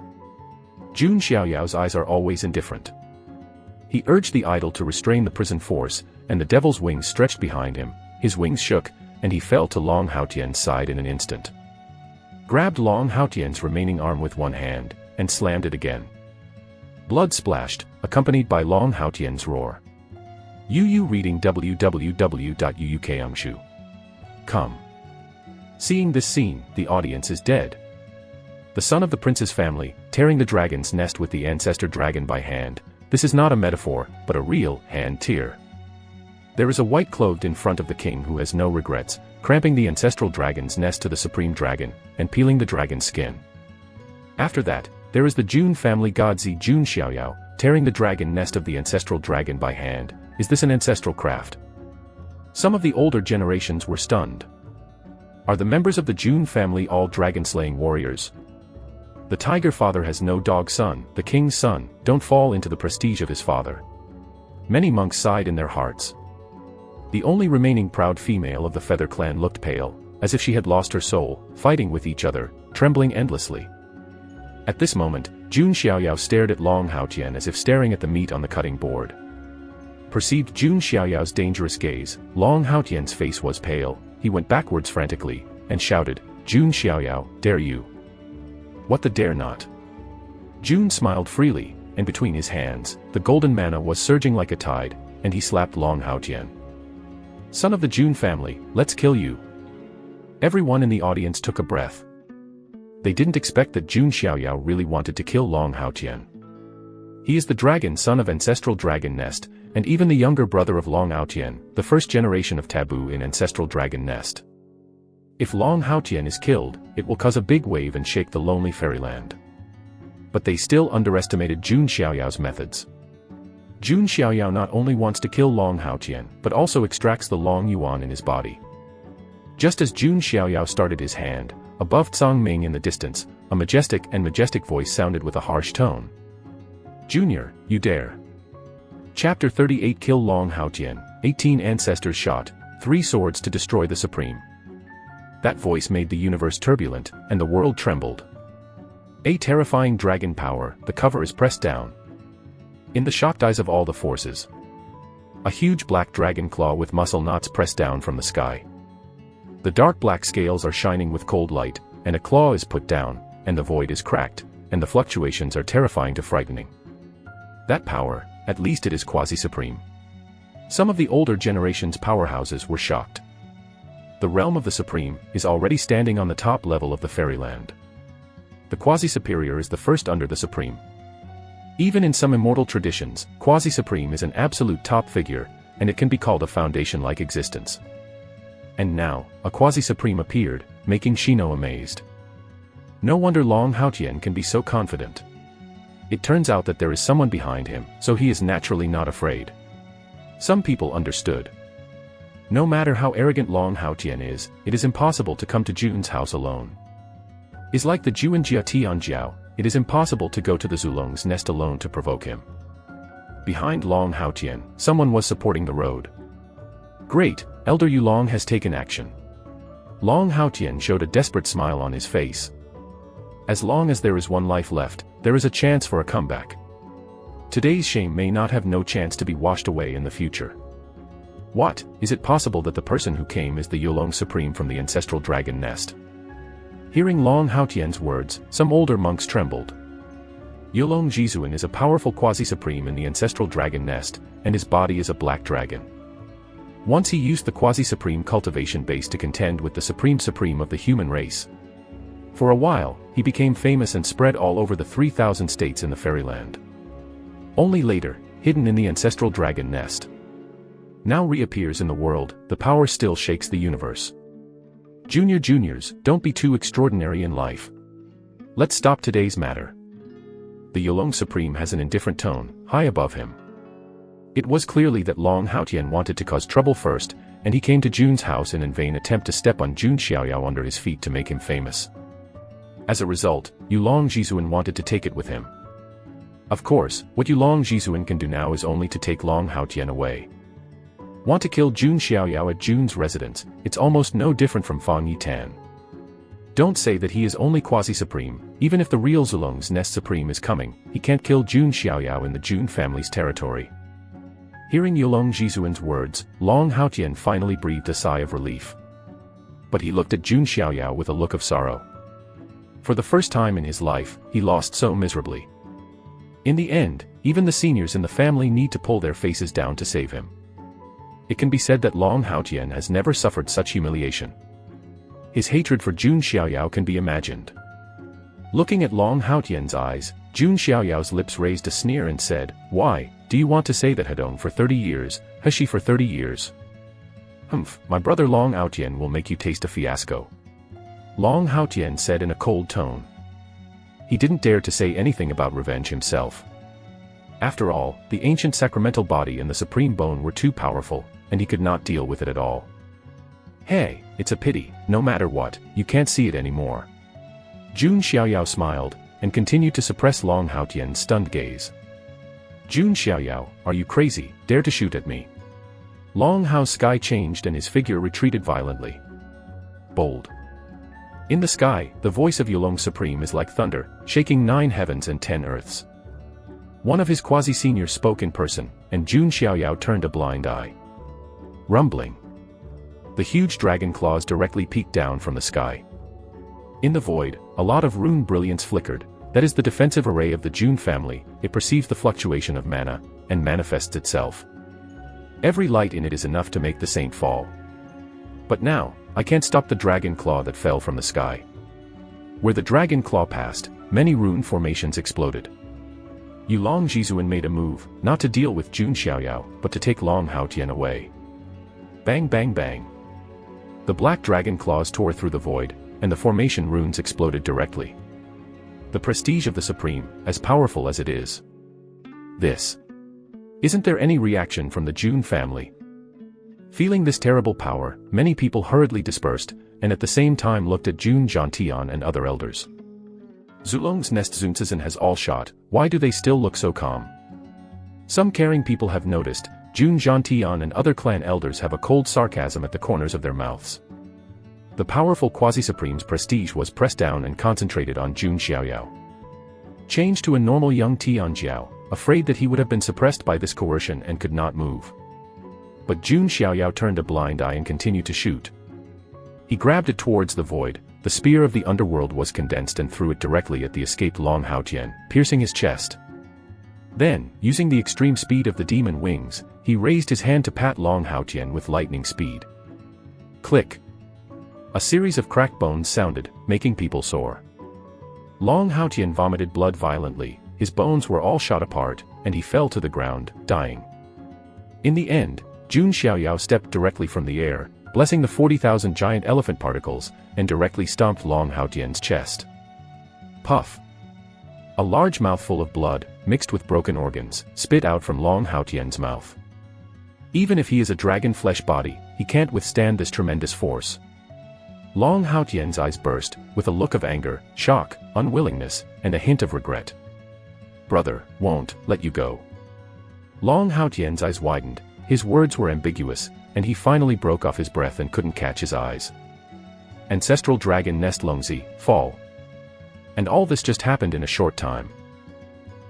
Jun Xiaoyao's eyes are always indifferent. He urged the idol to restrain the prison force, and the devil's wings stretched behind him, his wings shook, and he fell to Long Haotian's side in an instant. Grabbed Long Haotian's remaining arm with one hand, and slammed it again. Blood splashed, accompanied by Long Haotian's roar. Yu reading www.uukangshu.com. Seeing this scene, the audience is dead. The son of the prince's family, tearing the dragon's nest with the ancestor dragon by hand, this is not a metaphor, but a real hand tear. There is a white clothed in front of the king who has no regrets, cramping the ancestral dragon's nest to the supreme dragon, and peeling the dragon's skin. After that, there is the Jun family godzi Jun Xiaoyao, tearing the dragon nest of the ancestral dragon by hand. Is this an ancestral craft? Some of the older generations were stunned. Are the members of the Jun family all dragon-slaying warriors? The tiger father has no dog son, the king's son, don't fall into the prestige of his father. Many monks sighed in their hearts. The only remaining proud female of the Feather clan looked pale, as if she had lost her soul, fighting with each other, trembling endlessly. At this moment, Jun Xiaoyao stared at Long Haotian as if staring at the meat on the cutting board. Perceived Jun Xiaoyao's dangerous gaze, Long Haotian's face was pale, he went backwards frantically, and shouted, Jun Xiaoyao, dare you? What the dare not? Jun smiled freely, and between his hands, the golden mana was surging like a tide, and he slapped Long Haotian. Son of the Jun family, let's kill you. Everyone in the audience took a breath. They didn't expect that Jun Xiaoyao really wanted to kill Long Haotian. He is the dragon son of ancestral dragon nest, and even the younger brother of Long Haotian, the first generation of taboo in ancestral dragon nest. If Long Haotian is killed, it will cause a big wave and shake the lonely fairyland. But they still underestimated Jun Xiaoyao's methods. Jun Xiaoyao not only wants to kill Long Haotian, but also extracts the Long Yuan in his body. Just as Jun Xiaoyao started his hand, above Tsang Ming in the distance, a majestic voice sounded with a harsh tone. Junior, you dare. Chapter 38 Kill Long Haotian, 18 ancestors shot, 3 swords to destroy the Supreme. That voice made the universe turbulent, and the world trembled. A terrifying dragon power, the cover is pressed down. In the shocked eyes of all the forces. A huge black dragon claw with muscle knots pressed down from the sky. The dark black scales are shining with cold light, and a claw is put down, and the void is cracked, and the fluctuations are terrifying to frightening. That power, at least it is quasi-supreme. Some of the older generation's powerhouses were shocked. The realm of the Supreme is already standing on the top level of the fairyland. the quasi-superior is the first under the supreme. Even in some immortal traditions, quasi-supreme is an absolute top figure, and it can be called a foundation-like existence. And now, a quasi-supreme appeared, making Shino amazed. No wonder Long Haotian can be so confident. It turns out that there is someone behind him, so he is naturally not afraid. Some people understood. No matter how arrogant Long Haotian is, it is impossible to come to Jun's house alone. Is like the Juan Jia Tianjiao, it is impossible to go to the Zulong's nest alone to provoke him. Behind Long Haotian, someone was supporting the road. Great, Elder Yulong has taken action. Long Haotian showed a desperate smile on his face. As long as there is one life left, there is a chance for a comeback. Today's shame may not have no chance to be washed away in the future. What, is it possible that the person who came is the Yulong Supreme from the ancestral dragon nest? Hearing Long Haotian's words, some older monks trembled. Yulong Jizuan is a powerful quasi-supreme in the ancestral dragon nest, and his body is a black dragon. Once he used the quasi-supreme cultivation base to contend with the supreme of the human race. For a while, he became famous and spread all over the 3,000 states in the fairyland. Only later, hidden in the ancestral dragon nest. Now reappears in the world, the power still shakes the universe. Juniors, don't be too extraordinary in life. Let's stop today's matter. The Yulong Supreme has an indifferent tone, high above him. It was clearly that Long Haotian wanted to cause trouble first, and he came to Jun's house in vain attempt to step on Jun Xiaoyao under his feet to make him famous. As a result, Yulong Jizuan wanted to take it with him. Of course, what Yulong Jizuan can do now is only to take Long Haotian away. Want to kill Jun Xiaoyao at Jun's residence, it's almost no different from Fang Yitan. Don't say that he is only quasi-supreme, even if the real Zulong's Nest Supreme is coming, he can't kill Jun Xiaoyao in the Jun family's territory. Hearing Yulong Jizuan's words, Long Haotian finally breathed a sigh of relief. But he looked at Jun Xiaoyao with a look of sorrow. For the first time in his life, he lost so miserably. In the end, even the seniors in the family need to pull their faces down to save him. It can be said that Long Haotian has never suffered such humiliation. His hatred for Jun Xiaoyao can be imagined. Looking at Long Haotian's eyes, Jun Xiaoyao's lips raised a sneer and said, "Why, do you want to say that Hedong for 30 years, Heshi for 30 years? Humph, my brother Long Haotian will make you taste a fiasco." Long Haotian said in a cold tone. He didn't dare to say anything about revenge himself. After all, the ancient sacramental body and the supreme bone were too powerful, and he could not deal with it at all. Hey, it's a pity, no matter what, you can't see it anymore. Jun Xiaoyao smiled, and continued to suppress Long Haotian's stunned gaze. Jun Xiaoyao, are you crazy, dare to shoot at me? Long Hao's sky changed and his figure retreated violently. Bold. In the sky, the voice of Yulong Supreme is like thunder, shaking 9 heavens and 10 earths. One of his quasi-seniors spoke in person, and Jun Xiaoyao turned a blind eye. Rumbling. The huge dragon claws directly peeked down from the sky. In the void, a lot of rune brilliance flickered, that is the defensive array of the Jun family, it perceives the fluctuation of mana, and manifests itself. Every light in it is enough to make the saint fall. But now, I can't stop the dragon claw that fell from the sky. Where the dragon claw passed, many rune formations exploded. Yulong Jizuan made a move, not to deal with Jun Xiaoyao, but to take Long Haotian away. Bang bang bang. The black dragon claws tore through the void, and the formation runes exploded directly. The prestige of the Supreme, as powerful as it is. This. Isn't there any reaction from the Jun family? Feeling this terrible power, many people hurriedly dispersed, and at the same time looked at Jun Jiantian and other elders. Zulong's Nest Zunzizan has all shot, why do they still look so calm? Some caring people have noticed, Jun Jiantian and other clan elders have a cold sarcasm at the corners of their mouths. The powerful quasi-supreme's prestige was pressed down and concentrated on Jun Xiaoyao. Changed to a normal young Tianjiao, afraid that he would have been suppressed by this coercion and could not move. But Jun Xiaoyao turned a blind eye and continued to shoot. He grabbed it towards the void, the spear of the underworld was condensed and threw it directly at the escaped Long Haotian, piercing his chest. Then, using the extreme speed of the demon wings, he raised his hand to pat Long Haotian with lightning speed. Click. A series of cracked bones sounded, making people sore. Long Haotian vomited blood violently, his bones were all shot apart, and he fell to the ground, dying. In the end, Jun Xiaoyao stepped directly from the air, blessing the 40,000 giant elephant particles, and directly stomped Long Haotian's chest. Puff! A large mouthful of blood, mixed with broken organs, spit out from Long Haotian's mouth. Even if he is a dragon flesh body, he can't withstand this tremendous force. Long Haotian's eyes burst, with a look of anger, shock, unwillingness, and a hint of regret. "Brother, won't let you go." Long Haotian's eyes widened, his words were ambiguous, and he finally broke off his breath and couldn't catch his eyes. Ancestral Dragon Nest Longzi, fall. And all this just happened in a short time.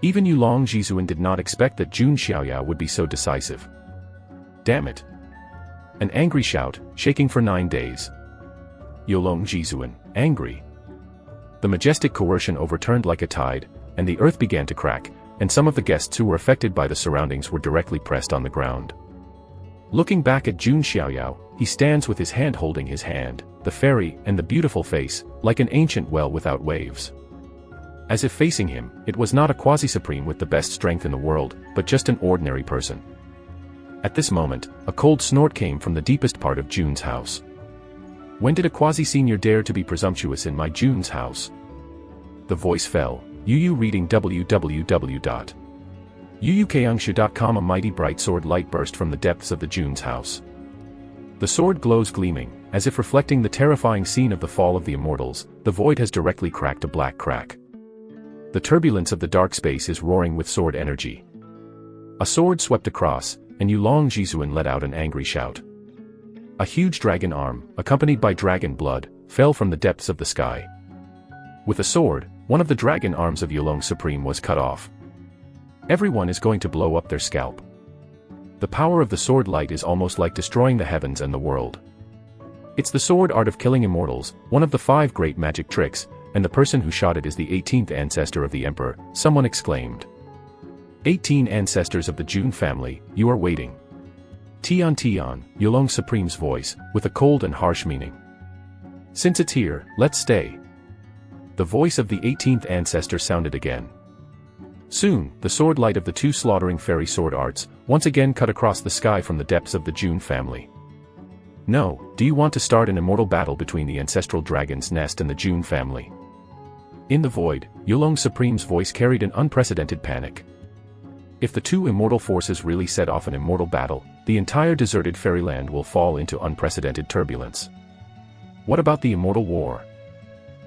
Even Yulong Jizuan did not expect that Jun Xiaoyao would be so decisive. Damn it. An angry shout, shaking for 9 days. Yulong Jizuan, angry. The majestic coercion overturned like a tide, and the earth began to crack, and some of the guests who were affected by the surroundings were directly pressed on the ground. Looking back at Jun Xiaoyao, he stands with his hand holding his hand, the fairy, and the beautiful face, like an ancient well without waves. As if facing him, it was not a quasi-supreme with the best strength in the world, but just an ordinary person. At this moment, a cold snort came from the deepest part of Jun's house. When did a quasi-senior dare to be presumptuous in my Jun's house? The voice fell. Yu reading www.yuyukangshu.com. A mighty bright sword light burst from the depths of the Jun's house. The sword glows gleaming, as if reflecting the terrifying scene of the fall of the immortals. The void has directly cracked a black crack. The turbulence of the dark space is roaring with sword energy. A sword swept across, and Yulong Jizuan let out an angry shout. A huge dragon arm, accompanied by dragon blood, fell from the depths of the sky. With a sword, one of the dragon arms of Yulong Supreme was cut off. Everyone is going to blow up their scalp. The power of the sword light is almost like destroying the heavens and the world. It's the sword art of killing immortals, one of the 5 great magic tricks, and the person who shot it is the 18th ancestor of the emperor, someone exclaimed. 18 ancestors of the Jun family, you are waiting. Tian, Yulong Supreme's voice, with a cold and harsh meaning. Since it's here, let's stay. The voice of the 18th ancestor sounded again. Soon, the sword light of the 2 slaughtering fairy sword arts, once again cut across the sky from the depths of the Jun family. No, do you want to start an immortal battle between the ancestral dragon's nest and the Jun family? In the void, Yulong Supreme's voice carried an unprecedented panic. If the 2 immortal forces really set off an immortal battle, the entire deserted fairyland will fall into unprecedented turbulence. What about the immortal war?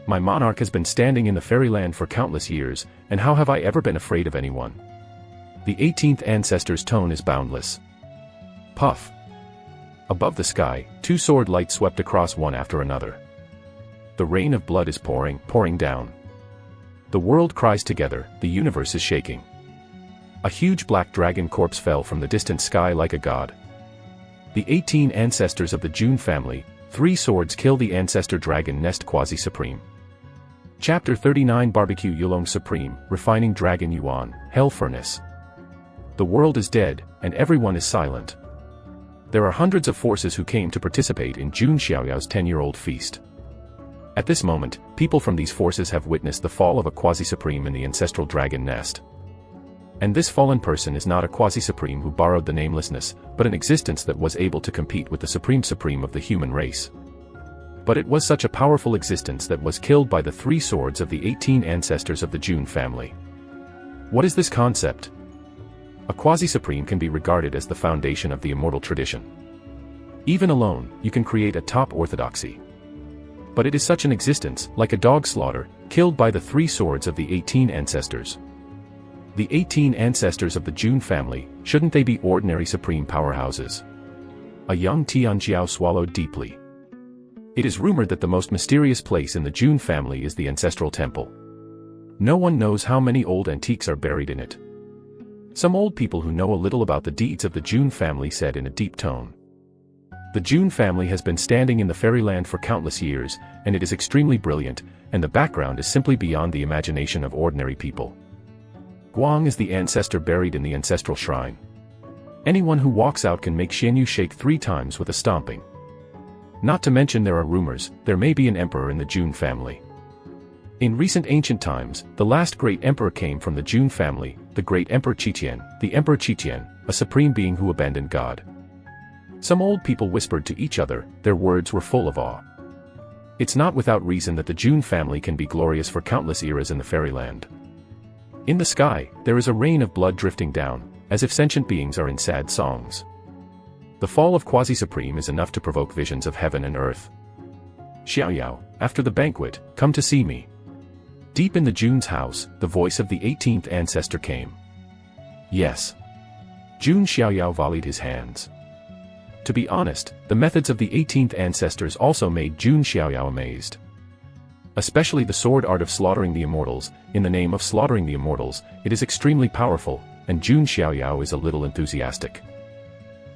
My monarch has been standing in the fairyland for countless years, and how have I ever been afraid of anyone? The 18th ancestor's tone is boundless. Puff. Above the sky, 2 sword lights swept across one after another. The rain of blood is pouring down. The world cries together, the universe is shaking. A huge black dragon corpse fell from the distant sky like a god. The 18 ancestors of the Jun family, 3 swords kill the ancestor dragon nest quasi-supreme. Chapter 39 Barbecue Yulong Supreme, Refining Dragon Yuan, Hell Furnace. The world is dead, and everyone is silent. There are hundreds of forces who came to participate in Jun Xiaoyao's 10-year-old feast. At this moment, people from these forces have witnessed the fall of a quasi-supreme in the ancestral dragon nest. And this fallen person is not a quasi-supreme who borrowed the namelessness, but an existence that was able to compete with the supreme of the human race. But it was such a powerful existence that was killed by the 3 swords of the 18 ancestors of the Jun family. What is this concept? A quasi-supreme can be regarded as the foundation of the immortal tradition. Even alone, you can create a top orthodoxy. But it is such an existence, like a dog slaughter, killed by the 3 swords of the 18 ancestors. The 18 ancestors of the Jun family, shouldn't they be ordinary supreme powerhouses? A young Tianjiao swallowed deeply. It is rumored that the most mysterious place in the Jun family is the ancestral temple. No one knows how many old antiques are buried in it. Some old people who know a little about the deeds of the Jun family said in a deep tone. The Jun family has been standing in the fairyland for countless years, and it is extremely brilliant, and the background is simply beyond the imagination of ordinary people. Guang is the ancestor buried in the ancestral shrine. Anyone who walks out can make Xianyu shake 3 times with a stomping. Not to mention there are rumors, there may be an emperor in the Jun family. In recent ancient times, the last great emperor came from the Jun family, the great Emperor Qitian, the Emperor Qitian, a supreme being who abandoned God. Some old people whispered to each other, their words were full of awe. It's not without reason that the Jun family can be glorious for countless eras in the fairyland. In the sky, there is a rain of blood drifting down, as if sentient beings are in sad songs. The fall of Quasi-Supreme is enough to provoke visions of heaven and earth. Xiaoyao, after the banquet, come to see me. Deep in the Jun's house, the voice of the 18th ancestor came. Yes. Jun Xiaoyao volleyed his hands. To be honest, the methods of the 18th ancestors also made Jun Xiaoyao amazed. Especially the sword art of slaughtering the immortals. In the name of slaughtering the immortals, it is extremely powerful, and Jun Xiaoyao is a little enthusiastic.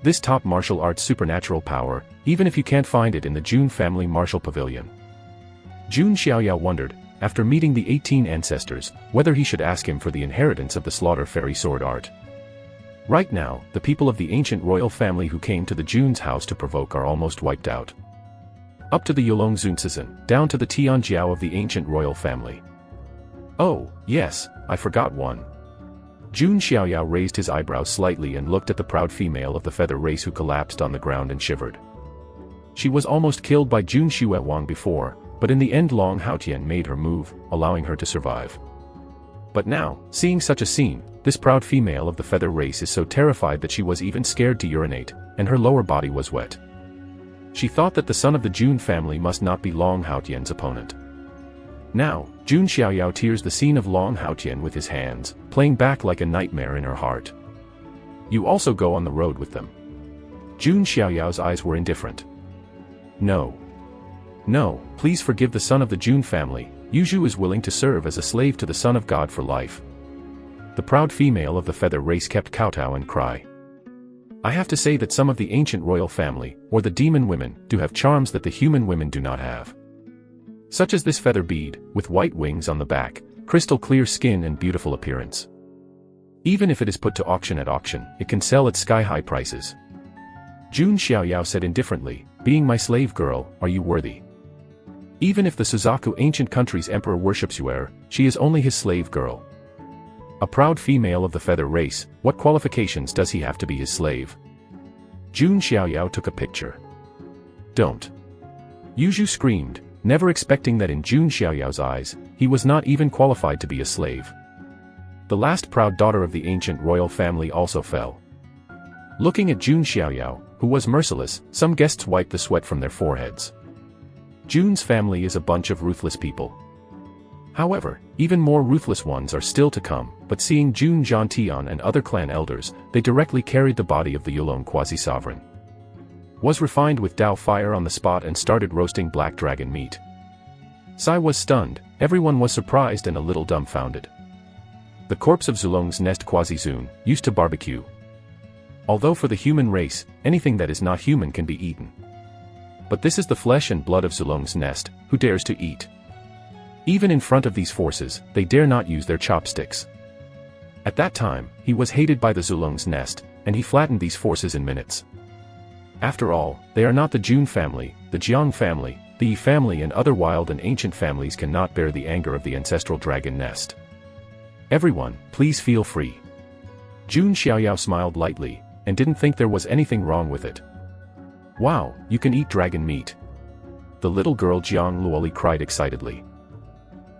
This top martial art's supernatural power, even if you can't find it in the Jun family martial pavilion. Jun Xiaoyao wondered, after meeting the 18 ancestors, whether he should ask him for the inheritance of the slaughter fairy sword art. Right now, the people of the ancient royal family who came to the Jun's house to provoke are almost wiped out. Up to the Yulong Zunzizan, down to the Tianjiao of the ancient royal family. Oh, yes, I forgot one. Jun Xiaoyao raised his eyebrows slightly and looked at the proud female of the feather race who collapsed on the ground and shivered. She was almost killed by Jun Xuewang before, but in the end Long Haotian made her move, allowing her to survive. But now, seeing such a scene, this proud female of the feather race is so terrified that she was even scared to urinate, and her lower body was wet. She thought that the son of the Jun family must not be Long Haotian's opponent. Now, Jun Xiaoyao tears the scene of Long Haotian with his hands, playing back like a nightmare in her heart. You also go on the road with them. Jun Xiaoyao's eyes were indifferent. No. No, please forgive the son of the Jun family. Yuzhu is willing to serve as a slave to the Son of God for life. The proud female of the feather race kept kowtow and cry. I have to say that some of the ancient royal family, or the demon women, do have charms that the human women do not have. Such as this feather bead, with white wings on the back, crystal clear skin and beautiful appearance. Even if it is put to auction at auction, it can sell at sky-high prices. Jun Xiaoyao said indifferently, being my slave girl, are you worthy? Even if the Suzaku ancient country's emperor worships you, she is only his slave girl. A proud female of the feather race, what qualifications does he have to be his slave? Jun Xiaoyao took a picture. Don't. Yuzhu screamed, never expecting that in Jun Xiaoyao's eyes, he was not even qualified to be a slave. The last proud daughter of the ancient royal family also fell. Looking at Jun Xiaoyao, who was merciless, some guests wiped the sweat from their foreheads. Jun's family is a bunch of ruthless people. However, even more ruthless ones are still to come, but seeing Jun Zhantian and other clan elders, they directly carried the body of the Yulong quasi-sovereign. Was refined with Dao fire on the spot and started roasting black dragon meat. Sai was stunned, everyone was surprised and a little dumbfounded. The corpse of Zulong's nest Quasi-Zun, used to barbecue. Although for the human race, anything that is not human can be eaten. But this is the flesh and blood of Zulong's nest, who dares to eat? Even in front of these forces, they dare not use their chopsticks. At that time, he was hated by the Zulong's nest, and he flattened these forces in minutes. After all, they are not the Jun family, the Jiang family, the Yi family and other wild and ancient families cannot bear the anger of the ancestral dragon nest. Everyone, please feel free. Jun Xiaoyao smiled lightly, and didn't think there was anything wrong with it. Wow, you can eat dragon meat. The little girl Jiang Luoli cried excitedly.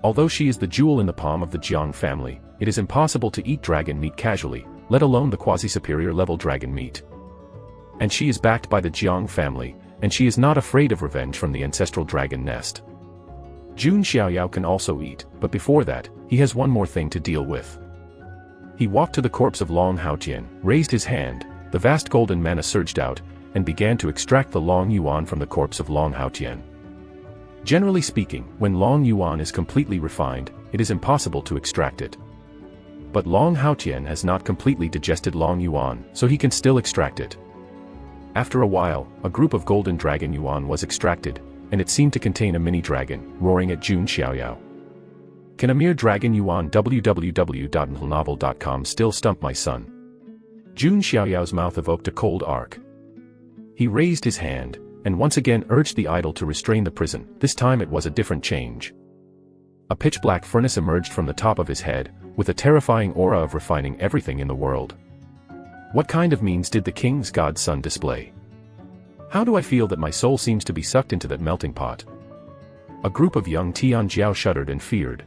Although she is the jewel in the palm of the Jiang family, it is impossible to eat dragon meat casually, let alone the quasi-superior level dragon meat. And she is backed by the Jiang family, and she is not afraid of revenge from the ancestral dragon nest. Jun Xiaoyao can also eat, but before that, he has one more thing to deal with. He walked to the corpse of Long Haotian, raised his hand, the vast golden mana surged out, and began to extract the Long Yuan from the corpse of Long Haotian. Generally speaking, when Long Yuan is completely refined, it is impossible to extract it. But Long Haotian has not completely digested Long Yuan, so he can still extract it. After a while, a group of golden dragon Yuan was extracted, and it seemed to contain a mini dragon, roaring at Jun Xiaoyao. Can a mere dragon Yuan www.novel.com still stump my son? Jun Xiaoyao's mouth evoked a cold arc. He raised his hand, and once again urged the idol to restrain the prison. This time it was a different change. A pitch-black furnace emerged from the top of his head, with a terrifying aura of refining everything in the world. What kind of means did the king's godson display? How do I feel that my soul seems to be sucked into that melting pot? A group of young Tianjiao shuddered and feared.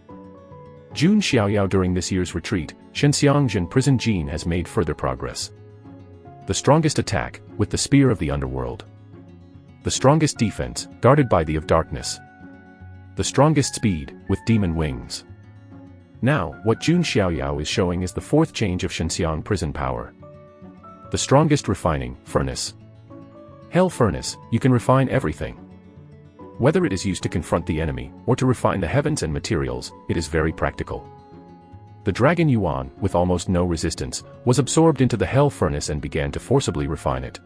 Jun Xiaoyao during this year's retreat, Shenxiangjin prison Jin has made further progress. The strongest attack, with the spear of the underworld. The strongest defense, guarded by the of darkness. The strongest speed, with demon wings. Now, what Jun Xiaoyao is showing is the fourth change of Shenxiang prison power. The strongest refining, furnace. Hell furnace, you can refine everything. Whether it is used to confront the enemy, or to refine the heavens and materials, it is very practical. The dragon Yuan, with almost no resistance, was absorbed into the hell furnace and began to forcibly refine it.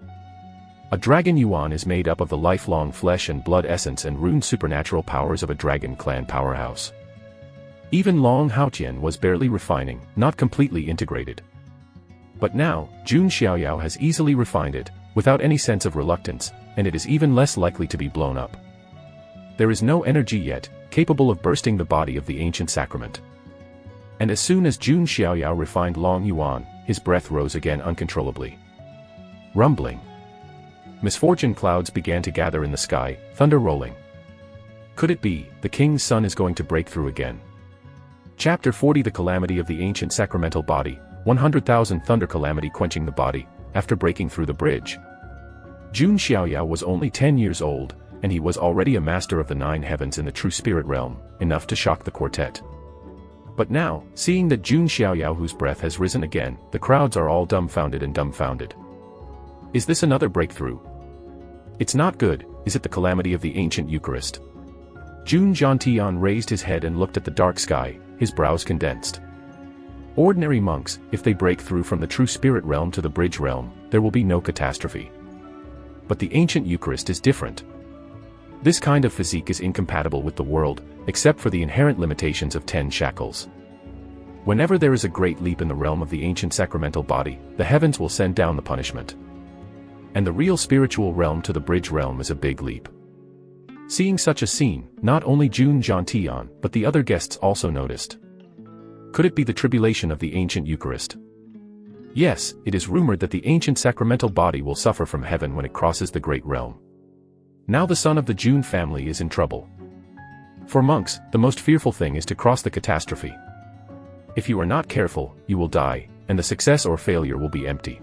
A dragon Yuan is made up of the lifelong flesh and blood essence and ruined supernatural powers of a dragon clan powerhouse. Even Long Haotian was barely refining, not completely integrated. But now, Jun Xiaoyao has easily refined it, without any sense of reluctance, and it is even less likely to be blown up. There is no energy yet, capable of bursting the body of the ancient sacrament. And as soon as Jun Xiaoyao refined Long Yuan, his breath rose again uncontrollably. Rumbling. Misfortune clouds began to gather in the sky, thunder rolling. Could it be, the king's son is going to break through again? Chapter 40 The Calamity of the Ancient Sacramental Body, 100,000 Thunder Calamity quenching the body, after breaking through the bridge. Jun Xiaoyao was only 10 years old, and he was already a master of the 9 heavens in the true spirit realm, enough to shock the quartet. But now, seeing that Jun Xiaoyao whose breath has risen again, the crowds are all dumbfounded and dumbfounded. Is this another breakthrough? It's not good, is it the calamity of the Ancient Eucharist? Jun Jiantian raised his head and looked at the dark sky, his brows condensed. Ordinary monks, if they break through from the true spirit realm to the bridge realm, there will be no catastrophe. But the Ancient Eucharist is different. This kind of physique is incompatible with the world, except for the inherent limitations of 10 shackles. Whenever there is a great leap in the realm of the ancient sacramental body, the heavens will send down the punishment. And the real spiritual realm to the bridge realm is a big leap. Seeing such a scene, not only Jun Jiantian, but the other guests also noticed. Could it be the tribulation of the ancient Eucharist? Yes, it is rumored that the ancient sacramental body will suffer from heaven when it crosses the great realm. Now the son of the Jun family is in trouble. For monks, the most fearful thing is to cross the catastrophe. If you are not careful, you will die, and the success or failure will be empty.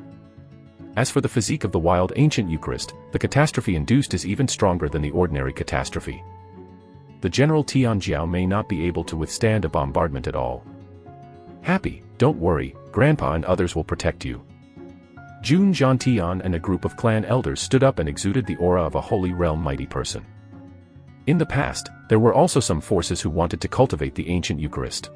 As for the physique of the wild ancient Eucharist, the catastrophe induced is even stronger than the ordinary catastrophe. The General Tianjiao may not be able to withstand a bombardment at all. Happy, don't worry, Grandpa and others will protect you. Jun Jiantian and a group of clan elders stood up and exuded the aura of a holy realm mighty person. In the past, there were also some forces who wanted to cultivate the ancient Eucharist.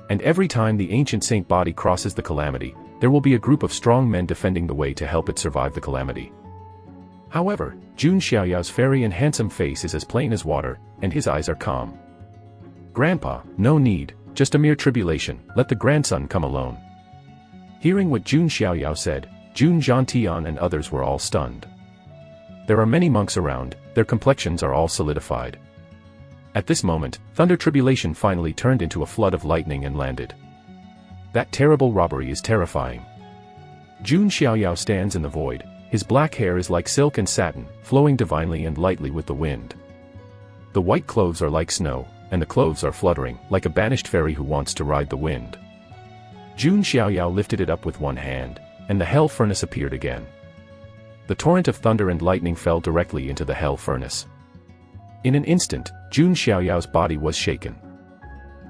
And every time the ancient saint body crosses the calamity, there will be a group of strong men defending the way to help it survive the calamity. However, Jun Xiaoyao's fairy and handsome face is as plain as water, and his eyes are calm. Grandpa, no need, just a mere tribulation, let the grandson come alone. Hearing what Jun Xiaoyao said, Jun Jiantian and others were all stunned. There are many monks around, their complexions are all solidified. At this moment, thunder tribulation finally turned into a flood of lightning and landed. That terrible robbery is terrifying. Jun Xiaoyao stands in the void, his black hair is like silk and satin, flowing divinely and lightly with the wind. The white clothes are like snow, and the clothes are fluttering, like a banished fairy who wants to ride the wind. Jun Xiaoyao lifted it up with one hand, and the hell furnace appeared again. The torrent of thunder and lightning fell directly into the hell furnace. In an instant, Jun Xiaoyao's body was shaken.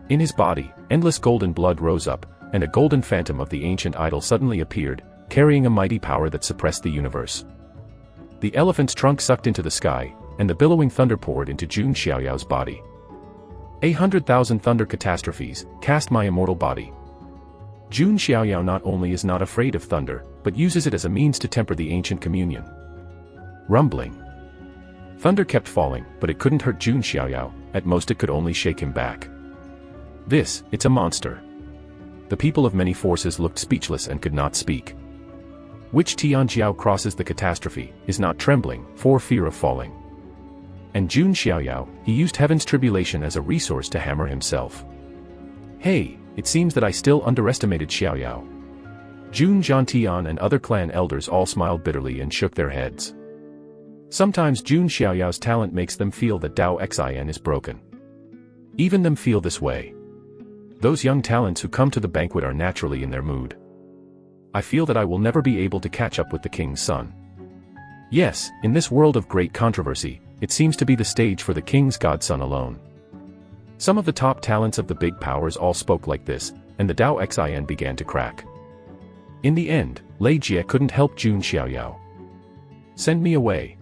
In his body, endless golden blood rose up, and a golden phantom of the ancient idol suddenly appeared, carrying a mighty power that suppressed the universe. The elephant's trunk sucked into the sky, and the billowing thunder poured into Jun Xiaoyao's body. 100,000 thunder catastrophes, cast my immortal body. Jun Xiaoyao not only is not afraid of thunder, but uses it as a means to temper the ancient communion. Rumbling. Thunder kept falling, but it couldn't hurt Jun Xiaoyao, at most it could only shake him back. It's a monster. The people of many forces looked speechless and could not speak. Which Tianjiao crosses the catastrophe, is not trembling, for fear of falling. And Jun Xiaoyao, he used heaven's tribulation as a resource to hammer himself. Hey, it seems that I still underestimated Xiaoyao. Jun Jiantian and other clan elders all smiled bitterly and shook their heads. Sometimes Jun Xiaoyao's talent makes them feel that Dao Xin is broken. Even them feel this way. Those young talents who come to the banquet are naturally in their mood. I feel that I will never be able to catch up with the king's son. Yes, in this world of great controversy, it seems to be the stage for the king's godson alone. Some of the top talents of the big powers all spoke like this, and the Dao Xin began to crack. In the end, Lei Jie couldn't help Jun Xiaoyao. Send me away.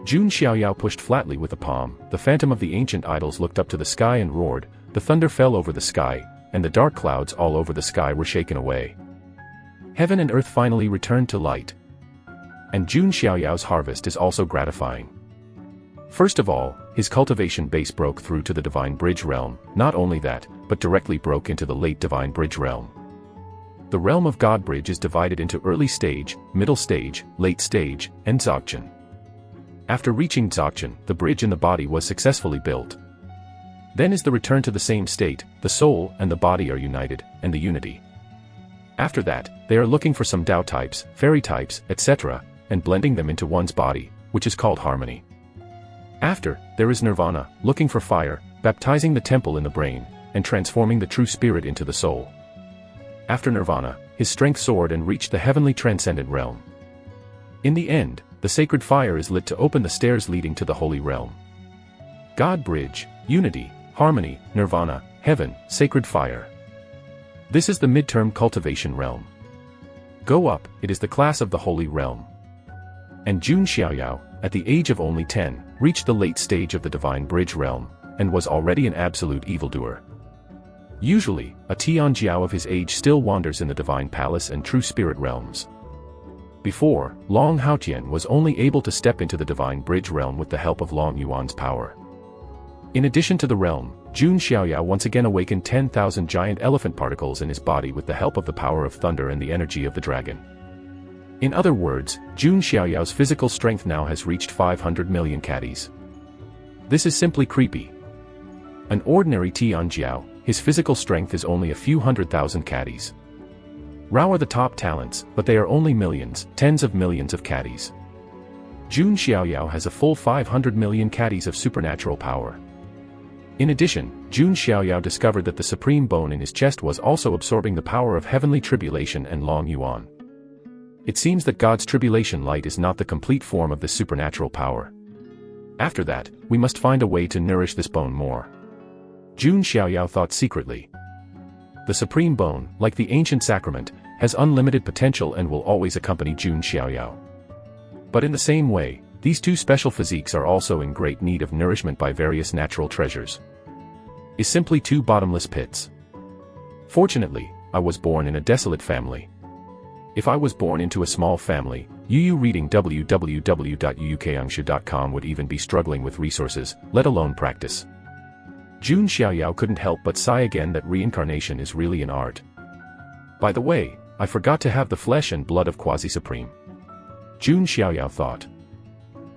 Jun Xiaoyao pushed flatly with a palm. The phantom of the ancient idols looked up to the sky and roared. The thunder fell over the sky, and the dark clouds all over the sky were shaken away. Heaven and earth finally returned to light. And Jun Xiaoyao's harvest is also gratifying. First of all, his cultivation base broke through to the Divine Bridge realm. Not only that, but directly broke into the late Divine Bridge realm. The realm of God Bridge is divided into early stage, middle stage, late stage, and Dzogchen. After reaching Dzogchen, the bridge in the body was successfully built. Then is the return to the same state, the soul and the body are united, and the unity. After that, they are looking for some Dao types, fairy types, etc., and blending them into one's body, which is called harmony. After, there is Nirvana, looking for fire, baptizing the temple in the brain, and transforming the true spirit into the soul. After Nirvana, his strength soared and reached the heavenly transcendent realm. In the end, the sacred fire is lit to open the stairs leading to the holy realm. God Bridge, Unity, Harmony, Nirvana, Heaven, Sacred Fire. This is the midterm cultivation realm. Go up, it is the class of the holy realm. And Jun Xiaoyao, at the age of only 10, reached the late stage of the Divine Bridge realm, and was already an absolute evildoer. Usually, a Tianjiao of his age still wanders in the Divine Palace and True Spirit realms. Before, Long Haotian was only able to step into the Divine Bridge realm with the help of Long Yuan's power. In addition to the realm, Jun Xiaoyao once again awakened 10,000 giant elephant particles in his body with the help of the power of thunder and the energy of the dragon. In other words, Jun Xiaoyao's physical strength now has reached 500 million caddies. This is simply creepy. An ordinary Tianjiao, his physical strength is only a few 100,000 caddies. Rao are the top talents, but they are only millions, tens of millions of caddies. Jun Xiaoyao has a full 500 million caddies of supernatural power. In addition, Jun Xiaoyao discovered that the supreme bone in his chest was also absorbing the power of heavenly tribulation and Long Yuan. It seems that God's tribulation light is not the complete form of this supernatural power. After that, we must find a way to nourish this bone more. Jun Xiaoyao thought secretly. The supreme bone, like the ancient sacrament, has unlimited potential and will always accompany Jun Xiaoyao. But in the same way, these two special physiques are also in great need of nourishment by various natural treasures. Is simply two bottomless pits. Fortunately, I was born in a desolate family. If I was born into a small family, Yu reading www.yukangshu.com would even be struggling with resources, let alone practice. Jun Xiaoyao couldn't help but sigh again that reincarnation is really an art. By the way, I forgot to have the flesh and blood of Quasi-Supreme. Jun Xiaoyao thought.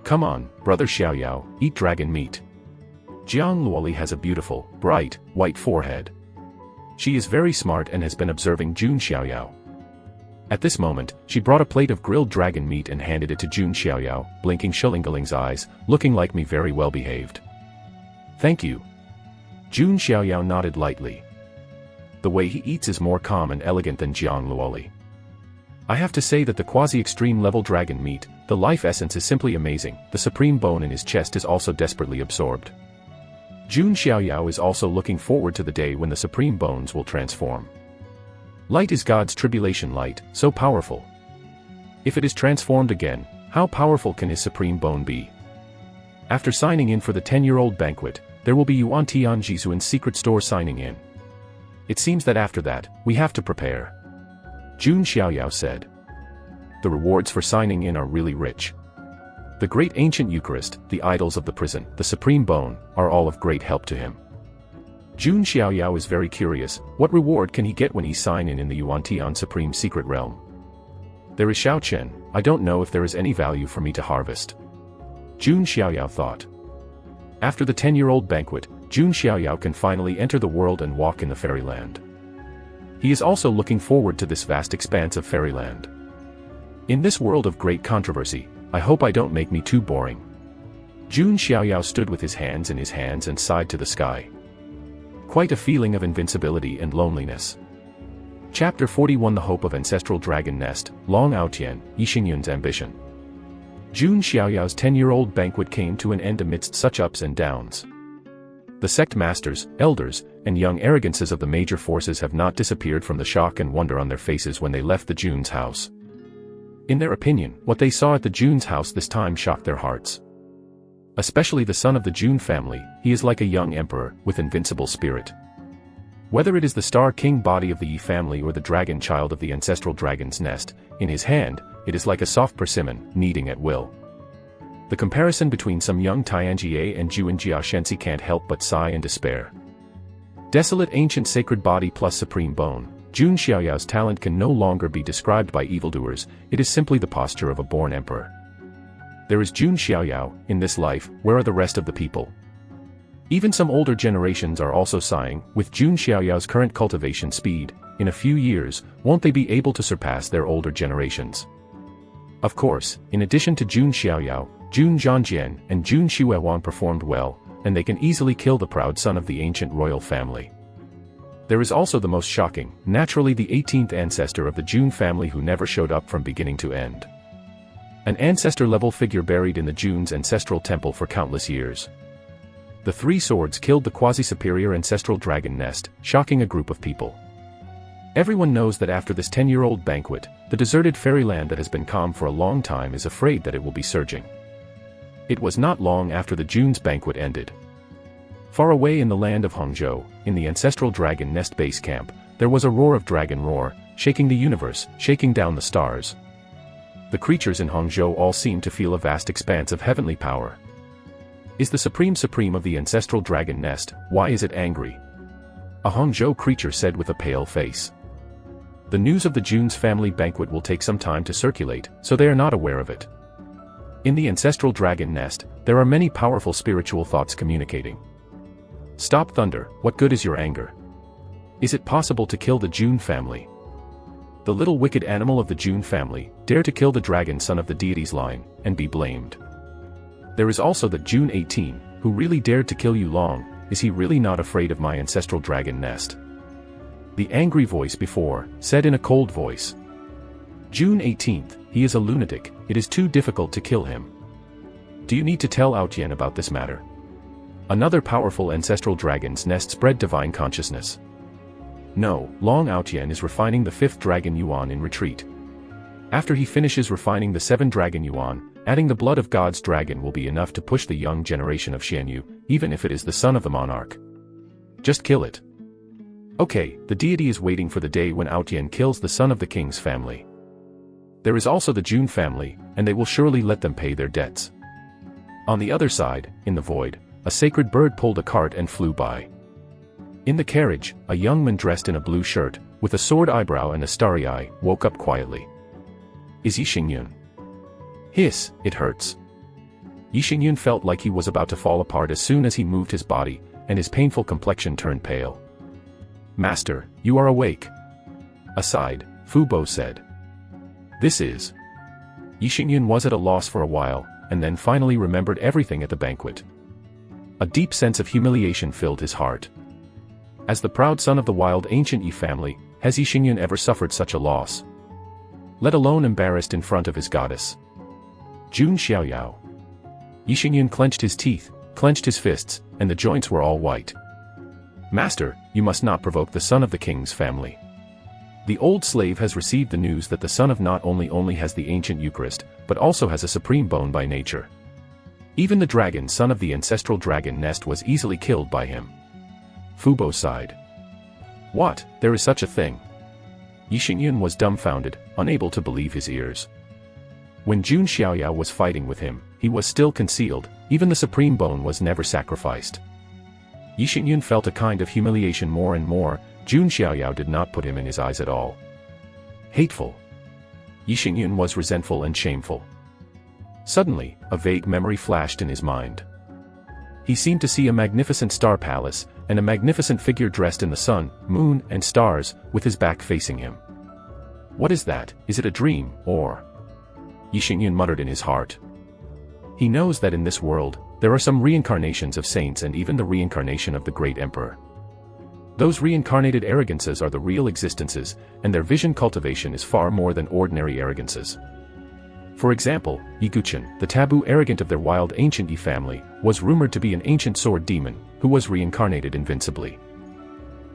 Come on, brother Xiaoyao, eat dragon meat. Jiang Luoli has a beautiful, bright, white forehead. She is very smart and has been observing Jun Xiaoyao. At this moment, she brought a plate of grilled dragon meat and handed it to Jun Xiaoyao, blinking Shilingaling's eyes, looking like me very well behaved. Thank you. Jun Xiaoyao nodded lightly. The way he eats is more calm and elegant than Jiang Luoli. I have to say that the quasi-extreme level dragon meat, the life essence is simply amazing. The supreme bone in his chest is also desperately absorbed. Jun Xiaoyao is also looking forward to the day when the supreme bones will transform. Light is God's tribulation light, so powerful. If it is transformed again, how powerful can his supreme bone be? After signing in for the 10-year-old banquet, there will be Yuan Tianjizuan's secret store signing in. It seems that after that, we have to prepare. Jun Xiaoyao said. The rewards for signing in are really rich. The great ancient Eucharist, the idols of the prison, the supreme bone, are all of great help to him. Jun Xiaoyao is very curious, what reward can he get when he sign in the Yuan Tian Supreme Secret Realm? There is Shiao Chen, I don't know if there is any value for me to harvest. Jun Xiaoyao thought. After the 10-year-old banquet, Jun Xiaoyao can finally enter the world and walk in the fairyland. He is also looking forward to this vast expanse of fairyland. In this world of great controversy, I hope I don't make me too boring. Jun Xiaoyao stood with his hands in his hands and sighed to the sky. Quite a feeling of invincibility and loneliness. Chapter 41 The Hope of Ancestral Dragon Nest, Long Aotian, Yixingyun's Ambition. Jun Xiaoyao's 10-year-old banquet came to an end amidst such ups and downs. The sect masters, elders, and young arrogances of the major forces have not disappeared from the shock and wonder on their faces when they left the Jun's house. In their opinion, what they saw at the Jun's house this time shocked their hearts. Especially the son of the Jun family, he is like a young emperor, with invincible spirit. Whether it is the Star King body of the Yi family or the dragon child of the ancestral dragon's nest, in his hand, it is like a soft persimmon, kneading at will. The comparison between some young Tianjie and Juan Jiashensi can't help but sigh in despair. Desolate ancient sacred body plus supreme bone, Jun Xiaoyao's talent can no longer be described by evildoers, it is simply the posture of a born emperor. There is Jun Xiaoyao, in this life, where are the rest of the people? Even some older generations are also sighing, with Jun Xiaoyao's current cultivation speed, in a few years, won't they be able to surpass their older generations? Of course, in addition to Jun Xiaoyao, Jun Zhangjian and Jun Xuehuan performed well, and they can easily kill the proud son of the ancient royal family. There is also the most shocking, naturally the 18th ancestor of the Jun family who never showed up from beginning to end. An ancestor-level figure buried in the Jun's ancestral temple for countless years. The three swords killed the quasi-superior ancestral dragon nest, shocking a group of people. Everyone knows that after this 10-year-old banquet, the deserted fairyland that has been calm for a long time is afraid that it will be surging. It was not long after the Jun's banquet ended. Far away in the land of Hongzhou, in the ancestral dragon nest base camp, there was a roar of dragon roar, shaking the universe, shaking down the stars. The creatures in Hongzhou all seemed to feel a vast expanse of heavenly power. Is the supreme of the ancestral dragon nest, why is it angry? A Hongzhou creature said with a pale face. The news of the Jun's family banquet will take some time to circulate, so they are not aware of it. In the ancestral dragon nest, there are many powerful spiritual thoughts communicating. Stop thunder, what good is your anger? Is it possible to kill the Jun family? The little wicked animal of the Jun family, dare to kill the dragon son of the deity's line, and be blamed. There is also the Jun 18, who really dared to kill you long, is he really not afraid of my ancestral dragon nest? The angry voice before, said in a cold voice. Jun 18th, he is a lunatic, it is too difficult to kill him. Do you need to tell Aotian about this matter? Another powerful ancestral dragon's nest spread divine consciousness. No, Long Aotian is refining the 5th dragon yuan in retreat. After he finishes refining the 7th dragon yuan, adding the blood of God's dragon will be enough to push the young generation of Xianyu, even if it is the son of the monarch. Just kill it. Okay, the deity is waiting for the day when Aotian kills the son of the king's family. There is also the Jun family, and they will surely let them pay their debts. On the other side, in the void, a sacred bird pulled a cart and flew by. In the carriage, a young man dressed in a blue shirt, with a sword eyebrow and a starry eye, woke up quietly. Is Yixingyun? Hiss, it hurts. Yixingyun felt like he was about to fall apart as soon as he moved his body, and his painful complexion turned pale. Master, you are awake. Aside, Fu Bo said. This is. Yixingyun was at a loss for a while, and then finally remembered everything at the banquet. A deep sense of humiliation filled his heart. As the proud son of the wild ancient Yi family, has Yixingyun ever suffered such a loss? Let alone embarrassed in front of his goddess. Jun Xiaoyao. Yixingyun clenched his teeth, clenched his fists, and the joints were all white. Master, you must not provoke the son of the king's family. The old slave has received the news that the son of not only has the ancient Eucharist, but also has a supreme bone by nature. Even the dragon son of the ancestral dragon nest was easily killed by him. Fu Bo sighed. What, there is such a thing? Yixingyun was dumbfounded, unable to believe his ears. When Jun Xiaoyao was fighting with him, he was still concealed, even the supreme bone was never sacrificed. Yixingyun felt a kind of humiliation more and more, Jun Xiaoyao did not put him in his eyes at all. Hateful. Yixingyun was resentful and shameful. Suddenly, a vague memory flashed in his mind. he seemed to see a magnificent star palace, and a magnificent figure dressed in the sun, moon, and stars, with his back facing him. What is that? Is it a dream, or? Yi Xingyun muttered in his heart. He knows that in this world, there are some reincarnations of saints and even the reincarnation of the great emperor. Those reincarnated arrogances are the real existences, and their vision cultivation is far more than ordinary arrogances. For example, Yi Guchen, the taboo arrogant of their wild ancient Yi family, was rumored to be an ancient sword demon, who was reincarnated invincibly.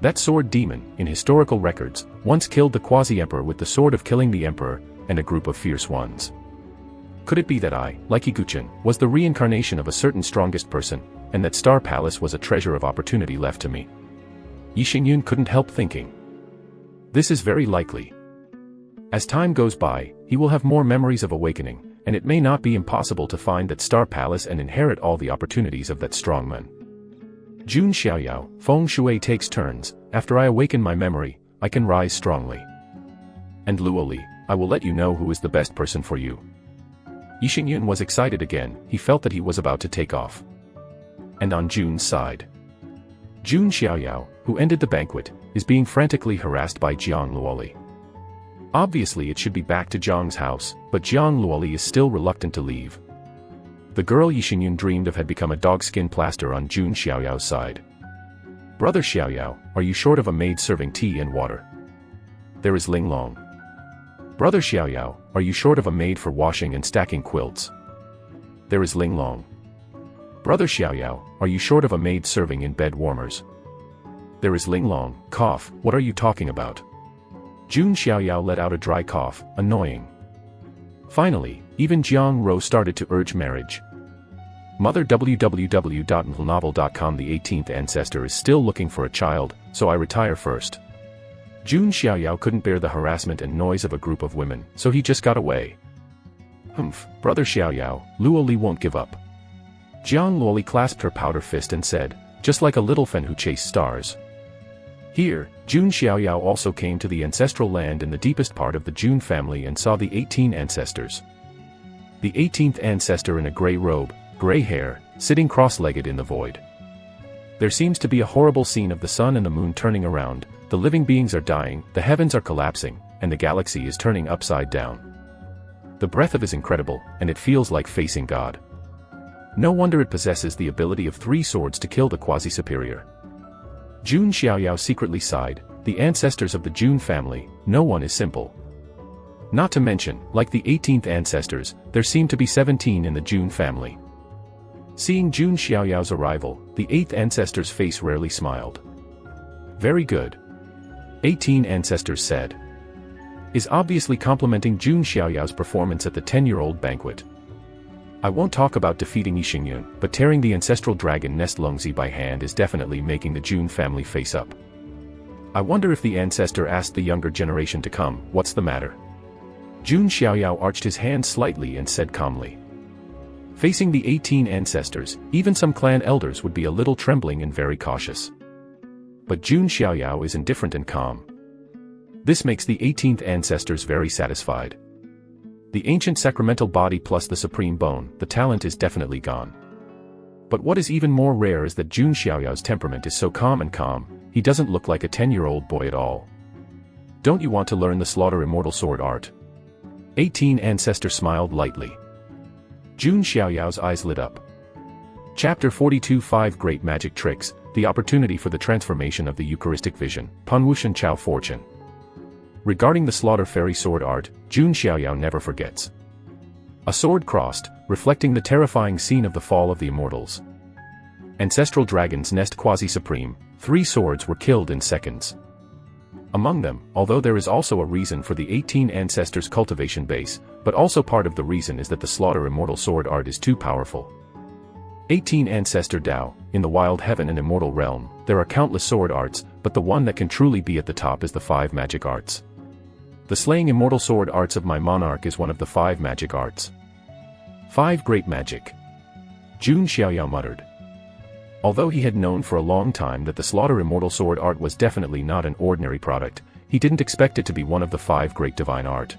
That sword demon, in historical records, once killed the quasi-emperor with the sword of killing the emperor, and a group of fierce ones. Could it be that I, like Yi Guchen, was the reincarnation of a certain strongest person, and that Star Palace was a treasure of opportunity left to me? Yi Xingyun couldn't help thinking. This is very likely. As time goes by, he will have more memories of awakening, and it may not be impossible to find that Star Palace and inherit all the opportunities of that strongman. Jun Xiaoyao, Feng Shui takes turns. After I awaken my memory, I can rise strongly. And Luoli, I will let you know who is the best person for you. Yi Xingyun was excited again. He felt that he was about to take off. And on Jun's side, Jun Xiaoyao, who ended the banquet, is being frantically harassed by Jiang Luoli. Obviously it should be back to Jiang's house, but Jiang Luoli is still reluctant to leave. The girl Yi Xingyun dreamed of had become a dogskin plaster on Jun Xiaoyao's side. Brother Xiaoyao, are you short of a maid serving tea and water? There is Ling Long. Brother Xiaoyao, are you short of a maid for washing and stacking quilts? There is Ling Long. Brother Xiaoyao, are you short of a maid serving in bed warmers? There is Ling Long. Cough, what are you talking about? Jun Xiaoyao let out a dry cough, annoying. Finally, even Jiang Ro started to urge marriage. Mother www.novel.com. The 18th ancestor is still looking for a child, so I retire first. Jun Xiaoyao couldn't bear the harassment and noise of a group of women, so he just got away. Humph, Brother Xiaoyao, Luoli won't give up. Jiang Luoli clasped her powder fist and said, just like a little fen who chased stars. Here, Jun Xiaoyao also came to the ancestral land in the deepest part of the Jun family and saw the 18 ancestors. The 18th ancestor in a gray robe, gray hair, sitting cross-legged in the void. There seems to be a horrible scene of the sun and the moon turning around, the living beings are dying, the heavens are collapsing, and the galaxy is turning upside down. The breath of is incredible, and it feels like facing God. No wonder it possesses the ability of 3 swords to kill the quasi-superior. Jun Xiaoyao secretly sighed, the ancestors of the Jun family, no one is simple. Not to mention, like the 18th ancestors, there seem to be 17 in the Jun family. Seeing Jun Xiaoyao's arrival, the 8th ancestor's face rarely smiled. Very good. 18 ancestors said. Is obviously complimenting Jun Xiaoyao's performance at the 10-year-old banquet. I won't talk about defeating Yi Xingyun, but tearing the ancestral dragon nest Longzi by hand is definitely making the Jun family face up. I wonder if the ancestor asked the younger generation to come, what's the matter? Jun Xiaoyao arched his hand slightly and said calmly. Facing the 18 ancestors, even some clan elders would be a little trembling and very cautious. But Jun Xiaoyao is indifferent and calm. This makes the 18th ancestors very satisfied. The ancient sacramental body plus the supreme bone, the talent is definitely gone. But what is even more rare is that Jun Xiaoyao's temperament is so calm, he doesn't look like a 10-year-old boy at all. Don't you want to learn the slaughter immortal sword art? 18 ancestor smiled lightly. Jun Xiaoyao's eyes lit up. Chapter 42 5 Great Magic Tricks, the opportunity for the transformation of the Eucharistic vision, Panwushan Chao Fortune. Regarding the slaughter fairy sword art, Jun Xiaoyao never forgets. A sword crossed, reflecting the terrifying scene of the fall of the immortals. Ancestral dragon's nest quasi-supreme, 3 swords were killed in seconds. Among them, although there is also a reason for the 18 ancestors' cultivation base, but also part of the reason is that the slaughter immortal sword art is too powerful. 18 ancestor Dao, in the wild heaven and immortal realm, there are countless sword arts, but the one that can truly be at the top is the 5 magic arts. The slaying immortal sword arts of my monarch is one of the 5 magic arts. 5 great magic. Jun Xiaoyao muttered. Although he had known for a long time that the slaughter immortal sword art was definitely not an ordinary product, he didn't expect it to be one of the 5 great divine art.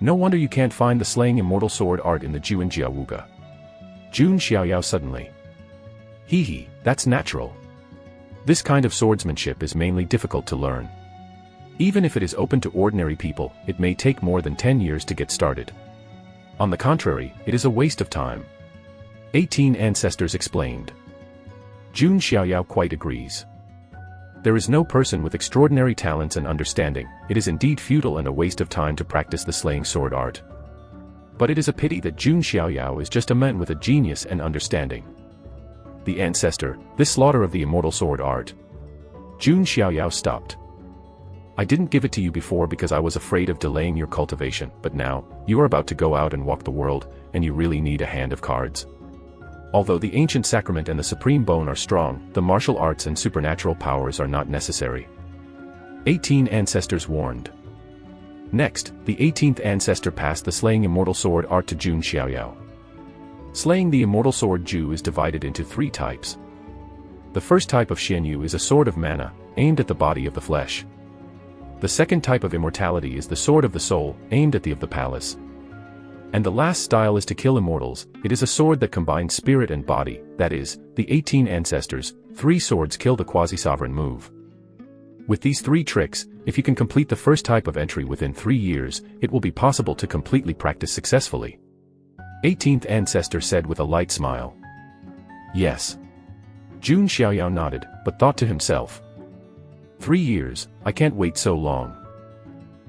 No wonder you can't find the slaying immortal sword art in the Juan Jiawuga. Jun Xiaoyao suddenly. Hee hee, that's natural. This kind of swordsmanship is mainly difficult to learn. Even if it is open to ordinary people, it may take more than 10 years to get started. On the contrary, it is a waste of time. 18 ancestors explained. Jun Xiaoyao quite agrees. There is no person with extraordinary talents and understanding. It is indeed futile and a waste of time to practice the slaying sword art. But it is a pity that Jun Xiaoyao is just a man with a genius and understanding. The ancestor, this slaughter of the immortal sword art. Jun Xiaoyao stopped. I didn't give it to you before because I was afraid of delaying your cultivation, but now, you are about to go out and walk the world, and you really need a hand of cards. Although the ancient sacrament and the supreme bone are strong, the martial arts and supernatural powers are not necessary. 18 ancestors warned. Next, the 18th ancestor passed the slaying immortal sword art to Jun Xiaoyao. Slaying the immortal sword Ju is divided into 3 types. The first type of Xianyu is a sword of mana, aimed at the body of the flesh. The second type of immortality is the sword of the soul, aimed at the of the palace. And the last style is to kill immortals. It is a sword that combines spirit and body, that is, the 18 ancestors, 3 swords kill the quasi-sovereign move. With these 3 tricks, if you can complete the first type of entry within 3 years, it will be possible to completely practice successfully. 18th ancestor said with a light smile. Yes. Jun Xiaoyao nodded, but thought to himself. 3 years, I can't wait so long.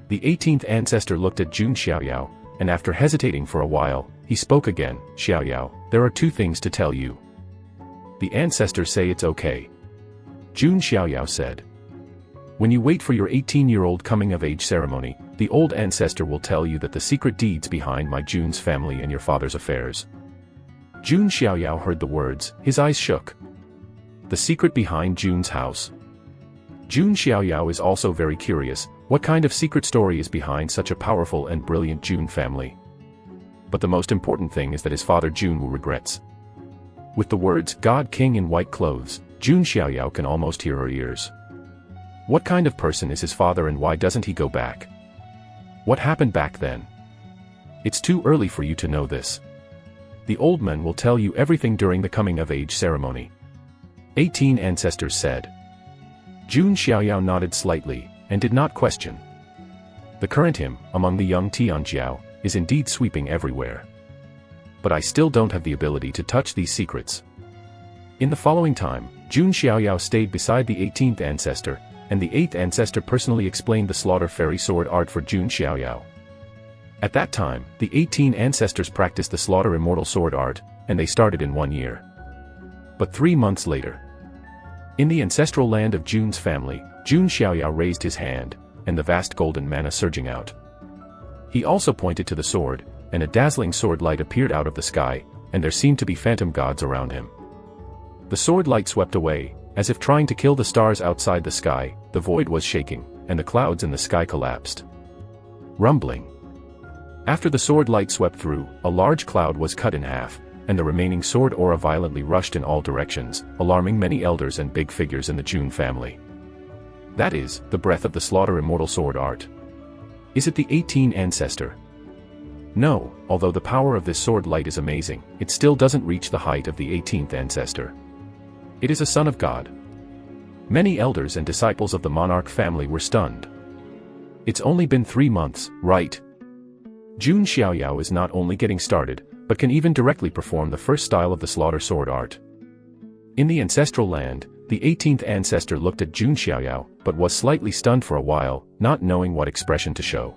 The 18th ancestor looked at Jun Xiaoyao, and after hesitating for a while, he spoke again. Xiaoyao, there are 2 things to tell you. The ancestors say it's okay. Jun Xiaoyao said. When you wait for your 18-year-old coming-of-age ceremony, the old ancestor will tell you that the secret deeds behind my Jun's family and your father's affairs. Jun Xiaoyao heard the words, his eyes shook. The secret behind Jun's house. Jun Xiaoyao is also very curious, what kind of secret story is behind such a powerful and brilliant Jun family? But the most important thing is that his father Jun Wu regrets. With the words, God King in white clothes, Jun Xiaoyao can almost hear her ears. What kind of person is his father and why doesn't he go back? What happened back then? It's too early for you to know this. The old men will tell you everything during the coming-of-age ceremony. 18 ancestors said. Jun Xiaoyao nodded slightly, and did not question. The current hymn, among the young Tianjiao, is indeed sweeping everywhere. But I still don't have the ability to touch these secrets. In the following time, Jun Xiaoyao stayed beside the 18th ancestor, and the 8th ancestor personally explained the slaughter fairy sword art for Jun Xiaoyao. At that time, the 18 ancestors practiced the slaughter immortal sword art, and they started in 1 year. But 3 months later, in the ancestral land of Jun's family, Jun Xiaoyao raised his hand, and the vast golden mana surging out. He also pointed to the sword, and a dazzling sword light appeared out of the sky, and there seemed to be phantom gods around him. The sword light swept away, as if trying to kill the stars outside the sky. The void was shaking, and the clouds in the sky collapsed. Rumbling. After the sword light swept through, a large cloud was cut in half, and the remaining sword aura violently rushed in all directions, alarming many elders and big figures in the Jun family. That is, the breath of the slaughter immortal sword art. Is it the 18 ancestor? No, although the power of this sword light is amazing, it still doesn't reach the height of the 18th ancestor. It is a son of God. Many elders and disciples of the monarch family were stunned. It's only been 3 months, right? Jun Xiaoyao is not only getting started, but can even directly perform the first style of the slaughter sword art. In the ancestral land, the 18th ancestor looked at Jun Xiaoyao, but was slightly stunned for a while, not knowing what expression to show.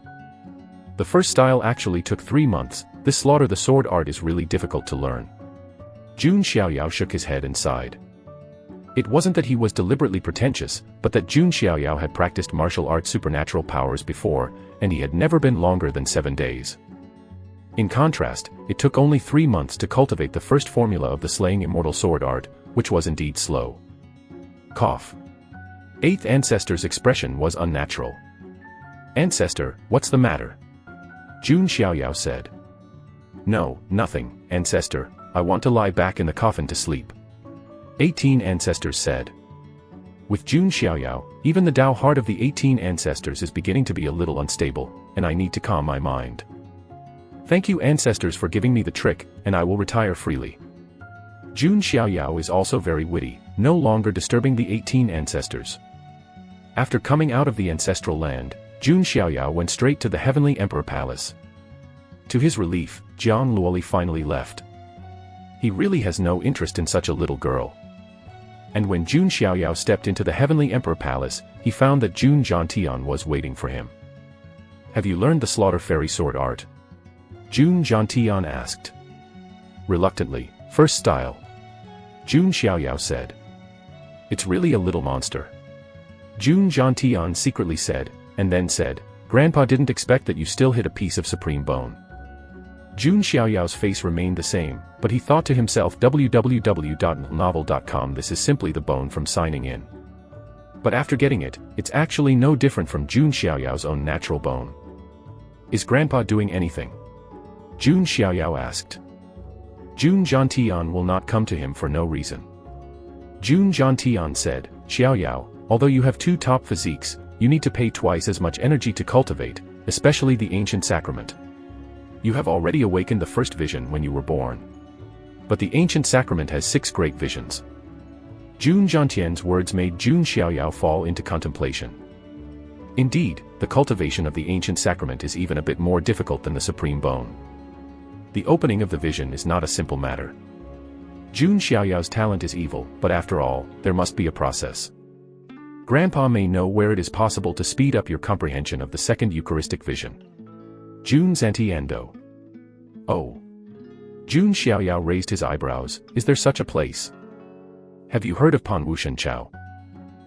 The first style actually took 3 months. This slaughter the sword art is really difficult to learn. Jun Xiaoyao shook his head and sighed. It wasn't that he was deliberately pretentious, but that Jun Xiaoyao had practiced martial arts supernatural powers before, and he had never been longer than 7 days. In contrast, it took only 3 months to cultivate the first formula of the slaying immortal sword art, which was indeed slow. Cough. 8th ancestor's expression was unnatural. Ancestor, what's the matter? Jun Xiaoyao said. No, nothing, ancestor, I want to lie back in the coffin to sleep. 18 ancestors said. With Jun Xiaoyao, even the Tao heart of the 18 ancestors is beginning to be a little unstable, and I need to calm my mind. Thank you ancestors for giving me the trick, and I will retire freely. Jun Xiaoyao is also very witty, no longer disturbing the 18 ancestors. After coming out of the ancestral land, Jun Xiaoyao went straight to the Heavenly Emperor Palace. To his relief, Jiang Luoli finally left. He really has no interest in such a little girl. And when Jun Xiaoyao stepped into the Heavenly Emperor Palace, he found that Jun Jiantian was waiting for him. "Have you learned the Slaughter Fairy sword art?" Jun Jiantian asked. Reluctantly, "First style," Jun Xiaoyao said. "It's really a little monster," Jun Jiantian secretly said, and then said, "Grandpa didn't expect that you still hit a piece of supreme bone." Jun Xiaoyao's face remained the same, but he thought to himself, www.novel.com, this is simply the bone from signing in. But after getting it, it's actually no different from Jun Xiaoyao's own natural bone. "Is Grandpa doing anything?" Jun Xiaoyao asked. Jun Jiantian will not come to him for no reason. Jun Jiantian said, "Xiaoyao, although you have 2 top physiques, you need to pay twice as much energy to cultivate, especially the ancient sacrament. You have already awakened the first vision when you were born. But the ancient sacrament has 6 great visions." Jun Jiantian's words made Jun Xiaoyao fall into contemplation. Indeed, the cultivation of the ancient sacrament is even a bit more difficult than the supreme bone. The opening of the vision is not a simple matter. Jun Xiaoyao's talent is evil, but after all, there must be a process. Grandpa may know where it is possible to speed up your comprehension of the second Eucharistic vision. Jun Zantiando. Oh. Jun Xiaoyao raised his eyebrows. "Is there such a place? Have you heard of Panwu Shenchao?"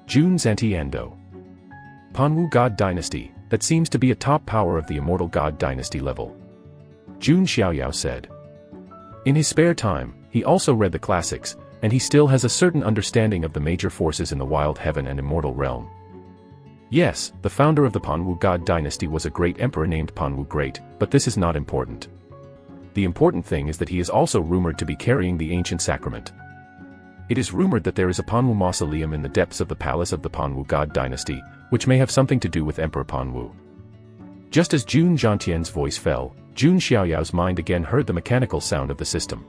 Jun Zantiando. Panwu God Dynasty, that seems to be a top power of the Immortal God Dynasty level. Jun Xiaoyao said. In his spare time, he also read the classics, and he still has a certain understanding of the major forces in the Wild Heaven and Immortal Realm. Yes, the founder of the Panwu God Dynasty was a great emperor named Panwu Great, but this is not important. The important thing is that he is also rumored to be carrying the ancient sacrament. It is rumored that there is a Panwu mausoleum in the depths of the palace of the Panwu God Dynasty, which may have something to do with Emperor Panwu. Just as Jun Jiantian's voice fell, Jun Xiaoyao's mind again heard the mechanical sound of the system.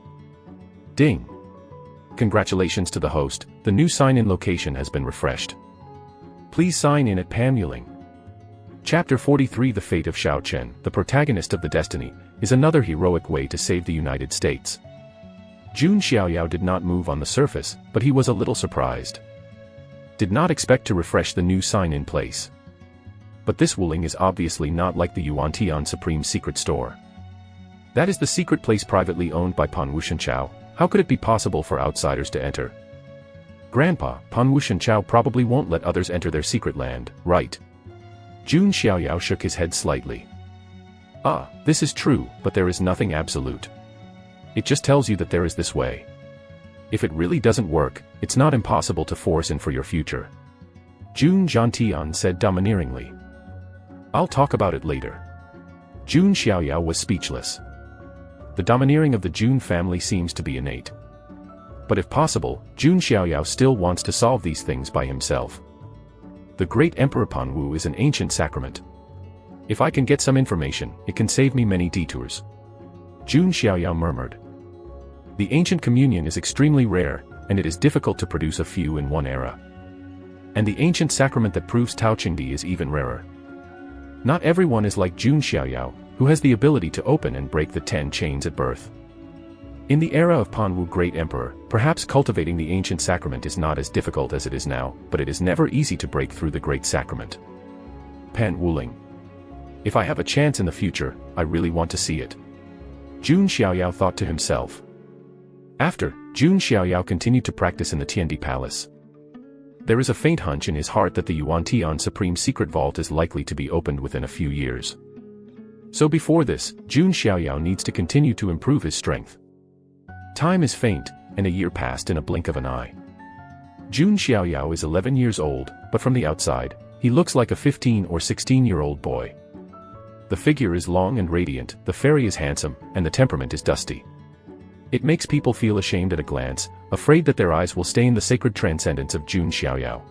Ding! Congratulations to the host, the new sign-in location has been refreshed. Please sign in at Pamuling. Chapter 43 The Fate of Shiao Chen, the protagonist of the Destiny, is another heroic way to save the United States. Jun Xiaoyao did not move on the surface, but he was a little surprised. Did not expect to refresh the new sign-in place. But this Wuling is obviously not like the Yuantian Supreme Secret Store. That is the secret place privately owned by Panwu Shenchao. How could it be possible for outsiders to enter? Grandpa, Panwu Shenchao probably won't let others enter their secret land, right? Jun Xiaoyao shook his head slightly. Ah, this is true, but there is nothing absolute. It just tells you that there is this way. If it really doesn't work, it's not impossible to force in for your future. Jun Jiantian said domineeringly. I'll talk about it later. Jun Xiaoyao was speechless. The domineering of the Jun family seems to be innate. But if possible, Jun Xiaoyao still wants to solve these things by himself. The great Emperor Panwu is an ancient sacrament. If I can get some information, it can save me many detours. Jun Xiaoyao murmured. The ancient communion is extremely rare, and it is difficult to produce a few in one era. And the ancient sacrament that proves Tao Qingdi is even rarer. Not everyone is like Jun Xiaoyao, who has the ability to open and break the 10 chains at birth. In the era of Panwu Great Emperor, perhaps cultivating the ancient sacrament is not as difficult as it is now, but it is never easy to break through the great sacrament. Pan Wuling. If I have a chance in the future, I really want to see it. Jun Xiaoyao thought to himself. After, Jun Xiaoyao continued to practice in the Tiandi Palace. There is a faint hunch in his heart that the Yuantian Supreme Secret Vault is likely to be opened within a few years. So before this, Jun Xiaoyao needs to continue to improve his strength. Time is faint, and a year passed in a blink of an eye. Jun Xiaoyao is 11 years old, but from the outside, he looks like a 15 or 16-year-old boy. The figure is long and radiant, the fairy is handsome, and the temperament is dusty. It makes people feel ashamed at a glance, afraid that their eyes will stain the sacred transcendence of Jun Xiaoyao.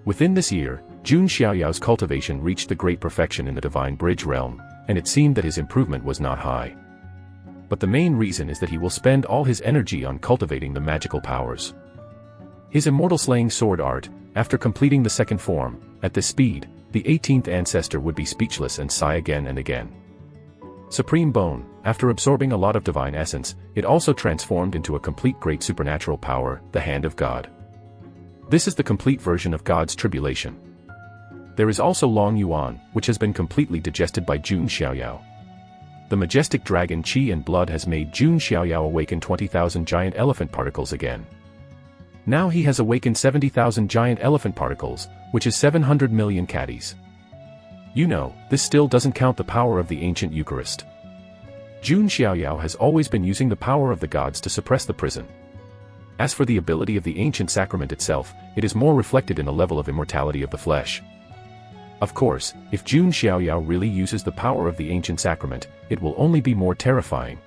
Within this year, Jun Xiaoyao's cultivation reached the great perfection in the Divine Bridge realm, and it seemed that his improvement was not high. But the main reason is that he will spend all his energy on cultivating the magical powers. His immortal slaying sword art, after completing the second form, at this speed, the 18th ancestor would be speechless and sigh again and again. Supreme Bone, after absorbing a lot of divine essence, it also transformed into a complete great supernatural power, the Hand of God. This is the complete version of God's tribulation. There is also Long Yuan, which has been completely digested by Jun Xiaoyao. The majestic dragon Qi and blood has made Jun Xiaoyao awaken 20,000 giant elephant particles again. Now he has awakened 70,000 giant elephant particles, which is 700 million caddies. You know, this still doesn't count the power of the Ancient Eucharist. Jun Xiaoyao has always been using the power of the gods to suppress the prison. As for the ability of the ancient sacrament itself, it is more reflected in a level of immortality of the flesh. Of course, if Jun Xiaoyao really uses the power of the ancient sacrament, it will only be more terrifying.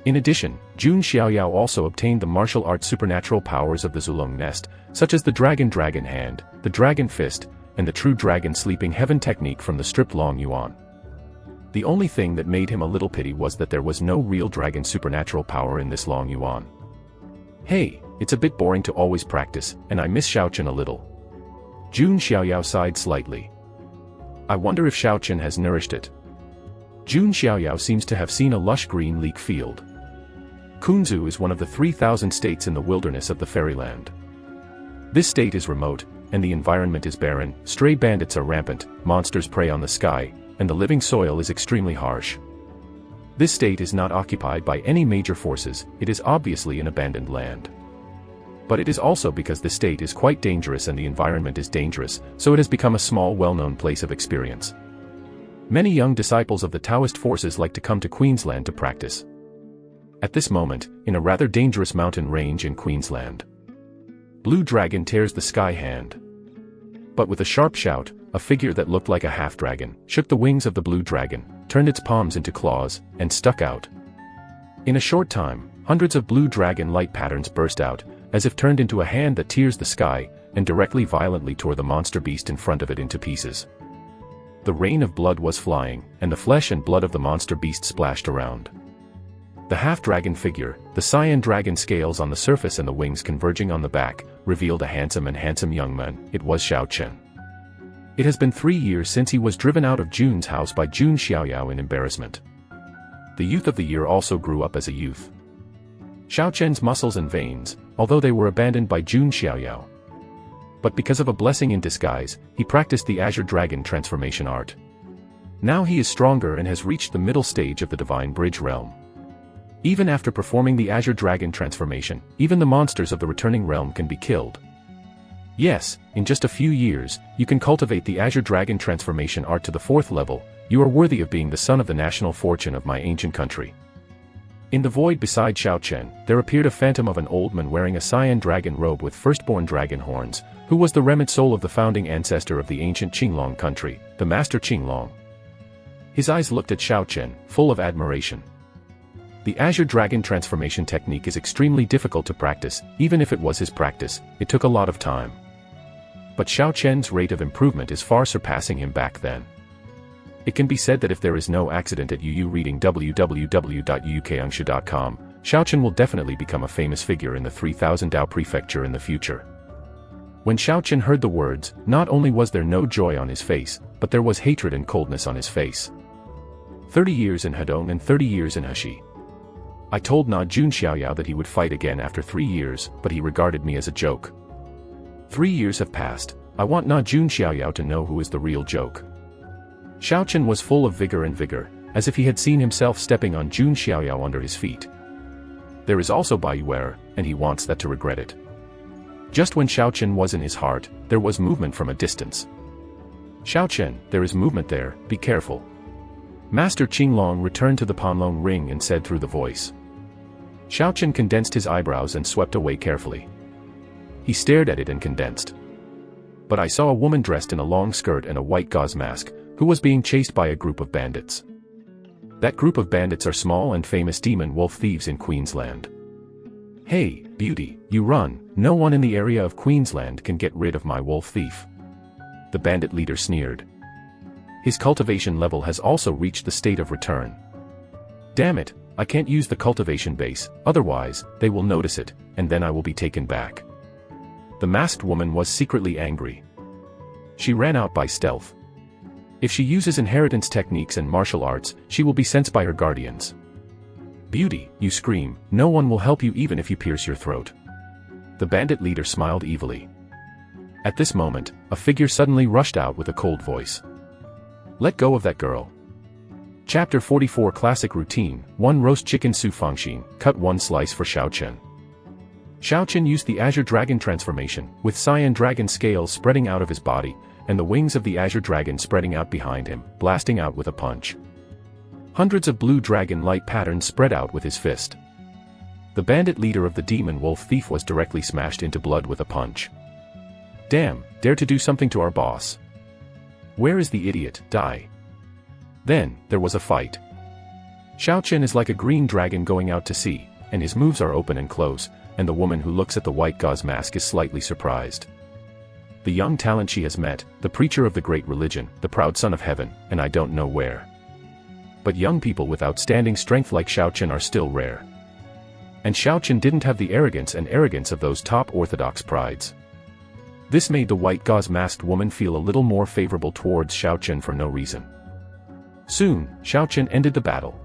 In addition, Jun Xiaoyao also obtained the martial arts supernatural powers of the Zulong Nest, such as the Dragon Hand, the Dragon Fist, and the True Dragon Sleeping Heaven technique from the stripped Long Yuan. The only thing that made him a little pity was that there was no real dragon supernatural power in this Long Yuan. Hey, it's a bit boring to always practice, and I miss Shiao Chen a little. Jun Xiaoyao sighed slightly. I wonder if Shiao Chen has nourished it. Jun Xiaoyao seems to have seen a lush green leek field. Kunzu is one of the 3,000 states in the wilderness of the fairyland. This state is remote, and the environment is barren, stray bandits are rampant, monsters prey on the sky, and the living soil is extremely harsh. This state is not occupied by any major forces, it is obviously an abandoned land. But it is also because the state is quite dangerous and the environment is dangerous, so it has become a small well-known place of experience. Many young disciples of the Taoist forces like to come to Queensland to practice. At this moment, in a rather dangerous mountain range in Queensland, Blue Dragon tears the sky hand. But with a sharp shout, a figure that looked like a half-dragon shook the wings of the Blue Dragon, turned its palms into claws, and stuck out. In a short time, hundreds of Blue Dragon light patterns burst out, as if turned into a hand that tears the sky, and directly violently tore the monster beast in front of it into pieces. The rain of blood was flying, and the flesh and blood of the monster beast splashed around. The half-dragon figure, the cyan dragon scales on the surface and the wings converging on the back, revealed a handsome young man. It was Shiao Chen. It has been 3 years since he was driven out of Jun's house by Jun Xiaoyao in embarrassment. The youth of the year also grew up as a youth. Shiao Chen's muscles and veins, although they were abandoned by Jun Xiaoyao. But because of a blessing in disguise, he practiced the Azure Dragon transformation art. Now he is stronger and has reached the middle stage of the Divine Bridge realm. Even after performing the Azure Dragon transformation, even the monsters of the returning realm can be killed. Yes, in just a few years, you can cultivate the Azure Dragon transformation art to the 4th level. You are worthy of being the son of the national fortune of my ancient country. In the void beside Shiao Chen, there appeared a phantom of an old man wearing a cyan dragon robe with firstborn dragon horns, who was the remnant soul of the founding ancestor of the ancient Qinglong country, the Master Qinglong. His eyes looked at Shiao Chen, full of admiration. The Azure Dragon transformation technique is extremely difficult to practice. Even if it was his practice, it took a lot of time. But Shiao Chen's rate of improvement is far surpassing him back then. It can be said that if there is no accident at UU reading www.uukangshu.com, Shiao Chen will definitely become a famous figure in the 3000 Dao prefecture in the future. When Shiao Chen heard the words, not only was there no joy on his face, but there was hatred and coldness on his face. 30 years in Hedong and 30 years in Heshi. I told Na Jun Xiaoyao that he would fight again after 3 years, but he regarded me as a joke. 3 years have passed. I want Na Jun Xiaoyao to know who is the real joke. Shiao Chen was full of vigor, as if he had seen himself stepping on Jun Xiaoyao under his feet. There is also Bayuer, and he wants that to regret it. Just when Shiao Chen was in his heart, there was movement from a distance. Shiao Chen, there is movement there, be careful. Master Qinglong returned to the Panlong ring and said through the voice. Shiao Chen condensed his eyebrows and swept away carefully. He stared at it and condensed. But I saw a woman dressed in a long skirt and a white gauze mask, who was being chased by a group of bandits. That group of bandits are small and famous demon wolf thieves in Queensland. Hey, beauty, you run, no one in the area of Queensland can get rid of my wolf thief. The bandit leader sneered. His cultivation level has also reached the state of return. Damn it, I can't use the cultivation base, otherwise, they will notice it, and then I will be taken back. The masked woman was secretly angry. She ran out by stealth. If she uses inheritance techniques and martial arts, she will be sensed by her guardians. Beauty, you scream, no one will help you even if you pierce your throat. The bandit leader smiled evilly. At this moment, a figure suddenly rushed out with a cold voice. Let go of that girl. Chapter 44 Classic Routine, 1 Roast Chicken Su Fangxin, cut 1 slice for Xiao Chen. Xiao Chen used the Azure Dragon transformation, with cyan dragon scales spreading out of his body, and the wings of the Azure Dragon spreading out behind him, blasting out with a punch. Hundreds of blue dragon light patterns spread out with his fist. The bandit leader of the demon wolf thief was directly smashed into blood with a punch. Damn, dare to do something to our boss. Where is the idiot? Die. Then, there was a fight. Xiao Chen is like a green dragon going out to sea, and his moves are open and close, and the woman who looks at the white gauze mask is slightly surprised. The young talent she has met, the preacher of the great religion, the proud son of heaven, and I don't know where. But young people with outstanding strength like Xiao Chen are still rare. And Xiao Chen didn't have the arrogance of those top orthodox prides. This made the white gauze masked woman feel a little more favorable towards Xiao Chen for no reason. Soon, Xiao Chen ended the battle.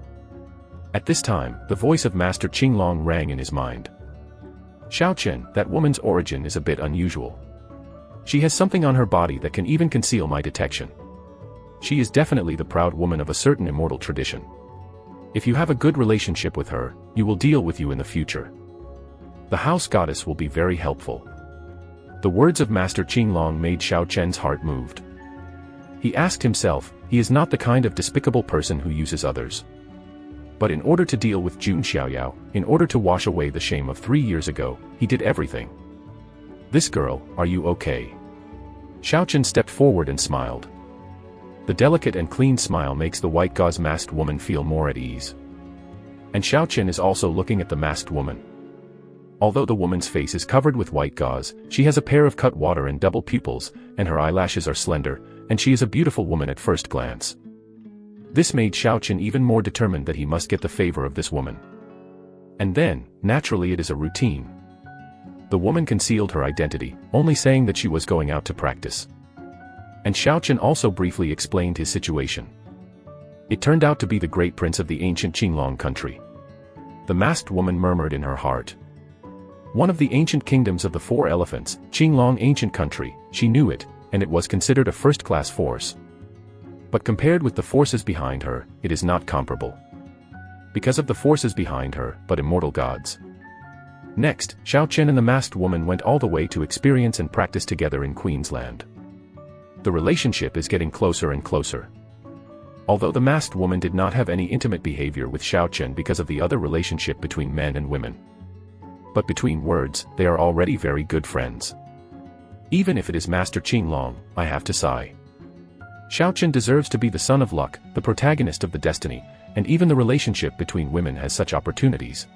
At this time, the voice of Master Qinglong rang in his mind. Xiao Chen, that woman's origin is a bit unusual. She has something on her body that can even conceal my detection. She is definitely the proud woman of a certain immortal tradition. If you have a good relationship with her, you will deal with you in the future. The house goddess will be very helpful. The words of Master Qinglong made Xiao Chen's heart moved. He asked himself, he is not the kind of despicable person who uses others. But in order to deal with Jun Xiaoyao, in order to wash away the shame of 3 years ago, he did everything. This girl, are you okay? Xiao Chen stepped forward and smiled. The delicate and clean smile makes the white gauze masked woman feel more at ease. And Xiao Chen is also looking at the masked woman. Although the woman's face is covered with white gauze, she has a pair of cut water and double pupils, and her eyelashes are slender, and she is a beautiful woman at first glance. This made Xiao Chen even more determined that he must get the favor of this woman. And then, naturally it is a routine. The woman concealed her identity, only saying that she was going out to practice. And Xiao Chen also briefly explained his situation. It turned out to be the great prince of the ancient Qinglong country. The masked woman murmured in her heart. One of the ancient kingdoms of the 4 elephants, Qinglong ancient country, she knew it, and it was considered a first-class force. But compared with the forces behind her, it is not comparable. Because of the forces behind her, but immortal gods. Next, Xiao Chen and the masked woman went all the way to experience and practice together in Queensland. The relationship is getting closer and closer. Although the masked woman did not have any intimate behavior with Xiao Chen because of the other relationship between men and women. But between words, they are already very good friends. Even if it is Master Qinglong, I have to sigh. Xiao Chen deserves to be the son of luck, the protagonist of the destiny, and even the relationship between women has such opportunities.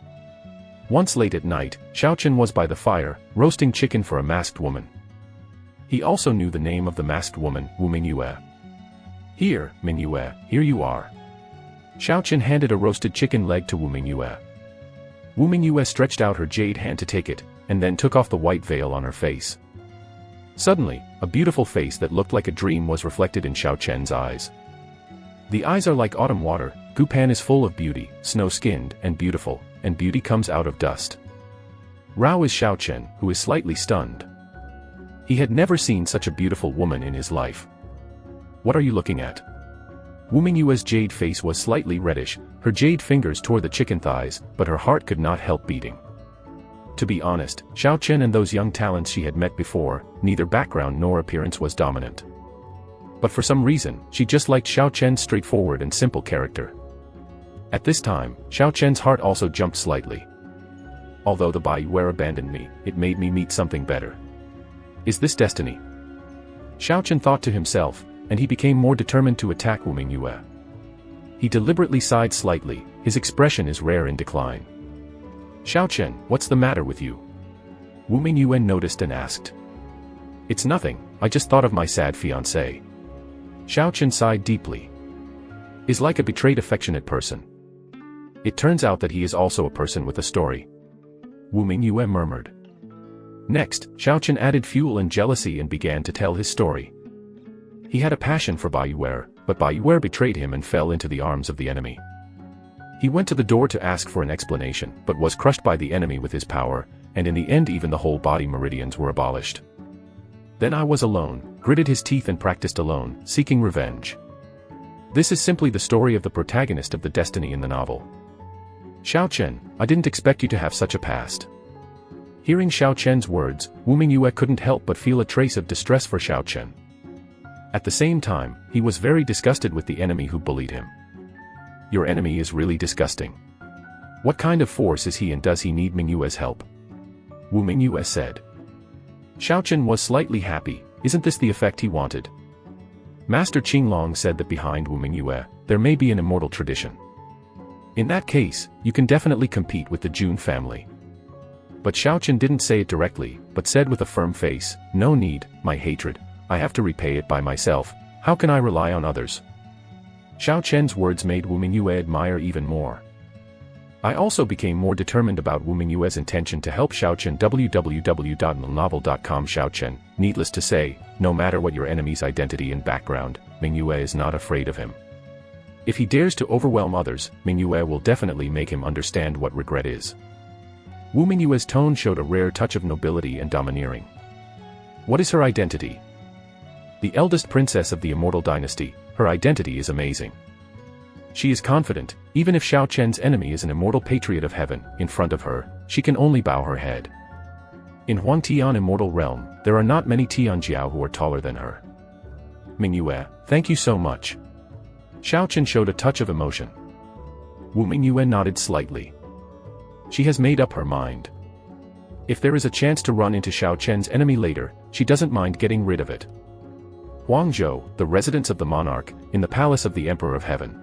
Once late at night, Xiao Chen was by the fire, roasting chicken for a masked woman. He also knew the name of the masked woman, Wu Mingyue. Here, Mingyue, here you are. Xiao Chen handed a roasted chicken leg to Wu Mingyue. Wu Mingyue stretched out her jade hand to take it, and then took off the white veil on her face. Suddenly, a beautiful face that looked like a dream was reflected in Xiao Chen's eyes. The eyes are like autumn water, Gupan is full of beauty, snow-skinned, and beauty comes out of dust. Rao is Xiao Chen, who is slightly stunned. He had never seen such a beautiful woman in his life. What are you looking at? Wu Mingyue's jade face was slightly reddish, her jade fingers tore the chicken thighs, but her heart could not help beating. To be honest, Xiao Chen and those young talents she had met before, neither background nor appearance was dominant. But for some reason, she just liked Xiao Chen's straightforward and simple character. At this time, Xiao Chen's heart also jumped slightly. Although the Baiyuer abandoned me, it made me meet something better. Is this destiny? Xiao Chen thought to himself, and he became more determined to attack Wu Mingyue. He deliberately sighed slightly, his expression is rare in decline. Xiao Chen, what's the matter with you? Wu Mingyue noticed and asked. It's nothing, I just thought of my sad fiancé. Xiao Chen sighed deeply. Is like a betrayed affectionate person. It turns out that he is also a person with a story. Wu Mingyue murmured. Next, Xiao Chen added fuel and jealousy and began to tell his story. He had a passion for Bayuer, but Bayuer betrayed him and fell into the arms of the enemy. He went to the door to ask for an explanation, but was crushed by the enemy with his power, and in the end even the whole body meridians were abolished. Then I was alone, gritted his teeth and practiced alone, seeking revenge. This is simply the story of the protagonist of the destiny in the novel. Xiao Chen, I didn't expect you to have such a past. Hearing Xiao Chen's words, Wu Mingyue couldn't help but feel a trace of distress for Xiao Chen. At the same time, he was very disgusted with the enemy who bullied him. Your enemy is really disgusting. What kind of force is he and does he need Mingyue's help? Wu Mingyue said. Xiao Chen was slightly happy. Isn't this the effect he wanted? Master Qinglong said that behind Wu Mingyue, there may be an immortal tradition. In that case, you can definitely compete with the Jun family. But Xiao Chen didn't say it directly, but said with a firm face, no need, my hatred, I have to repay it by myself, how can I rely on others? Xiao Chen's words made Wu Mingyue admire even more. I also became more determined about Wu Mingyue's intention to help Xiao Chen. www.novel.com. Xiao Chen, needless to say, no matter what your enemy's identity and background, Mingyue is not afraid of him. If he dares to overwhelm others, Mingyue will definitely make him understand what regret is. Wu Mingyue's tone showed a rare touch of nobility and domineering. What is her identity? The eldest princess of the Immortal Dynasty, her identity is amazing. She is confident, even if Xiao Chen's enemy is an immortal patriot of heaven, in front of her, she can only bow her head. In Huangtian Immortal Realm, there are not many Tianjiao who are taller than her. Mingyue, thank you so much. Xiao Chen showed a touch of emotion. Wu Mingyue nodded slightly. She has made up her mind. If there is a chance to run into Xiao Chen's enemy later, she doesn't mind getting rid of it. Huangzhou, the residence of the monarch, in the palace of the Emperor of Heaven.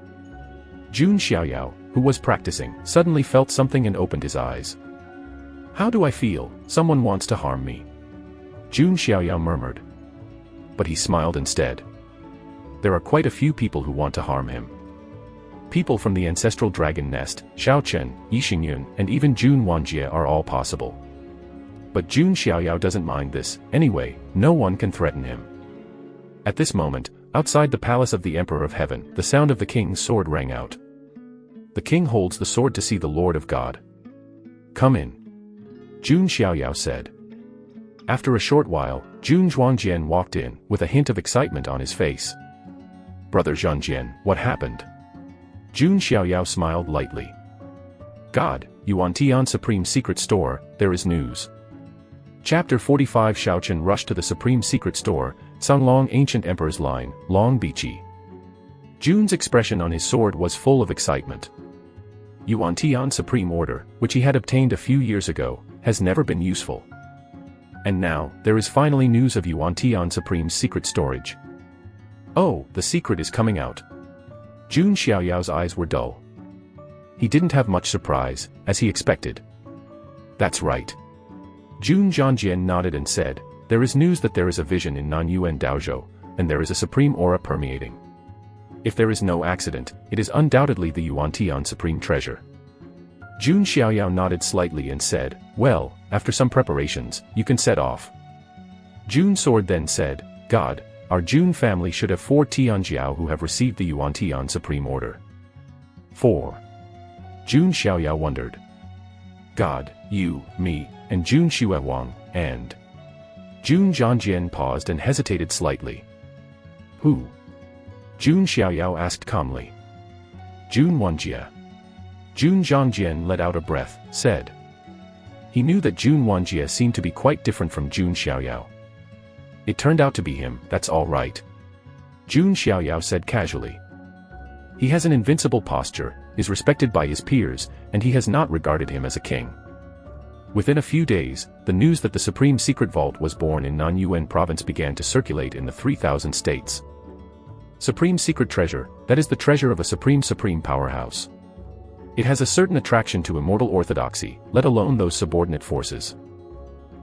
Jun Xiaoyao, who was practicing, suddenly felt something and opened his eyes. How do I feel? Someone wants to harm me. Jun Xiaoyao murmured. But he smiled instead. There are quite a few people who want to harm him. People from the ancestral dragon nest, Xiao Chen, Yi Xingyun, and even Jun Wanjie are all possible. But Jun Xiaoyao doesn't mind this, anyway, no one can threaten him. At this moment, outside the palace of the Emperor of Heaven, the sound of the king's sword rang out. The king holds the sword to see the Lord of God. Come in. Jun Xiaoyao said. After a short while, Jun Zhuangjian walked in, with a hint of excitement on his face. Brother Zhuangjian, what happened? Jun Xiaoyao smiled lightly. God, Yuantian Supreme Secret Store, there is news. Chapter 45. Xiao Chen rushed to the Supreme Secret Store, Songlong Ancient Emperor's line, Long Bichi. Jun's expression on his sword was full of excitement. Yuantian Supreme Order, which he had obtained a few years ago, has never been useful. And now, there is finally news of Yuantian Supreme's secret storage. Oh, the secret is coming out. Jun Xiaoyao's eyes were dull. He didn't have much surprise, as he expected. That's right. Jun Zhangjian nodded and said, there is news that there is a vision in Nanyuan Daozhou, and there is a supreme aura permeating. If there is no accident, it is undoubtedly the Yuantian Supreme Treasure. Jun Xiaoyao nodded slightly and said, well, after some preparations, you can set off. Jun Sword then said, God, our Jun family should have 4 Tianjiao who have received the Yuantian Supreme Order. 4. Jun Xiaoyao wondered. God, you, me, and Jun Xuewang, and... Jun Zhangjian paused and hesitated slightly. Who? Jun Xiaoyao asked calmly. Jun Wanjie. Jun Zhangjian let out a breath, said. He knew that Jun Wanjie seemed to be quite different from Jun Xiaoyao. It turned out to be him, that's all right. Jun Xiaoyao said casually. He has an invincible posture, is respected by his peers, and he has not regarded him as a king. Within a few days, the news that the Supreme Secret Vault was born in Nanyuan Province began to circulate in the 3,000 states. Supreme Secret Treasure, that is the treasure of a supreme powerhouse. It has a certain attraction to immortal orthodoxy, let alone those subordinate forces.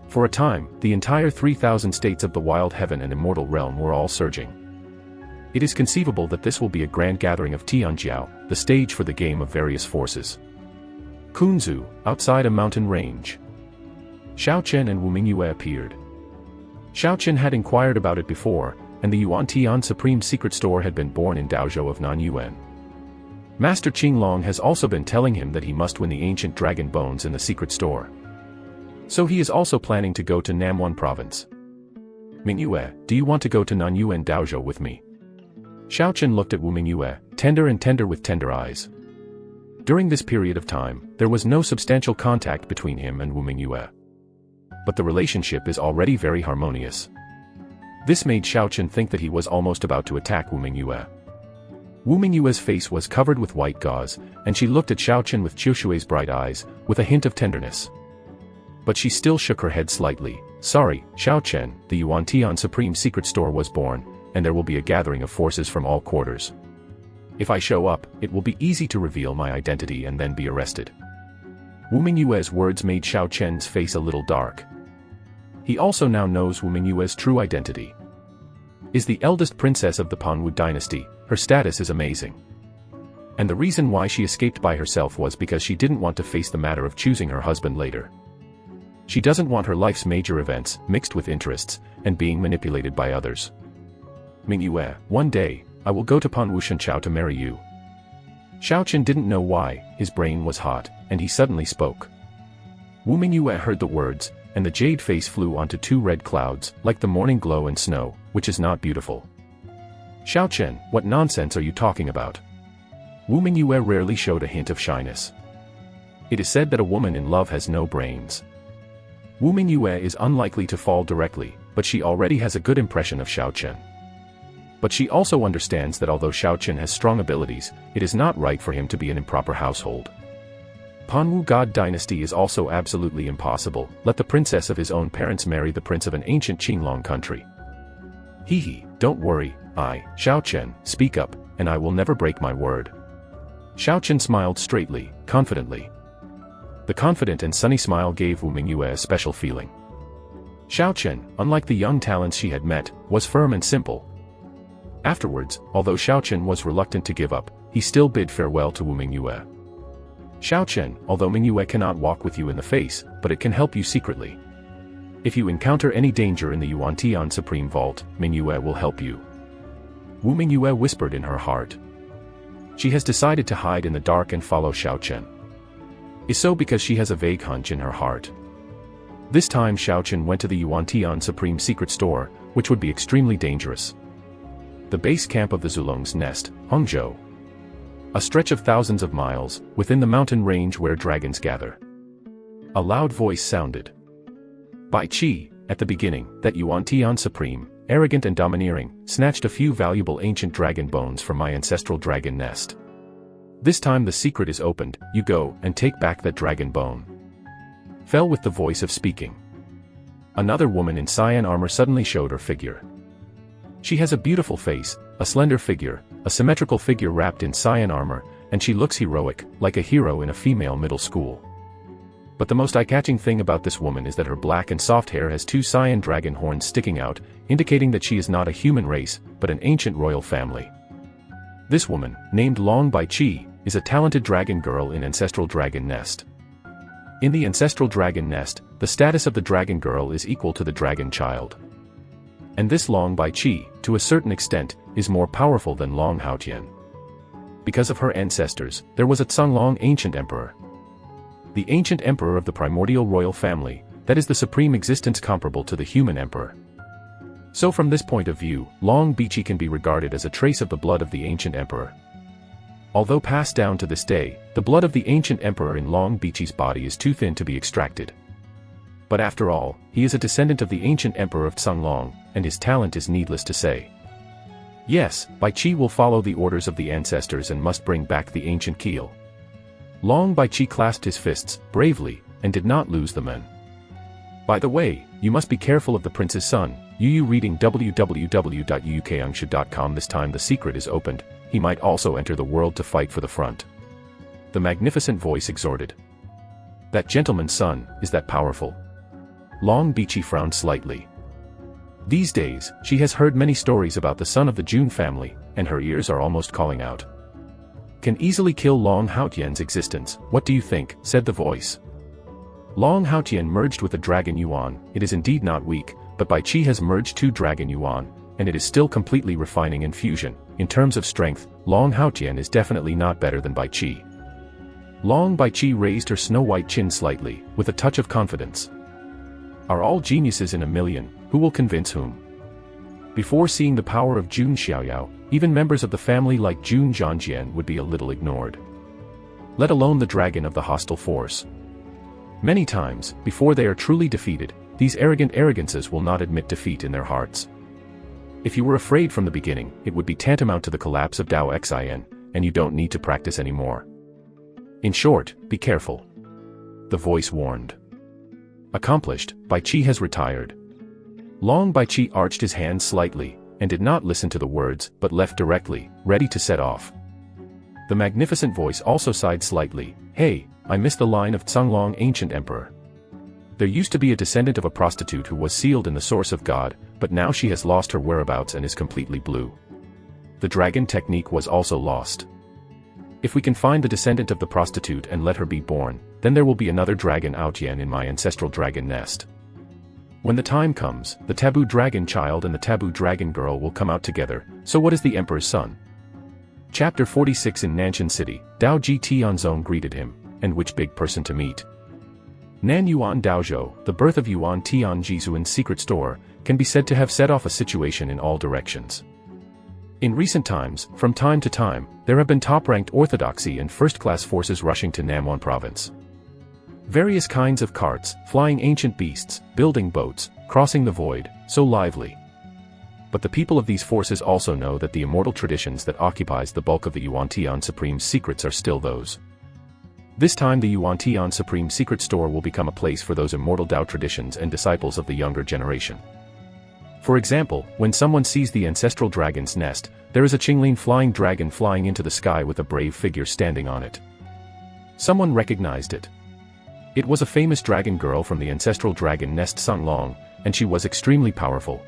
For a time, the entire 3,000 states of the Wild Heaven and Immortal Realm were all surging. It is conceivable that this will be a grand gathering of Tianjiao, the stage for the game of various forces. Kunzu, outside a mountain range. Xiao Chen and Wu Mingyue appeared. Xiao Chen had inquired about it before, and the Yuan Tian Supreme Secret Store had been born in Daozhou of Nanyuan. Master Qinglong has also been telling him that he must win the ancient dragon bones in the secret store. So he is also planning to go to Namwan province. Mingyue, do you want to go to Nanyuan Daozhou with me? Xiao Chen looked at Wu Mingyue, tender and tender with tender eyes. During this period of time, there was no substantial contact between him and Wu Mingyue. But the relationship is already very harmonious. This made Xiao Chen think that he was almost about to attack Wu Mingyue. Wu Mingyue's face was covered with white gauze, and she looked at Xiao Chen with Qiushui's bright eyes, with a hint of tenderness. But she still shook her head slightly. Sorry, Xiao Chen, the Yuan Tian Supreme Secret Store was born, and there will be a gathering of forces from all quarters. If I show up, it will be easy to reveal my identity and then be arrested. Wu Mingyue's words made Xiao Chen's face a little dark. He also now knows Wu Mingyue's true identity. Is the eldest princess of the Panwu dynasty. Her status is amazing. And the reason why she escaped by herself was because she didn't want to face the matter of choosing her husband later. She doesn't want her life's major events, mixed with interests, and being manipulated by others. Mingyue, one day, I will go to Panwu Shenqiao to marry you. Xiao Chen didn't know why, his brain was hot, and he suddenly spoke. Wu Mingyue heard the words, and the jade face flew onto two red clouds, like the morning glow and snow, which is not beautiful. Xiao Chen, what nonsense are you talking about? Wu Mingyue rarely showed a hint of shyness. It is said that a woman in love has no brains. Wu Mingyue is unlikely to fall directly, but she already has a good impression of Xiao Chen. But she also understands that although Xiao Chen has strong abilities, it is not right for him to be an improper household. Panwu God dynasty is also absolutely impossible. Let the princess of his own parents marry the prince of an ancient Qinglong country. Don't worry, Xiao Chen, speak up, and I will never break my word. Xiao Chen smiled straightly, confidently. The confident and sunny smile gave Wu Mingyue a special feeling. Xiao Chen, unlike the young talents she had met, was firm and simple. Afterwards, although Xiao Chen was reluctant to give up, he still bid farewell to Wu Mingyue. Xiao Chen, although Mingyue cannot walk with you in the face, but it can help you secretly. If you encounter any danger in the Yuan Tian Supreme Vault, Mingyue will help you. Wu Mingyue whispered in her heart. She has decided to hide in the dark and follow Xiao Chen. Is so because she has a vague hunch in her heart. This time Xiao Chen went to the Yuan Tian Supreme Secret Store, which would be extremely dangerous. The base camp of the Zulong's Nest, Hongzhou. A stretch of thousands of miles, within the mountain range where dragons gather. A loud voice sounded. Bai Qi, at the beginning, that Yuan Tian Supreme, arrogant and domineering, snatched a few valuable ancient dragon bones from my ancestral dragon nest. This time the secret is opened, you go and take back that dragon bone. Fell with the voice of speaking. Another woman in cyan armor suddenly showed her figure. She has a beautiful face, a slender figure, a symmetrical figure wrapped in cyan armor, and she looks heroic, like a hero in a female middle school. But the most eye-catching thing about this woman is that her black and soft hair has two cyan dragon horns sticking out, indicating that she is not a human race, but an ancient royal family. This woman, named Long Bai Qi, is a talented dragon girl in Ancestral Dragon Nest. In the Ancestral Dragon Nest, the status of the dragon girl is equal to the dragon child. And this Long Bai Qi, to a certain extent, is more powerful than Long Haotian. Because of her ancestors, there was a Cunlong ancient emperor. The ancient emperor of the primordial royal family, that is the supreme existence comparable to the human emperor. So from this point of view, Long Bichi can be regarded as a trace of the blood of the ancient emperor. Although passed down to this day, the blood of the ancient emperor in Long Bichi's body is too thin to be extracted. But after all, he is a descendant of the ancient emperor of Cunlong, and his talent is needless to say. Yes, Bai Qi will follow the orders of the ancestors and must bring back the ancient keel. Long Bai Qi clasped his fists, bravely, and did not lose the men. By the way, you must be careful of the prince's son. You reading www.yukangsha.com. This time the secret is opened, he might also enter the world to fight for the front. The magnificent voice exhorted. That gentleman's son, is that powerful? Long Bichi frowned slightly. These days, she has heard many stories about the son of the Jun family, and her ears are almost calling out. can easily kill Long Haotian's existence. What do you think? Said the voice. Long Haotian merged with the dragon Yuan. It is indeed not weak, but Bai Qi has merged 2 dragon Yuan, and it is still completely refining in fusion. In terms of strength, Long Haotian is definitely not better than Bai Qi. Long Bai Qi raised her snow-white chin slightly, with a touch of confidence. Are all geniuses in a million? Who will convince whom? Before seeing the power of Jun Xiaoyao, even members of the family like Jun Zhangjian would be a little ignored. Let alone the dragon of the hostile force. Many times, before they are truly defeated, these arrogant arrogances will not admit defeat in their hearts. If you were afraid from the beginning, it would be tantamount to the collapse of Dao Xin, and you don't need to practice anymore. In short, be careful. The voice warned. Accomplished, Bai Qi has retired. Long Bai Qi arched his hand slightly, and did not listen to the words, but left directly, ready to set off. The magnificent voice also sighed slightly. Hey, I missed the line of Cunglong ancient emperor. There used to be a descendant of a prostitute who was sealed in the source of God, but now she has lost her whereabouts and is completely blue. The dragon technique was also lost. If we can find the descendant of the prostitute and let her be born, then there will be another dragon Aotian in my ancestral dragon nest. When the time comes, the taboo dragon child and the taboo dragon girl will come out together. So what is the emperor's son? Chapter 46. In Nanshan City, Dao Ji Tianzong greeted him, and which big person to meet. Nan Yuan Daozhou, the birth of Yuan Tian Jisuan's secret store, can be said to have set off a situation in all directions. In recent times, from time to time, there have been top-ranked orthodoxy and first-class forces rushing to Namwan province. Various kinds of carts, flying ancient beasts, building boats, crossing the void, so lively. But the people of these forces also know that the immortal traditions that occupies the bulk of the Yuan Tian Supreme secrets are still those. This time the Yuan Tian Supreme Secret Store will become a place for those immortal Dao traditions and disciples of the younger generation. For example, when someone sees the ancestral dragon's nest, there is a Qinglin flying dragon flying into the sky with a brave figure standing on it. Someone recognized it. It was a famous dragon girl from the ancestral dragon nest Sunlong, and she was extremely powerful.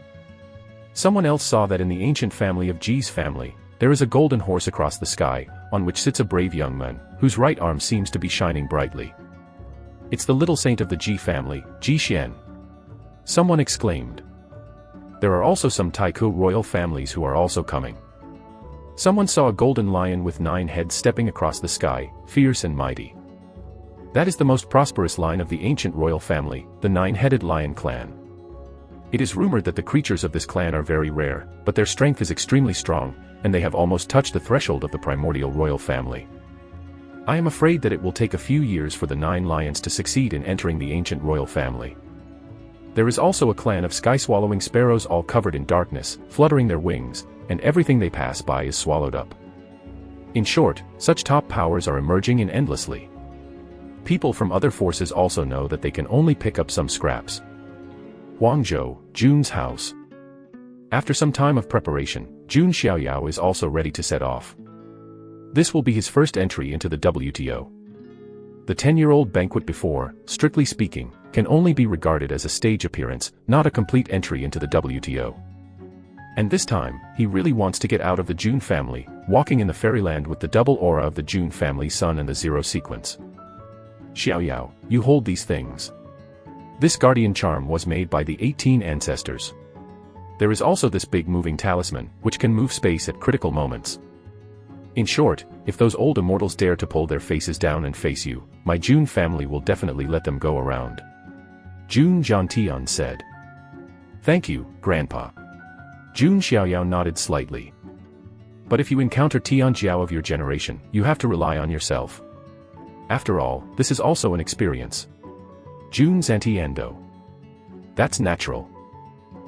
Someone else saw that in the ancient family of Ji's family, there is a golden horse across the sky, on which sits a brave young man, whose right arm seems to be shining brightly. It's the little saint of the Ji family, Ji Xian. Someone exclaimed. There are also some Taikou royal families who are also coming. Someone saw a golden lion with 9 heads stepping across the sky, fierce and mighty. That is the most prosperous line of the ancient royal family, the 9-headed lion clan. It is rumored that the creatures of this clan are very rare, but their strength is extremely strong, and they have almost touched the threshold of the primordial royal family. I am afraid that it will take a few years for the 9 lions to succeed in entering the ancient royal family. There is also a clan of sky-swallowing sparrows all covered in darkness, fluttering their wings, and everything they pass by is swallowed up. In short, such top powers are emerging in endlessly. People from other forces also know that they can only pick up some scraps. Guangzhou, Jun's house. After some time of preparation, Jun Xiaoyao is also ready to set off. This will be his first entry into the WTO. The 10-year-old banquet before, strictly speaking, can only be regarded as a stage appearance, not a complete entry into the WTO. And this time, he really wants to get out of the Jun family, walking in the fairyland with the double aura of the Jun family sun and the 0 sequence. Xiaoyao, you hold these things. This guardian charm was made by the 18 ancestors. There is also this big moving talisman, which can move space at critical moments. In short, if those old immortals dare to pull their faces down and face you, my Jun family will definitely let them go around. Jun Zhangtian said. Thank you, Grandpa. Jun Xiaoyao nodded slightly. But if you encounter Tianjiao of your generation, you have to rely on yourself. After all, this is also an experience. Jun Zantiando. That's natural.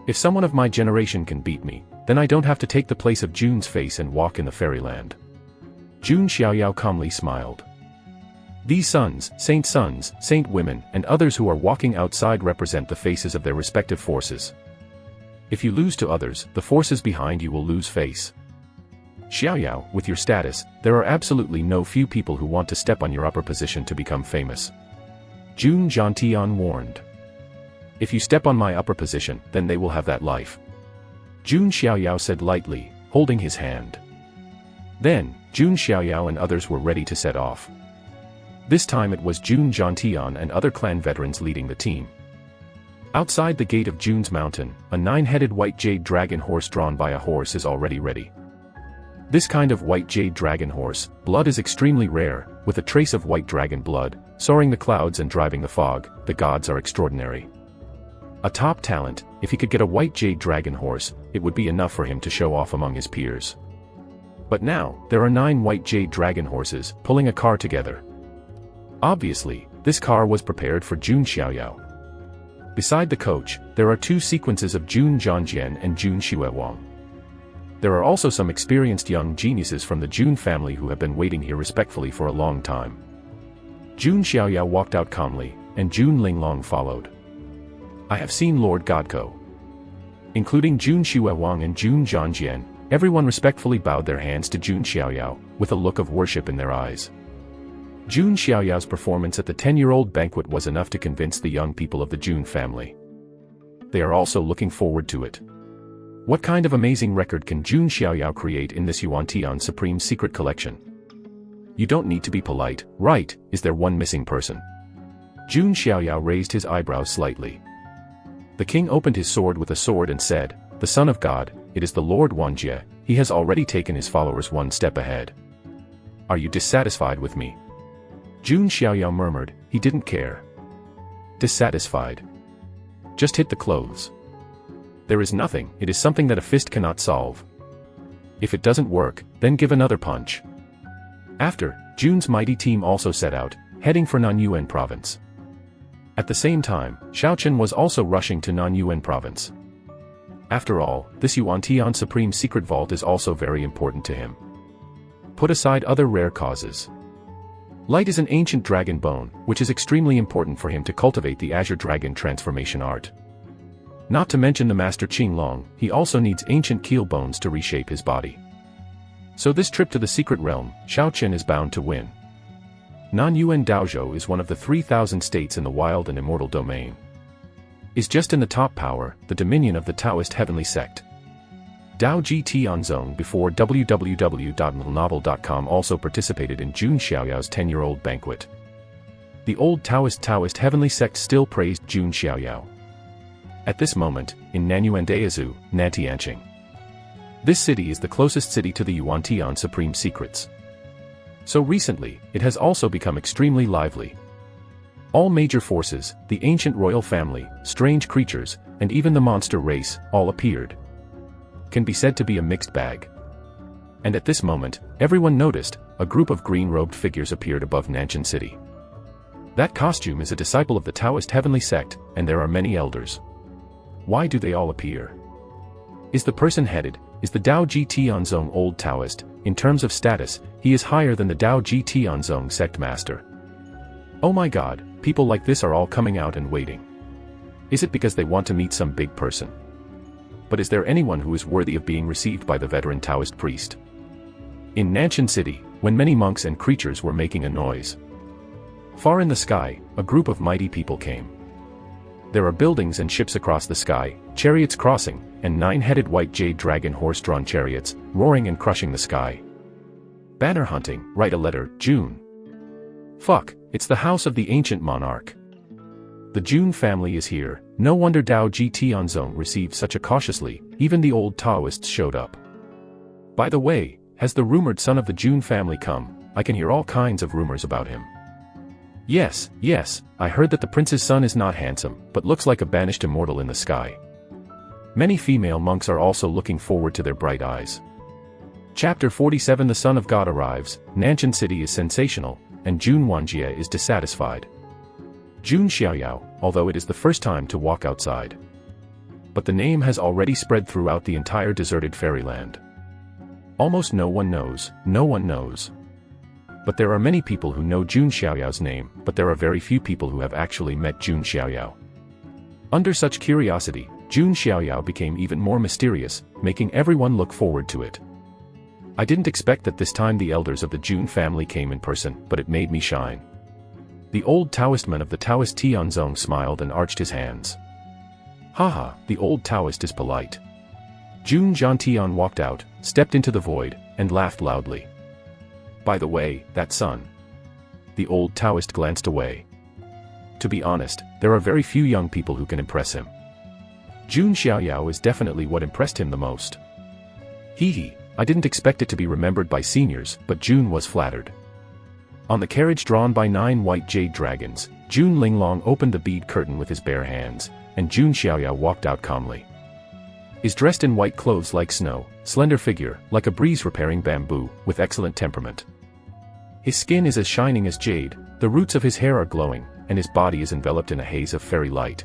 If someone of my generation can beat me, then I don't have to take the place of Jun's face and walk in the fairyland. Jun Xiaoyao calmly smiled. These sons, saint women, and others who are walking outside represent the faces of their respective forces. If you lose to others, the forces behind you will lose face. Xiaoyao, with your status, there are absolutely no few people who want to step on your upper position to become famous. Jun Zhangtian warned. If you step on my upper position, then they will have that life. Jun Xiaoyao said lightly, holding his hand. Then, Jun Xiaoyao and others were ready to set off. This time it was Jun Jiantian and other clan veterans leading the team. Outside the gate of Jun's mountain, a 9-headed white jade dragon horse drawn by a horse is already ready. This kind of white jade dragon horse blood is extremely rare, with a trace of white dragon blood, soaring the clouds and driving the fog. The gods are extraordinary. A top talent, if he could get a white jade dragon horse, it would be enough for him to show off among his peers. But now, there are 9 white jade dragon horses pulling a car together. Obviously, this car was prepared for Jun Xiaoyao. Beside the coach, there are 2 sequences of Jun Zhangjian and Jun Xiaowang. There are also some experienced young geniuses from the Jun family who have been waiting here respectfully for a long time. Jun Xiaoyao walked out calmly, and Jun Linglong followed. I have seen Lord Godko. Including Jun Xiaowang and Jun Zhangjian, everyone respectfully bowed their hands to Jun Xiaoyao, with a look of worship in their eyes. Jun Xiaoyao's performance at the 10-year-old banquet was enough to convince the young people of the Jun family. They are also looking forward to it. What kind of amazing record can Jun Xiaoyao create in this Yuantian Supreme Secret Collection? You don't need to be polite, right? Is there one missing person? Jun Xiaoyao raised his eyebrows slightly. The king opened his sword with a sword and said, "The Son of God, it is the Lord Wanjie, he has already taken his followers one step ahead. Are you dissatisfied with me?" Jun Xiaoyao murmured, he didn't care. Dissatisfied. Just hit the clothes. There is nothing, it is something that a fist cannot solve. If it doesn't work, then give another punch. After, Jun's mighty team also set out, heading for Nanyuan province. At the same time, Shiao Chen was also rushing to Nanyuan province. After all, this Yuantian Supreme Secret Vault is also very important to him. Put aside other rare causes. Light is an ancient dragon bone, which is extremely important for him to cultivate the Azure Dragon transformation art. Not to mention the Master Qinglong, he also needs ancient keel bones to reshape his body. So this trip to the secret realm, Shiao Chen is bound to win. Nanyuan Daozhou is one of the 3,000 states in the wild and immortal domain. Is just in the top power, the dominion of the Taoist heavenly sect. Dao Ji Tianzong before www.novel.com also participated in Jun Xiaoyao's 10-year-old banquet. The old Taoist heavenly sect still praised Jun Xiaoyao. At this moment, in Nanyuan Daozu, Nantianqing. This city is the closest city to the Yuantian Supreme Secrets. So recently, it has also become extremely lively. All major forces, the ancient royal family, strange creatures, and even the monster race, all appeared. Can be said to be a mixed bag. And at this moment, everyone noticed, a group of green-robed figures appeared above Nanshan City. That costume is a disciple of the Taoist heavenly sect, and there are many elders. Why do they all appear? Is the person headed, is the Dao Ji Tianzong old Taoist? In terms of status, he is higher than the Dao Ji Tianzong sect master. Oh my god, people like this are all coming out and waiting. Is it because they want to meet some big person? But is there anyone who is worthy of being received by the veteran Taoist priest? In Nanshan City, when many monks and creatures were making a noise. Far in the sky, a group of mighty people came. There are buildings and ships across the sky, chariots crossing, and 9-headed white jade dragon horse-drawn chariots, roaring and crushing the sky. Banner hunting, write a letter, Jun. Fuck, it's the house of the ancient monarch. The Jun family is here, no wonder Dao Ji Tianzong received such a cautiously, even the old Taoists showed up. By the way, has the rumored son of the Jun family come? I can hear all kinds of rumors about him. Yes, I heard that the prince's son is not handsome, but looks like a banished immortal in the sky. Many female monks are also looking forward to their bright eyes. Chapter 47 The Son of God arrives, Nanshan City is sensational, and Jun Wanjie is dissatisfied. Jun Xiaoyao, although it is the first time to walk outside. But the name has already spread throughout the entire deserted fairyland. Almost no one knows. But there are many people who know Jun Xiaoyao's name, but there are very few people who have actually met Jun Xiaoyao. Under such curiosity, Jun Xiaoyao became even more mysterious, making everyone look forward to it. I didn't expect that this time the elders of the Jun family came in person, but it made me shine. The old Taoistman of the Taoist Tianzong smiled and arched his hands. Haha, the old Taoist is polite. Jun Jiantian walked out, stepped into the void, and laughed loudly. By the way, that son. The old Taoist glanced away. To be honest, there are very few young people who can impress him. Jun Xiaoyao is definitely what impressed him the most. Hee, I didn't expect it to be remembered by seniors, but Jun was flattered. On the carriage drawn by 9 white jade dragons, Jun Linglong opened the bead curtain with his bare hands, and Jun Xiaoyao walked out calmly. Is dressed in white clothes like snow, slender figure, like a breeze repairing bamboo, with excellent temperament. His skin is as shining as jade, the roots of his hair are glowing, and his body is enveloped in a haze of fairy light.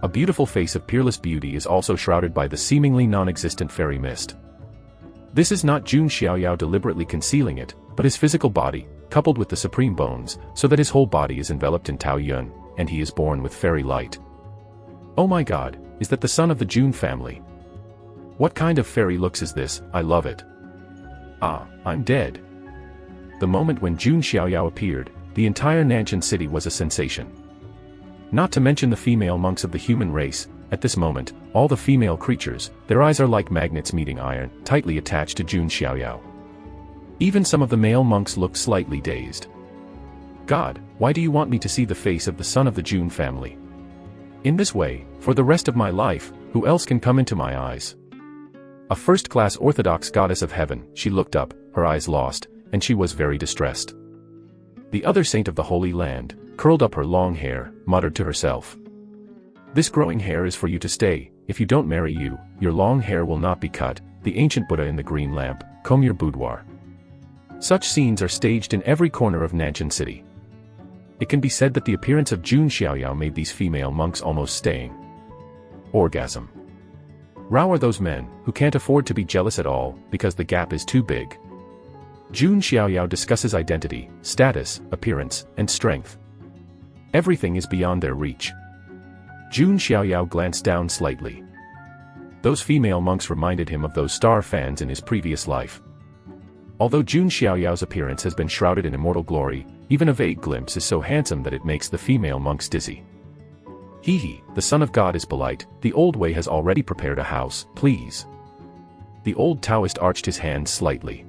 A beautiful face of peerless beauty is also shrouded by the seemingly non-existent fairy mist. This is not Jun Xiaoyao deliberately concealing it, but his physical body, coupled with the supreme bones, so that his whole body is enveloped in Tao Yun, and he is born with fairy light. Oh my god, is that the son of the Jun family? What kind of fairy looks is this? I love it. Ah, I'm dead. The moment when Jun Xiaoyao appeared, the entire Nanshan city was a sensation. Not to mention the female monks of the human race. At this moment, all the female creatures, their eyes are like magnets meeting iron, tightly attached to Jun Xiaoyao. Even some of the male monks looked slightly dazed. God, why do you want me to see the face of the son of the Jun family? In this way, for the rest of my life, who else can come into my eyes? A first-class Orthodox goddess of heaven, she looked up, her eyes lost, and she was very distressed. The other saint of the Holy Land, curled up her long hair, muttered to herself. This growing hair is for you to stay. If you don't marry you, your long hair will not be cut. The ancient Buddha in the green lamp, comb your boudoir. Such scenes are staged in every corner of Nanshan City. It can be said that the appearance of Jun Xiaoyao made these female monks almost staying. Orgasm. Rao are those men who can't afford to be jealous at all because the gap is too big. Jun Xiaoyao discusses identity, status, appearance, and strength. Everything is beyond their reach. Jun Xiaoyao glanced down slightly. Those female monks reminded him of those star fans in his previous life. Although Jun Xiaoyao's appearance has been shrouded in immortal glory, even a vague glimpse is so handsome that it makes the female monks dizzy. Hee, the son of God is polite, the old way has already prepared a house, please. The old Taoist arched his hands slightly.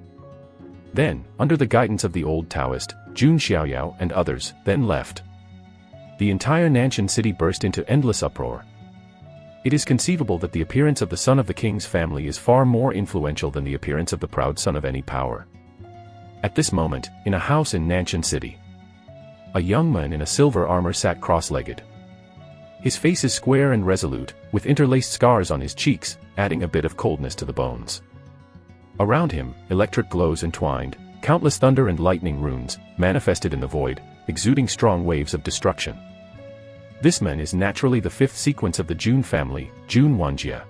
Then, under the guidance of the old Taoist, Jun Xiaoyao and others, then left. The entire Nanshan city burst into endless uproar. It is conceivable that the appearance of the son of the king's family is far more influential than the appearance of the proud son of any power. At this moment, in a house in Nanshan City, a young man in a silver armor sat cross-legged. His face is square and resolute, with interlaced scars on his cheeks, adding a bit of coldness to the bones. Around him, electric glows entwined, countless thunder and lightning runes, manifested in the void, exuding strong waves of destruction. This man is naturally the fifth sequence of the Jun family, Jun Wanjie.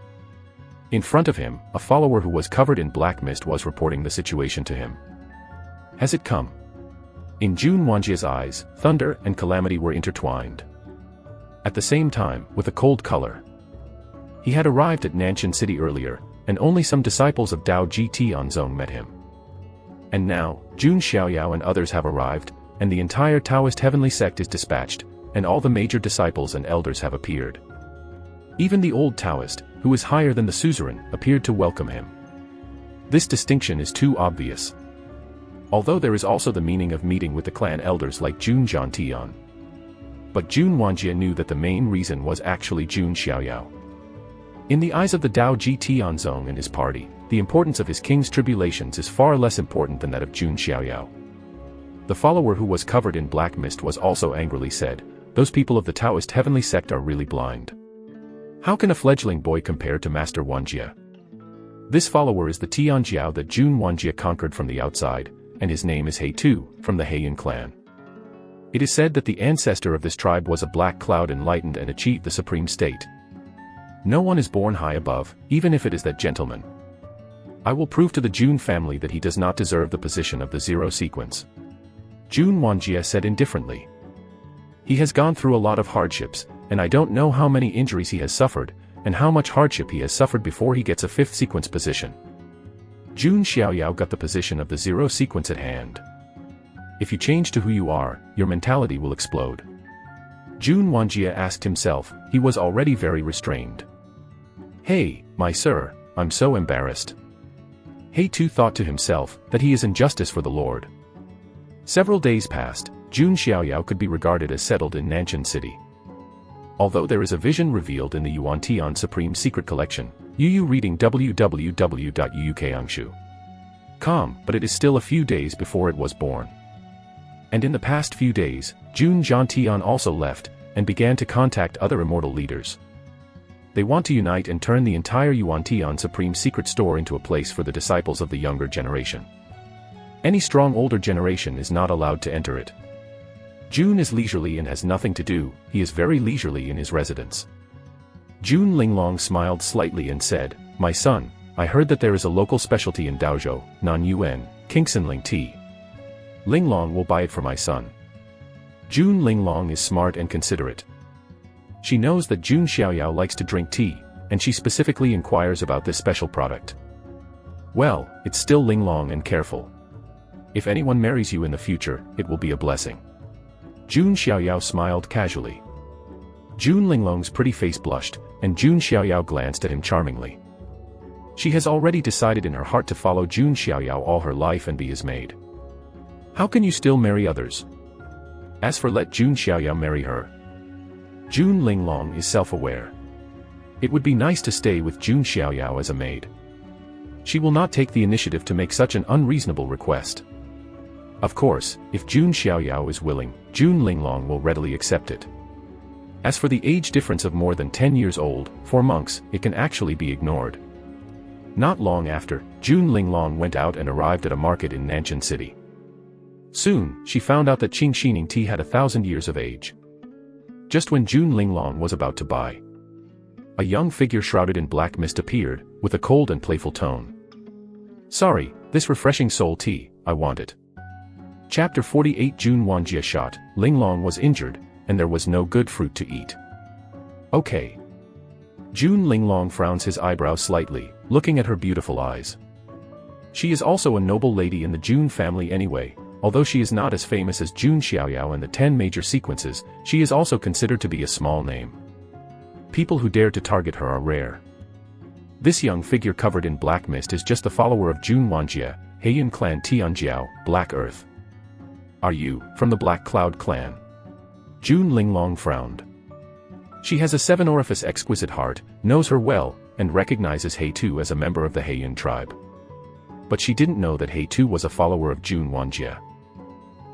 In front of him, a follower who was covered in black mist was reporting the situation to him. Has it come? In Jun Wanjie's eyes, thunder and calamity were intertwined. At the same time, with a cold color. He had arrived at Nanshan City earlier, and only some disciples of Dao Ji Tianzong met him. And now, Jun Xiaoyao and others have arrived, and the entire Taoist heavenly sect is dispatched, and all the major disciples and elders have appeared. Even the old Taoist, who is higher than the suzerain, appeared to welcome him. This distinction is too obvious. Although there is also the meaning of meeting with the clan elders like Jun Jiantian. But Jun Wanjie knew that the main reason was actually Jun Xiaoyao. In the eyes of the Dao Ji Tianzong and his party, the importance of his king's tribulations is far less important than that of Jun Xiaoyao. The follower who was covered in black mist was also angrily said, "Those people of the Taoist heavenly sect are really blind. How can a fledgling boy compare to Master Wanjie? This follower is the Tianjiao that Jun Wanjie conquered from the outside, and his name is He Tu, from the Heian clan. It is said that the ancestor of this tribe was a black cloud enlightened and achieved the supreme state. No one is born high above, even if it is that gentleman. I will prove to the Jun family that he does not deserve the position of the zero sequence." Jun Wanjie said indifferently. He has gone through a lot of hardships, and I don't know how many injuries he has suffered, and how much hardship he has suffered before he gets a fifth sequence position. Jun Xiaoyao got the position of the zero sequence at hand. If you change to who you are, your mentality will explode. Jun Wanjie asked himself, he was already very restrained. Hey, my sir, I'm so embarrassed. He too thought to himself that he is injustice for the Lord. Several days passed. Jun Xiaoyao could be regarded as settled in Nanshan City. Although there is a vision revealed in the Yuan Tian Supreme Secret Collection, Yu reading www.yukangshu.com, but it is still a few days before it was born. And in the past few days, Jun Jiantian also left, and began to contact other immortal leaders. They want to unite and turn the entire Yuan Tian Supreme Secret Store into a place for the disciples of the younger generation. Any strong older generation is not allowed to enter it. Jun is leisurely and has nothing to do. He is very leisurely in his residence. Jun Linglong smiled slightly and said, "My son, I heard that there is a local specialty in Daozhou, non-Yuan, Kingsenling tea. Linglong will buy it for my son." Jun Linglong is smart and considerate. She knows that Jun Xiaoyao likes to drink tea, and she specifically inquires about this special product. Well, it's still Linglong and careful. If anyone marries you in the future, it will be a blessing. Jun Xiaoyao smiled casually. Jun Linglong's pretty face blushed, and Jun Xiaoyao glanced at him charmingly. She has already decided in her heart to follow Jun Xiaoyao all her life and be his maid. How can you still marry others? As for let Jun Xiaoyao marry her. Jun Linglong is self-aware. It would be nice to stay with Jun Xiaoyao as a maid. She will not take the initiative to make such an unreasonable request. Of course, if Jun Xiaoyao is willing, Jun Linglong will readily accept it. As for the age difference of more than 10 years old, for monks, it can actually be ignored. Not long after, Jun Linglong went out and arrived at a market in Nanshan City. Soon, she found out that Qing Xining tea had 1,000 years of age. Just when Jun Linglong was about to buy, a young figure shrouded in black mist appeared, with a cold and playful tone. "Sorry, this refreshing soul tea, I want it." Chapter 48 Jun Wanjie shot, Linglong was injured, and there was no good fruit to eat. Okay. Jun Linglong frowns his eyebrows slightly, looking at her beautiful eyes. She is also a noble lady in the Jun family anyway. Although she is not as famous as Jun Xiaoyao in the 10 major sequences, she is also considered to be a small name. People who dare to target her are rare. This young figure covered in black mist is just the follower of Jun Wanjie, Heiyun clan Tianjiao, Black Earth. Are you, from the Black Cloud clan? Jun Linglong frowned. She has a 7-orifice exquisite heart, knows her well, and recognizes He Tu as a member of the Heiyun tribe. But she didn't know that He Tu was a follower of Jun Wanjie.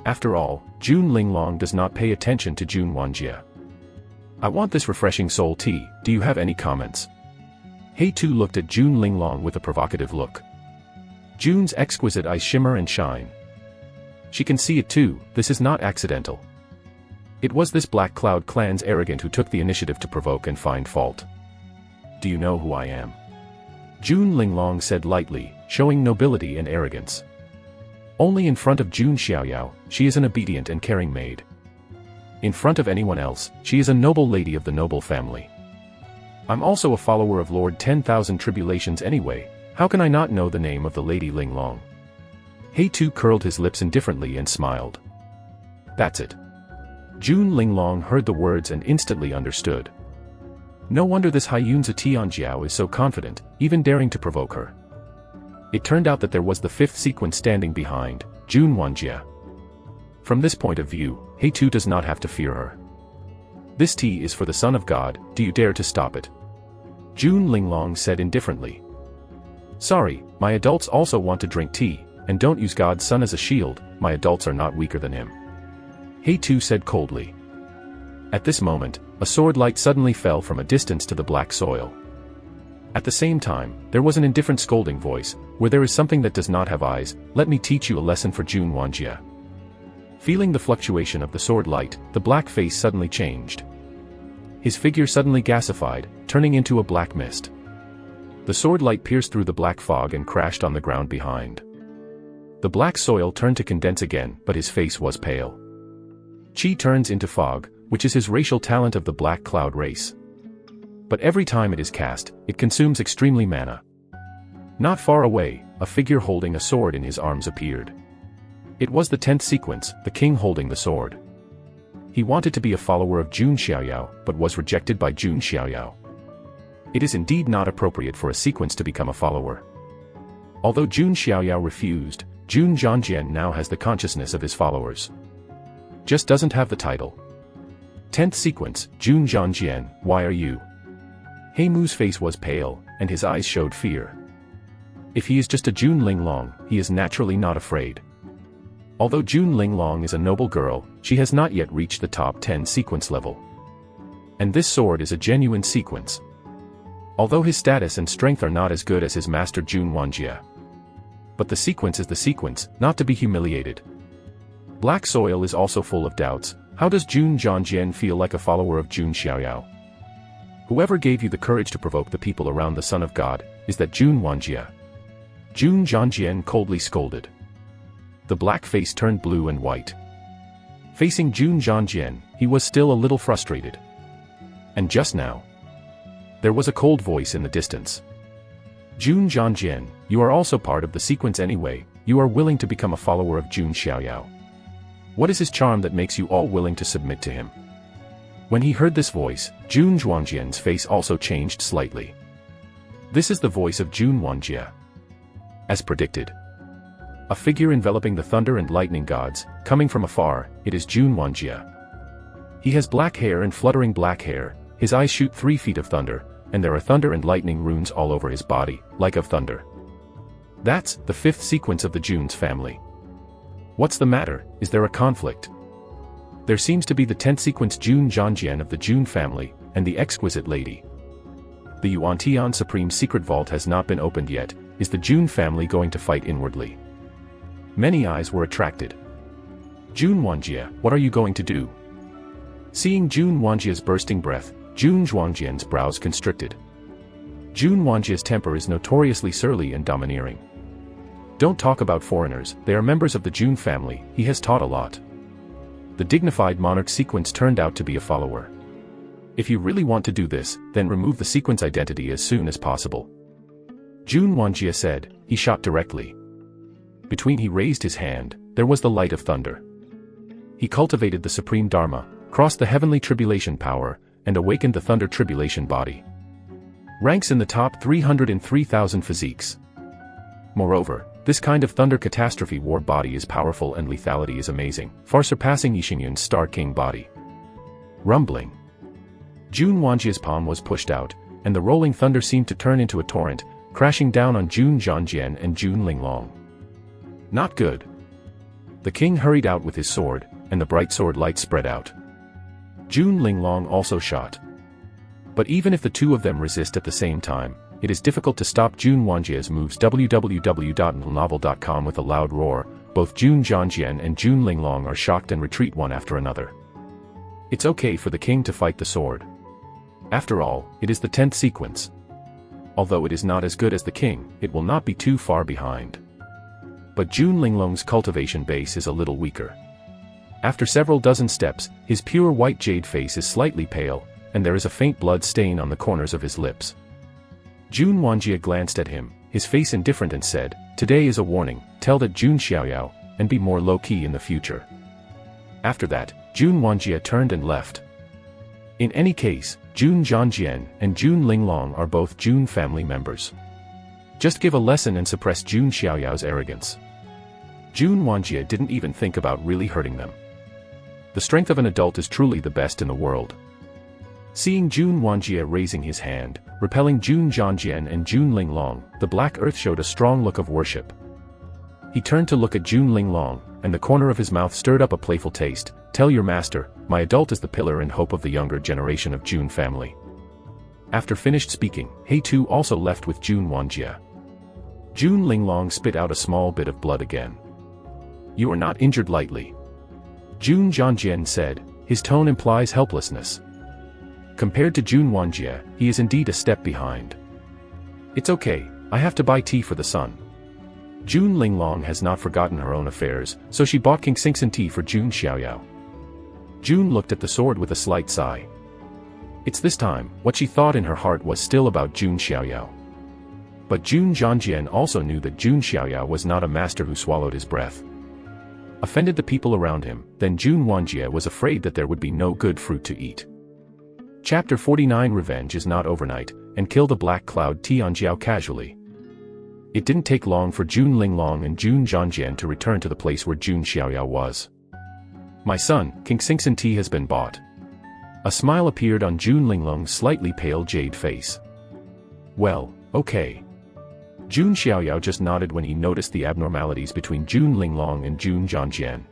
After all, Jun Linglong does not pay attention to Jun Wanjie. "I want this refreshing soul tea, do you have any comments?" He Tu looked at Jun Linglong with a provocative look. Jun's exquisite eyes shimmer and shine. She can see it too, this is not accidental. It was this Black Cloud clan's arrogant who took the initiative to provoke and find fault. "Do you know who I am?" Jun Linglong said lightly, showing nobility and arrogance. Only in front of Jun Xiaoyao, she is an obedient and caring maid. In front of anyone else, she is a noble lady of the noble family. I'm also a follower of Lord 10,000 Tribulations anyway, how can I not know the name of the Lady Linglong? He Tu curled his lips indifferently and smiled. That's it. Jun Linglong heard the words and instantly understood. No wonder this Heiyunza Tianjiao is so confident, even daring to provoke her. It turned out that there was the 5th sequence standing behind, Jun Wanjie. From this point of view, He Tu does not have to fear her. This tea is for the Son of God, do you dare to stop it? Jun Linglong said indifferently. Sorry, my adults also want to drink tea, and don't use God's Son as a shield, my adults are not weaker than him. He Tu said coldly. At this moment, a sword light suddenly fell from a distance to the black soil. At the same time, there was an indifferent scolding voice, where there is something that does not have eyes, let me teach you a lesson for Jun Wanjie. Feeling the fluctuation of the sword light, the black face suddenly changed. His figure suddenly gasified, turning into a black mist. The sword light pierced through the black fog and crashed on the ground behind. The black soil turned to condense again, but his face was pale. Qi turns into fog, which is his racial talent of the black cloud race. But every time it is cast, it consumes extremely mana. Not far away, a figure holding a sword in his arms appeared. It was the 10th sequence, the king holding the sword. He wanted to be a follower of Jun Xiaoyao, but was rejected by Jun Xiaoyao. It is indeed not appropriate for a sequence to become a follower. Although Jun Xiaoyao refused, Jun Zhangjian now has the consciousness of his followers. Just doesn't have the title. 10th sequence, Jun Zhangjian, why are you? He Mu's face was pale, and his eyes showed fear. If he is just a Jun Linglong, he is naturally not afraid. Although Jun Linglong is a noble girl, she has not yet reached the top 10 sequence level. And this sword is a genuine sequence. Although his status and strength are not as good as his master Jun Wanjie. But the sequence is the sequence, not to be humiliated. Black soil is also full of doubts. How does Jun Zhangjian feel like a follower of Jun Xiaoyao? Whoever gave you the courage to provoke the people around the Son of God, is that Jun Wanjie? Jun Zhangjian coldly scolded. The black face turned blue and white. Facing Jun Zhangjian, he was still a little frustrated. And just now, there was a cold voice in the distance. Jun Zhangjian, you are also part of the sequence anyway, you are willing to become a follower of Jun Xiaoyao. What is his charm that makes you all willing to submit to him? When he heard this voice, Jun Zhangjian's face also changed slightly. This is the voice of Jun Wanjie. As predicted. A figure enveloping the thunder and lightning gods, coming from afar, it is Jun Wanjie. He has black hair and fluttering black hair, his eyes shoot 3 feet of thunder, and there are thunder and lightning runes all over his body, like of thunder. That's the 5th sequence of the Jun's family. What's the matter, is there a conflict? There seems to be the 10th sequence Jun Zhangjian of the Jun family, and the exquisite lady. The Yuantian Supreme Secret Vault has not been opened yet, is the Jun family going to fight inwardly? Many eyes were attracted. Jun Wanjie, what are you going to do? Seeing Jun Wanjie's bursting breath, Jun Zhangjian's brows constricted. Jun Wanjie's temper is notoriously surly and domineering. Don't talk about foreigners, they are members of the Jun family, he has taught a lot. The dignified monarch sequence turned out to be a follower. If you really want to do this, then remove the sequence identity as soon as possible. Jun Wanjie said, he shot directly. Between he raised his hand, there was the light of thunder. He cultivated the supreme dharma, crossed the heavenly tribulation power, and awakened the thunder tribulation body. Ranks in the top 303,000 physiques. Moreover, this kind of thunder catastrophe war body is powerful and lethality is amazing, far surpassing Yixingyun's Star King body. Rumbling. Jun Wanjie's palm was pushed out, and the rolling thunder seemed to turn into a torrent, crashing down on Jun Zhangjian and Jun Linglong. Not good. The king hurried out with his sword, and the bright sword light spread out. Jun Linglong also shot. But even if the two of them resist at the same time, it is difficult to stop Jun Wanjie's moves. www.novel.com with a loud roar, both Jun Zhangjian and Jun Linglong are shocked and retreat one after another. It's okay for the king to fight the sword. After all, it is the 10th sequence. Although it is not as good as the king, it will not be too far behind. But Jun Linglong's cultivation base is a little weaker. After several dozen steps, his pure white jade face is slightly pale, and there is a faint blood stain on the corners of his lips. Jun Wanjie glanced at him, his face indifferent and said, today is a warning, tell that Jun Xiaoyao, and be more low-key in the future. After that, Jun Wanjie turned and left. In any case, Jun Zhangjian and Jun Linglong are both Jun family members. Just give a lesson and suppress Jun Xiaoyao's arrogance. Jun Wanjie didn't even think about really hurting them. The strength of an adult is truly the best in the world. Seeing Jun Wanjie raising his hand, repelling Jun Zhangjian and Jun Linglong, the black earth showed a strong look of worship. He turned to look at Jun Linglong, and the corner of his mouth stirred up a playful taste. Tell your master, my adult is the pillar and hope of the younger generation of Jun family. After finished speaking, He Tu also left with Jun Wanjie. Jun Linglong spit out a small bit of blood again. You are not injured lightly. Jun Zhangjian said, his tone implies helplessness. Compared to Jun Wanjie, he is indeed a step behind. It's okay, I have to buy tea for the son. Jun Linglong has not forgotten her own affairs, so she bought King Xingxin tea for Jun Xiaoyao. Jun looked at the sword with a slight sigh. It's this time, what she thought in her heart was still about Jun Xiaoyao. But Jun Zhangjian also knew that Jun Xiaoyao was not a master who swallowed his breath. Offended the people around him, then Jun Wanjie was afraid that there would be no good fruit to eat. Chapter 49 Revenge is not overnight, and kill the Black Cloud Tianjiao casually. It didn't take long for Jun Linglong and Jun Zhangjian to return to the place where Jun Xiaoyao was. "My son, King Xingxin tea has been bought." A smile appeared on Jun Linglong's slightly pale jade face. "Well, okay." Jun Xiaoyao just nodded when he noticed the abnormalities between Jun Linglong and Jun Zhangjian.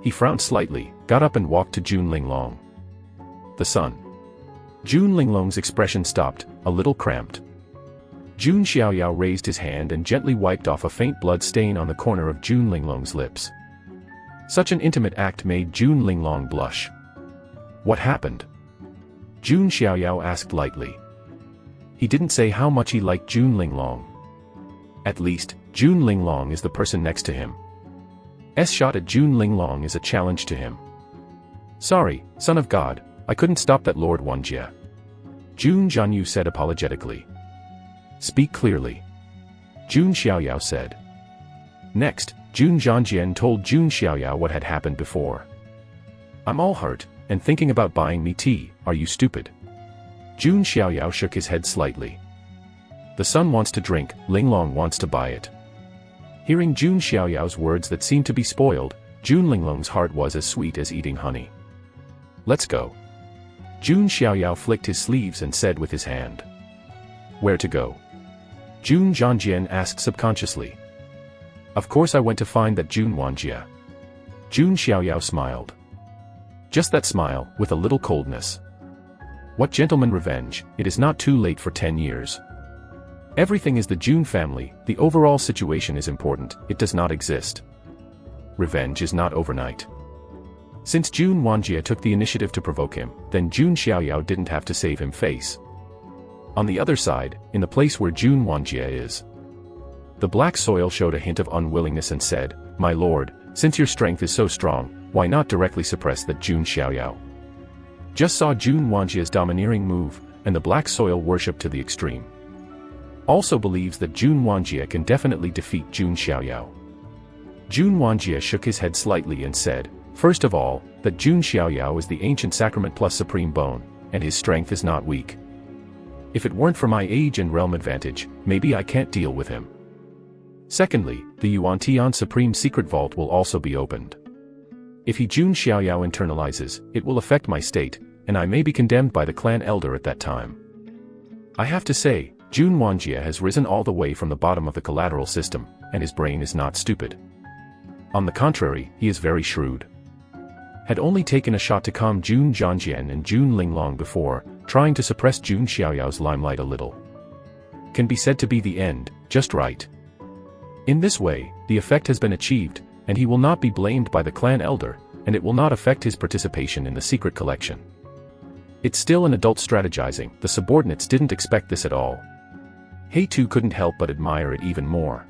He frowned slightly, got up and walked to Jun Linglong. "The son." Jun Linglong's expression stopped, a little cramped. Jun Xiaoyao raised his hand and gently wiped off a faint blood stain on the corner of Jun Linglong's lips. Such an intimate act made Jun Linglong blush. "What happened?" Jun Xiaoyao asked lightly. He didn't say how much he liked Jun Linglong. At least, Jun Linglong is the person next to him. S shot at Jun Linglong is a challenge to him. "Sorry, son of God, I couldn't stop that Lord Wanjie," Jun Zhanyu said apologetically. "Speak clearly," Jun Xiaoyao said. Next, Jun Zhangjian told Jun Xiaoyao what had happened before. "I'm all hurt, and thinking about buying me tea, are you stupid?" Jun Xiaoyao shook his head slightly. "The son wants to drink, Linglong wants to buy it." Hearing Jun Xiaoyao's words that seemed to be spoiled, Jun Linglong's heart was as sweet as eating honey. "Let's go." Jun Xiaoyao flicked his sleeves and said with his hand. "Where to go?" Jun Zhangjian asked subconsciously. "Of course I went to find that Jun Wanjie." Jun Xiaoyao smiled. Just that smile, with a little coldness. "What gentleman revenge, it is not too late for 10 years. Everything is the Jun family, the overall situation is important, it does not exist. Revenge is not overnight." Since Jun Wanjie took the initiative to provoke him, then Jun Xiaoyao didn't have to save him face. On the other side, in the place where Jun Wanjie is, the black soil showed a hint of unwillingness and said, "My lord, since your strength is so strong, why not directly suppress that Jun Xiaoyao?" Just saw Jun Wanjie's domineering move, and the black soil worshipped to the extreme. Also believes that Jun Wanjie can definitely defeat Jun Xiaoyao. Jun Wanjie shook his head slightly and said, "First of all, that Jun Xiaoyao is the ancient sacrament plus supreme bone, and his strength is not weak. If it weren't for my age and realm advantage, maybe I can't deal with him. Secondly, the Yuan Tian Supreme Secret Vault will also be opened. If he Jun Xiaoyao internalizes, it will affect my state, and I may be condemned by the clan elder at that time. I have to say, Jun Wanjie has risen all the way from the bottom of the collateral system, and his brain is not stupid. On the contrary, he is very shrewd. Had only taken a shot to calm Jun Zhangjian and Jun Linglong before, trying to suppress Jun Xiaoyao's limelight a little. Can be said to be the end, just right. In this way, the effect has been achieved, and he will not be blamed by the clan elder, and it will not affect his participation in the secret collection. It's still an adult strategizing, the subordinates didn't expect this at all. He too couldn't help but admire it even more.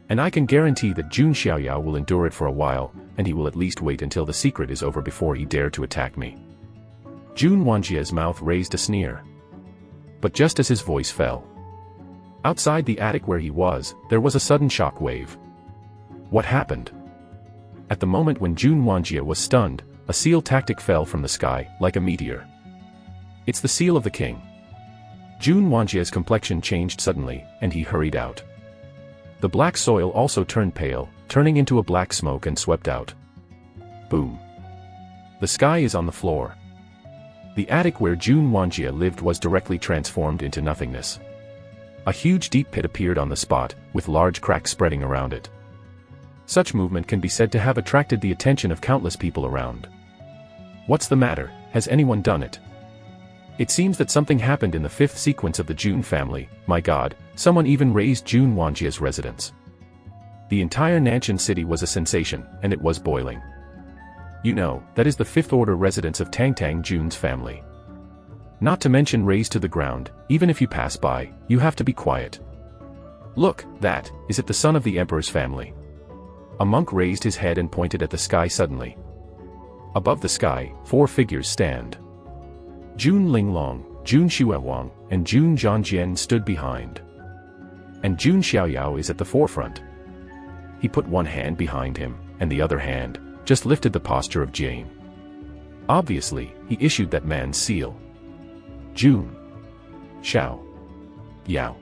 And I can guarantee that Jun Xiaoyao will endure it for a while, and he will at least wait until the secret is over before he dare to attack me." Jun Wanjie's mouth raised a sneer. But just as his voice fell, outside the attic where he was, there was a sudden shock wave. What happened? At the moment when Jun Wanjie was stunned, a seal tactic fell from the sky, like a meteor. It's the seal of the king. Jun Wanjie's complexion changed suddenly, and he hurried out. The black soil also turned pale, turning into a black smoke and swept out. Boom. The sky is on the floor. The attic where Jun Wanjie lived was directly transformed into nothingness. A huge deep pit appeared on the spot, with large cracks spreading around it. Such movement can be said to have attracted the attention of countless people around. What's the matter, has anyone done it? It seems that something happened in the fifth sequence of the Jun family, my god, someone even raised Jun Wanjie's residence. The entire Nanshan city was a sensation, and it was boiling. You know, that is the fifth order residence of Tang Jun's family. Not to mention razed to the ground, even if you pass by, you have to be quiet. Look, is it the son of the emperor's family? A monk raised his head and pointed at the sky suddenly. Above the sky, 4 figures stand. Jun Linglong, Jun Xiaoyao, and Jun Zhangjian stood behind. And Jun Xiaoyao is at the forefront. He put one hand behind him, and the other hand just lifted the posture of Jane. Obviously, he issued that man's seal. Jun Xiaoyao.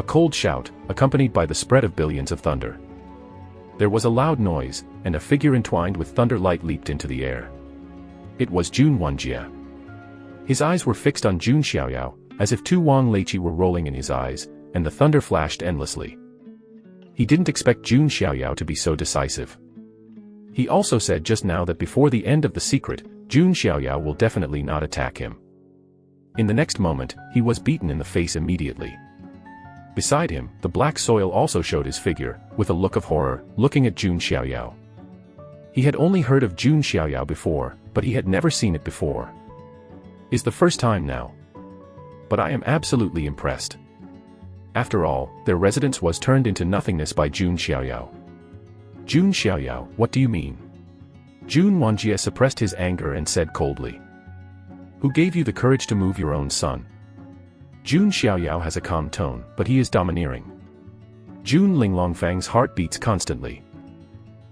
A cold shout, accompanied by the spread of billions of thunder. There was a loud noise, and a figure entwined with thunder light leaped into the air. It was Jun Wanjie. His eyes were fixed on Jun Xiaoyao, as if two Wang Leiqi were rolling in his eyes, and the thunder flashed endlessly. He didn't expect Jun Xiaoyao to be so decisive. He also said just now that before the end of the secret, Jun Xiaoyao will definitely not attack him. In the next moment, he was beaten in the face immediately. Beside him, the black soil also showed his figure, with a look of horror, looking at Jun Xiaoyao. He had only heard of Jun Xiaoyao before, but he had never seen it before. It's the first time now. But I am absolutely impressed. After all, their residence was turned into nothingness by Jun Xiaoyao. Jun Xiaoyao, what do you mean? Jun Wanjie suppressed his anger and said coldly. Who gave you the courage to move your own son? Jun Xiaoyao has a calm tone, but he is domineering. Jun Linglongfang's heart beats constantly.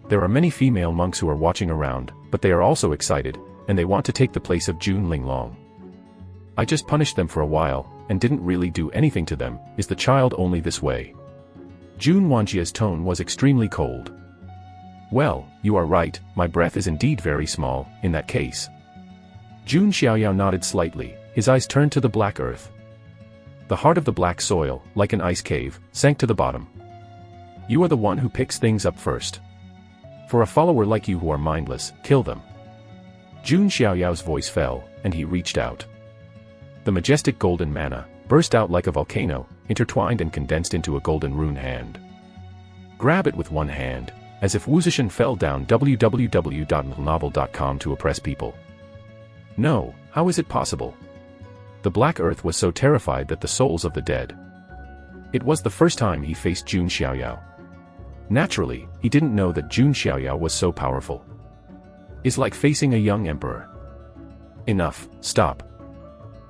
There are many female monks who are watching around, but they are also excited, and they want to take the place of Jun Linglong. I just punished them for a while, and didn't really do anything to them. Is the child only this way? Jun Wanjie's tone was extremely cold. Well, you are right, my breath is indeed very small, in that case. Jun Xiaoyao nodded slightly, his eyes turned to the black earth. The heart of the black soil, like an ice cave, sank to the bottom. You are the one who picks things up first. For a follower like you who are mindless, kill them. Jun Xiaoyao's voice fell, and he reached out. The majestic golden mana burst out like a volcano, intertwined and condensed into a golden rune hand. Grab it with one hand, as if Wuzishan fell down www.novel.com to oppress people. No, how is it possible? The black earth was so terrified that the souls of the dead. It was the first time he faced Jun Xiaoyao. Naturally, he didn't know that Jun Xiaoyao was so powerful. It's like facing a young emperor. Enough, stop.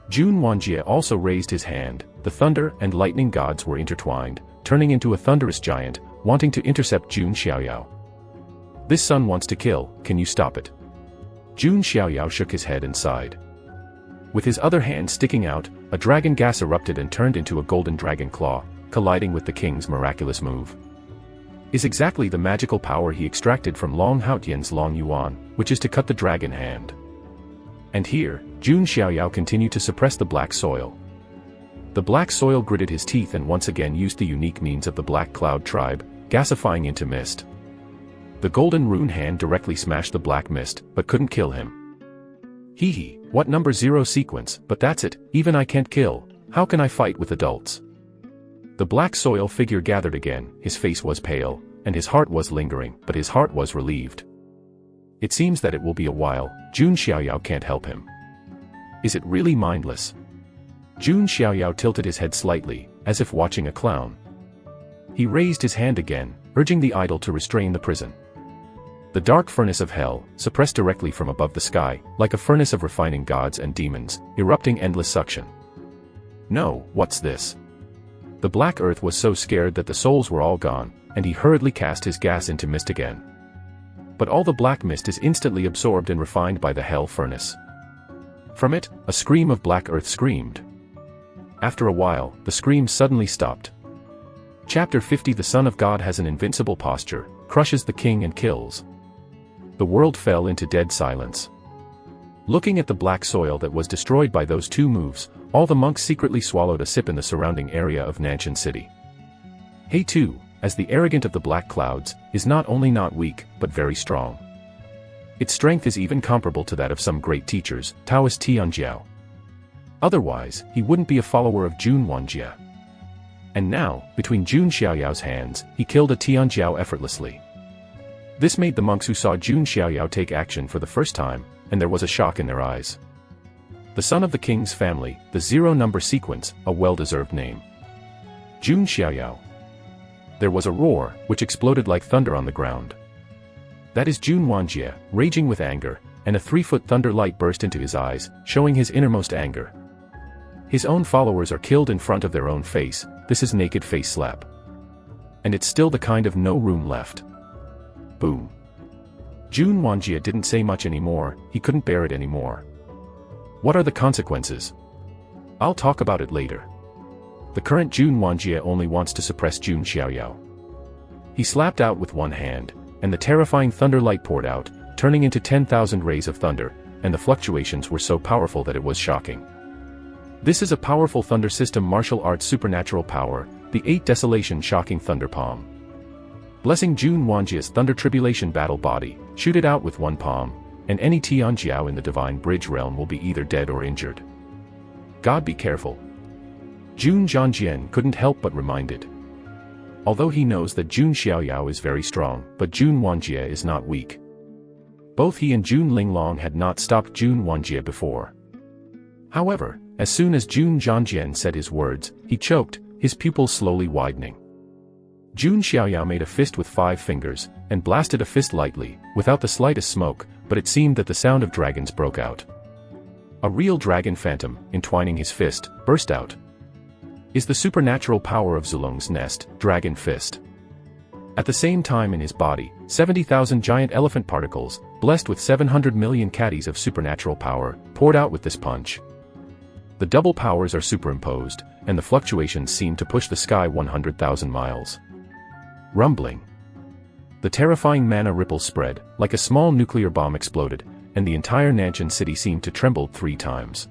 Jun Wanjie also raised his hand. The thunder and lightning gods were intertwined, turning into a thunderous giant, wanting to intercept Jun Xiaoyao. This son wants to kill, can you stop it? Jun Xiaoyao shook his head and sighed. With his other hand sticking out, a dragon gas erupted and turned into a golden dragon claw, colliding with the king's miraculous move. Is exactly the magical power he extracted from Long Haotian's Long Yuan, which is to cut the dragon hand. And here, Jun Xiaoyao continued to suppress the black soil. The black soil gritted his teeth and once again used the unique means of the Black Cloud tribe, gasifying into mist. The golden rune hand directly smashed the black mist, but couldn't kill him. Hee hee, what number 0 sequence, but that's it, even I can't kill, how can I fight with adults? The black soil figure gathered again, his face was pale, and his heart was lingering, but his heart was relieved. It seems that it will be a while, Jun Xiaoyao can't help him. Is it really mindless? Jun Xiaoyao tilted his head slightly, as if watching a clown. He raised his hand again, urging the idol to restrain the prison. The dark furnace of hell, suppressed directly from above the sky, like a furnace of refining gods and demons, erupting endless suction. No, what's this? The black earth was so scared that the souls were all gone, and he hurriedly cast his gas into mist again. But all the black mist is instantly absorbed and refined by the hell furnace. From it, a scream of black earth screamed. After a while, the scream suddenly stopped. Chapter 50 The Son of God has an invincible posture, crushes the king and kills. The world fell into dead silence. Looking at the black soil that was destroyed by those two moves, all the monks secretly swallowed a sip in the surrounding area of Nanshan City. He too, as the arrogant of the black clouds, is not only not weak, but very strong. Its strength is even comparable to that of some great teachers, Taoist Tianjiao. Otherwise, he wouldn't be a follower of Jun Wanjie. And now, between Jun Xiaoyao's hands, he killed a Tianjiao effortlessly. This made the monks who saw Jun Xiaoyao take action for the first time, and there was a shock in their eyes. The son of the king's family, the 0 number sequence, a well-deserved name. Jun Xiaoyao. There was a roar, which exploded like thunder on the ground. That is Jun Wanjie, raging with anger, and a 3-foot thunder light burst into his eyes, showing his innermost anger. His own followers are killed in front of their own face, this is naked face slap. And it's still the kind of no room left. Boom. Jun Wanjie didn't say much anymore, he couldn't bear it anymore. What are the consequences? I'll talk about it later. The current Jun Wanjie only wants to suppress Jun Xiaoyao. He slapped out with one hand, and the terrifying thunder light poured out, turning into 10,000 rays of thunder, and the fluctuations were so powerful that it was shocking. This is a powerful thunder system martial arts supernatural power, the 8 Desolation Shocking Thunder Palm. Blessing Jun Wanjie's Thunder Tribulation Battle Body, shoot it out with one palm, and any Tianjiao in the Divine Bridge realm will be either dead or injured. God be careful. Jun Zhangjian couldn't help but reminded. Although he knows that Jun Xiaoyao is very strong, but Jun Wanjie is not weak. Both he and Jun Linglong had not stopped Jun Wanjie before. However, as soon as Jun Zhangjian said his words, he choked, his pupils slowly widening. Jun Xiaoyao made a fist with 5 fingers, and blasted a fist lightly, without the slightest smoke, but it seemed that the sound of dragons broke out. A real dragon phantom, entwining his fist, burst out. Is the supernatural power of Zulong's nest, Dragon Fist. At the same time in his body, 70,000 giant elephant particles, blessed with 700 million caddies of supernatural power, poured out with this punch. The double powers are superimposed, and the fluctuations seem to push the sky 100,000 miles. Rumbling. The terrifying mana ripples spread, like a small nuclear bomb exploded, and the entire Nanshan city seemed to tremble 3 times.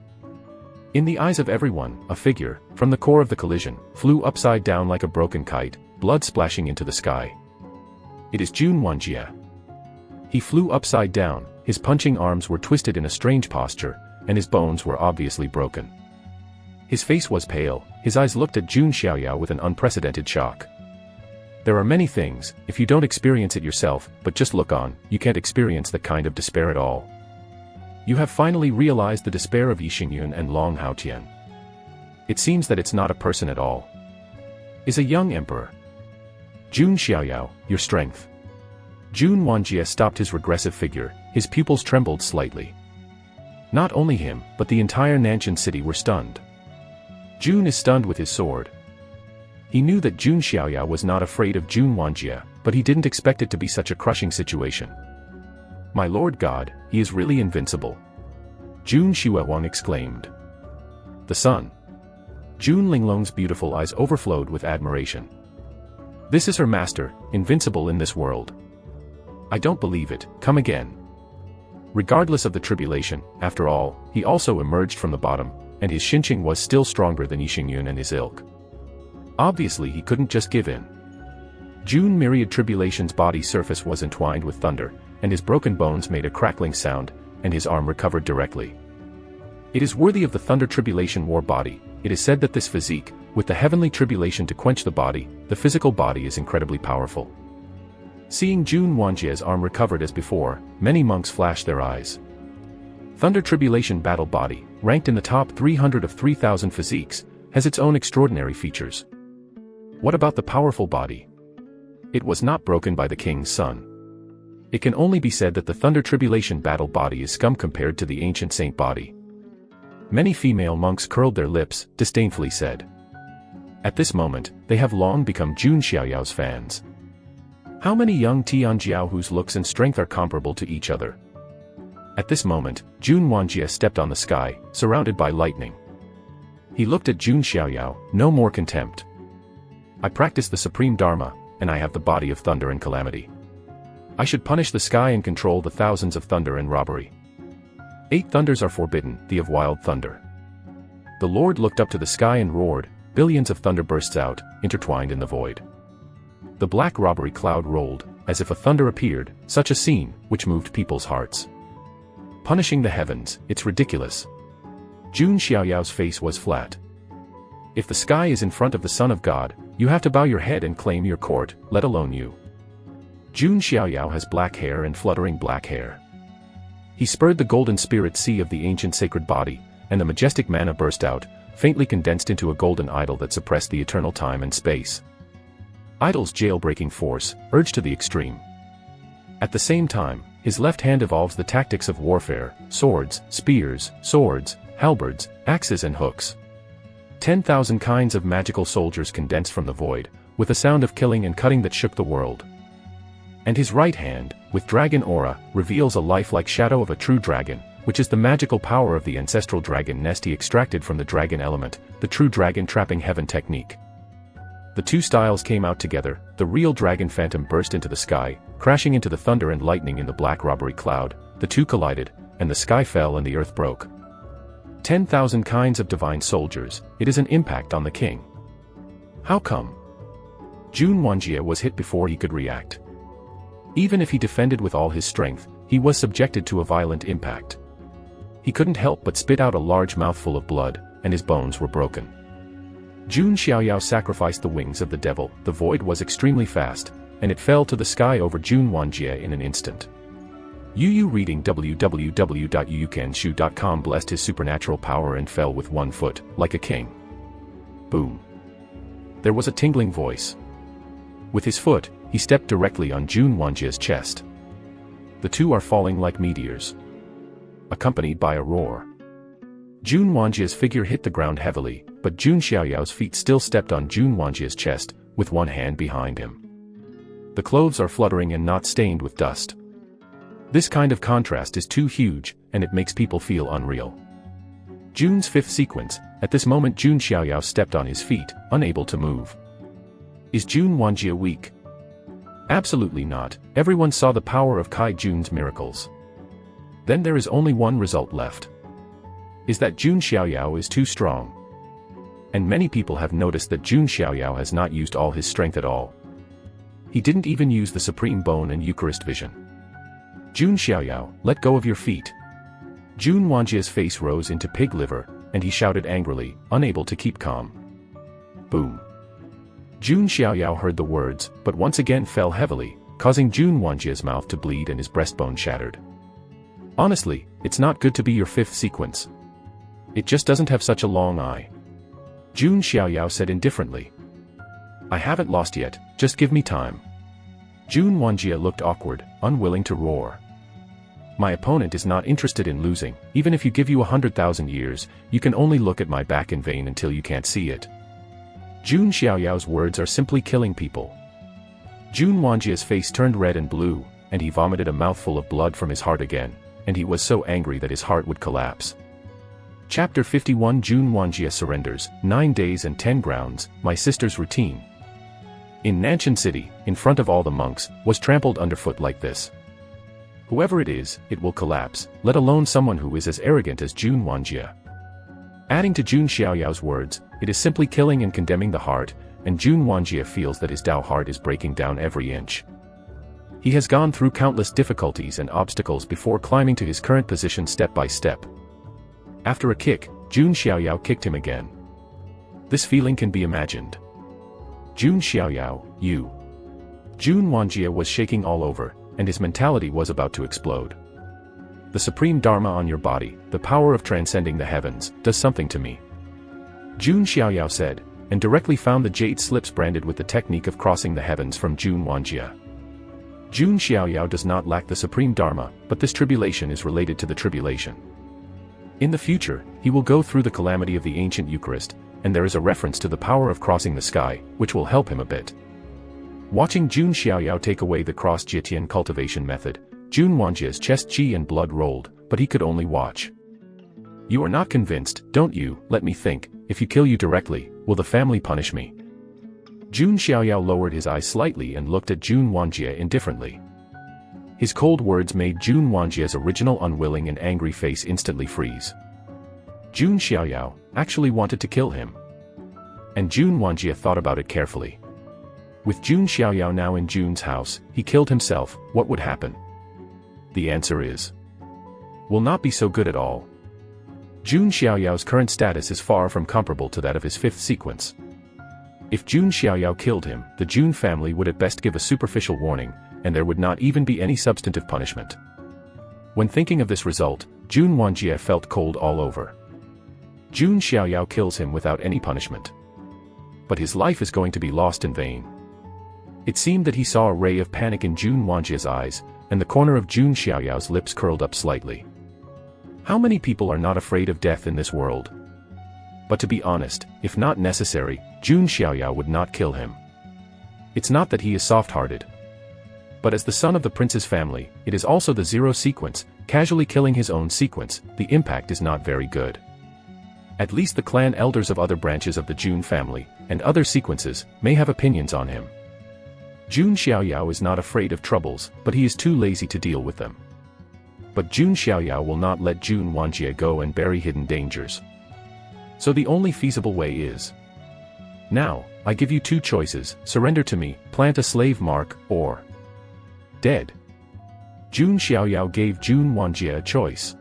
In the eyes of everyone, a figure, from the core of the collision, flew upside down like a broken kite, blood splashing into the sky. It is Jun Wanjie. He flew upside down, his punching arms were twisted in a strange posture, and his bones were obviously broken. His face was pale, his eyes looked at Jun Xiaoyao with an unprecedented shock. There are many things, if you don't experience it yourself, but just look on, you can't experience that kind of despair at all. You have finally realized the despair of Yixingyun and Long Haotian. It seems that it's not a person at all. Is a young emperor. Jun Xiaoyao, your strength. Jun Wanjie stopped his regressive figure, his pupils trembled slightly. Not only him, but the entire Nanshan city were stunned. Jun is stunned with his sword. He knew that Jun Xiaoyao was not afraid of Jun Wanjie, but he didn't expect it to be such a crushing situation. My Lord God, he is really invincible. Jun Xiaowang exclaimed. The sun. Jun Linglong's beautiful eyes overflowed with admiration. This is her master, invincible in this world. I don't believe it, come again. Regardless of the tribulation, after all, he also emerged from the bottom, and his Xinqing was still stronger than Yixingyun and his ilk. Obviously he couldn't just give in. Jun Myriad Tribulation's body surface was entwined with thunder, and his broken bones made a crackling sound, and his arm recovered directly. It is worthy of the Thunder Tribulation War body. It is said that this physique, with the heavenly tribulation to quench the body, the physical body is incredibly powerful. Seeing Jun Wanjie's arm recovered as before, many monks flashed their eyes. Thunder Tribulation Battle Body, ranked in the top 300 of 3,000 physiques, has its own extraordinary features. What about the powerful body? It was not broken by the king's son. It can only be said that the Thunder Tribulation Battle Body is scum compared to the ancient saint body. Many female monks curled their lips, disdainfully said. At this moment, they have long become Jun Xiaoyao's fans. How many young Tianjiao whose looks and strength are comparable to each other? At this moment, Jun Wanjie stepped on the sky, surrounded by lightning. He looked at Jun Xiaoyao, no more contempt. I practice the supreme dharma, and I have the body of thunder and calamity. I should punish the sky and control the thousands of thunder and robbery. 8 thunders are forbidden, the of wild thunder. The Lord looked up to the sky and roared, billions of thunder bursts out, intertwined in the void. The black robbery cloud rolled, as if a thunder appeared, such a scene, which moved people's hearts. Punishing the heavens, it's ridiculous. Jun Xiaoyao's face was flat. If the sky is in front of the Son of God, you have to bow your head and claim your court, let alone you. Jun Xiaoyao has black hair and fluttering black hair. He spurred the golden spirit sea of the ancient sacred body, and the majestic mana burst out, faintly condensed into a golden idol that suppressed the eternal time and space. Idol's jailbreaking force, urged to the extreme. At the same time, his left hand evolves the tactics of warfare, swords, spears, swords, halberds, axes and hooks. 10,000 kinds of magical soldiers condensed from the void, with a sound of killing and cutting that shook the world. And his right hand, with dragon aura, reveals a lifelike shadow of a true dragon, which is the magical power of the ancestral dragon nest he extracted from the dragon element, the true dragon trapping heaven technique. The two styles came out together, the real dragon phantom burst into the sky, crashing into the thunder and lightning in the black robbery cloud, the two collided, and the sky fell and the earth broke. 10,000 kinds of divine soldiers, it is an impact on the king. How come? Jun Wanjie was hit before he could react. Even if he defended with all his strength, he was subjected to a violent impact. He couldn't help but spit out a large mouthful of blood, and his bones were broken. Jun Xiaoyao sacrificed the wings of the devil, the void was extremely fast, and it fell to the sky over Jun Wanjie in an instant. Yu reading www.yukanshu.com blessed his supernatural power and fell with 1 foot, like a king. Boom. There was a tingling voice. With his foot, he stepped directly on Jun Wanjie's chest. The two are falling like meteors, accompanied by a roar. Jun Wanjie's figure hit the ground heavily, but Jun Xiaoyao's feet still stepped on Jun Wanjie's chest, with one hand behind him. The clothes are fluttering and not stained with dust. This kind of contrast is too huge, and it makes people feel unreal. Jun's fifth sequence, at this moment Jun Xiaoyao stepped on his feet, unable to move. Is Jun Wanjie weak? Absolutely not, everyone saw the power of Kai Jun's miracles. Then there is only one result left. Is that Jun Xiaoyao is too strong. And many people have noticed that Jun Xiaoyao has not used all his strength at all. He didn't even use the Supreme Bone and Eucharist vision. Jun Xiaoyao, let go of your feet. Jun Wanjie's face rose into pig liver, and he shouted angrily, unable to keep calm. Boom. Jun Xiaoyao heard the words, but once again fell heavily, causing Jun Wanjie's mouth to bleed and his breastbone shattered. Honestly, it's not good to be your fifth sequence. It just doesn't have such a long eye. Jun Xiaoyao said indifferently. I haven't lost yet, just give me time. Jun Wanjie looked awkward, unwilling to roar. My opponent is not interested in losing, even if you give you 100,000 years, you can only look at my back in vain until you can't see it. Jun Xiaoyao's words are simply killing people. Jun Wanjie's face turned red and blue, and he vomited a mouthful of blood from his heart again, and he was so angry that his heart would collapse. Chapter 51 Jun Wanjie surrenders, 9 days and 10 grounds, my sister's routine. In Nanshan City, in front of all the monks, was trampled underfoot like this. Whoever it is, it will collapse, let alone someone who is as arrogant as Jun Wanjie. Adding to Jun Xiaoyao's words, it is simply killing and condemning the heart, and Jun Wanjie feels that his Tao heart is breaking down every inch. He has gone through countless difficulties and obstacles before climbing to his current position step by step. After a kick, Jun Xiaoyao kicked him again. This feeling can be imagined. Jun Xiaoyao, you. Jun Wanjie was shaking all over, and his mentality was about to explode. The supreme dharma on your body, the power of transcending the heavens, does something to me. Jun Xiaoyao said, and directly found the jade slips branded with the technique of crossing the heavens from Jun Wanjie. Jun Xiaoyao does not lack the supreme dharma, but this tribulation is related to the tribulation. In the future, he will go through the calamity of the Ancient Eucharist, and there is a reference to the power of crossing the sky, which will help him a bit. Watching Jun Xiaoyao take away the cross-Jitian cultivation method, Jun Wanjie's chest chi and blood rolled, but he could only watch. You are not convinced, don't you? Let me think, if you kill you directly, will the family punish me? Jun Xiaoyao lowered his eyes slightly and looked at Jun Wanjie indifferently. His cold words made Jun Wanjie's original unwilling and angry face instantly freeze. Jun Xiaoyao actually wanted to kill him. And Jun Wanjie thought about it carefully. With Jun Xiaoyao now in Jun's house, he killed himself, what would happen? The answer is, will not be so good at all. Jun Xiaoyao's current status is far from comparable to that of his fifth sequence. If Jun Xiaoyao killed him, the Jun family would at best give a superficial warning, and there would not even be any substantive punishment. When thinking of this result, Jun Wanjie felt cold all over. Jun Xiaoyao kills him without any punishment. But his life is going to be lost in vain. It seemed that he saw a ray of panic in Jun Wanjie's eyes, and the corner of Jun Xiaoyao's lips curled up slightly. How many people are not afraid of death in this world? But to be honest, if not necessary, Jun Xiaoyao would not kill him. It's not that he is soft-hearted. But as the son of the prince's family, it is also the 0 sequence, casually killing his own sequence, the impact is not very good. At least the clan elders of other branches of the Jun family, and other sequences, may have opinions on him. Jun Xiaoyao is not afraid of troubles, but he is too lazy to deal with them. But Jun Xiaoyao will not let Jun Wanjie go and bury hidden dangers. So the only feasible way is: now, I give you two choices: surrender to me, plant a slave mark, or dead. Jun Xiaoyao gave Jun Wanjie a choice.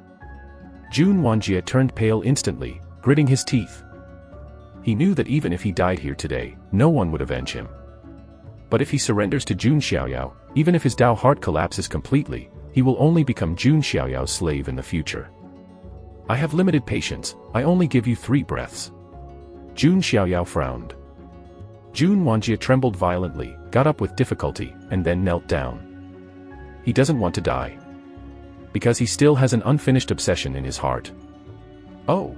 Jun Wanjie turned pale instantly, gritting his teeth. He knew that even if he died here today, no one would avenge him. But if he surrenders to Jun Xiaoyao, even if his Dao heart collapses completely, he will only become Jun Xiaoyao's slave in the future. I have limited patience, I only give you 3 breaths. Jun Xiaoyao frowned. Jun Wanjie trembled violently, got up with difficulty, and then knelt down. He doesn't want to die. Because he still has an unfinished obsession in his heart. Oh!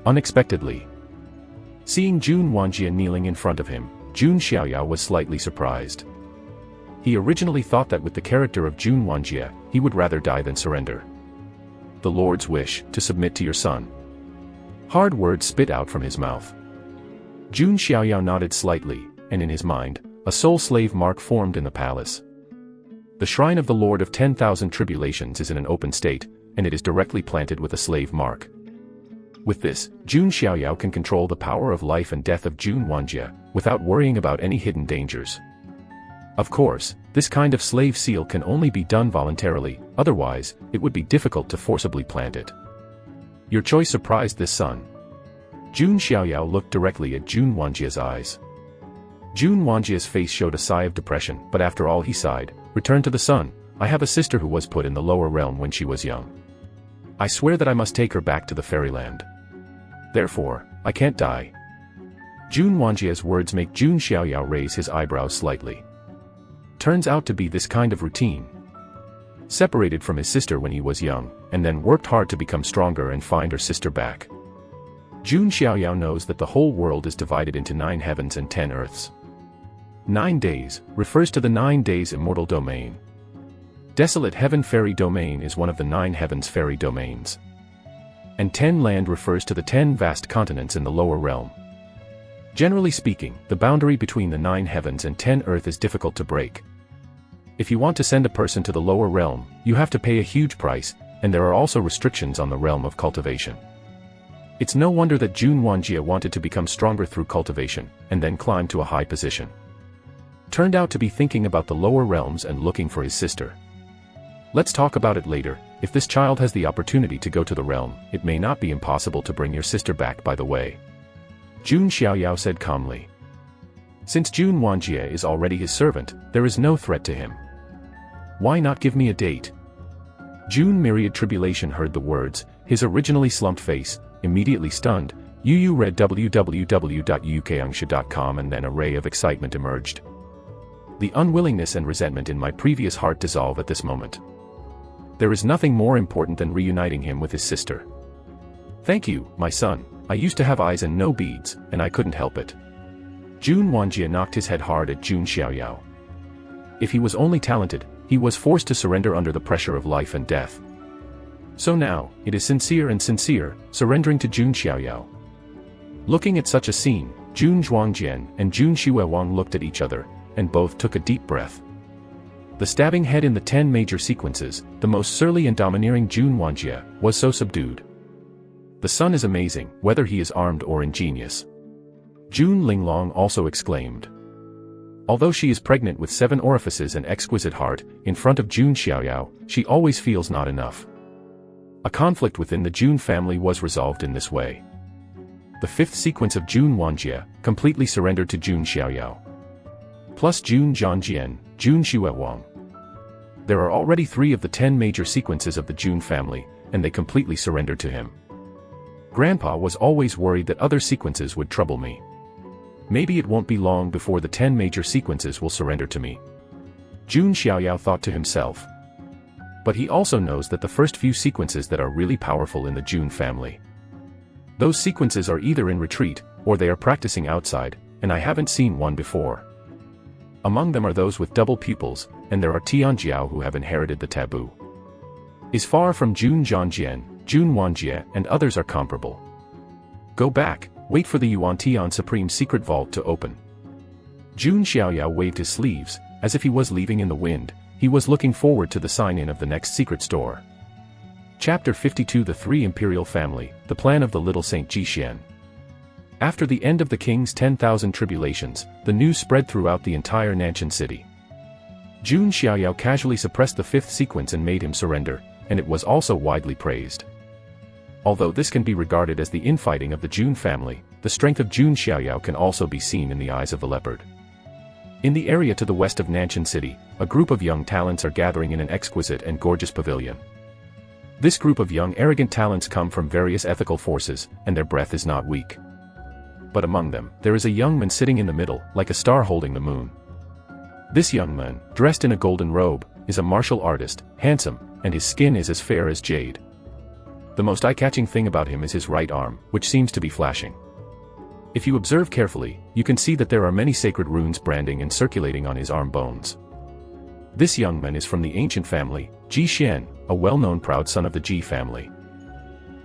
Unexpectedly. Seeing Jun Wanjie kneeling in front of him, Jun Xiaoyao was slightly surprised. He originally thought that with the character of Jun Wanjie, he would rather die than surrender. The Lord's wish, to submit to your son. Hard words spit out from his mouth. Jun Xiaoyao nodded slightly, and in his mind, a soul slave mark formed in the palace. The shrine of the Lord of 10,000 Tribulations is in an open state, and it is directly planted with a slave mark. With this, Jun Xiaoyao can control the power of life and death of Jun Wanjie, without worrying about any hidden dangers. Of course, this kind of slave seal can only be done voluntarily, otherwise, it would be difficult to forcibly plant it. Your choice surprised this son. Jun Xiaoyao looked directly at Jun Wanjie's eyes. Jun Wanjie's face showed a sigh of depression, but after all he sighed, "Return to the sun. I have a sister who was put in the lower realm when she was young. I swear that I must take her back to the fairyland. Therefore, I can't die." Jun Wanjie's words make Jun Xiaoyao raise his eyebrows slightly. Turns out to be this kind of routine. Separated from his sister when he was young, and then worked hard to become stronger and find her sister back. Jun Xiaoyao knows that the whole world is divided into 9 heavens and 10 earths. 9 days refers to the 9 days immortal domain. Desolate Heaven Fairy Domain is one of the 9 heavens fairy domains. And 10 land refers to the 10 vast continents in the lower realm. Generally speaking, the boundary between the 9 heavens and 10 earth is difficult to break. If you want to send a person to the lower realm, you have to pay a huge price, and there are also restrictions on the realm of cultivation. It's no wonder that Jun Wanjie wanted to become stronger through cultivation, and then climb to a high position. Turned out to be thinking about the lower realms and looking for his sister. Let's talk about it later. If this child has the opportunity to go to the realm, it may not be impossible to bring your sister back by the way. Jun Xiaoyao said calmly. Since Jun Wanjie is already his servant, there is no threat to him. Why not give me a date? Jun Myriad Tribulation heard the words, his originally slumped face, immediately stunned. Yu read www.ukangsha.com and then a ray of excitement emerged. The unwillingness and resentment in my previous heart dissolve at this moment. There is nothing more important than reuniting him with his sister. Thank you, my son. I used to have eyes and no beads, and I couldn't help it. Jun Wanjie knocked his head hard at Jun Xiaoyao. If he was only talented, he was forced to surrender under the pressure of life and death. So now, it is sincere, surrendering to Jun Xiaoyao. Looking at such a scene, Jun Zhuangjian and Jun Xiuewang looked at each other, and both took a deep breath. The stabbing head in the 10 major sequences, the most surly and domineering Jun Wanjie, was so subdued. The son is amazing, whether he is armed or ingenious. Jun Linglong also exclaimed. Although she is pregnant with 7 orifices and exquisite heart, in front of Jun Xiaoyao, she always feels not enough. A conflict within the Jun family was resolved in this way. The 5th sequence of Jun Wanjie completely surrendered to Jun Xiaoyao. Plus Jun Zhangjian, Jun Xiuewang. There are already 3 of the 10 major sequences of the Jun family, and they completely surrendered to him. Grandpa was always worried that other sequences would trouble me. Maybe it won't be long before the 10 major sequences will surrender to me. Jun Xiaoyao thought to himself. But he also knows that the first few sequences that are really powerful in the Jun family. Those sequences are either in retreat, or they are practicing outside, and I haven't seen one before. Among them are those with double pupils, and there are Tianjiao who have inherited the taboo. is far from Jun Zhangjian, Jun Wanjie, and others are comparable. Go back, wait for the Yuan Tian Supreme Secret Vault to open. Jun Xiaoyao waved his sleeves, as if he was leaving in the wind. He was looking forward to the sign-in of the next secret store. Chapter 52 The Three Imperial Family, The Plan of the Little Saint Jixian. After the end of the king's 10,000 tribulations, the news spread throughout the entire Nanshan city. Jun Xiaoyao casually suppressed the fifth sequence and made him surrender, and it was also widely praised. Although this can be regarded as the infighting of the Jun family, the strength of Jun Xiaoyao can also be seen in the eyes of the leopard. In the area to the west of Nanshan City, a group of young talents are gathering in an exquisite and gorgeous pavilion. This group of young arrogant talents come from various ethical forces, and their breath is not weak. But among them, there is a young man sitting in the middle, like a star holding the moon. This young man, dressed in a golden robe, is a martial artist, handsome, and his skin is as fair as jade. The most eye-catching thing about him is his right arm, which seems to be flashing. If you observe carefully, you can see that there are many sacred runes branding and circulating on his arm bones. This young man is from the ancient family, Jixian, a well-known proud son of the Ji family.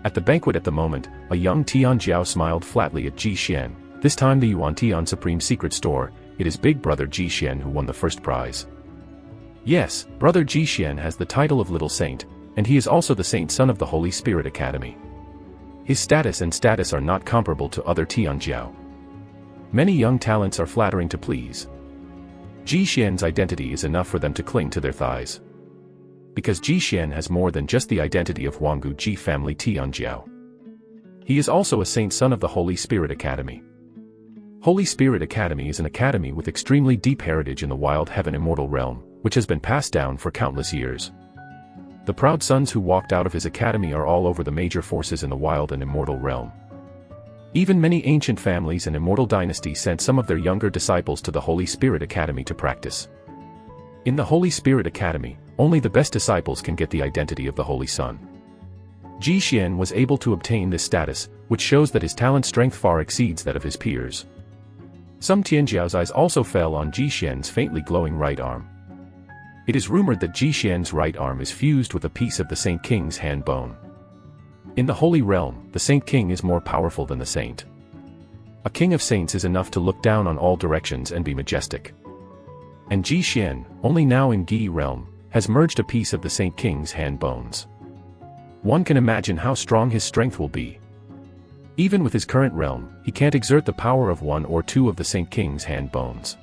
At the banquet at the moment, a young Tianjiao smiled flatly at Jixian. This time the Yuan Tian Supreme Secret Store, it is big brother Jixian who won the first prize. Yes, brother Jixian has the title of Little Saint, and he is also the saint son of the Holy Spirit Academy. His status are not comparable to other Tianjiao. Many young talents are flattering to please. Jixian's identity is enough for them to cling to their thighs. Because Jixian has more than just the identity of Huanggu Ji family Tianjiao. He is also a saint son of the Holy Spirit Academy. Holy Spirit Academy is an academy with extremely deep heritage in the wild heaven Immortal Realm, which has been passed down for countless years. The proud sons who walked out of his academy are all over the major forces in the wild and immortal realm. Even many ancient families and immortal dynasties sent some of their younger disciples to the Holy Spirit Academy to practice. In the Holy Spirit Academy, only the best disciples can get the identity of the Holy Son. Jixian was able to obtain this status, which shows that his talent strength far exceeds that of his peers. Some Tianjiao's eyes also fell on Jixian's faintly glowing right arm. It is rumored that Jixian's right arm is fused with a piece of the Saint King's hand bone. In the Holy Realm, the Saint King is more powerful than the saint. A king of saints is enough to look down on all directions and be majestic. And Jixian, only now in Gi Realm, has merged a piece of the Saint King's hand bones. One can imagine how strong his strength will be. Even with his current realm, he can't exert the power of one or two of the Saint King's hand bones.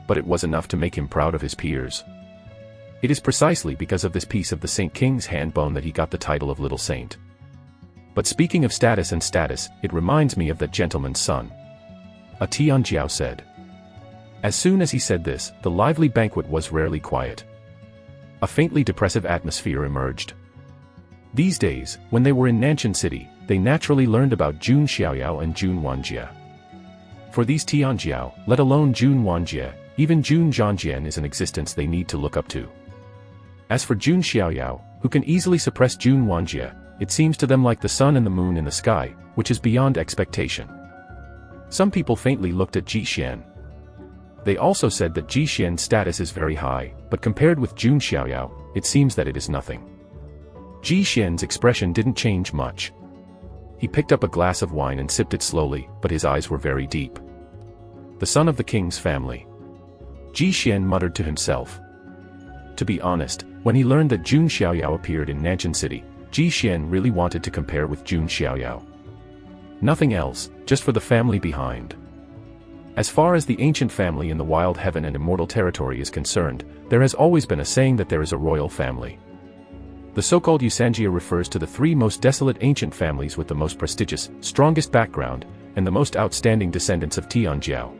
But it was enough to make him proud of his peers. It is precisely because of this piece of the Saint King's hand bone that he got the title of Little Saint. But speaking of status, it reminds me of that gentleman's son. A Tianjiao said. As soon as he said this, the lively banquet was rarely quiet. A faintly depressive atmosphere emerged. These days, when they were in Nanshan City, they naturally learned about Jun Xiaoyao and Jun Wanjie. For these Tianjiao, let alone Jun Wanjie, even Jun Zhangjian is an existence they need to look up to. As for Jun Xiaoyao, who can easily suppress Jun Wanjie, it seems to them like the sun and the moon in the sky, which is beyond expectation. Some people faintly looked at Jixian. They also said that Jixian's status is very high, but compared with Jun Xiaoyao, it seems that it is nothing. Jixian's expression didn't change much. He picked up a glass of wine and sipped it slowly, but his eyes were very deep. The son of the king's family. Jixian muttered to himself. To be honest, when he learned that Jun Xiaoyao appeared in Nanshan City, Jixian really wanted to compare with Jun Xiaoyao. Nothing else, just for the family behind. As far as the ancient family in the wild heaven and immortal territory is concerned, there has always been a saying that there is a royal family. The so-called Yusanjia refers to the three most desolate ancient families with the most prestigious, strongest background, and the most outstanding descendants of Tianjiao.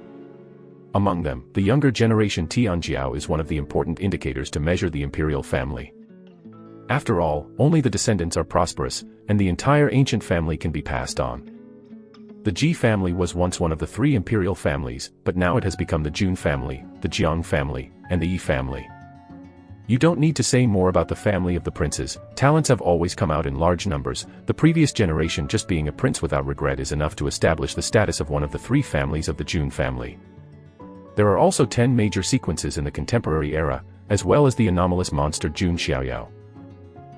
Among them, the younger generation Tianjiao is one of the important indicators to measure the imperial family. After all, only the descendants are prosperous, and the entire ancient family can be passed on. The Ji family was once one of the three imperial families, but now it has become the Jun family, the Jiang family, and the Yi family. You don't need to say more about the family of the princes. Talents have always come out in large numbers. The previous generation just being a prince without regret is enough to establish the status of one of the three families of the Jun family. There are also 10 major sequences in the contemporary era, as well as the anomalous monster Jun Xiaoyao.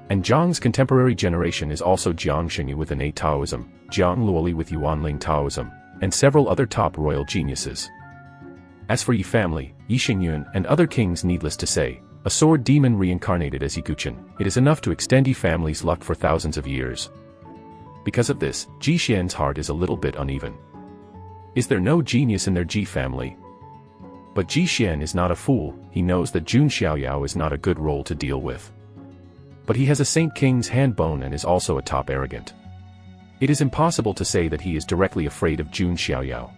And Jiang's contemporary generation is also Jiang Xingyu with innate Taoism, Jiang Luoli with Yuanling Taoism, and several other top royal geniuses. As for Yi family, Yi Xingyun and other kings, needless to say, a sword demon reincarnated as Yiguchen, it is enough to extend Yi family's luck for thousands of years. Because of this, Ji Xian's heart is a little bit uneven. Is there no genius in their Ji family? But Ji Xian is not a fool, he knows that Jun Xiaoyao is not a good role to deal with. But he has a Saint King's hand bone and is also a top arrogant. It is impossible to say that he is directly afraid of Jun Xiaoyao.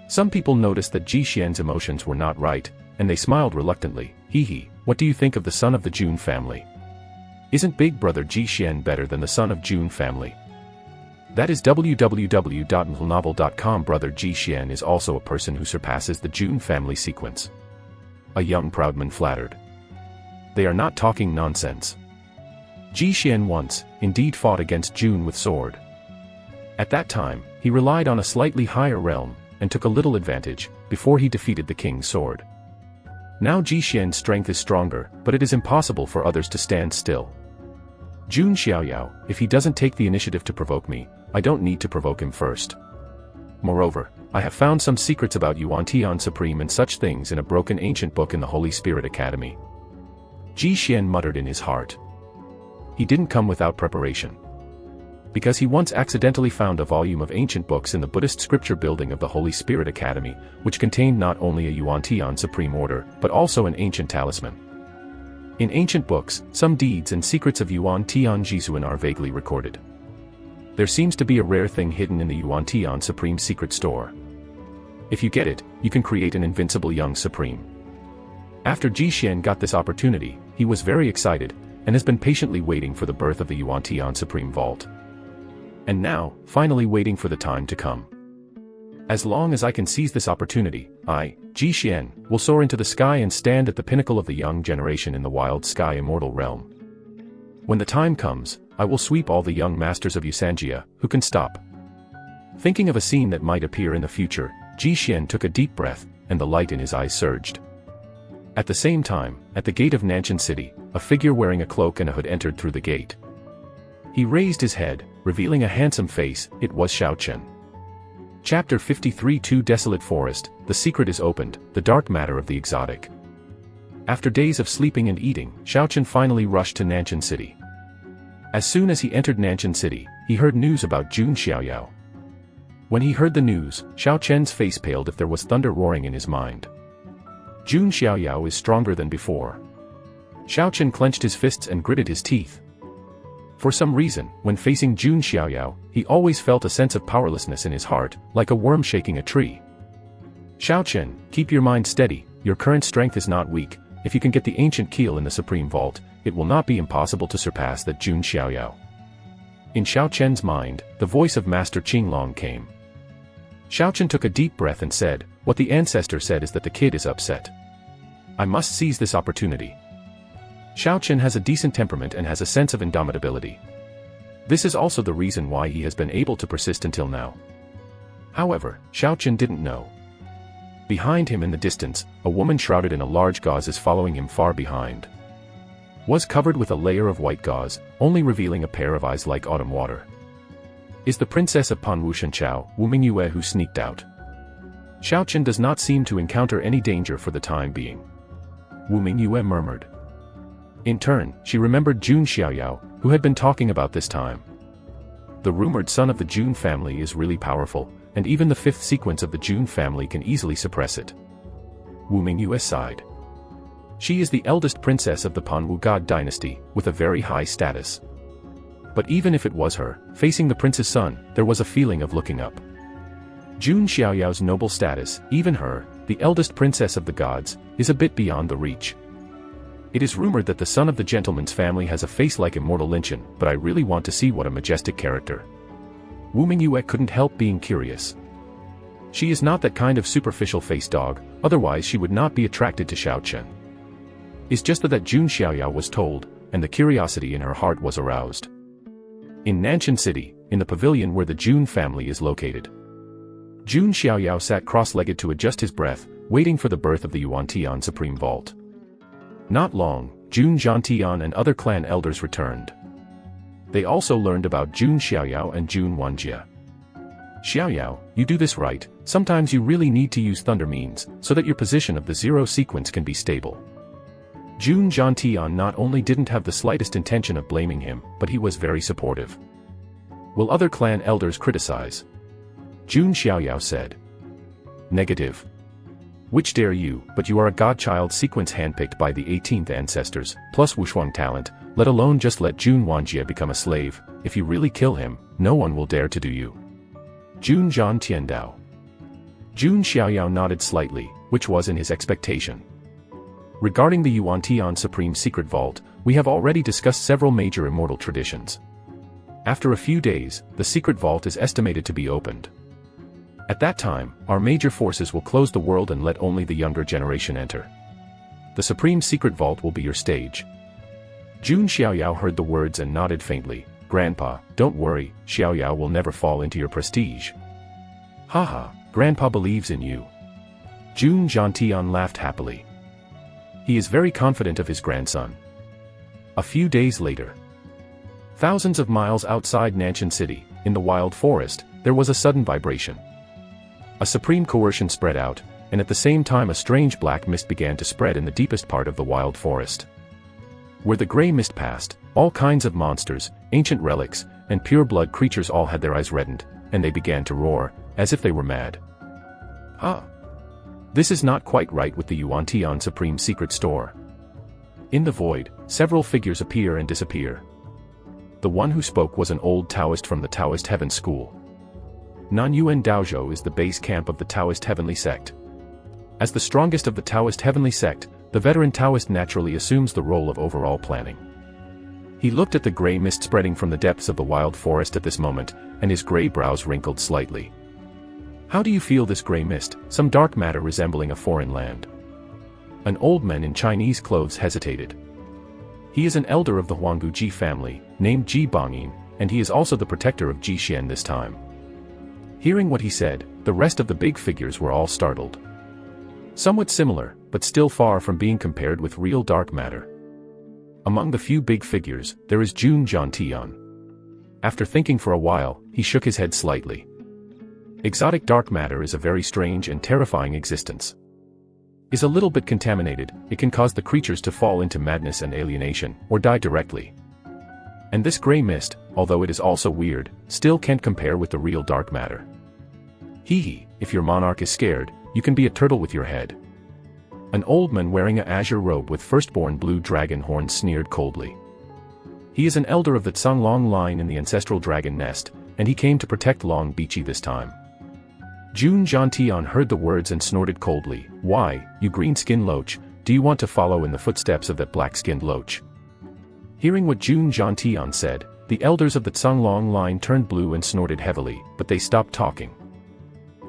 Some people noticed that Ji Xian's emotions were not right, and they smiled reluctantly. Hee, what do you think of the son of the Jun family? Isn't big brother Ji Xian better than the son of Jun family? That is www.novel.com. Brother Ji Xian is also a person who surpasses the Jun family sequence. A young proudman flattered. They are not talking nonsense. Ji Xian once, indeed, fought against Jun with sword. At that time, he relied on a slightly higher realm, and took a little advantage, before he defeated the king's sword. Now Ji Xian's strength is stronger, but it is impossible for others to stand still. Jun Xiaoyao, if he doesn't take the initiative to provoke me, I don't need to provoke him first. Moreover, I have found some secrets about Yuan Tian Supreme and such things in a broken ancient book in the Holy Spirit Academy. Ji Xian muttered in his heart. He didn't come without preparation. Because he once accidentally found a volume of ancient books in the Buddhist scripture building of the Holy Spirit Academy, which contained not only a Yuan Tian Supreme Order, but also an ancient talisman. In ancient books, some deeds and secrets of Yuan Tian Jisuan are vaguely recorded. There seems to be a rare thing hidden in the Yuan Tian Supreme secret store. If you get it, you can create an invincible young Supreme. After Ji Xian got this opportunity, he was very excited, and has been patiently waiting for the birth of the Yuan Tian Supreme Vault. And now, finally waiting for the time to come. As long as I can seize this opportunity, I, Ji Xian, will soar into the sky and stand at the pinnacle of the young generation in the wild sky Immortal Realm. When the time comes, I will sweep all the young masters of Yusanjia, who can stop. Thinking of a scene that might appear in the future, Ji Xian took a deep breath, and the light in his eyes surged. At the same time, at the gate of Nanshan City, a figure wearing a cloak and a hood entered through the gate. He raised his head, revealing a handsome face. It was Shiao Chen. Chapter 53. Two Desolate Forest, the secret is opened, the dark matter of the exotic. After days of sleeping and eating, Shiao Chen finally rushed to Nanshan City. As soon as he entered Nanshan City, he heard news about Jun Xiaoyao. When he heard the news, Shiao Chen's face paled if there was thunder roaring in his mind. Jun Xiaoyao is stronger than before. Shiao Chen clenched his fists and gritted his teeth. For some reason, when facing Jun Xiaoyao, he always felt a sense of powerlessness in his heart, like a worm shaking a tree. Shiao Chen, keep your mind steady, your current strength is not weak. If you can get the ancient keel in the Supreme Vault, it will not be impossible to surpass that Jun Xiaoyao. In Shiao Chen's mind, the voice of Master Qinglong came. Shiao Chen took a deep breath and said, what the ancestor said is that the kid is upset. I must seize this opportunity. Shiao Chen has a decent temperament and has a sense of indomitability. This is also the reason why he has been able to persist until now. However, Shiao Chen didn't know. Behind him in the distance, a woman shrouded in a large gauze is following him far behind. Was covered with a layer of white gauze, only revealing a pair of eyes like autumn water. Is the princess of Panwu Shenchao, Wu Mingyue, who sneaked out. Shiao Chen does not seem to encounter any danger for the time being. Wu Mingyue murmured. In turn, she remembered Jun Xiaoyao, who had been talking about this time. The rumored son of the Jun family is really powerful, and even the fifth sequence of the Jun family can easily suppress it. Wu Mingyue sighed. She is the eldest princess of the Panwu God dynasty, with a very high status. But even if it was her, facing the prince's son, there was a feeling of looking up. Jun Xiaoyao's noble status, even her, the eldest princess of the gods, is a bit beyond the reach. It is rumored that the son of the gentleman's family has a face like Immortal Linchin, but I really want to see what a majestic character. Wu Mingyue couldn't help being curious. She is not that kind of superficial face dog, otherwise she would not be attracted to Shiao Chen. It's just that Jun Xiaoyao was told, and the curiosity in her heart was aroused. In Nanshan City, in the pavilion where the Jun family is located. Jun Xiaoyao sat cross-legged to adjust his breath, waiting for the birth of the Yuan Tian Supreme Vault. Not long, Jun Jiantian and other clan elders returned. They also learned about Jun Xiaoyao and Jun Wanjie. Xiaoyao, you do this right, sometimes you really need to use thunder means, so that your position of the zero sequence can be stable. Jun Jiantian not only didn't have the slightest intention of blaming him, but he was very supportive. Will other clan elders criticize? Jun Xiaoyao said. Negative. Which dare you, but you are a godchild sequence handpicked by the 18th ancestors, plus Wushuang talent, let alone just let Jun Wanjie become a slave. If you really kill him, no one will dare to do you. Jun Zhan Tiandao. Jun Xiaoyao nodded slightly, which was in his expectation. Regarding the Yuantian Supreme Secret Vault, we have already discussed several major immortal traditions. After a few days, the secret vault is estimated to be opened. At that time, our major forces will close the world and let only the younger generation enter. The Supreme Secret Vault will be your stage. Jun Xiaoyao heard the words and nodded faintly. Grandpa, don't worry, Xiaoyao will never fall into your prestige. Haha, Grandpa believes in you. Jun Jiantian laughed happily. He is very confident of his grandson. A few days later, thousands of miles outside Nanshan City, in the wild forest, there was a sudden vibration. A supreme coercion spread out, and at the same time a strange black mist began to spread in the deepest part of the wild forest. Where the gray mist passed, all kinds of monsters, ancient relics, and pure-blood creatures all had their eyes reddened, and they began to roar, as if they were mad. Ah! This is not quite right with the Yuantian Supreme Secret Store. In the void, several figures appear and disappear. The one who spoke was an old Taoist from the Taoist Heaven School. Nanyuan Daozhou is the base camp of the Taoist Heavenly Sect. As the strongest of the Taoist Heavenly Sect, the veteran Taoist naturally assumes the role of overall planning. He looked at the gray mist spreading from the depths of the wild forest at this moment, and his gray brows wrinkled slightly. How do you feel this gray mist, some dark matter resembling a foreign land? An old man in Chinese clothes hesitated. He is an elder of the Huanggu Ji family, named Ji Bangyin, and he is also the protector of Ji Xian this time. Hearing what he said, the rest of the big figures were all startled. Somewhat similar, but still far from being compared with real dark matter. Among the few big figures, there is Jun Jiantian. After thinking for a while, he shook his head slightly. Exotic dark matter is a very strange and terrifying existence. Is a little bit contaminated, it can cause the creatures to fall into madness and alienation, or die directly. And this gray mist, although it is also weird, still can't compare with the real dark matter. Hee, if your monarch is scared, you can be a turtle with your head. An old man wearing an azure robe with firstborn blue dragon horns sneered coldly. He is an elder of the Tsonglong line in the ancestral dragon nest, and he came to protect Long Bichi this time. Jun Jiantian heard the words and snorted coldly. Why, you green-skinned loach, do you want to follow in the footsteps of that black-skinned loach? Hearing what Jun Jiantian said, the elders of the Tsonglong line turned blue and snorted heavily, but they stopped talking.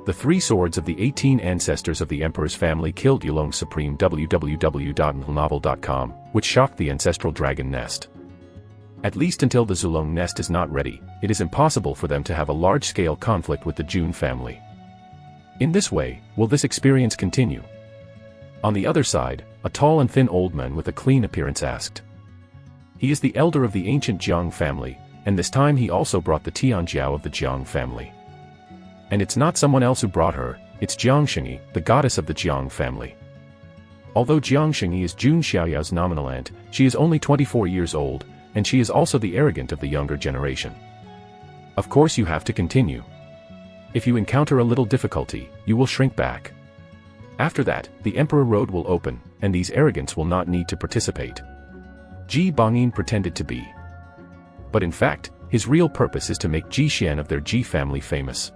The three swords of the 18 ancestors of the Emperor's family killed Yulong Supreme www.novel.com, which shocked the ancestral dragon nest. At least until the Zulong nest is not ready, it is impossible for them to have a large-scale conflict with the Jun family. In this way, will this experience continue? On the other side, a tall and thin old man with a clean appearance asked. He is the elder of the ancient Jiang family, and this time he also brought the Tianjiao of the Jiang family. And it's not someone else who brought her, it's Jiang Shengyi, the goddess of the Jiang family. Although Jiang Shengyi is Jun Xiaoyao's nominal aunt, she is only 24 years old, and she is also the arrogant of the younger generation. Of course you have to continue. If you encounter a little difficulty, you will shrink back. After that, the Emperor Road will open, and these arrogants will not need to participate. Ji Bangyin pretended to be. But in fact, his real purpose is to make Ji Xian of their Ji family famous.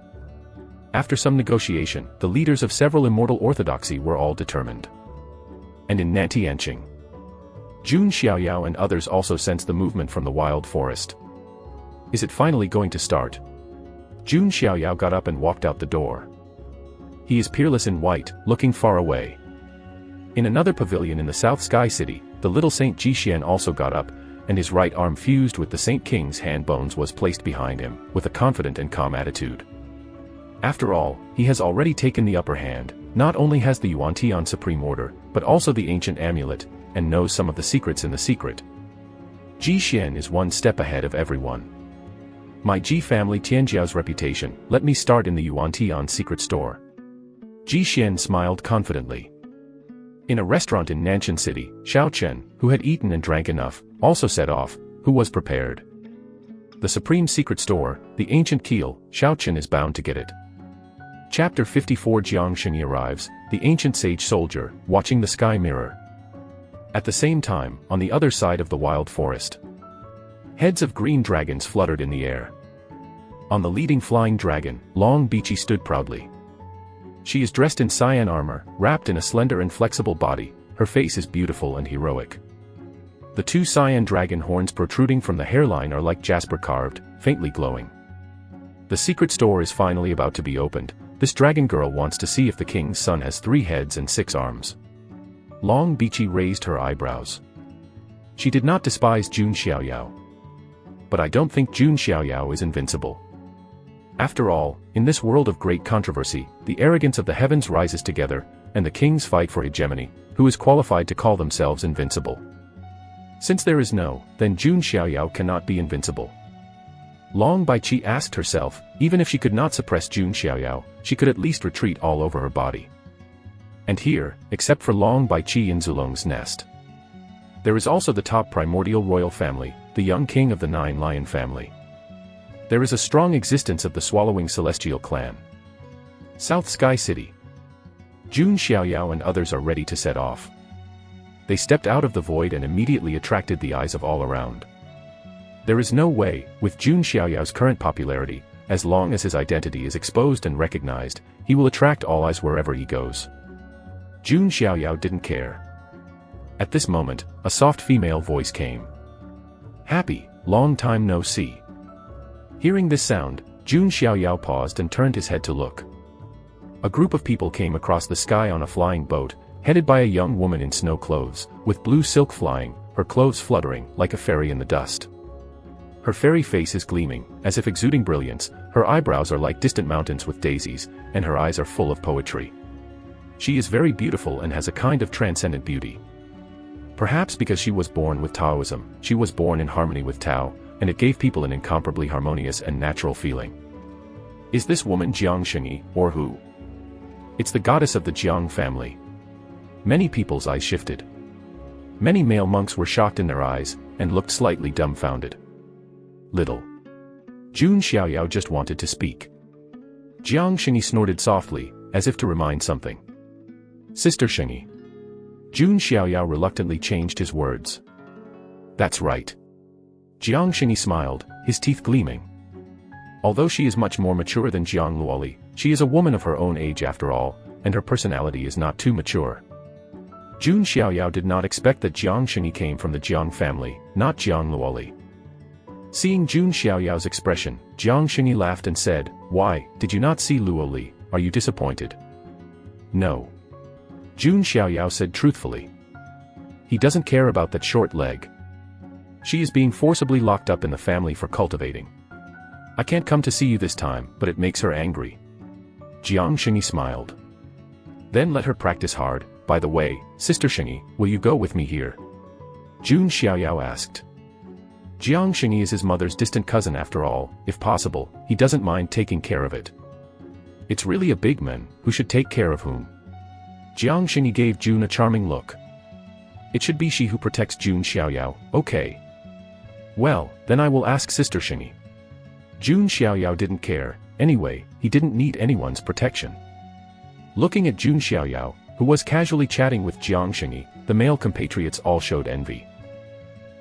After some negotiation, the leaders of several immortal orthodoxy were all determined. And in Nantianqing, Jun Xiaoyao and others also sensed the movement from the wild forest. Is it finally going to start? Jun Xiaoyao got up and walked out the door. He is peerless in white, looking far away. In another pavilion in the South Sky City, the little Saint Ji Xian also got up, and his right arm fused with the Saint King's hand bones was placed behind him, with a confident and calm attitude. After all, he has already taken the upper hand. Not only has the Yuantian Supreme Order, but also the ancient amulet, and knows some of the secrets in the secret. Ji Xian is one step ahead of everyone. My Ji family Tianjiao's reputation, let me start in the Yuan-Tian secret store. Ji Xian smiled confidently. In a restaurant in Nanshan City, Shiao Chen, who had eaten and drank enough, also set off, who was prepared. The supreme secret store, the ancient keel, Shiao Chen is bound to get it. Chapter 54 Jiang Xingyi arrives, the ancient sage soldier, watching the sky mirror. At the same time, on the other side of the wild forest, heads of green dragons fluttered in the air. On the leading flying dragon, Long Bichi stood proudly. She is dressed in cyan armor, wrapped in a slender and flexible body, her face is beautiful and heroic. The two cyan dragon horns protruding from the hairline are like jasper carved, faintly glowing. The secret store is finally about to be opened. This dragon girl wants to see if the king's son has 3 heads and 6 arms. Long Bichi raised her eyebrows. She did not despise Jun Xiaoyao. But I don't think Jun Xiaoyao is invincible. After all, in this world of great controversy, the arrogance of the heavens rises together, and the kings fight for hegemony, who is qualified to call themselves invincible. Since there is no, then Jun Xiaoyao cannot be invincible. Long Baiqi asked herself, even if she could not suppress Jun Xiaoyao, she could at least retreat all over her body. And here, except for Long Baiqi in Zulong's nest, there is also the top primordial royal family, the young king of the 9 lion family. There is a strong existence of the swallowing celestial clan. South Sky City. Jun Xiaoyao and others are ready to set off. They stepped out of the void and immediately attracted the eyes of all around. There is no way, with Jun Xiaoyao's current popularity, as long as his identity is exposed and recognized, he will attract all eyes wherever he goes. Jun Xiaoyao didn't care. At this moment, a soft female voice came. Happy, long time no see. Hearing this sound, Jun Xiaoyao paused and turned his head to look. A group of people came across the sky on a flying boat, headed by a young woman in snow clothes, with blue silk flying, her clothes fluttering, like a fairy in the dust. Her fairy face is gleaming, as if exuding brilliance, her eyebrows are like distant mountains with daisies, and her eyes are full of poetry. She is very beautiful and has a kind of transcendent beauty. Perhaps because she was born with Taoism, she was born in harmony with Tao, and it gave people an incomparably harmonious and natural feeling. Is this woman Jiang Xingyi, or who? It's the goddess of the Jiang family. Many people's eyes shifted. Many male monks were shocked in their eyes, and looked slightly dumbfounded. Little Jun Xiaoyao just wanted to speak. Jiang Xingyi snorted softly, as if to remind something. Sister Xingyi. Jun Xiaoyao reluctantly changed his words. That's right. Jiang Xingyi smiled, his teeth gleaming. Although she is much more mature than Jiang Luoli, she is a woman of her own age after all, and her personality is not too mature. Jun Xiaoyao did not expect that Jiang Xingyi came from the Jiang family, not Jiang Luoli. Seeing Jun Xiaoyao's expression, Jiang Xingyi laughed and said, Why, did you not see Luoli, are you disappointed? No. Jun Xiaoyao said truthfully. He doesn't care about that short leg. She is being forcibly locked up in the family for cultivating. I can't come to see you this time, but it makes her angry. Jiang Xingyi smiled. Then let her practice hard. By the way, Sister Xingyi, will you go with me here? Jun Xiaoyao asked. Jiang Xingyi is his mother's distant cousin after all, if possible, he doesn't mind taking care of it. It's really a big man, who should take care of whom? Jiang Xingyi gave Jun a charming look. It should be she who protects Jun Xiaoyao, okay. Well, then I will ask Sister Xingyi. Jun Xiaoyao didn't care, anyway, he didn't need anyone's protection. Looking at Jun Xiaoyao, who was casually chatting with Jiang Xingyi, the male compatriots all showed envy.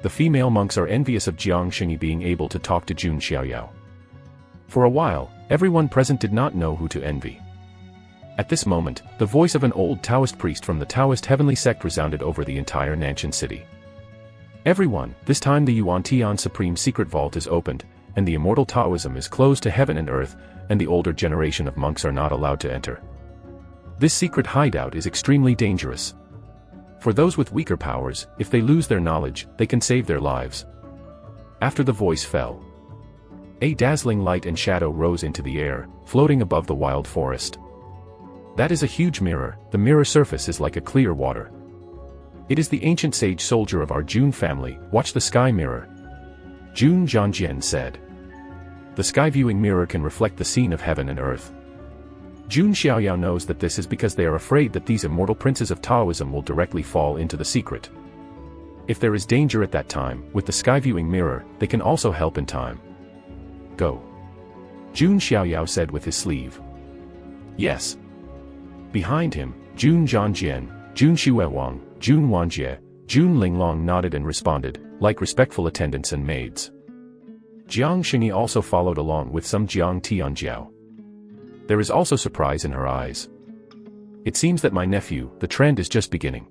The female monks are envious of Jiang Xingyi being able to talk to Jun Xiaoyao. For a while, everyone present did not know who to envy. At this moment, the voice of an old Taoist priest from the Taoist heavenly sect resounded over the entire Nanshan city. Everyone, this time the Yuan-Tian Supreme Secret Vault is opened, and the immortal Taoism is closed to heaven and earth, and the older generation of monks are not allowed to enter. This secret hideout is extremely dangerous. For those with weaker powers, if they lose their knowledge, they can save their lives. After the voice fell, a dazzling light and shadow rose into the air, floating above the wild forest. That is a huge mirror, the mirror surface is like a clear water. It is the ancient sage soldier of our Jun family, watch the sky mirror. Jun Zhangjian said. The sky viewing mirror can reflect the scene of heaven and earth. Jun Xiaoyao knows that this is because they are afraid that these immortal princes of Taoism will directly fall into the secret. If there is danger at that time, with the sky viewing mirror, they can also help in time. Go. Jun Xiaoyao said with his sleeve. Yes. Behind him, Jun Zhangjian, Jun Xuewang, Jun Wanjie, Jun Linglong nodded and responded, like respectful attendants and maids. Jiang Xingyi also followed along with some Jiang Tianjiao. There is also surprise in her eyes. It seems that my nephew, the trend is just beginning.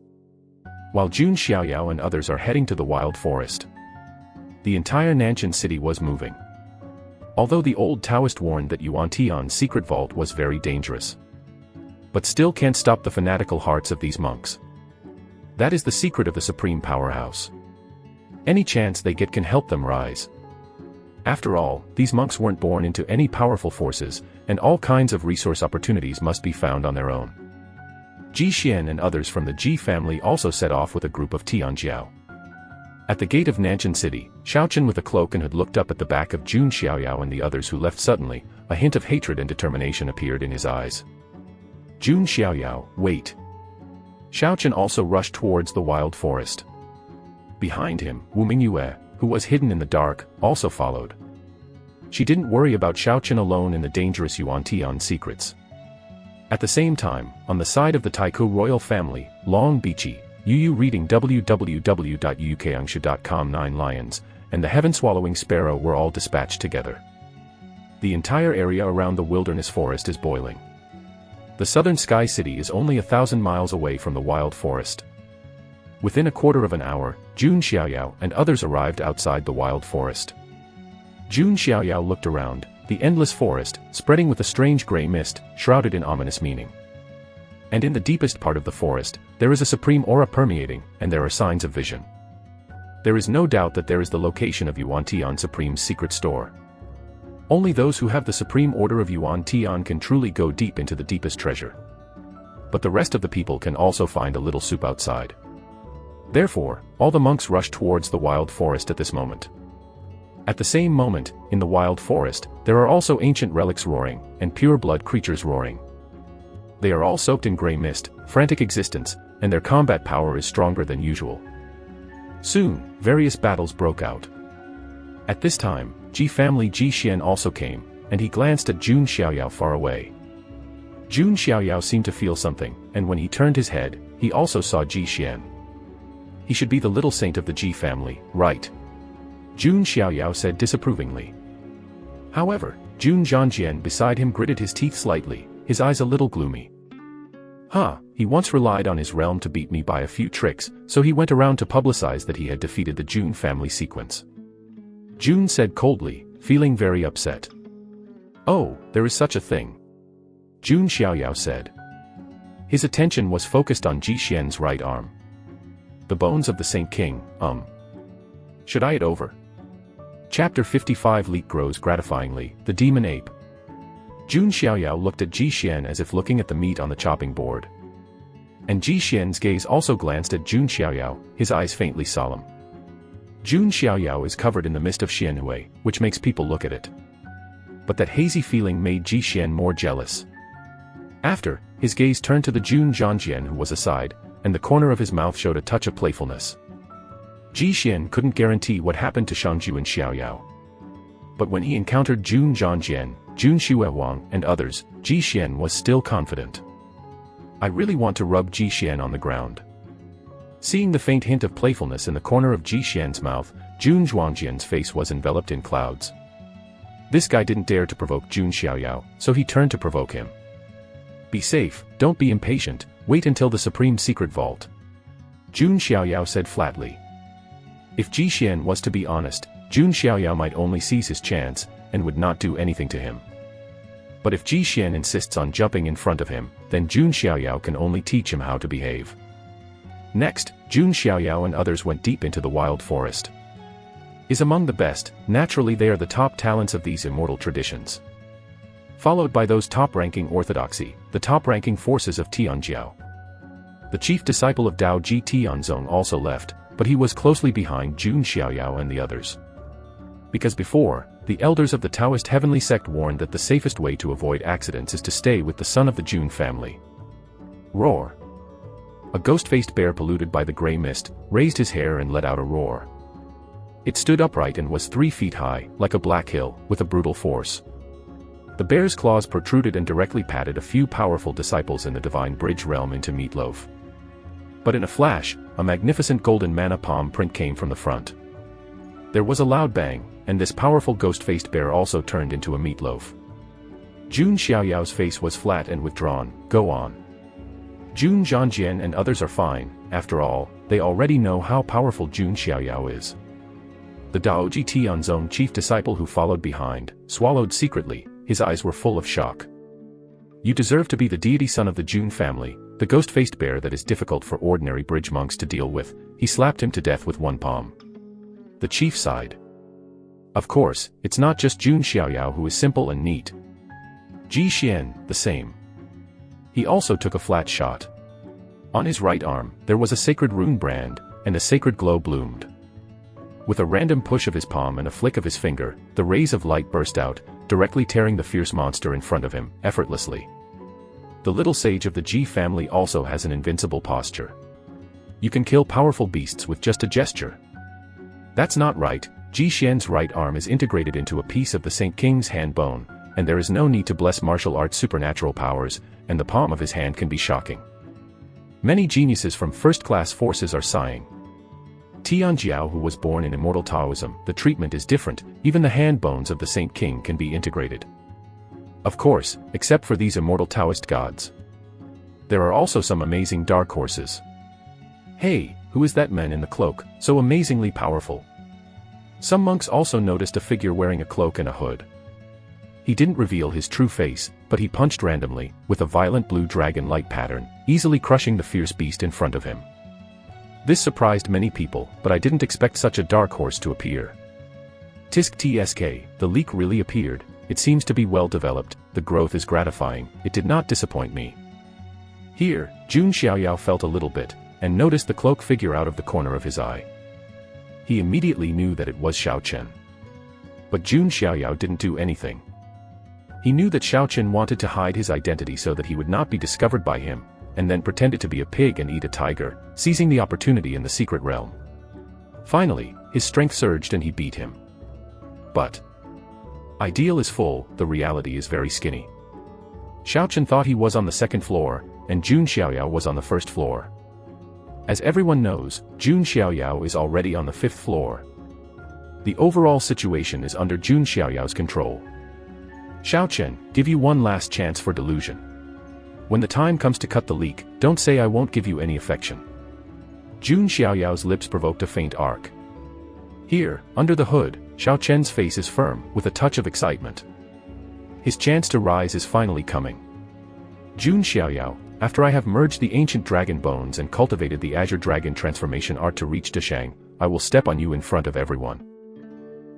While Jun Xiaoyao and others are heading to the wild forest, the entire Nanshan city was moving. Although the old Taoist warned that Yuan Tian's secret vault was very dangerous, but still can't stop the fanatical hearts of these monks. That is the secret of the supreme powerhouse. Any chance they get can help them rise. After all, these monks weren't born into any powerful forces, and all kinds of resource opportunities must be found on their own. Ji Xian and others from the Ji family also set off with a group of Tianjiao. At the gate of Nanshan City, Shiao Chen with a cloak and hood looked up at the back of Jun Xiaoyao and the others who left suddenly. A hint of hatred and determination appeared in his eyes. Jun Xiaoyao, wait. Shiao Chen also rushed towards the wild forest. Behind him, Wu Mingyue, who was hidden in the dark, also followed. She didn't worry about Shiao Chen alone in the dangerous Yuan Tian secrets. At the same time, on the side of the Taikou royal family, Long Bichi, Yu reading www.yukangsha.com 9 lions, and the heaven-swallowing sparrow were all dispatched together. The entire area around the wilderness forest is boiling. The southern sky city is only 1,000 miles away from the wild forest. Within a quarter of an hour, Jun Xiaoyao and others arrived outside the wild forest. Jun Xiaoyao looked around, the endless forest, spreading with a strange gray mist, shrouded in ominous meaning. And in the deepest part of the forest, there is a supreme aura permeating, and there are signs of vision. There is no doubt that there is the location of Yuan Tian Supreme's secret store. Only those who have the supreme order of Yuan Tian can truly go deep into the deepest treasure. But the rest of the people can also find a little soup outside. Therefore, all the monks rushed towards the wild forest at this moment. At the same moment, in the wild forest, there are also ancient relics roaring, and pure blood creatures roaring. They are all soaked in grey mist, frantic existence, and their combat power is stronger than usual. Soon, various battles broke out. At this time, Ji family Ji Xian also came, and he glanced at Jun Xiaoyao far away. Jun Xiaoyao seemed to feel something, and when he turned his head, he also saw Ji Xian. He should be the little saint of the Ji family, right? Jun Xiaoyao said disapprovingly. However, Jun Zhangjian beside him gritted his teeth slightly, his eyes a little gloomy. He once relied on his realm to beat me by a few tricks, so he went around to publicize that he had defeated the Jun family sequence. Jun said coldly, feeling very upset. Oh, there is such a thing. Jun Xiaoyao said. His attention was focused on Ji Xian's right arm. The bones of the Saint King, Should I it over? Chapter 55 Leek grows gratifyingly, the demon ape. Jun Xiaoyao looked at Ji Xian as if looking at the meat on the chopping board. And Ji Xian's gaze also glanced at Jun Xiaoyao, his eyes faintly solemn. Jun Xiaoyao is covered in the mist of Xianhui, which makes people look at it. But that hazy feeling made Ji Xian more jealous. After, his gaze turned to the Jun Zhangjian who was aside, and the corner of his mouth showed a touch of playfulness. Ji Xian couldn't guarantee what happened to Shangju and Xiaoyao. But when he encountered Jun Zhangjian, Jun Xuewang, and others, Ji Xian was still confident. I really want to rub Ji Xian on the ground. Seeing the faint hint of playfulness in the corner of Ji Xian's mouth, Jun Zhuangjian's face was enveloped in clouds. This guy didn't dare to provoke Jun Xiaoyao, so he turned to provoke him. Be safe, don't be impatient, wait until the supreme secret vault. Jun Xiaoyao said flatly. If Ji Xian was to be honest, Jun Xiaoyao might only seize his chance, and would not do anything to him. But if Ji Xian insists on jumping in front of him, then Jun Xiaoyao can only teach him how to behave. Next, Jun Xiaoyao and others went deep into the wild forest. Is among the best, naturally they are the top talents of these immortal traditions. Followed by those top-ranking orthodoxy, the top-ranking forces of Tianjiao. The chief disciple of Dao Ji Tianzong also left, but he was closely behind Jun Xiaoyao and the others. Because before, the elders of the Taoist heavenly sect warned that the safest way to avoid accidents is to stay with the son of the Jun family. Roar. A ghost-faced bear polluted by the gray mist, raised his hair and let out a roar. It stood upright and was 3 feet high, like a black hill, with a brutal force. The bear's claws protruded and directly patted a few powerful disciples in the divine bridge realm into meatloaf. But in a flash, a magnificent golden mana palm print came from the front. There was a loud bang, and this powerful ghost-faced bear also turned into a meatloaf. Jun Xiaoyao's face was flat and withdrawn. Go on. Jun Zhangjian and others are fine, after all, they already know how powerful Jun Xiaoyao is. The Daoji Tianzong chief disciple who followed behind, swallowed secretly, his eyes were full of shock. You deserve to be the deity son of the Jun family, the ghost-faced bear that is difficult for ordinary bridge monks to deal with. He slapped him to death with one palm. The chief sighed. Of course, it's not just Jun Xiaoyao who is simple and neat. Ji Xian, the same. He also took a flat shot. On his right arm, there was a sacred rune brand, and a sacred glow bloomed. With a random push of his palm and a flick of his finger, the rays of light burst out, directly tearing the fierce monster in front of him, effortlessly. The little sage of the Ji family also has an invincible posture. You can kill powerful beasts with just a gesture. That's not right. Ji Xian's right arm is integrated into a piece of the Saint King's hand bone, and there is no need to bless martial arts supernatural powers, and the palm of his hand can be shocking. Many geniuses from first-class forces are sighing. Tianjiao, who was born in immortal Taoism, the treatment is different, even the hand bones of the Saint King can be integrated. Of course, except for these immortal Taoist gods. There are also some amazing dark horses. Hey, who is that man in the cloak, so amazingly powerful? Some monks also noticed a figure wearing a cloak and a hood. He didn't reveal his true face, but he punched randomly, with a violent blue dragon light pattern, easily crushing the fierce beast in front of him. This surprised many people, but I didn't expect such a dark horse to appear. Tisk tsk, the leak really appeared. It seems to be well developed, the growth is gratifying, it did not disappoint me. Here, Jun Xiaoyao felt a little bit, and noticed the cloak figure out of the corner of his eye. He immediately knew that it was Shiao Chen. But Jun Xiaoyao didn't do anything. He knew that Shiao Chen wanted to hide his identity so that he would not be discovered by him, and then pretended to be a pig and eat a tiger, seizing the opportunity in the secret realm. Finally, his strength surged and he beat him. But ideal is full, the reality is very skinny. Shiao Chen thought he was on the second floor, and Jun Xiaoyao was on the first floor. As everyone knows, Jun Xiaoyao is already on the 5th floor. The overall situation is under Jun Xiaoyao's control. Shiao Chen, give you one last chance for delusion. When the time comes to cut the leak, don't say I won't give you any affection. Jun Xiaoyao's lips provoked a faint arc. Here, under the hood, Shiao Chen's face is firm, with a touch of excitement. His chance to rise is finally coming. Jun Xiaoyao, after I have merged the ancient dragon bones and cultivated the azure dragon transformation art to reach Deshang, I will step on you in front of everyone.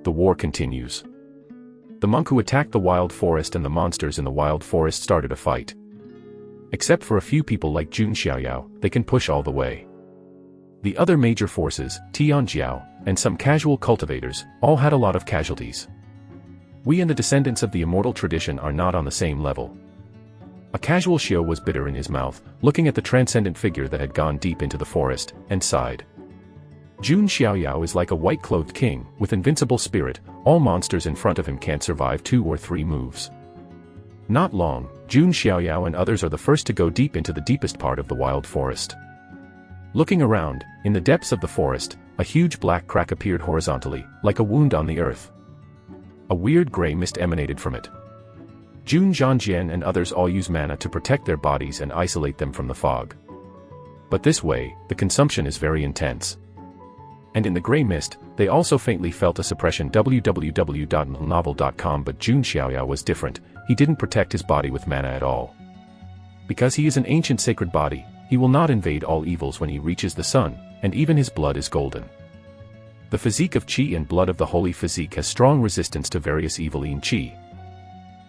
The war continues. The monk who attacked the wild forest and the monsters in the wild forest started a fight. Except for a few people like Jun Xiaoyao, they can push all the way. The other major forces, Tianjiao, and some casual cultivators, all had a lot of casualties. We and the descendants of the immortal tradition are not on the same level. A casual Xiao was bitter in his mouth, looking at the transcendent figure that had gone deep into the forest, and sighed. Jun Xiaoyao is like a white-clothed king, with invincible spirit. All monsters in front of him can't survive 2 or 3 moves. Not long, Jun Xiaoyao and others are the first to go deep into the deepest part of the wild forest. Looking around, in the depths of the forest, a huge black crack appeared horizontally, like a wound on the earth. A weird gray mist emanated from it. Jun Zhangjian and others all use mana to protect their bodies and isolate them from the fog. But this way, the consumption is very intense. And in the gray mist, they also faintly felt a suppression. www.novel.com. But Jun Xiaoyao was different. He didn't protect his body with mana at all. Because he is an ancient sacred body, he will not invade all evils when he reaches the sun, and even his blood is golden. The physique of Qi and blood of the holy physique has strong resistance to various evil in Qi.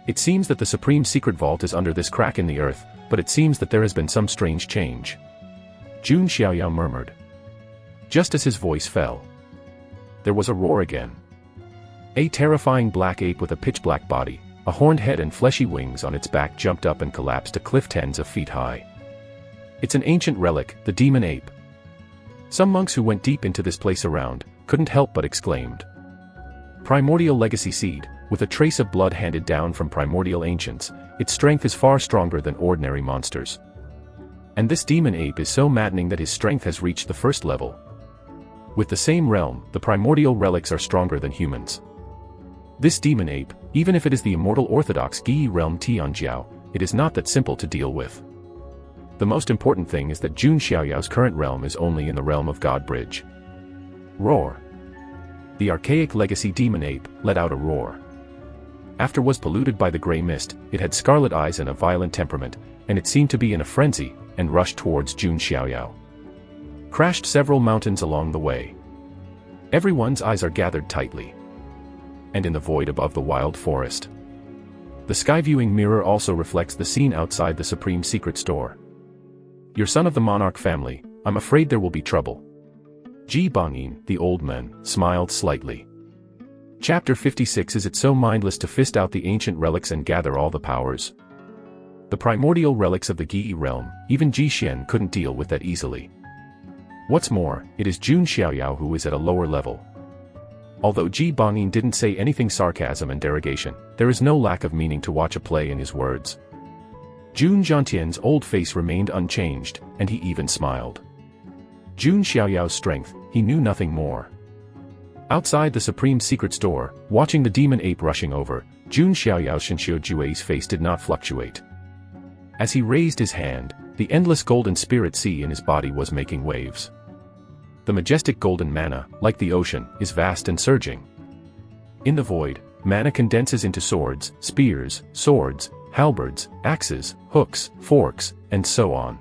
It seems that the supreme secret vault is under this crack in the earth, but it seems that there has been some strange change. Jun Xiaoyao murmured. Just as his voice fell, there was a roar again. A terrifying black ape with a pitch-black body, a horned head and fleshy wings on its back jumped up and collapsed a cliff tens of feet high. It's an ancient relic, the demon ape. Some monks who went deep into this place around couldn't help but exclaimed. Primordial legacy seed, with a trace of blood handed down from primordial ancients, its strength is far stronger than ordinary monsters. And this demon ape is so maddening that his strength has reached the first level. With the same realm, the primordial relics are stronger than humans. This demon ape, even if it is the immortal orthodox Gi realm Tianjiao, it is not that simple to deal with. The most important thing is that Jun Xiaoyao's current realm is only in the realm of God Bridge. Roar. The archaic legacy demon ape let out a roar. After was polluted by the gray mist, it had scarlet eyes and a violent temperament, and it seemed to be in a frenzy, and rushed towards Jun Xiaoyao. Crashed several mountains along the way. Everyone's eyes are gathered tightly. And in the void above the wild forest. The sky-viewing mirror also reflects the scene outside the Supreme Secret Store. Your son of the monarch family, I'm afraid there will be trouble. Ji Bangyin, the old man, smiled slightly. Chapter 56. Is it so mindless to fist out the ancient relics and gather all the powers? The primordial relics of the Gi realm, even Ji Xian couldn't deal with that easily. What's more, it is Jun Xiaoyao who is at a lower level. Although Ji Bangyin didn't say anything sarcasm and derogation, there is no lack of meaning to watch a play in his words. Jun Zhantian's old face remained unchanged, and he even smiled. Jun Xiaoyao's strength, he knew nothing more. Outside the Supreme Secret Store, watching the demon ape rushing over, Jun Xiaoyao Shenxiu Jue's face did not fluctuate. As he raised his hand, the endless golden spirit sea in his body was making waves. The majestic golden mana, like the ocean, is vast and surging. In the void, mana condenses into swords, spears, swords, halberds, axes, hooks, forks, and so on.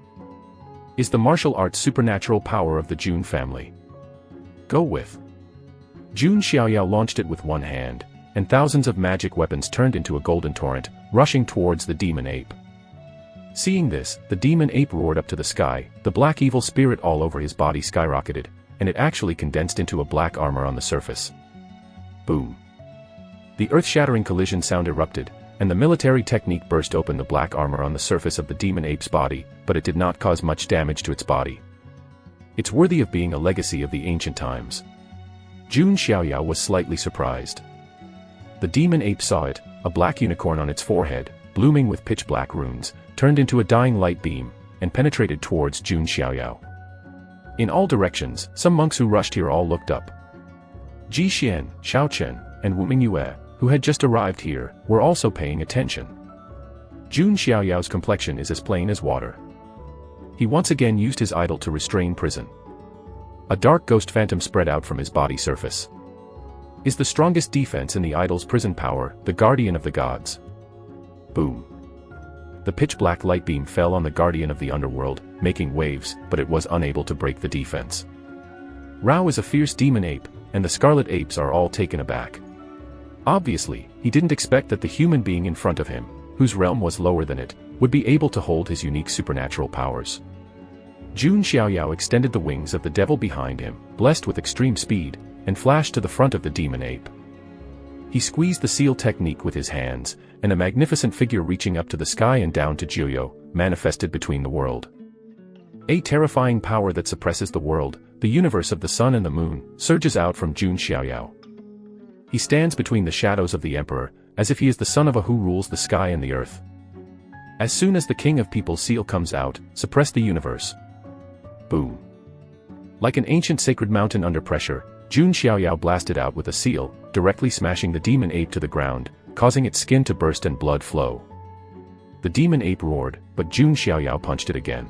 Is the martial arts supernatural power of the Jun family. Go with. Jun Xiaoyao launched it with one hand, and thousands of magic weapons turned into a golden torrent, rushing towards the demon ape. Seeing this, the demon ape roared up to the sky, the black evil spirit all over his body skyrocketed, and it actually condensed into a black armor on the surface. Boom. The earth-shattering collision sound erupted, and the military technique burst open the black armor on the surface of the demon ape's body, but it did not cause much damage to its body. It's worthy of being a legacy of the ancient times. Jun Xiaoyao was slightly surprised. The demon ape saw it, a black unicorn on its forehead, blooming with pitch-black runes, turned into a dying light beam, and penetrated towards Jun Xiaoyao. In all directions, some monks who rushed here all looked up. Ji Xian, Shiao Chen, and Wu Mingyue, who had just arrived here, were also paying attention. Jun Xiaoyao's complexion is as plain as water. He once again used his idol to restrain prison. A dark ghost phantom spread out from his body surface. Is the strongest defense in the idol's prison power, the guardian of the gods. Boom. The pitch-black light beam fell on the guardian of the underworld, making waves, but it was unable to break the defense. Rao is a fierce demon ape, and the scarlet apes are all taken aback. Obviously, he didn't expect that the human being in front of him, whose realm was lower than it, would be able to hold his unique supernatural powers. Jun Xiaoyao extended the wings of the devil behind him, blessed with extreme speed, and flashed to the front of the demon ape. He squeezed the seal technique with his hands, and a magnificent figure reaching up to the sky and down to Jiuyo, manifested between the world. A terrifying power that suppresses the world, the universe of the sun and the moon, surges out from Jun Xiaoyao. He stands between the shadows of the emperor, as if he is the son of a who rules the sky and the earth. As soon as the king of people's seal comes out, suppress the universe. Boom. Like an ancient sacred mountain under pressure, Jun Xiaoyao blasted out with a seal, directly smashing the demon ape to the ground, causing its skin to burst and blood flow. The demon ape roared, but Jun Xiaoyao punched it again.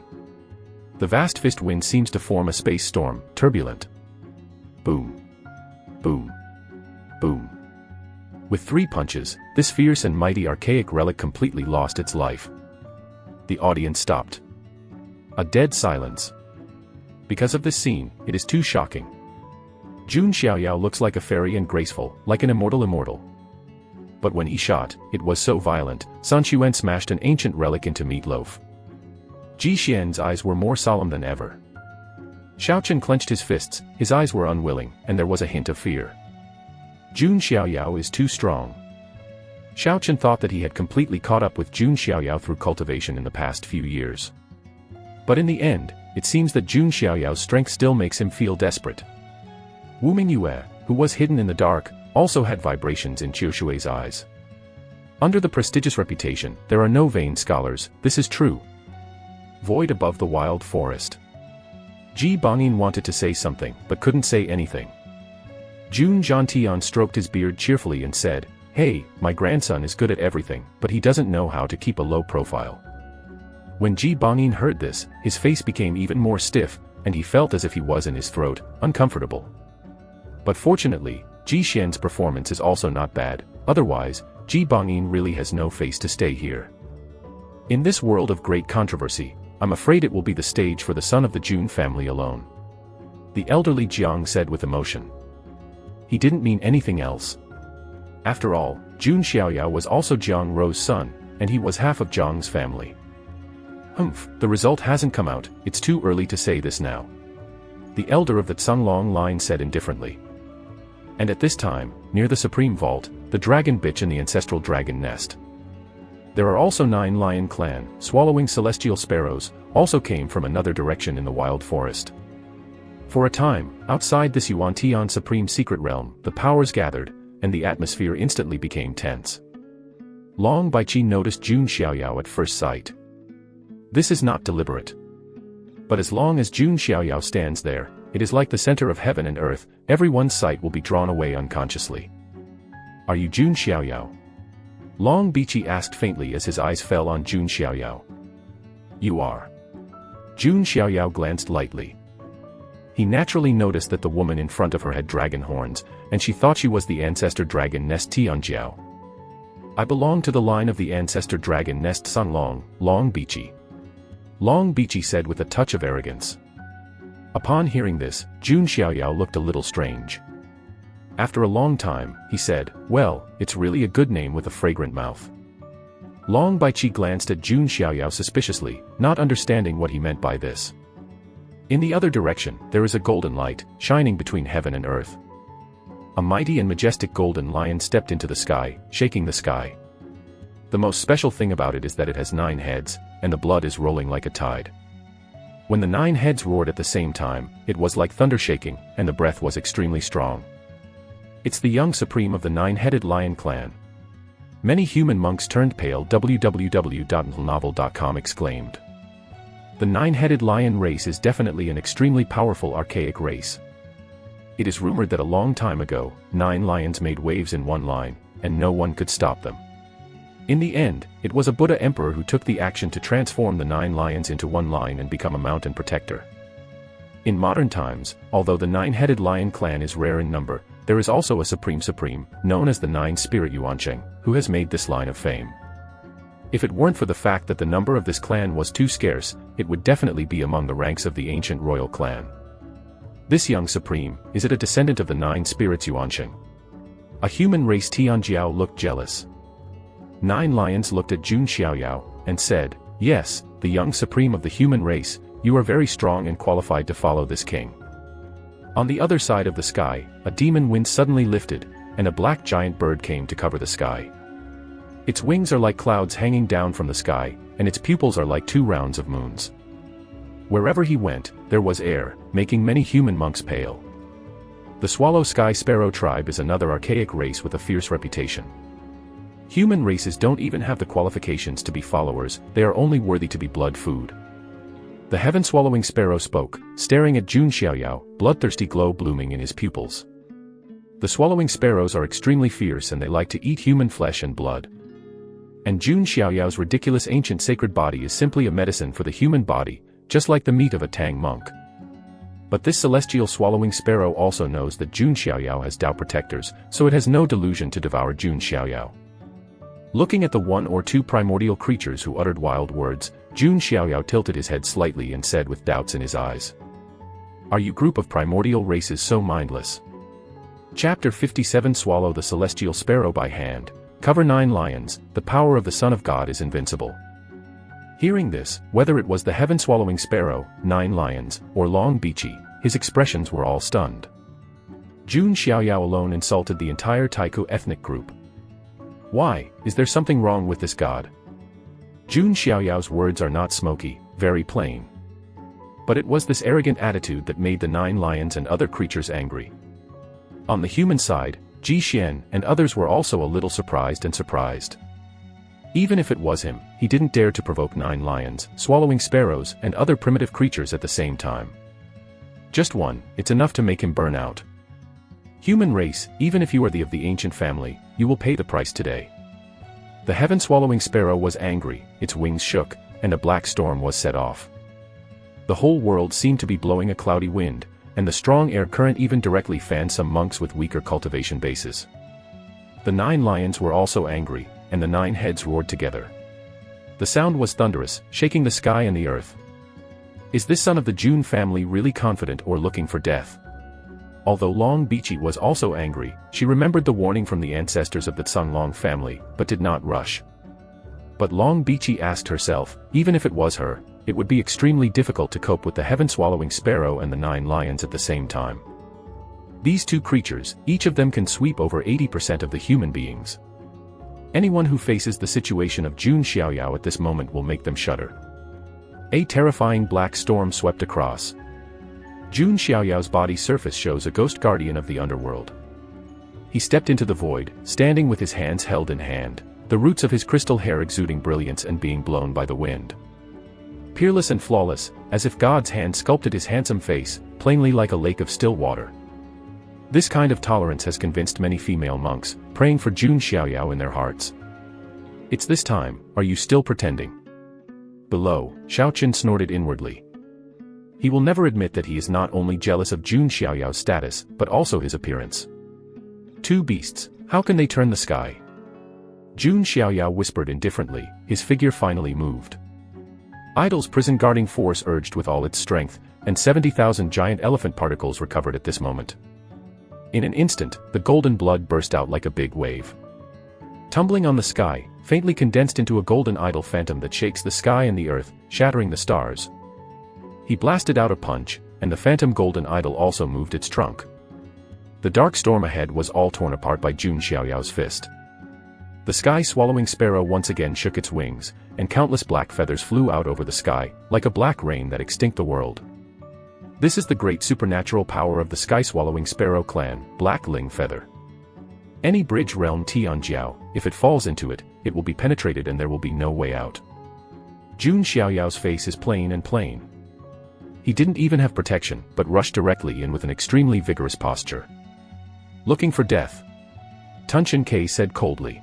The vast fist wind seems to form a space storm, turbulent. Boom. Boom. Boom. With 3 punches, this fierce and mighty archaic relic completely lost its life. The audience stopped. A dead silence. Because of this scene, it is too shocking. Jun Xiaoyao looks like a fairy and graceful, like an immortal. But when he shot, it was so violent, San Xuan smashed an ancient relic into meatloaf. Ji Xian's eyes were more solemn than ever. Xiao Chen clenched his fists, his eyes were unwilling, and there was a hint of fear. Jun Xiaoyao is too strong. Xiao Chen thought that he had completely caught up with Jun Xiaoyao through cultivation in the past few years. But in the end, it seems that Jun Xiaoyao's strength still makes him feel desperate. Wu Mingyue, who was hidden in the dark, also had vibrations in Qiu Shui's eyes. Under the prestigious reputation, there are no vain scholars, this is true. Void above the wild forest. Ji Bangyin wanted to say something, but couldn't say anything. Jun Zhantian stroked his beard cheerfully and said, "Hey, my grandson is good at everything, but he doesn't know how to keep a low profile." When Ji Bangyin heard this, his face became even more stiff, and he felt as if he was in his throat, uncomfortable. But fortunately, Ji Xian's performance is also not bad, otherwise, Ji Bangyin really has no face to stay here. In this world of great controversy, I'm afraid it will be the stage for the son of the Jun family alone. The elderly Jiang said with emotion. He didn't mean anything else. After all, Jun Xiaoyao was also Jiang Rou's son, and he was half of Jiang's family. Humph, the result hasn't come out, it's too early to say this now. The elder of the Cunlong line said indifferently. And at this time, near the Supreme Vault, the dragon bitch and the ancestral dragon nest. There are also 9 lion clan, swallowing celestial sparrows, also came from another direction in the wild forest. For a time, outside this Yuan-Tian supreme secret realm, the powers gathered, and the atmosphere instantly became tense. Long Baiqi noticed Jun Xiaoyao at first sight. This is not deliberate. But as long as Jun Xiaoyao stands there, it is like the center of heaven and earth, everyone's sight will be drawn away unconsciously. Are you Jun Xiaoyao? Long Baiqi asked faintly as his eyes fell on Jun Xiaoyao. You are. Jun Xiaoyao glanced lightly. He naturally noticed that the woman in front of her had dragon horns, and she thought she was the ancestor dragon nest Tianjiao. I belong to the line of the ancestor dragon nest Sunlong, Long Baiqi. Long Baiqi said with a touch of arrogance. Upon hearing this, Jun Xiaoyao looked a little strange. After a long time, he said, "Well, it's really a good name with a fragrant mouth." Long Baiqi glanced at Jun Xiaoyao suspiciously, not understanding what he meant by this. In the other direction, there is a golden light, shining between heaven and earth. A mighty and majestic golden lion stepped into the sky, shaking the sky. The most special thing about it is that it has 9 heads, and the blood is rolling like a tide. When the 9 heads roared at the same time, it was like thunder shaking, and the breath was extremely strong. It's the young supreme of the 9-headed lion clan. Many human monks turned pale. www.novel.com exclaimed. The 9-headed lion race is definitely an extremely powerful archaic race. It is rumored that a long time ago, 9 lions made waves in one line, and no one could stop them. In the end, it was a Buddha emperor who took the action to transform the 9 lions into one line and become a mountain protector. In modern times, although the 9-headed lion clan is rare in number, there is also a supreme, known as the 9-spirit Yuancheng, who has made this line of fame. If it weren't for the fact that the number of this clan was too scarce, it would definitely be among the ranks of the ancient royal clan. This young supreme, is it a descendant of the 9 spirits Yuancheng? A human race Tianjiao looked jealous. 9 lions looked at Jun Xiaoyao, and said, "Yes, the young supreme of the human race, you are very strong and qualified to follow this king." On the other side of the sky, a demon wind suddenly lifted, and a black giant bird came to cover the sky. Its wings are like clouds hanging down from the sky, and its pupils are like 2 rounds of moons. Wherever he went, there was air, making many human monks pale. The swallow sky sparrow tribe is another archaic race with a fierce reputation. Human races don't even have the qualifications to be followers, they are only worthy to be blood food. The heaven-swallowing sparrow spoke, staring at Jun Xiaoyao, bloodthirsty glow blooming in his pupils. The swallowing sparrows are extremely fierce and they like to eat human flesh and blood. And Jun Xiaoyao's ridiculous ancient sacred body is simply a medicine for the human body, just like the meat of a Tang monk. But this celestial swallowing sparrow also knows that Jun Xiaoyao has Tao protectors, so it has no delusion to devour Jun Xiaoyao. Looking at the 1 or 2 primordial creatures who uttered wild words, Jun Xiaoyao tilted his head slightly and said with doubts in his eyes. Are you group of primordial races so mindless? Chapter 57 Swallow the celestial sparrow by hand, cover 9 lions, the power of the Son of God is invincible. Hearing this, whether it was the heaven-swallowing sparrow, 9 lions, or Long Baiqi, his expressions were all stunned. Jun Xiaoyao alone insulted the entire Taiku ethnic group. Why, is there something wrong with this god? Jun Xiaoyao's words are not smoky, very plain. But it was this arrogant attitude that made the 9 lions and other creatures angry. On the human side, Ji Xian and others were also a little surprised. Even if it was him, he didn't dare to provoke 9 lions, swallowing sparrows, and other primitive creatures at the same time. Just one, it's enough to make him burn out. Human race, even if you are of the ancient family, you will pay the price today. The heaven-swallowing sparrow was angry, its wings shook, and a black storm was set off. The whole world seemed to be blowing a cloudy wind, and the strong air current even directly fanned some monks with weaker cultivation bases. The 9 lions were also angry, and the 9 heads roared together. The sound was thunderous, shaking the sky and the earth. Is this son of the Jun family really confident or looking for death? Although Long Bichi was also angry, she remembered the warning from the ancestors of the Tsonglong family, but did not rush. But Long Bichi asked herself, even if it was her, it would be extremely difficult to cope with the heaven-swallowing sparrow and the 9 lions at the same time. These 2 creatures, each of them can sweep over 80% of the human beings. Anyone who faces the situation of Jun Xiaoyao at this moment will make them shudder. A terrifying black storm swept across. Jun Xiaoyao's body surface shows a ghost guardian of the underworld. He stepped into the void, standing with his hands held in hand, the roots of his crystal hair exuding brilliance and being blown by the wind. Peerless and flawless, as if God's hand sculpted his handsome face, plainly like a lake of still water. This kind of tolerance has convinced many female monks, praying for Jun Xiaoyao in their hearts. It's this time, are you still pretending? Below, Shiao Chen snorted inwardly. He will never admit that he is not only jealous of Jun Xiaoyao's status, but also his appearance. 2 beasts, how can they turn the sky? Jun Xiaoyao whispered indifferently, his figure finally moved. Idol's prison-guarding force urged with all its strength, and 70,000 giant elephant particles recovered at this moment. In an instant, the golden blood burst out like a big wave. Tumbling on the sky, faintly condensed into a golden idol phantom that shakes the sky and the earth, shattering the stars. He blasted out a punch, and the phantom golden idol also moved its trunk. The dark storm ahead was all torn apart by Jun Xiaoyao's fist. The sky-swallowing sparrow once again shook its wings, and countless black feathers flew out over the sky, like a black rain that extinct the world. This is the great supernatural power of the sky-swallowing sparrow clan, Black Ling Feather. Any bridge realm Tianjiao, if it falls into it, it will be penetrated and there will be no way out. Jun Xiaoyao's face is plain and plain. He didn't even have protection, but rushed directly in with an extremely vigorous posture. Looking for death? Tunshin K said coldly.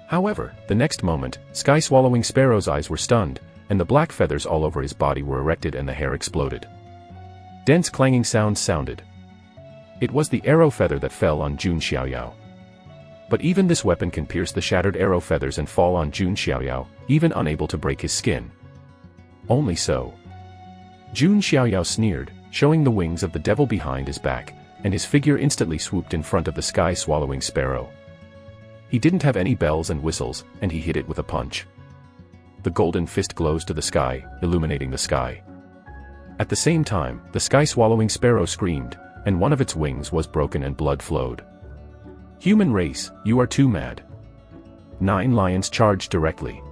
However, the next moment, sky-swallowing sparrow's eyes were stunned, and the black feathers all over his body were erected and the hair exploded. Dense clanging sounds sounded. It was the arrow feather that fell on Jun Xiaoyao. But even this weapon can pierce the shattered arrow feathers and fall on Jun Xiaoyao, even unable to break his skin. Only so. Jun Xiaoyao sneered, showing the wings of the devil behind his back, and his figure instantly swooped in front of the sky-swallowing sparrow. He didn't have any bells and whistles, and he hit it with a punch. The golden fist glows to the sky, illuminating the sky. At the same time, the sky-swallowing sparrow screamed, and one of its wings was broken and blood flowed. Human race, you are too mad. 9 lions charged directly.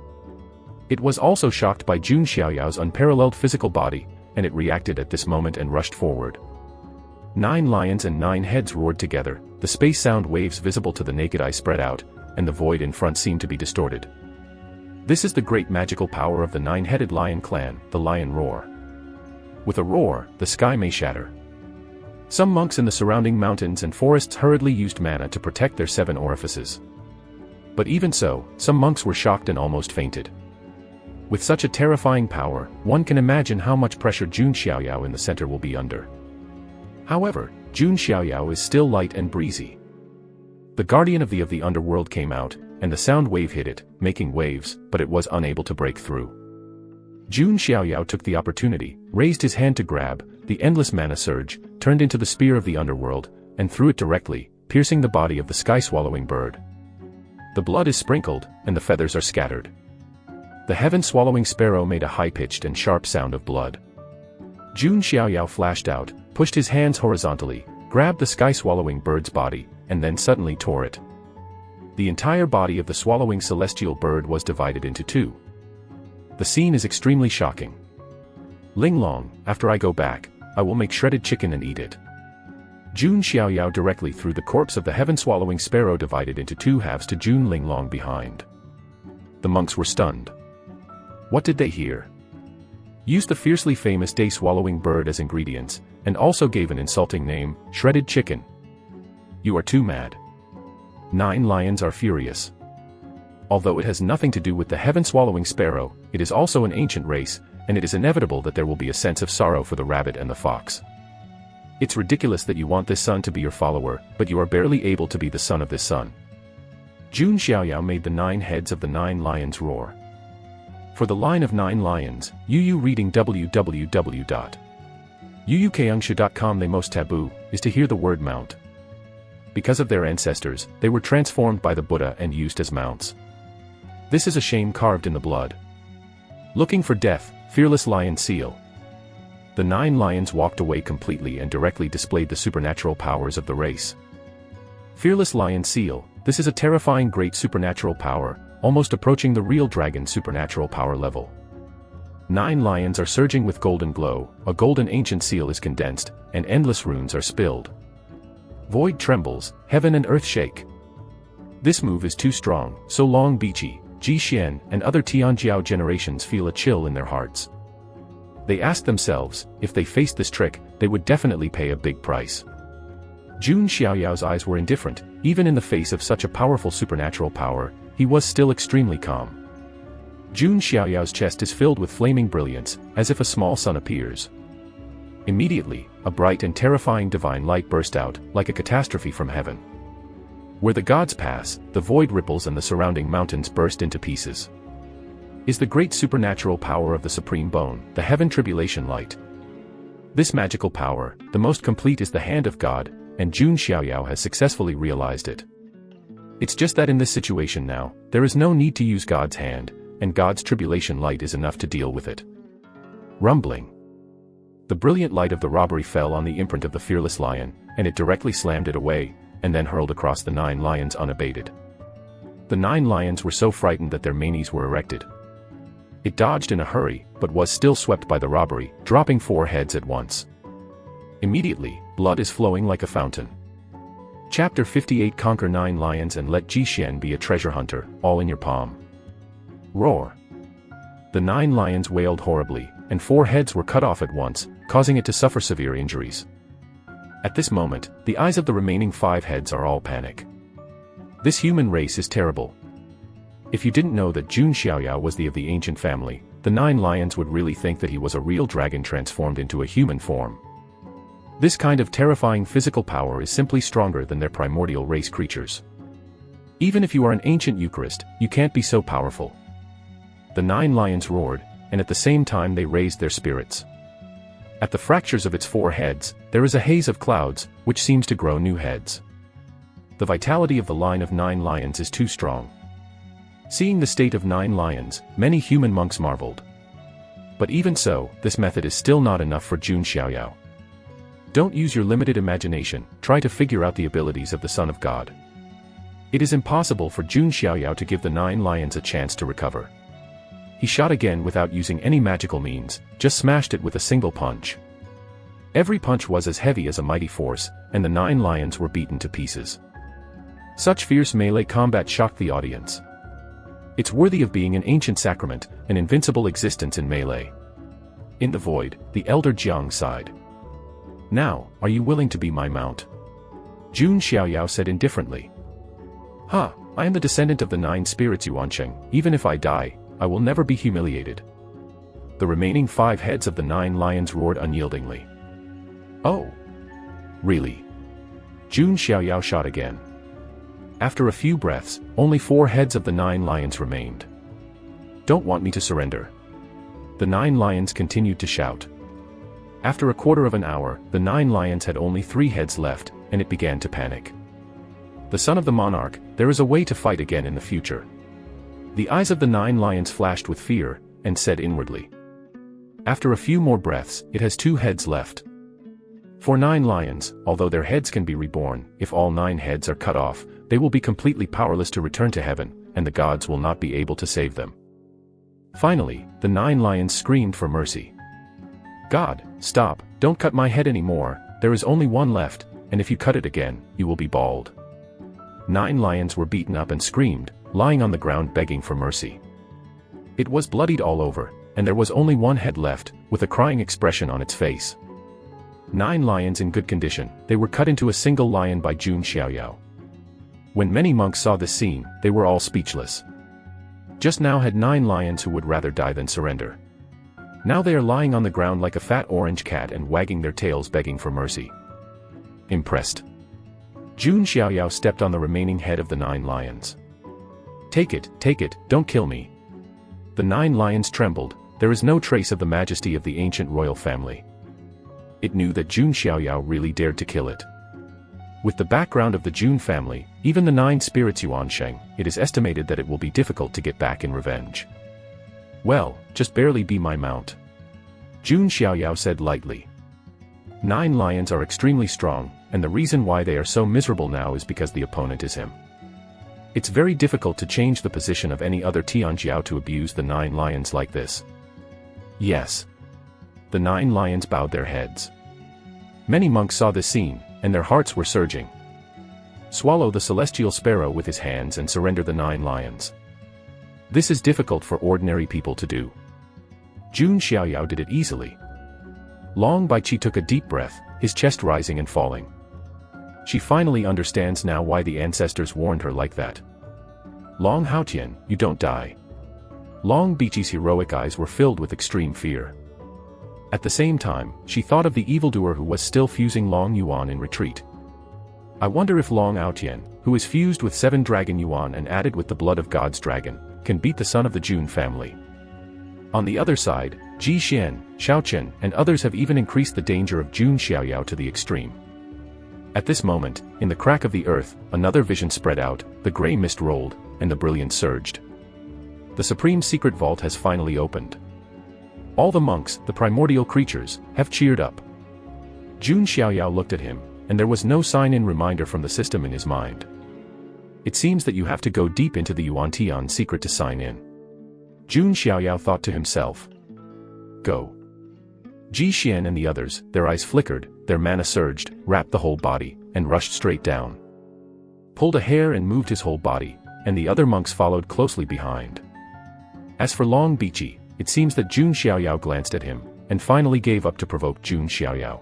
It was also shocked by Jun Xiaoyao's unparalleled physical body, and it reacted at this moment and rushed forward. 9 lions and 9 heads roared together, the space sound waves visible to the naked eye spread out, and the void in front seemed to be distorted. This is the great magical power of the 9-headed lion clan, the lion roar. With a roar, the sky may shatter. Some monks in the surrounding mountains and forests hurriedly used mana to protect their 7 orifices. But even so, some monks were shocked and almost fainted. With such a terrifying power, one can imagine how much pressure Jun Xiaoyao in the center will be under. However, Jun Xiaoyao is still light and breezy. The guardian of the underworld came out, and the sound wave hit it, making waves, but it was unable to break through. Jun Xiaoyao took the opportunity, raised his hand to grab, the endless mana surge, turned into the spear of the underworld, and threw it directly, piercing the body of the sky-swallowing bird. The blood is sprinkled, and the feathers are scattered. The heaven-swallowing sparrow made a high-pitched and sharp sound of blood. Jun Xiaoyao flashed out, pushed his hands horizontally, grabbed the sky-swallowing bird's body, and then suddenly tore it. The entire body of the swallowing celestial bird was divided into two. The scene is extremely shocking. Linglong, after I go back, I will make shredded chicken and eat it. Jun Xiaoyao directly threw the corpse of the heaven-swallowing sparrow divided into two halves to Jun Linglong behind. The monks were stunned. What did they hear? Used the fiercely famous day-swallowing bird as ingredients, and also gave an insulting name, shredded chicken. You are too mad. 9 lions are furious. Although it has nothing to do with the heaven-swallowing sparrow, it is also an ancient race, and it is inevitable that there will be a sense of sorrow for the rabbit and the fox. It's ridiculous that you want this son to be your follower, but you are barely able to be the son of this son. Jun Xiaoyao made the 9 heads of the 9 lions roar. For the line of 9 lions, Yu reading www.yuyukeungsha.com. The most taboo is to hear the word mount. Because of their ancestors, they were transformed by the Buddha and used as mounts. This is a shame carved in the blood. Looking for death, fearless lion seal. The 9 lions walked away completely and directly displayed the supernatural powers of the race. Fearless lion seal, this is a terrifying great supernatural power, almost approaching the real dragon supernatural power level. 9 lions are surging with golden glow, a golden ancient seal is condensed, and endless runes are spilled. Void trembles, heaven and earth shake. This move is too strong, so Long Bichi, Ji Xian, and other Tianjiao generations feel a chill in their hearts. They ask themselves, if they faced this trick, they would definitely pay a big price. Jun Xiaoyao's eyes were indifferent, even in the face of such a powerful supernatural power, he was still extremely calm. Jun Xiaoyao's chest is filled with flaming brilliance, as if a small sun appears. Immediately, a bright and terrifying divine light burst out, like a catastrophe from heaven. Where the gods pass, the void ripples and the surrounding mountains burst into pieces. Is the great supernatural power of the supreme bone, the heaven tribulation light. This magical power, the most complete, is the hand of God, and Jun Xiaoyao has successfully realized it. It's just that in this situation now, there is no need to use God's hand, and God's tribulation light is enough to deal with it. Rumbling. The brilliant light of the robbery fell on the imprint of the fearless lion, and it directly slammed it away, and then hurled across the 9 lions unabated. The 9 lions were so frightened that their manes were erected. It dodged in a hurry, but was still swept by the robbery, dropping 4 heads at once. Immediately, blood is flowing like a fountain. Chapter 58. Conquer 9 lions and let Ji Xian be a treasure hunter, all in your palm. Roar. The 9 lions wailed horribly, and 4 heads were cut off at once, causing it to suffer severe injuries. At this moment, the eyes of the remaining 5 heads are all panic. This human race is terrible. If you didn't know that Jun Xiaoyao was of the ancient family, the 9 lions would really think that he was a real dragon transformed into a human form. This kind of terrifying physical power is simply stronger than their primordial race creatures. Even if you are an ancient Eucharist, you can't be so powerful. The 9 lions roared, and at the same time they raised their spirits. At the fractures of its 4 heads, there is a haze of clouds, which seems to grow new heads. The vitality of the line of 9 lions is too strong. Seeing the state of 9 lions, many human monks marveled. But even so, this method is still not enough for Jun Xiaoyao. Don't use your limited imagination, try to figure out the abilities of the Son of God. It is impossible for Jun Xiaoyao to give the 9 lions a chance to recover. He shot again without using any magical means, just smashed it with a single punch. Every punch was as heavy as a mighty force, and the 9 lions were beaten to pieces. Such fierce melee combat shocked the audience. It's worthy of being an ancient sacrament, an invincible existence in melee. In the void, the elder Jiang sighed. Now, are you willing to be my mount? Jun Xiaoyao said indifferently. Ha, I am the descendant of the 9 spirits Yuansheng, even if I die, I will never be humiliated. The remaining 5 heads of the 9 lions roared unyieldingly. Oh. Really? Jun Xiaoyao shot again. After a few breaths, only 4 heads of the 9 lions remained. Don't want me to surrender. The 9 lions continued to shout. After a quarter of an hour, the 9 lions had only 3 heads left, and it began to panic. The son of the monarch, there is a way to fight again in the future. The eyes of the 9 lions flashed with fear, and said inwardly. After a few more breaths, it has 2 heads left. For 9 lions, although their heads can be reborn, if all 9 heads are cut off, they will be completely powerless to return to heaven, and the gods will not be able to save them. Finally, the 9 lions screamed for mercy. God, stop, don't cut my head anymore, there is only one left, and if you cut it again, you will be bald. 9 lions were beaten up and screamed, lying on the ground begging for mercy. It was bloodied all over, and there was only one head left, with a crying expression on its face. 9 lions in good condition, they were cut into a single lion by Jun Xiaoyao. When many monks saw this scene, they were all speechless. Just now had 9 lions who would rather die than surrender. Now they are lying on the ground like a fat orange cat and wagging their tails begging for mercy. Impressed, Jun Xiaoyao stepped on the remaining head of the 9 lions. Take it, don't kill me. The 9 lions trembled, there is no trace of the majesty of the ancient royal family. It knew that Jun Xiaoyao really dared to kill it. With the background of the Jun family, even the 9 spirits Yuansheng, it is estimated that it will be difficult to get back in revenge. Well, just barely be my mount, Jun Xiaoyao said lightly. 9 lions are extremely strong, and the reason why they are so miserable now is because the opponent is him. It's very difficult to change the position of any other Tianjiao to abuse the 9 lions like this. Yes. The 9 lions bowed their heads. Many monks saw this scene, and their hearts were surging. Swallow the celestial sparrow with his hands and surrender the 9 lions. This is difficult for ordinary people to do. Jun Xiaoyao did it easily. Long Baiqi took a deep breath, his chest rising and falling. She finally understands now why the ancestors warned her like that. Long Haotian, you don't die. Long Baiqi's heroic eyes were filled with extreme fear. At the same time, she thought of the evildoer who was still fusing Long Yuan in retreat. I wonder if Long Haotian, who is fused with 7 dragon Yuan and added with the blood of God's dragon, can beat the son of the Jun family. On the other side, Ji Xian, Shiao Chen, and others have even increased the danger of Jun Xiaoyao to the extreme. At this moment, in the crack of the earth, another vision spread out, the grey mist rolled, and the brilliance surged. The supreme secret vault has finally opened. All the monks, the primordial creatures, have cheered up. Jun Xiaoyao looked at him, and there was no sign-in reminder from the system in his mind. It seems that you have to go deep into the Yuantian secret to sign in. Jun Xiaoyao thought to himself. Go. Ji Xian and the others, their eyes flickered, their mana surged, wrapped the whole body, and rushed straight down. Pulled a hair and moved his whole body, and the other monks followed closely behind. As for Long Baiqi, it seems that Jun Xiaoyao glanced at him, and finally gave up to provoke Jun Xiaoyao.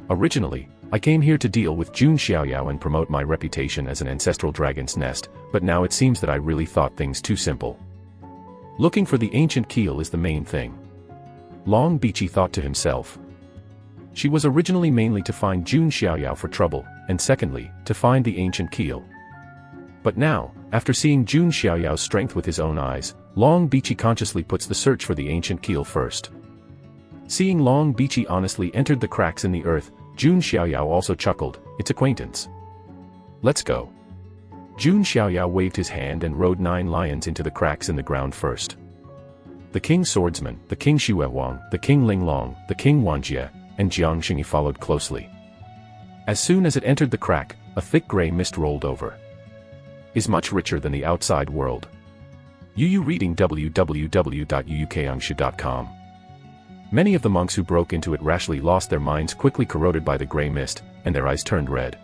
Originally, I came here to deal with Jun Xiaoyao and promote my reputation as an ancestral dragon's nest, but now it seems that I really thought things too simple. Looking for the ancient keel is the main thing. Long Baiqi thought to himself. She was originally mainly to find Jun Xiaoyao for trouble, and secondly, to find the ancient keel. But now, after seeing Jun Xiaoyao's strength with his own eyes, Long Baiqi consciously puts the search for the ancient keel first. Seeing Long Baiqi honestly entered the cracks in the earth, Jun Xiaoyao also chuckled, it's acquaintance. Let's go. Jun Xiaoyao waved his hand and rode 9 lions into the cracks in the ground first. The King Swordsman, the King Xuewang, the King Linglong, the King Wanjie, and Jiang Xingyi followed closely. As soon as it entered the crack, a thick grey mist rolled over. Is much richer than the outside world. Yu reading www.yuukangshu.com. Many of the monks who broke into it rashly lost their minds quickly corroded by the grey mist, and their eyes turned red.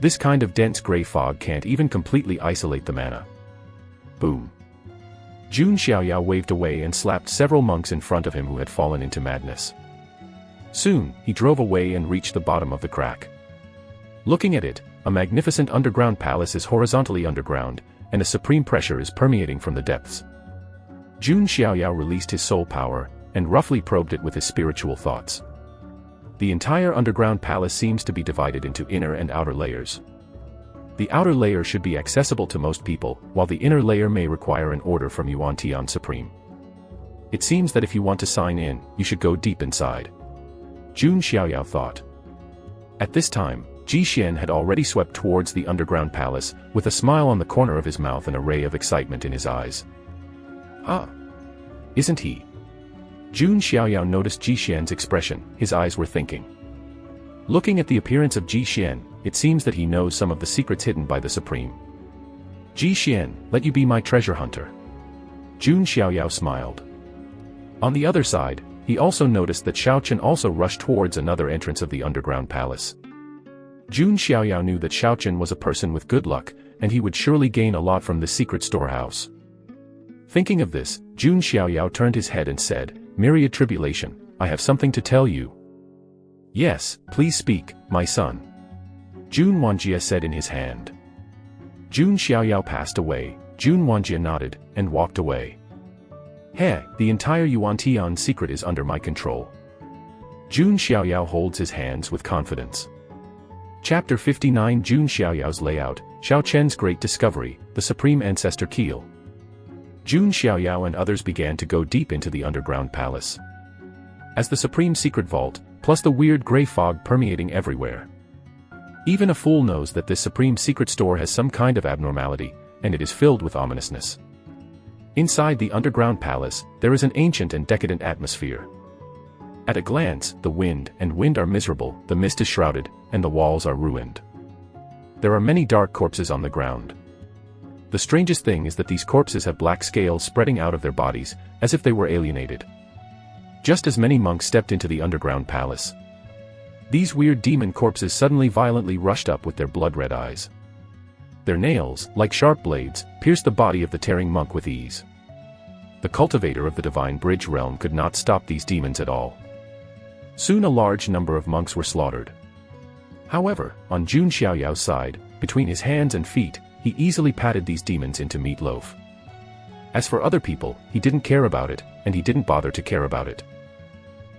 This kind of dense grey fog can't even completely isolate the mana. Boom. Jun Xiaoyao waved away and slapped several monks in front of him who had fallen into madness. Soon, he drove away and reached the bottom of the crack. Looking at it, a magnificent underground palace is horizontally underground, and a supreme pressure is permeating from the depths. Jun Xiaoyao released his soul power, and roughly probed it with his spiritual thoughts. The entire underground palace seems to be divided into inner and outer layers. The outer layer should be accessible to most people, while the inner layer may require an order from Yuantian Supreme. It seems that if you want to sign in, you should go deep inside. Jun Xiaoyao thought. At this time, Ji Xian had already swept towards the underground palace, with a smile on the corner of his mouth and a ray of excitement in his eyes. Ah! Isn't he? Jun Xiaoyao noticed Ji Xian's expression, his eyes were thinking. Looking at the appearance of Ji Xian, it seems that he knows some of the secrets hidden by the Supreme. Ji Xian, let you be my treasure hunter. Jun Xiaoyao smiled. On the other side, he also noticed that Shiao Chen also rushed towards another entrance of the underground palace. Jun Xiaoyao knew that Shiao Chen was a person with good luck, and he would surely gain a lot from this secret storehouse. Thinking of this, Jun Xiaoyao turned his head and said, "Myriad tribulation, I have something to tell you." "Yes, please speak, my son," Jun Wanjie said in his hand. Jun Xiaoyao passed away, Jun Wanjie nodded, and walked away. "He, the entire Yuan-Tian secret is under my control." Jun Xiaoyao holds his hands with confidence. Chapter 59 Jun Xiaoyao's layout, Shiao Chen's great discovery, the Supreme Ancestor Keel. Jun Xiaoyao and others began to go deep into the underground palace. As the Supreme Secret Vault, plus the weird gray fog permeating everywhere. Even a fool knows that this Supreme Secret Store has some kind of abnormality, and it is filled with ominousness. Inside the underground palace, there is an ancient and decadent atmosphere. At a glance, the wind are miserable, the mist is shrouded, and the walls are ruined. There are many dark corpses on the ground. The strangest thing is that these corpses have black scales spreading out of their bodies, as if they were alienated. Just as many monks stepped into the underground palace. These weird demon corpses suddenly violently rushed up with their blood-red eyes. Their nails, like sharp blades, pierced the body of the tearing monk with ease. The cultivator of the divine bridge realm could not stop these demons at all. Soon a large number of monks were slaughtered. However, on Jun Xiaoyao's side, between his hands and feet, he easily patted these demons into meatloaf. As for other people, he didn't care about it, and he didn't bother to care about it.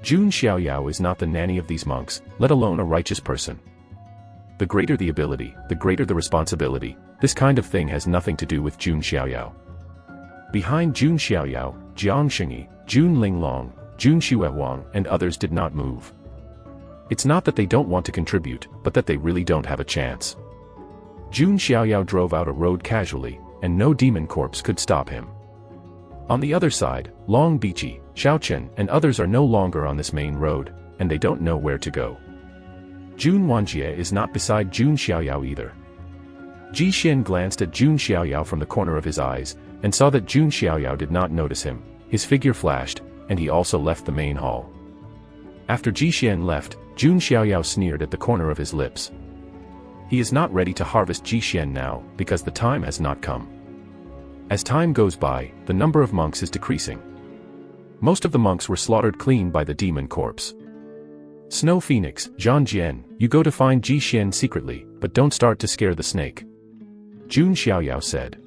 Jun Xiaoyao is not the nanny of these monks, let alone a righteous person. The greater the ability, the greater the responsibility. This kind of thing has nothing to do with Jun Xiaoyao. Behind Jun Xiaoyao, Jiang Xingyi, Jun Linglong, Jun Xuewang, and others did not move. It's not that they don't want to contribute, but that they really don't have a chance. Jun Xiaoyao drove out a road casually, and no demon corpse could stop him. On the other side, Long Bichi, Shiao Chen, and others are no longer on this main road, and they don't know where to go. Jun Wanjie is not beside Jun Xiaoyao either. Ji Xian glanced at Jun Xiaoyao from the corner of his eyes, and saw that Jun Xiaoyao did not notice him. His figure flashed, and he also left the main hall. After Ji Xian left, Jun Xiaoyao sneered at the corner of his lips. He is not ready to harvest Ji Xian now, because the time has not come. As time goes by, the number of monks is decreasing. Most of the monks were slaughtered clean by the demon corpse. Snow Phoenix, Zhang Jian, you go to find Ji Xian secretly, but don't start to scare the snake. Jun Xiaoyao said.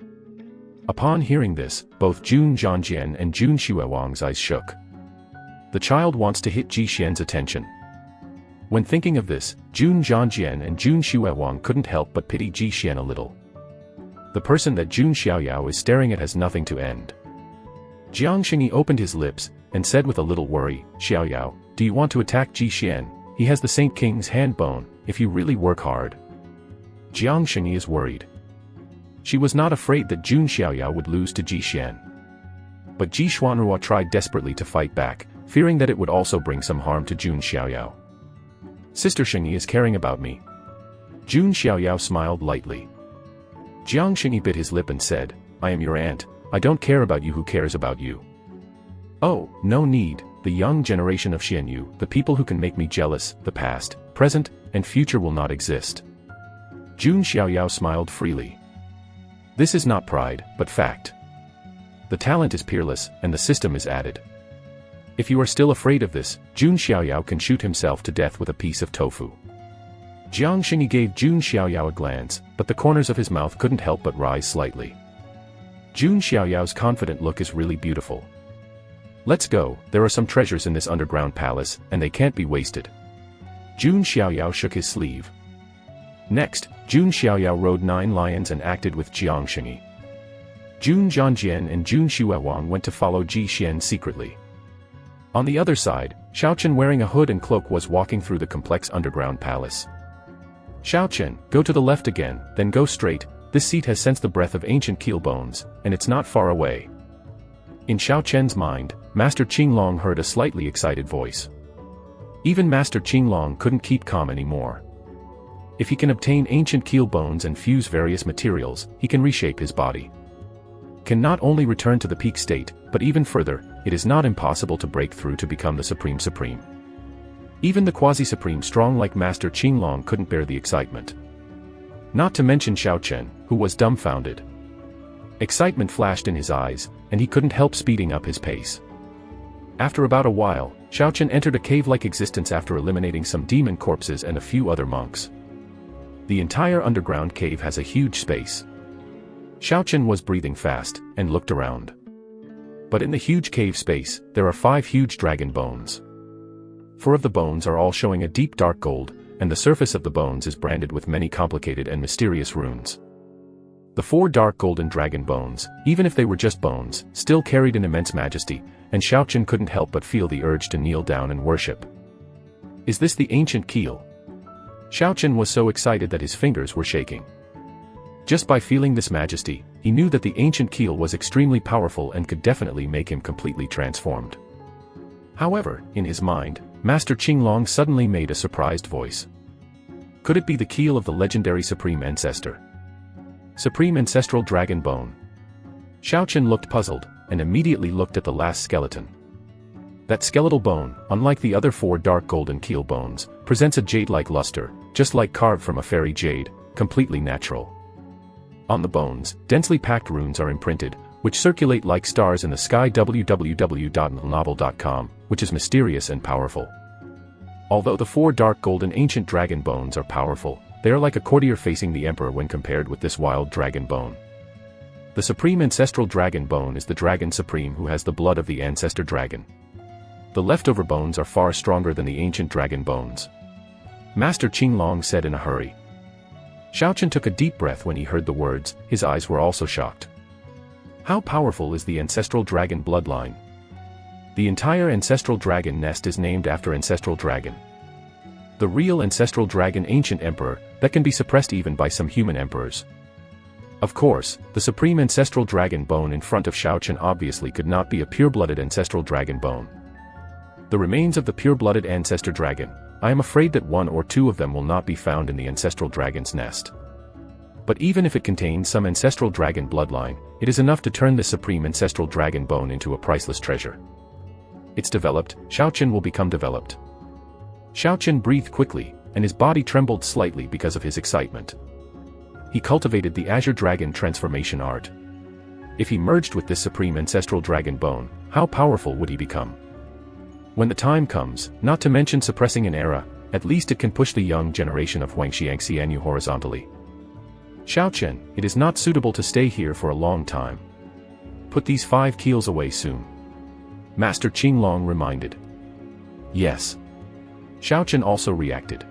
Upon hearing this, both Jun Zhangjian and Jun Xuewang's eyes shook. The child wants to hit Ji Xian's attention. When thinking of this, Jun Zhangjian and Jun Xuewang couldn't help but pity Ji Xian a little. The person that Jun Xiaoyao is staring at has nothing to end. Jiang Xingyi opened his lips, and said with a little worry, Xiaoyao, do you want to attack Ji Xian? He has the Saint King's hand bone, if you really work hard. Jiang Xingyi is worried. She was not afraid that Jun Xiaoyao would lose to Ji Xian. But Ji Xuanrua tried desperately to fight back, fearing that it would also bring some harm to Jun Xiaoyao. Sister Xingyi is caring about me. Jun Xiaoyao smiled lightly. Jiang Xingyi bit his lip and said, I am your aunt, I don't care about you, who cares about you? Oh, no need, the young generation of Xianyu, the people who can make me jealous, the past, present, and future will not exist. Jun Xiaoyao smiled freely. This is not pride, but fact. The talent is peerless, and the system is added. If you are still afraid of this, Jun Xiaoyao can shoot himself to death with a piece of tofu. Jiang Xingyi gave Jun Xiaoyao a glance, but the corners of his mouth couldn't help but rise slightly. Jun Xiaoyao's confident look is really beautiful. Let's go, there are some treasures in this underground palace, and they can't be wasted. Jun Xiaoyao shook his sleeve. Next, Jun Xiaoyao rode 9 lions and acted with Jiang Xingyi. Jun Zhangjian and Jun Xuewang went to follow Ji Xian secretly. On the other side, Shiao Chen wearing a hood and cloak was walking through the complex underground palace. Shiao Chen, go to the left again, then go straight, this seat has sensed the breath of ancient keel bones, and it's not far away. In Shiao Chen's mind, Master Qinglong heard a slightly excited voice. Even Master Qinglong couldn't keep calm anymore. If he can obtain ancient keel bones and fuse various materials, he can reshape his body. Can not only return to the peak state, but even further, it is not impossible to break through to become the Supreme. Even the quasi-supreme strong like Master Qinglong couldn't bear the excitement. Not to mention Shiao Chen, who was dumbfounded. Excitement flashed in his eyes, and he couldn't help speeding up his pace. After about a while, Shiao Chen entered a cave-like existence after eliminating some demon corpses and a few other monks. The entire underground cave has a huge space. Shiao Chen was breathing fast, and looked around. But in the huge cave space, there are 5 huge dragon bones. 4 of the bones are all showing a deep dark gold, and the surface of the bones is branded with many complicated and mysterious runes. The 4 dark golden dragon bones, even if they were just bones, still carried an immense majesty, and Shiao Chen couldn't help but feel the urge to kneel down and worship. Is this the ancient keel? Shiao Chen was so excited that his fingers were shaking. Just by feeling this majesty, he knew that the ancient keel was extremely powerful and could definitely make him completely transformed. However, in his mind, Master Qinglong suddenly made a surprised voice. Could it be the keel of the legendary Supreme Ancestor? Supreme Ancestral Dragon Bone. Shiao Chen looked puzzled, and immediately looked at the last skeleton. That skeletal bone, unlike the other 4 dark golden keel bones, presents a jade-like luster, just like carved from a fairy jade, completely natural. On the bones, densely packed runes are imprinted, which circulate like stars in the sky. www.novel.com, which is mysterious and powerful. Although the 4 dark golden ancient dragon bones are powerful, they are like a courtier facing the emperor when compared with this wild dragon bone. The Supreme Ancestral Dragon Bone is the Dragon Supreme who has the blood of the Ancestor Dragon. The leftover bones are far stronger than the ancient dragon bones. Master Qinglong said in a hurry. Shiao Chen took a deep breath when he heard the words, his eyes were also shocked. How powerful is the Ancestral Dragon bloodline? The entire Ancestral Dragon nest is named after Ancestral Dragon. The real Ancestral Dragon Ancient Emperor, that can be suppressed even by some human emperors. Of course, the Supreme Ancestral Dragon Bone in front of Shiao Chen obviously could not be a pure-blooded Ancestral Dragon Bone. The remains of the pure-blooded Ancestor Dragon, I am afraid that 1 or 2 of them will not be found in the Ancestral Dragon's nest. But even if it contains some Ancestral Dragon bloodline, it is enough to turn the Supreme Ancestral Dragon Bone into a priceless treasure. It's developed, Shiao Chen will become developed. Shiao Chen breathed quickly, and his body trembled slightly because of his excitement. He cultivated the Azure Dragon transformation art. If he merged with this Supreme Ancestral Dragon Bone, how powerful would he become? When the time comes, not to mention suppressing an era, at least it can push the young generation of Huangxiangxianyu horizontally. Shiao Chen, it is not suitable to stay here for a long time. Put these 5 keels away soon. Master Qinglong reminded. Yes. Shiao Chen also reacted.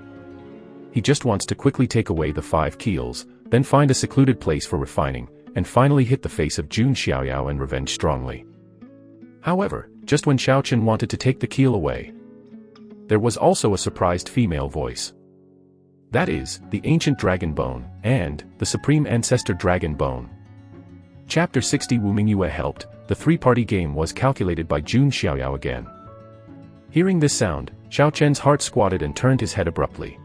He just wants to quickly take away the 5 keels, then find a secluded place for refining, and finally hit the face of Jun Xiaoyao and revenge strongly. However, just when Shiao Chen wanted to take the keel away, there was also a surprised female voice. That is, the Ancient Dragon Bone, and the Supreme Ancestor Dragon Bone. Chapter 60 Wu Mingyue helped, the 3-party game was calculated by Jun Xiaoyao again. Hearing this sound, Shiao Chen's heart squatted and turned his head abruptly.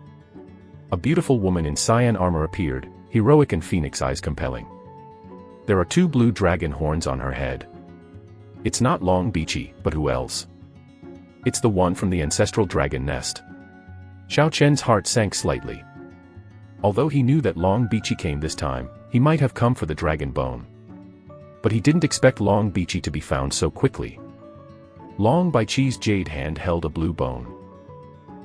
A beautiful woman in cyan armor appeared, heroic and phoenix eyes compelling. There are 2 blue dragon horns on her head. It's not Long Bichi, but who else? It's the one from the Ancestral Dragon Nest. Shiao Chen's heart sank slightly. Although he knew that Long Bichi came this time, he might have come for the dragon bone. But he didn't expect Long Bichi to be found so quickly. Long Bichi's jade hand held a blue bone.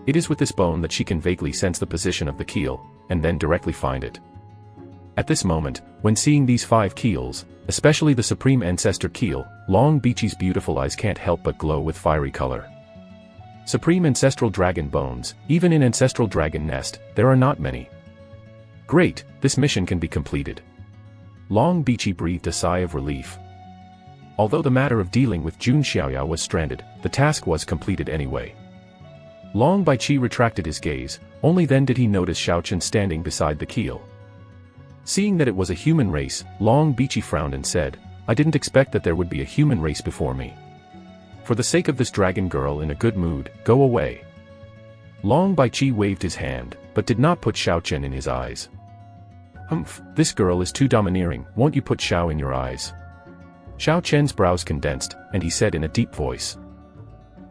It is with this bone that she can vaguely sense the position of the keel, and then directly find it. At this moment, when seeing these 5 keels, especially the Supreme Ancestor keel, Long Bichi's beautiful eyes can't help but glow with fiery color. Supreme Ancestral Dragon Bones, even in Ancestral Dragon Nest, there are not many. Great, this mission can be completed. Long Bichi breathed a sigh of relief. Although the matter of dealing with Jun Xiaoyao was stranded, the task was completed anyway. Long Bichi retracted his gaze, only then did he notice Shiao Chen standing beside the keel. Seeing that it was a human race, Long Bichi frowned and said, I didn't expect that there would be a human race before me. For the sake of this dragon girl in a good mood, go away. Long Baiqi waved his hand, but did not put Xiao Chen in his eyes. Humph, this girl is too domineering, won't you put Xiao in your eyes? Xiao Chen's brows condensed, and he said in a deep voice.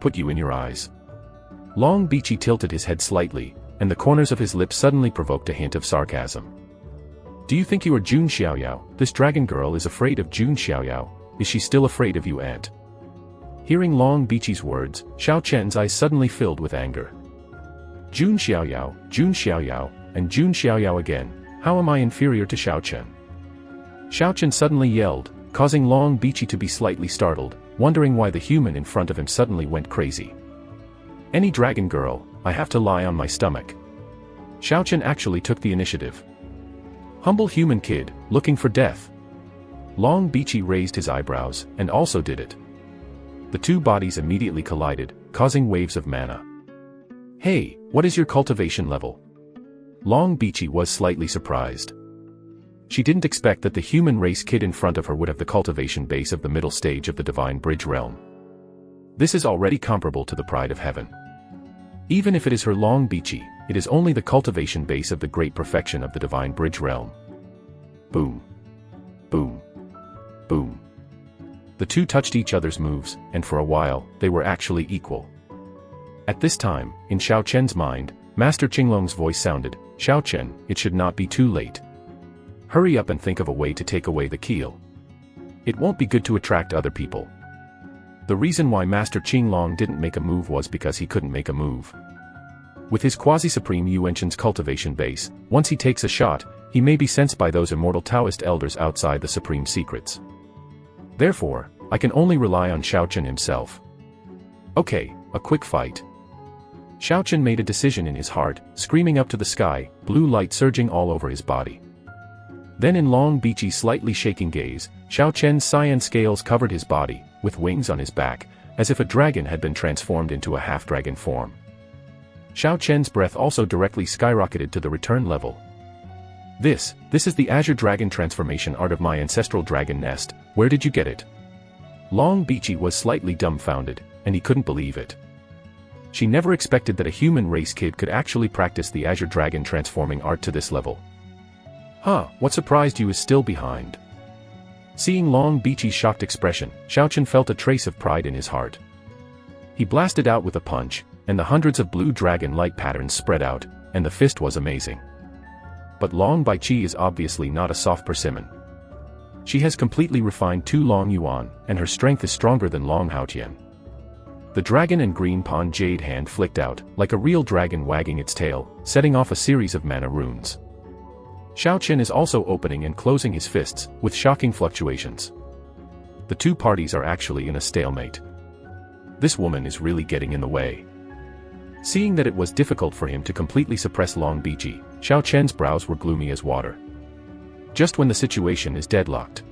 Put you in your eyes. Long Baiqi tilted his head slightly, and the corners of his lips suddenly provoked a hint of sarcasm. Do you think you are Jun Xiaoyao? This dragon girl is afraid of Jun Xiaoyao. Is she still afraid of you, aunt? Hearing Long Baiqi's words, Xiao Chen's eyes suddenly filled with anger. Jun Xiaoyao, and Jun Xiaoyao again. How am I inferior to Xiao Chen? Xiao Chen suddenly yelled, causing Long Baiqi to be slightly startled, wondering why the human in front of him suddenly went crazy. Any dragon girl, I have to lie on my stomach. Xiao Chen actually took the initiative. Humble human kid, looking for death. Long Baiqi raised his eyebrows, and also did it. The two bodies immediately collided, causing waves of mana. Hey, what is your cultivation level? Long Baiqi was slightly surprised. She didn't expect that the human race kid in front of her would have the cultivation base of the middle stage of the Divine Bridge realm. This is already comparable to the Pride of Heaven. Even if it is her Long Baiqi, it is only the cultivation base of the great perfection of the Divine Bridge realm. Boom. Boom. Boom. The two touched each other's moves, and for a while, they were actually equal. At this time, in Xiao Chen's mind, Master Qinglong's voice sounded, Xiao Chen, it should not be too late. Hurry up and think of a way to take away the keel. It won't be good to attract other people. The reason why Master Qinglong didn't make a move was because he couldn't make a move. With his quasi-supreme Yuanshan's cultivation base, once he takes a shot, he may be sensed by those immortal Taoist elders outside the supreme secrets. Therefore, I can only rely on Xiao Chen himself. Okay, a quick fight. Xiao Chen made a decision in his heart, screaming up to the sky, blue light surging all over his body. Then in Long Baiqi's slightly shaking gaze, Xiao Chen's cyan scales covered his body, with wings on his back, as if a dragon had been transformed into a half-dragon form. Xiao Chen's breath also directly skyrocketed to the return level. This is the Azure Dragon transformation art of my ancestral dragon nest. Where did you get it? Long Baiqi was slightly dumbfounded, and he couldn't believe it. She never expected that a human race kid could actually practice the Azure Dragon transforming art to this level. Huh, what surprised you is still behind. Seeing Long Baiqi's shocked expression, Xiao Chen felt a trace of pride in his heart. He blasted out with a punch, and the hundreds of blue dragon light patterns spread out, and the fist was amazing. But Long Baiqi is obviously not a soft persimmon. She has completely refined 2 Long Yuan, and her strength is stronger than Long Haotian. The dragon and green pawn jade hand flicked out, like a real dragon wagging its tail, setting off a series of mana runes. Xiao Chen is also opening and closing his fists, with shocking fluctuations. The two parties are actually in a stalemate. This woman is really getting in the way. Seeing that it was difficult for him to completely suppress Long Baiqi, Xiao Chen's brows were gloomy as water. Just when the situation is deadlocked,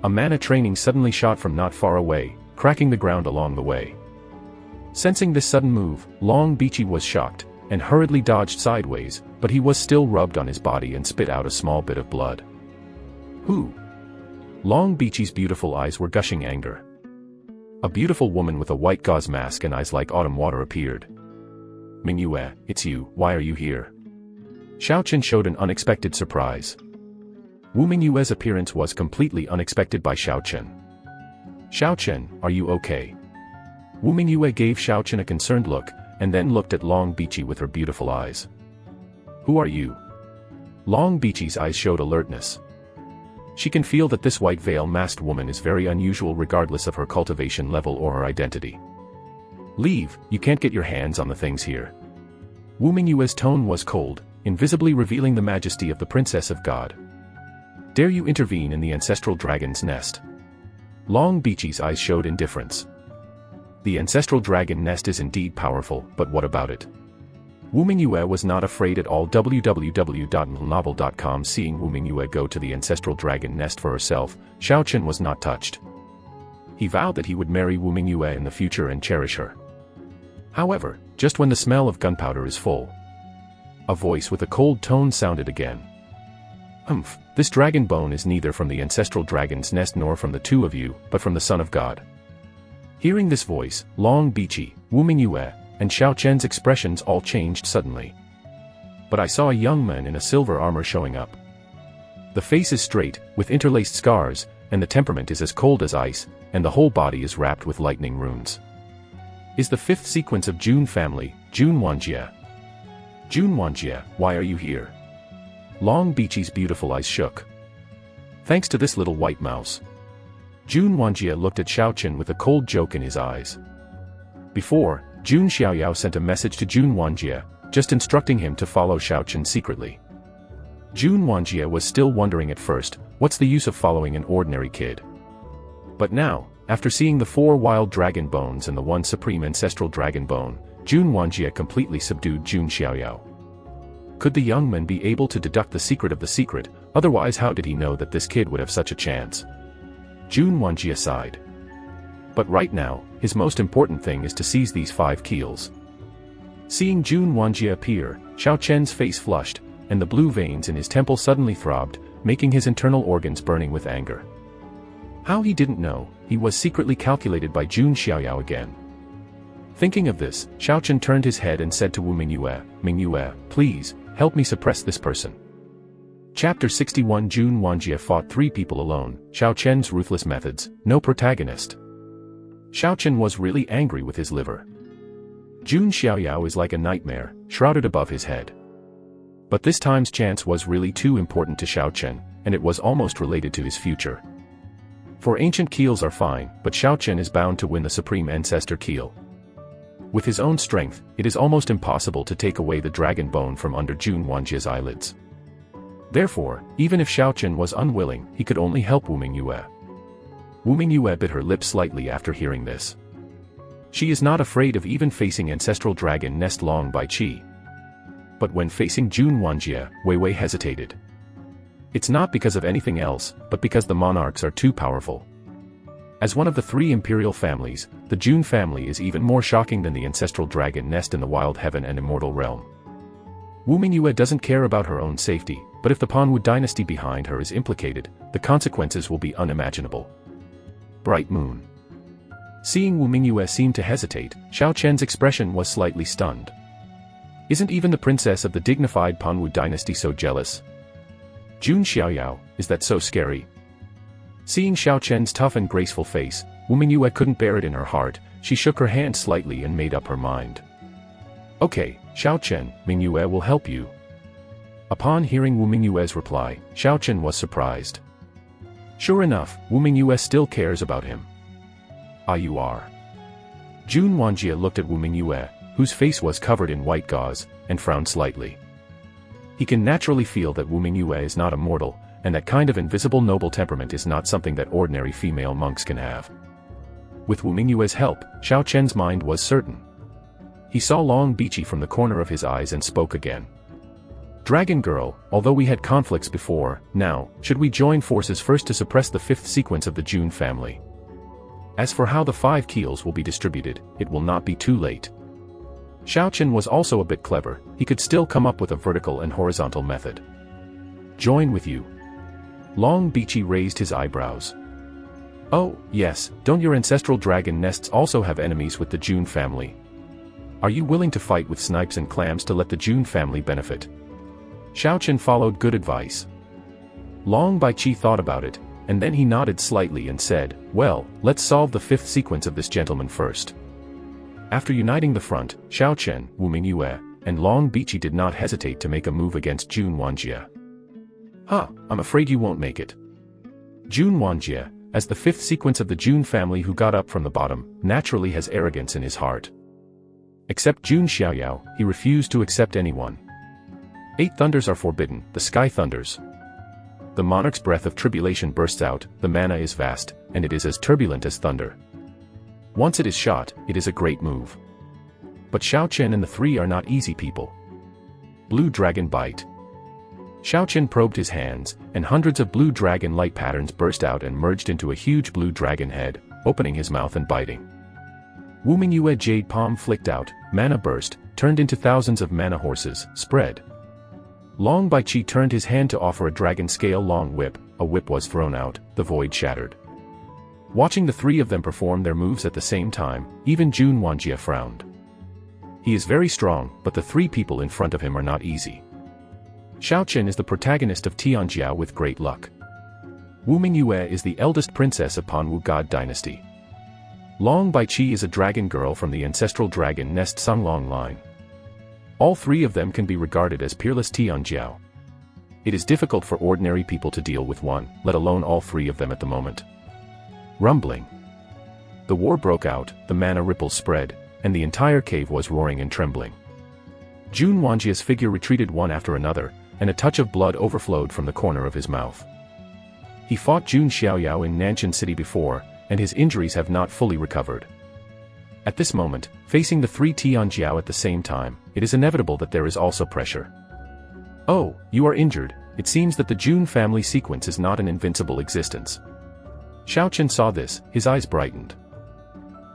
a mana training suddenly shot from not far away, cracking the ground along the way. Sensing this sudden move, Long Baiqi was shocked, and hurriedly dodged sideways, but he was still rubbed on his body and spit out a small bit of blood. Who? Long Baiqi's beautiful eyes were gushing anger. A beautiful woman with a white gauze mask and eyes like autumn water appeared. Mingyue, it's you, why are you here? Xiao Chen showed an unexpected surprise. Wu Mingyue's appearance was completely unexpected by Xiao Chen. Xiao Chen, are you okay? Wu Mingyue gave Xiao Chen a concerned look, and then looked at Long Baiqi with her beautiful eyes. Who are you? Long Baiqi's eyes showed alertness. She can feel that this white veil-masked woman is very unusual regardless of her cultivation level or her identity. Leave, you can't get your hands on the things here. Wu Mingyue's tone was cold, invisibly revealing the majesty of the Princess of God. Dare you intervene in the ancestral dragon's nest? Long Baiqi's eyes showed indifference. The ancestral dragon nest is indeed powerful, but what about it? Wu Mingyue was not afraid at all. www.novel.com. Seeing Wu Mingyue go to the ancestral dragon nest for herself, Xiao Chen was not touched. He vowed that he would marry Wu Mingyue in the future and cherish her. However, just when the smell of gunpowder is full, a voice with a cold tone sounded again. Humph, this dragon bone is neither from the ancestral dragon's nest nor from the two of you, but from the Son of God. Hearing this voice, Long Baiqi, Wu Mingyue, and Xiao Chen's expressions all changed suddenly. But I saw a young man in a silver armor showing up. The face is straight, with interlaced scars, and the temperament is as cold as ice, and the whole body is wrapped with lightning runes. Is the fifth sequence of Jun Family, Jun Wanjie. Jun Wanjie, why are you here? Long Bichi's beautiful eyes shook. Thanks to this little white mouse. Jun Wanjie looked at Xiao Chen with a cold joke in his eyes. Before, Jun Xiaoyao sent a message to Jun Wanjie, just instructing him to follow Xiao Chen secretly. Jun Wanjie was still wondering at first, what's the use of following an ordinary kid? But now, after seeing the 4 wild dragon bones and the 1 supreme ancestral dragon bone, Jun Wanjie completely subdued Jun Xiaoyao. Could the young man be able to deduct the secret of the secret, otherwise how did he know that this kid would have such a chance? Jun Wanjie sighed. But right now, his most important thing is to seize these 5 keels. Seeing Jun Wanjie appear, Xiao Chen's face flushed, and the blue veins in his temple suddenly throbbed, making his internal organs burning with anger. How he didn't know, he was secretly calculated by Jun Xiaoyao again. Thinking of this, Xiao Chen turned his head and said to Wu Mingyue, please, help me suppress this person. Chapter 61 Jun Wanjie fought 3 people alone, Xiao Chen's ruthless methods, no protagonist. Xiao Chen was really angry with his liver. Jun Xiaoyao is like a nightmare, shrouded above his head. But this time's chance was really too important to Xiao Chen, and it was almost related to his future. For ancient keels are fine, but Xiao Chen is bound to win the supreme ancestor keel. With his own strength, it is almost impossible to take away the dragon bone from under Jun Wanjie's eyelids. Therefore, even if Xiao Chen was unwilling, he could only help Wu Mingyue. Wu Mingyue bit her lip slightly after hearing this. She is not afraid of even facing ancestral dragon nest Long Bai Qi. But when facing Jun Wanjie, Wei Wei hesitated. It's not because of anything else, but because the monarchs are too powerful. As one of the 3 imperial families, the Jun family is even more shocking than the ancestral dragon nest in the Wild Heaven and Immortal Realm. Wu Mingyue doesn't care about her own safety, but if the Panwu dynasty behind her is implicated, the consequences will be unimaginable. Bright Moon. Seeing Wu Mingyue seem to hesitate, Xiao Chen's expression was slightly stunned. Isn't even the princess of the dignified Panwu dynasty so jealous? Jun Xiaoyao, is that so scary? Seeing Xiao Chen's tough and graceful face, Wu Mingyue couldn't bear it in her heart. She shook her hand slightly and made up her mind. Okay, Xiao Chen, Mingyue will help you. Upon hearing Wu Mingyue's reply, Xiao Chen was surprised. Sure enough, Wu Mingyue still cares about him. Ah, you are. Jun Wanjie looked at Wu Mingyue, whose face was covered in white gauze, and frowned slightly. He can naturally feel that Wu Mingyue is not a mortal, and that kind of invisible noble temperament is not something that ordinary female monks can have. With Wu Mingyue's help, Xiao Chen's mind was certain. He saw Long Bichi from the corner of his eyes and spoke again. Dragon Girl, although we had conflicts before, now, should we join forces first to suppress the 5th sequence of the Jun family? As for how the 5 keels will be distributed, it will not be too late. Xiao Chen was also a bit clever, he could still come up with a vertical and horizontal method. Join with you. Long Bichi raised his eyebrows. Oh, yes, don't your ancestral dragon nests also have enemies with the Jun family? Are you willing to fight with snipes and clams to let the Jun family benefit? Xiao Chen followed good advice. Long Bai Qi thought about it, and then he nodded slightly and said, well, let's solve the 5th sequence of this gentleman first. After uniting the front, Xiao Chen, Wu Mingyue, and Long Bichi did not hesitate to make a move against Jun Wanjie. I'm afraid you won't make it. Jun Wanjie, as the 5th sequence of the Jun family who got up from the bottom, naturally has arrogance in his heart. Except Jun Xiaoyao, he refused to accept anyone. 8 thunders are forbidden, the sky thunders. The monarch's breath of tribulation bursts out, the mana is vast, and it is as turbulent as thunder. Once it is shot, it is a great move. But Xiao Chen and the 3 are not easy people. Blue Dragon Bite. Xiao Chen probed his hands, and hundreds of blue dragon light patterns burst out and merged into a huge blue dragon head, opening his mouth and biting. Wu Mingyue Jade Palm flicked out, mana burst, turned into thousands of mana horses, spread. Long Bai Qi turned his hand to offer a dragon scale long whip, a whip was thrown out, the void shattered. Watching the 3 of them perform their moves at the same time, even Jun Wanjie frowned. He is very strong, but the three people in front of him are not easy. Xiao Chen is the protagonist of Tianjiao with great luck. Wu Mingyue is the eldest princess of Panwu God dynasty. Long Baiqi is a dragon girl from the ancestral dragon nest Songlong line. All three of them can be regarded as peerless Tianjiao. It is difficult for ordinary people to deal with one, let alone all three of them at the moment. Rumbling. The war broke out, the mana ripples spread, and the entire cave was roaring and trembling. Jun Wanjie's figure retreated one after another, and a touch of blood overflowed from the corner of his mouth. He fought Jun Xiaoyao in Nanshan City before, and his injuries have not fully recovered. At this moment, facing the three Tianjiao at the same time, it is inevitable that there is also pressure. Oh, you are injured. It seems that the Jun family sequence is not an invincible existence. Xiao Chen saw this, his eyes brightened.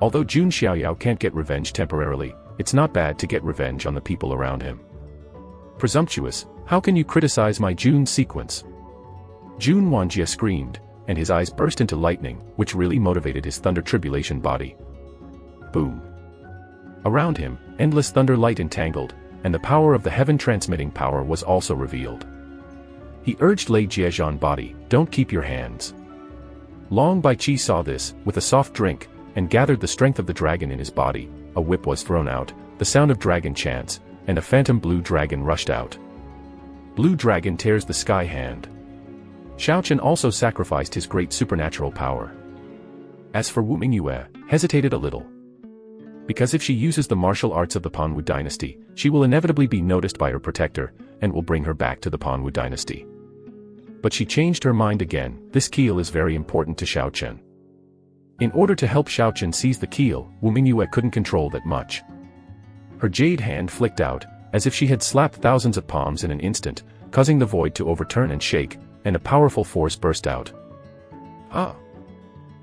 Although Jun Xiaoyao can't get revenge temporarily, it's not bad to get revenge on the people around him. Presumptuous, how can you criticize my Jun sequence? Jun Wanjie screamed, and his eyes burst into lightning, which really motivated his thunder tribulation body. Boom. Around him, endless thunder light entangled, and the power of the heaven-transmitting power was also revealed. He urged Lei Jiezhan body, don't keep your hands. Long Baiqi saw this, with a soft drink, and gathered the strength of the dragon in his body. A whip was thrown out, the sound of dragon chants, and a phantom blue dragon rushed out. Blue dragon tears the sky hand. Xiao Chen also sacrificed his great supernatural power. As for Wu Mingyue, hesitated a little. Because if she uses the martial arts of the Panwu dynasty, she will inevitably be noticed by her protector, and will bring her back to the Panwu dynasty. But she changed her mind again. This keel is very important to Xiao Chen. In order to help Xiao Chen seize the keel, Wu Mingyue couldn't control that much. Her jade hand flicked out, as if she had slapped thousands of palms in an instant, causing the void to overturn and shake, and a powerful force burst out. Ah!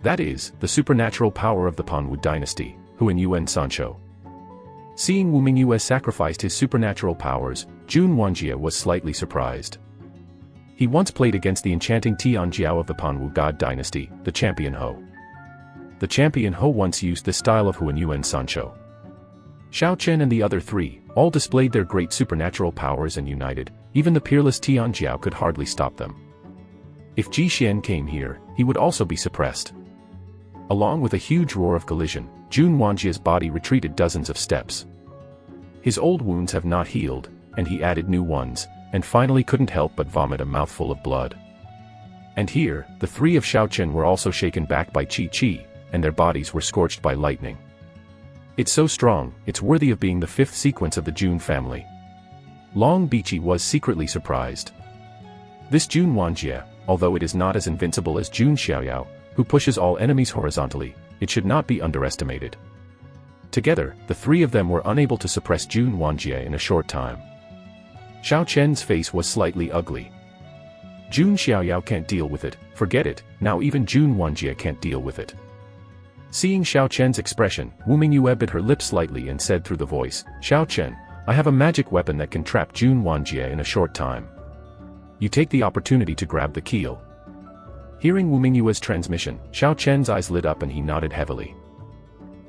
That is, the supernatural power of the Panwu dynasty, Huan Yuan Sancho. Seeing Wu Mingyue sacrificed his supernatural powers, Jun Wanjie was slightly surprised. He once played against the enchanting Tianjiao of the Panwu God dynasty, the Champion Ho. The Champion Ho once used this style of Huan Yuan Sancho. Xiao Chen and the other three, all displayed their great supernatural powers and united, even the peerless Tianjiao could hardly stop them. If Ji Xian came here, he would also be suppressed. Along with a huge roar of collision, Jun Wanjie's body retreated dozens of steps. His old wounds have not healed, and he added new ones, and finally couldn't help but vomit a mouthful of blood. And here, the three of Xiao Chen were also shaken back by Qi, and their bodies were scorched by lightning. It's so strong, it's worthy of being the fifth sequence of the Jun family. Long Baiqi was secretly surprised. This Jun Wanjie, although it is not as invincible as Jun Xiaoyao, who pushes all enemies horizontally, it should not be underestimated. Together, the three of them were unable to suppress Jun Wanjie in a short time. Xiao Chen's face was slightly ugly. Jun Xiaoyao can't deal with it, forget it, now even Jun Wanjie can't deal with it. Seeing Xiao Chen's expression, Wu Mingyue bit her lips slightly and said through the voice, Xiao Chen, I have a magic weapon that can trap Jun Wanjie in a short time. You take the opportunity to grab the keel. Hearing Wu Mingyue's transmission, Xiao Chen's eyes lit up and he nodded heavily.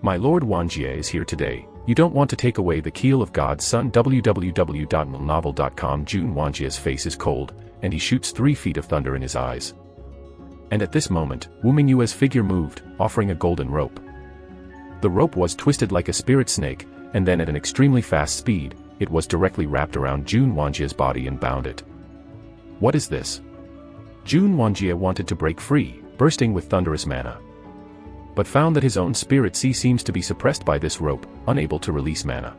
My Lord Wanjie is here today. You don't want to take away the keel of God's Son. www.novel.com. Jun Wanjie's face is cold, and he shoots 3 feet of thunder in his eyes. And at this moment, Wu Mingyue's figure moved, offering a golden rope. The rope was twisted like a spirit snake, and then at an extremely fast speed, it was directly wrapped around Jun Wanjie's body and bound it. What is this? Jun Wanjie wanted to break free, bursting with thunderous mana. But found that his own spirit seems to be suppressed by this rope, unable to release mana.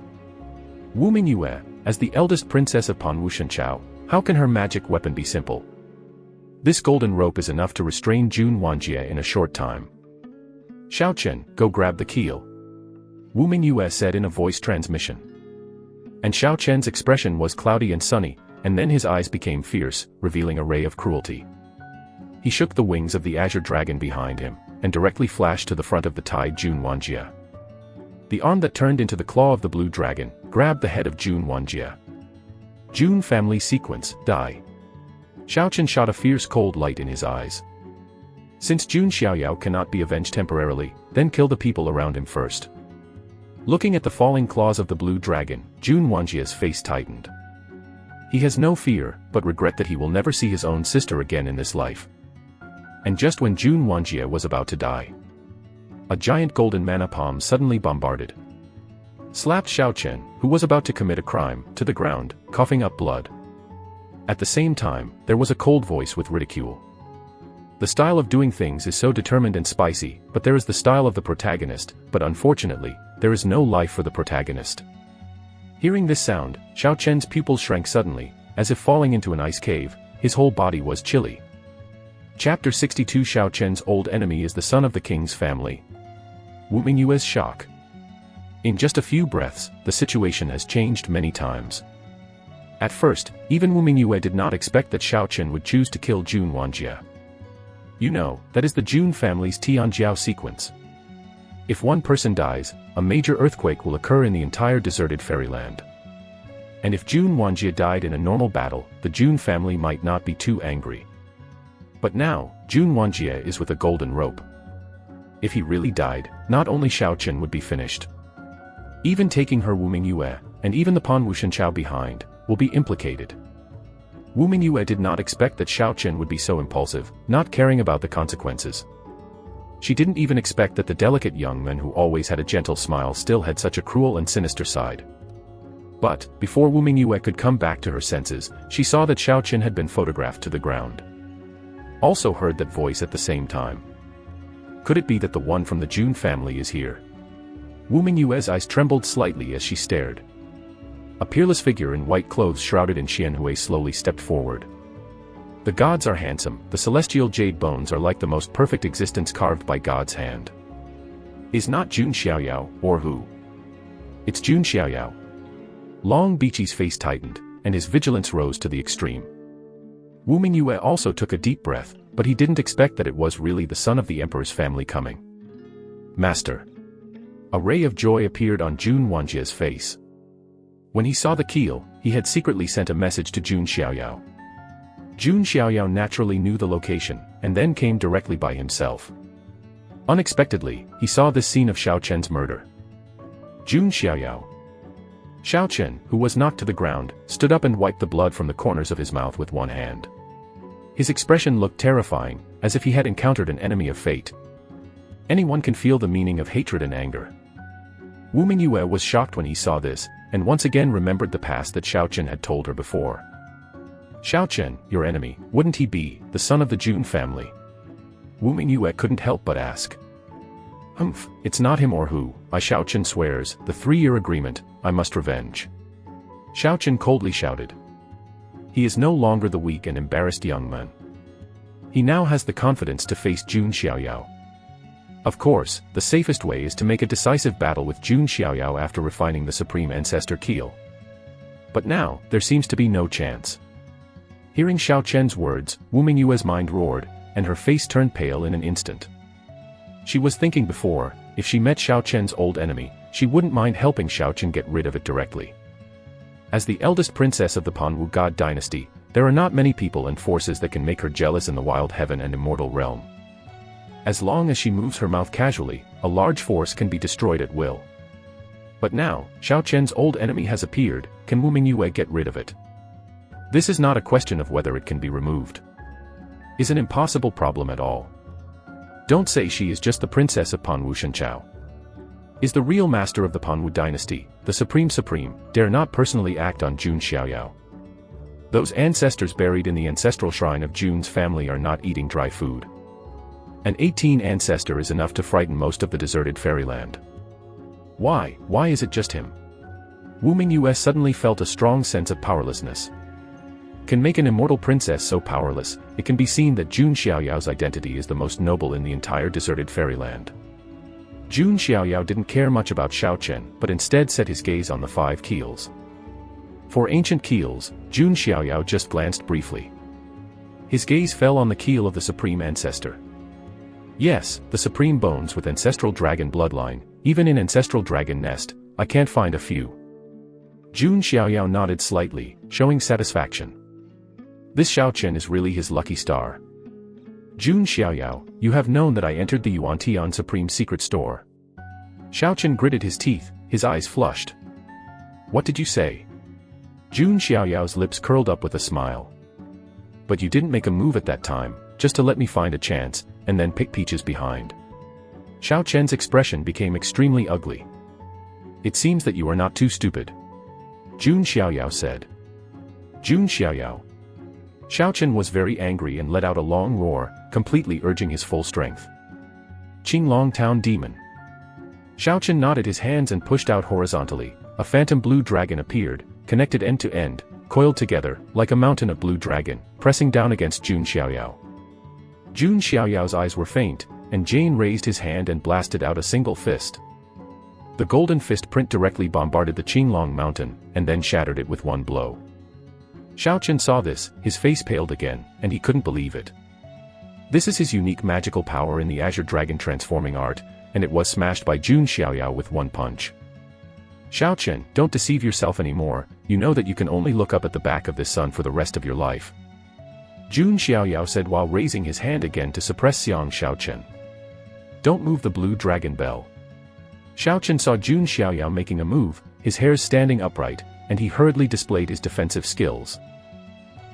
Wu Mingyue, as the eldest princess of Panwu Shenchao, how can her magic weapon be simple? This golden rope is enough to restrain Jun Wanjie in a short time. Xiao Chen, go grab the keel. Wu Mingyue said in a voice transmission. And Xiao Chen's expression was cloudy and sunny, and then his eyes became fierce, revealing a ray of cruelty. He shook the wings of the azure dragon behind him, and directly flashed to the front of the tied Jun Wanjie. The arm that turned into the claw of the blue dragon, grabbed the head of Jun Wanjie. Jun family sequence, die. Xiao Chen shot a fierce cold light in his eyes. Since Jun Xiaoyao cannot be avenged temporarily, then kill the people around him first. Looking at the falling claws of the blue dragon, Jun Wanjie's face tightened. He has no fear, but regret that he will never see his own sister again in this life. And just when Jun Wanjie was about to die, a giant golden mana palm suddenly slapped Shiao Chen, who was about to commit a crime, to the ground, coughing up blood. At the same time, there was a cold voice with ridicule. The style of doing things is so determined and spicy, but there is the style of the protagonist, but unfortunately, there is no life for the protagonist. Hearing this sound, Shiao Chen's pupils shrank suddenly, as if falling into an ice cave. His whole body was chilly. Chapter 62 Shiao Chen's old enemy is the son of the king's family. Wu Mingyue's shock. In just a few breaths, the situation has changed many times. At first, even Wu Mingyue did not expect that Shiao Chen would choose to kill Jun Wanjie. You know, that is the Jun family's Tianjiao sequence. If one person dies, a major earthquake will occur in the entire deserted fairyland. And if Jun Wanjie died in a normal battle, the Jun family might not be too angry. But now, Jun Wanjie is with a golden rope. If he really died, not only Shiao Chen would be finished. Even taking her Wu Mingyue, and even the pawn Wu Shenchao behind, will be implicated. Wu Mingyue did not expect that Shiao Chen would be so impulsive, not caring about the consequences. She didn't even expect that the delicate young man who always had a gentle smile still had such a cruel and sinister side. But, before Wu Mingyue could come back to her senses, she saw that Shiao Chen had been photographed to the ground. Also heard that voice at the same time. Could it be that the one from the Jun family is here? Wu Mingyue's eyes trembled slightly as she stared. A peerless figure in white clothes shrouded in Xianhui slowly stepped forward. The gods are handsome, the celestial jade bones are like the most perfect existence carved by God's hand. Is not Jun Xiaoyao, or who? It's Jun Xiaoyao. Long Bichi's face tightened, and his vigilance rose to the extreme. Wu Mingyue also took a deep breath, but he didn't expect that it was really the son of the emperor's family coming. Master. A ray of joy appeared on Jun Wanjie's face. When he saw the keel, he had secretly sent a message to Jun Xiaoyao. Jun Xiaoyao naturally knew the location, and then came directly by himself. Unexpectedly, he saw this scene of Shiao Chen's murder. Jun Xiaoyao. Shiao Chen, who was knocked to the ground, stood up and wiped the blood from the corners of his mouth with one hand. His expression looked terrifying, as if he had encountered an enemy of fate. Anyone can feel the meaning of hatred and anger. Wu Mingyue was shocked when he saw this, and once again remembered the past that Shiao Chen had told her before. Shiao Chen, your enemy, wouldn't he be, the son of the Jun family? Wu Mingyue couldn't help but ask. It's not him or who, Shiao Chen swears, the 3-year agreement, I must revenge. Shiao Chen coldly shouted. He is no longer the weak and embarrassed young man. He now has the confidence to face Jun Xiaoyao. Of course, the safest way is to make a decisive battle with Jun Xiaoyao after refining the Supreme Ancestor Keel. But now, there seems to be no chance. Hearing Shiao Chen's words, Wu Mingyue's mind roared, and her face turned pale in an instant. She was thinking before, if she met Shiao Chen's old enemy, she wouldn't mind helping Shiao Chen get rid of it directly. As the eldest princess of the Panwu God dynasty, there are not many people and forces that can make her jealous in the Wild Heaven and Immortal Realm. As long as she moves her mouth casually, a large force can be destroyed at will. But now, Shiao Chen's old enemy has appeared, can Wu Mingyue get rid of it? This is not a question of whether it can be removed. It's an impossible problem at all. Don't say she is just the princess of Panwu Shenchao. Is the real master of the Panwu dynasty, the Supreme, dare not personally act on Jun Xiaoyao. Those ancestors buried in the ancestral shrine of Jun's family are not eating dry food. An 18 ancestor is enough to frighten most of the deserted fairyland. Why is it just him? Wu Mingyue suddenly felt a strong sense of powerlessness. Can make an immortal princess so powerless, it can be seen that Jun Xiaoyao's identity is the most noble in the entire deserted fairyland. Jun Xiaoyao didn't care much about Shiao Chen, but instead set his gaze on the 5 keels. For ancient keels, Jun Xiaoyao just glanced briefly. His gaze fell on the keel of the Supreme Ancestor. Yes, the Supreme Bones with Ancestral Dragon bloodline, even in Ancestral Dragon Nest, I can't find a few. Jun Xiaoyao nodded slightly, showing satisfaction. This Shiao Chen is really his lucky star. Jun Xiaoyao, you have known that I entered the Yuantian Supreme Secret Store. Shiao Chen gritted his teeth his eyes flushed. What did you say? Jun Xiaoyao's lips curled up with a smile. But you didn't make a move at that time, just to let me find a chance, and then pick peaches behind. Shiao Chen's expression became extremely ugly. It seems that you are not too stupid. Jun Xiaoyao said. Jun Xiaoyao. Shiao Chen was very angry and let out a long roar, completely urging his full strength. Qinglong Town Demon. Shiao Chen nodded his hands and pushed out horizontally. A phantom blue dragon appeared, connected end to end, coiled together, like a mountain of blue dragon, pressing down against Jun Xiaoyao. Jun Xiaoyao's eyes were faint, and Jane raised his hand and blasted out a single fist. The golden fist print directly bombarded the Qinglong mountain, and then shattered it with one blow. Shiao Chen saw this, his face paled again, and he couldn't believe it. This is his unique magical power in the Azure Dragon transforming art, and it was smashed by Jun Xiaoyao with one punch. Shiao Chen, don't deceive yourself anymore, you know that you can only look up at the back of this sun for the rest of your life. Jun Xiaoyao said while raising his hand again to suppress Shiao Chen. Don't move the blue dragon bell. Shiao Chen saw Jun Xiaoyao making a move, his hairs standing upright, and he hurriedly displayed his defensive skills.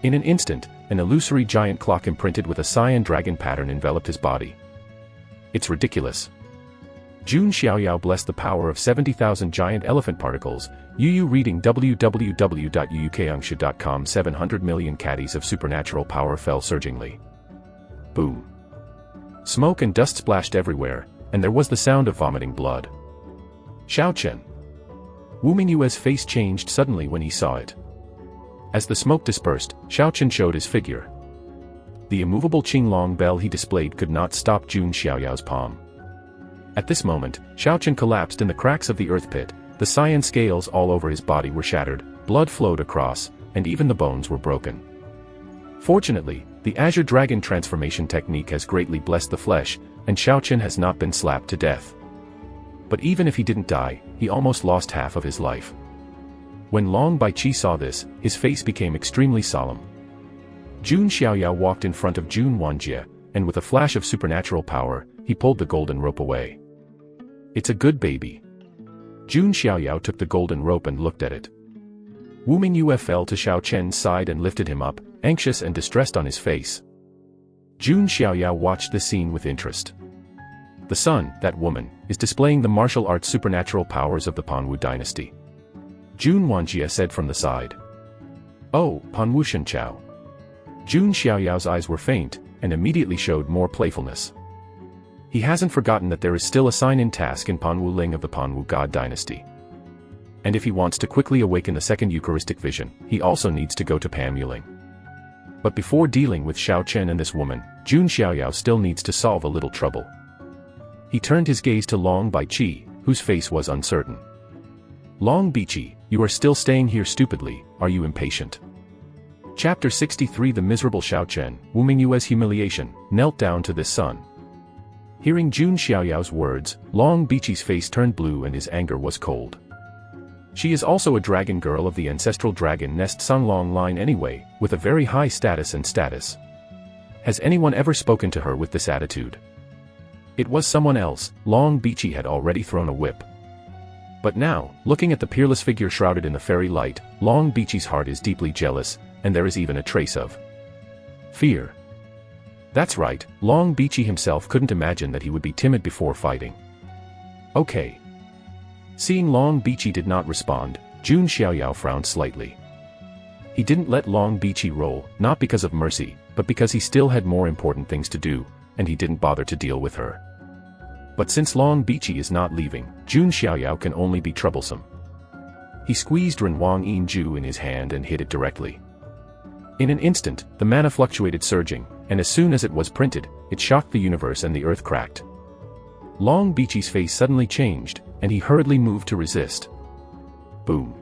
In an instant, an illusory giant clock imprinted with a cyan dragon pattern enveloped his body. It's ridiculous. Jun Xiaoyao blessed the power of 70,000 giant elephant particles. Yu reading www.uukangshu.com 700 million caddies of supernatural power fell surgingly. Boom. Smoke and dust splashed everywhere, and there was the sound of vomiting blood. Shiao Chen. Wu Mingyue's face changed suddenly when he saw it. As the smoke dispersed, Shiao Chen showed his figure. The immovable Qinglong bell he displayed could not stop Jun Xiaoyao's palm. At this moment, Shiao Chen collapsed in the cracks of the earth pit, the cyan scales all over his body were shattered, blood flowed across, and even the bones were broken. Fortunately, the Azure Dragon transformation technique has greatly blessed the flesh, and Shiao Chen has not been slapped to death. But even if he didn't die, he almost lost half of his life. When Long Baiqi saw this, his face became extremely solemn. Jun Xiaoyao walked in front of Jun Wanjie, and with a flash of supernatural power, he pulled the golden rope away. It's a good baby. Jun Xiaoyao took the golden rope and looked at it. Wu Mingyue fell to Shiao Chen's side and lifted him up, anxious and distressed on his face. Jun Xiaoyao watched the scene with interest. The son, that woman, is displaying the martial arts supernatural powers of the Panwu dynasty. Jun Wanjie said from the side. Oh, Panwu Shenchao. Jun Xiaoyao's eyes were faint, and immediately showed more playfulness. He hasn't forgotten that there is still a sign-in task in Panwu Ling of the Panwu God dynasty. And if he wants to quickly awaken the second Eucharistic vision, he also needs to go to Panmuling. But before dealing with Shiao Chen and this woman, Jun Xiaoyao still needs to solve a little trouble. He turned his gaze to Long Baiqi, whose face was uncertain. Long Baiqi, you are still staying here stupidly, are you impatient? Chapter 63 The miserable Shiao Chen, Wu Mingyue's humiliation, knelt down to this son. Hearing Jun Xiaoyao's words, Long Baiqi's face turned blue and his anger was cold. She is also a dragon girl of the ancestral dragon nest Sunglong line anyway, with a very high status and status. Has anyone ever spoken to her with this attitude? It was someone else. Long Baiqi had already thrown a whip. But now, looking at the peerless figure shrouded in the fairy light, Long Baiqi's heart is deeply jealous, and there is even a trace of fear. That's right, Long Baiqi himself couldn't imagine that he would be timid before fighting. Okay. Seeing Long Baiqi did not respond, Jun Xiaoyao frowned slightly. He didn't let Long Baiqi roll, not because of mercy, but because he still had more important things to do, and he didn't bother to deal with her. But since Long Baiqi is not leaving, Jun Xiaoyao can only be troublesome. He squeezed Renwang Yinju in his hand and hit it directly. In an instant, the mana fluctuated surging, and as soon as it was printed, it shocked the universe and the earth cracked. Long Baiqi's face suddenly changed, and he hurriedly moved to resist. Boom.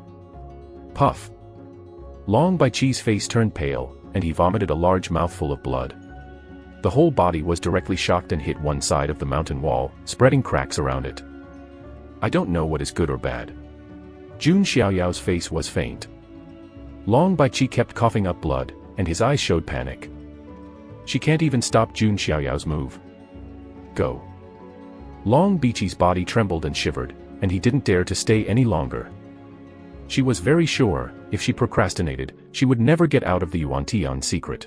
Puff. Long Baiqi's face turned pale, and he vomited a large mouthful of blood. The whole body was directly shocked and hit one side of the mountain wall, spreading cracks around it. I don't know what is good or bad. Jun Xiaoyao's face was faint. Long Baiqi kept coughing up blood, and his eyes showed panic. She can't even stop Jun Xiaoyao's move. Go. Long Baiqi's body trembled and shivered, and he didn't dare to stay any longer. She was very sure, if she procrastinated, she would never get out of the Yuan-Tian secret.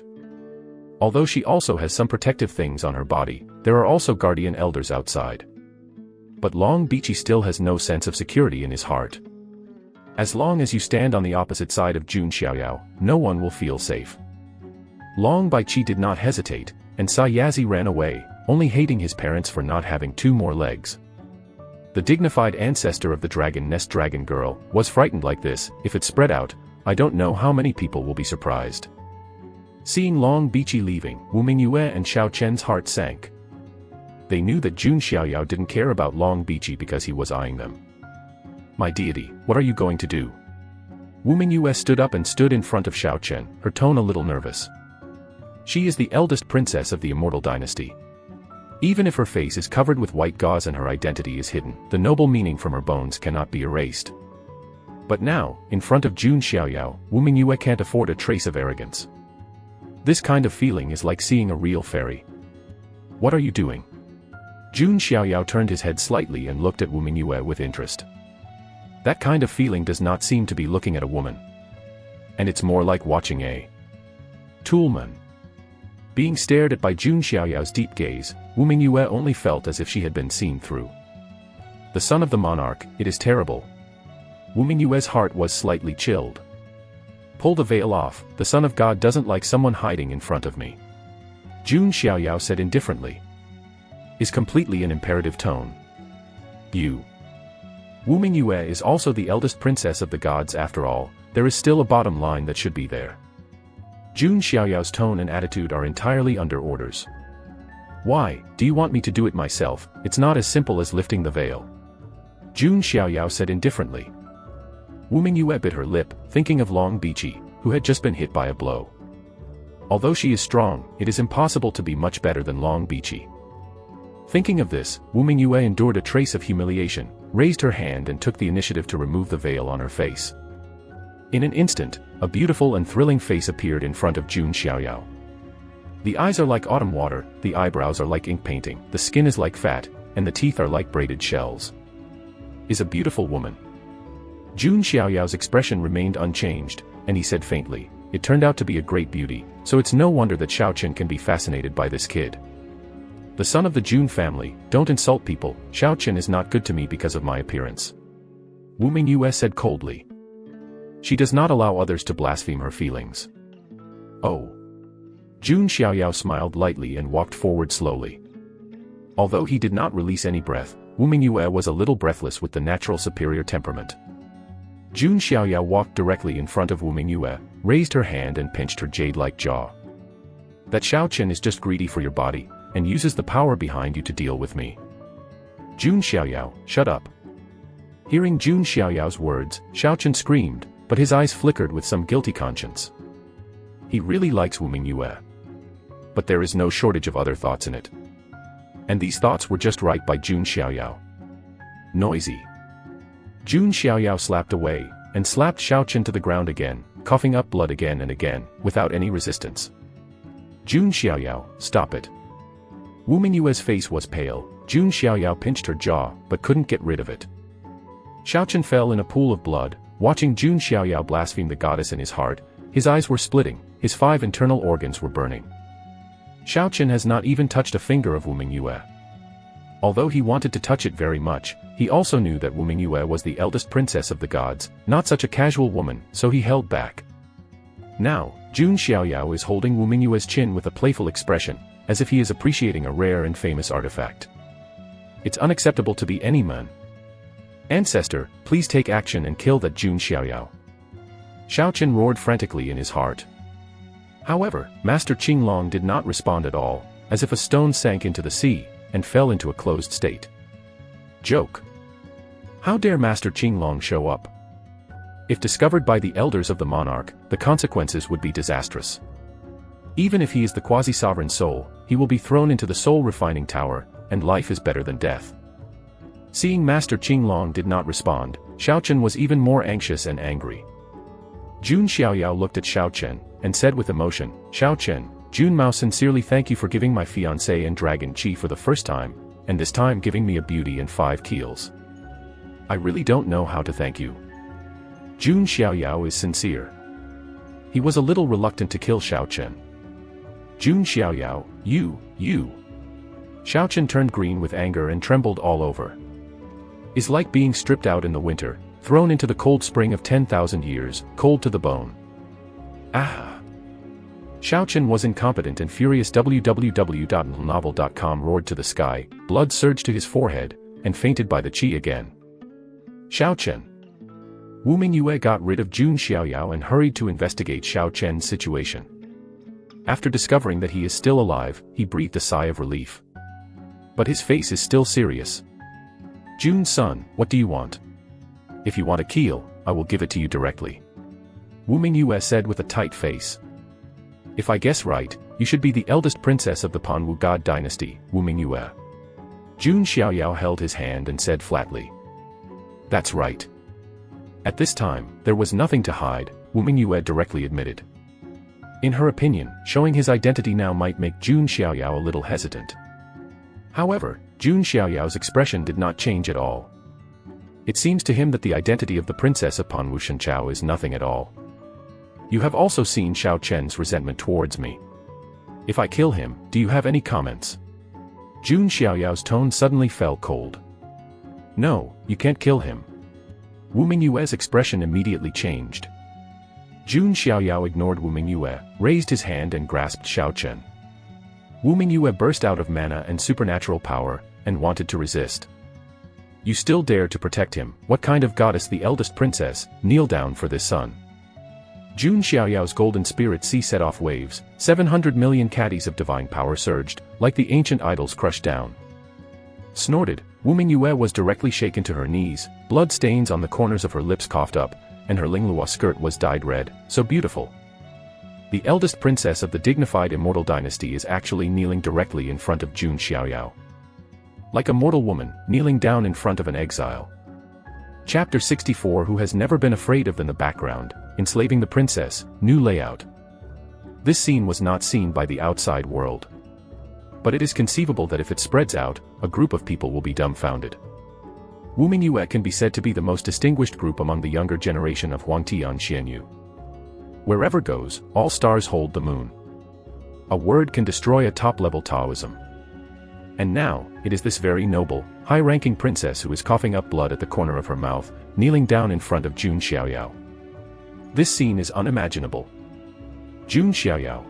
Although she also has some protective things on her body, there are also guardian elders outside. But Long Bichi still has no sense of security in his heart. As long as you stand on the opposite side of Jun Xiaoyao, no one will feel safe. Long Bichi did not hesitate, and Sayazi ran away, only hating his parents for not having 2 more legs. The dignified ancestor of the dragon nest dragon girl was frightened like this. If it spread out, I don't know how many people will be surprised. Seeing Long Bichi leaving, Wu Mingyue and Xiao Chen's heart sank. They knew that Jun Xiaoyao didn't care about Long Bichi because he was eyeing them. My deity, what are you going to do? Wu Mingyue stood up and stood in front of Xiao Chen, her tone a little nervous. She is the eldest princess of the Immortal Dynasty. Even if her face is covered with white gauze and her identity is hidden, the noble meaning from her bones cannot be erased. But now, in front of Jun Xiaoyao, Wu Mingyue can't afford a trace of arrogance. This kind of feeling is like seeing a real fairy. What are you doing? Jun Xiaoyao turned his head slightly and looked at Wu Mingyue with interest. That kind of feeling does not seem to be looking at a woman. And it's more like watching a toolman. Being stared at by Jun Xiaoyao's deep gaze, Wu Mingyue only felt as if she had been seen through. The son of the monarch, it is terrible. Wu Mingyue's heart was slightly chilled. Pull the veil off, the son of God doesn't like someone hiding in front of me. Jun Xiaoyao said indifferently. Is completely an imperative tone. You. Wu Mingyue is also the eldest princess of the gods after all, there is still a bottom line that should be there. Jun Xiaoyao's tone and attitude are entirely under orders. Why, do you want me to do it myself? It's not as simple as lifting the veil. Jun Xiaoyao said indifferently. Wu Mingyue bit her lip, thinking of Long Bichi, who had just been hit by a blow. Although she is strong, it is impossible to be much better than Long Bichi. Thinking of this, Wu Mingyue endured a trace of humiliation, raised her hand and took the initiative to remove the veil on her face. In an instant, a beautiful and thrilling face appeared in front of Jun Xiaoyao. The eyes are like autumn water, the eyebrows are like ink painting, the skin is like fat, and the teeth are like braided shells. Is a beautiful woman. Jun Xiaoyao's expression remained unchanged, and he said faintly, it turned out to be a great beauty, so it's no wonder that Xiao Chen can be fascinated by this kid. The son of the Jun family, don't insult people, Xiao Chen is not good to me because of my appearance. Wu Mingyue said coldly. She does not allow others to blaspheme her feelings. Oh. Jun Xiaoyao smiled lightly and walked forward slowly. Although he did not release any breath, Wu Mingyue was a little breathless with the natural superior temperament. Jun Xiaoyao walked directly in front of Wu Mingyue, raised her hand and pinched her jade-like jaw. That Xiao Chen is just greedy for your body, and uses the power behind you to deal with me. Jun Xiaoyao, shut up. Hearing Jun Xiaoyao's words, Xiao Chen screamed, but his eyes flickered with some guilty conscience. He really likes Wu Mingyue. But there is no shortage of other thoughts in it. And these thoughts were just right by Jun Xiaoyao. Noisy. Jun Xiaoyao slapped away, and slapped Xiao Chen to the ground again, coughing up blood again and again, without any resistance. Jun Xiaoyao, stop it. Wu Mingyue's face was pale. Jun Xiaoyao pinched her jaw, but couldn't get rid of it. Xiao Chen fell in a pool of blood, watching Jun Xiaoyao blaspheme the goddess in his heart. His eyes were splitting, his 5 internal organs were burning. Xiao Chen has not even touched a finger of Wu Mingyue. Although he wanted to touch it very much, he also knew that Wu Mingyue was the eldest princess of the gods, not such a casual woman, so he held back. Now, Jun Xiaoyao is holding Wu Mingyue's chin with a playful expression, as if he is appreciating a rare and famous artifact. It's unacceptable to be any man. Ancestor, please take action and kill that Jun Xiaoyao. Xiao Chen roared frantically in his heart. However, Master Qinglong did not respond at all, as if a stone sank into the sea, and fell into a closed state. Joke. How dare Master Qinglong show up? If discovered by the elders of the monarch, the consequences would be disastrous. Even if he is the quasi-sovereign soul, he will be thrown into the soul-refining tower, and life is better than death. Seeing Master Qinglong did not respond, Xiao Chen was even more anxious and angry. Jun Xiaoyao looked at Xiao Chen, and said with emotion, Xiao Chen, Jun Mao sincerely thank you for giving my fiancé and dragon Qi for the first time, and this time giving me a beauty and 5 keels. I really don't know how to thank you. Jun Xiaoyao is sincere. He was a little reluctant to kill Shiao Chen. Jun Xiaoyao, you. Shiao Chen turned green with anger and trembled all over. It's like being stripped out in the winter, thrown into the cold spring of 10,000 years, cold to the bone. Ah! Shiao Chen was incompetent and furious. www.novel.com roared to the sky, blood surged to his forehead, and fainted by the qi again. Shiao Chen. Wu Mingyue got rid of Jun Xiaoyao and hurried to investigate Shiao Chen's situation. After discovering that he is still alive, he breathed a sigh of relief. But his face is still serious. Jun-san, what do you want? If you want a keel, I will give it to you directly. Wu Mingyue said with a tight face. If I guess right, you should be the eldest princess of the Panwu God dynasty, Wu Mingyue. Jun Xiaoyao held his hand and said flatly. That's right. At this time, there was nothing to hide, Wu Mingyue directly admitted. In her opinion, showing his identity now might make Jun Xiaoyao a little hesitant. However, Jun Xiaoyao's expression did not change at all. It seems to him that the identity of the princess of Panwu Shenchao is nothing at all. You have also seen Shiao Chen's resentment towards me. If I kill him, do you have any comments? Jun Xiaoyao's tone suddenly fell cold. No, you can't kill him. Wu Mingyue's expression immediately changed. Jun Xiaoyao ignored Wu Mingyue, raised his hand and grasped Shiao Chen. Wu Mingyue burst out of mana and supernatural power, and wanted to resist. You still dare to protect him? What kind of goddess, the eldest princess? Kneel down for this son. Jun Xiaoyao's golden spirit sea set off waves, 700 million caddies of divine power surged, like the ancient idols crushed down. Snorted, Wu Mingyue was directly shaken to her knees, blood stains on the corners of her lips coughed up, and her Linglua skirt was dyed red, so beautiful. The eldest princess of the dignified immortal dynasty is actually kneeling directly in front of Jun Xiaoyao. Like a mortal woman, kneeling down in front of an exile. Chapter 64. Who has never been afraid of? In the background, enslaving the princess, new layout. This scene was not seen by the outside world. But it is conceivable that if it spreads out, a group of people will be dumbfounded. Wu Mingyue can be said to be the most distinguished group among the younger generation of Huangtian Xianyu. Wherever goes, all stars hold the moon. A word can destroy a top-level Taoism. And now, it is this very noble, high-ranking princess who is coughing up blood at the corner of her mouth, kneeling down in front of Jun Xiaoyao. This scene is unimaginable. Jun Xiaoyao.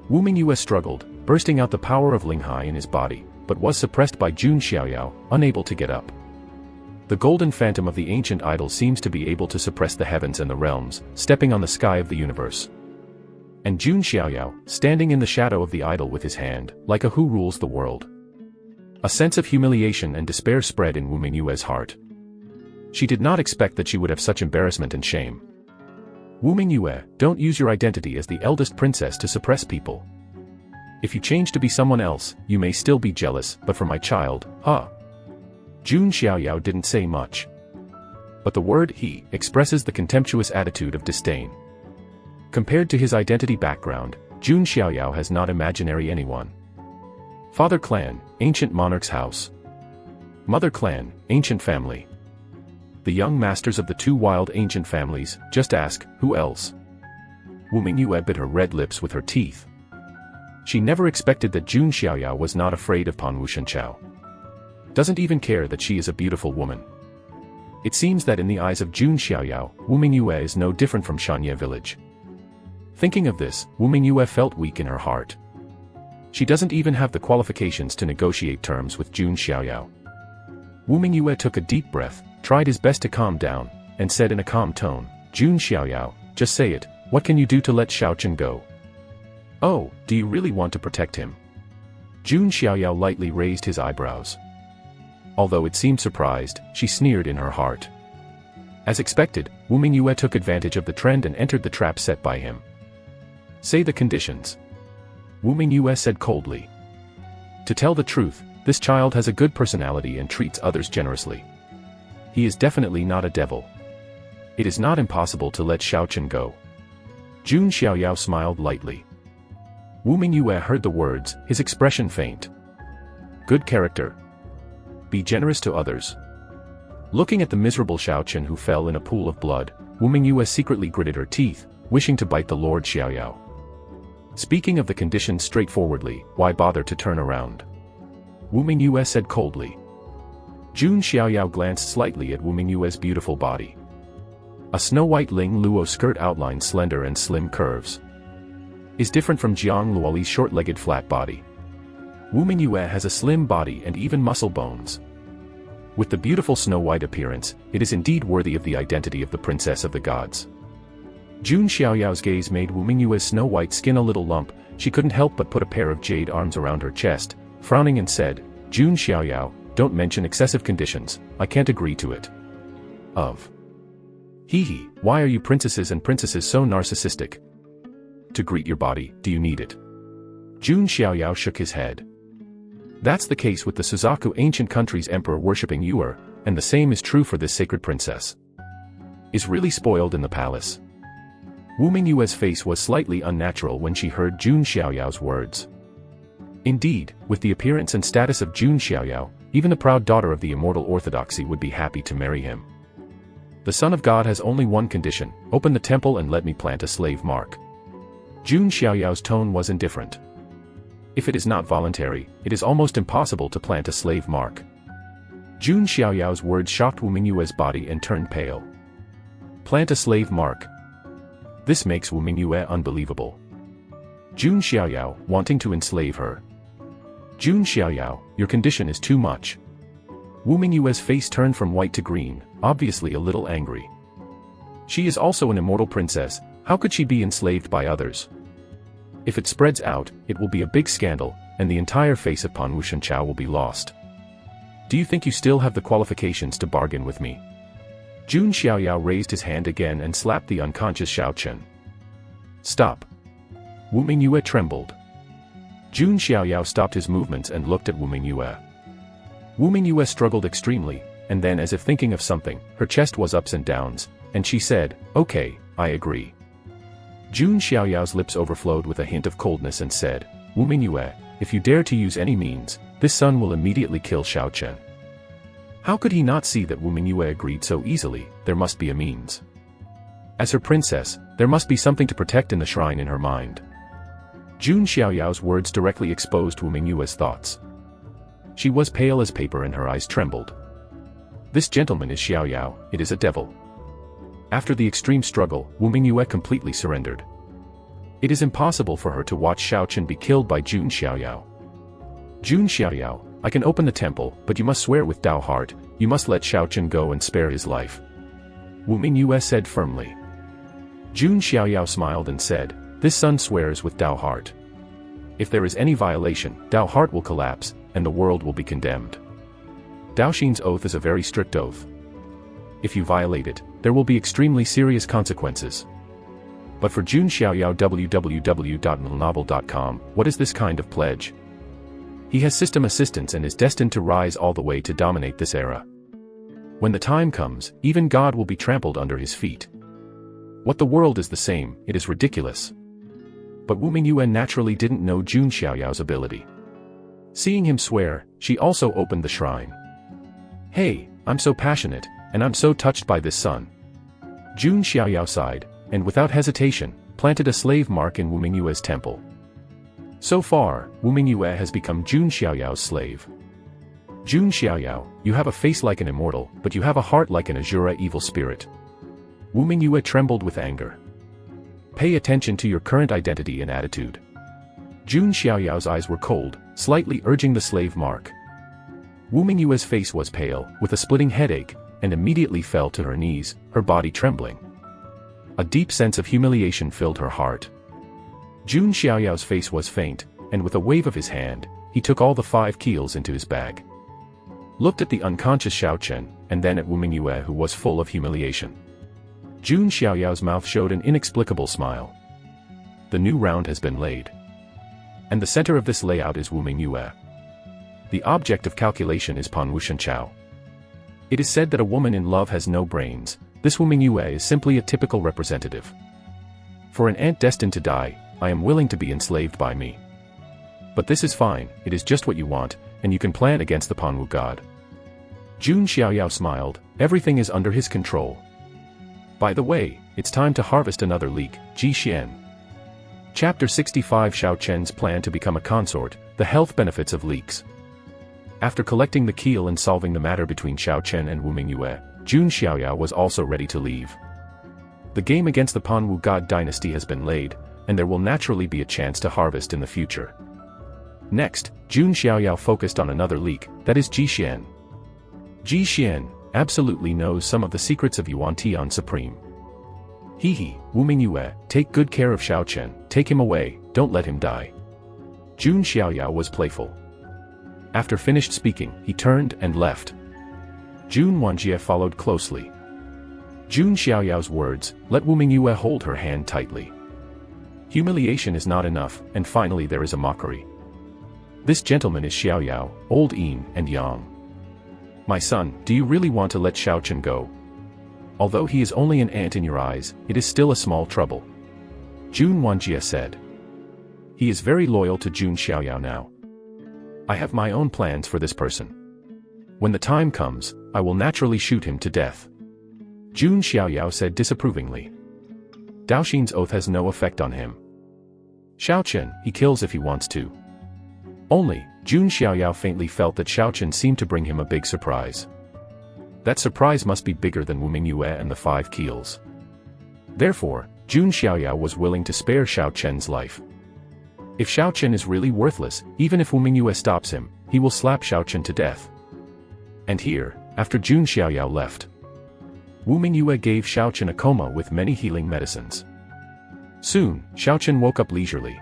Wu Mingyue struggled, bursting out the power of Linghai in his body, but was suppressed by Jun Xiaoyao, unable to get up. The golden phantom of the ancient idol seems to be able to suppress the heavens and the realms, stepping on the sky of the universe. And Jun Xiaoyao, standing in the shadow of the idol with his hand, like a who rules the world. A sense of humiliation and despair spread in Wu Mingyue's heart. She did not expect that she would have such embarrassment and shame. Wu Mingyue, don't use your identity as the eldest princess to suppress people. If you change to be someone else, you may still be jealous, but for my child, huh? Jun Xiaoyao didn't say much. But the word he expresses the contemptuous attitude of disdain. Compared to his identity background, Jun Xiaoyao has not imaginary anyone. Father clan, ancient monarch's house. Mother clan, ancient family. The young masters of the two wild ancient families, just ask, who else? Wu Mingyue bit her red lips with her teeth. She never expected that Jun Xiaoyao was not afraid of Panwu Shenchao. Doesn't even care that she is a beautiful woman. It seems that in the eyes of Jun Xiaoyao, Wu Mingyue is no different from Shanye village. Thinking of this, Wu Mingyue felt weak in her heart. She doesn't even have the qualifications to negotiate terms with Jun Xiaoyao. Wu Mingyue took a deep breath, tried his best to calm down, and said in a calm tone, Jun Xiaoyao, just say it, what can you do to let Shiao Chen go? Oh, do you really want to protect him? Jun Xiaoyao lightly raised his eyebrows. Although it seemed surprised, she sneered in her heart. As expected, Wu Mingyue took advantage of the trend and entered the trap set by him. Say the conditions. Wu Mingyue said coldly. To tell the truth, this child has a good personality and treats others generously. He is definitely not a devil. It is not impossible to let Shiao Chen go. Jun Xiaoyao smiled lightly. Wu Mingyue heard the words, his expression faint. Good character. Be generous to others. Looking at the miserable Shiao Chen who fell in a pool of blood, Wu Mingyue secretly gritted her teeth, wishing to bite the Lord Xiaoyao. Speaking of the conditions straightforwardly, why bother to turn around? Wu Mingyue said coldly. Jun Xiaoyao glanced slightly at Wu Mingyue's beautiful body. A snow-white Ling Luo skirt outlined slender and slim curves. Is different from Jiang Luoli's short-legged flat body. Wu Mingyue has a slim body and even muscle bones. With the beautiful snow-white appearance, it is indeed worthy of the identity of the princess of the gods. Jun Xiaoyao's gaze made Wu Mingyue's snow-white skin a little lump. She couldn't help but put a pair of jade arms around her chest, frowning and said, Jun Xiaoyao, don't mention excessive conditions, I can't agree to it. Hee, why are you princesses and princesses so narcissistic? To greet your body, do you need it? Jun Xiaoyao shook his head. That's the case with the Suzaku ancient country's emperor worshipping Yuer, and the same is true for this sacred princess. Is really spoiled in the palace. Wu Mingyue's face was slightly unnatural when she heard Jun Xiaoyao's words. Indeed, with the appearance and status of Jun Xiaoyao, even the proud daughter of the immortal orthodoxy would be happy to marry him. The son of God has only one condition, open the temple and let me plant a slave mark. Jun Xiaoyao's tone was indifferent. If it is not voluntary, it is almost impossible to plant a slave mark. Jun Xiaoyao's words shocked Wu Mingyue's body and turned pale. Plant a slave mark. This makes Wu Mingyue unbelievable. Jun Xiaoyao, wanting to enslave her. Jun Xiaoyao, your condition is too much. Wu Mingyue's face turned from white to green, obviously a little angry. She is also an immortal princess, how could she be enslaved by others? If it spreads out, it will be a big scandal, and the entire face of Panwu Shenchao will be lost. Do you think you still have the qualifications to bargain with me? Jun Xiaoyao raised his hand again and slapped the unconscious Shiao Chen. Stop. Wu Mingyue trembled. Jun Xiaoyao stopped his movements and looked at Wu Mingyue. Wu Mingyue struggled extremely, and then as if thinking of something, her chest was ups and downs, and she said, okay, I agree. Jun Xiaoyao's lips overflowed with a hint of coldness and said, Wu Mingyue, if you dare to use any means, this son will immediately kill Shiao Chen. How could he not see that Wu Mingyue agreed so easily? There must be a means. As her princess, there must be something to protect in the shrine in her mind. Jun Xiaoyao's words directly exposed Wu Mingyue's thoughts. She was pale as paper and her eyes trembled. This gentleman is Xiaoyao, it is a devil. After the extreme struggle, Wu Mingyue completely surrendered. It is impossible for her to watch Shiao Chen be killed by Jun Xiaoyao. Jun Xiaoyao, I can open the temple, but you must swear with Dao heart, you must let Shiao Chen go and spare his life. Wu Mingyue said firmly. Jun Xiaoyao smiled and said, this son swears with Dao heart. If there is any violation, Dao heart will collapse, and the world will be condemned. Dao Xin's oath is a very strict oath. If you violate it, there will be extremely serious consequences. But for Jun Xiaoyao www.milnovel.com, what is this kind of pledge? He has system assistance and is destined to rise all the way to dominate this era. When the time comes, even God will be trampled under his feet. What the world is the same, it is ridiculous. But Wu Mingyue naturally didn't know Jun Xiaoyao's ability. Seeing him swear, she also opened the shrine. Hey, I'm so passionate, and I'm so touched by this son. Jun Xiaoyao sighed, and without hesitation, planted a slave mark in Wu Mingyue's temple. So far, Wu Mingyue has become Jun Xiaoyao's slave. Jun Xiaoyao, you have a face like an immortal, but you have a heart like an Azura evil spirit. Wu Mingyue trembled with anger. Pay attention to your current identity and attitude. Jun Xiaoyao's eyes were cold, slightly urging the slave mark. Wu Mingyue's face was pale, with a splitting headache, and immediately fell to her knees, her body trembling. A deep sense of humiliation filled her heart. Jun Xiaoyao's face was faint, and with a wave of his hand, he took all the 5 keels into his bag. Looked at the unconscious Shiao Chen, and then at Wu Mingyue who was full of humiliation. Jun Xiaoyao's mouth showed an inexplicable smile. The new round has been laid. And the center of this layout is Wu Mingyue. The object of calculation is Panwu Shenchao. It is said that a woman in love has no brains. This Wu Mingyue is simply a typical representative. For an ant destined to die, I am willing to be enslaved by me. But this is fine, it is just what you want, and you can plan against the Panwu god. Jun Xiaoyao smiled, Everything is under his control. By the way, it's time to harvest another leek, Ji Xian. Chapter 65 Xiao Chen's plan to become a consort, the health benefits of leeks. After collecting the keel and solving the matter between Xiao Chen and Wu Mingyue, Jun Xiaoyao was also ready to leave. The game against the Panwu God dynasty has been laid, and there will naturally be a chance to harvest in the future. Next, Jun Xiaoyao focused on another leek, that is Ji Xian. Ji Xian absolutely knows some of the secrets of Yuan Tian Supreme. Hee, Wu Mingyue, take good care of Xiao Chen, take him away, don't let him die. Jun Xiaoyao was playful. After finished speaking, he turned and left. Jun Wanjie followed closely. Jun Xiaoyao's words, let Wu Mingyue hold her hand tightly. Humiliation is not enough, and finally there is a mockery. This gentleman is Xiaoyao, old Yin and Yang. My son, do you really want to let Xiao Chen go? Although he is only an ant in your eyes, it is still a small trouble. Jun Wanjie said. He is very loyal to Jun Xiaoyao now. I have my own plans for this person. When the time comes, I will naturally shoot him to death. Jun Xiaoyao said disapprovingly. Daoxin's oath has no effect on him. Xiao Chen, he kills if he wants to. Only, Jun Xiaoyao faintly felt that Xiao Chen seemed to bring him a big surprise. That surprise must be bigger than Wu Mingyue and the 5 keels. Therefore, Jun Xiaoyao was willing to spare Xiao Chen's life. If Xiao Chen is really worthless, even if Wu Mingyue stops him, he will slap Xiao Chen to death. And here, after Jun Xiaoyao left, Wu Mingyue gave Xiao Chen a coma with many healing medicines. Soon, Xiao Chen woke up leisurely.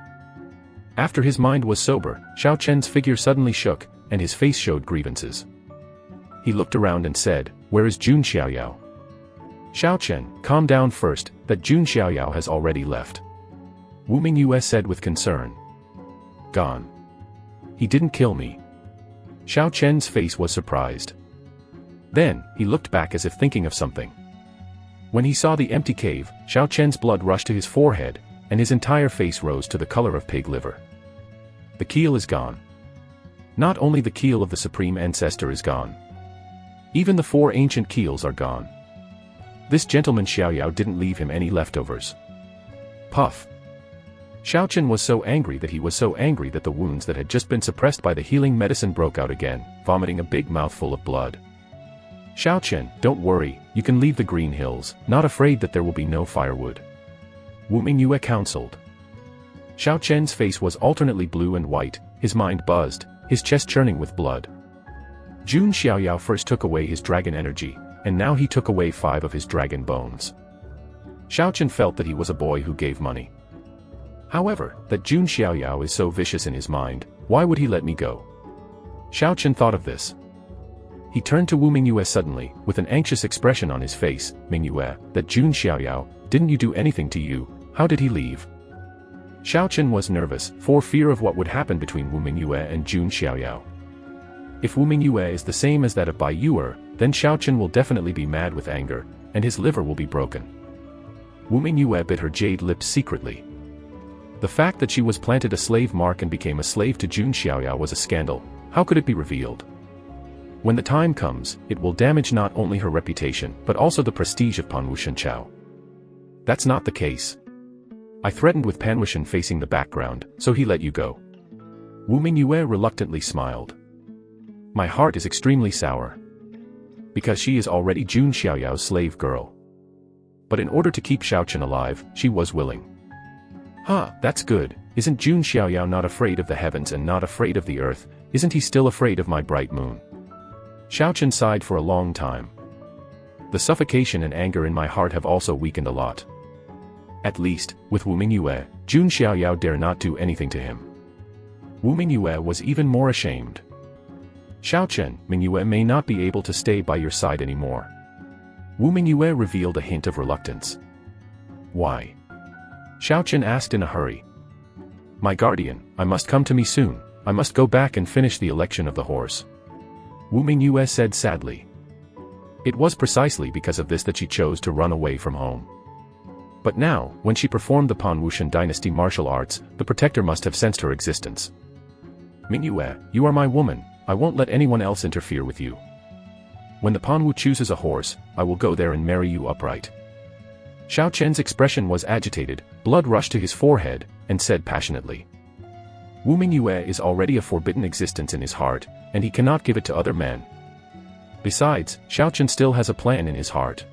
After his mind was sober, Xiao Chen's figure suddenly shook, and his face showed grievances. He looked around and said, where is Jun Xiaoyao? Xiao Chen, calm down first, that Jun Xiaoyao has already left. Wu Mingyue said with concern. Gone. He didn't kill me. Xiao Chen's face was surprised. Then, he looked back as if thinking of something. When he saw the empty cave, Xiao Chen's blood rushed to his forehead, and his entire face rose to the color of pig liver. The keel is gone. Not only the keel of the Supreme Ancestor is gone. Even the 4 ancient keels are gone. This gentleman Xiaoyao didn't leave him any leftovers. Puff. Xiao Chen was so angry that the wounds that had just been suppressed by the healing medicine broke out again, vomiting a big mouthful of blood. Xiao Chen, don't worry, you can leave the green hills, not afraid that there will be no firewood. Wu Mingyue counseled. Xiao Chen's face was alternately blue and white, his mind buzzed, his chest churning with blood. Jun Xiaoyao first took away his dragon energy, and now he took away 5 of his dragon bones. Xiao Chen felt that he was a boy who gave money. However, that Jun Xiaoyao is so vicious in his mind, why would he let me go? Xiao Chen thought of this. He turned to Wu Mingyue suddenly, with an anxious expression on his face. Mingyue, that Jun Xiaoyao, didn't you do anything to you, how did he leave? Xiao Chen was nervous, for fear of what would happen between Wu Mingyue and Jun Xiaoyao. If Wu Mingyue is the same as that of Bai Yuer, then Xiao Chen will definitely be mad with anger, and his liver will be broken. Wu Mingyue bit her jade lips secretly. The fact that she was planted a slave mark and became a slave to Jun Xiaoyao was a scandal. How could it be revealed? When the time comes, it will damage not only her reputation, but also the prestige of Panwu Shenchao. That's not the case. I threatened with Panwushan facing the background, so he let you go. Wu Mingyue reluctantly smiled. My heart is extremely sour. Because she is already Jun Xiaoyao's slave girl. But in order to keep Xiao Chen alive, she was willing. That's good, isn't Jun Xiaoyao not afraid of the heavens and not afraid of the earth, isn't he still afraid of my bright moon? Xiao Chen sighed for a long time. The suffocation and anger in my heart have also weakened a lot. At least, with Wu Mingyue, Jun Xiaoyao dare not do anything to him. Wu Mingyue was even more ashamed. Xiao Chen, Mingyue may not be able to stay by your side anymore. Wu Mingyue revealed a hint of reluctance. Why? Xiao Chen asked in a hurry. My guardian, I must come to me soon, I must go back and finish the election of the horse. Wu Mingyue said sadly. It was precisely because of this that she chose to run away from home. But now, when she performed the Panwushan dynasty martial arts, the protector must have sensed her existence. Mingyue, you are my woman, I won't let anyone else interfere with you. when the Panwu chooses a horse, I will go there and marry you upright. Xiao Chen's expression was agitated, blood rushed to his forehead, and said passionately. Wu Mingyue is already a forbidden existence in his heart, and he cannot give it to other men. Besides, Xiao Chen still has a plan in his heart.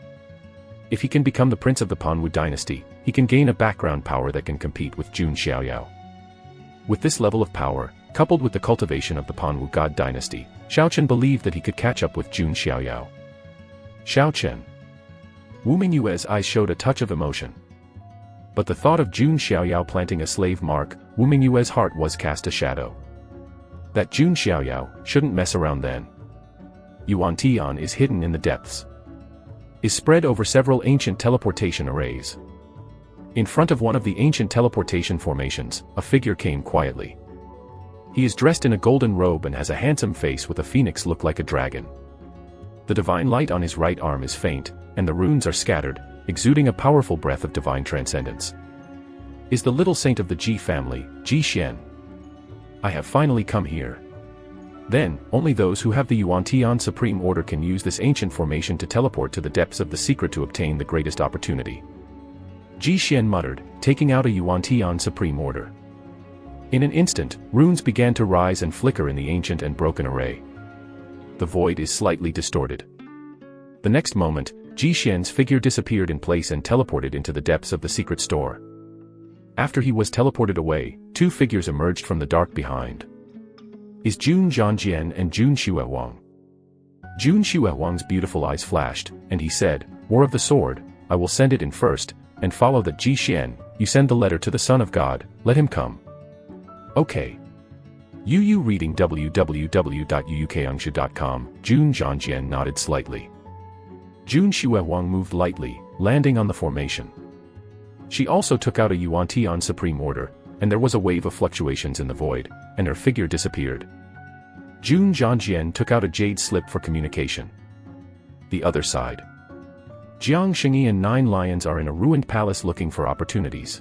If he can become the prince of the Panwu dynasty, he can gain a background power that can compete with Jun Xiaoyao. With this level of power, coupled with the cultivation of the Panwu God dynasty, Xiao Chen believed that he could catch up with Jun Xiaoyao. Xiao Chen. Wu Mingyue's eyes showed a touch of emotion. But the thought of Jun Xiaoyao planting a slave mark, Wu Mingyue's heart was cast a shadow. That Jun Xiaoyao shouldn't mess around then. Yuan Tian is hidden in the depths. Is spread over several ancient teleportation arrays. In front of one of the ancient teleportation formations, a figure came quietly. He is dressed in a golden robe and has a handsome face with a phoenix look like a dragon. The divine light on his right arm is faint, and the runes are scattered, exuding a powerful breath of divine transcendence. Is the little saint of the Ji family, Ji Xian. I have finally come here. Then, only those who have the Yuan Tian Supreme Order can use this ancient formation to teleport to the depths of the secret to obtain the greatest opportunity. Ji Xian muttered, taking out a Yuan Tian Supreme Order. In an instant, runes began to rise and flicker in the ancient and broken array. The void is slightly distorted. The next moment, Ji Xian's figure disappeared in place and teleported into the depths of the secret store. After he was teleported away, two figures emerged from the dark behind. Is Jun Zhangjian and Jun Xiaoyao. Jun Xiaoyao's beautiful eyes flashed, and he said, War of the Sword, I will send it in first, and follow that Ji Xian, you send the letter to the Son of God, let him come. Okay. Yu reading www.yuukangsha.com, Jun Zhangjian nodded slightly. Jun Xiaoyao moved lightly, landing on the formation. She also took out a Yuan Tian Supreme Order, and there was a wave of fluctuations in the void, and her figure disappeared. Jun Zhangjian took out a jade slip for communication. The other side. Jiang Xingyi and 9 lions are in a ruined palace looking for opportunities.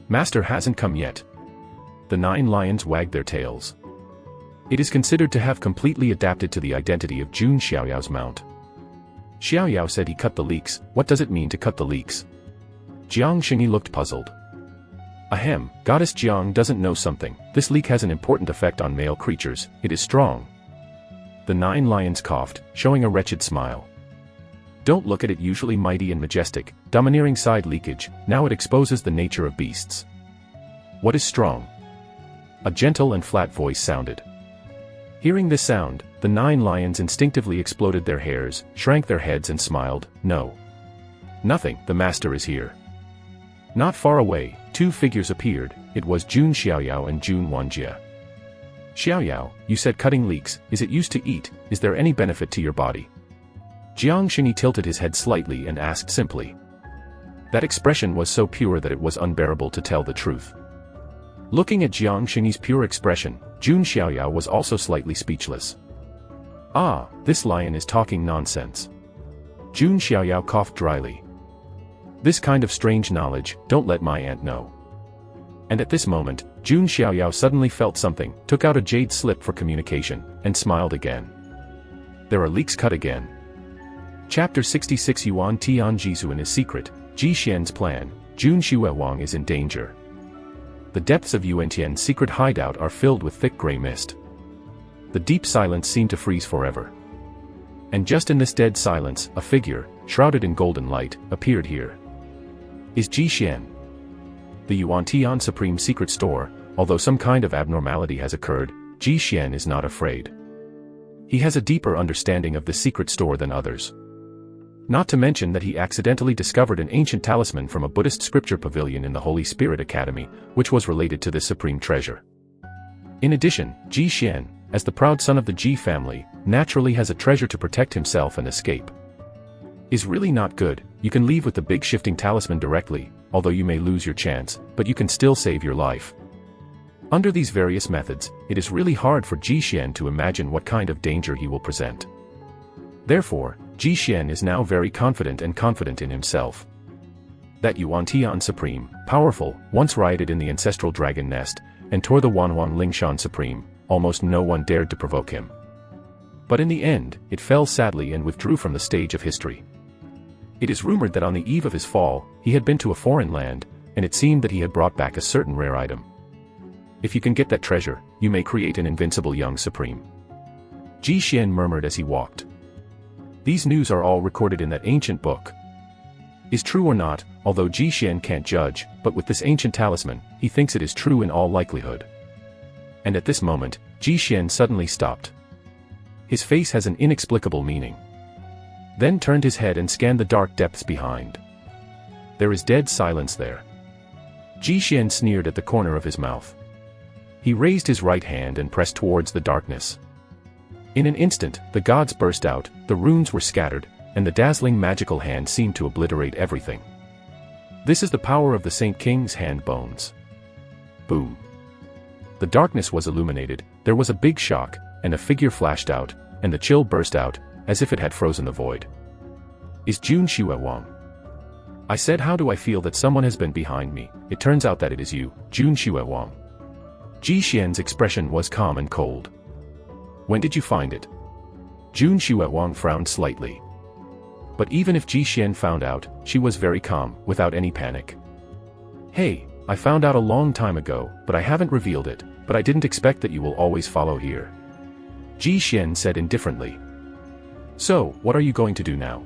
Master hasn't come yet. The 9 lions wagged their tails. It is considered to have completely adapted to the identity of Jun Xiaoyao's mount. Xiaoyao said he cut the leaks. What does it mean to cut the leaks? Jiang Xingyi looked puzzled. Ahem, Goddess Jiang doesn't know something. This leak has an important effect on male creatures. It is strong. The 9 lions coughed, showing a wretched smile. Don't look at it usually mighty and majestic, domineering side leakage, now it exposes the nature of beasts. What is strong? A gentle and flat voice sounded. Hearing this sound, the 9 lions instinctively exploded their hairs, shrank their heads and smiled, no. Nothing, the master is here. Not far away, 2 figures appeared, it was Jun Xiaoyao and Jun Wanjie. Xiaoyao, you said cutting leeks, is it used to eat, is there any benefit to your body? Jiang Xingyi tilted his head slightly and asked simply. That expression was so pure that it was unbearable to tell the truth. Looking at Jiang Xingyi's pure expression, Jun Xiaoyao was also slightly speechless. Ah, this lion is talking nonsense. Jun Xiaoyao coughed dryly. This kind of strange knowledge, don't let my aunt know. And at this moment, Jun Xiaoyao suddenly felt something, took out a jade slip for communication, and smiled again. There are leaks cut again. Chapter 66 Yuan Tian Jisu in his secret, Ji Xian's plan, Jun Xiaoyao is in danger. The depths of Yuan Tian's secret hideout are filled with thick gray mist. The deep silence seemed to freeze forever. And just in this dead silence, a figure, shrouded in golden light, appeared here. Is Ji Xian. The Yuan Tian Supreme Secret Store, although some kind of abnormality has occurred, Ji Xian is not afraid. He has a deeper understanding of the secret store than others. Not to mention that he accidentally discovered an ancient talisman from a Buddhist scripture pavilion in the Holy Spirit Academy, which was related to this supreme treasure. In addition, Ji Xian, as the proud son of the Ji family, naturally has a treasure to protect himself and escape. Is really not good, you can leave with the big shifting talisman directly, although you may lose your chance, but you can still save your life. Under these various methods, it is really hard for Ji Xian to imagine what kind of danger he will present. Therefore, Ji Xian is now very confident in himself. That Yuan Tian Supreme, powerful, once rioted in the ancestral dragon nest, and tore the Wanwan Lingshan Supreme, almost no one dared to provoke him. But in the end, it fell sadly and withdrew from the stage of history. It is rumored that on the eve of his fall, he had been to a foreign land, and it seemed that he had brought back a certain rare item. If you can get that treasure, you may create an invincible young supreme. Ji Xian murmured as he walked. These news are all recorded in that ancient book. Is true or not, although Ji Xian can't judge, but with this ancient talisman, he thinks it is true in all likelihood. And at this moment, Ji Xian suddenly stopped. His face has an inexplicable meaning. Then turned his head and scanned the dark depths behind. There is dead silence there. Ji Xian sneered at the corner of his mouth. He raised his right hand and pressed towards the darkness. In an instant, the gods burst out, the runes were scattered, and the dazzling magical hand seemed to obliterate everything. This is the power of the Saint King's hand bones. Boom. The darkness was illuminated, there was a big shock, and a figure flashed out, and the chill burst out, as if it had frozen the void. Is Jun Xiaoyao? I said, how do I feel that someone has been behind me? It turns out that it is you, Jun Xiaoyao. Ji Xian's expression was calm and cold. When did you find it? Jun Xiaoyao frowned slightly. But even if Ji Xian found out, she was very calm, without any panic. Hey, I found out a long time ago, but I haven't revealed it, but I didn't expect that you will always follow here. Ji Xian said indifferently. So, what are you going to do now?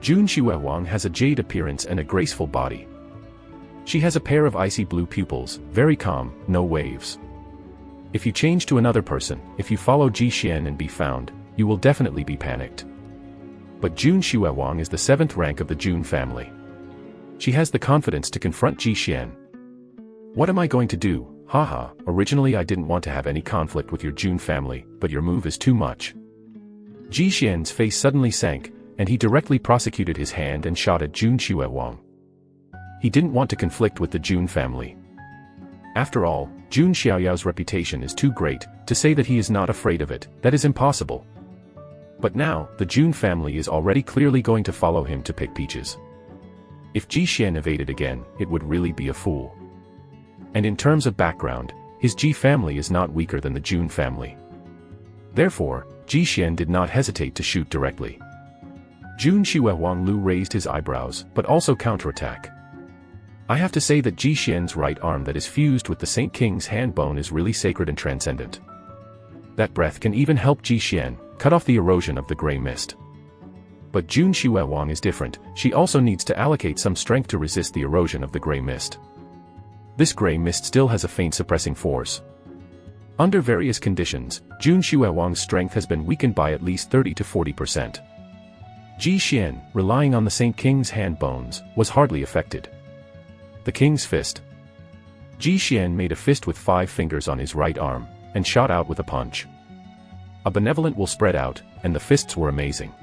Jun Xiaoyao has a jade appearance and a graceful body. She has a pair of icy blue pupils, very calm, no waves. If you change to another person, if you follow Ji Xian and be found, you will definitely be panicked. But Jun Xiaoyao is the 7th rank of the Jun family. She has the confidence to confront Ji Xian. What am I going to do? Haha, originally I didn't want to have any conflict with your Jun family, but your move is too much. Ji Xian's face suddenly sank, and he directly prosecuted his hand and shot at Jun Xiaoyao. He didn't want to conflict with the Jun family. After all, Jun Xiaoyao's reputation is too great, to say that he is not afraid of it, that is impossible. But now, the Jun family is already clearly going to follow him to pick peaches. If Ji Xian evaded again, it would really be a fool. And in terms of background, his Ji family is not weaker than the Jun family. Therefore, Ji Xian did not hesitate to shoot directly. Jun Xiaoyao raised his eyebrows, but also counterattack. I have to say that Ji Xian's right arm that is fused with the Saint King's hand bone is really sacred and transcendent. That breath can even help Ji Xian cut off the erosion of the gray mist. But Jun Xiaoyao is different, she also needs to allocate some strength to resist the erosion of the gray mist. This gray mist still has a faint suppressing force. Under various conditions, Jun Xiaoyao's strength has been weakened by at least 30 to 40%. Ji Xian, relying on the Saint King's hand bones, was hardly affected. The King's fist. Ji Xian made a fist with 5 fingers on his right arm, and shot out with a punch. A benevolent will spread out, and the fists were amazing.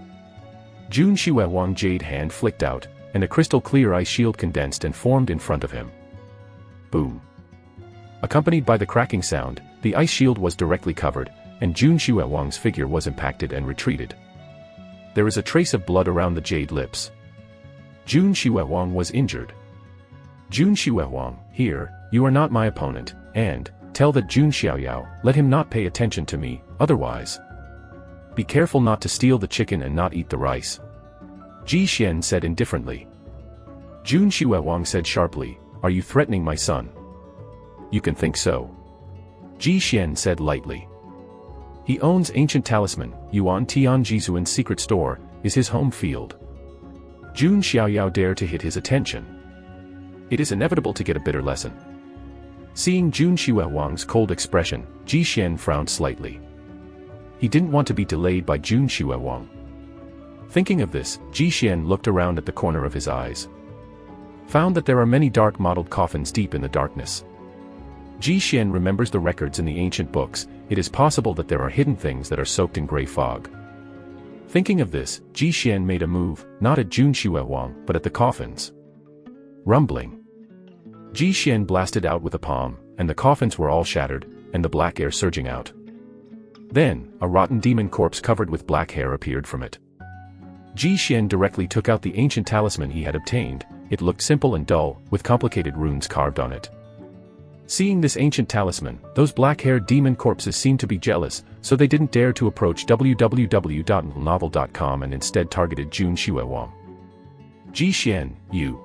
Jun Xiaoyao's jade hand flicked out, and a crystal clear ice shield condensed and formed in front of him. Boom. Accompanied by the cracking sound, the ice shield was directly covered, and Jun Xiaoyao's figure was impacted and retreated. There is a trace of blood around the jade lips. Jun Xiaoyao was injured. Jun Xiaoyao, here, you are not my opponent, and tell that Jun Xiaoyao, let him not pay attention to me, otherwise. Be careful not to steal the chicken and not eat the rice. Ji Xian said indifferently. Jun Xiaoyao said sharply, are you threatening my son? You can think so. Ji Xian said lightly. He owns ancient talisman, Yuan Tianjizuan's secret store, is his home field. Jun Xiaoyao dared to hit his attention. It is inevitable to get a bitter lesson. Seeing Jun Xiaoyao's cold expression, Ji Xian frowned slightly. He didn't want to be delayed by Jun Xiaoyao. Thinking of this, Ji Xian looked around at the corner of his eyes. Found that there are many dark mottled coffins deep in the darkness. Ji Xian remembers the records in the ancient books, it is possible that there are hidden things that are soaked in gray fog. Thinking of this, Ji Xian made a move, not at Jun Xiaoyao, but at the coffins. Rumbling. Ji Xian blasted out with a palm, and the coffins were all shattered, and the black air surging out. Then, a rotten demon corpse covered with black hair appeared from it. Ji Xian directly took out the ancient talisman he had obtained, it looked simple and dull, with complicated runes carved on it. Seeing this ancient talisman, those black-haired demon corpses seemed to be jealous, so they didn't dare to approach www.novel.com and instead targeted Jun Xiaoyao. Ji Xian, you.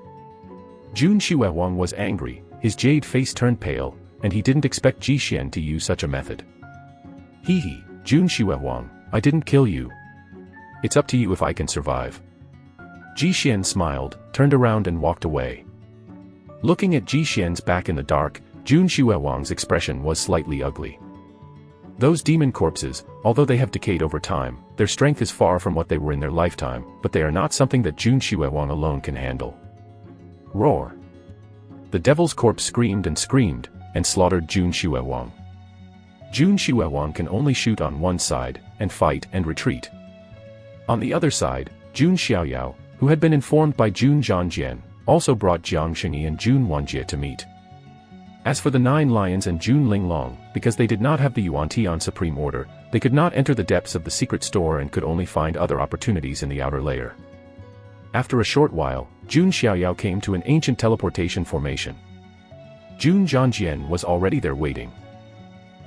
Jun Xiaoyao was angry, his jade face turned pale, and he didn't expect Ji Xian to use such a method. Hee, Jun Xiaoyao, I didn't kill you. It's up to you if I can survive. Ji Xian smiled, turned around and walked away. Looking at Ji Xian's back in the dark, Jun Xiaoyao's expression was slightly ugly. Those demon corpses, although they have decayed over time, their strength is far from what they were in their lifetime, but they are not something that Jun Xiaoyao alone can handle. Roar. The devil's corpse screamed and slaughtered Jun Xiaoyao. Jun Xiaoyao can only shoot on one side, and fight and retreat. On the other side, Jun Xiaoyao, who had been informed by Jun Zhangjian, also brought Jiang Xingyi and Jun Wanjie to meet. As for the 9 lions and Jun Linglong, because they did not have the Yuan-Tian Supreme Order, they could not enter the depths of the secret store and could only find other opportunities in the outer layer. After a short while, Jun Xiaoyao came to an ancient teleportation formation. Jun Zhangjian was already there waiting.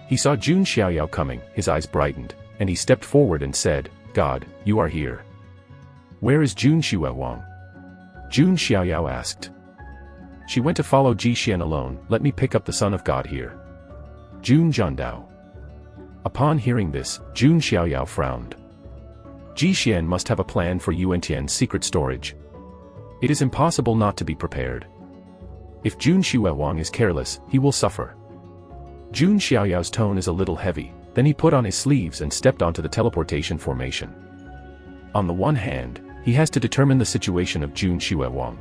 He saw Jun Xiaoyao coming, his eyes brightened, and he stepped forward and said, "God, you are here." "Where is Jun Xiaoyao?" Jun Xiaoyao asked. "She went to follow Ji Xian alone, let me pick up the Son of God here." Jun Zhandao. Upon hearing this, Jun Xiaoyao frowned. Ji Xian must have a plan for Yuan-Tian's secret storage. It is impossible not to be prepared. If Jun Xiaoyao is careless, he will suffer. Jun Xiaoyao's tone is a little heavy, then he put on his sleeves and stepped onto the teleportation formation. On the one hand, he has to determine the situation of Jun Xiaoyao.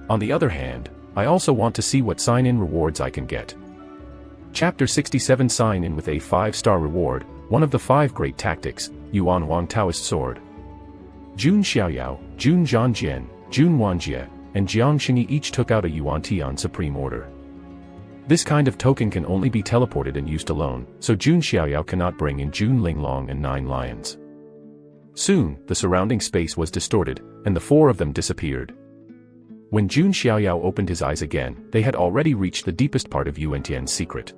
On the other hand, I also want to see what sign-in rewards I can get. Chapter 67 Sign-in with a 5-star reward, one of the 5 great tactics, Yuan Wang Taoist Sword. Jun Xiaoyao, Jun Zhangjian, Jun Wanjie, and Jiang Xingyi each took out a Yuan-Tian Supreme Order. This kind of token can only be teleported and used alone, so Jun Xiaoyao cannot bring in Jun Linglong and 9 lions. Soon, the surrounding space was distorted, and the 4 of them disappeared. When Jun Xiaoyao opened his eyes again, they had already reached the deepest part of Yuan-Tian's secret.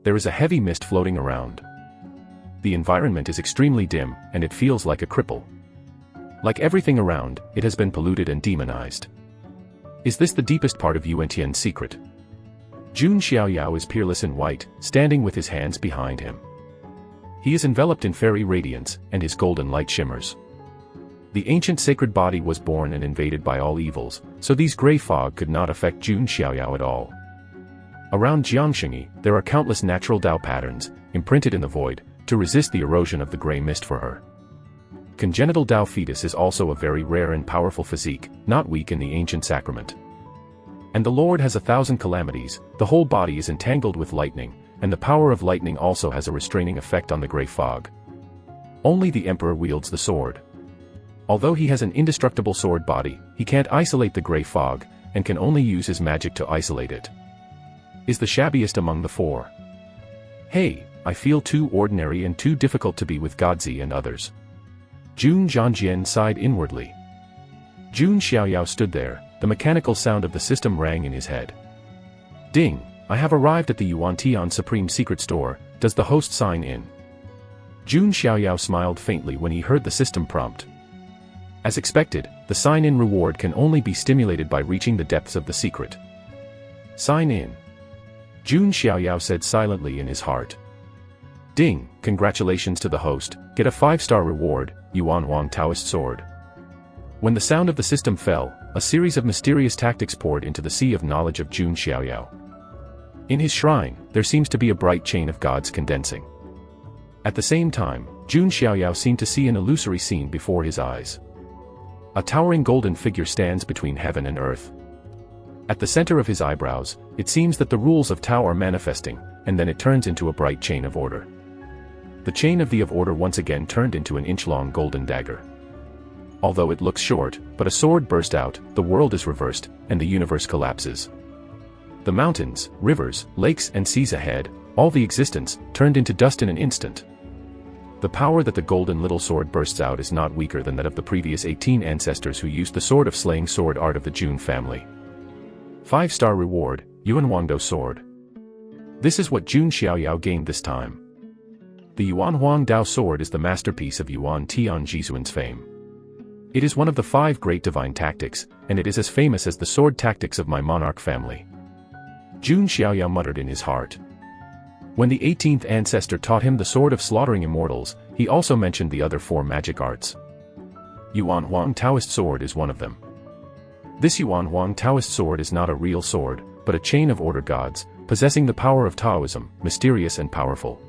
There is a heavy mist floating around. The environment is extremely dim, and it feels like a cripple. Like everything around, it has been polluted and demonized. Is this the deepest part of Yuan-Tian's secret? Jun Xiaoyao is peerless in white, standing with his hands behind him. He is enveloped in fairy radiance, and his golden light shimmers. The ancient sacred body was born and invaded by all evils, so these gray fog could not affect Jun Xiaoyao at all. Around Jiang Xingyi, there are countless natural Dao patterns, imprinted in the void, to resist the erosion of the gray mist for her. Congenital Dao fetus is also a very rare and powerful physique, not weak in the ancient sacrament. And the Lord has 1,000 calamities, the whole body is entangled with lightning, and the power of lightning also has a restraining effect on the gray fog. Only the Emperor wields the sword. Although he has an indestructible sword body, he can't isolate the gray fog, and can only use his magic to isolate it. Is the shabbiest among the 4. Hey, I feel too ordinary and too difficult to be with Godzi and others. Jun Zhangjian sighed inwardly. Jun Xiaoyao stood there, the mechanical sound of the system rang in his head. Ding, I have arrived at the Yuan-Tian Supreme Secret Store, does the host sign in? Jun Xiaoyao smiled faintly when he heard the system prompt. As expected, the sign-in reward can only be stimulated by reaching the depths of the secret. Sign in. Jun Xiaoyao said silently in his heart. Ding, congratulations to the host, get a 5-star reward, Yuan Wang Taoist Sword. When the sound of the system fell, a series of mysterious tactics poured into the sea of knowledge of Jun Xiaoyao. In his shrine, there seems to be a bright chain of gods condensing. At the same time, Jun Xiaoyao seemed to see an illusory scene before his eyes. A towering golden figure stands between heaven and earth. At the center of his eyebrows, it seems that the rules of Tao are manifesting, and then it turns into a bright chain of order. The chain of order once again turned into an inch-long golden dagger. Although it looks short, but a sword burst out, the world is reversed, and the universe collapses. The mountains, rivers, lakes and seas ahead, all the existence, turned into dust in an instant. The power that the golden little sword bursts out is not weaker than that of the previous 18 ancestors who used the sword of slaying sword art of the Jun family. 5-star reward, Yuan Wangdo Sword. This is what Jun Xiaoyao gained this time. The Yuan Huang Dao sword is the masterpiece of Yuan Tian Jisuan's fame. It is one of the 5 great divine tactics, and it is as famous as the sword tactics of my monarch family. Jun Xiaoyao muttered in his heart. When the 18th ancestor taught him the sword of slaughtering immortals, he also mentioned the other 4 magic arts. Yuan Huang Taoist sword is one of them. This Yuan Huang Taoist sword is not a real sword, but a chain of order gods, possessing the power of Taoism, mysterious and powerful.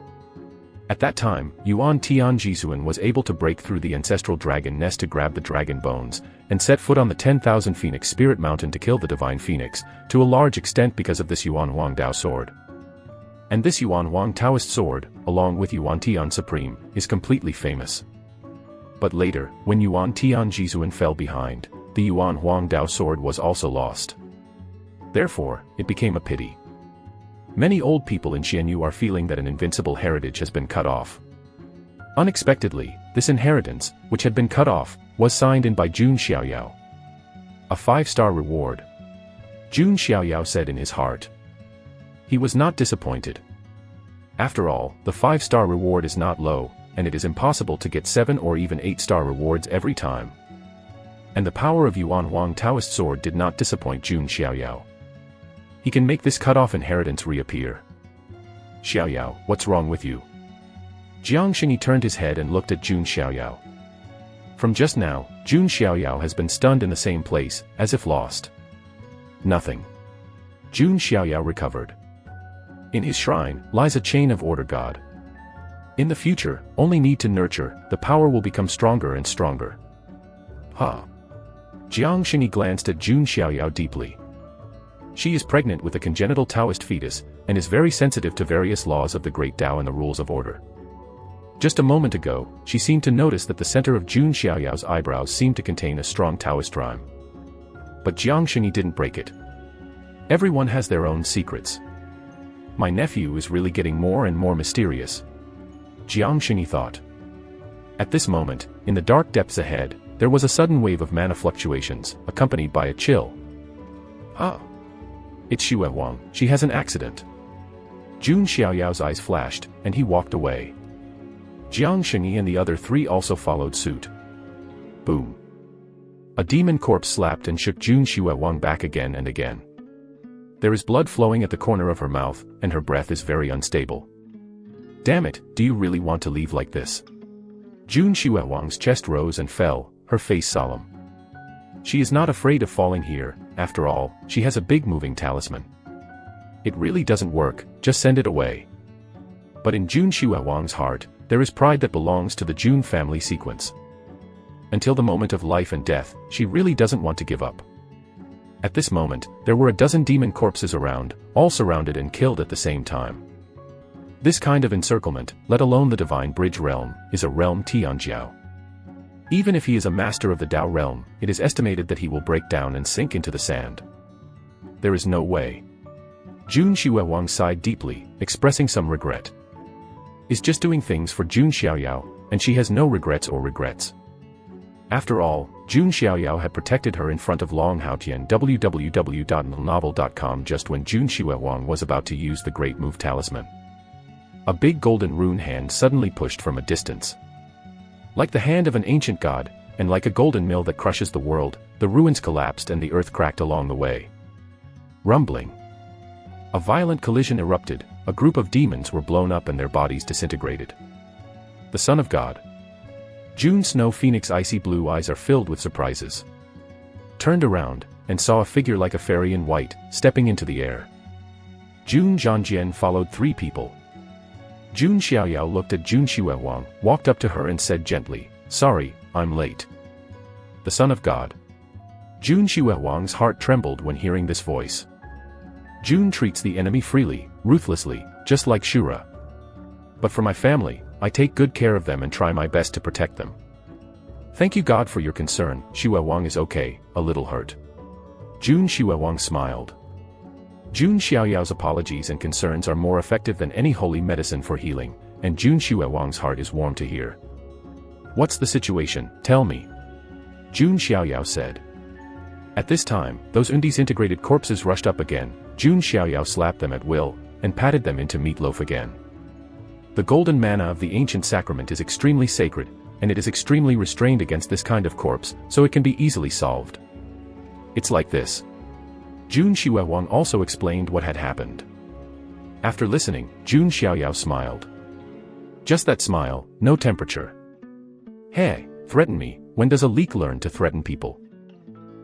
At that time, Yuan Tian Jisuan was able to break through the ancestral dragon nest to grab the dragon bones, and set foot on the 10,000 Phoenix Spirit Mountain to kill the divine phoenix, to a large extent because of this Yuan Huang Dao sword. And this Yuan Huang Taoist sword, along with Yuan Tian Supreme, is completely famous. But later, when Yuan Tian Jisuan fell behind, the Yuan Huang Dao sword was also lost. Therefore, it became a pity. Many old people in Xianyu are feeling that an invincible heritage has been cut off. Unexpectedly, this inheritance, which had been cut off, was signed in by Jun Xiaoyao. A 5-star reward. Jun Xiaoyao said in his heart. He was not disappointed. After all, the 5-star reward is not low, and it is impossible to get 7 or even 8-star rewards every time. And the power of Yuan Huang Taoist sword did not disappoint Jun Xiaoyao. He can make this cut-off inheritance reappear. Xiaoyao, what's wrong with you? Jiang Xingyi turned his head and looked at Jun Xiaoyao. From just now, Jun Xiaoyao has been stunned in the same place, as if lost. Nothing. Jun Xiaoyao recovered. In his shrine lies a chain of order god. In the future, only need to nurture, the power will become stronger and stronger. Jiang Xingyi glanced at Jun Xiaoyao deeply. She is pregnant with a congenital Taoist fetus, and is very sensitive to various laws of the Great Tao and the rules of order. Just a moment ago, she seemed to notice that the center of Jun Xiaoyao's eyebrows seemed to contain a strong Taoist rhyme. But Jiang Xingyi didn't break it. Everyone has their own secrets. My nephew is really getting more and more mysterious. Jiang Xingyi thought. At this moment, in the dark depths ahead, there was a sudden wave of mana fluctuations, accompanied by a chill. It's Xue Wang, she has an accident. Jun Xiaoyao's eyes flashed, and he walked away. Jiang Xingyi and the other 3 also followed suit. Boom. A demon corpse slapped and shook Jun Xiaowang back again and again. There is blood flowing at the corner of her mouth, and her breath is very unstable. Damn it, do you really want to leave like this? Jun Xiaowang's chest rose and fell, her face solemn. She is not afraid of falling here, after all, she has a big moving talisman. It really doesn't work, just send it away. But in Jun Xiaowang's heart, there is pride that belongs to the Jun family sequence. Until the moment of life and death, she really doesn't want to give up. At this moment, there were a dozen demon corpses around, all surrounded and killed at the same time. This kind of encirclement, let alone the divine bridge realm, is a realm Tianjiao. Even if he is a master of the Dao realm, it is estimated that he will break down and sink into the sand. There is no way. Jun Xiaowang sighed deeply, expressing some regret. Is just doing things for Jun Xiaoyao, and she has no regrets or regrets. After all, Jun Xiaoyao had protected her in front of Long Haotian www.novel.com just when Jun Xiaowang was about to use the Great Move Talisman. A big golden rune hand suddenly pushed from a distance. Like the hand of an ancient god, and like a golden mill that crushes the world, the ruins collapsed and the earth cracked along the way. Rumbling. A violent collision erupted, a group of demons were blown up and their bodies disintegrated. The Son of God. Jun Snow Phoenix icy blue eyes are filled with surprises. Turned around, and saw a figure like a fairy in white, stepping into the air. Jun Zhangjian followed 3 people. Jun Xiaoyao looked at Jun Xiaowang, walked up to her and said gently, "Sorry, I'm late." The Son of God. Jun Xiaowang's heart trembled when hearing this voice. Jun treats the enemy freely, ruthlessly, just like Shura. But for my family, I take good care of them and try my best to protect them. Thank you God for your concern. Xiaowang is okay, a little hurt. Jun Xiaowang smiled. Jun Xiaoyao's apologies and concerns are more effective than any holy medicine for healing, and Jun Xiaowang's heart is warm to hear. What's the situation, tell me? Jun Xiaoyao said. At this time, those undisintegrated corpses rushed up again. Jun Xiaoyao slapped them at will, and patted them into meatloaf again. The golden manna of the ancient sacrament is extremely sacred, and it is extremely restrained against this kind of corpse, so it can be easily solved. It's like this. Jun Xiaoyao also explained what had happened. After listening, Jun Xiaoyao smiled. Just that smile, no temperature. Hey, threaten me, when does a leek learn to threaten people?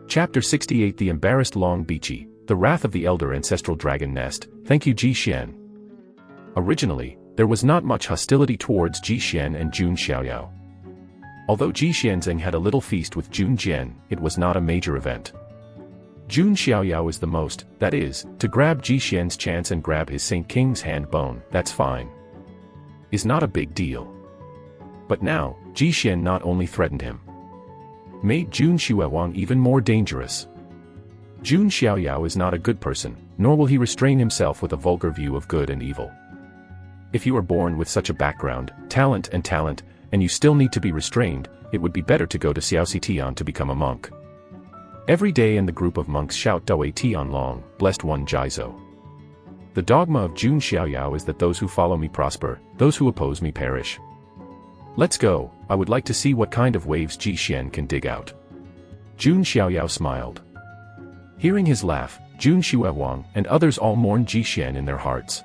Chapter 68 The Embarrassed Long Bichi, The Wrath of the Elder Ancestral Dragon Nest. Thank you Ji Xian. Originally, there was not much hostility towards Ji Xian and Jun Xiaoyao. Although Ji Xianzeng had a little feast with Jun Jian, it was not a major event. Jun Xiaoyao is the most, that is, to grab Ji Xian's chance and grab his Saint King's hand bone, that's fine. Is not a big deal. But now, Ji Xian not only threatened him, made Jun Xiaoyao even more dangerous. Jun Xiaoyao is not a good person, nor will he restrain himself with a vulgar view of good and evil. If you are born with such a background, talent, and you still need to be restrained, it would be better to go to Xiaoxi Tian to become a monk. Every day in the group of monks shout Dawei Tian Long, blessed one Jizo. The dogma of Jun Xiaoyao is that those who follow me prosper, those who oppose me perish. Let's go, I would like to see what kind of waves Ji Xian can dig out. Jun Xiaoyao smiled. Hearing his laugh, Jun Xiaoyao and others all mourned Ji Xian in their hearts.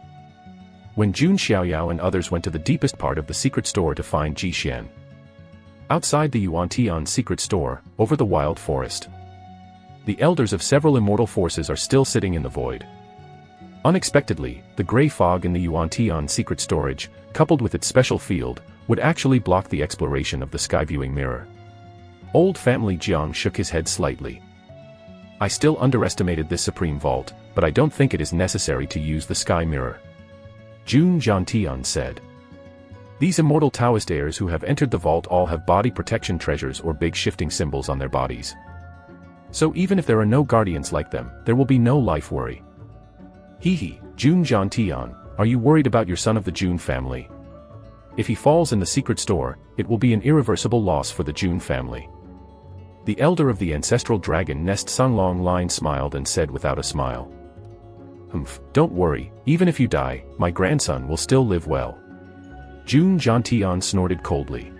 When Jun Xiaoyao and others went to the deepest part of the secret store to find Ji Xian. Outside the Yuan-Tian secret store, over the wild forest. The elders of several immortal forces are still sitting in the void. Unexpectedly, the gray fog in the Yuan-Tian secret storage, coupled with its special field, would actually block the exploration of the sky-viewing mirror. Old Family Jiang shook his head slightly. I still underestimated this supreme vault, but I don't think it is necessary to use the sky mirror. Jun Jiantian said. These immortal Taoist heirs who have entered the vault all have body protection treasures or big shifting symbols on their bodies. So even if there are no guardians like them, there will be no life worry. Hee, Jun Jiantian, are you worried about your son of the Jun family? If he falls in the secret store, it will be an irreversible loss for the Jun family. The elder of the ancestral dragon nest Sung Long Line smiled and said without a smile. Humph, don't worry, even if you die, my grandson will still live well. Jun Jiantian snorted coldly.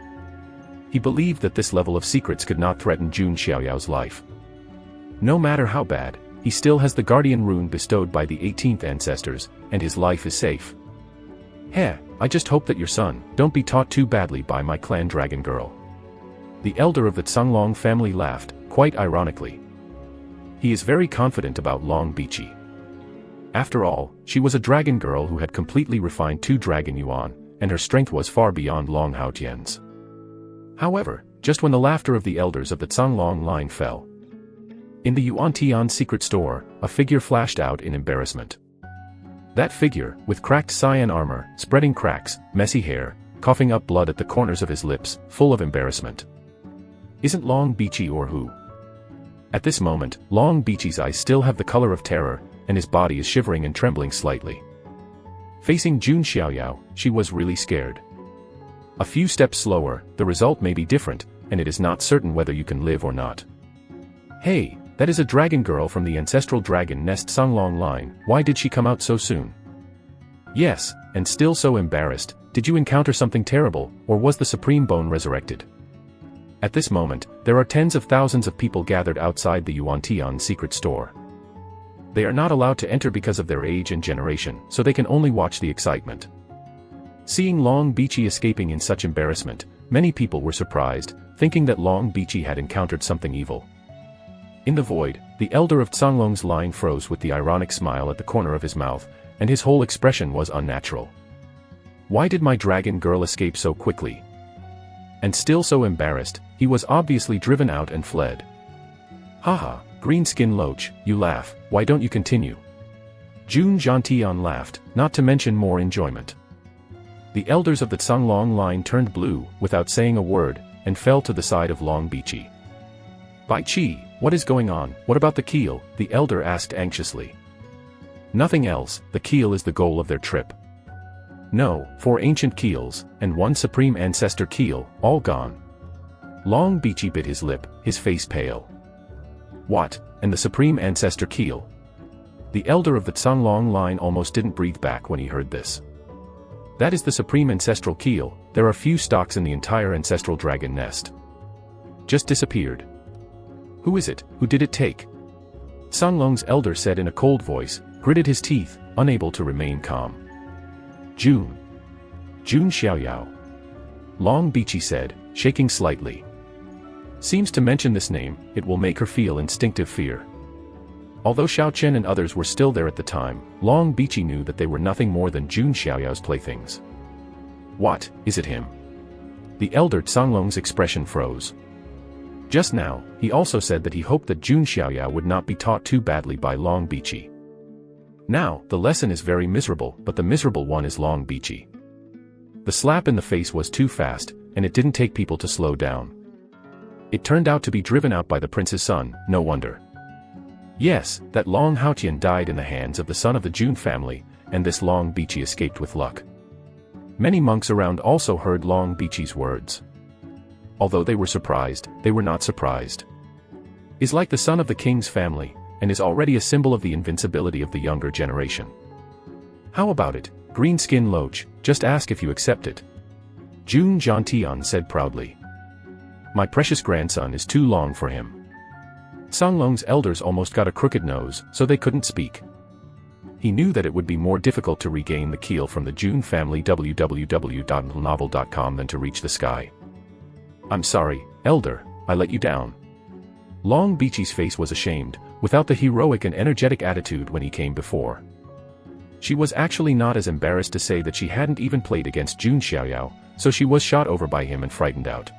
He believed that this level of secrets could not threaten Jun Xiaoyao's life. No matter how bad, he still has the guardian rune bestowed by the 18th ancestors, and his life is safe. Heh, I just hope that your son don't be taught too badly by my clan dragon girl. The elder of the Tsunglong family laughed, quite ironically. He is very confident about Long Bichi. After all, she was a dragon girl who had completely refined 2 dragon yuan, and her strength was far beyond Long Haotian's. However, just when the laughter of the elders of the Tsunglong line fell, in the Yuan-Tian secret store, a figure flashed out in embarrassment. That figure, with cracked cyan armor, spreading cracks, messy hair, coughing up blood at the corners of his lips, full of embarrassment. Isn't Long Bichi or who? At this moment, Long Bichi's eyes still have the color of terror, and his body is shivering and trembling slightly. Facing Jun Xiaoyao, she was really scared. A few steps slower, the result may be different, and it is not certain whether you can live or not. Hey, that is a dragon girl from the ancestral dragon nest Sunglong line, why did she come out so soon? Yes, and still so embarrassed, did you encounter something terrible, or was the supreme bone resurrected? At this moment, there are tens of thousands of people gathered outside the Yuan-Tian secret store. They are not allowed to enter because of their age and generation, so they can only watch the excitement. Seeing Long Bichi escaping in such embarrassment, many people were surprised, thinking that Long Bichi had encountered something evil. In the void, the elder of Tsunglong's line froze with the ironic smile at the corner of his mouth, and his whole expression was unnatural. Why did my dragon girl escape so quickly? And still so embarrassed, he was obviously driven out and fled. Haha, green skin loach, you laugh, why don't you continue? Jun Jiantian laughed, not to mention more enjoyment. The elders of the Tsunglong line turned blue, without saying a word, and fell to the side of Long Bichi. Bai Chi, what is going on, what about the keel? The elder asked anxiously. Nothing else, the keel is the goal of their trip. No, 4 ancient keels, and 1 supreme ancestor keel, all gone. Long Bichi bit his lip, his face pale. What, and the supreme ancestor keel? The elder of the Canglong line almost didn't breathe back when he heard this. That is the supreme ancestral keel. There are few stocks in the entire ancestral dragon nest. Just disappeared. Who is it? Who did it take? Canglong's elder said in a cold voice, gritted his teeth, unable to remain calm. Jun Xiaoyao. Long Bichi said, shaking slightly. Seems to mention this name, it will make her feel instinctive fear. Although Shiao Chen and others were still there at the time, Long Bichi knew that they were nothing more than Jun Xiaoyao's playthings. What, is it him? The elder Canglong's expression froze. Just now, he also said that he hoped that Jun Xiaoyao would not be taught too badly by Long Bichi. Now, the lesson is very miserable, but the miserable one is Long Bichi. The slap in the face was too fast, and it didn't take people to slow down. It turned out to be driven out by the prince's son, no wonder. Yes, that Long Haotian died in the hands of the son of the Jun family, and this Long Bichi escaped with luck. Many monks around also heard Long Bichi's words. Although they were surprised, they were not surprised. Is like the son of the king's family, and is already a symbol of the invincibility of the younger generation. How about it, green skin loach, just ask if you accept it. Jun Jiantian said proudly. My precious grandson is too long for him. Canglong's elders almost got a crooked nose, so they couldn't speak. He knew that it would be more difficult to regain the keel from the Jun family www.novel.com than to reach the sky. I'm sorry, elder, I let you down. Long Bichi's face was ashamed, without the heroic and energetic attitude when he came before. She was actually not as embarrassed to say that she hadn't even played against Jun Xiaoyao, so she was shot over by him and frightened out.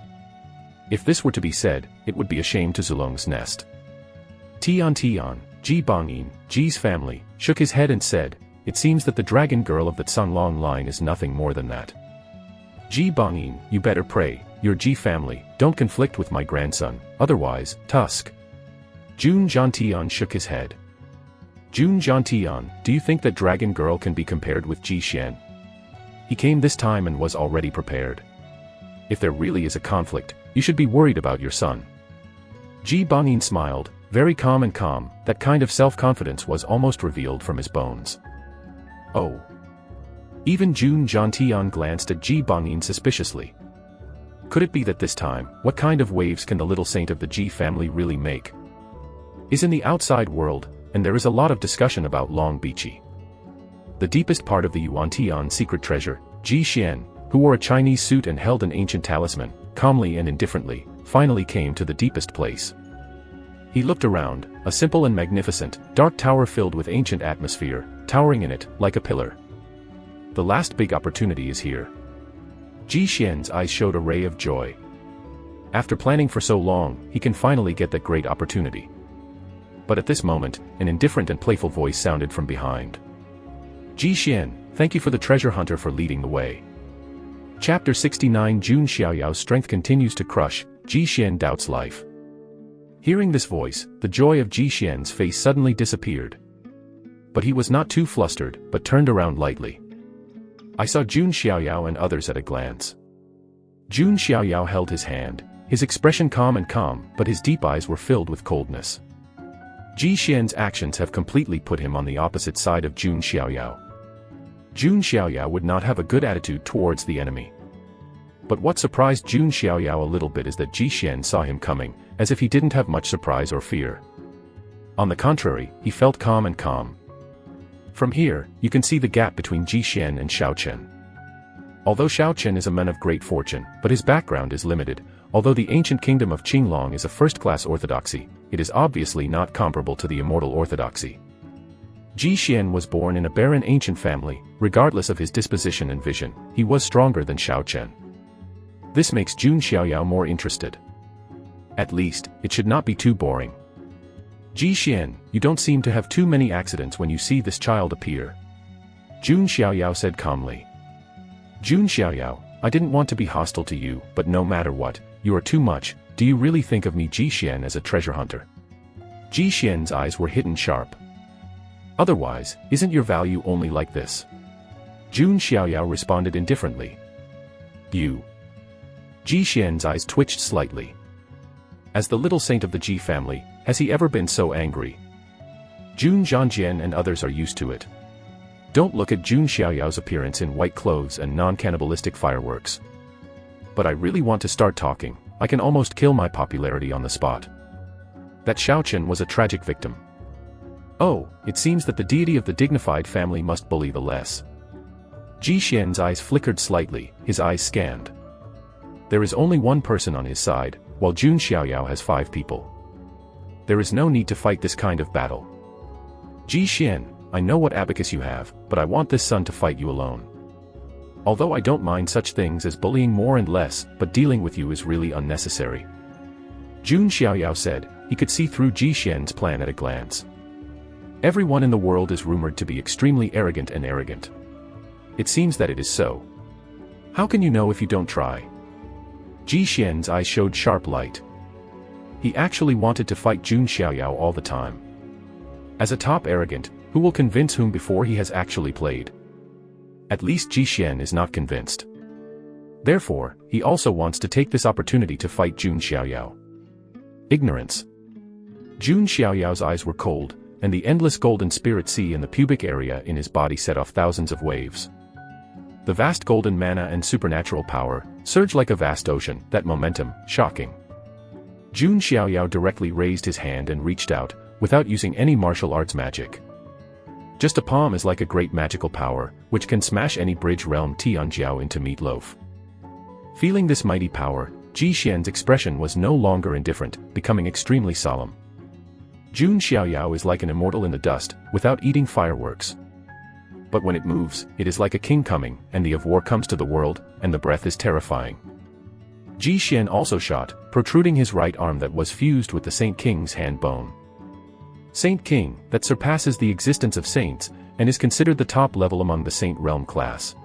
If this were to be said, it would be a shame to Zulong's nest. Ji Bangyin, Ji's family, shook his head and said, it seems that the dragon girl of the Canglong line is nothing more than that. Ji Bangyin, you better pray, your Ji family, don't conflict with my grandson, otherwise, tusk. Jun Jiantian shook his head. Jun Jiantian, do you think that dragon girl can be compared with Ji Xian? He came this time and was already prepared. If there really is a conflict, you should be worried about your son. Ji Bangyin smiled, very calm and calm, that kind of self-confidence was almost revealed from his bones. Oh. Even Jun Jiantian glanced at Ji Bangyin suspiciously. Could it be that this time, what kind of waves can the little saint of the Ji family really make? Is in the outside world, and there is a lot of discussion about Long Bichi. The deepest part of the Yuantian secret treasure, Ji Xian, who wore a Chinese suit and held an ancient talisman, calmly and indifferently, finally came to the deepest place. He looked around, a simple and magnificent, dark tower filled with ancient atmosphere, towering in it, like a pillar. The last big opportunity is here. Ji Xian's eyes showed a ray of joy. After planning for so long, he can finally get that great opportunity. But at this moment, an indifferent and playful voice sounded from behind. Ji Xian, thank you for the treasure hunter for leading the way. Chapter 69 Jun Xiaoyao's strength continues to crush, Ji Xian doubts life. Hearing this voice, the joy of Ji Xian's face suddenly disappeared. But he was not too flustered, but turned around lightly. I saw Jun Xiaoyao and others at a glance. Jun Xiaoyao held his hand, his expression calm, but his deep eyes were filled with coldness. Ji Xian's actions have completely put him on the opposite side of Jun Xiaoyao. Jun Xiaoyao would not have a good attitude towards the enemy. But what surprised Jun Xiaoyao a little bit is that Ji Xian saw him coming, as if he didn't have much surprise or fear. On the contrary, he felt calm. From here, you can see the gap between Ji Xian and Shiao Chen. Although Shiao Chen is a man of great fortune, but his background is limited. Although the ancient kingdom of Qinglong is a first-class orthodoxy, it is obviously not comparable to the immortal orthodoxy. Ji Xian was born in a barren ancient family. Regardless of his disposition and vision, he was stronger than Shiao Chen. This makes Jun Xiaoyao more interested. At least, it should not be too boring. Ji Xian, you don't seem to have too many accidents when you see this child appear. Jun Xiaoyao said calmly. Jun Xiaoyao, I didn't want to be hostile to you, but no matter what, you are too much. Do you really think of me Ji Xian as a treasure hunter? Ji Xian's eyes were hidden sharp. Otherwise, isn't your value only like this? Jun Xiaoyao responded indifferently. You. Ji Xian's eyes twitched slightly. As the little saint of the Ji family, has he ever been so angry? Jun Zhangjian and others are used to it. Don't look at Jun Xiaoyao's appearance in white clothes and non-cannibalistic fireworks. But I really want to start talking. I can almost kill my popularity on the spot. That Shiao Chen was a tragic victim. Oh, it seems that the deity of the dignified family must bully the less. Ji Xian's eyes flickered slightly, his eyes scanned. There is only one person on his side, while Jun Xiaoyao has 5 people. There is no need to fight this kind of battle. Ji Xian, I know what abacus you have, but I want this son to fight you alone. Although I don't mind such things as bullying more and less, but dealing with you is really unnecessary. Jun Xiaoyao said. He could see through Ji Xian's plan at a glance. Everyone in the world is rumored to be extremely arrogant and arrogant. It seems that it is so. How can you know if you don't try? Ji Xian's eyes showed sharp light. He actually wanted to fight Jun Xiaoyao all the time. As a top arrogant, who will convince whom before he has actually played? At least Ji Xian is not convinced. Therefore, he also wants to take this opportunity to fight Jun Xiaoyao. Ignorance. Jun Xiaoyao's eyes were cold, and the endless golden spirit sea in the pubic area in his body set off thousands of waves. The vast golden mana and supernatural power surged like a vast ocean, that momentum, shocking. Jun Xiaoyao directly raised his hand and reached out, without using any martial arts magic. Just a palm is like a great magical power, which can smash any bridge realm Tianjiao into meatloaf. Feeling this mighty power, Ji Xian's expression was no longer indifferent, becoming extremely solemn. Jun Xiaoyao is like an immortal in the dust, without eating fireworks. But when it moves, it is like a king coming, and the of war comes to the world, and the breath is terrifying. Ji Xian also shot, protruding his right arm that was fused with the Saint King's hand bone. Saint King, that surpasses the existence of saints, and is considered the top level among the Saint Realm class.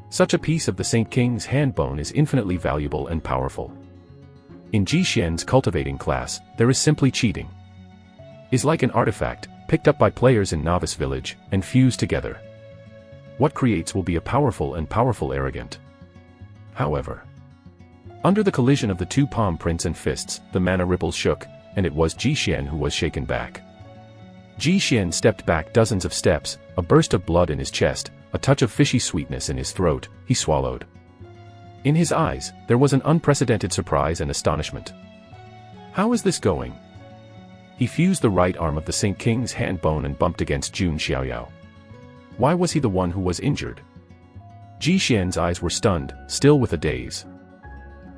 Such a piece of the Saint King's hand bone is infinitely valuable and powerful. In Ji Xian's cultivating class, there is simply cheating. Is like an artifact, picked up by players in Novice Village, and fused together. What creates will be a powerful and powerful arrogant. However, under the collision of the 2 palm prints and fists, the mana ripples shook, and it was Ji Xian who was shaken back. Ji Xian stepped back dozens of steps, a burst of blood in his chest, a touch of fishy sweetness in his throat, he swallowed. In his eyes, there was an unprecedented surprise and astonishment. How is this going? He fused the right arm of the Saint King's hand bone and bumped against Jun Xiaoyao. Why was he the one who was injured? Ji Xian's eyes were stunned, still with a daze.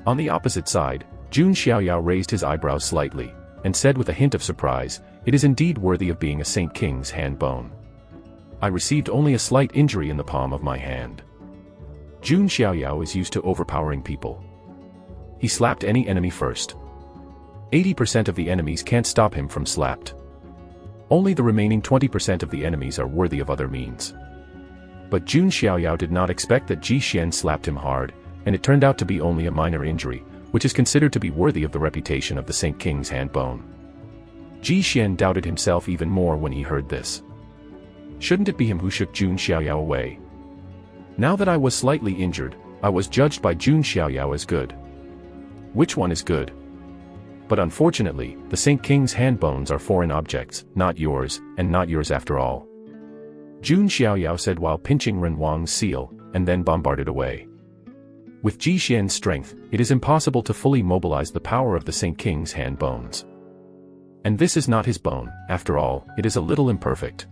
On the opposite side, Jun Xiaoyao raised his eyebrows slightly, and said with a hint of surprise, "It is indeed worthy of being a Saint King's hand bone. I received only a slight injury in the palm of my hand." Jun Xiaoyao is used to overpowering people. He slapped any enemy first. 80% of the enemies can't stop him from slapped. Only the remaining 20% of the enemies are worthy of other means. But Jun Xiaoyao did not expect that Ji Xian slapped him hard, and it turned out to be only a minor injury, which is considered to be worthy of the reputation of the Saint King's hand bone. Ji Xian doubted himself even more when he heard this. Shouldn't it be him who shook Jun Xiaoyao away? Now that I was slightly injured, I was judged by Jun Xiaoyao as good. Which one is good? But unfortunately, the Saint King's hand bones are foreign objects, not yours, and not yours after all. Jun Xiaoyao said while pinching Ren Wang's seal, and then bombarded away. With Ji Xian's strength, it is impossible to fully mobilize the power of the Saint King's hand bones. And this is not his bone, after all, it is a little imperfect.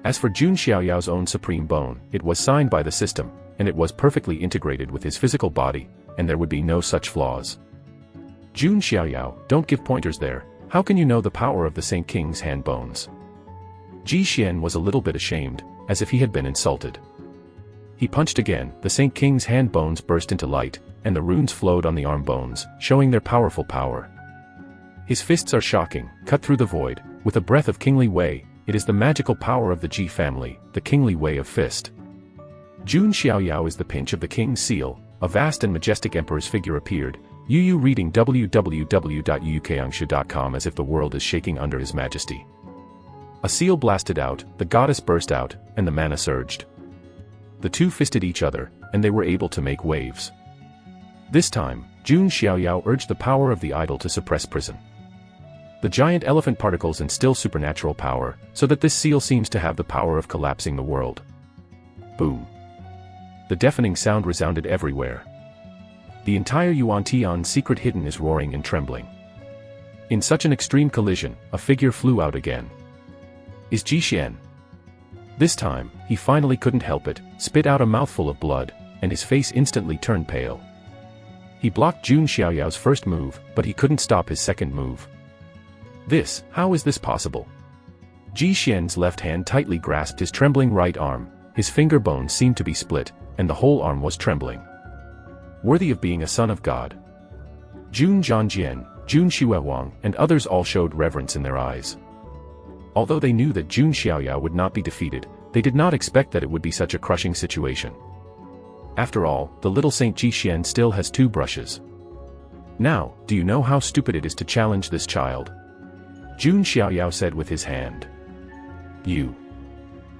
As for Jun Xiaoyao's own supreme bone, it was signed by the system, and it was perfectly integrated with his physical body, and there would be no such flaws. Jun Xiaoyao, don't give pointers there, how can you know the power of the Saint King's hand bones? Ji Xian was a little bit ashamed, as if he had been insulted. He punched again, the Saint King's hand bones burst into light, and the runes flowed on the arm bones, showing their powerful power. His fists are shocking, cut through the void, with a breath of kingly way. It is the magical power of the Ji family, the kingly way of fist. Jun Xiaoyao is the pinch of the king's seal, a vast and majestic emperor's figure appeared, Yu reading www.yukangshu.com as if the world is shaking under his majesty. A seal blasted out, the goddess burst out, and the mana surged. The two fisted each other, and they were able to make waves. This time, Jun Xiaoyao urged the power of the idol to suppress prison. The giant elephant particles instill supernatural power, so that this seal seems to have the power of collapsing the world. Boom. The deafening sound resounded everywhere. The entire Yuan Tian secret hidden is roaring and trembling. In such an extreme collision, a figure flew out again. Is Jishen. This time, he finally couldn't help it, spit out a mouthful of blood, and his face instantly turned pale. He blocked Jun Xiaoyao's first move, but he couldn't stop his second move. How is this possible? Jishen's left hand tightly grasped his trembling right arm, his finger bones seemed to be split, and the whole arm was trembling. Worthy of being a son of God. Jun Zhangjian, Jun Xiaoyao, and others all showed reverence in their eyes. Although they knew that Jun Xiaoyao would not be defeated, they did not expect that it would be such a crushing situation. After all, the little Saint Jishen still has 2 brushes. Now, do you know how stupid it is to challenge this child? Jun Xiaoyao said with his hand. You.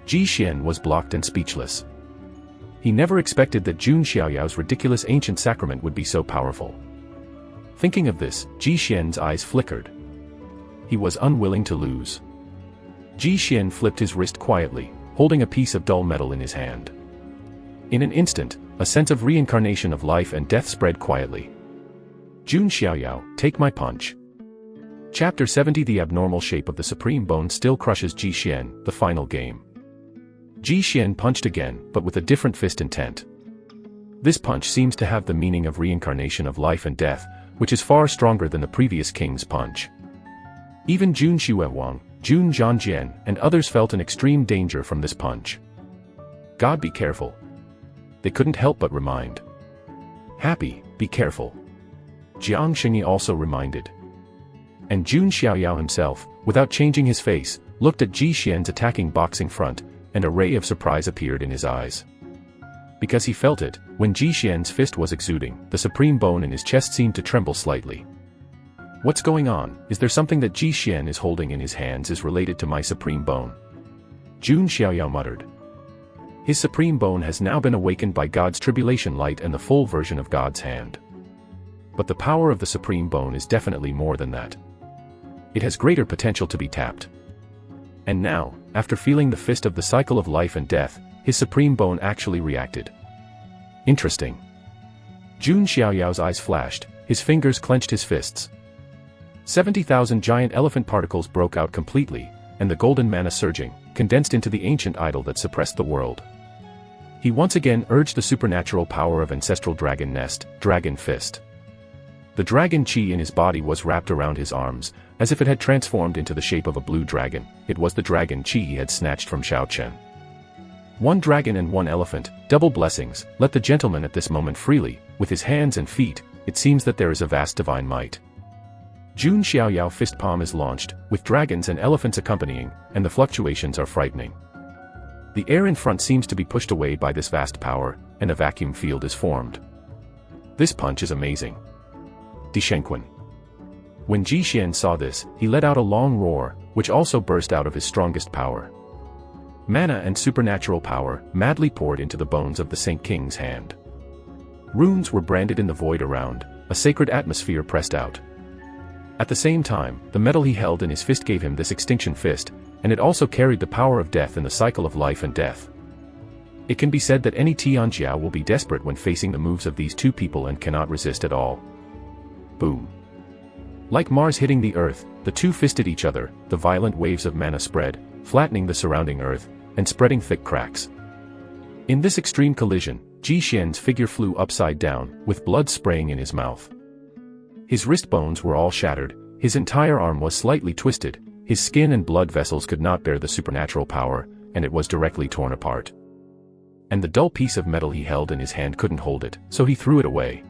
Jishen was blocked and speechless. He never expected that Jun Xiaoyao's ridiculous ancient sacrament would be so powerful. Thinking of this, Jishen's eyes flickered. He was unwilling to lose. Jishen flipped his wrist quietly, holding a piece of dull metal in his hand. In an instant, a sense of reincarnation of life and death spread quietly. Jun Xiaoyao, take my punch. Chapter 70. The abnormal shape of the supreme bone still crushes Jishen, the final game. Jishen punched again, but with a different fist intent. This punch seems to have the meaning of reincarnation of life and death, which is far stronger than the previous king's punch. Even Jun Xiaoyao, Jun Zhangjian, and others felt an extreme danger from this punch. God be careful. They couldn't help but remind. Happy, be careful. Jiang Xingyi also reminded. And Jun Xiaoyao himself, without changing his face, looked at Jishen's attacking boxing front, and a ray of surprise appeared in his eyes. Because he felt it, when Jishen's fist was exuding, the supreme bone in his chest seemed to tremble slightly. What's going on? Is there something that Jishen is holding in his hands is related to my supreme bone? Jun Xiaoyao muttered. His supreme bone has now been awakened by God's tribulation light and the full version of God's hand. But the power of the supreme bone is definitely more than that. It has greater potential to be tapped. And now, after feeling the fist of the cycle of life and death, his supreme bone actually reacted. Interesting. Jun Xiaoyao's eyes flashed, his fingers clenched his fists. 70,000 giant elephant particles broke out completely, and the golden mana surging, condensed into the ancient idol that suppressed the world. He once again urged the supernatural power of ancestral dragon nest, dragon fist. The dragon chi in his body was wrapped around his arms, as if it had transformed into the shape of a blue dragon. It was the dragon chi he had snatched from Shiao Chen. 1 dragon and 1 elephant, double blessings, let the gentleman at this moment freely, with his hands and feet, it seems that there is a vast divine might. Jun Xiaoyao fist palm is launched, with dragons and elephants accompanying, and the fluctuations are frightening. The air in front seems to be pushed away by this vast power, and a vacuum field is formed. This punch is amazing. Dishenquan. When Jishen saw this, he let out a long roar, which also burst out of his strongest power. Mana and supernatural power madly poured into the bones of the Saint King's hand. Runes were branded in the void around, a sacred atmosphere pressed out. At the same time, the metal he held in his fist gave him this extinction fist, and it also carried the power of death in the cycle of life and death. It can be said that any Tianjiao will be desperate when facing the moves of these 2 people and cannot resist at all. Boom. Like Mars hitting the earth, the 2 fisted each other, the violent waves of mana spread, flattening the surrounding earth, and spreading thick cracks. In this extreme collision, Jishen's figure flew upside down, with blood spraying in his mouth. His wrist bones were all shattered, his entire arm was slightly twisted, his skin and blood vessels could not bear the supernatural power, and it was directly torn apart. And the dull piece of metal he held in his hand couldn't hold it, so he threw it away.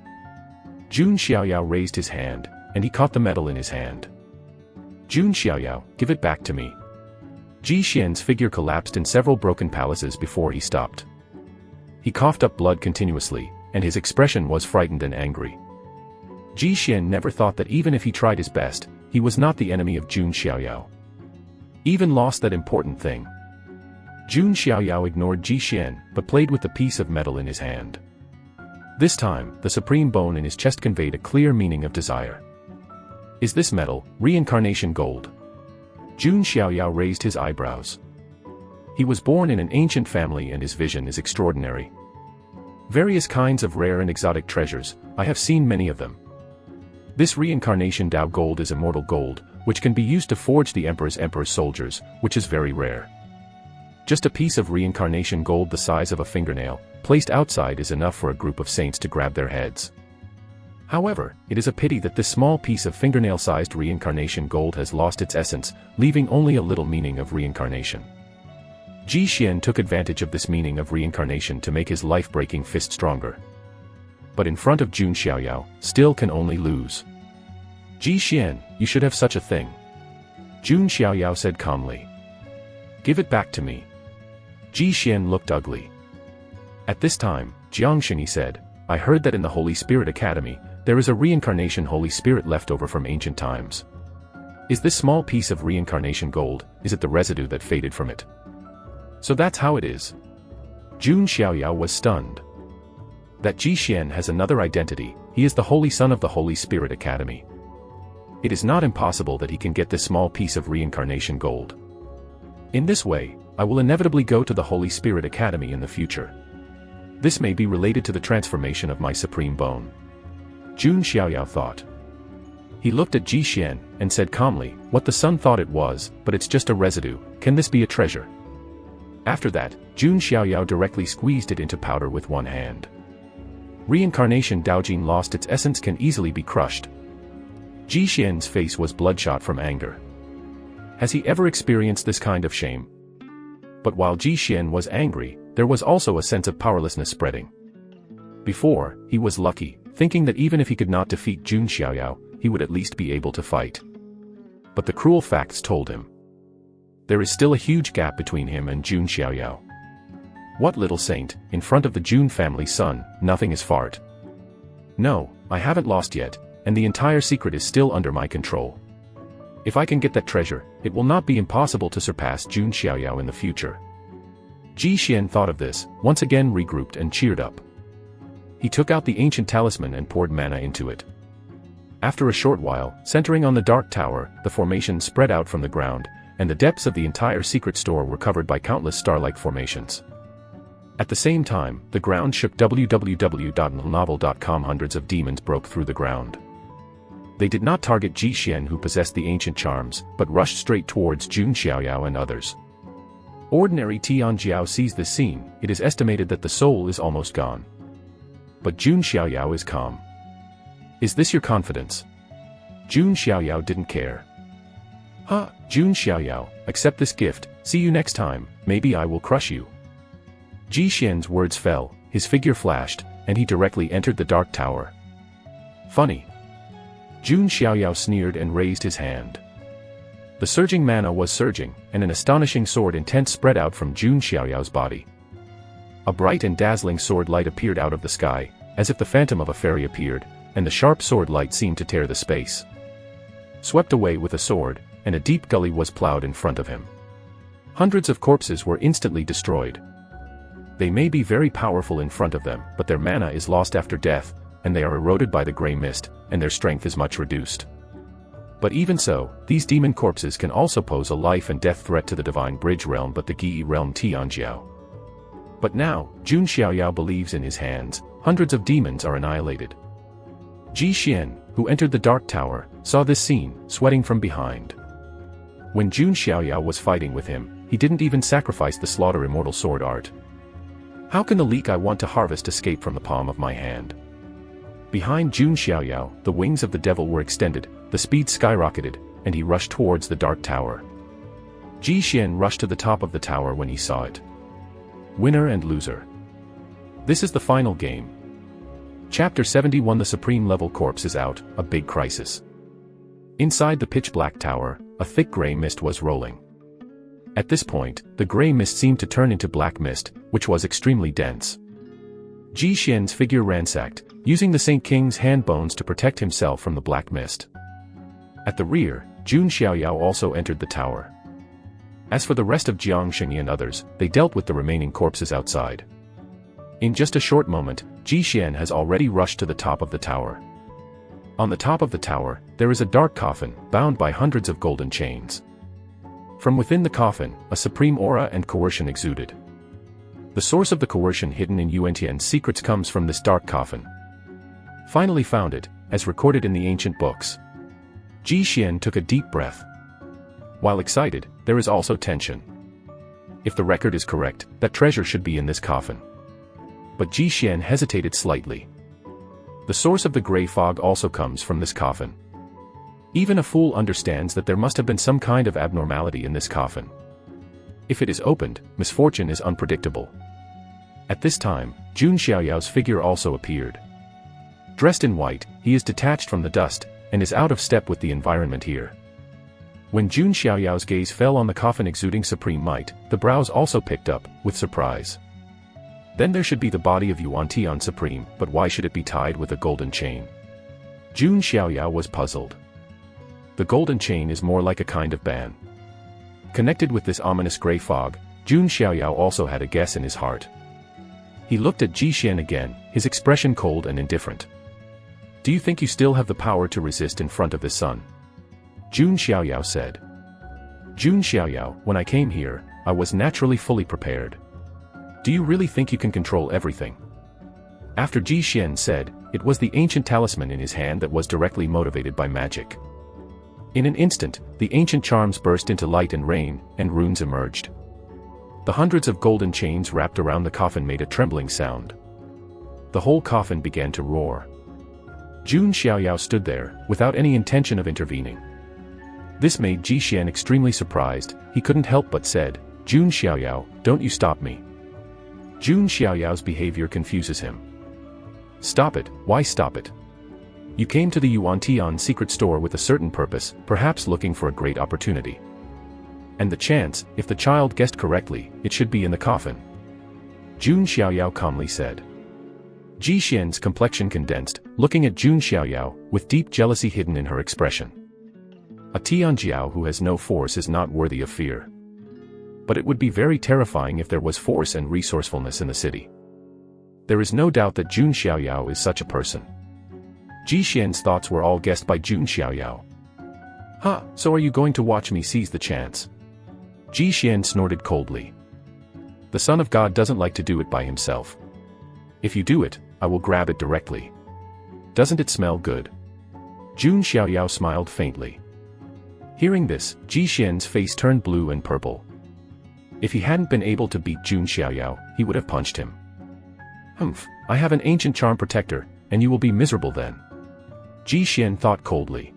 Jun Xiaoyao raised his hand, and he caught the metal in his hand. Jun Xiaoyao, give it back to me. Jishen's figure collapsed in several broken palaces before he stopped. He coughed up blood continuously, and his expression was frightened and angry. Jishen never thought that even if he tried his best, he was not the enemy of Jun Xiaoyao. Even lost that important thing. Jun Xiaoyao ignored Jishen, but played with the piece of metal in his hand. This time, the supreme bone in his chest conveyed a clear meaning of desire. Is this metal, reincarnation gold? Jun Xiaoyao raised his eyebrows. He was born in an ancient family and his vision is extraordinary. Various kinds of rare and exotic treasures, I have seen many of them. This reincarnation Dao gold is immortal gold, which can be used to forge the Emperor's soldiers, which is very rare. Just a piece of reincarnation gold the size of a fingernail, placed outside is enough for a group of saints to grab their heads. However, it is a pity that this small piece of fingernail-sized reincarnation gold has lost its essence, leaving only a little meaning of reincarnation. Ji Xian took advantage of this meaning of reincarnation to make his life-breaking fist stronger. But in front of Jun Xiaoyao, still can only lose. Ji Xian, you should have such a thing. Jun Xiaoyao said calmly. Give it back to me. Ji Xian looked ugly. At this time, Jiangshengyi said, I heard that in the Holy Spirit Academy, there is a reincarnation Holy Spirit left over from ancient times. Is this small piece of reincarnation gold, is it the residue that faded from it? So that's how it is. Jun Xiaoyao was stunned. That Ji Xian has another identity, he is the Holy Son of the Holy Spirit Academy. It is not impossible that he can get this small piece of reincarnation gold. In this way, I will inevitably go to the Holy Spirit Academy in the future. This may be related to the transformation of my supreme bone. Jun Xiaoyao thought. He looked at Ji Xian and said calmly, what the son thought it was, but it's just a residue, can this be a treasure? After that, Jun Xiaoyao directly squeezed it into powder with one hand. Reincarnation Daojin lost its essence can easily be crushed. Ji Xian's face was bloodshot from anger. Has he ever experienced this kind of shame? But while Ji Xian was angry, there was also a sense of powerlessness spreading. Before, he was lucky, thinking that even if he could not defeat Jun Xiaoyao, he would at least be able to fight. But the cruel facts told him. There is still a huge gap between him and Jun Xiaoyao. What little saint, in front of the Jun family son, nothing is fart. No, I haven't lost yet, and the entire secret is still under my control. If I can get that treasure, it will not be impossible to surpass Jun Xiaoyao in the future. Ji Xian thought of this, once again regrouped and cheered up. He took out the ancient talisman and poured mana into it. After a short while, centering on the dark tower, the formation spread out from the ground, and the depths of the entire secret store were covered by countless star-like formations. At the same time, the ground shook. www.novel.com. Hundreds of demons broke through the ground. They did not target Ji Xian who possessed the ancient charms, but rushed straight towards Jun Xiaoyao and others. Ordinary Tianjiao sees this scene, it is estimated that the soul is almost gone. But Jun Xiaoyao is calm. Is this your confidence? Jun Xiaoyao didn't care. Jun Xiaoyao, accept this gift, see you next time, maybe I will crush you. Ji Xian's words fell, his figure flashed, and he directly entered the dark tower. Funny. Jun Xiaoyao sneered and raised his hand. The surging mana was surging, and an astonishing sword intent spread out from Jun Xiaoyao's body. A bright and dazzling sword light appeared out of the sky, as if the phantom of a fairy appeared, and the sharp sword light seemed to tear the space. Swept away with a sword, and a deep gully was plowed in front of him. Hundreds of corpses were instantly destroyed. They may be very powerful in front of them, but their mana is lost after death, and they are eroded by the grey mist, and their strength is much reduced. But even so, these demon corpses can also pose a life and death threat to the divine bridge realm but the Gi realm Tianjiao. But now, Jun Xiaoyao believes in his hands, hundreds of demons are annihilated. Ji Xian, who entered the dark tower, saw this scene, sweating from behind. When Jun Xiaoyao was fighting with him, he didn't even sacrifice the slaughter immortal sword art. How can the leek I want to harvest escape from the palm of my hand? Behind Jun Xiaoyao, the wings of the devil were extended, the speed skyrocketed, and he rushed towards the dark tower. Ji Xian rushed to the top of the tower when he saw it. Winner and loser. This is the final game. Chapter 71. The Supreme Level Corpse is out, a big crisis. Inside the pitch-black tower, a thick grey mist was rolling. At this point, the grey mist seemed to turn into black mist, which was extremely dense. Ji Xian's figure ransacked, using the Saint King's hand bones to protect himself from the black mist. At the rear, Jun Xiaoyao also entered the tower. As for the rest of Jiangshengyi and others, they dealt with the remaining corpses outside. In just a short moment, Ji Xian has already rushed to the top of the tower. On the top of the tower, there is a dark coffin, bound by hundreds of golden chains. From within the coffin, a supreme aura and coercion exuded. The source of the coercion hidden in Yuan Tian's secrets comes from this dark coffin. Finally found it, as recorded in the ancient books. Ji Xian took a deep breath. While excited, there is also tension. If the record is correct, that treasure should be in this coffin. But Ji Xian hesitated slightly. The source of the gray fog also comes from this coffin. Even a fool understands that there must have been some kind of abnormality in this coffin. If it is opened, misfortune is unpredictable. At this time, Jun Xiaoyao's figure also appeared. Dressed in white, he is detached from the dust, and is out of step with the environment here. When Jun Xiaoyao's gaze fell on the coffin exuding supreme might, the brows also picked up, with surprise. Then there should be the body of Yuan Tian Supreme, but why should it be tied with a golden chain? Jun Xiaoyao was puzzled. The golden chain is more like a kind of ban. Connected with this ominous gray fog, Jun Xiaoyao also had a guess in his heart. He looked at Ji Xian again, his expression cold and indifferent. Do you think you still have the power to resist in front of the sun? Jun Xiaoyao said. Jun Xiaoyao, when I came here, I was naturally fully prepared. Do you really think you can control everything? After Ji Xian said, it was the ancient talisman in his hand that was directly motivated by magic. In an instant, the ancient charms burst into light and rain, and runes emerged. The hundreds of golden chains wrapped around the coffin made a trembling sound. The whole coffin began to roar. Jun Xiaoyao stood there, without any intention of intervening. This made Ji Xian extremely surprised. He couldn't help but said, Jun Xiaoyao, don't you stop me. Jun Xiaoyao's behavior confuses him. Stop it, why stop it? You came to the Yuan Tian secret store with a certain purpose, perhaps looking for a great opportunity. And the chance, if the child guessed correctly, it should be in the coffin. Jun Xiaoyao calmly said. Ji Xian's complexion condensed, looking at Jun Xiaoyao, with deep jealousy hidden in her expression. A Tianjiao who has no force is not worthy of fear. But it would be very terrifying if there was force and resourcefulness in the city. There is no doubt that Jun Xiaoyao is such a person. Ji Xian's thoughts were all guessed by Jun Xiaoyao. Ha, so are you going to watch me seize the chance? Ji Xian snorted coldly. The Son of God doesn't like to do it by himself. If you do it, I will grab it directly. Doesn't it smell good? Jun Xiaoyao smiled faintly. Hearing this, Ji Xian's face turned blue and purple. If he hadn't been able to beat Jun Xiaoyao, he would have punched him. Humph, I have an ancient charm protector, and you will be miserable then. Ji Xian thought coldly.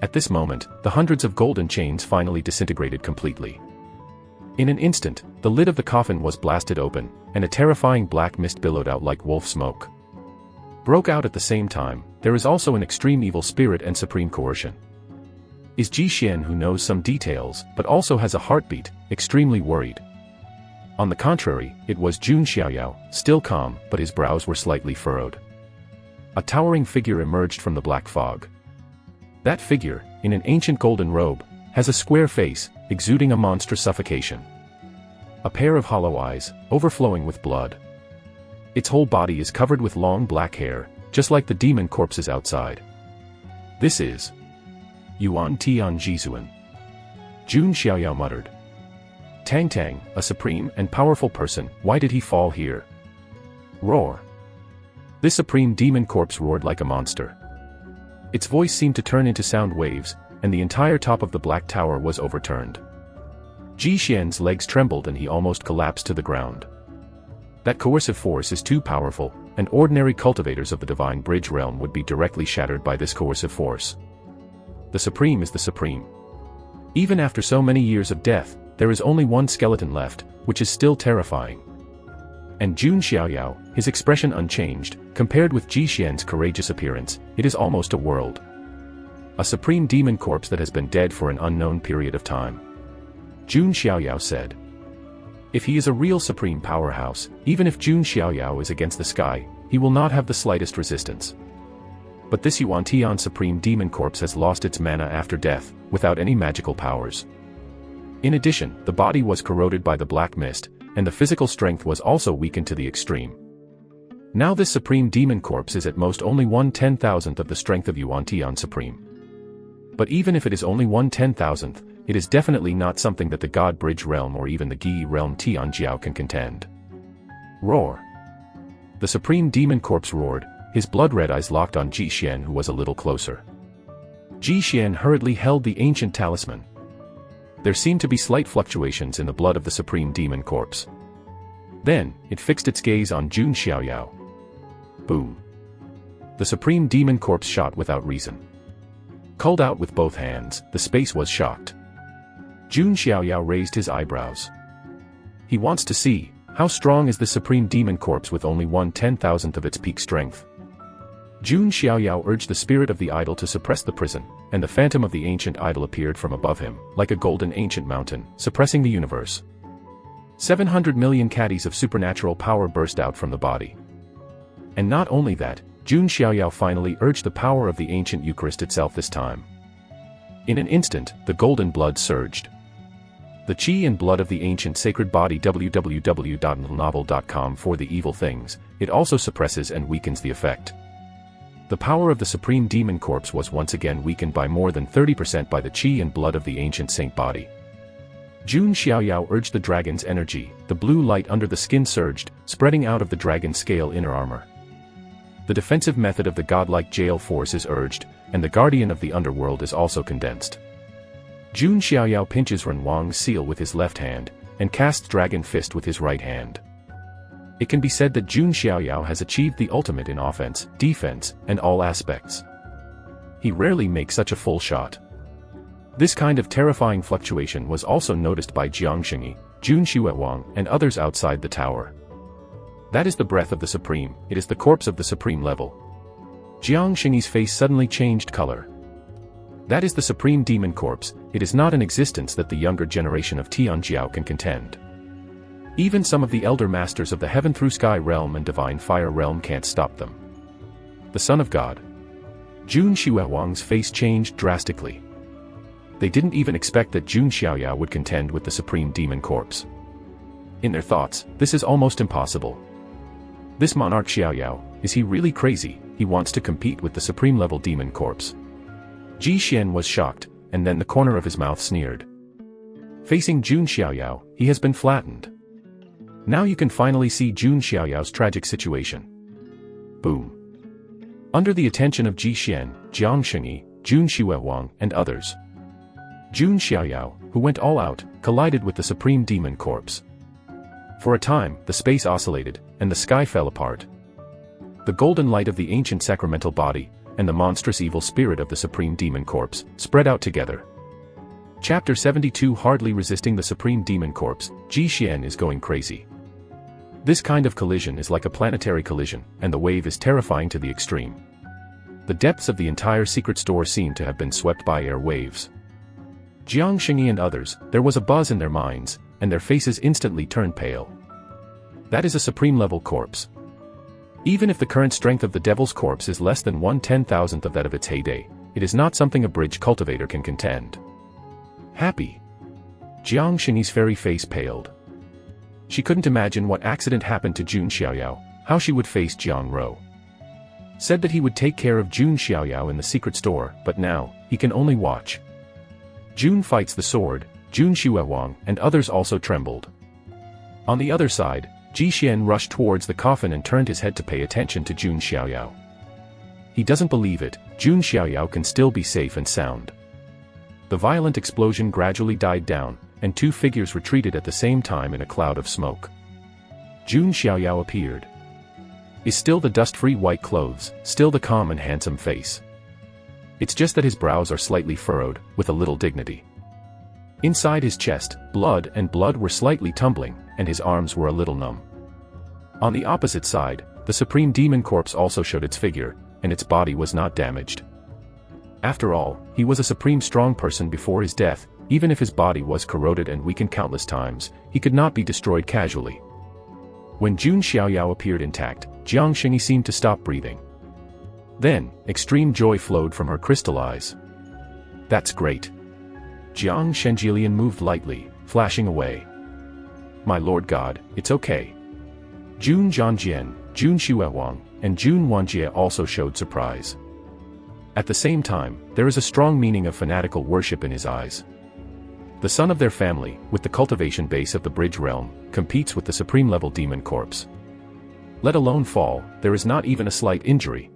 At this moment, the hundreds of golden chains finally disintegrated completely. In an instant, the lid of the coffin was blasted open, and a terrifying black mist billowed out like wolf smoke. Broke out at the same time, there is also an extreme evil spirit and supreme coercion. Is Ji Xian, who knows some details, but also has a heartbeat, extremely worried. On the contrary, it was Jun Xiaoyao, still calm, but his brows were slightly furrowed. A towering figure emerged from the black fog. That figure, in an ancient golden robe, has a square face, exuding a monstrous suffocation. A pair of hollow eyes, overflowing with blood. Its whole body is covered with long black hair, just like the demon corpses outside. This is Yuan Tian Jizuan. Jun Xiaoyao muttered. Tang Tang, a supreme and powerful person, why did he fall here? Roar. This supreme demon corpse roared like a monster. Its voice seemed to turn into sound waves, and the entire top of the black tower was overturned. Ji Xian's legs trembled and he almost collapsed to the ground. That coercive force is too powerful, and ordinary cultivators of the divine bridge realm would be directly shattered by this coercive force. The Supreme is the Supreme. Even after so many years of death, there is only one skeleton left, which is still terrifying. And Jun Xiaoyao, his expression unchanged, compared with Ji Xian's courageous appearance, it is almost a world. A supreme demon corpse that has been dead for an unknown period of time. Jun Xiaoyao said. If he is a real supreme powerhouse, even if Jun Xiaoyao is against the sky, he will not have the slightest resistance. But this Yuan Tian supreme demon corpse has lost its mana after death, without any magical powers. In addition, the body was corroded by the black mist, and the physical strength was also weakened to the extreme. Now this supreme demon corpse is at most only 1/10,000th of the strength of Yuan Tian Supreme. But even if it is only 1/10,000th, it is definitely not something that the God Bridge realm or even the Gi realm Tian Jiao can contend. Roar. The supreme demon corpse roared, his blood-red eyes locked on Ji Xian, who was a little closer. Ji Xian hurriedly held the ancient talisman. There seemed to be slight fluctuations in the blood of the supreme demon corpse. Then, it fixed its gaze on Jun Xiaoyao. Boom. The supreme demon corpse shot without reason. Culled out with both hands, the space was shocked. Jun Xiaoyao raised his eyebrows. He wants to see, how strong is the supreme demon corpse with only 1/10,000th of its peak strength. Jun Xiaoyao urged the spirit of the idol to suppress the prison, and the phantom of the ancient idol appeared from above him, like a golden ancient mountain, suppressing the universe. 700 million caddies of supernatural power burst out from the body. And not only that, Jun Xiaoyao finally urged the power of the Ancient Eucharist itself this time. In an instant, the golden blood surged. The chi and blood of the ancient sacred body www.novel.com for the evil things, it also suppresses and weakens the effect. The power of the supreme demon corpse was once again weakened by more than 30% by the chi and blood of the ancient saint body. Jun Xiaoyao urged the dragon's energy, the blue light under the skin surged, spreading out of the dragon's scale inner armor. The defensive method of the godlike jail force is urged, and the guardian of the underworld is also condensed. Jun Xiaoyao pinches Ren Wang's seal with his left hand, and casts Dragon Fist with his right hand. It can be said that Jun Xiaoyao has achieved the ultimate in offense, defense, and all aspects. He rarely makes such a full shot. This kind of terrifying fluctuation was also noticed by Jiang Xingyi, Jun Xiaowang, and others outside the tower. That is the breath of the Supreme, it is the corpse of the Supreme level. Jiang Xingyi's face suddenly changed color. That is the Supreme Demon Corpse, it is not an existence that the younger generation of Tianjiao can contend. Even some of the elder masters of the Heaven Through Sky realm and Divine Fire realm can't stop them. The Son of God. Jun Xiaowang's face changed drastically. They didn't even expect that Jun Xiaoyao would contend with the Supreme Demon Corpse. In their thoughts, this is almost impossible. This monarch Xiaoyao, is he really crazy? He wants to compete with the Supreme level Demon Corpse. Ji Xian was shocked, and then the corner of his mouth sneered. Facing Jun Xiaoyao, he has been flattened. Now you can finally see Jun Xiaoyao's tragic situation. Boom. Under the attention of Ji Xian, Jiang Xingyi, Jun Xiaowang, and others, Jun Xiaoyao, who went all out, collided with the Supreme Demon Corpse. For a time, the space oscillated, and the sky fell apart. The golden light of the ancient sacramental body, and the monstrous evil spirit of the Supreme Demon Corpse, spread out together. Chapter 72 Hardly resisting the Supreme Demon Corpse, Ji Xian is going crazy. This kind of collision is like a planetary collision, and the wave is terrifying to the extreme. The depths of the entire secret store seem to have been swept by air waves. Jiang Xingyi and others, there was a buzz in their minds, and their faces instantly turned pale. That is a Supreme level corpse. Even if the current strength of the Devil's Corpse is less than 1/10,000th of that of its heyday, it is not something a bridge cultivator can contend. Happy. Jiang Xingyi's fairy face paled. She couldn't imagine what accident happened to Jun Xiaoyao, how she would face Jiang Ro. Said that he would take care of Jun Xiaoyao in the secret store, but now, he can only watch. Jun fights the sword, Jun Xiaowang, and others also trembled. On the other side, Ji Xian rushed towards the coffin and turned his head to pay attention to Jun Xiaoyao. He doesn't believe it, Jun Xiaoyao can still be safe and sound. The violent explosion gradually died down, and two figures retreated at the same time in a cloud of smoke. Jun Xiaoyao appeared. Is still the dust-free white clothes, still the calm and handsome face. It's just that his brows are slightly furrowed, with a little dignity. Inside his chest, blood were slightly tumbling, and his arms were a little numb. On the opposite side, the Supreme Demon Corpse also showed its figure, and its body was not damaged. After all, he was a supreme strong person before his death, even if his body was corroded and weakened countless times, he could not be destroyed casually. When Jun Xiaoyao appeared intact, Jiang Xingyi seemed to stop breathing. Then, extreme joy flowed from her crystal eyes. That's great. Jiang Shenjilian moved lightly, flashing away. My Lord God, it's okay. Jun Zhanjian, Jun Xiaoyao, and Jun Wanjie also showed surprise. At the same time, there is a strong meaning of fanatical worship in his eyes. The son of their family, with the cultivation base of the Bridge Realm, competes with the supreme-level demon corpse. Let alone fall, there is not even a slight injury.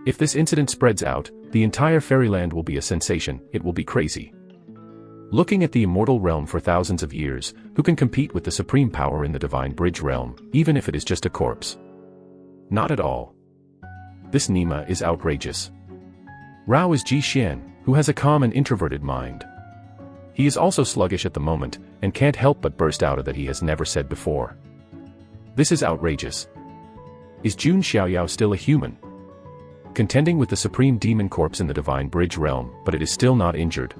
If this incident spreads out, the entire fairyland will be a sensation, it will be crazy. Looking at the Immortal Realm for thousands of years, who can compete with the supreme power in the Divine Bridge Realm, even if it is just a corpse? Not at all. This Nima is outrageous. Rao is Ji Xian, who has a calm and introverted mind. He is also sluggish at the moment, and can't help but burst out of that he has never said before. This is outrageous. Is Jun Xiaoyao still a human? Contending with the supreme demon corpse in the Divine Bridge Realm, but it is still not injured.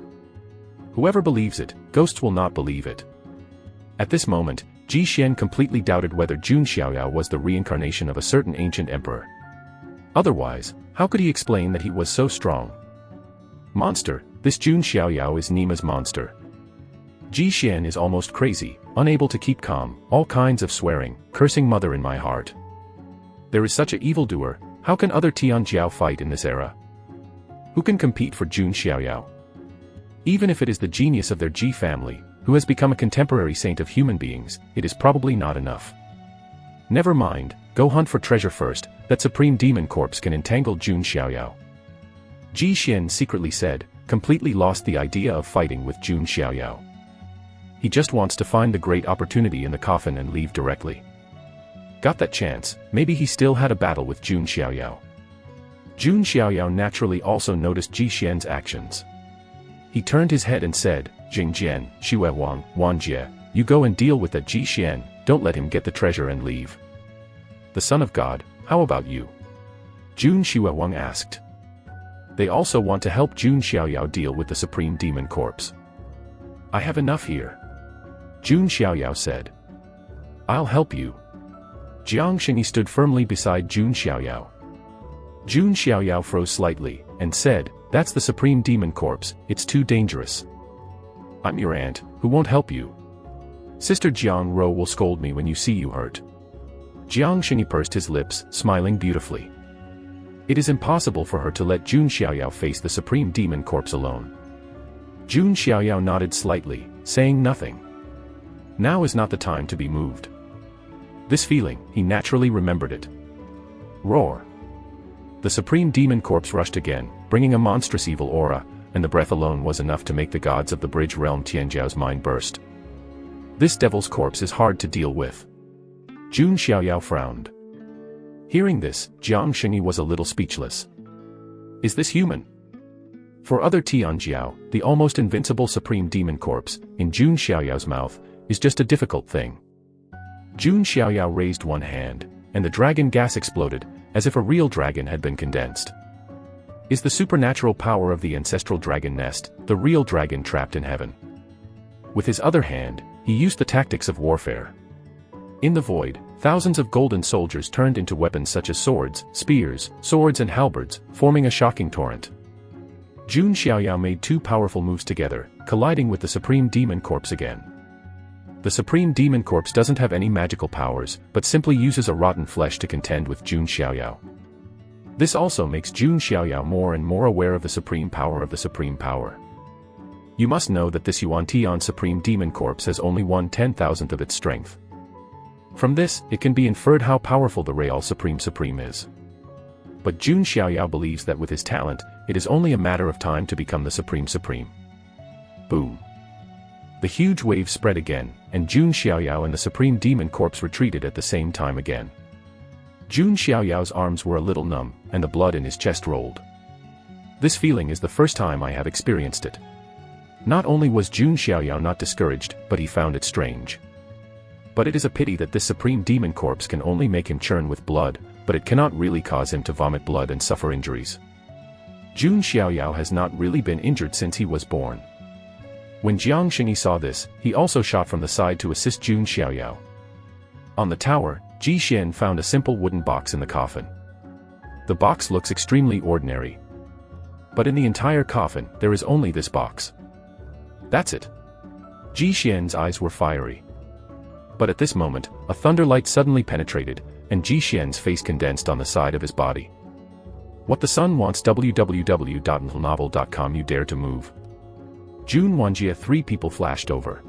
Whoever believes it, ghosts will not believe it. At this moment, Ji Xian completely doubted whether Jun Xiaoyao was the reincarnation of a certain ancient emperor. Otherwise, how could he explain that he was so strong? Monster, this Jun Xiaoyao is Nima's monster. Ji Xian is almost crazy, unable to keep calm, all kinds of swearing, cursing mother in my heart. There is such an evildoer, how can other Tianjiao fight in this era? Who can compete for Jun Xiaoyao? Even if it is the genius of their Ji family, who has become a contemporary saint of human beings, it is probably not enough. Never mind, go hunt for treasure first, that supreme demon corpse can entangle Jun Xiaoyao. Ji Xian secretly said, completely lost the idea of fighting with Jun Xiaoyao. He just wants to find the great opportunity in the coffin and leave directly. Got that chance, maybe he still had a battle with Jun Xiaoyao. Jun Xiaoyao naturally also noticed Ji Xian's actions. He turned his head and said, Jingjian, Shuewang, Wanjie, you go and deal with that Ji Xian, don't let him get the treasure and leave. The son of God, how about you? Jun Xiaowang asked. They also want to help Jun Xiaoyao deal with the supreme demon corpse. I have enough here. Jun Xiaoyao said. I'll help you. Jiang Xingyi stood firmly beside Jun Xiaoyao. Jun Xiaoyao froze slightly, and said, that's the supreme demon corpse, it's too dangerous. I'm your aunt, who won't help you. Sister Jiang Ro will scold me when you see you hurt. Jiang Xingyi pursed his lips, smiling beautifully. It is impossible for her to let Jun Xiaoyao face the supreme demon corpse alone. Jun Xiaoyao nodded slightly, saying nothing. Now is not the time to be moved. This feeling, he naturally remembered it. Roar. The supreme demon corpse rushed again, bringing a monstrous evil aura, and the breath alone was enough to make the gods of the Bridge Realm Tianjiao's mind burst. This devil's corpse is hard to deal with. Jun Xiaoyao frowned. Hearing this, Jiang Xingyi was a little speechless. Is this human? For other Tianjiao, the almost invincible supreme demon corpse, in Jun Xiaoyao's mouth, is just a difficult thing. Jun Xiaoyao raised one hand, and the dragon gas exploded, as if a real dragon had been condensed. Is the supernatural power of the ancestral dragon nest, the real dragon trapped in heaven? With his other hand, he used the tactics of warfare. In the void, thousands of golden soldiers turned into weapons such as swords, spears, swords and halberds, forming a shocking torrent. Jun Xiaoyao made two powerful moves together, colliding with the supreme demon corpse again. The supreme demon corpse doesn't have any magical powers, but simply uses a rotten flesh to contend with Jun Xiaoyao. This also makes Jun Xiaoyao more and more aware of the supreme power of the supreme power. You must know that this Yuan Tian supreme demon corpse has only 1/10,000th of its strength. From this, it can be inferred how powerful the Real Supreme is. But Jun Xiaoyao believes that with his talent, it is only a matter of time to become the Supreme. Boom. The huge wave spread again, and Jun Xiaoyao and the supreme demon corpse retreated at the same time again. Jun Xiaoyao's arms were a little numb, and the blood in his chest rolled. This feeling is the first time I have experienced it. Not only was Jun Xiaoyao not discouraged, but he found it strange. But it is a pity that this supreme demon corpse can only make him churn with blood, but it cannot really cause him to vomit blood and suffer injuries. Jun Xiaoyao has not really been injured since he was born. When Jiang Xingyi saw this, he also shot from the side to assist Jun Xiaoyao. On the tower, Ji Xian found a simple wooden box in the coffin. The box looks extremely ordinary. But in the entire coffin, there is only this box. That's it. Ji Xian's eyes were fiery. But at this moment, a thunderlight suddenly penetrated, and Ji Xian's face condensed on the side of his body. What the sun wants. www.novel.com. You dare to move. Jun Wanjie. 3 people flashed over.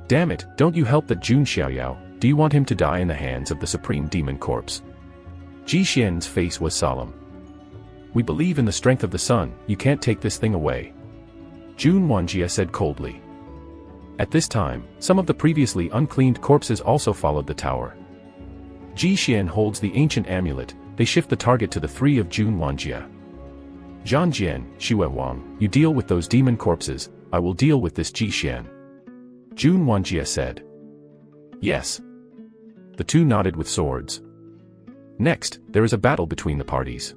Damn it, don't you help that Jun Xiaoyao. Do you want him to die in the hands of the supreme demon corpse? Ji Xian's face was solemn. We believe in the strength of the sun, you can't take this thing away. Jun Wanjie said coldly. At this time, some of the previously uncleaned corpses also followed the tower. Ji Xian holds the ancient amulet, they shift the target to the 3 of Jun Wanjie. Zhanjian, Xue Wang, you deal with those demon corpses, I will deal with this Ji Xian. Jun Wanjie said. Yes. The 2 nodded with swords. Next, there is a battle between the parties.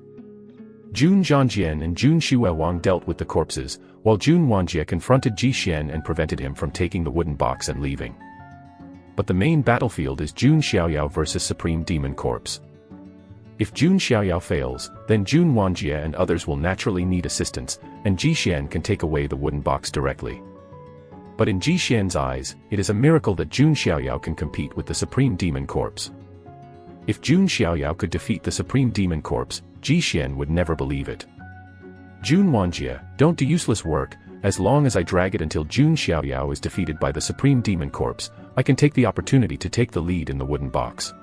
Jun Zhanjian and Jun Xue Wang dealt with the corpses, while Jun Wanjie confronted Ji Xian and prevented him from taking the wooden box and leaving. But the main battlefield is Jun Xiaoyao versus Supreme Demon Corpse. If Jun Xiaoyao fails, then Jun Wanjie and others will naturally need assistance, and Ji Xian can take away the wooden box directly. But in Ji Xian's eyes, it is a miracle that Jun Xiaoyao can compete with the Supreme Demon Corpse. If Jun Xiaoyao could defeat the Supreme Demon Corpse, Ji Xian would never believe it. Jun Wanjie, don't do useless work, as long as I drag it until Jun Xiaoyao is defeated by the Supreme Demon Corpse, I can take the opportunity to take the lead in the wooden box.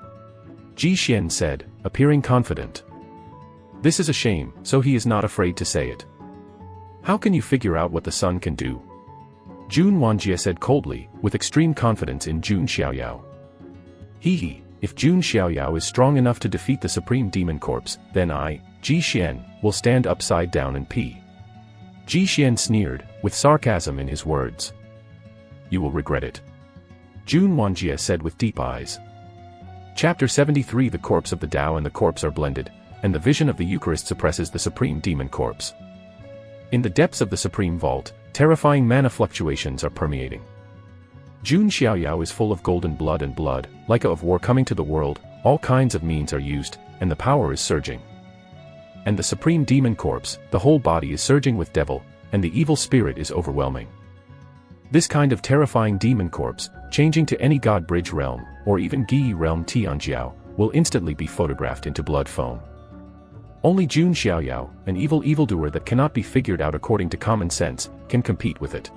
Ji Xian said, appearing confident. This is a shame, so he is not afraid to say it. How can you figure out what the sun can do? Jun Wanjie said coldly, with extreme confidence in Jun Xiaoyao. Hee. If Jun Xiaoyao is strong enough to defeat the Supreme Demon Corpse, then I, Ji Xian, will stand upside down and pee. Ji Xian sneered, with sarcasm in his words. You will regret it. Jun Wanjie said with deep eyes. Chapter 73. The corpse of the Tao and the corpse are blended, and the vision of the Eucharist suppresses the Supreme Demon Corpse. In the depths of the Supreme Vault, terrifying mana fluctuations are permeating. Jun Xiaoyao is full of golden blood and blood, like of war coming to the world, all kinds of means are used, and the power is surging. And the Supreme Demon Corpse, the whole body is surging with devil, and the evil spirit is overwhelming. This kind of terrifying demon corpse, changing to any god bridge realm, or even Gi realm Tianjiao, will instantly be photographed into blood foam. Only Jun Xiaoyao, an evildoer that cannot be figured out according to common sense, can compete with it.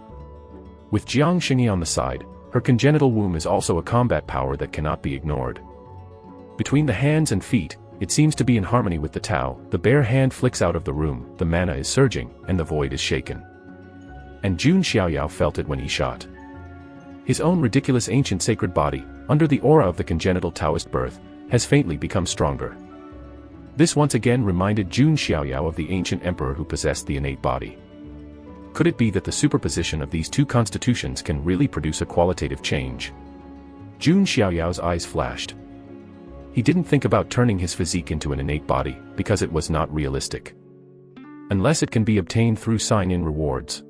With Jiang Xingyi on the side, her congenital womb is also a combat power that cannot be ignored. Between the hands and feet, it seems to be in harmony with the Tao, the bare hand flicks out of the room, the mana is surging, and the void is shaken. And Jun Xiaoyao felt it when he shot. His own ridiculous ancient sacred body, under the aura of the congenital Taoist birth, has faintly become stronger. This once again reminded Jun Xiaoyao of the ancient emperor who possessed the innate body. Could it be that the superposition of these 2 constitutions can really produce a qualitative change? Jun Xiaoyao's eyes flashed. He didn't think about turning his physique into an innate body, because it was not realistic. Unless it can be obtained through sign-in rewards.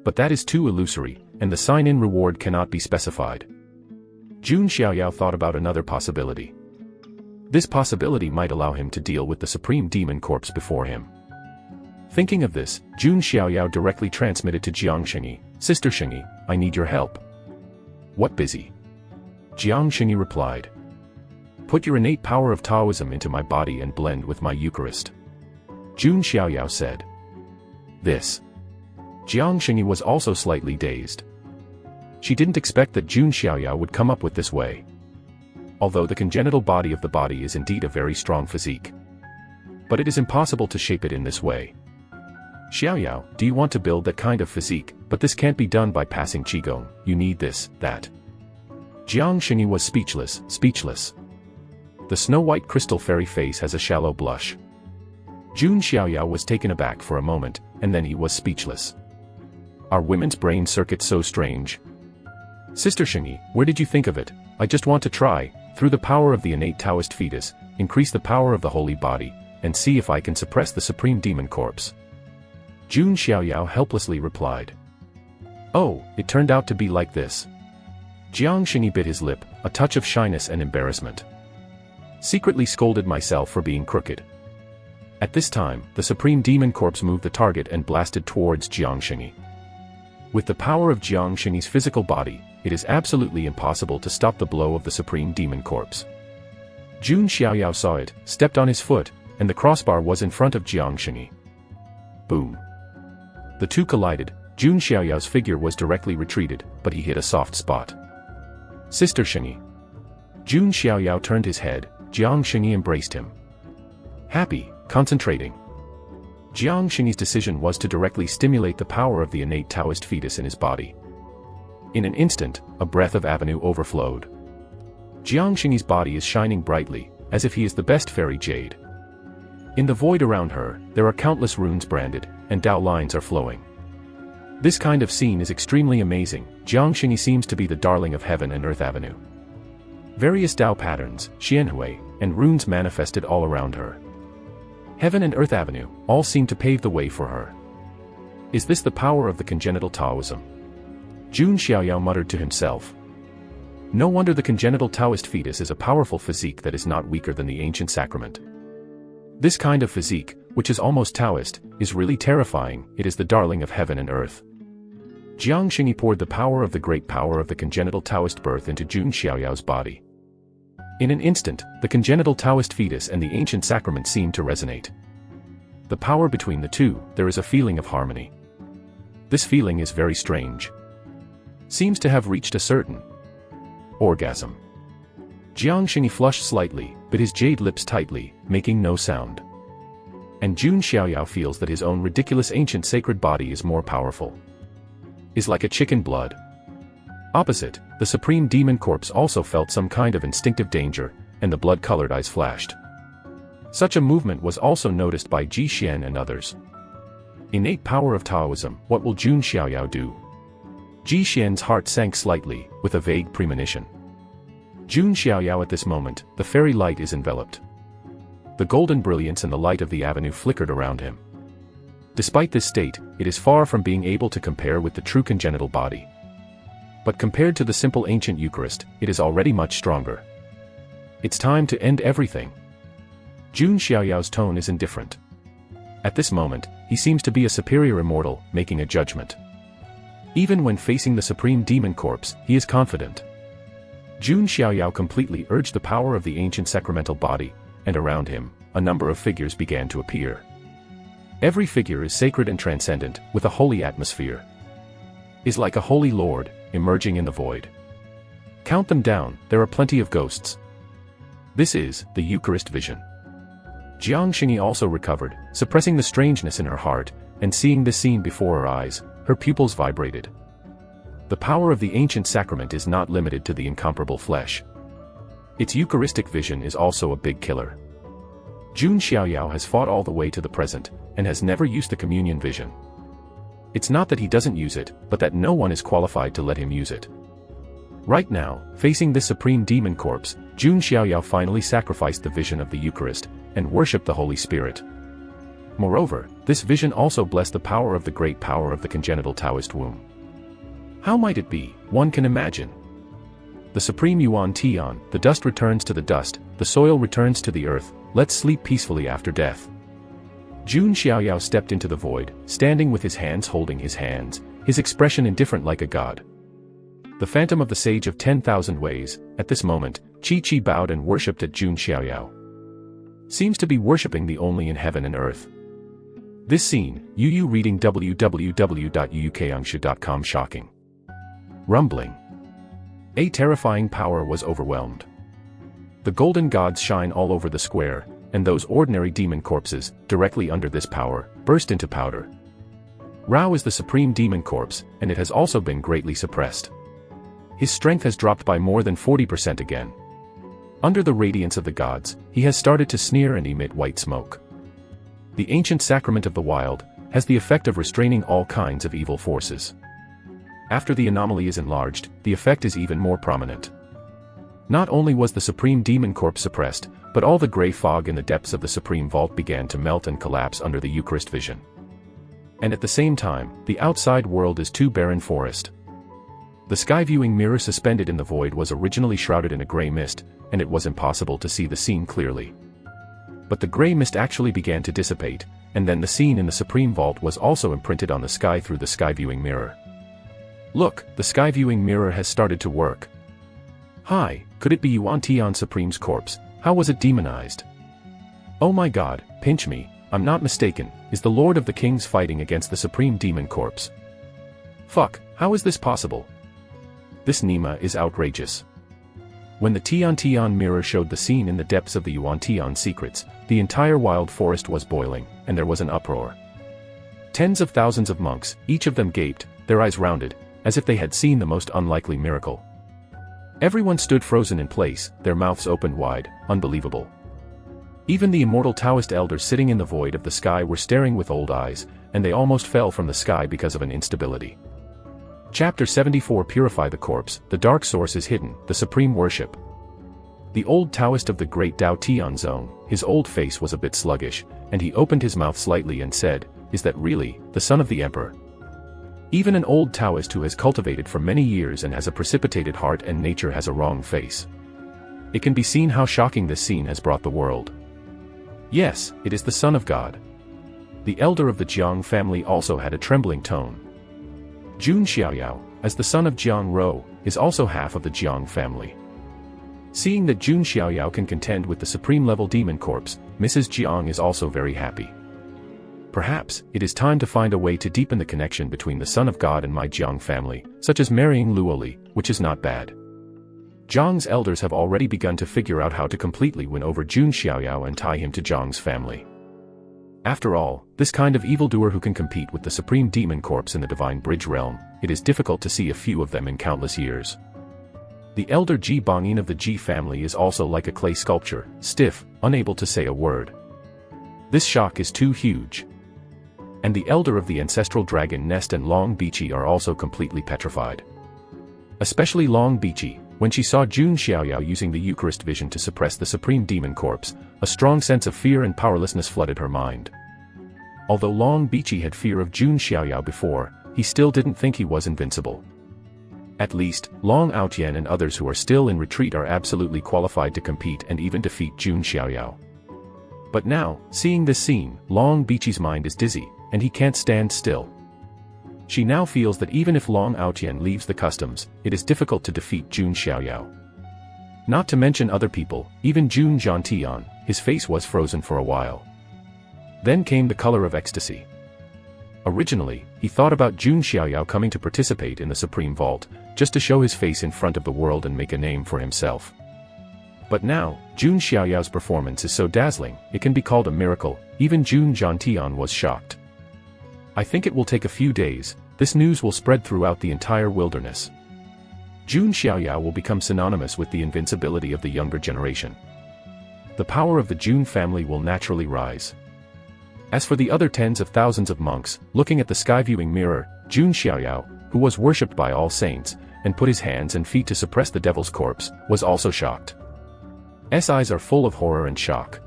But that is too illusory, and the sign-in reward cannot be specified. Jun Xiaoyao thought about another possibility. This possibility might allow him to deal with the Supreme Demon Corpse before him. Thinking of this, Jun Xiaoyao directly transmitted to Jiang Xingyi, Sister Xingyi, I need your help. What busy? Jiang Xingyi replied. Put your innate power of Taoism into my body and blend with my Eucharist. Jun Xiaoyao said. This. Jiang Xingyi was also slightly dazed. She didn't expect that Jun Xiaoyao would come up with this way. Although the congenital body of the body is indeed a very strong physique. But it is impossible to shape it in this way. Xiaoyao, do you want to build that kind of physique, but this can't be done by passing qigong, you need this, that. Jiang Xingyi was speechless. The snow-white crystal fairy face has a shallow blush. Jun Xiaoyao was taken aback for a moment, and then he was speechless. Are women's brain circuits so strange? Sister Xingyi, where did you think of it? I just want to try, through the power of the innate Taoist fetus, increase the power of the holy body, and see if I can suppress the Supreme Demon Corpse. Jun Xiaoyao helplessly replied. Oh, it turned out to be like this. Jiang Xingyi bit his lip, a touch of shyness and embarrassment. Secretly scolded myself for being crooked. At this time, the Supreme Demon Corpse moved the target and blasted towards Jiang Xingyi. With the power of Jiang Xingyi's physical body, it is absolutely impossible to stop the blow of the Supreme Demon Corpse. Jun Xiaoyao saw it, stepped on his foot, and the crossbar was in front of Jiang Xingyi. Boom. The two collided. Jun Xiaoyao's figure was directly retreated, but he hit a soft spot. Sister Xingyi. Jun Xiaoyao turned his head. Jiang Xingyi embraced him. Happy, concentrating. Jiang Xingyi's decision was to directly stimulate the power of the innate Taoist fetus in his body. In an instant, a breath of avenue overflowed. Jiang Xingyi's body is shining brightly, as if he is the best fairy jade. In the void around her, there are countless runes branded, and Dao lines are flowing. This kind of scene is extremely amazing. Jiang Xingyi seems to be the darling of Heaven and Earth Avenue. Various Dao patterns, Xianhui, and runes manifested all around her. Heaven and Earth Avenue, all seem to pave the way for her. Is this the power of the congenital Taoism? Jun Xiaoyao muttered to himself. No wonder the congenital Taoist fetus is a powerful physique that is not weaker than the ancient sacrament. This kind of physique, which is almost Taoist, is really terrifying. It is the darling of heaven and earth. Jiang Xingyi poured the power of the great power of the congenital Taoist birth into Jun Xiaoyao's body. In an instant, the congenital Taoist fetus and the ancient sacrament seemed to resonate. The power between the two, there is a feeling of harmony. This feeling is very strange. Seems to have reached a certain orgasm. Jiang Xingyi flushed slightly, bit his jade lips tightly, making no sound. And Jun Xiaoyao feels that his own ridiculous ancient sacred body is more powerful. Is like a chicken blood. Opposite, the supreme demon corpse also felt some kind of instinctive danger, and the blood-colored eyes flashed. Such a movement was also noticed by Ji Xian and others. Innate power of Taoism, what will Jun Xiaoyao do? Ji Xian's heart sank slightly, with a vague premonition. Jun Xiaoyao at this moment, the fairy light is enveloped. The golden brilliance and the light of the avenue flickered around him. Despite this state, it is far from being able to compare with the true congenital body. But compared to the simple ancient Eucharist, it is already much stronger. It's time to end everything. Jun Xiaoyao's tone is indifferent. At this moment, he seems to be a superior immortal, making a judgment. Even when facing the supreme demon corpse, he is confident. Jun Xiaoyao completely urged the power of the ancient sacramental body, and around him, a number of figures began to appear. Every figure is sacred and transcendent, with a holy atmosphere. Is like a holy lord, emerging in the void. Count them down, there are plenty of ghosts. This is the Eucharist vision. Jiang Xingyi also recovered, suppressing the strangeness in her heart, and seeing this scene before her eyes, her pupils vibrated. The power of the ancient sacrament is not limited to the incomparable flesh. Its Eucharistic vision is also a big killer. Jun Xiaoyao has fought all the way to the present, and has never used the communion vision. It's not that he doesn't use it, but that no one is qualified to let him use it. Right now, facing this supreme demon corpse, Jun Xiaoyao finally sacrificed the vision of the Eucharist, and worshipped the Holy Spirit. Moreover, this vision also blessed the power of the great power of the congenital Taoist womb. How might it be? One can imagine. The supreme Yuan Tian, the dust returns to the dust, the soil returns to the earth, let's sleep peacefully after death. Jun Xiaoyao stepped into the void, standing with his hands holding his hands, his expression indifferent like a god. The phantom of the sage of 10,000 ways, at this moment, Chi bowed and worshipped at Jun Xiaoyao. Seems to be worshipping the only in heaven and earth. This scene, Yu reading www.yukangshu.com shocking. Rumbling. A terrifying power was overwhelmed. The golden gods shine all over the square, and those ordinary demon corpses, directly under this power, burst into powder. Rao is the supreme demon corpse, and it has also been greatly suppressed. His strength has dropped by more than 40% again. Under the radiance of the gods, he has started to sneer and emit white smoke. The ancient sacrament of the wild has the effect of restraining all kinds of evil forces. After the anomaly is enlarged, the effect is even more prominent. Not only was the supreme demon corpse suppressed, but all the gray fog in the depths of the supreme vault began to melt and collapse under the Eucharist vision. And at the same time, the outside world is too barren forest. The sky-viewing mirror suspended in the void was originally shrouded in a gray mist, and it was impossible to see the scene clearly. But the gray mist actually began to dissipate, and then the scene in the supreme vault was also imprinted on the sky through the sky-viewing mirror. Look, the sky-viewing mirror has started to work. Hi, could it be Yuan Tian Supreme's corpse? How was it demonized? Oh my god, pinch me, I'm not mistaken, is the Lord of the Kings fighting against the Supreme Demon Corpse? Fuck, how is this possible? This Nima is outrageous. When the Tian mirror showed the scene in the depths of the Yuan secrets, the entire wild forest was boiling, and there was an uproar. Tens of thousands of monks, each of them gaped, their eyes rounded, as if they had seen the most unlikely miracle. Everyone stood frozen in place, their mouths opened wide, unbelievable. Even the immortal Taoist elders sitting in the void of the sky were staring with old eyes, and they almost fell from the sky because of an instability. Chapter 74 Purify the Corpse, the dark source is hidden, the supreme worship. The old Taoist of the great Dao Tian zone, his old face was a bit sluggish, and he opened his mouth slightly and said, "Is that really, the son of the emperor?" Even an old Taoist who has cultivated for many years and has a precipitated heart and nature has a wrong face. It can be seen how shocking this scene has brought the world. Yes, it is the Son of God. The elder of the Jiang family also had a trembling tone. Jun Xiaoyao, as the son of Jiang Ro, is also half of the Jiang family. Seeing that Jun Xiaoyao can contend with the supreme-level demon corpse, Mrs. Jiang is also very happy. Perhaps, it is time to find a way to deepen the connection between the Son of God and my Jiang family, such as marrying Luoli, which is not bad. Jiang's elders have already begun to figure out how to completely win over Jun Xiaoyao and tie him to Jiang's family. After all, this kind of evildoer who can compete with the supreme demon corpse in the divine bridge realm, it is difficult to see a few of them in countless years. The elder Ji Bangyin of the Ji family is also like a clay sculpture, stiff, unable to say a word. This shock is too huge. And the elder of the ancestral dragon nest and Long Bichi are also completely petrified. Especially Long Bichi, when she saw Jun Xiaoyao using the Eucharist vision to suppress the supreme demon corpse, a strong sense of fear and powerlessness flooded her mind. Although Long Bichi had fear of Jun Xiaoyao before, he still didn't think he was invincible. At least, Long Aotian and others who are still in retreat are absolutely qualified to compete and even defeat Jun Xiaoyao. But now, seeing this scene, Long Bichi's mind is dizzy, and he can't stand still. She now feels that even if Long Aotian leaves the customs, it is difficult to defeat Jun Xiaoyao. Not to mention other people, even Jun Zhantian, his face was frozen for a while. Then came the color of ecstasy. Originally, he thought about Jun Xiaoyao coming to participate in the Supreme Vault, just to show his face in front of the world and make a name for himself. But now, Jun Xiaoyao's performance is so dazzling, it can be called a miracle. Even Jun Zhantian was shocked. I think it will take a few days, this news will spread throughout the entire wilderness. Jun Xiaoyao will become synonymous with the invincibility of the younger generation. The power of the Jun family will naturally rise. As for the other tens of thousands of monks, looking at the sky-viewing mirror, Jun Xiaoyao, who was worshipped by all saints, and put his hands and feet to suppress the devil's corpse, was also shocked. His eyes are full of horror and shock.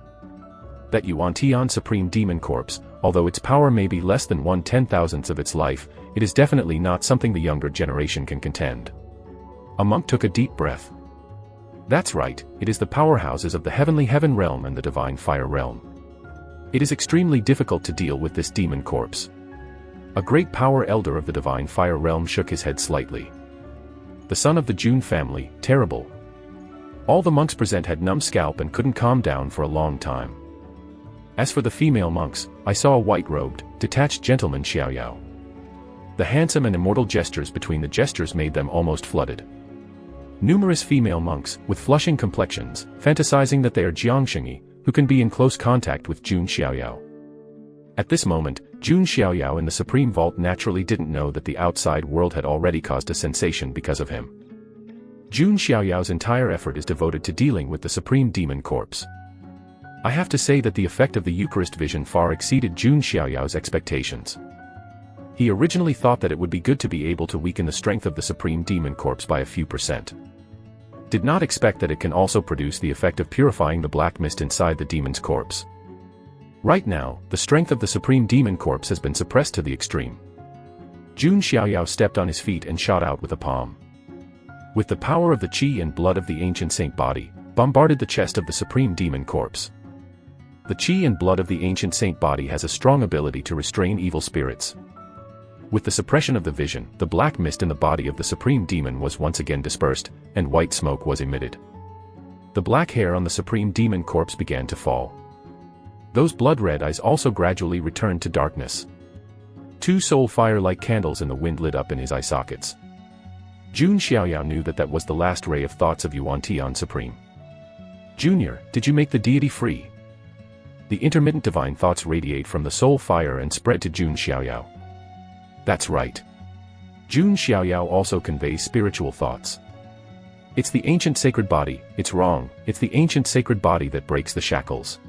That Yuan supreme demon corpse, although its power may be less than 1/10,000th of its life, it is definitely not something the younger generation can contend. A monk took a deep breath. That's right, it is the powerhouses of the heavenly heaven realm and the divine fire realm. It is extremely difficult to deal with this demon corpse. A great power elder of the divine fire realm shook his head slightly. The son of the Jun family, terrible. All the monks present had numb scalp and couldn't calm down for a long time. As for the female monks, I saw a white-robed, detached gentleman Xiaoyao. The handsome and immortal gestures between the gestures made them almost flooded. Numerous female monks, with flushing complexions, fantasizing that they are Jiangshengyi, who can be in close contact with Jun Xiaoyao. At this moment, Jun Xiaoyao in the Supreme Vault naturally didn't know that the outside world had already caused a sensation because of him. Jun Xiaoyao's entire effort is devoted to dealing with the Supreme Demon Corpse. I have to say that the effect of the Eucharist vision far exceeded Jun Xiaoyao's expectations. He originally thought that it would be good to be able to weaken the strength of the Supreme Demon Corpse by a few %. Did not expect that it can also produce the effect of purifying the black mist inside the demon's corpse. Right now, the strength of the Supreme Demon Corpse has been suppressed to the extreme. Jun Xiaoyao stepped on his feet and shot out with a palm. With the power of the qi and blood of the ancient saint body, bombarded the chest of the Supreme Demon Corpse. The qi and blood of the ancient saint body has a strong ability to restrain evil spirits. With the suppression of the vision, the black mist in the body of the Supreme Demon was once again dispersed, and white smoke was emitted. the black hair on the supreme demon corpse began to fall. Those blood-red eyes also gradually returned to darkness. 2 soul fire-like candles in the wind lit up in his eye sockets. Jun Xiaoyao knew that that was the last ray of thoughts of Yuan Tian Supreme. Junior, did you make the deity free? The intermittent divine thoughts radiate from the soul fire and spread to Jun Xiaoyao. That's right. Jun Xiaoyao also conveys spiritual thoughts. It's the ancient sacred body, it's wrong, it's the ancient sacred body that breaks the shackles.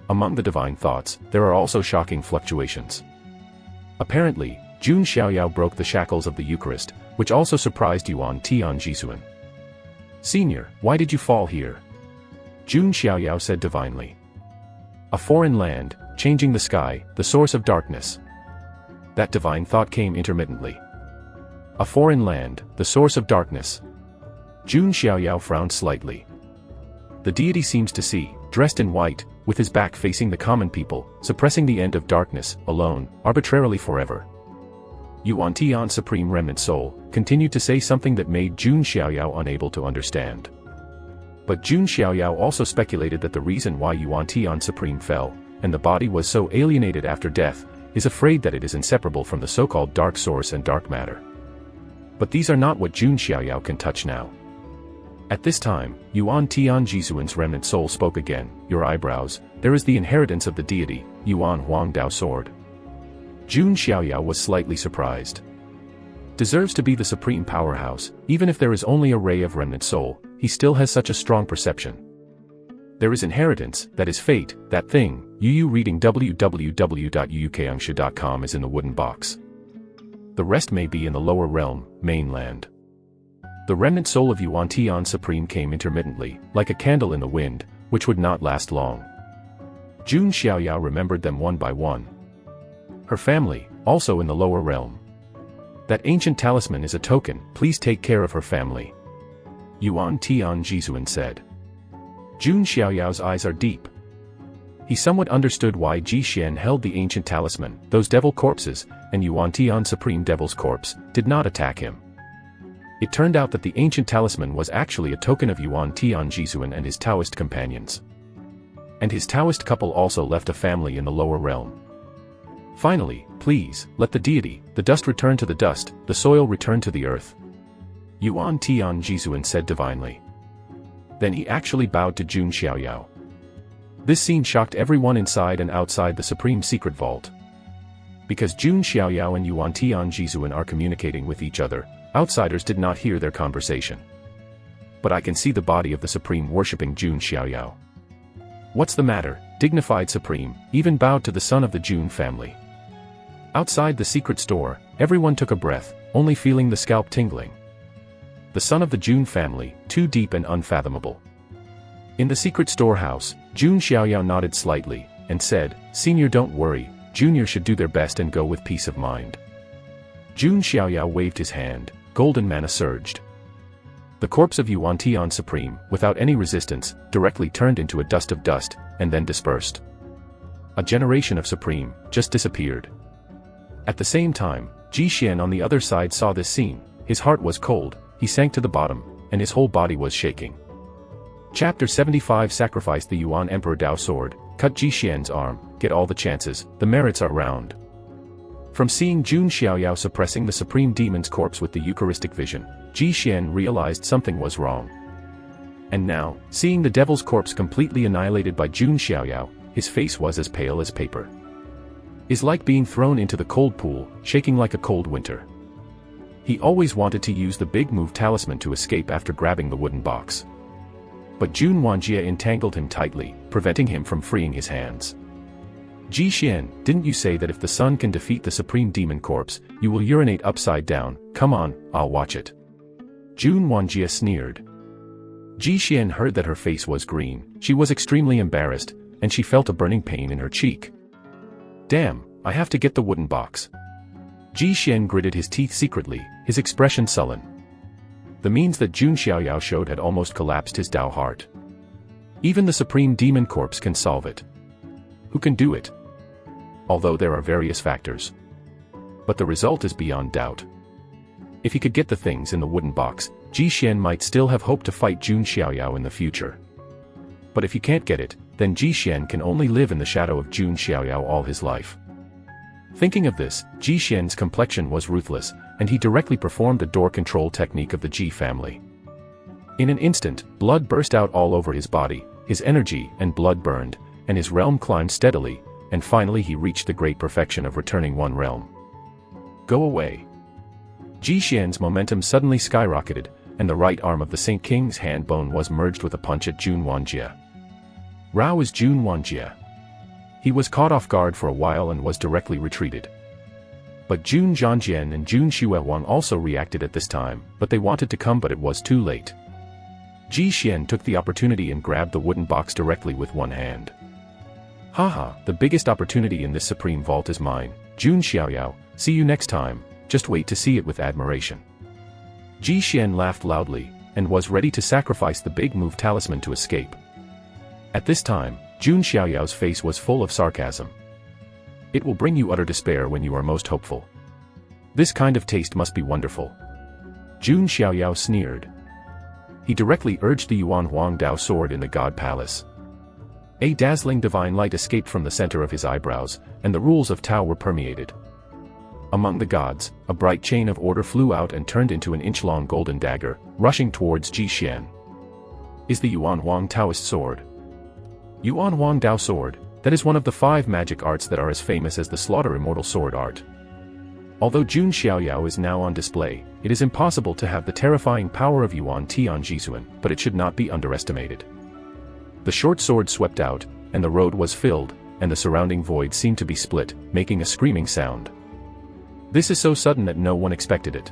Among the divine thoughts, there are also shocking fluctuations. Apparently, Jun Xiaoyao broke the shackles of the Eucharist, which also surprised Yuan Tian Jisuan. Senior, why did you fall here? Jun Xiaoyao said divinely. A foreign land, changing the sky, the source of darkness. That divine thought came intermittently. A foreign land, the source of darkness. Jun Xiaoyao frowned slightly. The deity seems to see, dressed in white, with his back facing the common people, suppressing the end of darkness, alone, arbitrarily forever. Yuan Tian Supreme Remnant Soul continued to say something that made Jun Xiaoyao unable to understand. But Jun Xiaoyao also speculated that the reason why Yuan Tian Supreme fell, and the body was so alienated after death, is afraid that it is inseparable from the so-called dark source and dark matter. But these are not what Jun Xiaoyao can touch now. At this time, Yuan Tian Jisuan's remnant soul spoke again. Your eyebrows, there is the inheritance of the deity, Yuan Huang Dao sword. Jun Xiaoyao was slightly surprised. Deserves to be the supreme powerhouse, even if there is only a ray of remnant soul, he still has such a strong perception. There is inheritance, that is fate, that thing. Yu reading www.yukangsha.com is in the wooden box. The rest may be in the lower realm, mainland. The remnant soul of Yuan Tian Supreme came intermittently, like a candle in the wind, which would not last long. Jun Xiaoyao remembered them one by one. Her family, also in the lower realm. That ancient talisman is a token, please take care of her family. Yuan Tian Jisuan said. Jun Xiaoyao's eyes are deep. He somewhat understood why Ji Xian held the ancient talisman, those devil corpses, and Yuan Tian Supreme Devil's corpse, did not attack him. It turned out that the ancient talisman was actually a token of Yuan Tian Jisuan and his Taoist companions. And his Taoist couple also left a family in the lower realm. Finally, please, let the deity, the dust return to the dust, the soil return to the earth. Yuan Tian Jisuan said divinely. Then he actually bowed to Jun Xiaoyao. This scene shocked everyone inside and outside the supreme secret vault. Because Jun Xiaoyao and Yuan Tian Jisuan are communicating with each other, outsiders did not hear their conversation. But I can see the body of the Supreme worshipping Jun Xiaoyao. What's the matter, dignified Supreme, even bowed to the son of the Jun family. Outside the secret store, everyone took a breath, only feeling the scalp tingling. The son of the Jun family, too deep and unfathomable. In the secret storehouse, Jun Xiaoyao nodded slightly, and said, Senior, don't worry, Junior should do their best and go with peace of mind. Jun Xiaoyao waved his hand, golden mana surged. The corpse of Yuan Tian Supreme, without any resistance, directly turned into a dust of dust, and then dispersed. A generation of Supreme, just disappeared. At the same time, Ji Xian on the other side saw this scene, his heart was cold, he sank to the bottom, and his whole body was shaking. Chapter 75 Sacrifice the Yuan Emperor Dao sword, cut Ji Xian's arm, get all the chances, the merits are round. From seeing Jun Xiaoyao suppressing the supreme demon's corpse with the Eucharistic vision, Ji Xian realized something was wrong. And now, seeing the devil's corpse completely annihilated by Jun Xiaoyao, his face was as pale as paper. Is like being thrown into the cold pool, shaking like a cold winter. He always wanted to use the big move talisman to escape after grabbing the wooden box. But Jun Wanjie entangled him tightly, preventing him from freeing his hands. Ji Xian, didn't you say that if the sun can defeat the supreme demon corpse, you will urinate upside down? Come on, I'll watch it. Jun Wanjie sneered. Ji Xian heard that her face was green, she was extremely embarrassed, and she felt a burning pain in her cheek. Damn, I have to get the wooden box. Ji Xian gritted his teeth secretly, his expression sullen. The means that Jun Xiaoyao showed had almost collapsed his Dao heart. Even the supreme demon corpse can solve it. Who can do it? Although there are various factors. But the result is beyond doubt. If he could get the things in the wooden box, Ji Xian might still have hoped to fight Jun Xiaoyao in the future. But if he can't get it, then Ji Xian can only live in the shadow of Jun Xiaoyao all his life. Thinking of this, Ji Xian's complexion was ruthless, and he directly performed the door control technique of the Ji family. In an instant, blood burst out all over his body, his energy and blood burned, and his realm climbed steadily, and finally he reached the great perfection of returning one realm. Go away. Ji Xian's momentum suddenly skyrocketed, and the right arm of the Saint King's hand bone was merged with a punch at Jun Wanjie. Rao is Jun Wanjie. He was caught off guard for a while and was directly retreated. But Jun Zhangjian and Jun Xiaoyao also reacted at this time, but they wanted to come but it was too late. Ji Xian took the opportunity and grabbed the wooden box directly with one hand. Haha, the biggest opportunity in this supreme vault is mine, Jun Xiaoyao, see you next time, just wait to see it with admiration. Ji Xian laughed loudly, and was ready to sacrifice the big move talisman to escape. At this time, Jun Xiaoyao's face was full of sarcasm. It will bring you utter despair when you are most hopeful. This kind of taste must be wonderful. Jun Xiaoyao sneered. He directly urged the Yuan Huang Dao sword in the God Palace. A dazzling divine light escaped from the center of his eyebrows, and the rules of Tao were permeated. Among the gods, a bright chain of order flew out and turned into an inch-long golden dagger, rushing towards Ji Xian. Is the Yuan Huang Taoist sword? Yuan Huang Dao sword, that is one of the 5 magic arts that are as famous as the Slaughter Immortal Sword art. Although Jun Xiaoyao is now on display, it is impossible to have the terrifying power of Yuan Tian Jisuan, but it should not be underestimated. The short sword swept out, and the road was filled, and the surrounding void seemed to be split, making a screaming sound. This is so sudden that no one expected it.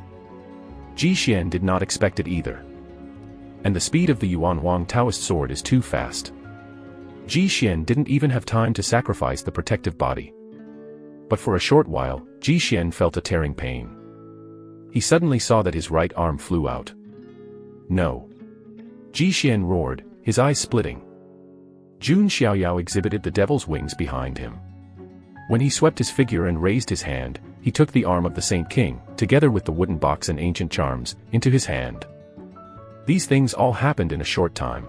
Ji Xian did not expect it either. And the speed of the Yuan Huang Taoist sword is too fast. Ji Xian didn't even have time to sacrifice the protective body. But for a short while, Ji Xian felt a tearing pain. He suddenly saw that his right arm flew out. No. Ji Xian roared, his eyes splitting. Jun Xiaoyao exhibited the devil's wings behind him. When he swept his figure and raised his hand, he took the arm of the Saint King, together with the wooden box and ancient charms, into his hand. These things all happened in a short time.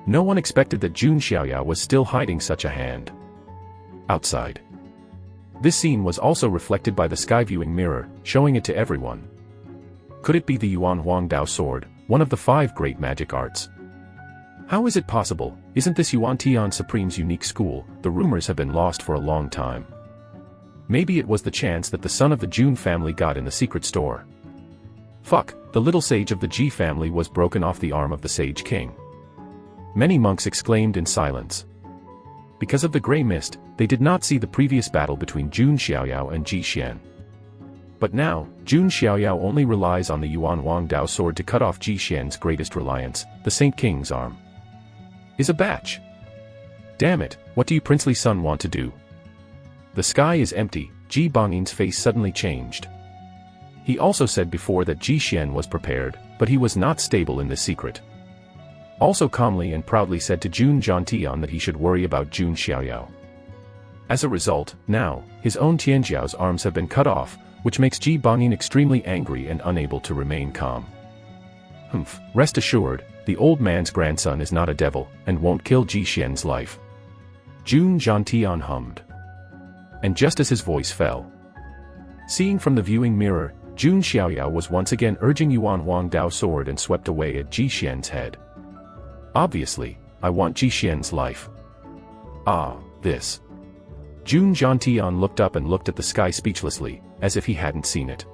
No one expected that Jun Xiaoyao was still hiding such a hand. Outside. This scene was also reflected by the sky viewing mirror, showing it to everyone. Could it be the Yuan Huang Dao sword, one of the 5 great magic arts? How is it possible? Isn't this Yuan Tian Supreme's unique school? The rumors have been lost for a long time. Maybe it was the chance that the son of the Jun family got in the secret store. Fuck, the little sage of the Ji family was broken off the arm of the Sage King. Many monks exclaimed in silence. Because of the gray mist, they did not see the previous battle between Jun Xiaoyao and Ji Xian. But now, Jun Xiaoyao only relies on the Yuan Huang Dao sword to cut off Ji Xian's greatest reliance, the Saint King's arm. Is a batch. Damn it, what do you princely son want to do? The sky is empty. Ji Bongyin's face suddenly changed. He also said before that Ji Xian was prepared, but he was not stable in this secret. Also calmly and proudly said to Jun Zhangtian that he should worry about Jun Xiaoyao. As a result, now, his own Tianjiao's arms have been cut off, which makes Ji Bongyin extremely angry and unable to remain calm. Humph, rest assured, the old man's grandson is not a devil, and won't kill Ji Xian's life. Jun Zhangtian hummed. And just as his voice fell, seeing from the viewing mirror, Jun Xiaoyao was once again urging Yuan Huang Dao sword and swept away at Ji Xian's head. Obviously, I want Ji Xian's life. Ah, this. Jun Zhangtian looked up and looked at the sky speechlessly, as if he hadn't seen it.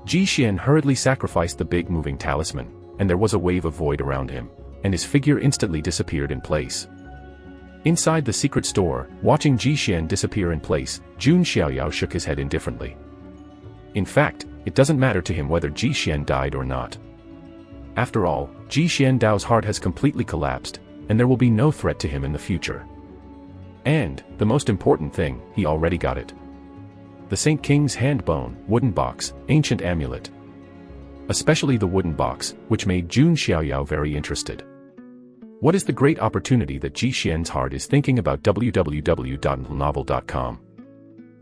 Ji Xian hurriedly sacrificed the big moving talisman, and there was a wave of void around him, and his figure instantly disappeared in place. Inside the secret store, watching Ji Xian disappear in place, Jun Xiaoyao shook his head indifferently. In fact, it doesn't matter to him whether Ji Xian died or not. After all, Ji Xian Dao's heart has completely collapsed, and there will be no threat to him in the future. And, the most important thing, he already got it. The Saint King's hand bone, wooden box, ancient amulet. Especially the wooden box, which made Jun Xiaoyao very interested. What is the great opportunity that Ji Xian's heart is thinking about? www.novel.com.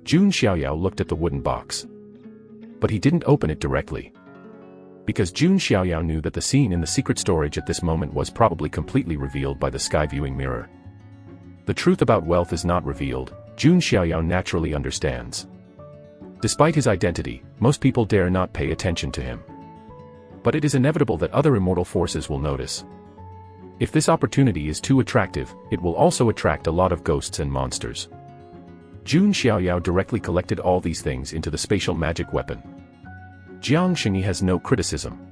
Jun Xiaoyao looked at the wooden box. But he didn't open it directly. Because Jun Xiaoyao knew that the scene in the secret storage at this moment was probably completely revealed by the sky viewing mirror. The truth about wealth is not revealed, Jun Xiaoyao naturally understands. Despite his identity, most people dare not pay attention to him. But it is inevitable that other immortal forces will notice. If this opportunity is too attractive, it will also attract a lot of ghosts and monsters. Jun Xiaoyao directly collected all these things into the spatial magic weapon. Jiang Xingyi has no criticism.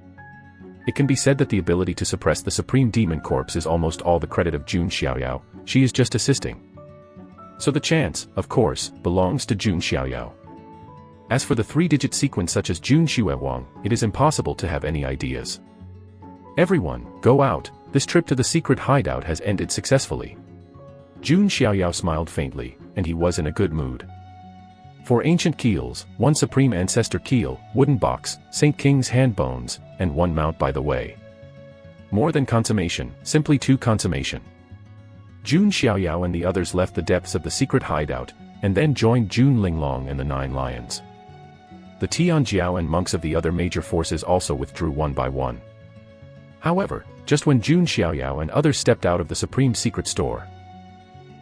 It can be said that the ability to suppress the Supreme Demon Corpse is almost all the credit of Jun Xiaoyao, she is just assisting. So the chance, of course, belongs to Jun Xiaoyao. As for the three-digit sequence such as Jun Xiaowang, it is impossible to have any ideas. Everyone, go out, this trip to the secret hideout has ended successfully. Jun Xiaoyao smiled faintly, and he was in a good mood. 4 ancient keels, 1 supreme ancestor keel, wooden box, Saint King's hand bones, and 1 mount by the way. More than consummation, simply too consummation. Jun Xiaoyao and the others left the depths of the secret hideout, and then joined Jun Linglong and the 9 lions. The Tianjiao and monks of the other major forces also withdrew one by one. However, just when Jun Xiaoyao and others stepped out of the supreme secret store,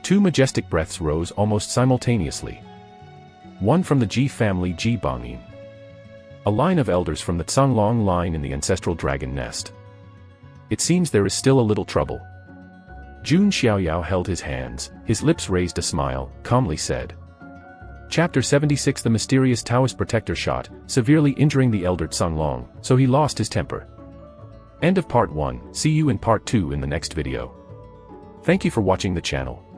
2 majestic breaths rose almost simultaneously. One from the Ji family Ji Bangyin. A line of elders from the Canglong line in the ancestral dragon nest. It seems there is still a little trouble. Jun Xiaoyao held his hands, his lips raised a smile, calmly said. Chapter 76 The mysterious Taoist protector shot, severely injuring the elder Canglong, so he lost his temper. End of part 1, see you in part 2 in the next video. Thank you for watching the channel.